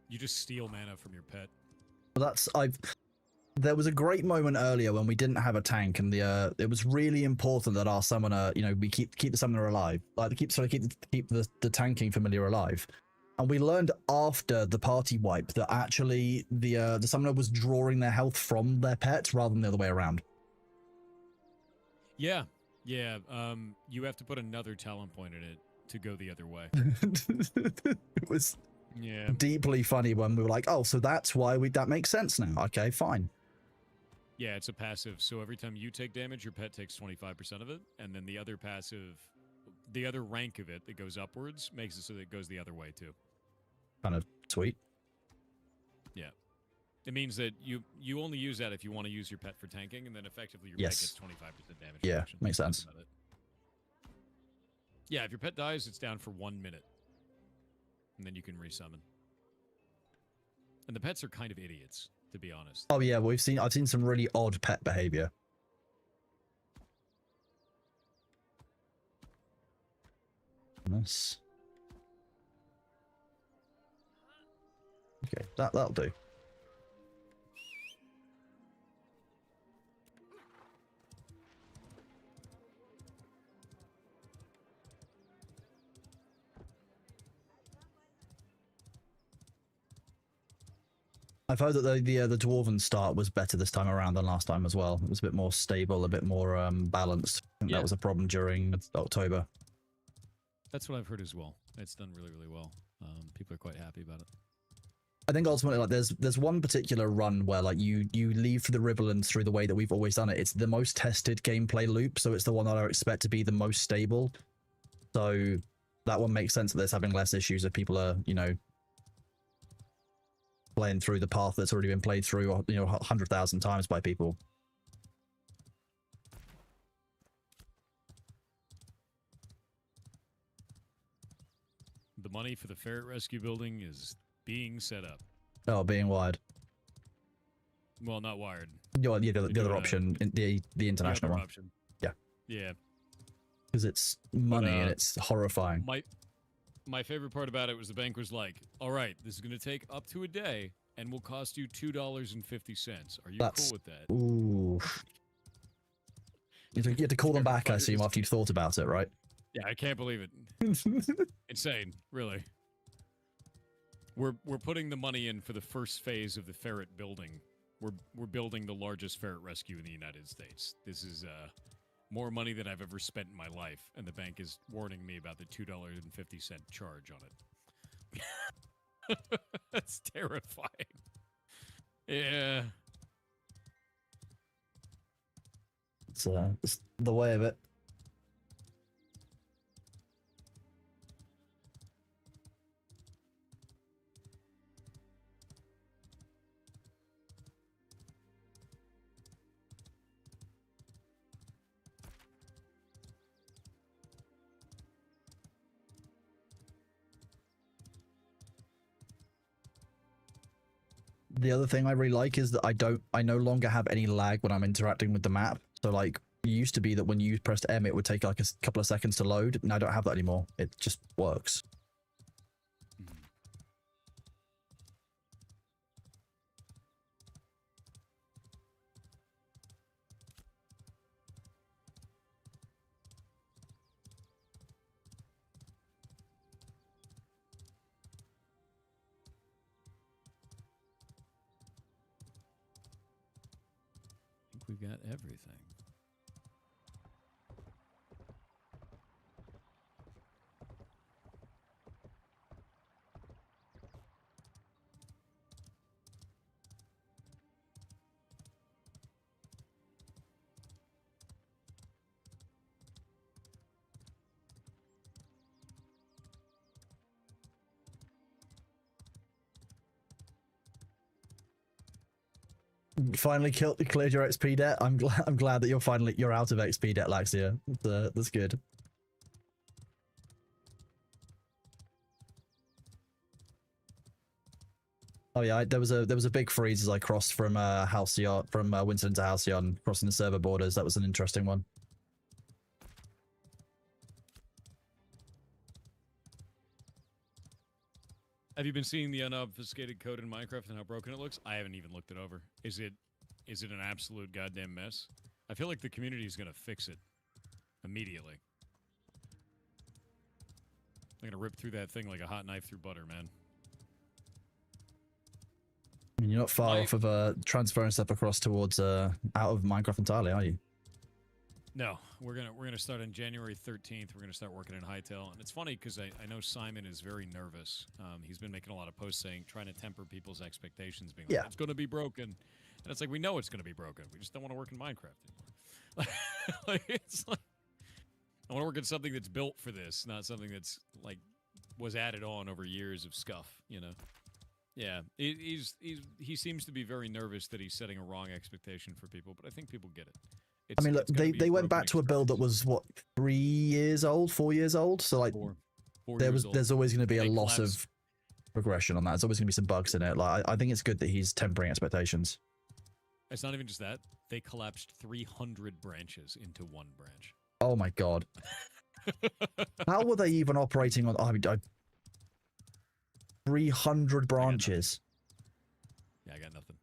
You just steal mana from your pet. There was a great moment earlier when we didn't have a tank, and it was really important that our summoner, we keep the summoner alive, like keep the tanking familiar alive. And we learned after the party wipe that actually the summoner was drawing their health from their pet rather than the other way around. Yeah. Yeah, you have to put another talent point in it to go the other way. It was deeply funny when we were like, oh, so that's why that makes sense now. Okay, fine. Yeah, it's a passive, so every time you take damage, your pet takes 25% of it, and then the other passive, the other rank of it that goes upwards makes it so that it goes the other way too. Kind of sweet. Yeah. It means that you only use that if you want to use your pet for tanking, and then effectively your pet gets 25% damage. Yeah, reduction. makes sense. Yeah, if your pet dies, it's down for 1 minute. And then you can resummon. And the pets are kind of idiots, to be honest. Oh yeah, I've seen some really odd pet behavior. This. Okay, that'll do. I've heard that the dwarven start was better this time around than last time as well. It was a bit more stable, a bit more balanced. I think Yeah. that was a problem during October. That's what I've heard as well. It's done really, really well. People are quite happy about it. I think ultimately, like, there's one particular run where like you leave for the Riverlands through the way that we've always done it. It's the most tested gameplay loop, so it's the one that I expect to be the most stable. So that one makes sense that there's having less issues if people are, you know, playing through the path that's already been played through, you know, 100,000 times by people. The money for the ferret rescue building is being set up. Oh, being wired. Well, not wired. Yeah, the They're other doing option, the international other one. option. Yeah. Yeah. Because it's money and it's horrifying. My favorite part about it was the bank was like, "All right, this is going to take up to a day, and will cost you $2.50. Are you That's cool with that?" Ooh. You had to call them back, I assume, after you'd thought about it, right? Yeah, I can't believe it. Insane, really. We're putting the money in for the first phase of the ferret building. We're building the largest ferret rescue in the United States. This is more money than I've ever spent in my life, and the bank is warning me about the $2.50 charge on it. That's terrifying. Yeah. It's the way of it. The other thing I really like is that I no longer have any lag when I'm interacting with the map. So like, it used to be that when you pressed M, it would take like a couple of seconds to load. Now I don't have that anymore. It just works. I think we've got everything. Finally cleared your XP debt. I'm glad that you're out of XP debt, Laxia. That's good. Oh yeah, there was a big freeze as I crossed from Halcyon, from Winston to Halcyon, crossing the server borders. That was an interesting one. Have you been seeing the unobfuscated code in Minecraft and how broken it looks? I haven't even looked it over. Is it an absolute goddamn mess? I feel like the community is gonna fix it immediately. I'm gonna rip through that thing like a hot knife through butter, man. I mean, you're not far off of transferring stuff across towards out of Minecraft entirely, are you? No, we're gonna start on January 13th. We're gonna start working in Hightail, and it's funny because I know Simon is very nervous. He's been making a lot of posts trying to temper people's expectations, being like, it's gonna be broken, and it's like, we know it's gonna be broken. We just don't want to work in Minecraft anymore. It's like, I want to work in something that's built for this, not something that's like was added on over years of scuff, you know. Yeah, he seems to be very nervous that he's setting a wrong expectation for people, but I think people get it. I mean, look, they went back to a build that was what, 4 years old, so like Four there's always going to be a loss of progression on that. There's always going to be some bugs in it. Like I think it's good that he's tempering expectations. It's not even just that, they collapsed 300 branches into one branch. Oh my god. How were they even operating on 300 branches? Yeah, I got nothing.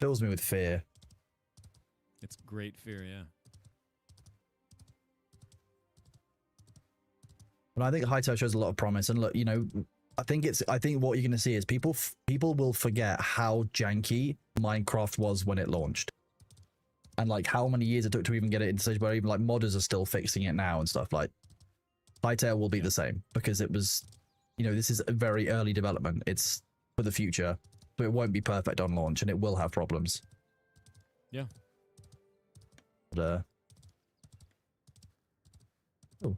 Fills me with fear. It's great fear, yeah. But I think Hightail shows a lot of promise. And look, you know, I think what you're going to see is people will forget how janky Minecraft was when it launched, and like how many years it took to even get it into stage where even like modders are still fixing it now and stuff. Like Hytale will be the same because it was, you know, this is a very early development. It's for the future, but it won't be perfect on launch and it will have problems. Yeah. But, oh.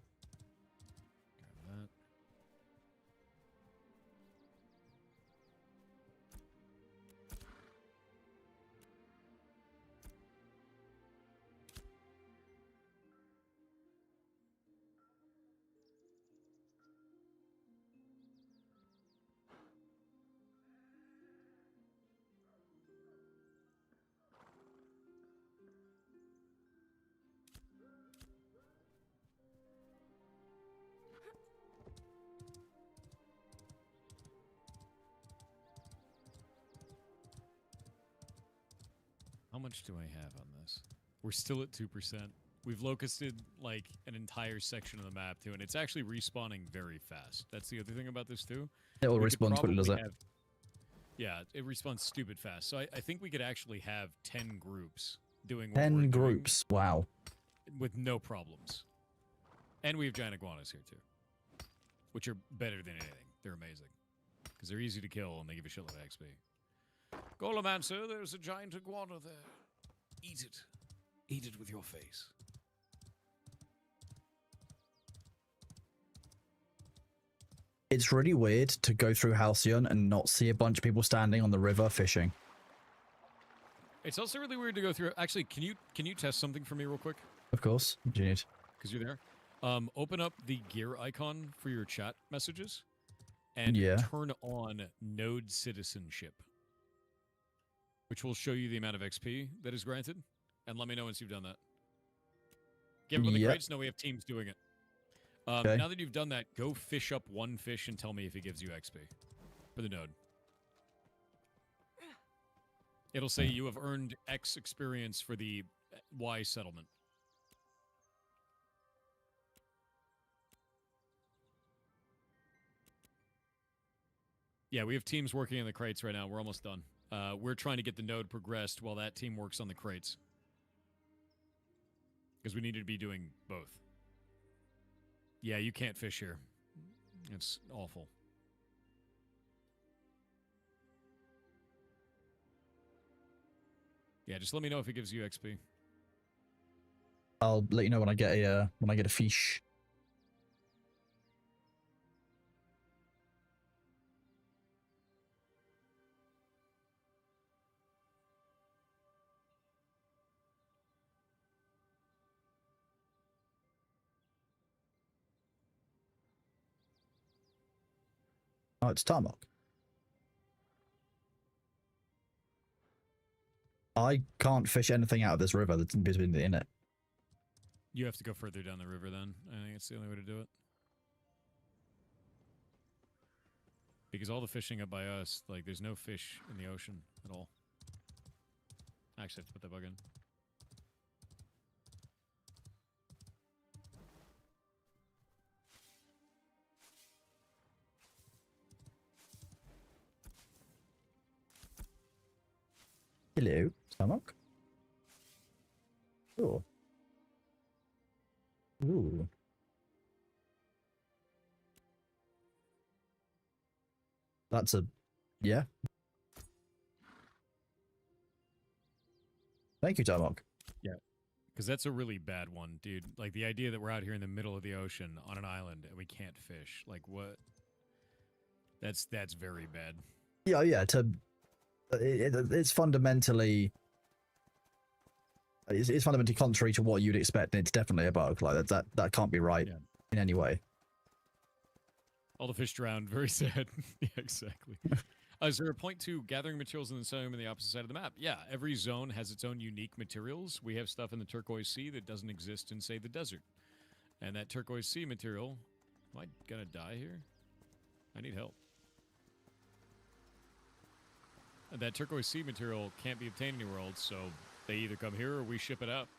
How much do I have on this? We're still at 2%. We've locusted like an entire section of the map too, and it's actually respawning very fast. That's the other thing about this too. It will We could respawn quickly, does probably it? have- Yeah, it respawns stupid fast. So I think we could actually have 10 groups doing what we're 10 doing groups. Wow. with no problems. And we have giant iguanas here too, which are better than anything. They're amazing because they're easy to kill and they give a shitload of XP. Golomancer, there's a giant iguana there. Eat it. Eat it with your face. It's really weird to go through Halcyon and not see a bunch of people standing on the river fishing. It's also really weird to go through. Actually, can you test something for me real quick? Of course. What do you need? Because you're there. Open up the gear icon for your chat messages and Yeah. turn on node citizenship, which will show you the amount of XP that is granted. And let me know once you've done that. Give everyone the Yep. crates know we have teams doing it. Okay. Now that you've done that, go fish up one fish and tell me if it gives you XP for the node. It'll say you have earned X experience for the Y settlement. Yeah, we have teams working on the crates right now. We're almost done. We're trying to get the node progressed while that team works on the crates. Because we need to be doing both. Yeah, you can't fish here. It's awful. Yeah, just let me know if it gives you XP. I'll let you know when I get a fish. Oh, it's Tarmok. I can't fish anything out of this river that's in it. You have to go further down the river then. I think it's the only way to do it. Because all the fishing up by us, like, there's no fish in the ocean at all. Actually, I have to put that bug in. Hello, Tarmok. Oh. Ooh. That's a... yeah. Thank you, Tarmok. Yeah. Because that's a really bad one, dude. Like, the idea that we're out here in the middle of the ocean on an island and we can't fish. Like, what? That's very bad. Yeah, yeah, it's fundamentally... It's fundamentally contrary to what you'd expect, and it's definitely a bug. Like, that can't be right in any way. All the fish drowned. Very sad. Yeah, exactly. Is there a point to gathering materials in the same in the opposite side of the map? Yeah, every zone has its own unique materials. We have stuff in the Turquoise Sea that doesn't exist in, say, the desert. And that Turquoise Sea material... Am I gonna die here? I need help. And that Turquoise Sea material can't be obtained anywhere else, so they either come here or we ship it out.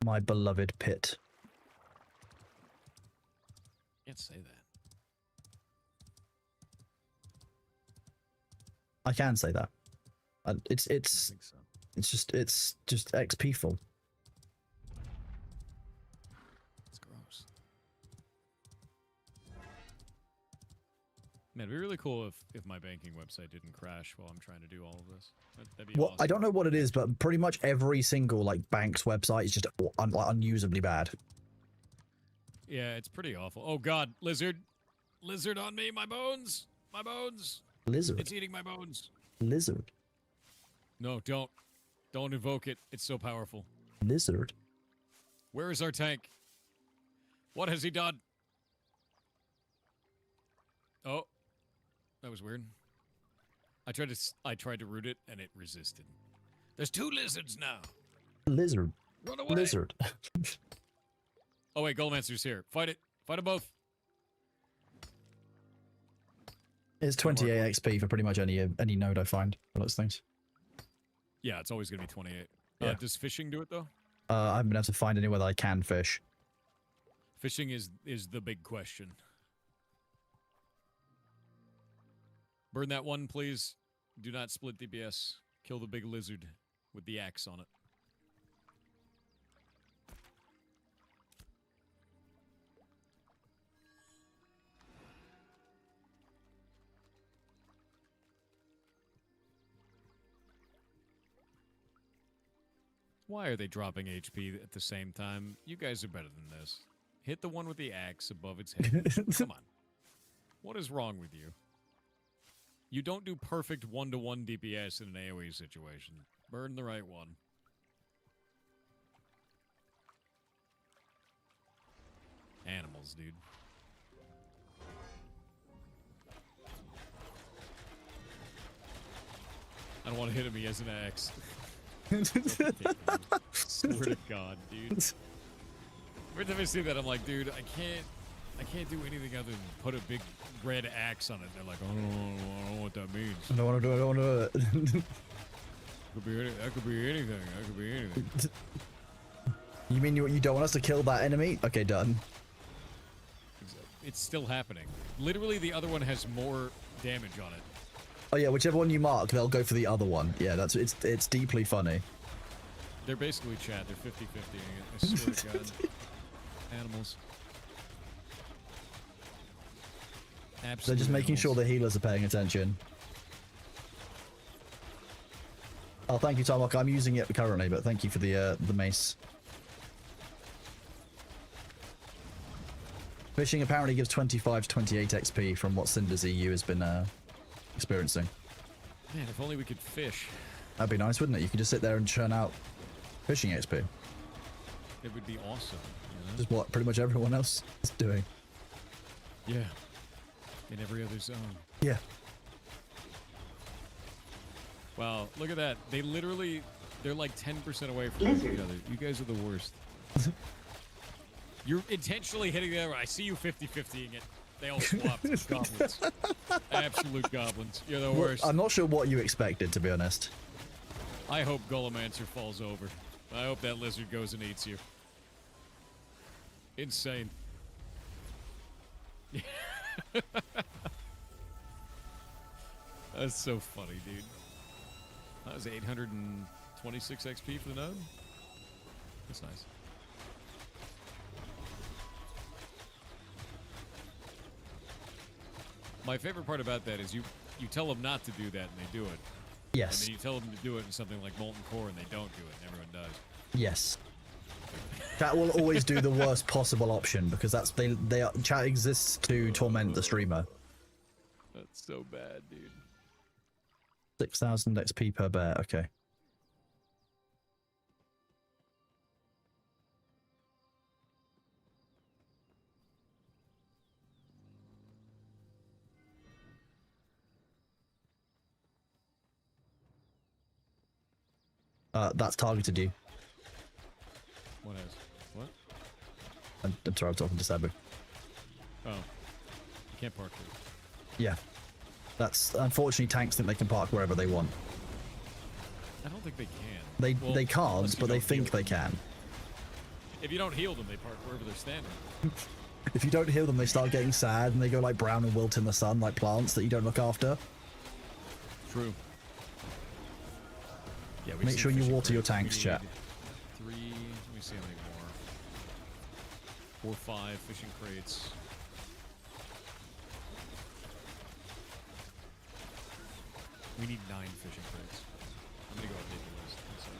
My beloved pit. Can't say that. I can say that. It's I think so. it's just XP full. It's gross. Man, it'd be really cool if my banking website didn't crash while I'm trying to do all of this. That'd be Well, awesome. I don't know what it is, but pretty much every single like bank's website is just unusably bad. Yeah, it's pretty awful. Oh God, lizard, lizard on me, my bones, my bones. Lizard. It's eating my bones. Lizard. No, don't invoke it. It's so powerful. Lizard. Where is our tank? What has he done? Oh, that was weird. I tried to root it and it resisted. There's 2 lizards now. Lizard. Run away. Lizard. Oh wait, Goldmancer's here. Fight it. Fight them both. It's 28 XP for pretty much any node I find for those things. Yeah, it's always gonna be 28. Yeah. Does fishing do it though? I haven't been able to find anywhere that I can fish. Fishing is the big question. Burn that one, please. Do not split DPS. Kill the big lizard with the axe on it. Why are they dropping HP at the same time? You guys are better than this. Hit the one with the axe above its head. Come on. What is wrong with you? You don't do perfect 1-to-1 DPS in an AoE situation. Burn the right one. Animals, dude. I don't want to hit him. He has an axe. Swear to God, dude. Every time I see that, I'm like, dude, I can't do anything other than put a big red axe on it. They're like, oh, I don't know what that means. I don't want to do it. I don't want to do it. That could be anything. That could be anything. You mean you don't want us to kill that enemy? Okay, done. It's still happening. Literally, the other one has more damage on it. Oh yeah, whichever one you mark, they'll go for the other one. Yeah, it's deeply funny. They're basically chat. They're 50-50. I swear to God. Animals. Absolute They're just making sure animals. the healers are paying attention. Oh, thank you, Tomok. I'm using it currently, but thank you for the mace. Fishing apparently gives 25 to 28 XP from what Cinder's EU has been experiencing. Man, if only we could fish. That'd be nice, wouldn't it? You could just sit there and churn out fishing XP. It would be awesome. You know? Just what pretty much everyone else is doing. Yeah. In every other zone. Yeah. Wow, look at that. They're like 10% away from each other. You guys are the worst. You're intentionally hitting the other. I see you 50-50ing it. They all swapped. Goblins. Absolute goblins. You're the worst. I'm not sure what you expected, to be honest. I hope Golemancer falls over. I hope that lizard goes and eats you. Insane. That's so funny, dude. That was 826 XP for the node. That's nice. My favorite part about that is you tell them not to do that and they do it. Yes. And then you tell them to do it in something like Molten Core and they don't do it and everyone does. Yes. Chat will always do the worst possible option because chat exists to torment the streamer. That's so bad, dude. 6,000 XP per bear. Okay. That's targeted you. What has? What? I'm sorry, I'm talking to Sabu. Oh. You can't park it. Yeah. That's unfortunately tanks think they can park wherever they want. I don't think they can. They Well, they unless can't, you but they don't deal think with they them. can. If you don't heal them, they park wherever they're standing. If you don't heal them, they start getting sad and they go like brown and wilt in the sun, like plants that you don't look after. True. Yeah, we Make just sure need you fishing water your crates. We tanks, chat. need 3. Let me see how many more. 4, 5 fishing crates. We need 9 fishing crates. I'm gonna go update the list. One second.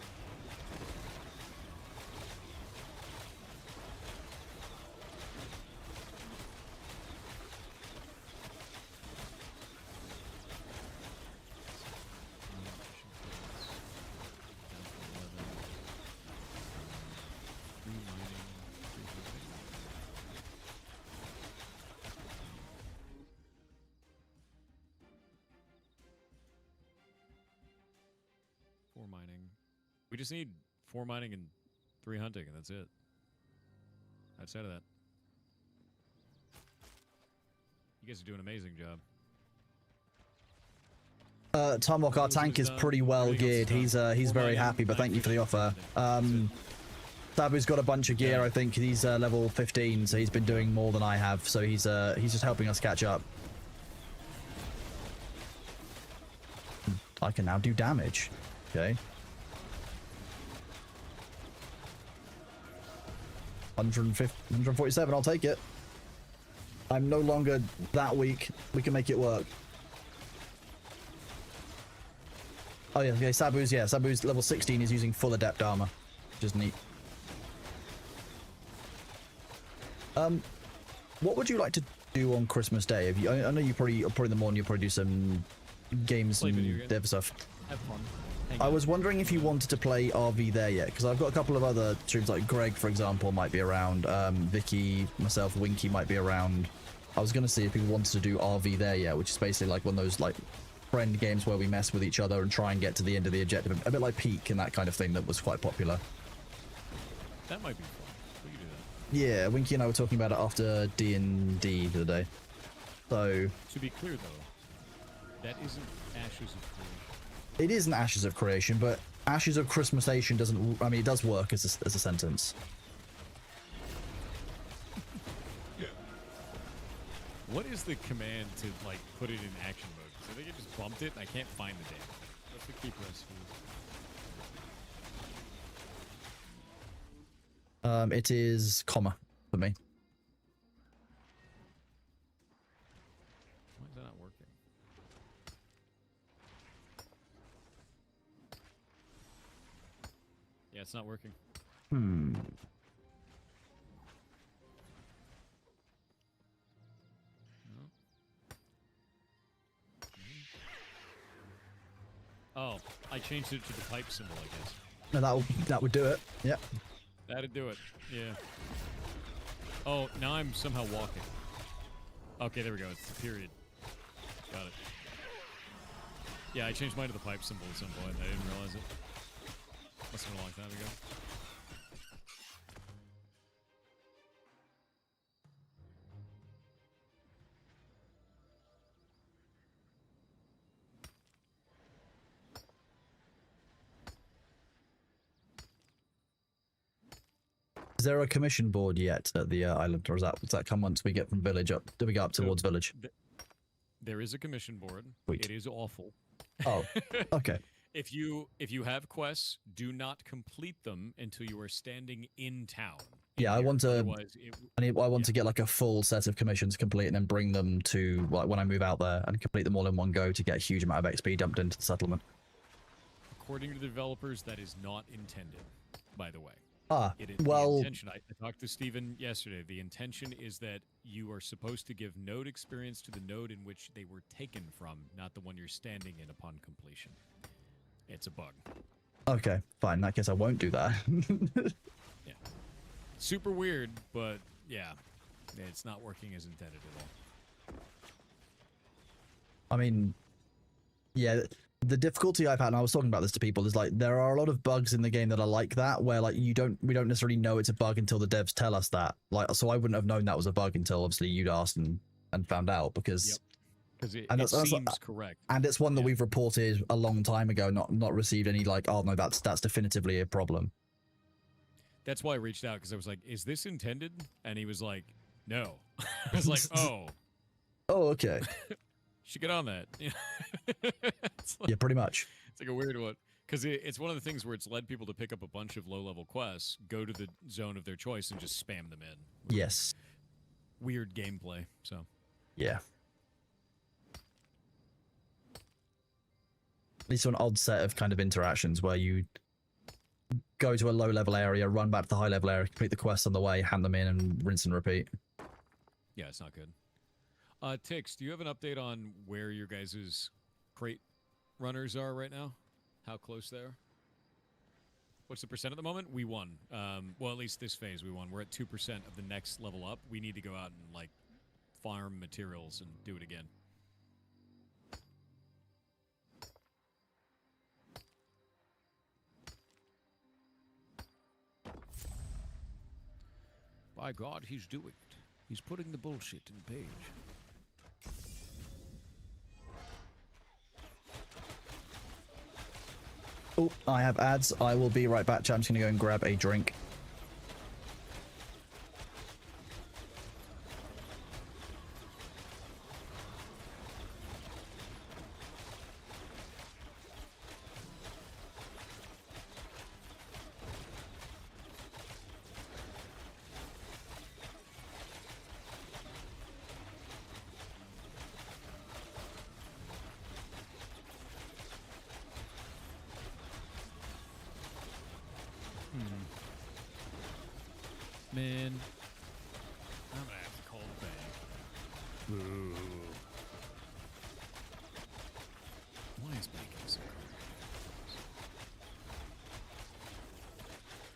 Mining. We just need 4 mining and 3 hunting, and that's it. Outside of that, you guys are doing an amazing job. Tomok, our tank is pretty well geared. He's very happy, but thank you for the offer. Sabu's got a bunch of gear. I think he's level 15, so he's been doing more than I have. So he's just helping us catch up. I can now do damage. Okay. 147, I'll take it. I'm no longer that weak. We can make it work. Oh yeah, okay, Sabu's level 16. He's using full adept armor, which is neat. What would you like to do on Christmas Day? Have you? I know you probably in the morning. You'll probably do some games and dev stuff. Have fun. I was wondering if you wanted to play RV there yet, because I've got a couple of other streams, like Greg, for example, might be around. Vicky, myself, Winky might be around. I was going to see if people wanted to do RV there yet, which is basically like one of those like friend games where we mess with each other and try and get to the end of the objective, a bit like Peak and that kind of thing that was quite popular. That might be fun. We can do that. Yeah, Winky and I were talking about it after D&D the other day. So To be clear, though, that isn't Ashes of Creation. it isn't Ashes of Creation, but Ashes of Christmasation doesn't. I mean, it does work as a sentence. What is the command to like put it in action mode? So I think I just bumped it and I can't find the damn. What's the key press for? It is comma for me. Why is that not working? Yeah, it's not working. Hmm. Oh, I changed it to the pipe symbol, I guess. No, that would do it. Yep. That'd do it. Yeah. Oh, now I'm somehow walking. Okay, there we go. It's the period. Got it. Yeah, I changed mine to the pipe symbol at some point. I didn't realize it. Must have been a long time ago. Is there a commission board yet at the island, or does that come once we get from village up? Do we go up towards village? There is a commission board. Sweet. It is awful. Oh, okay. If you have quests, do not complete them until you are standing in town. Yeah, I want to. Otherwise, I want to get like a full set of commissions complete and then bring them to like when I move out there and complete them all in one go to get a huge amount of XP dumped into the settlement. According to the developers, that is not intended. By the way. Ah, It is well. the intention. I talked to Steven yesterday. The intention is that you are supposed to give node experience to the node in which they were taken from, not the one you're standing in upon completion. It's a bug. Okay, fine. In that case, I won't do that. Yeah. Super weird, but yeah, it's not working as intended at all. I mean, yeah, the difficulty I've had, and I was talking about this to people, is like there are a lot of bugs in the game that are like that, where like we don't necessarily know it's a bug until the devs tell us that. Like, so I wouldn't have known that was a bug until obviously you'd asked and found out because. Because it that's seems correct. And it's one that we've reported a long time ago, not received any like, oh no, that's definitively a problem. That's why I reached out, because I was like, "Is this intended?" And he was like, "No." I was like, "Oh, Oh, okay. should get on that." It's like, Yeah, pretty much. it's like a weird one, because it's one of the things where it's led people to pick up a bunch of low-level quests, go to the zone of their choice, and just spam them in. Yes. Weird gameplay. So Yeah. At least an odd set of kind of interactions where you go to a low-level area, run back to the high-level area, complete the quest on the way, hand them in, and rinse and repeat. yeah, it's not good. Tix, do you have an update on where your guys' crate runners are right now? How close they are? What's the percent at the moment? We won. Well, at least this phase we won. We're at 2% of the next level up. We need to go out and like farm materials and do it again. By God, he's doing it. He's putting the bullshit in the page. Oh, I have ads. I will be right back, chat. I'm just going to go and grab a drink. Man, I'm gonna have to call the bank. Boo. Why is banking so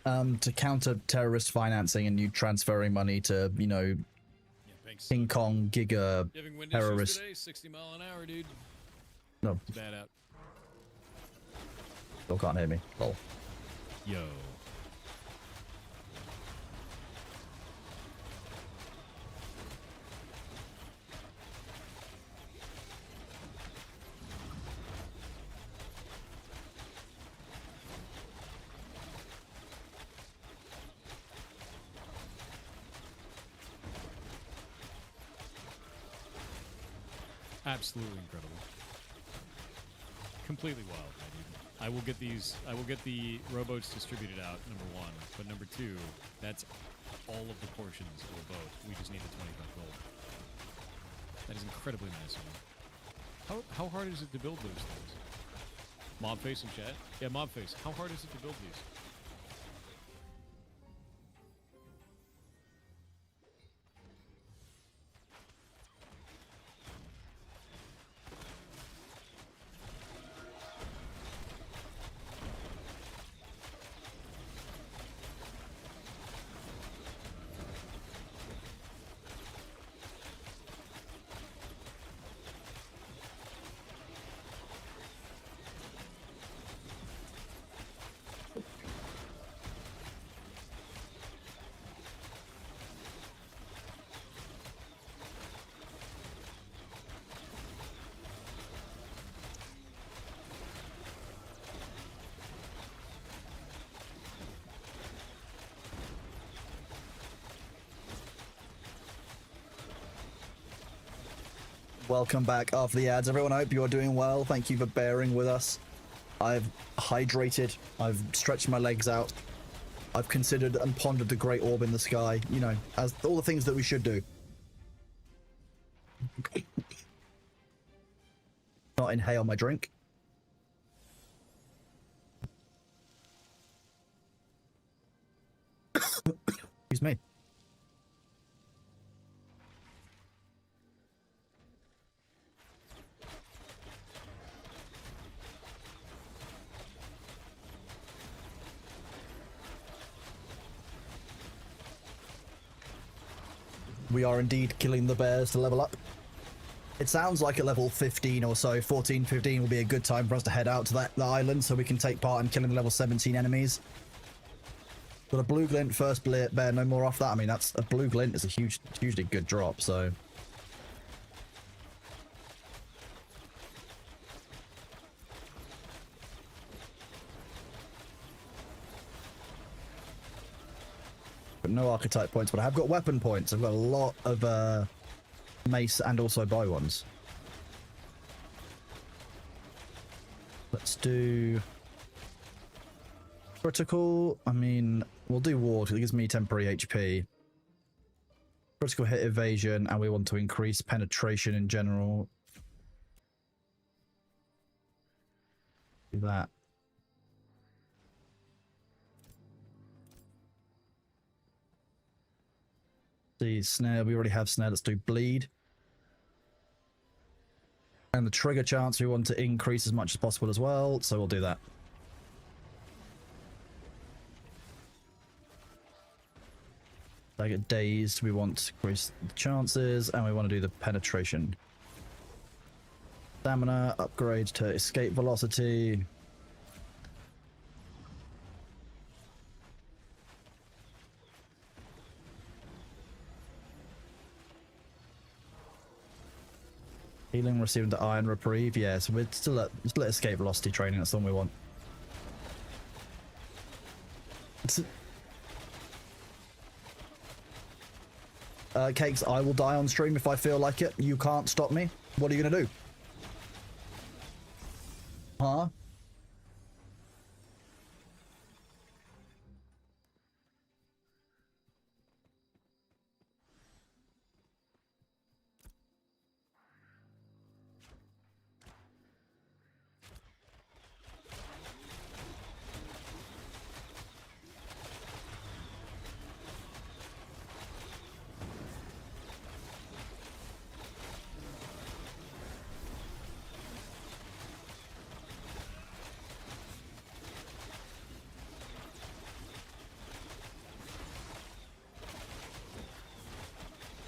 complicated? To counter terrorist financing and you transferring money to, you know, King Kong Giga Giving wind terrorist. today, 60 mile an hour, dude. No, It's bad out. still can't hear me. Lol. Yo. Absolutely incredible. Completely wild, my dude. I will get these. I will get the rowboats distributed out. Number one, but number two, that's all of the portions of a boat. We just need the 25 gold. That is incredibly massive. How hard is it to build those things? Mobface in chat. Yeah, Mobface. How hard is it to build these? Welcome back after the ads. Everyone, I hope you're doing well. Thank you for bearing with us. I've hydrated. I've stretched my legs out. I've considered and pondered the great orb in the sky. You know, as all the things that we should do. Not inhale my drink. Excuse me. We are indeed killing the bears to level up. It sounds like at level 15 or so, 14, 15 will be a good time for us to head out to the island so we can take part in killing the level 17 enemies. Got a blue glint first bear, no more off that. I mean, that's a blue glint is a hugely good drop, so. But no archetype points, but I have got weapon points. I've got a lot of mace and also buy ones. Let's do critical. I mean, we'll do ward because it gives me temporary HP. Critical hit evasion, and we want to increase penetration in general. Do that. The snare, we already have snare. Let's do bleed. And the trigger chance we want to increase as much as possible as well, so we'll do that. I get dazed, we want to increase the chances, and we want to do the penetration. Stamina, upgrade to escape velocity. Healing received into iron reprieve, yeah, so we're still at escape velocity training, that's the one we want. Cakes, I will die on stream if I feel like it. You can't stop me. What are you gonna do? Huh?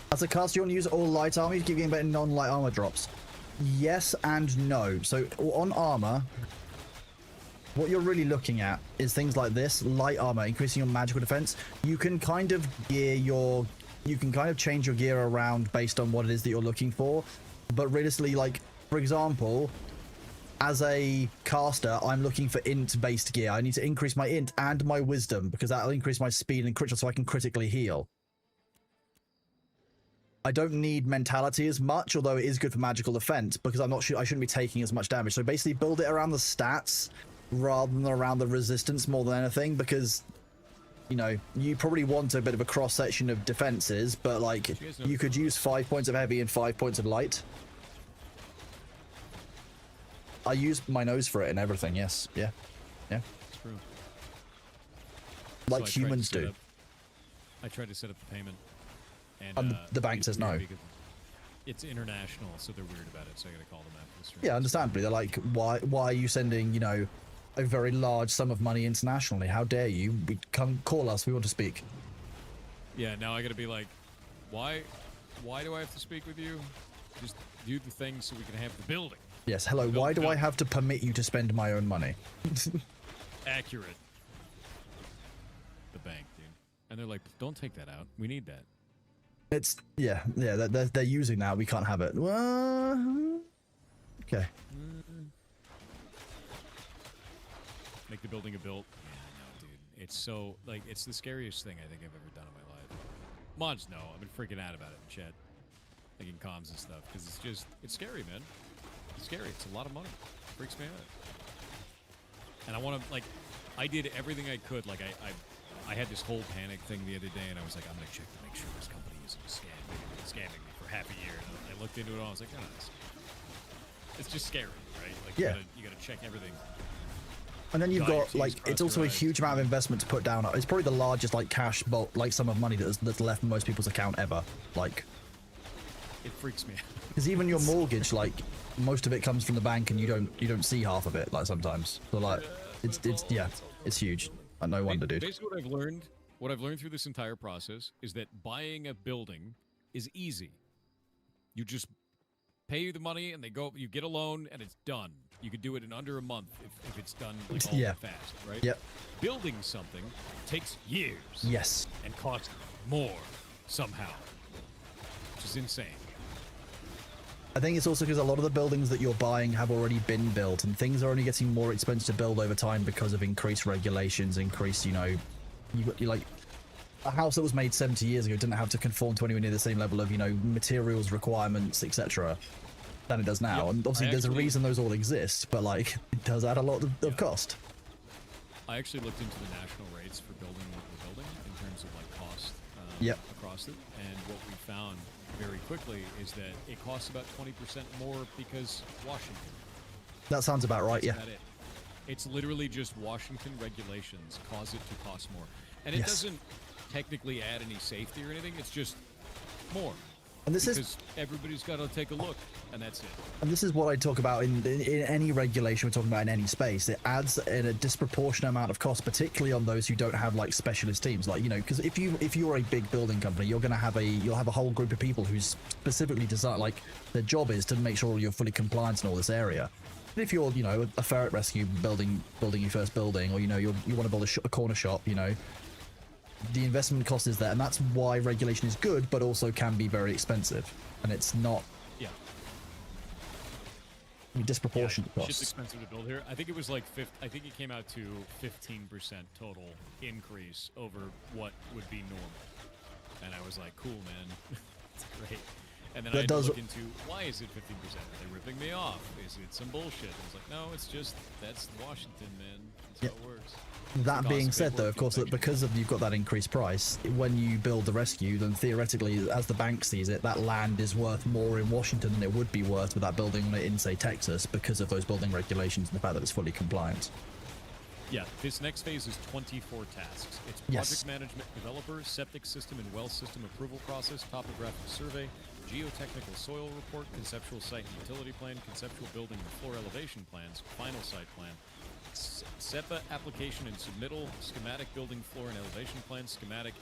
As a caster, you want to use all light armor, you keep getting better non-light armor drops. Yes and no. So on armor, what you're really looking at is things like this: light armor, increasing your magical defense. You can kind of change your gear around based on what it is that you're looking for. But realistically, like for example, as a caster, I'm looking for int-based gear. I need to increase my int and my wisdom because that'll increase my speed and critical, so I can critically heal. I don't need mentality as much, although it is good for magical defense, because I'm not sure I shouldn't be taking as much damage. So basically build it around the stats rather than around the resistance more than anything, because you know, you probably want a bit of a cross section of defenses, but like you could use 5 points of heavy and 5 points of light. I use my nose for it and everything, yes. Yeah. Yeah. It's true. Like So humans do. I tried to set up the payment. And the bank says no. It's international, so they're weird about it, so I gotta call them after the stream. Yeah, understandably. They're like, why are you sending, you know, a very large sum of money internationally? How dare you? Come call us, we want to speak. Yeah, now I gotta be like, why do I have to speak with you? Just do the thing so we can have the building. Yes, hello, why do I have to permit you to spend my own money? Accurate. The bank, dude. And they're like, don't take that out. We need that. It's, yeah, they're using that. We can't have it. Well, okay. Make the building a built. Yeah, no, dude. It's so, like, it's the scariest thing I think I've ever done in my life. Mods know. I've been freaking out about it in chat. Like in comms and stuff. Because it's just, it's scary, man. It's scary. It's a lot of money. It freaks me out. And I want to, like, I did everything I could. Like, I had this whole panic thing the other day, and I was like, I'm going to check to make sure this company isn't scamming me for half a year. And I looked into it, and I was like, oh, no, it's just scary, right? Like, Yeah. you gotta check everything. And then you've Dot your got, T's, like, cross it's also your a I's. huge amount of investment to put down. It's probably the largest, like, cash bulk, like, sum of money that's left in most people's account ever. Like, It freaks me out. because even your mortgage, like, most of it comes from the bank, and you don't see half of it, like, sometimes. So, like, it's huge. No wonder, dude. Basically, what I've learned through this entire process is that buying a building is easy. You just pay you the money, and you get a loan, and it's done. You could do it in under a month if it's done like all Yeah. fast, right? Yep. Building something takes years. Yes. And costs more somehow, which is insane. I think it's also because a lot of the buildings that you're buying have already been built, and things are only getting more expensive to build over time because of increased regulations, increased, you know, you like, a house that was made 70 years ago didn't have to conform to anywhere near the same level of, you know, materials requirements, etc. than it does now. Yep, And obviously, there's a actually- reason those all exist, but like, it does add a lot of cost. I actually looked into the national rates for building what we're building in terms of like cost Yep. across it, and what we found very quickly is that it costs about 20% more because Washington. That sounds about right, That's yeah. about it. It's literally just Washington regulations cause it to cost more, and it Yes. doesn't technically add any safety or anything. It's just more. And this is- because everybody's got to take a look, and that's it. And this is what I talk about in any regulation we're talking about in any space. It adds in a disproportionate amount of cost, particularly on those who don't have like specialist teams. Like, you know, because if you're a big building company, you'll have a whole group of people who's specifically designed, like, their job is to make sure you're fully compliant in all this area. But if you're, you know, a ferret rescue building your first building, or, you know, you want to build a corner shop, you know, the investment cost is there, and that's why regulation is good, but also can be very expensive, and it's not Yeah. disproportionate Shit's costs. expensive to build here. I think it was like I think it came out to 15% total increase over what would be normal. And I was like, cool, man. It's great. And then That I had does- to look into, why is it 15%? Are they ripping me off? Is it some bullshit? And I was like, no, it's just, that's Washington, man. That's how it works. That Cost being of said, though, paperwork of course, that inspection. because of you've got that increased price, when you build the rescue, then theoretically, as the bank sees it, that land is worth more in Washington than it would be worth with that building in, say, Texas, because of those building regulations and the fact that it's fully compliant. Yeah, this next phase is 24 tasks. It's project Yes. management developer, septic system and well system approval process, topographic survey, geotechnical soil report, conceptual site and utility plan, conceptual building and floor elevation plans, final site plan, SEPA application and submittal, schematic building floor and elevation plans, schematic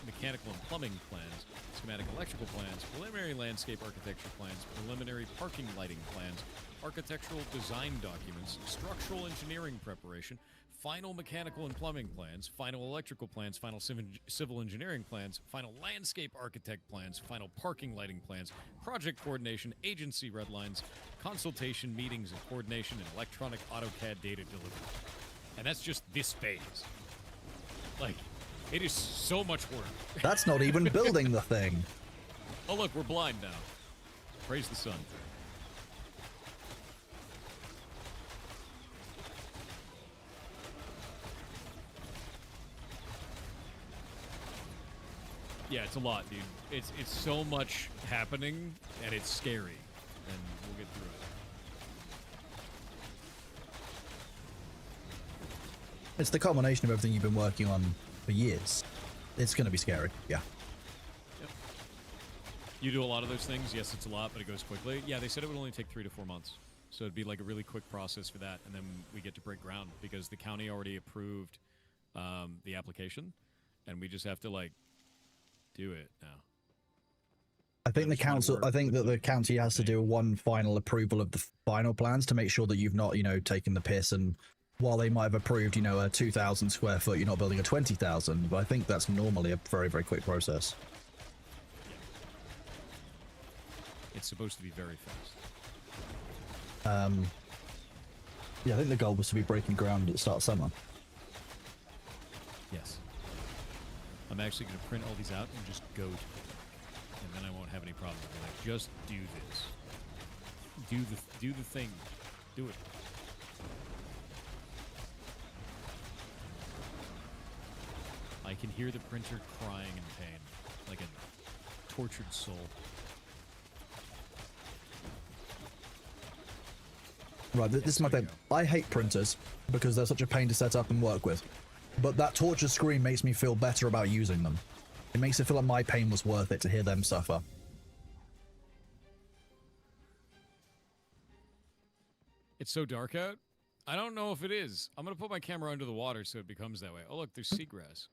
mechanical and plumbing plans, schematic electrical plans, preliminary landscape architecture plans, preliminary parking lighting plans, architectural design documents, structural engineering preparation, final mechanical and plumbing plans, final electrical plans, final civil engineering plans, final landscape architect plans, final parking lighting plans, project coordination, agency red lines, consultation, meetings and coordination, and electronic AutoCAD data delivery. And that's just this phase. Like, it is so much work. That's not even building the thing. Oh, look, we're blind now. Praise the sun. Yeah, it's a lot, dude. It's so much happening, and it's scary. And we'll get through it. It's the culmination of everything you've been working on for years. It's going to be scary, yeah. Yep. You do a lot of those things. Yes, it's a lot, but it goes quickly. Yeah, they said it would only take 3 to 4 months. So it'd be like a really quick process for that, and then we get to break ground because the county already approved the application, and we just have to like do it now. I think the council. I think that the county has to do one final approval of the final plans to make sure that you've not, you know, taken the piss. And while they might have approved, you know, a 2,000 square foot, you're not building a 20,000. But I think that's normally a very, very quick process. It's supposed to be very fast. Yeah, I think the goal was to be breaking ground at the start of summer. Yes. I'm actually going to print all these out and just go to it. And then I won't have any problem with it. Like, just do this. Do the thing. Do it. I can hear the printer crying in pain, like a tortured soul. Right, this is my thing. I hate printers because they're such a pain to set up and work with. But that torture screen makes me feel better about using them. It makes it feel like my pain was worth it to hear them suffer. It's so dark out. I don't know if it is. I'm going to put my camera under the water so it becomes that way. Oh, look, there's seagrass.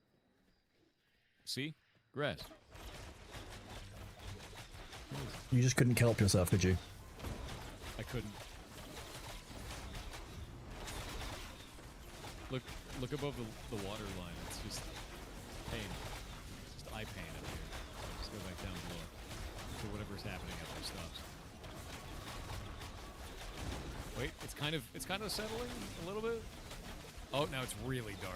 See? Grass. You just couldn't help yourself, could you? I couldn't. Look above the water line. It's just pain. It's just eye pain up here. Just go back down below. So whatever's happening up there stops. Wait, it's kind of settling a little bit. Oh, now it's really dark.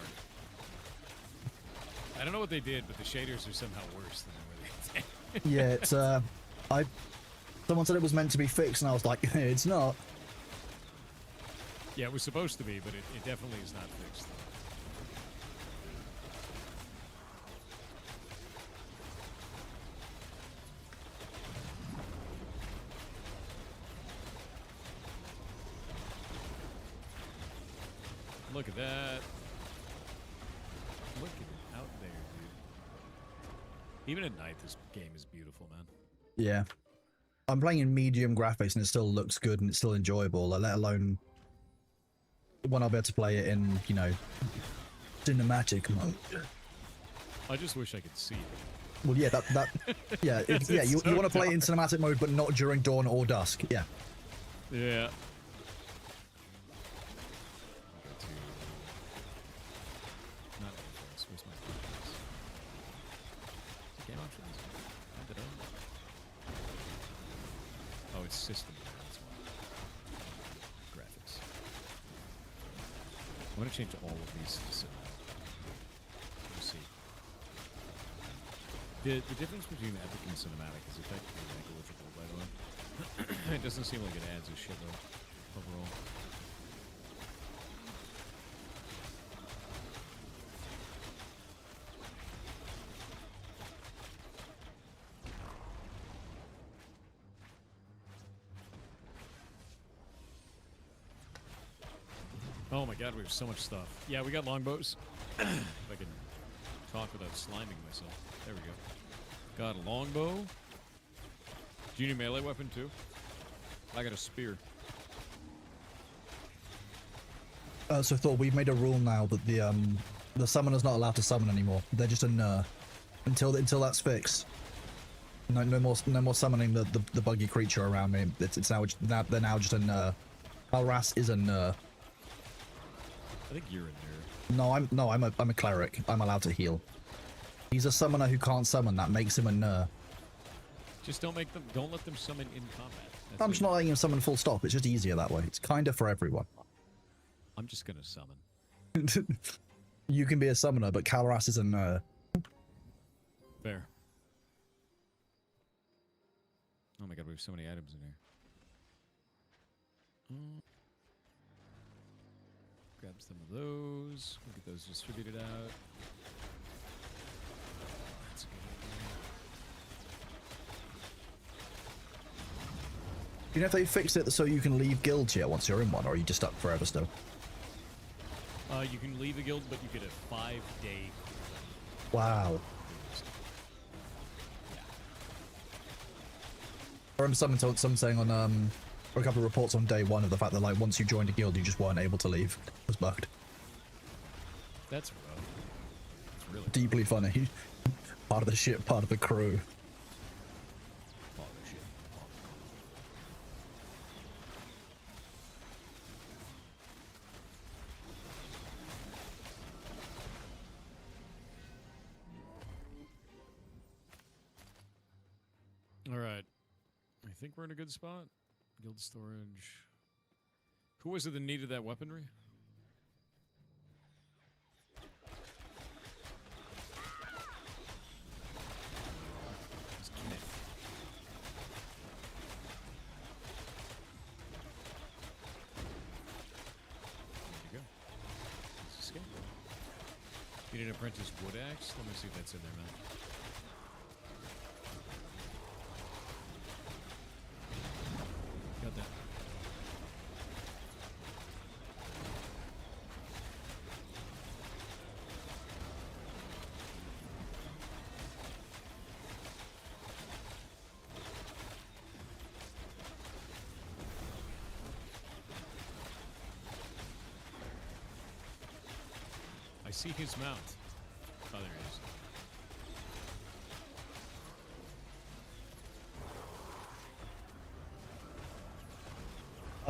I don't know what they did, but the shaders are somehow worse than they were. Yeah, it's someone said it was meant to be fixed, and I was like, it's not. Yeah, it was supposed to be, but it definitely is not fixed. Look at that. Look at it out there, dude. Even at night, this game is beautiful, man. Yeah. I'm playing in medium graphics and it still looks good and it's still enjoyable, let alone when I'll be able to play it in, you know, cinematic mode. I just wish I could see it. Well, yeah, yeah, It's yeah. You so want to play it in dark. cinematic mode, but not during dawn or dusk. Yeah. Yeah. Not Netflix. Where's my Netflix? Game options. Did I? Oh, it's system. That's why. Graphics. I'm gonna change all of these to cinematic. Let's see. The difference between epic and cinematic is effectively negligible, by the way. It doesn't seem like it adds a shitload overall. Oh my god, we have so much stuff. Yeah, we got longbows. If I can talk without sliming myself. There we go. Got a longbow. Do you need melee weapon too? I got a spear. So Thor, we've made a rule now that the summoner's not allowed to summon anymore. They're just a nerf until that's fixed. No more summoning the buggy creature around me. It's now they're now just a nerf. Harass is a nerf. I think you're in there. No, I'm a cleric. I'm allowed to heal. He's a summoner who can't summon. That makes him a nerf. Just don't let them summon in combat. That's I'm it. just not letting him summon full stop. It's just easier that way. It's kind of for everyone. I'm just gonna summon. You can be a summoner, but Kalaras is a nerf. Fair. Oh my god, we have so many items in here. Grab some of those. We'll get those distributed out. That's a good You know if they fixed it so you can leave guilds yet once you're in one, or are you just stuck forever still? idea. You can leave the guild, but you get a 5-day. Wow. I remember someone saying on or a couple of reports on day one of the fact that like once you joined a guild you just weren't able to leave. It was bugged. That's rough. It's really Deeply funny. Part of the ship, part of the crew. Part of the shit. All right. I think we're in a good spot. Guild storage. Who was it that needed that weaponry? It's Kenneth. There you go. Let's escape. You need an apprentice wood axe? Let me see if that's in there, man. Got that. I see his mount. Oh, there he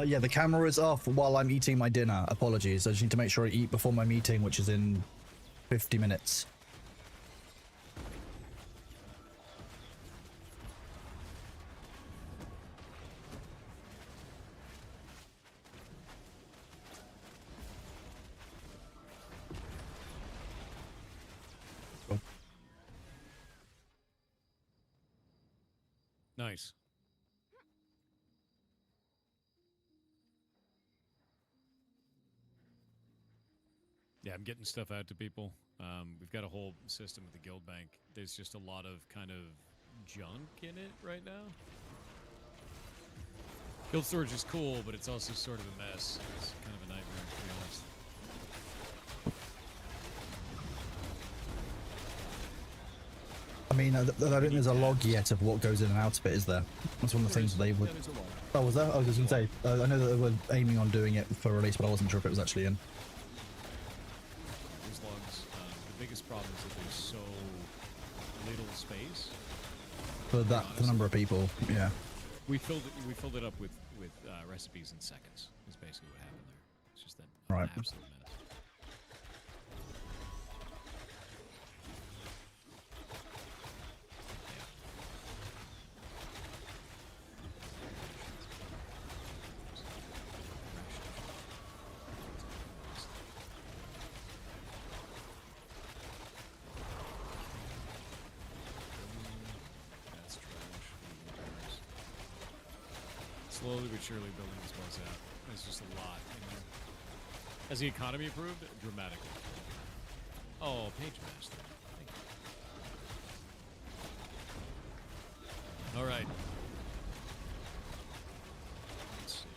is. Yeah, the camera is off while I'm eating my dinner. Apologies. I just need to make sure I eat before my meeting, which is in 50 minutes. Yeah, I'm getting stuff out to people. We've got a whole system with the guild bank. There's just a lot of kind of junk in it right now. Guild storage is cool, but it's also sort of a mess. It's kind of a nightmare, to be honest. I mean, I don't think there's a log yet of what goes in and out of it, is there? That's one of the things that they would. There's a log. Oh, was there? I was going to say. I know that they were aiming on doing it for release, but I wasn't sure if it was actually in. There's logs. The biggest problem is that there's so little space. For that the number of people, yeah. We filled it up with recipes in seconds. Is basically what happened there. It's just that Right. absolute mess. That's trash. Slowly but surely building this place out. There's just a lot in there. Has the economy improved? Dramatically. Oh, Page Master. Thank you. All right. Let's see.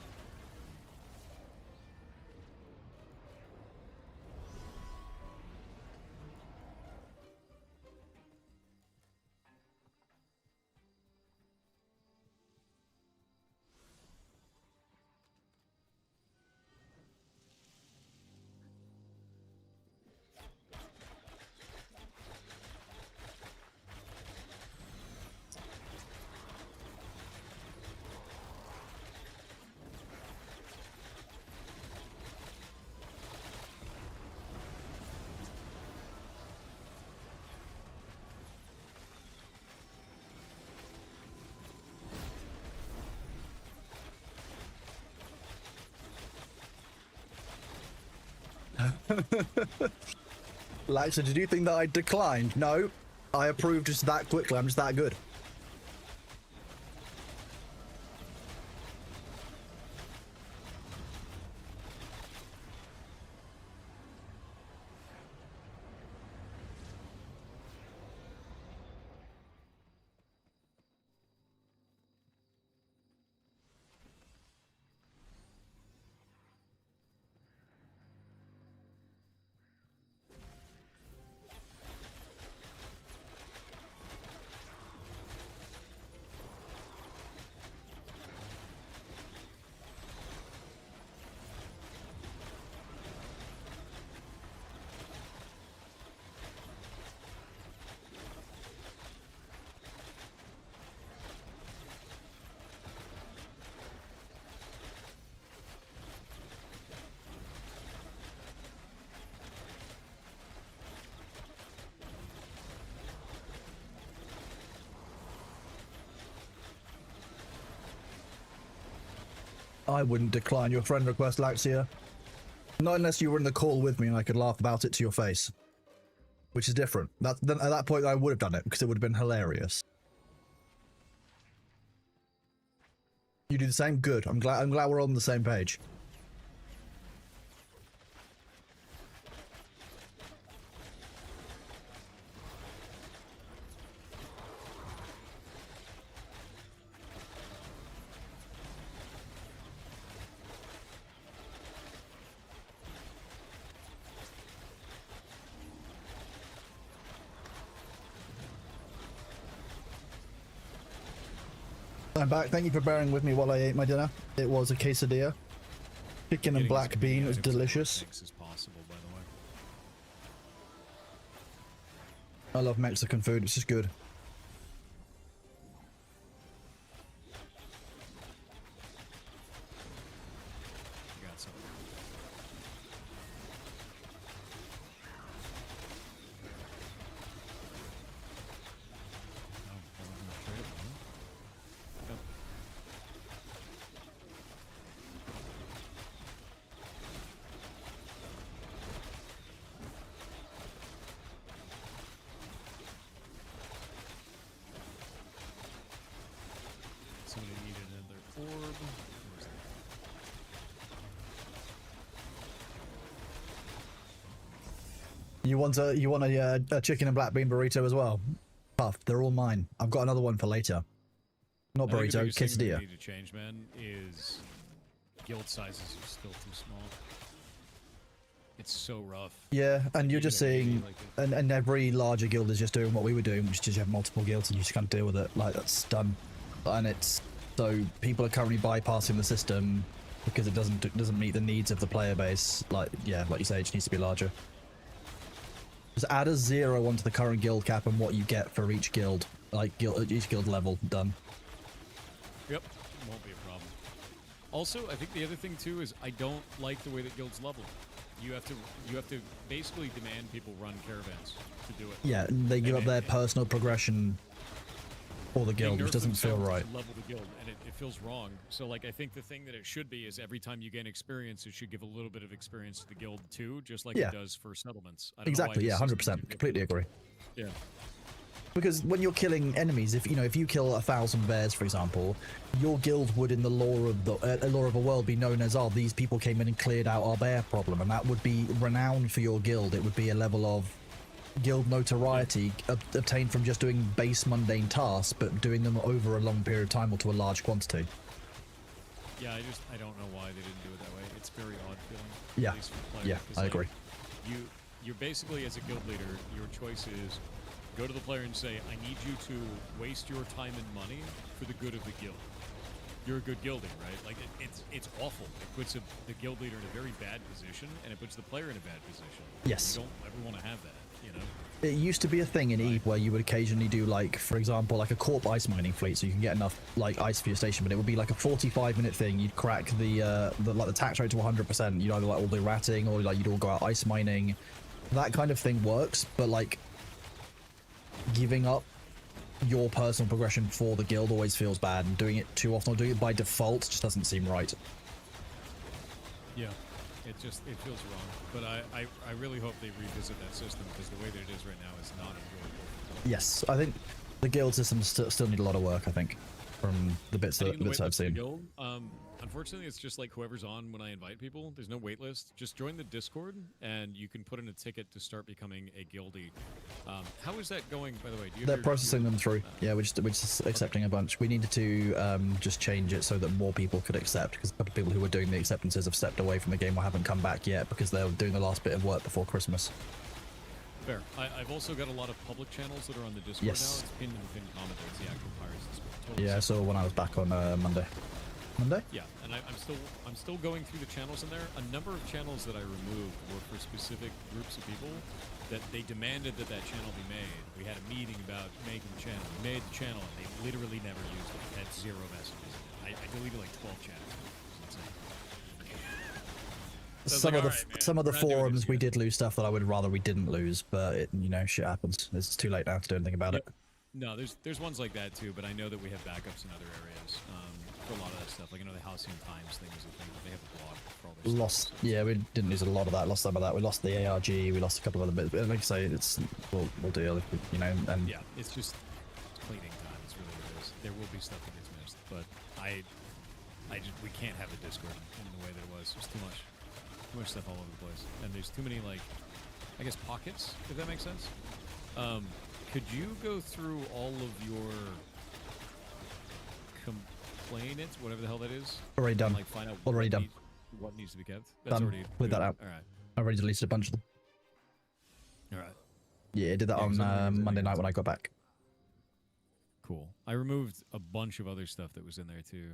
Laxa, did you think that I declined? No, I approved just that quickly. I'm just that good. I wouldn't decline your friend request, Laxia. Not unless you were in the call with me and I could laugh about it to your face. Which is different. Then at that point I would have done it, because it would have been hilarious. You do the same? Good. I'm glad we're on the same page. I'm back. Thank you for bearing with me while I ate my dinner. It was a quesadilla. Chicken and black bean. It was delicious. As possible, by the way. I love Mexican food. It's just good. Got some. Oh, that wasn't a trade, huh? Yep. You want a chicken and black bean burrito as well? Puff, they're all mine. I've got another one for later. Not I think the burrito, biggest thing that quesadilla. we need to change, man, is guild sizes are still too small. It's so rough. Yeah, and you're just seeing, like and every larger guild is just doing what we were doing, which is you have multiple guilds and you just can't deal with it. Like, that's done. And it's, so people are currently bypassing the system because it doesn't meet the needs of the player base. Like, yeah, like you say, it just needs to be larger. Just add a 0 onto the current guild cap and what you get for each guild. Like, each guild level, done. Yep, won't be a problem. Also, I think the other thing too is I don't like the way that guilds level. You have to basically demand people run caravans to do it. Yeah, and they give up their personal progression for the They guild, nerf which doesn't feel themselves right. to level the guild, and it feels wrong. So, like, I think the thing that it should be is every time you gain experience, it should give a little bit of experience to the guild too, just like Yeah. it does for settlements. I don't know why Exactly, the yeah, system 100%. is Completely agree. Yeah. Because when you're killing enemies, if you kill 1,000 bears, for example, your guild would, in the lore of the lore of a world, be known as, oh, these people came in and cleared out our bear problem, and that would be renowned for your guild. It would be a level of guild notoriety obtained from just doing base mundane tasks, but doing them over a long period of time or to a large quantity. Yeah, I don't know why they didn't do it that way. It's very odd feeling. Yeah. At least for players, Yeah, 'cause, I like, agree. You're basically, as a guild leader, your choice is go to the player and say, I need you to waste your time and money for the good of the guild. You're a good guilding, right? Like, it's awful. It puts the guild leader in a very bad position, and it puts the player in a bad position. Yes. You don't ever want to have that, you know? It used to be a thing in EVE where you would occasionally do, like, for example, like a corp ice mining fleet, so you can get enough like ice for your station, but it would be like a 45-minute thing. You'd crack the tax rate to 100%. You'd either like all do ratting or like you'd all go out ice mining. That kind of thing works, but like giving up your personal progression for the guild always feels bad, and doing it too often or doing it by default just doesn't seem right. Yeah. It feels wrong. But I really hope they revisit that system, because the way that it is right now is not enjoyable. Yes, I think the guild systems still need a lot of work, I think, from the bits Setting the that I've waitlist for the seen. guild, unfortunately, it's just like whoever's on when I invite people. There's no waitlist. Just join the Discord, and you can put in a ticket to start becoming a guildie. How is that going, by the way? Do you have They're your- processing them through. Yeah, we're just accepting a bunch. We needed to just change it so that more people could accept, because a couple of people who were doing the acceptances have stepped away from the game or haven't come back yet because they're doing the last bit of work before Christmas. Fair. I've also got a lot of public channels that are on the Discord Yes. now. It's pinned in the pinned comment. It's the actual Pirates Discord. Totally Yeah, I saw when I was back on Monday. Monday? Yeah, and I'm still going through the channels in there. A number of channels that I removed were for specific groups of people that they demanded that channel be made. We had a meeting about making the channel. We made the channel, and they literally never used it. Had 0 messages. I deleted like 12 channels. It was insane. So I was Some like, of the "Alright, man, some of the we're not doing this forums we again." did lose stuff that I would rather we didn't lose, but it, shit happens. It's too late now to do anything about it. No, there's ones like that too, but I know that we have backups in other areas for a lot of that stuff. Like I know the Halcyon Times thing was a thing, but they have a blog for all this Lost, stuff. yeah, we didn't lose a lot of that. Lost some of that. We lost the ARG. We lost a couple of other bits. But like I say, we'll deal, and Yeah, it's just cleaning time. It's really what it is. There will be stuff that gets missed, but we can't have the Discord in the way that it was. There's too much stuff all over the place, and there's too many I guess pockets, if that makes sense. Could you go through all of your complainants, whatever the hell that is? Already and, done. Like find out Already done. What needs to be kept? That's done. already With that good. out. All right. I already deleted a bunch of them. All right. Yeah, I did that Yeah, 'cause on otherwise I Monday think night it's- when I got back. Cool. I removed a bunch of other stuff that was in there too,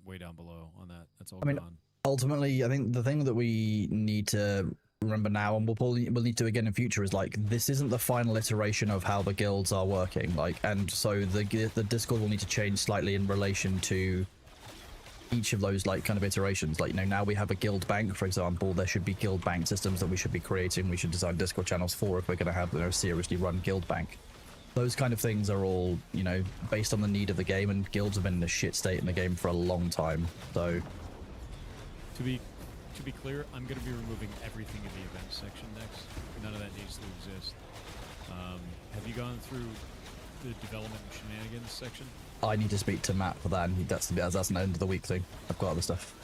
way down below on that. That's all I mean, gone. ultimately, I think the thing that we need to remember now, and we'll need to again in future, is like this isn't the final iteration of how the guilds are working. And so the Discord will need to change slightly in relation to each of those kind of iterations. Now we have a guild bank, for example. There should be guild bank systems that we should be creating. We should design Discord channels for if we're going to have a seriously run guild bank. Those kind of things are all based on the need of the game, and guilds have been in a shit state in the game for a long time. So To be clear, I'm going to be removing everything in the events section next. None of that needs to exist. Have you gone through the development and shenanigans section? I need to speak to Matt for that, and that's an end of the week thing. I've got other stuff.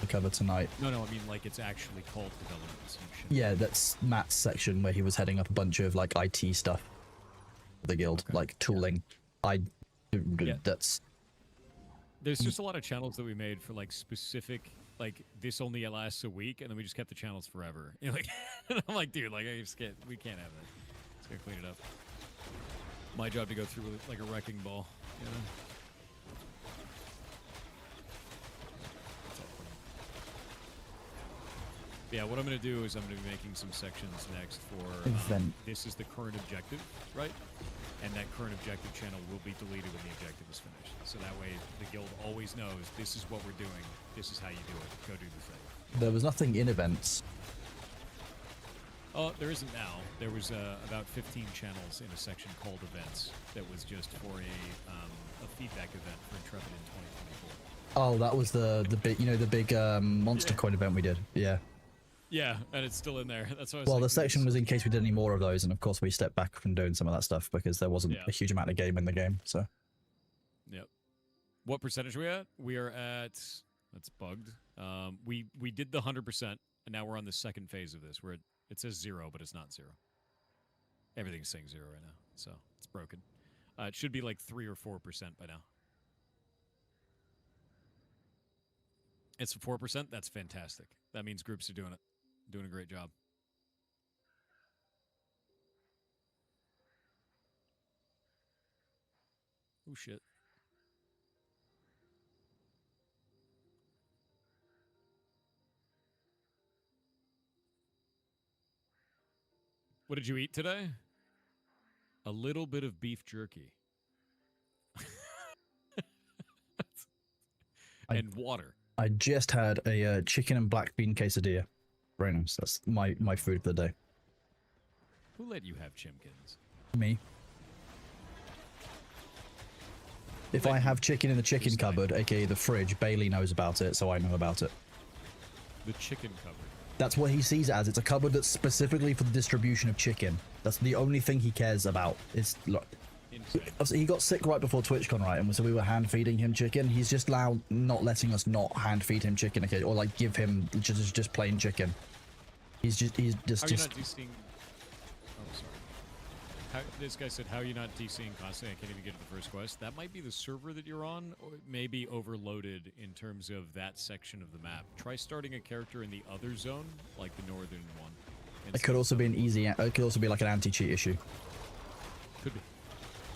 to cover tonight. No, I mean like it's actually called development solution. Yeah, that's Matt's section where he was heading up a bunch of like IT stuff for the guild, like tooling. That's. There's just a lot of channels that we made for like specific, like this only lasts a week, and then we just kept the channels forever. You know, like, I'm like, dude, like I just can't, we can't have that. Just gotta clean it up. My job to go through with like a wrecking ball. You know? Yeah, what I'm going to do is I'm going to be making some sections next for Event. this is the current objective, right? And that current objective channel will be deleted when the objective is finished. So that way the guild always knows this is what we're doing. This is how you do it. Go do the thing. There was nothing in events. Oh, there isn't now. There was about 15 channels in a section called events that was just for a feedback event for Intrepid in 2024. Oh, that was the big, you know, the big Monster Coin event we did. Yeah. Yeah, and it's still in there. That's why I was Well, like, the section was in case we did any more of those, and of course we stepped back from doing some of that stuff because there wasn't Yeah. a huge amount of game in the game. So. Yep. What percentage are we at? We are at. That's bugged. We did the 100%, and now we're on the second phase of this, where it says 0, but it's not 0. Everything's saying 0 right now, so it's broken. It should be like 3 or 4% by now. It's 4%. That's fantastic. That means groups are doing it, doing a great job. Oh shit. What did you eat today? A little bit of beef jerky. And water. I just had a chicken and black bean quesadilla. Very nice. That's my food for the day. Who let you have chimkins? Me. If I have chicken in the chicken cupboard, aka the fridge, Bailey knows about it, so I know about it. The chicken cupboard. That's what he sees it as. It's a cupboard that's specifically for the distribution of chicken. That's the only thing he cares about. Is look. Insane. He got sick right before TwitchCon, right? And so we were hand feeding him chicken. He's just now not letting us not hand feed him chicken, okay, or like give him just plain chicken. He's just How are you not DCing? Oh, sorry. This guy said, "How are you not DCing constantly? I can't even get to the first quest." That might be the server that you're on, or it may be overloaded in terms of that section of the map. Try starting a character in the other zone, like the northern one. It could also be an easy. It could also be like an anti-cheat issue. Could be.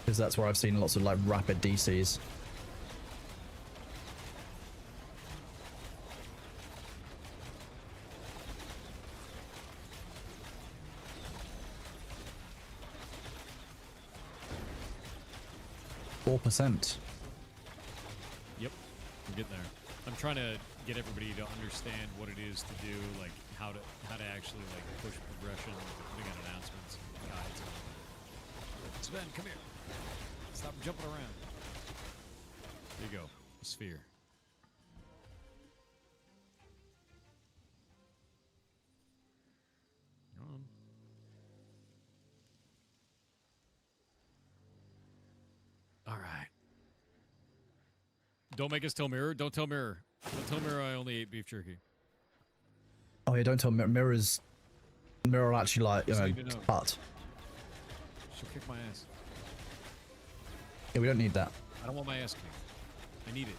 Because that's where I've seen lots of like rapid DCs. %. Yep, we're getting there. I'm trying to get everybody to understand what it is to do, like how to actually like push progression, putting out announcements, and guides. Sven, come here. Stop jumping around. There you go. A sphere. All right. Don't make us tell Mirror. Don't tell Mirror. Don't tell Mirror I only ate beef jerky. Oh yeah, don't tell Mirror's. Mirror actually like, you know, cut. She'll kick my ass. Yeah, we don't need that. I don't want my ass kicked. I need it.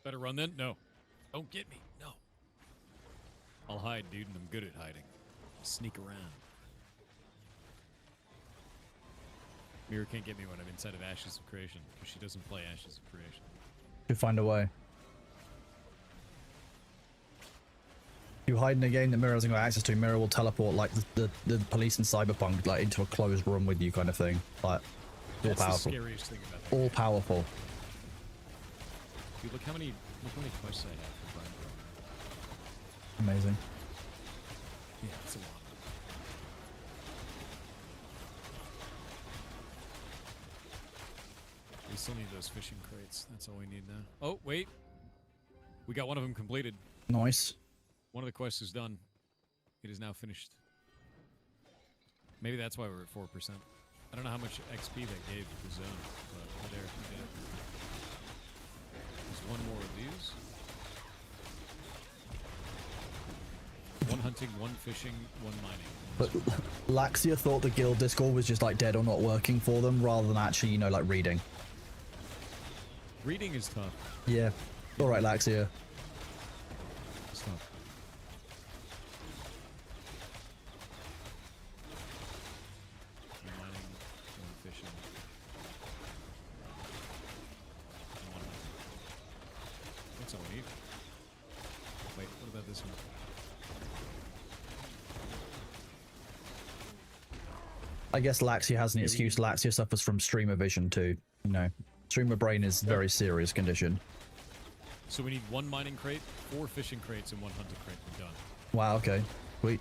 Better run then? No. Don't get me. No. I'll hide, dude, and I'm good at hiding. Sneak around. Mirror can't get me when I'm inside of Ashes of Creation, because she doesn't play Ashes of Creation. You'll find a way. You hide in a game that Mirror hasn't got access to, Mirror will teleport like the police in Cyberpunk, like into a closed room with you kind of thing. Like, all That's powerful. the scariest thing about that All game. powerful. Dude, look how many quests I have for Brian Bro. Amazing. Yeah, it's a lot. We still need those fishing crates. That's all we need now. Oh, wait. We got one of them completed. Nice. One of the quests is done. It is now finished. Maybe that's why we're at 4%. I don't know how much XP that gave the zone, but there, we did it. There's one more of these. One hunting, one fishing, one mining. But Laxia thought the guild Discord was just like dead or not working for them rather than actually, you know, like reading. Reading is tough. Yeah. Alright, Laxia. It's tough. One mining, one fishing. One hunting. That's all we need. Wait, what about this one? I guess Laxia has an excuse. Laxia suffers from streamer vision too. You know, streamer brain is a very serious condition. So we need one mining crate, 4 fishing crates, and 1 hunting crate. We're done. Wow, okay. Sweet.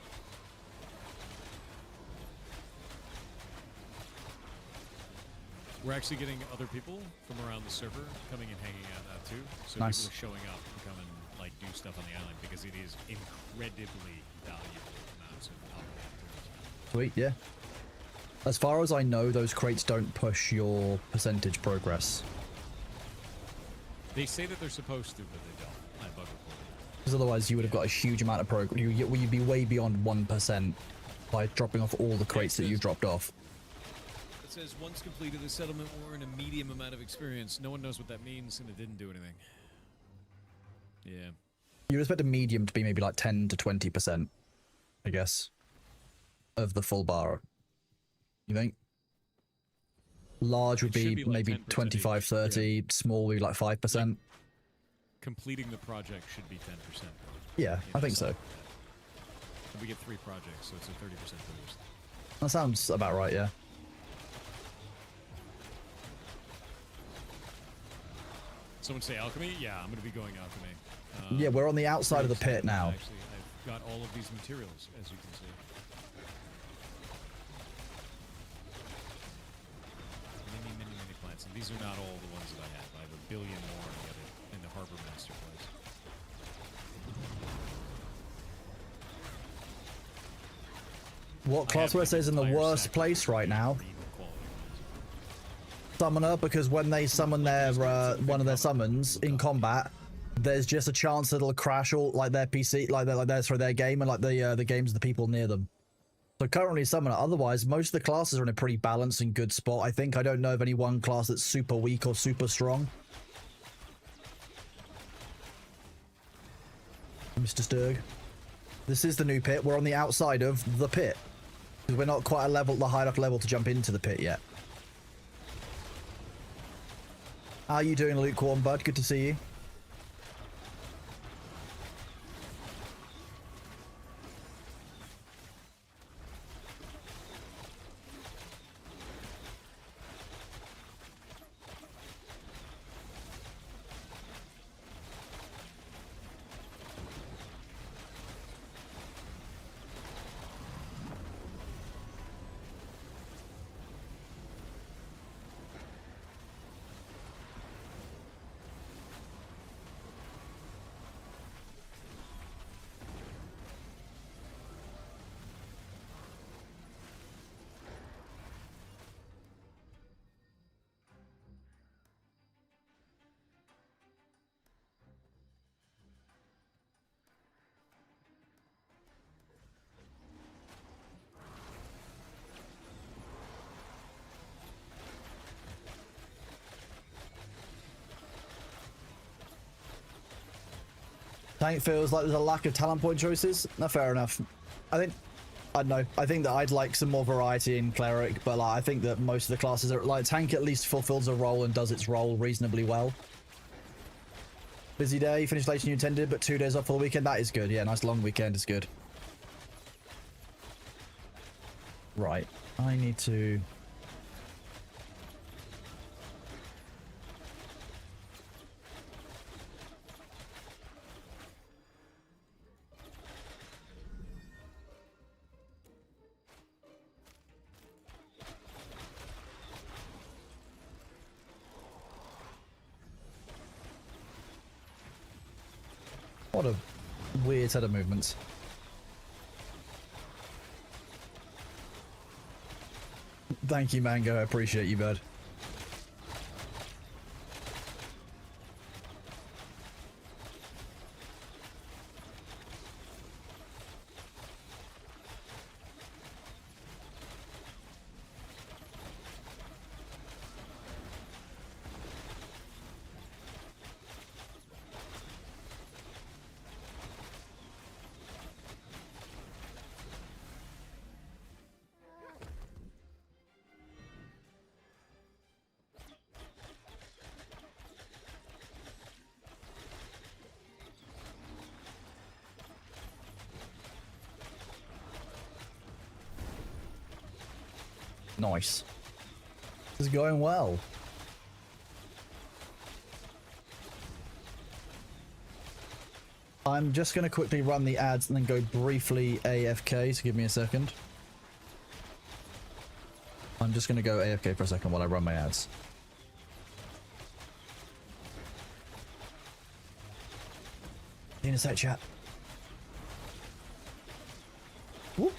We're actually getting other people from around the server coming and hanging out now too. So Nice. people are showing up and come and like do stuff on the island because it is incredibly valuable amounts of alcohol. Sweet, yeah. As far as I know, those crates don't push your percentage progress. They say that they're supposed to, but they don't. I bug reported. Because otherwise you would have got a huge amount of progress. You'd be way beyond 1% by dropping off all the crates that you've dropped off. It says once completed the settlement will earn a medium amount of experience. No one knows what that means, and it didn't do anything. Yeah. You expect a medium to be maybe like 10 to 20%, I guess, of the full bar. You think? Large would It should be be like maybe 10% 25, each, 30, small would be like 5%. Completing the project should be 10%. Yeah, I think so. And we get 3 projects, so it's a 30% boost. That sounds about right, yeah. Someone say alchemy? Yeah, I'm going to be going alchemy. Yeah, we're on the outside of the pretty pit excited. now. Actually, I've got all of these materials, as you can see. Many plants, and these are not all the ones that I have. I have a billion more in the Harbor Master place. What class would I say is in the worst place right now? Summoner, because when they summon their one of their summons in combat, there's just a chance that it'll crash all like their PC, their game, and like the games of the people near them. So currently summoner. Otherwise, most of the classes are in a pretty balanced and good spot. I think I don't know of any one class that's super weak or super strong. Mr. Sturg, this is the new pit. We're on the outside of the pit. We're not quite the high enough level to jump into the pit yet. How are you doing, Lukewarm Bud? Good to see you. Tank feels like there's a lack of talent point choices. No, fair enough. I don't know. I think that I'd like some more variety in cleric, but like, I think that most of the classes are like tank at least fulfills a role and does its role reasonably well. Busy day, finished later than you intended, but 2 days off for the weekend. That is good. Yeah, nice long weekend is good. Right. I need to... What a weird set of movements. Thank you, Mango. I appreciate you, bud. Nice. This is going well. I'm just going to quickly run the ads and then go briefly AFK, so give me a second. I'm just going to go AFK for a second while I run my ads. See you in a sec, chat. Whoop.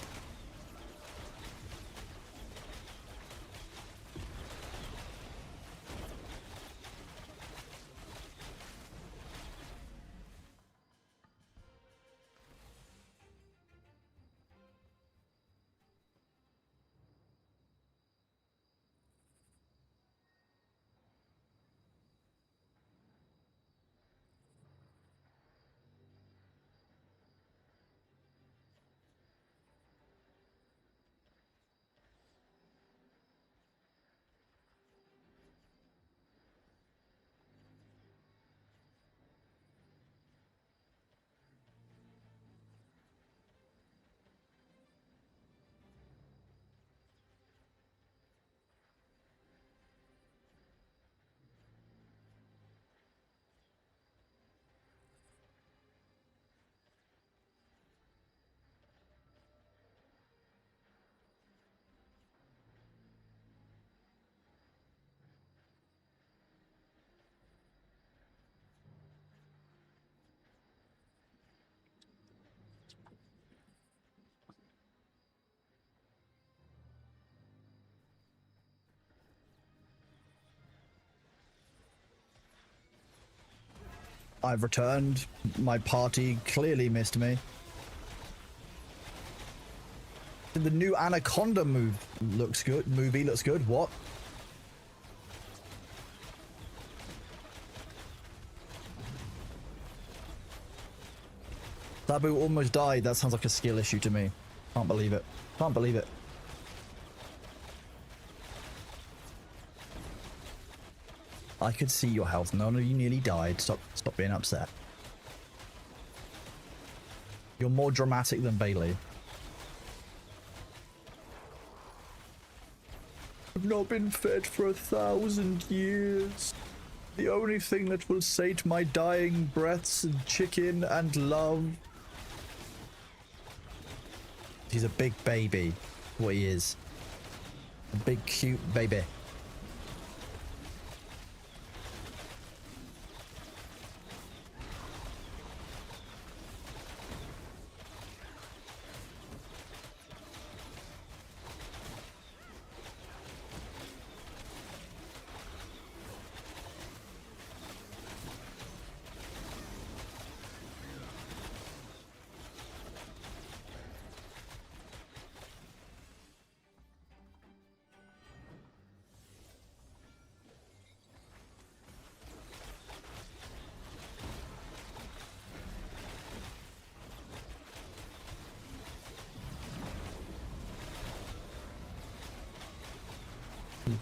I've returned. My party clearly missed me. The new Anaconda looks good. Movie looks good. What? Sabu almost died. That sounds like a skill issue to me. Can't believe it. Can't believe it. I could see your health. None of you nearly died. Stop being upset. You're more dramatic than Bailey. I've not been fed for 1,000 years. The only thing that will sate my dying breaths and chicken and love. He's a big baby. What he is. A big cute baby.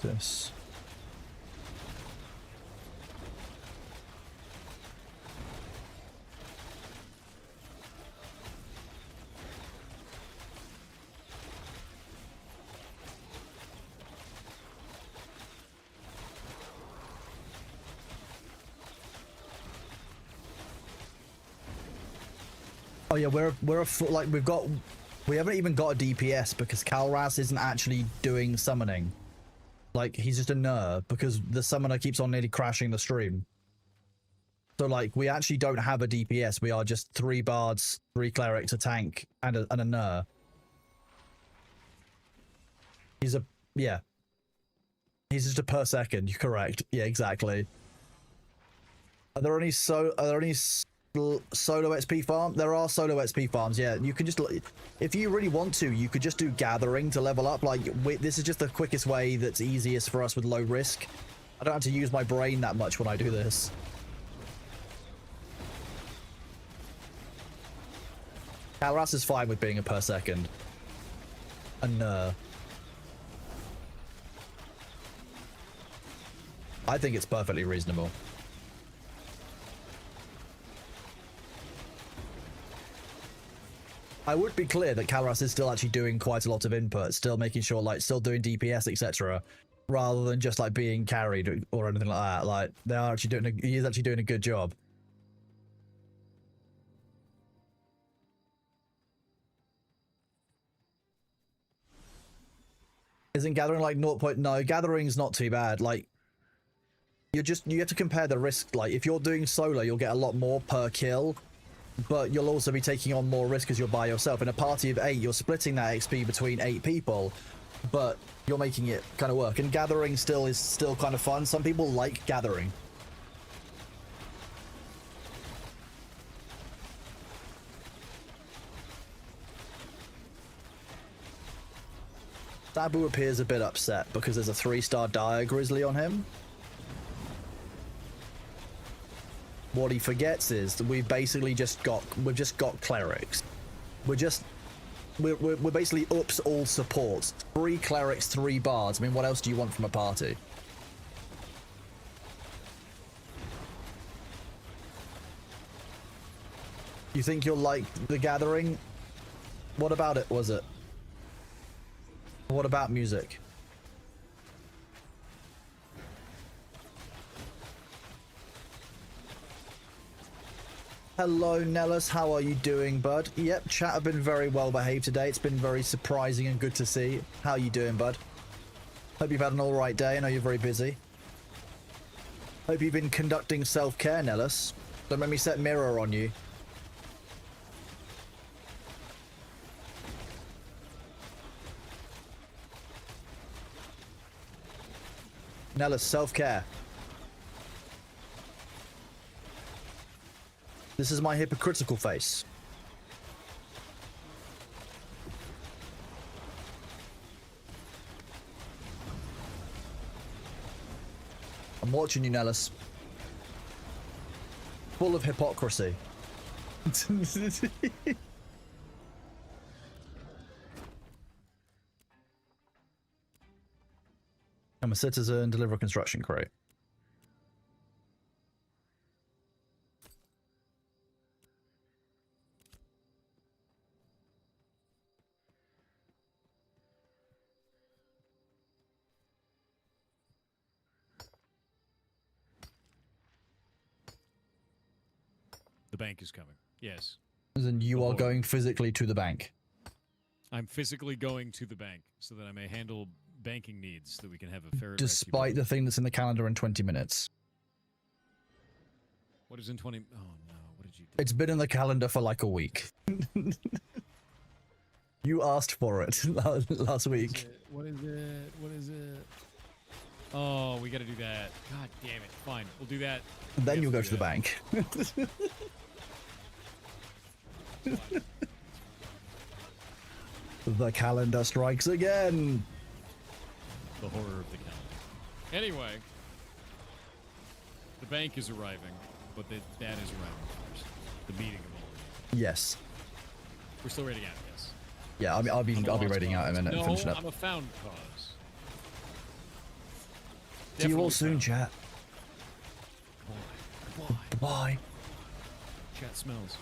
This. Oh yeah, we haven't even got a DPS because Kalraz isn't actually doing summoning. Like, he's just a nerve because the summoner keeps on nearly crashing the stream. So like we actually don't have a DPS. We are just 3 bards, 3 clerics, a tank, and a Ner. He's just a per second. You're correct. Yeah, exactly. Are there any solo XP farm? There are solo XP farms. Yeah, you can just, if you really want to, you could just do gathering to level up. Like this is just the quickest way that's easiest for us with low risk. I don't have to use my brain that much when I do this. Kalras is fine with being a per second. I think it's perfectly reasonable. I would be clear that Kalras is still actually doing quite a lot of input, still making sure, like, still doing DPS, etc., rather than just like being carried or anything like that. Like, they are actually doing. He is actually doing a good job. Isn't gathering like 0. No, gathering's not too bad. Like, you have to compare the risk. Like, if you're doing solo, you'll get a lot more per kill, but you'll also be taking on more risk because you're by yourself. In a party of 8, you're splitting that XP between 8 people, but you're making it kind of work. And gathering is still kind of fun. Some people like gathering. Sabu appears a bit upset because there's a 3-star Dire Grizzly on him. What he forgets is that we've just got clerics. We're basically ups all supports. 3 clerics, 3 bards. I mean, what else do you want from a party? You think you'll like the gathering? What about it, was it? What about music? Hello, Nellis. How are you doing, bud? Yep, chat have been very well behaved today. It's been very surprising and good to see. How are you doing, bud? Hope you've had an alright day. I know you're very busy. Hope you've been conducting self-care, Nellis. Don't make me set mirror on you. Nellis, self-care. This is my hypocritical face. I'm watching you, Nellis. Full of hypocrisy. I'm a citizen, deliver a construction crate. The bank is coming. Yes. As in you are going physically to the bank. I'm physically going to the bank so that I may handle banking needs, so that we can have a fair. Despite the thing that's in the calendar in 20 minutes. What is in 20? Oh no! What did you do? It's been in the calendar for like a week. You asked for it last week. What is it? What is it? Oh, we got to do that. God damn it! Fine, we'll do that. And then you'll go to the bank. The calendar strikes again. The horror of the calendar. Anyway, the bank is arriving, but that is arriving first. The meeting of all of you. Yes. We're still raiding out, yes. Yeah, I'll be raiding out in a minute and finishing up. I'm a found cause. See you all soon, chat. Goodbye. Bye. Chat smells.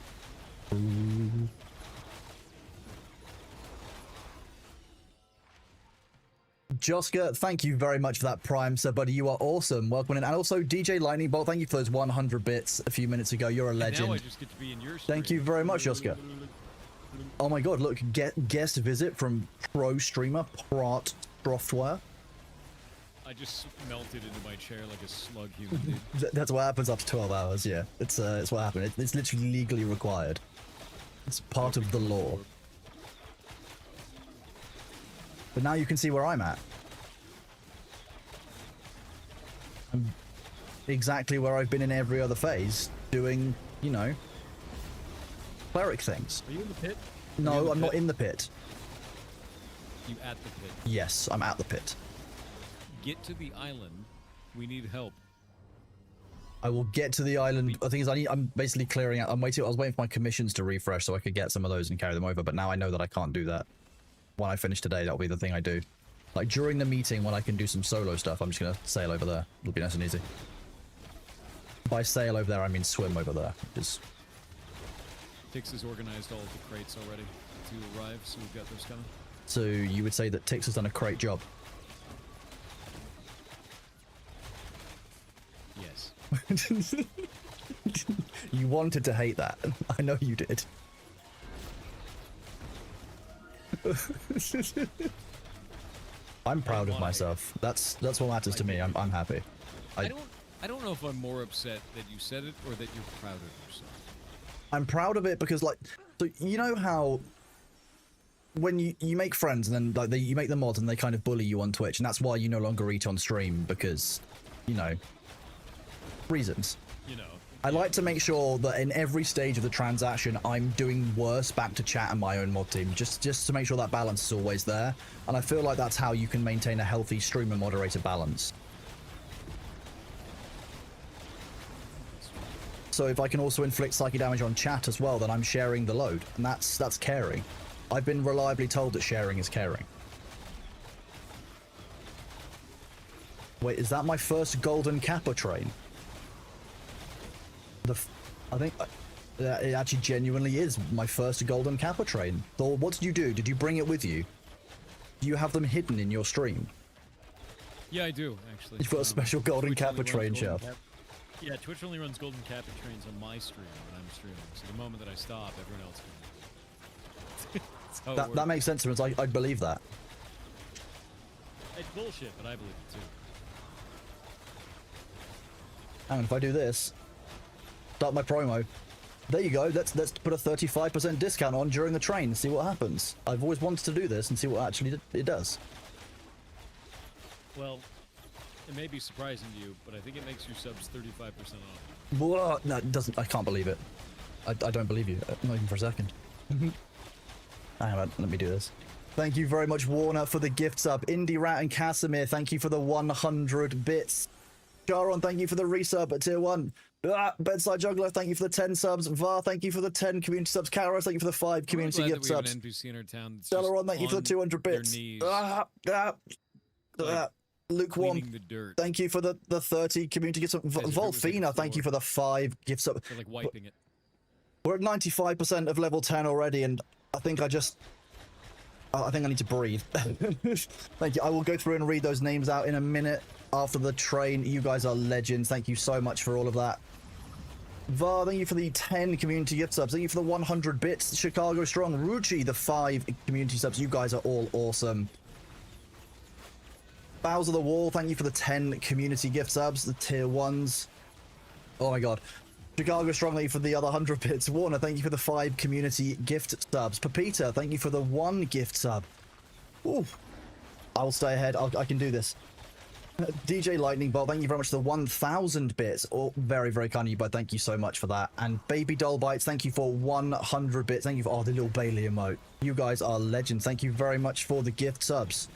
Joska, thank you very much for that Prime sub, buddy. You are awesome. Welcome in. And also, DJ Lightning Bolt, thank you for those 100 bits a few minutes ago. You're a legend. Now I just get to be in your Thank you very much, Joska. Oh my god, look, guest visit from pro streamer Prat Software. I just melted into my chair like a slug human, dude. That's what happens after 12 hours. Yeah, it's what happened. It's literally legally required. It's part of the law. But now you can see where I'm at. I'm exactly where I've been in every other phase, doing, you know, cleric things. Are you in the pit? No, I'm not in the pit. You at the pit? Yes, I'm at the pit. Get to the island. We need help. I will get to the island. The thing is, I'm basically clearing out. I was waiting for my commissions to refresh so I could get some of those and carry them over. But now I know that I can't do that. When I finish today, that'll be the thing I do. Like during the meeting, when I can do some solo stuff, I'm just gonna sail over there. It'll be nice and easy. By sail over there, I mean swim over there. Just. Tix has organized all of the crates already to arrive, so we've got those coming. So you would say that Tix has done a great job. Yes. You wanted to hate that. I know you did. I'm proud of myself. That's what matters to me. I'm happy. I don't know if I'm more upset that you said it or that you're proud of yourself. I'm proud of it because, like, so you know how when you make friends and then like you make them mods and they kind of bully you on Twitch, and that's why you no longer eat on stream because, you know, reasons. You know. I like to make sure that in every stage of the transaction, I'm doing worse back to chat and my own mod team, just to make sure that balance is always there. And I feel like that's how you can maintain a healthy streamer moderator balance. So if I can also inflict psychic damage on chat as well, then I'm sharing the load, and that's caring. I've been reliably told that sharing is caring. Wait, is that my first golden Kappa train? I think it actually genuinely is my first golden Kappa train. Thor, what did you do? Did you bring it with you? Do you have them hidden in your stream? Yeah, I do, actually. You've got a special golden Twitch Kappa only runs train, golden Chef. Yeah, Twitch only runs golden Kappa trains on my stream when I'm streaming. So the moment that I stop, everyone else can. That makes sense to me. I believe that. It's bullshit, but I believe it too. And if I do this, start my promo. There you go. Let's put a 35% discount on during the train and see what happens. I've always wanted to do this and see what actually it does. Well, it may be surprising to you, but I think it makes your subs 35% off. What? No, it doesn't. I can't believe it. I don't believe you. Not even for a second. Hang on, let me do this. Thank you very much, Warner, for the gift sub. Indie Rat and Casimir, thank you for the 100 bits. Charon, thank you for the resub at tier 1. Bedside Juggler, thank you for the 10 subs. Var, thank you for the 10 community subs. Karos, thank you for the 5 community gift subs. NPC in our town that's Celeron, thank you for the 200 bits. Lukewarm, thank you for the 30 community gift subs. Volfina, thank you for the 5 gift subs. They're like wiping it. We're at 95% of level 10 already, and I think I need to breathe. Thank you. I will go through and read those names out in a minute after the train. You guys are legends. Thank you so much for all of that. Var, thank you for the 10 community gift subs. Thank you for the 100 bits. Chicago Strong. Ruchi, the 5 community subs. You guys are all awesome. Bowser the Wall, thank you for the 10 community gift subs. The tier 1s. Oh my god. Chicago Strong, thank you for the other 100 bits. Warner, thank you for the 5 community gift subs. Pepita, thank you for the 1 gift sub. Ooh. I'll stay ahead. I can do this. DJ Lightning Bolt, thank you very much for the 1,000 bits. Oh, very, very kind of you, but thank you so much for that. And Baby Doll Bites, thank you for 100 bits. Thank you for, the little Bailey emote. You guys are legends. Thank you very much for the gift subs.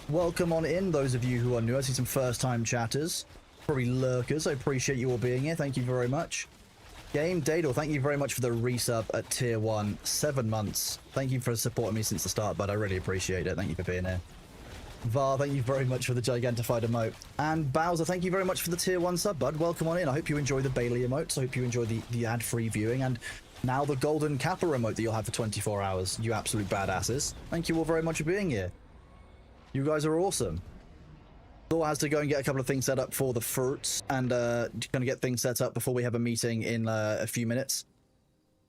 Welcome on in, those of you who are new. I see some first-time chatters. Probably lurkers. I appreciate you all being here. Thank you very much. Game Dadle, thank you very much for the resub at tier 1. 7 months. Thank you for supporting me since the start, bud. I really appreciate it. Thank you for being here. Var, thank you very much for the Gigantified emote. And Bowser, thank you very much for the tier 1 sub, bud. Welcome on in. I hope you enjoy the Bailey emotes. I hope you enjoy the ad-free viewing. And now the Golden Kappa emote that you'll have for 24 hours. You absolute badasses. Thank you all very much for being here. You guys are awesome. Thor has to go and get a couple of things set up for the fruits, and going to get things set up before we have a meeting in a few minutes.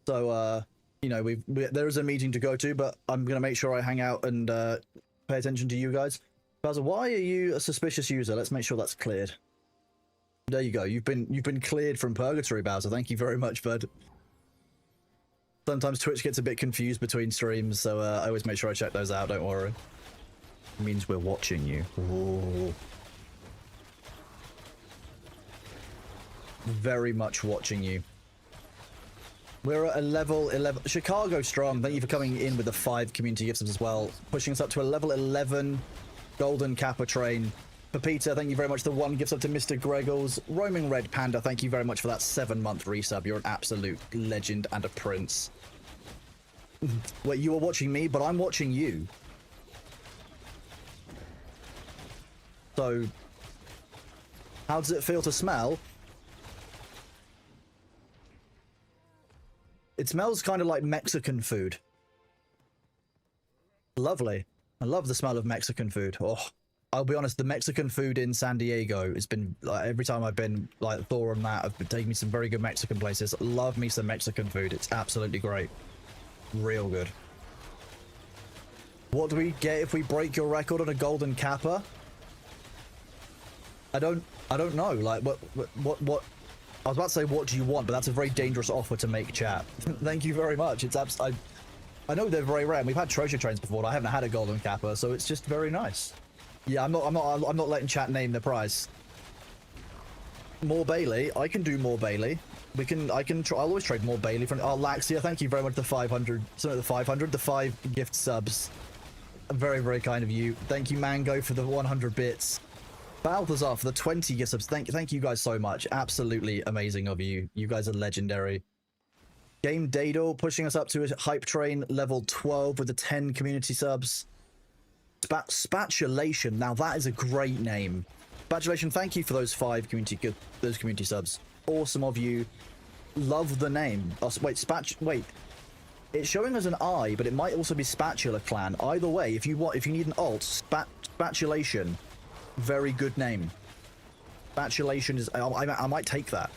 So, you know, there is a meeting to go to, but I'm going to make sure I hang out and pay attention to you guys. Bowser, why are you a suspicious user? Let's make sure that's cleared. There you go. You've been cleared from purgatory, Bowser. Thank you very much, bud. Sometimes Twitch gets a bit confused between streams, so I always make sure I check those out. Don't worry. It means we're watching you. Ooh. Very much watching you. We're at a level 11. Chicago Strong, thank you for coming in with the 5 community gifts as well. Pushing us up to a level 11 Golden Kappa train. Pepita, thank you very much. The 1 gifts up to Mr. Greggles. Roaming Red Panda, thank you very much for that 7-month resub. You're an absolute legend and a prince. Wait, you are watching me, but I'm watching you. So, how does it feel to smell? It smells kind of like Mexican food. Lovely. I love the smell of Mexican food. Oh, I'll be honest, the Mexican food in San Diego has been, like, every time I've been, like, Thor and that, have been taking me some very good Mexican places. Love me some Mexican food. It's absolutely great. Real good. What do we get if we break your record on a Golden Kappa? I don't know. Like, what I was about to say, what do you want? But that's a very dangerous offer to make, chat. Thank you very much. It's I know they're very rare. And we've had treasure trains before, but I haven't had a Golden Kappa, so it's just very nice. Yeah, I'm not letting chat name the price. More Bailey. I can do more Bailey. I'll always trade more Bailey from Laxia. Thank you very much. The 500. Sorry, the 500. The 5 gift subs. Very, very kind of you. Thank you, Mango, for the 100 bits. Balthazar for the 20 gift subs. Thank you guys so much. Absolutely amazing of you. You guys are legendary. Game Dado pushing us up to a hype train level 12 with the 10 community subs. Spatulation. Now that is a great name. Spatulation, thank you for those 5 community subs. Awesome of you. Love the name. Oh, wait. It's showing us an I, but it might also be Spatula Clan. Either way, if you need an alt, Spatulation. Very good name. Spatulation is... I might take that.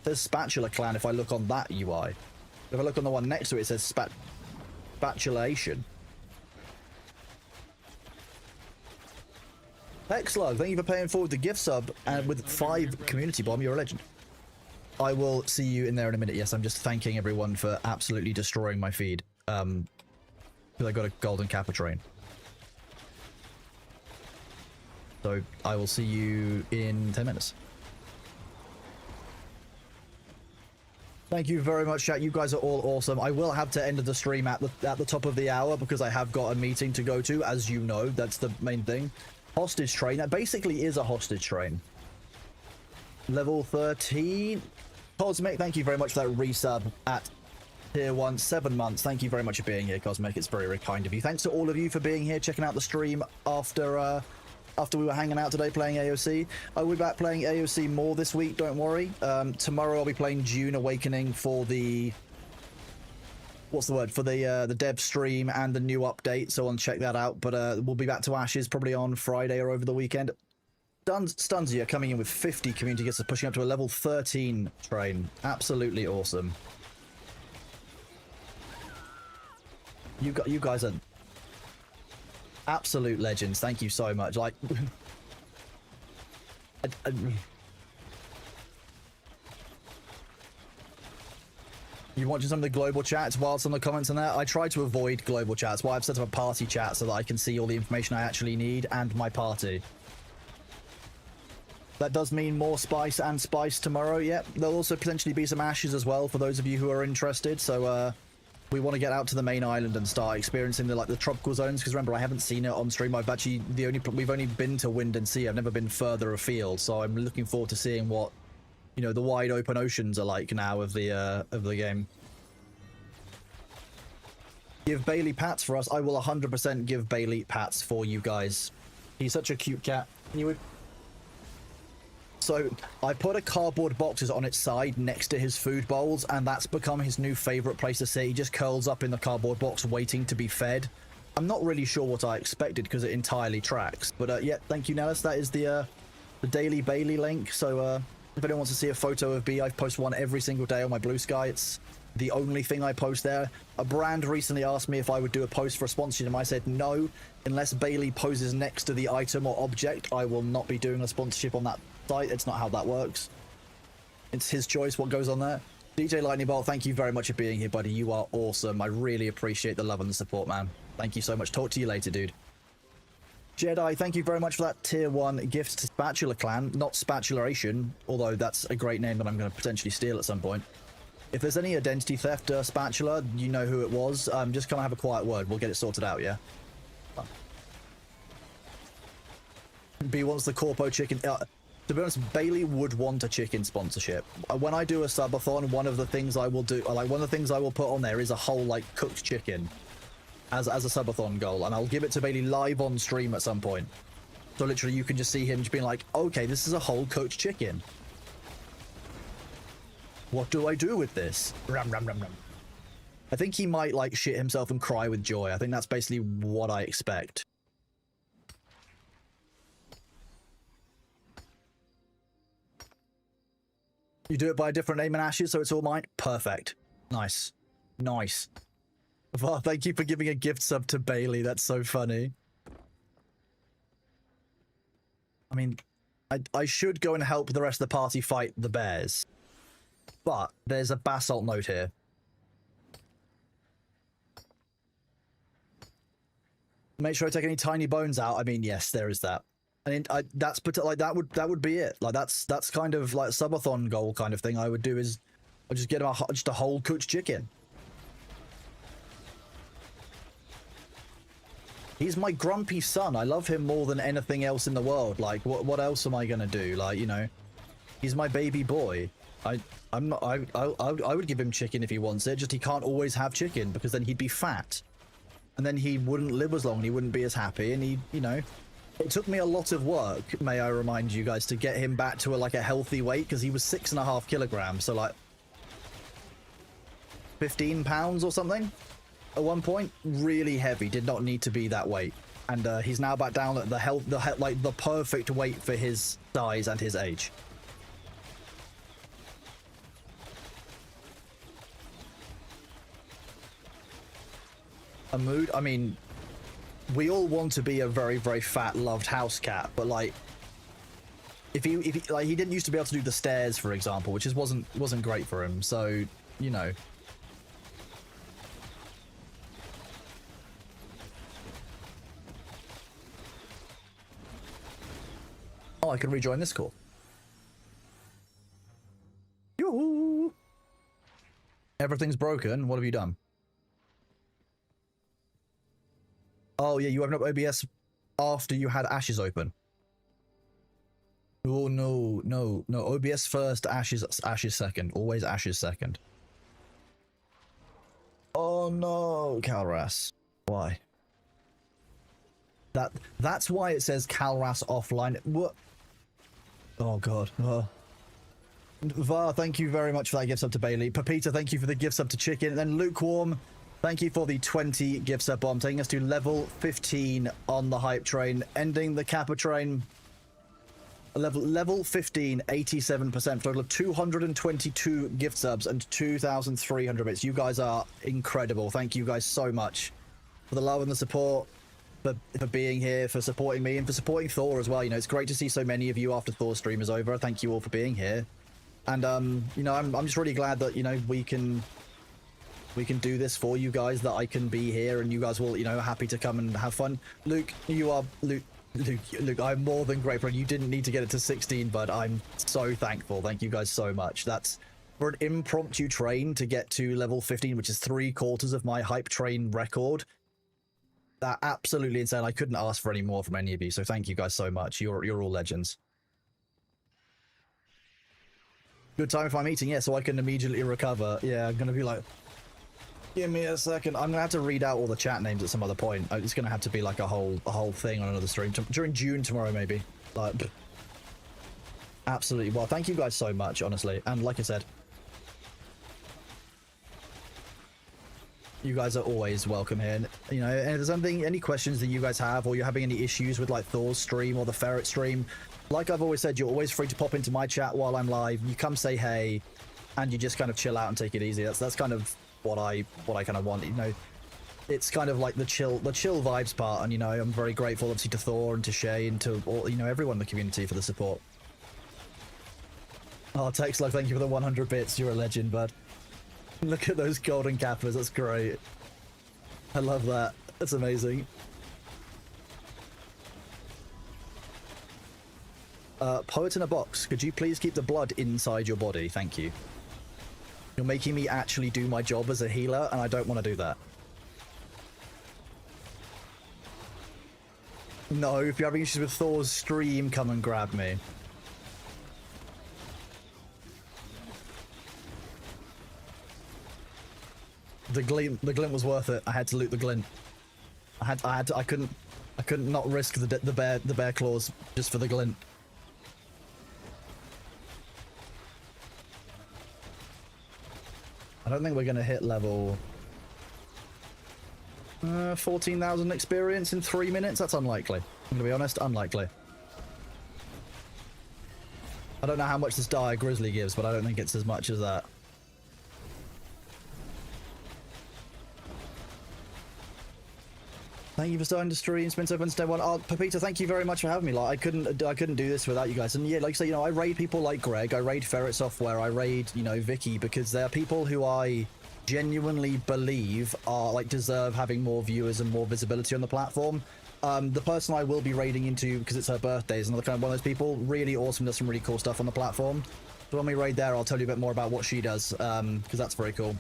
There's Spatula Clan if I look on that UI. If I look on the one next to it, it says Spatulation. Hexlug, thank you for paying forward the gift sub and with 5 community bomb. You're a legend. I will see you in there in a minute. Yes, I'm just thanking everyone for absolutely destroying my feed. Because I got a Golden Kappa train. So I will see you in 10 minutes. Thank you very much, chat. You guys are all awesome. I will have to end the stream at the top of the hour because I have got a meeting to go to, as you know. That's the main thing. Hostage train. That basically is a hostage train. Level 13. Cosmic, thank you very much for that resub at tier 1, 7 months. Thank you very much for being here, Cosmic. It's very, very kind of you. Thanks to all of you for being here, checking out the stream after we were hanging out today playing AOC. I will be back playing AOC more this week, don't worry. Tomorrow I'll be playing Dune Awakening for the... What's the word? For the dev stream and the new update, so I'll check that out. But we'll be back to Ashes probably on Friday or over the weekend. Stunzia coming in with 50 community gifts, pushing up to a level 13 train. Absolutely awesome. You guys are absolute legends. Thank you so much. Like, you watching some of the global chats while some of the comments in there? I try to avoid global chats. Why I've set up a party chat so that I can see all the information I actually need and my party. That does mean more spice and spice tomorrow. Yep, there'll also potentially be some ashes as well for those of you who are interested. So we want to get out to the main island and start experiencing the tropical zones. Because remember, I haven't seen it on stream. I've actually we've only been to Wind and Sea. I've never been further afield. So I'm looking forward to seeing what the wide open oceans are like now of the game. Give Bailey pats for us. I will 100% give Bailey pats for you guys. He's such a cute cat. So I put a cardboard boxes on its side next to his food bowls, and that's become his new favorite place to sit. He just curls up in the cardboard box waiting to be fed. I'm not really sure what I expected because it entirely tracks. But yeah, thank you, Nellis. That is the Daily Bailey link. So if anyone wants to see a photo of B, I post one every single day on my Blue Sky. It's the only thing I post there. A brand recently asked me if I would do a post for a sponsorship, and I said no. Unless Bailey poses next to the item or object, I will not be doing a sponsorship on that site. It's not how that works. It's his choice what goes on there. DJ Lightning Bolt, thank you very much for being here, buddy. You are awesome. I really appreciate the love and the support, man. Thank you so much. Talk to you later, dude. Jedi, thank you very much for that tier 1 gift to Spatula Clan. Not Spatulation, although that's a great name that I'm going to potentially steal at some point. If there's any identity theft, Spatula, you know who it was. Just come and have a quiet word. We'll get it sorted out, yeah? B wants the Corpo chicken. To be honest, Bailey would want a chicken sponsorship. When I do a subathon, one of the things I will do, like one of the things I will put on there is a whole like cooked chicken as a subathon goal, and I'll give it to Bailey live on stream at some point. So literally, you can just see him just being like, "Okay, this is a whole cooked chicken. What do I do with this?" Rum rum rum rum. I think he might like shit himself and cry with joy. I think that's basically what I expect. You do it by a different name in Ashes, so it's all mine? Perfect. Nice. Nice. Well, thank you for giving a gift sub to Bailey. That's so funny. I mean, I should go and help the rest of the party fight the bears. But there's a basalt note here. Make sure I take any tiny bones out. I mean, yes, there is that. I mean, that's like that would be it. Like that's kind of like a subathon goal kind of thing. I would do is I just get him just a whole cooked chicken. He's my grumpy son. I love him more than anything else in the world. Like what else am I gonna do? Like, you know, he's my baby boy. I would give him chicken if he wants it. Just he can't always have chicken because then he'd be fat, and then he wouldn't live as long. And he wouldn't be as happy, and he, you know. It took me a lot of work, may I remind you guys, to get him back to a healthy weight, because he was 6.5 kilograms, so like 15 pounds or something at one point. Really heavy, did not need to be that weight, and he's now back down at the perfect weight for his size and his age. A mood, I mean, we all want to be a very, very fat, loved house cat, but like, if he like, he didn't used to be able to do the stairs, for example, which wasn't great for him. So, you know. Oh, I can rejoin this call. Yoo-hoo! Everything's broken. What have you done? Oh, yeah, you opened up OBS after you had Ashes open. Oh, no, no, no. OBS first, Ashes second. Always Ashes second. Oh, no, Calras. Why? That's why it says Calras offline. What? Oh, God. Var, thank you very much for that gift sub to Bailey. Pepita, thank you for the gift sub to Chicken. And then Lukewarm, thank you for the 20 gift sub bomb, taking us to level 15 on the hype train, ending the Kappa train. Level 15, 87%, total of 222 gift subs and 2,300 bits. You guys are incredible. Thank you guys so much for the love and the support, for being here, for supporting me, and for supporting Thor as well. You know, it's great to see so many of you after Thor's stream is over. Thank you all for being here. And, you know, I'm just really glad that, you know, we can do this for you guys, that I can be here and you guys will, you know, happy to come and have fun. Luke, Luke, I'm more than grateful. You didn't need to get it to 16, but I'm so thankful. Thank you guys so much. That's for an impromptu train to get to level 15, which is 3/4 of my hype train record. That absolutely insane. I couldn't ask for any more from any of you. So thank you guys so much. You're all legends. Good time if I'm eating, yeah, so I can immediately recover. Yeah, I'm gonna be like, give me a second. I'm gonna have to read out all the chat names at some other point. It's gonna have to be like a whole thing on another stream during June tomorrow, maybe. Like, absolutely. Well, thank you guys so much, honestly. And like I said, you guys are always welcome here. And, you know, and if there's any questions that you guys have, or you're having any issues with like Thor's stream or the Ferret stream, like I've always said, you're always free to pop into my chat while I'm live. You come say hey. and you just kind of chill out and take it easy. That's kind of what I kind of want. You know, it's kind of like the chill vibes part, and you know, I'm very grateful obviously to Thor and to Shay and to all, you know, everyone in the community for the support. Oh, Texlo, thank you for the 100 bits. You're a legend, bud. Look at those golden cappers. That's great. I love that. That's amazing. Poet in a box. Could you please keep the blood inside your body? Thank you. You're making me actually do my job as a healer, and I don't want to do that. No, if you're having issues with Thor's stream, come and grab me. The glint was worth it. I had to loot the glint. I couldn't not risk the bear claws just for the glint. I don't think we're gonna hit level 14,000 experience in 3 minutes. That's unlikely. I'm gonna be honest, unlikely. I don't know how much this dire grizzly gives, but I don't think it's as much as that. Thank you for starting to stream. Spence Opens Day 1. Oh, Pepita, thank you very much for having me. Like, I couldn't do this without you guys. And yeah, like I say, you know, I raid people like Greg, I raid Ferret Software, I raid, you know, Vicky, because they're people who I genuinely believe are like deserve having more viewers and more visibility on the platform. The person I will be raiding into, because it's her birthday, is another kind of one of those people. Really awesome, does some really cool stuff on the platform. So when we raid there, I'll tell you a bit more about what she does, because that's very cool.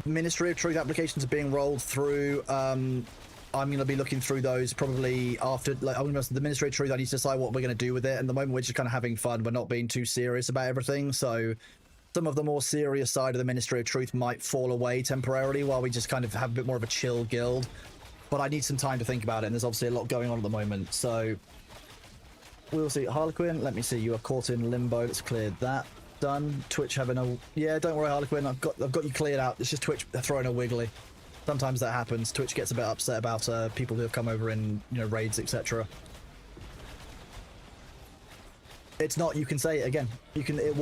Ministry of Truth applications are being rolled through. I'm going to be looking through those probably after, like, the Ministry of Truth, I need to decide what we're going to do with it. And the moment we're just kind of having fun, we're not being too serious about everything. So some of the more serious side of the Ministry of Truth might fall away temporarily while we just kind of have a bit more of a chill guild. But I need some time to think about it, and there's obviously a lot going on at the moment. So we'll see. Harlequin, let me see. You are caught in limbo. Let's clear that. Done. Twitch having a... Yeah, don't worry, Harlequin. I've got you cleared out. It's just Twitch throwing a wiggly. Sometimes that happens. Twitch gets a bit upset about people who have come over in, you know, raids, etc. It's not. You can say it again. You can. It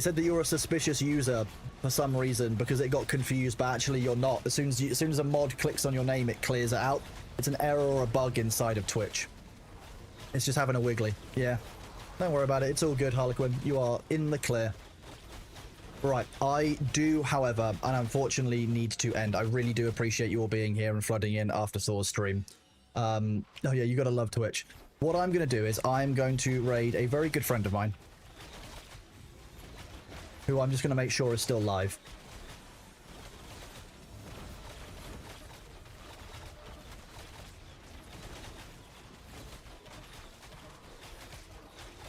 said that you're a suspicious user for some reason because it got confused, but actually you're not. As soon as a mod clicks on your name, it clears it out. It's an error or a bug inside of Twitch. It's just having a wiggly. Yeah. Don't worry about it. It's all good, Harlequin. You are in the clear. Right. I do, however, and unfortunately need to end. I really do appreciate you all being here and flooding in after Thor's stream. Oh yeah, you gotta love Twitch. What I'm gonna do is I'm going to raid a very good friend of mine, who I'm just gonna make sure is still live.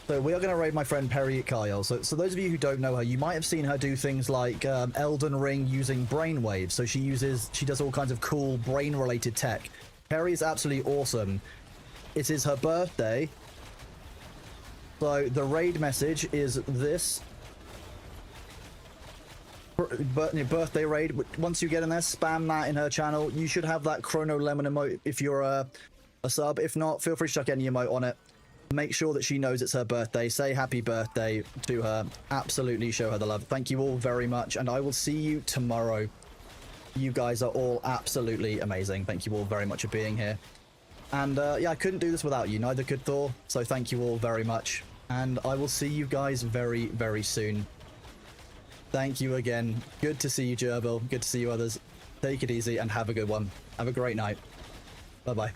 So we are going to raid my friend Perry Kyle. So those of you who don't know her, you might have seen her do things like Elden Ring using brainwaves. So she does all kinds of cool brain-related tech. Perry is absolutely awesome. It is her birthday. So the raid message is this. Birthday raid. Once you get in there, spam that in her channel. You should have that Chrono Lemon emote if you're a sub. If not, feel free to chuck any emote on it. Make sure that she knows it's her birthday. Say happy birthday to her. Absolutely show her the love. Thank you all very much, and I will see you tomorrow. You guys are all absolutely amazing. Thank you all very much for being here. And yeah, I couldn't do this without you. Neither could Thor. So thank you all very much. And I will see you guys very, very soon. Thank you again. Good to see you, Gerbil. Good to see you others. Take it easy and have a good one. Have a great night. Bye-bye.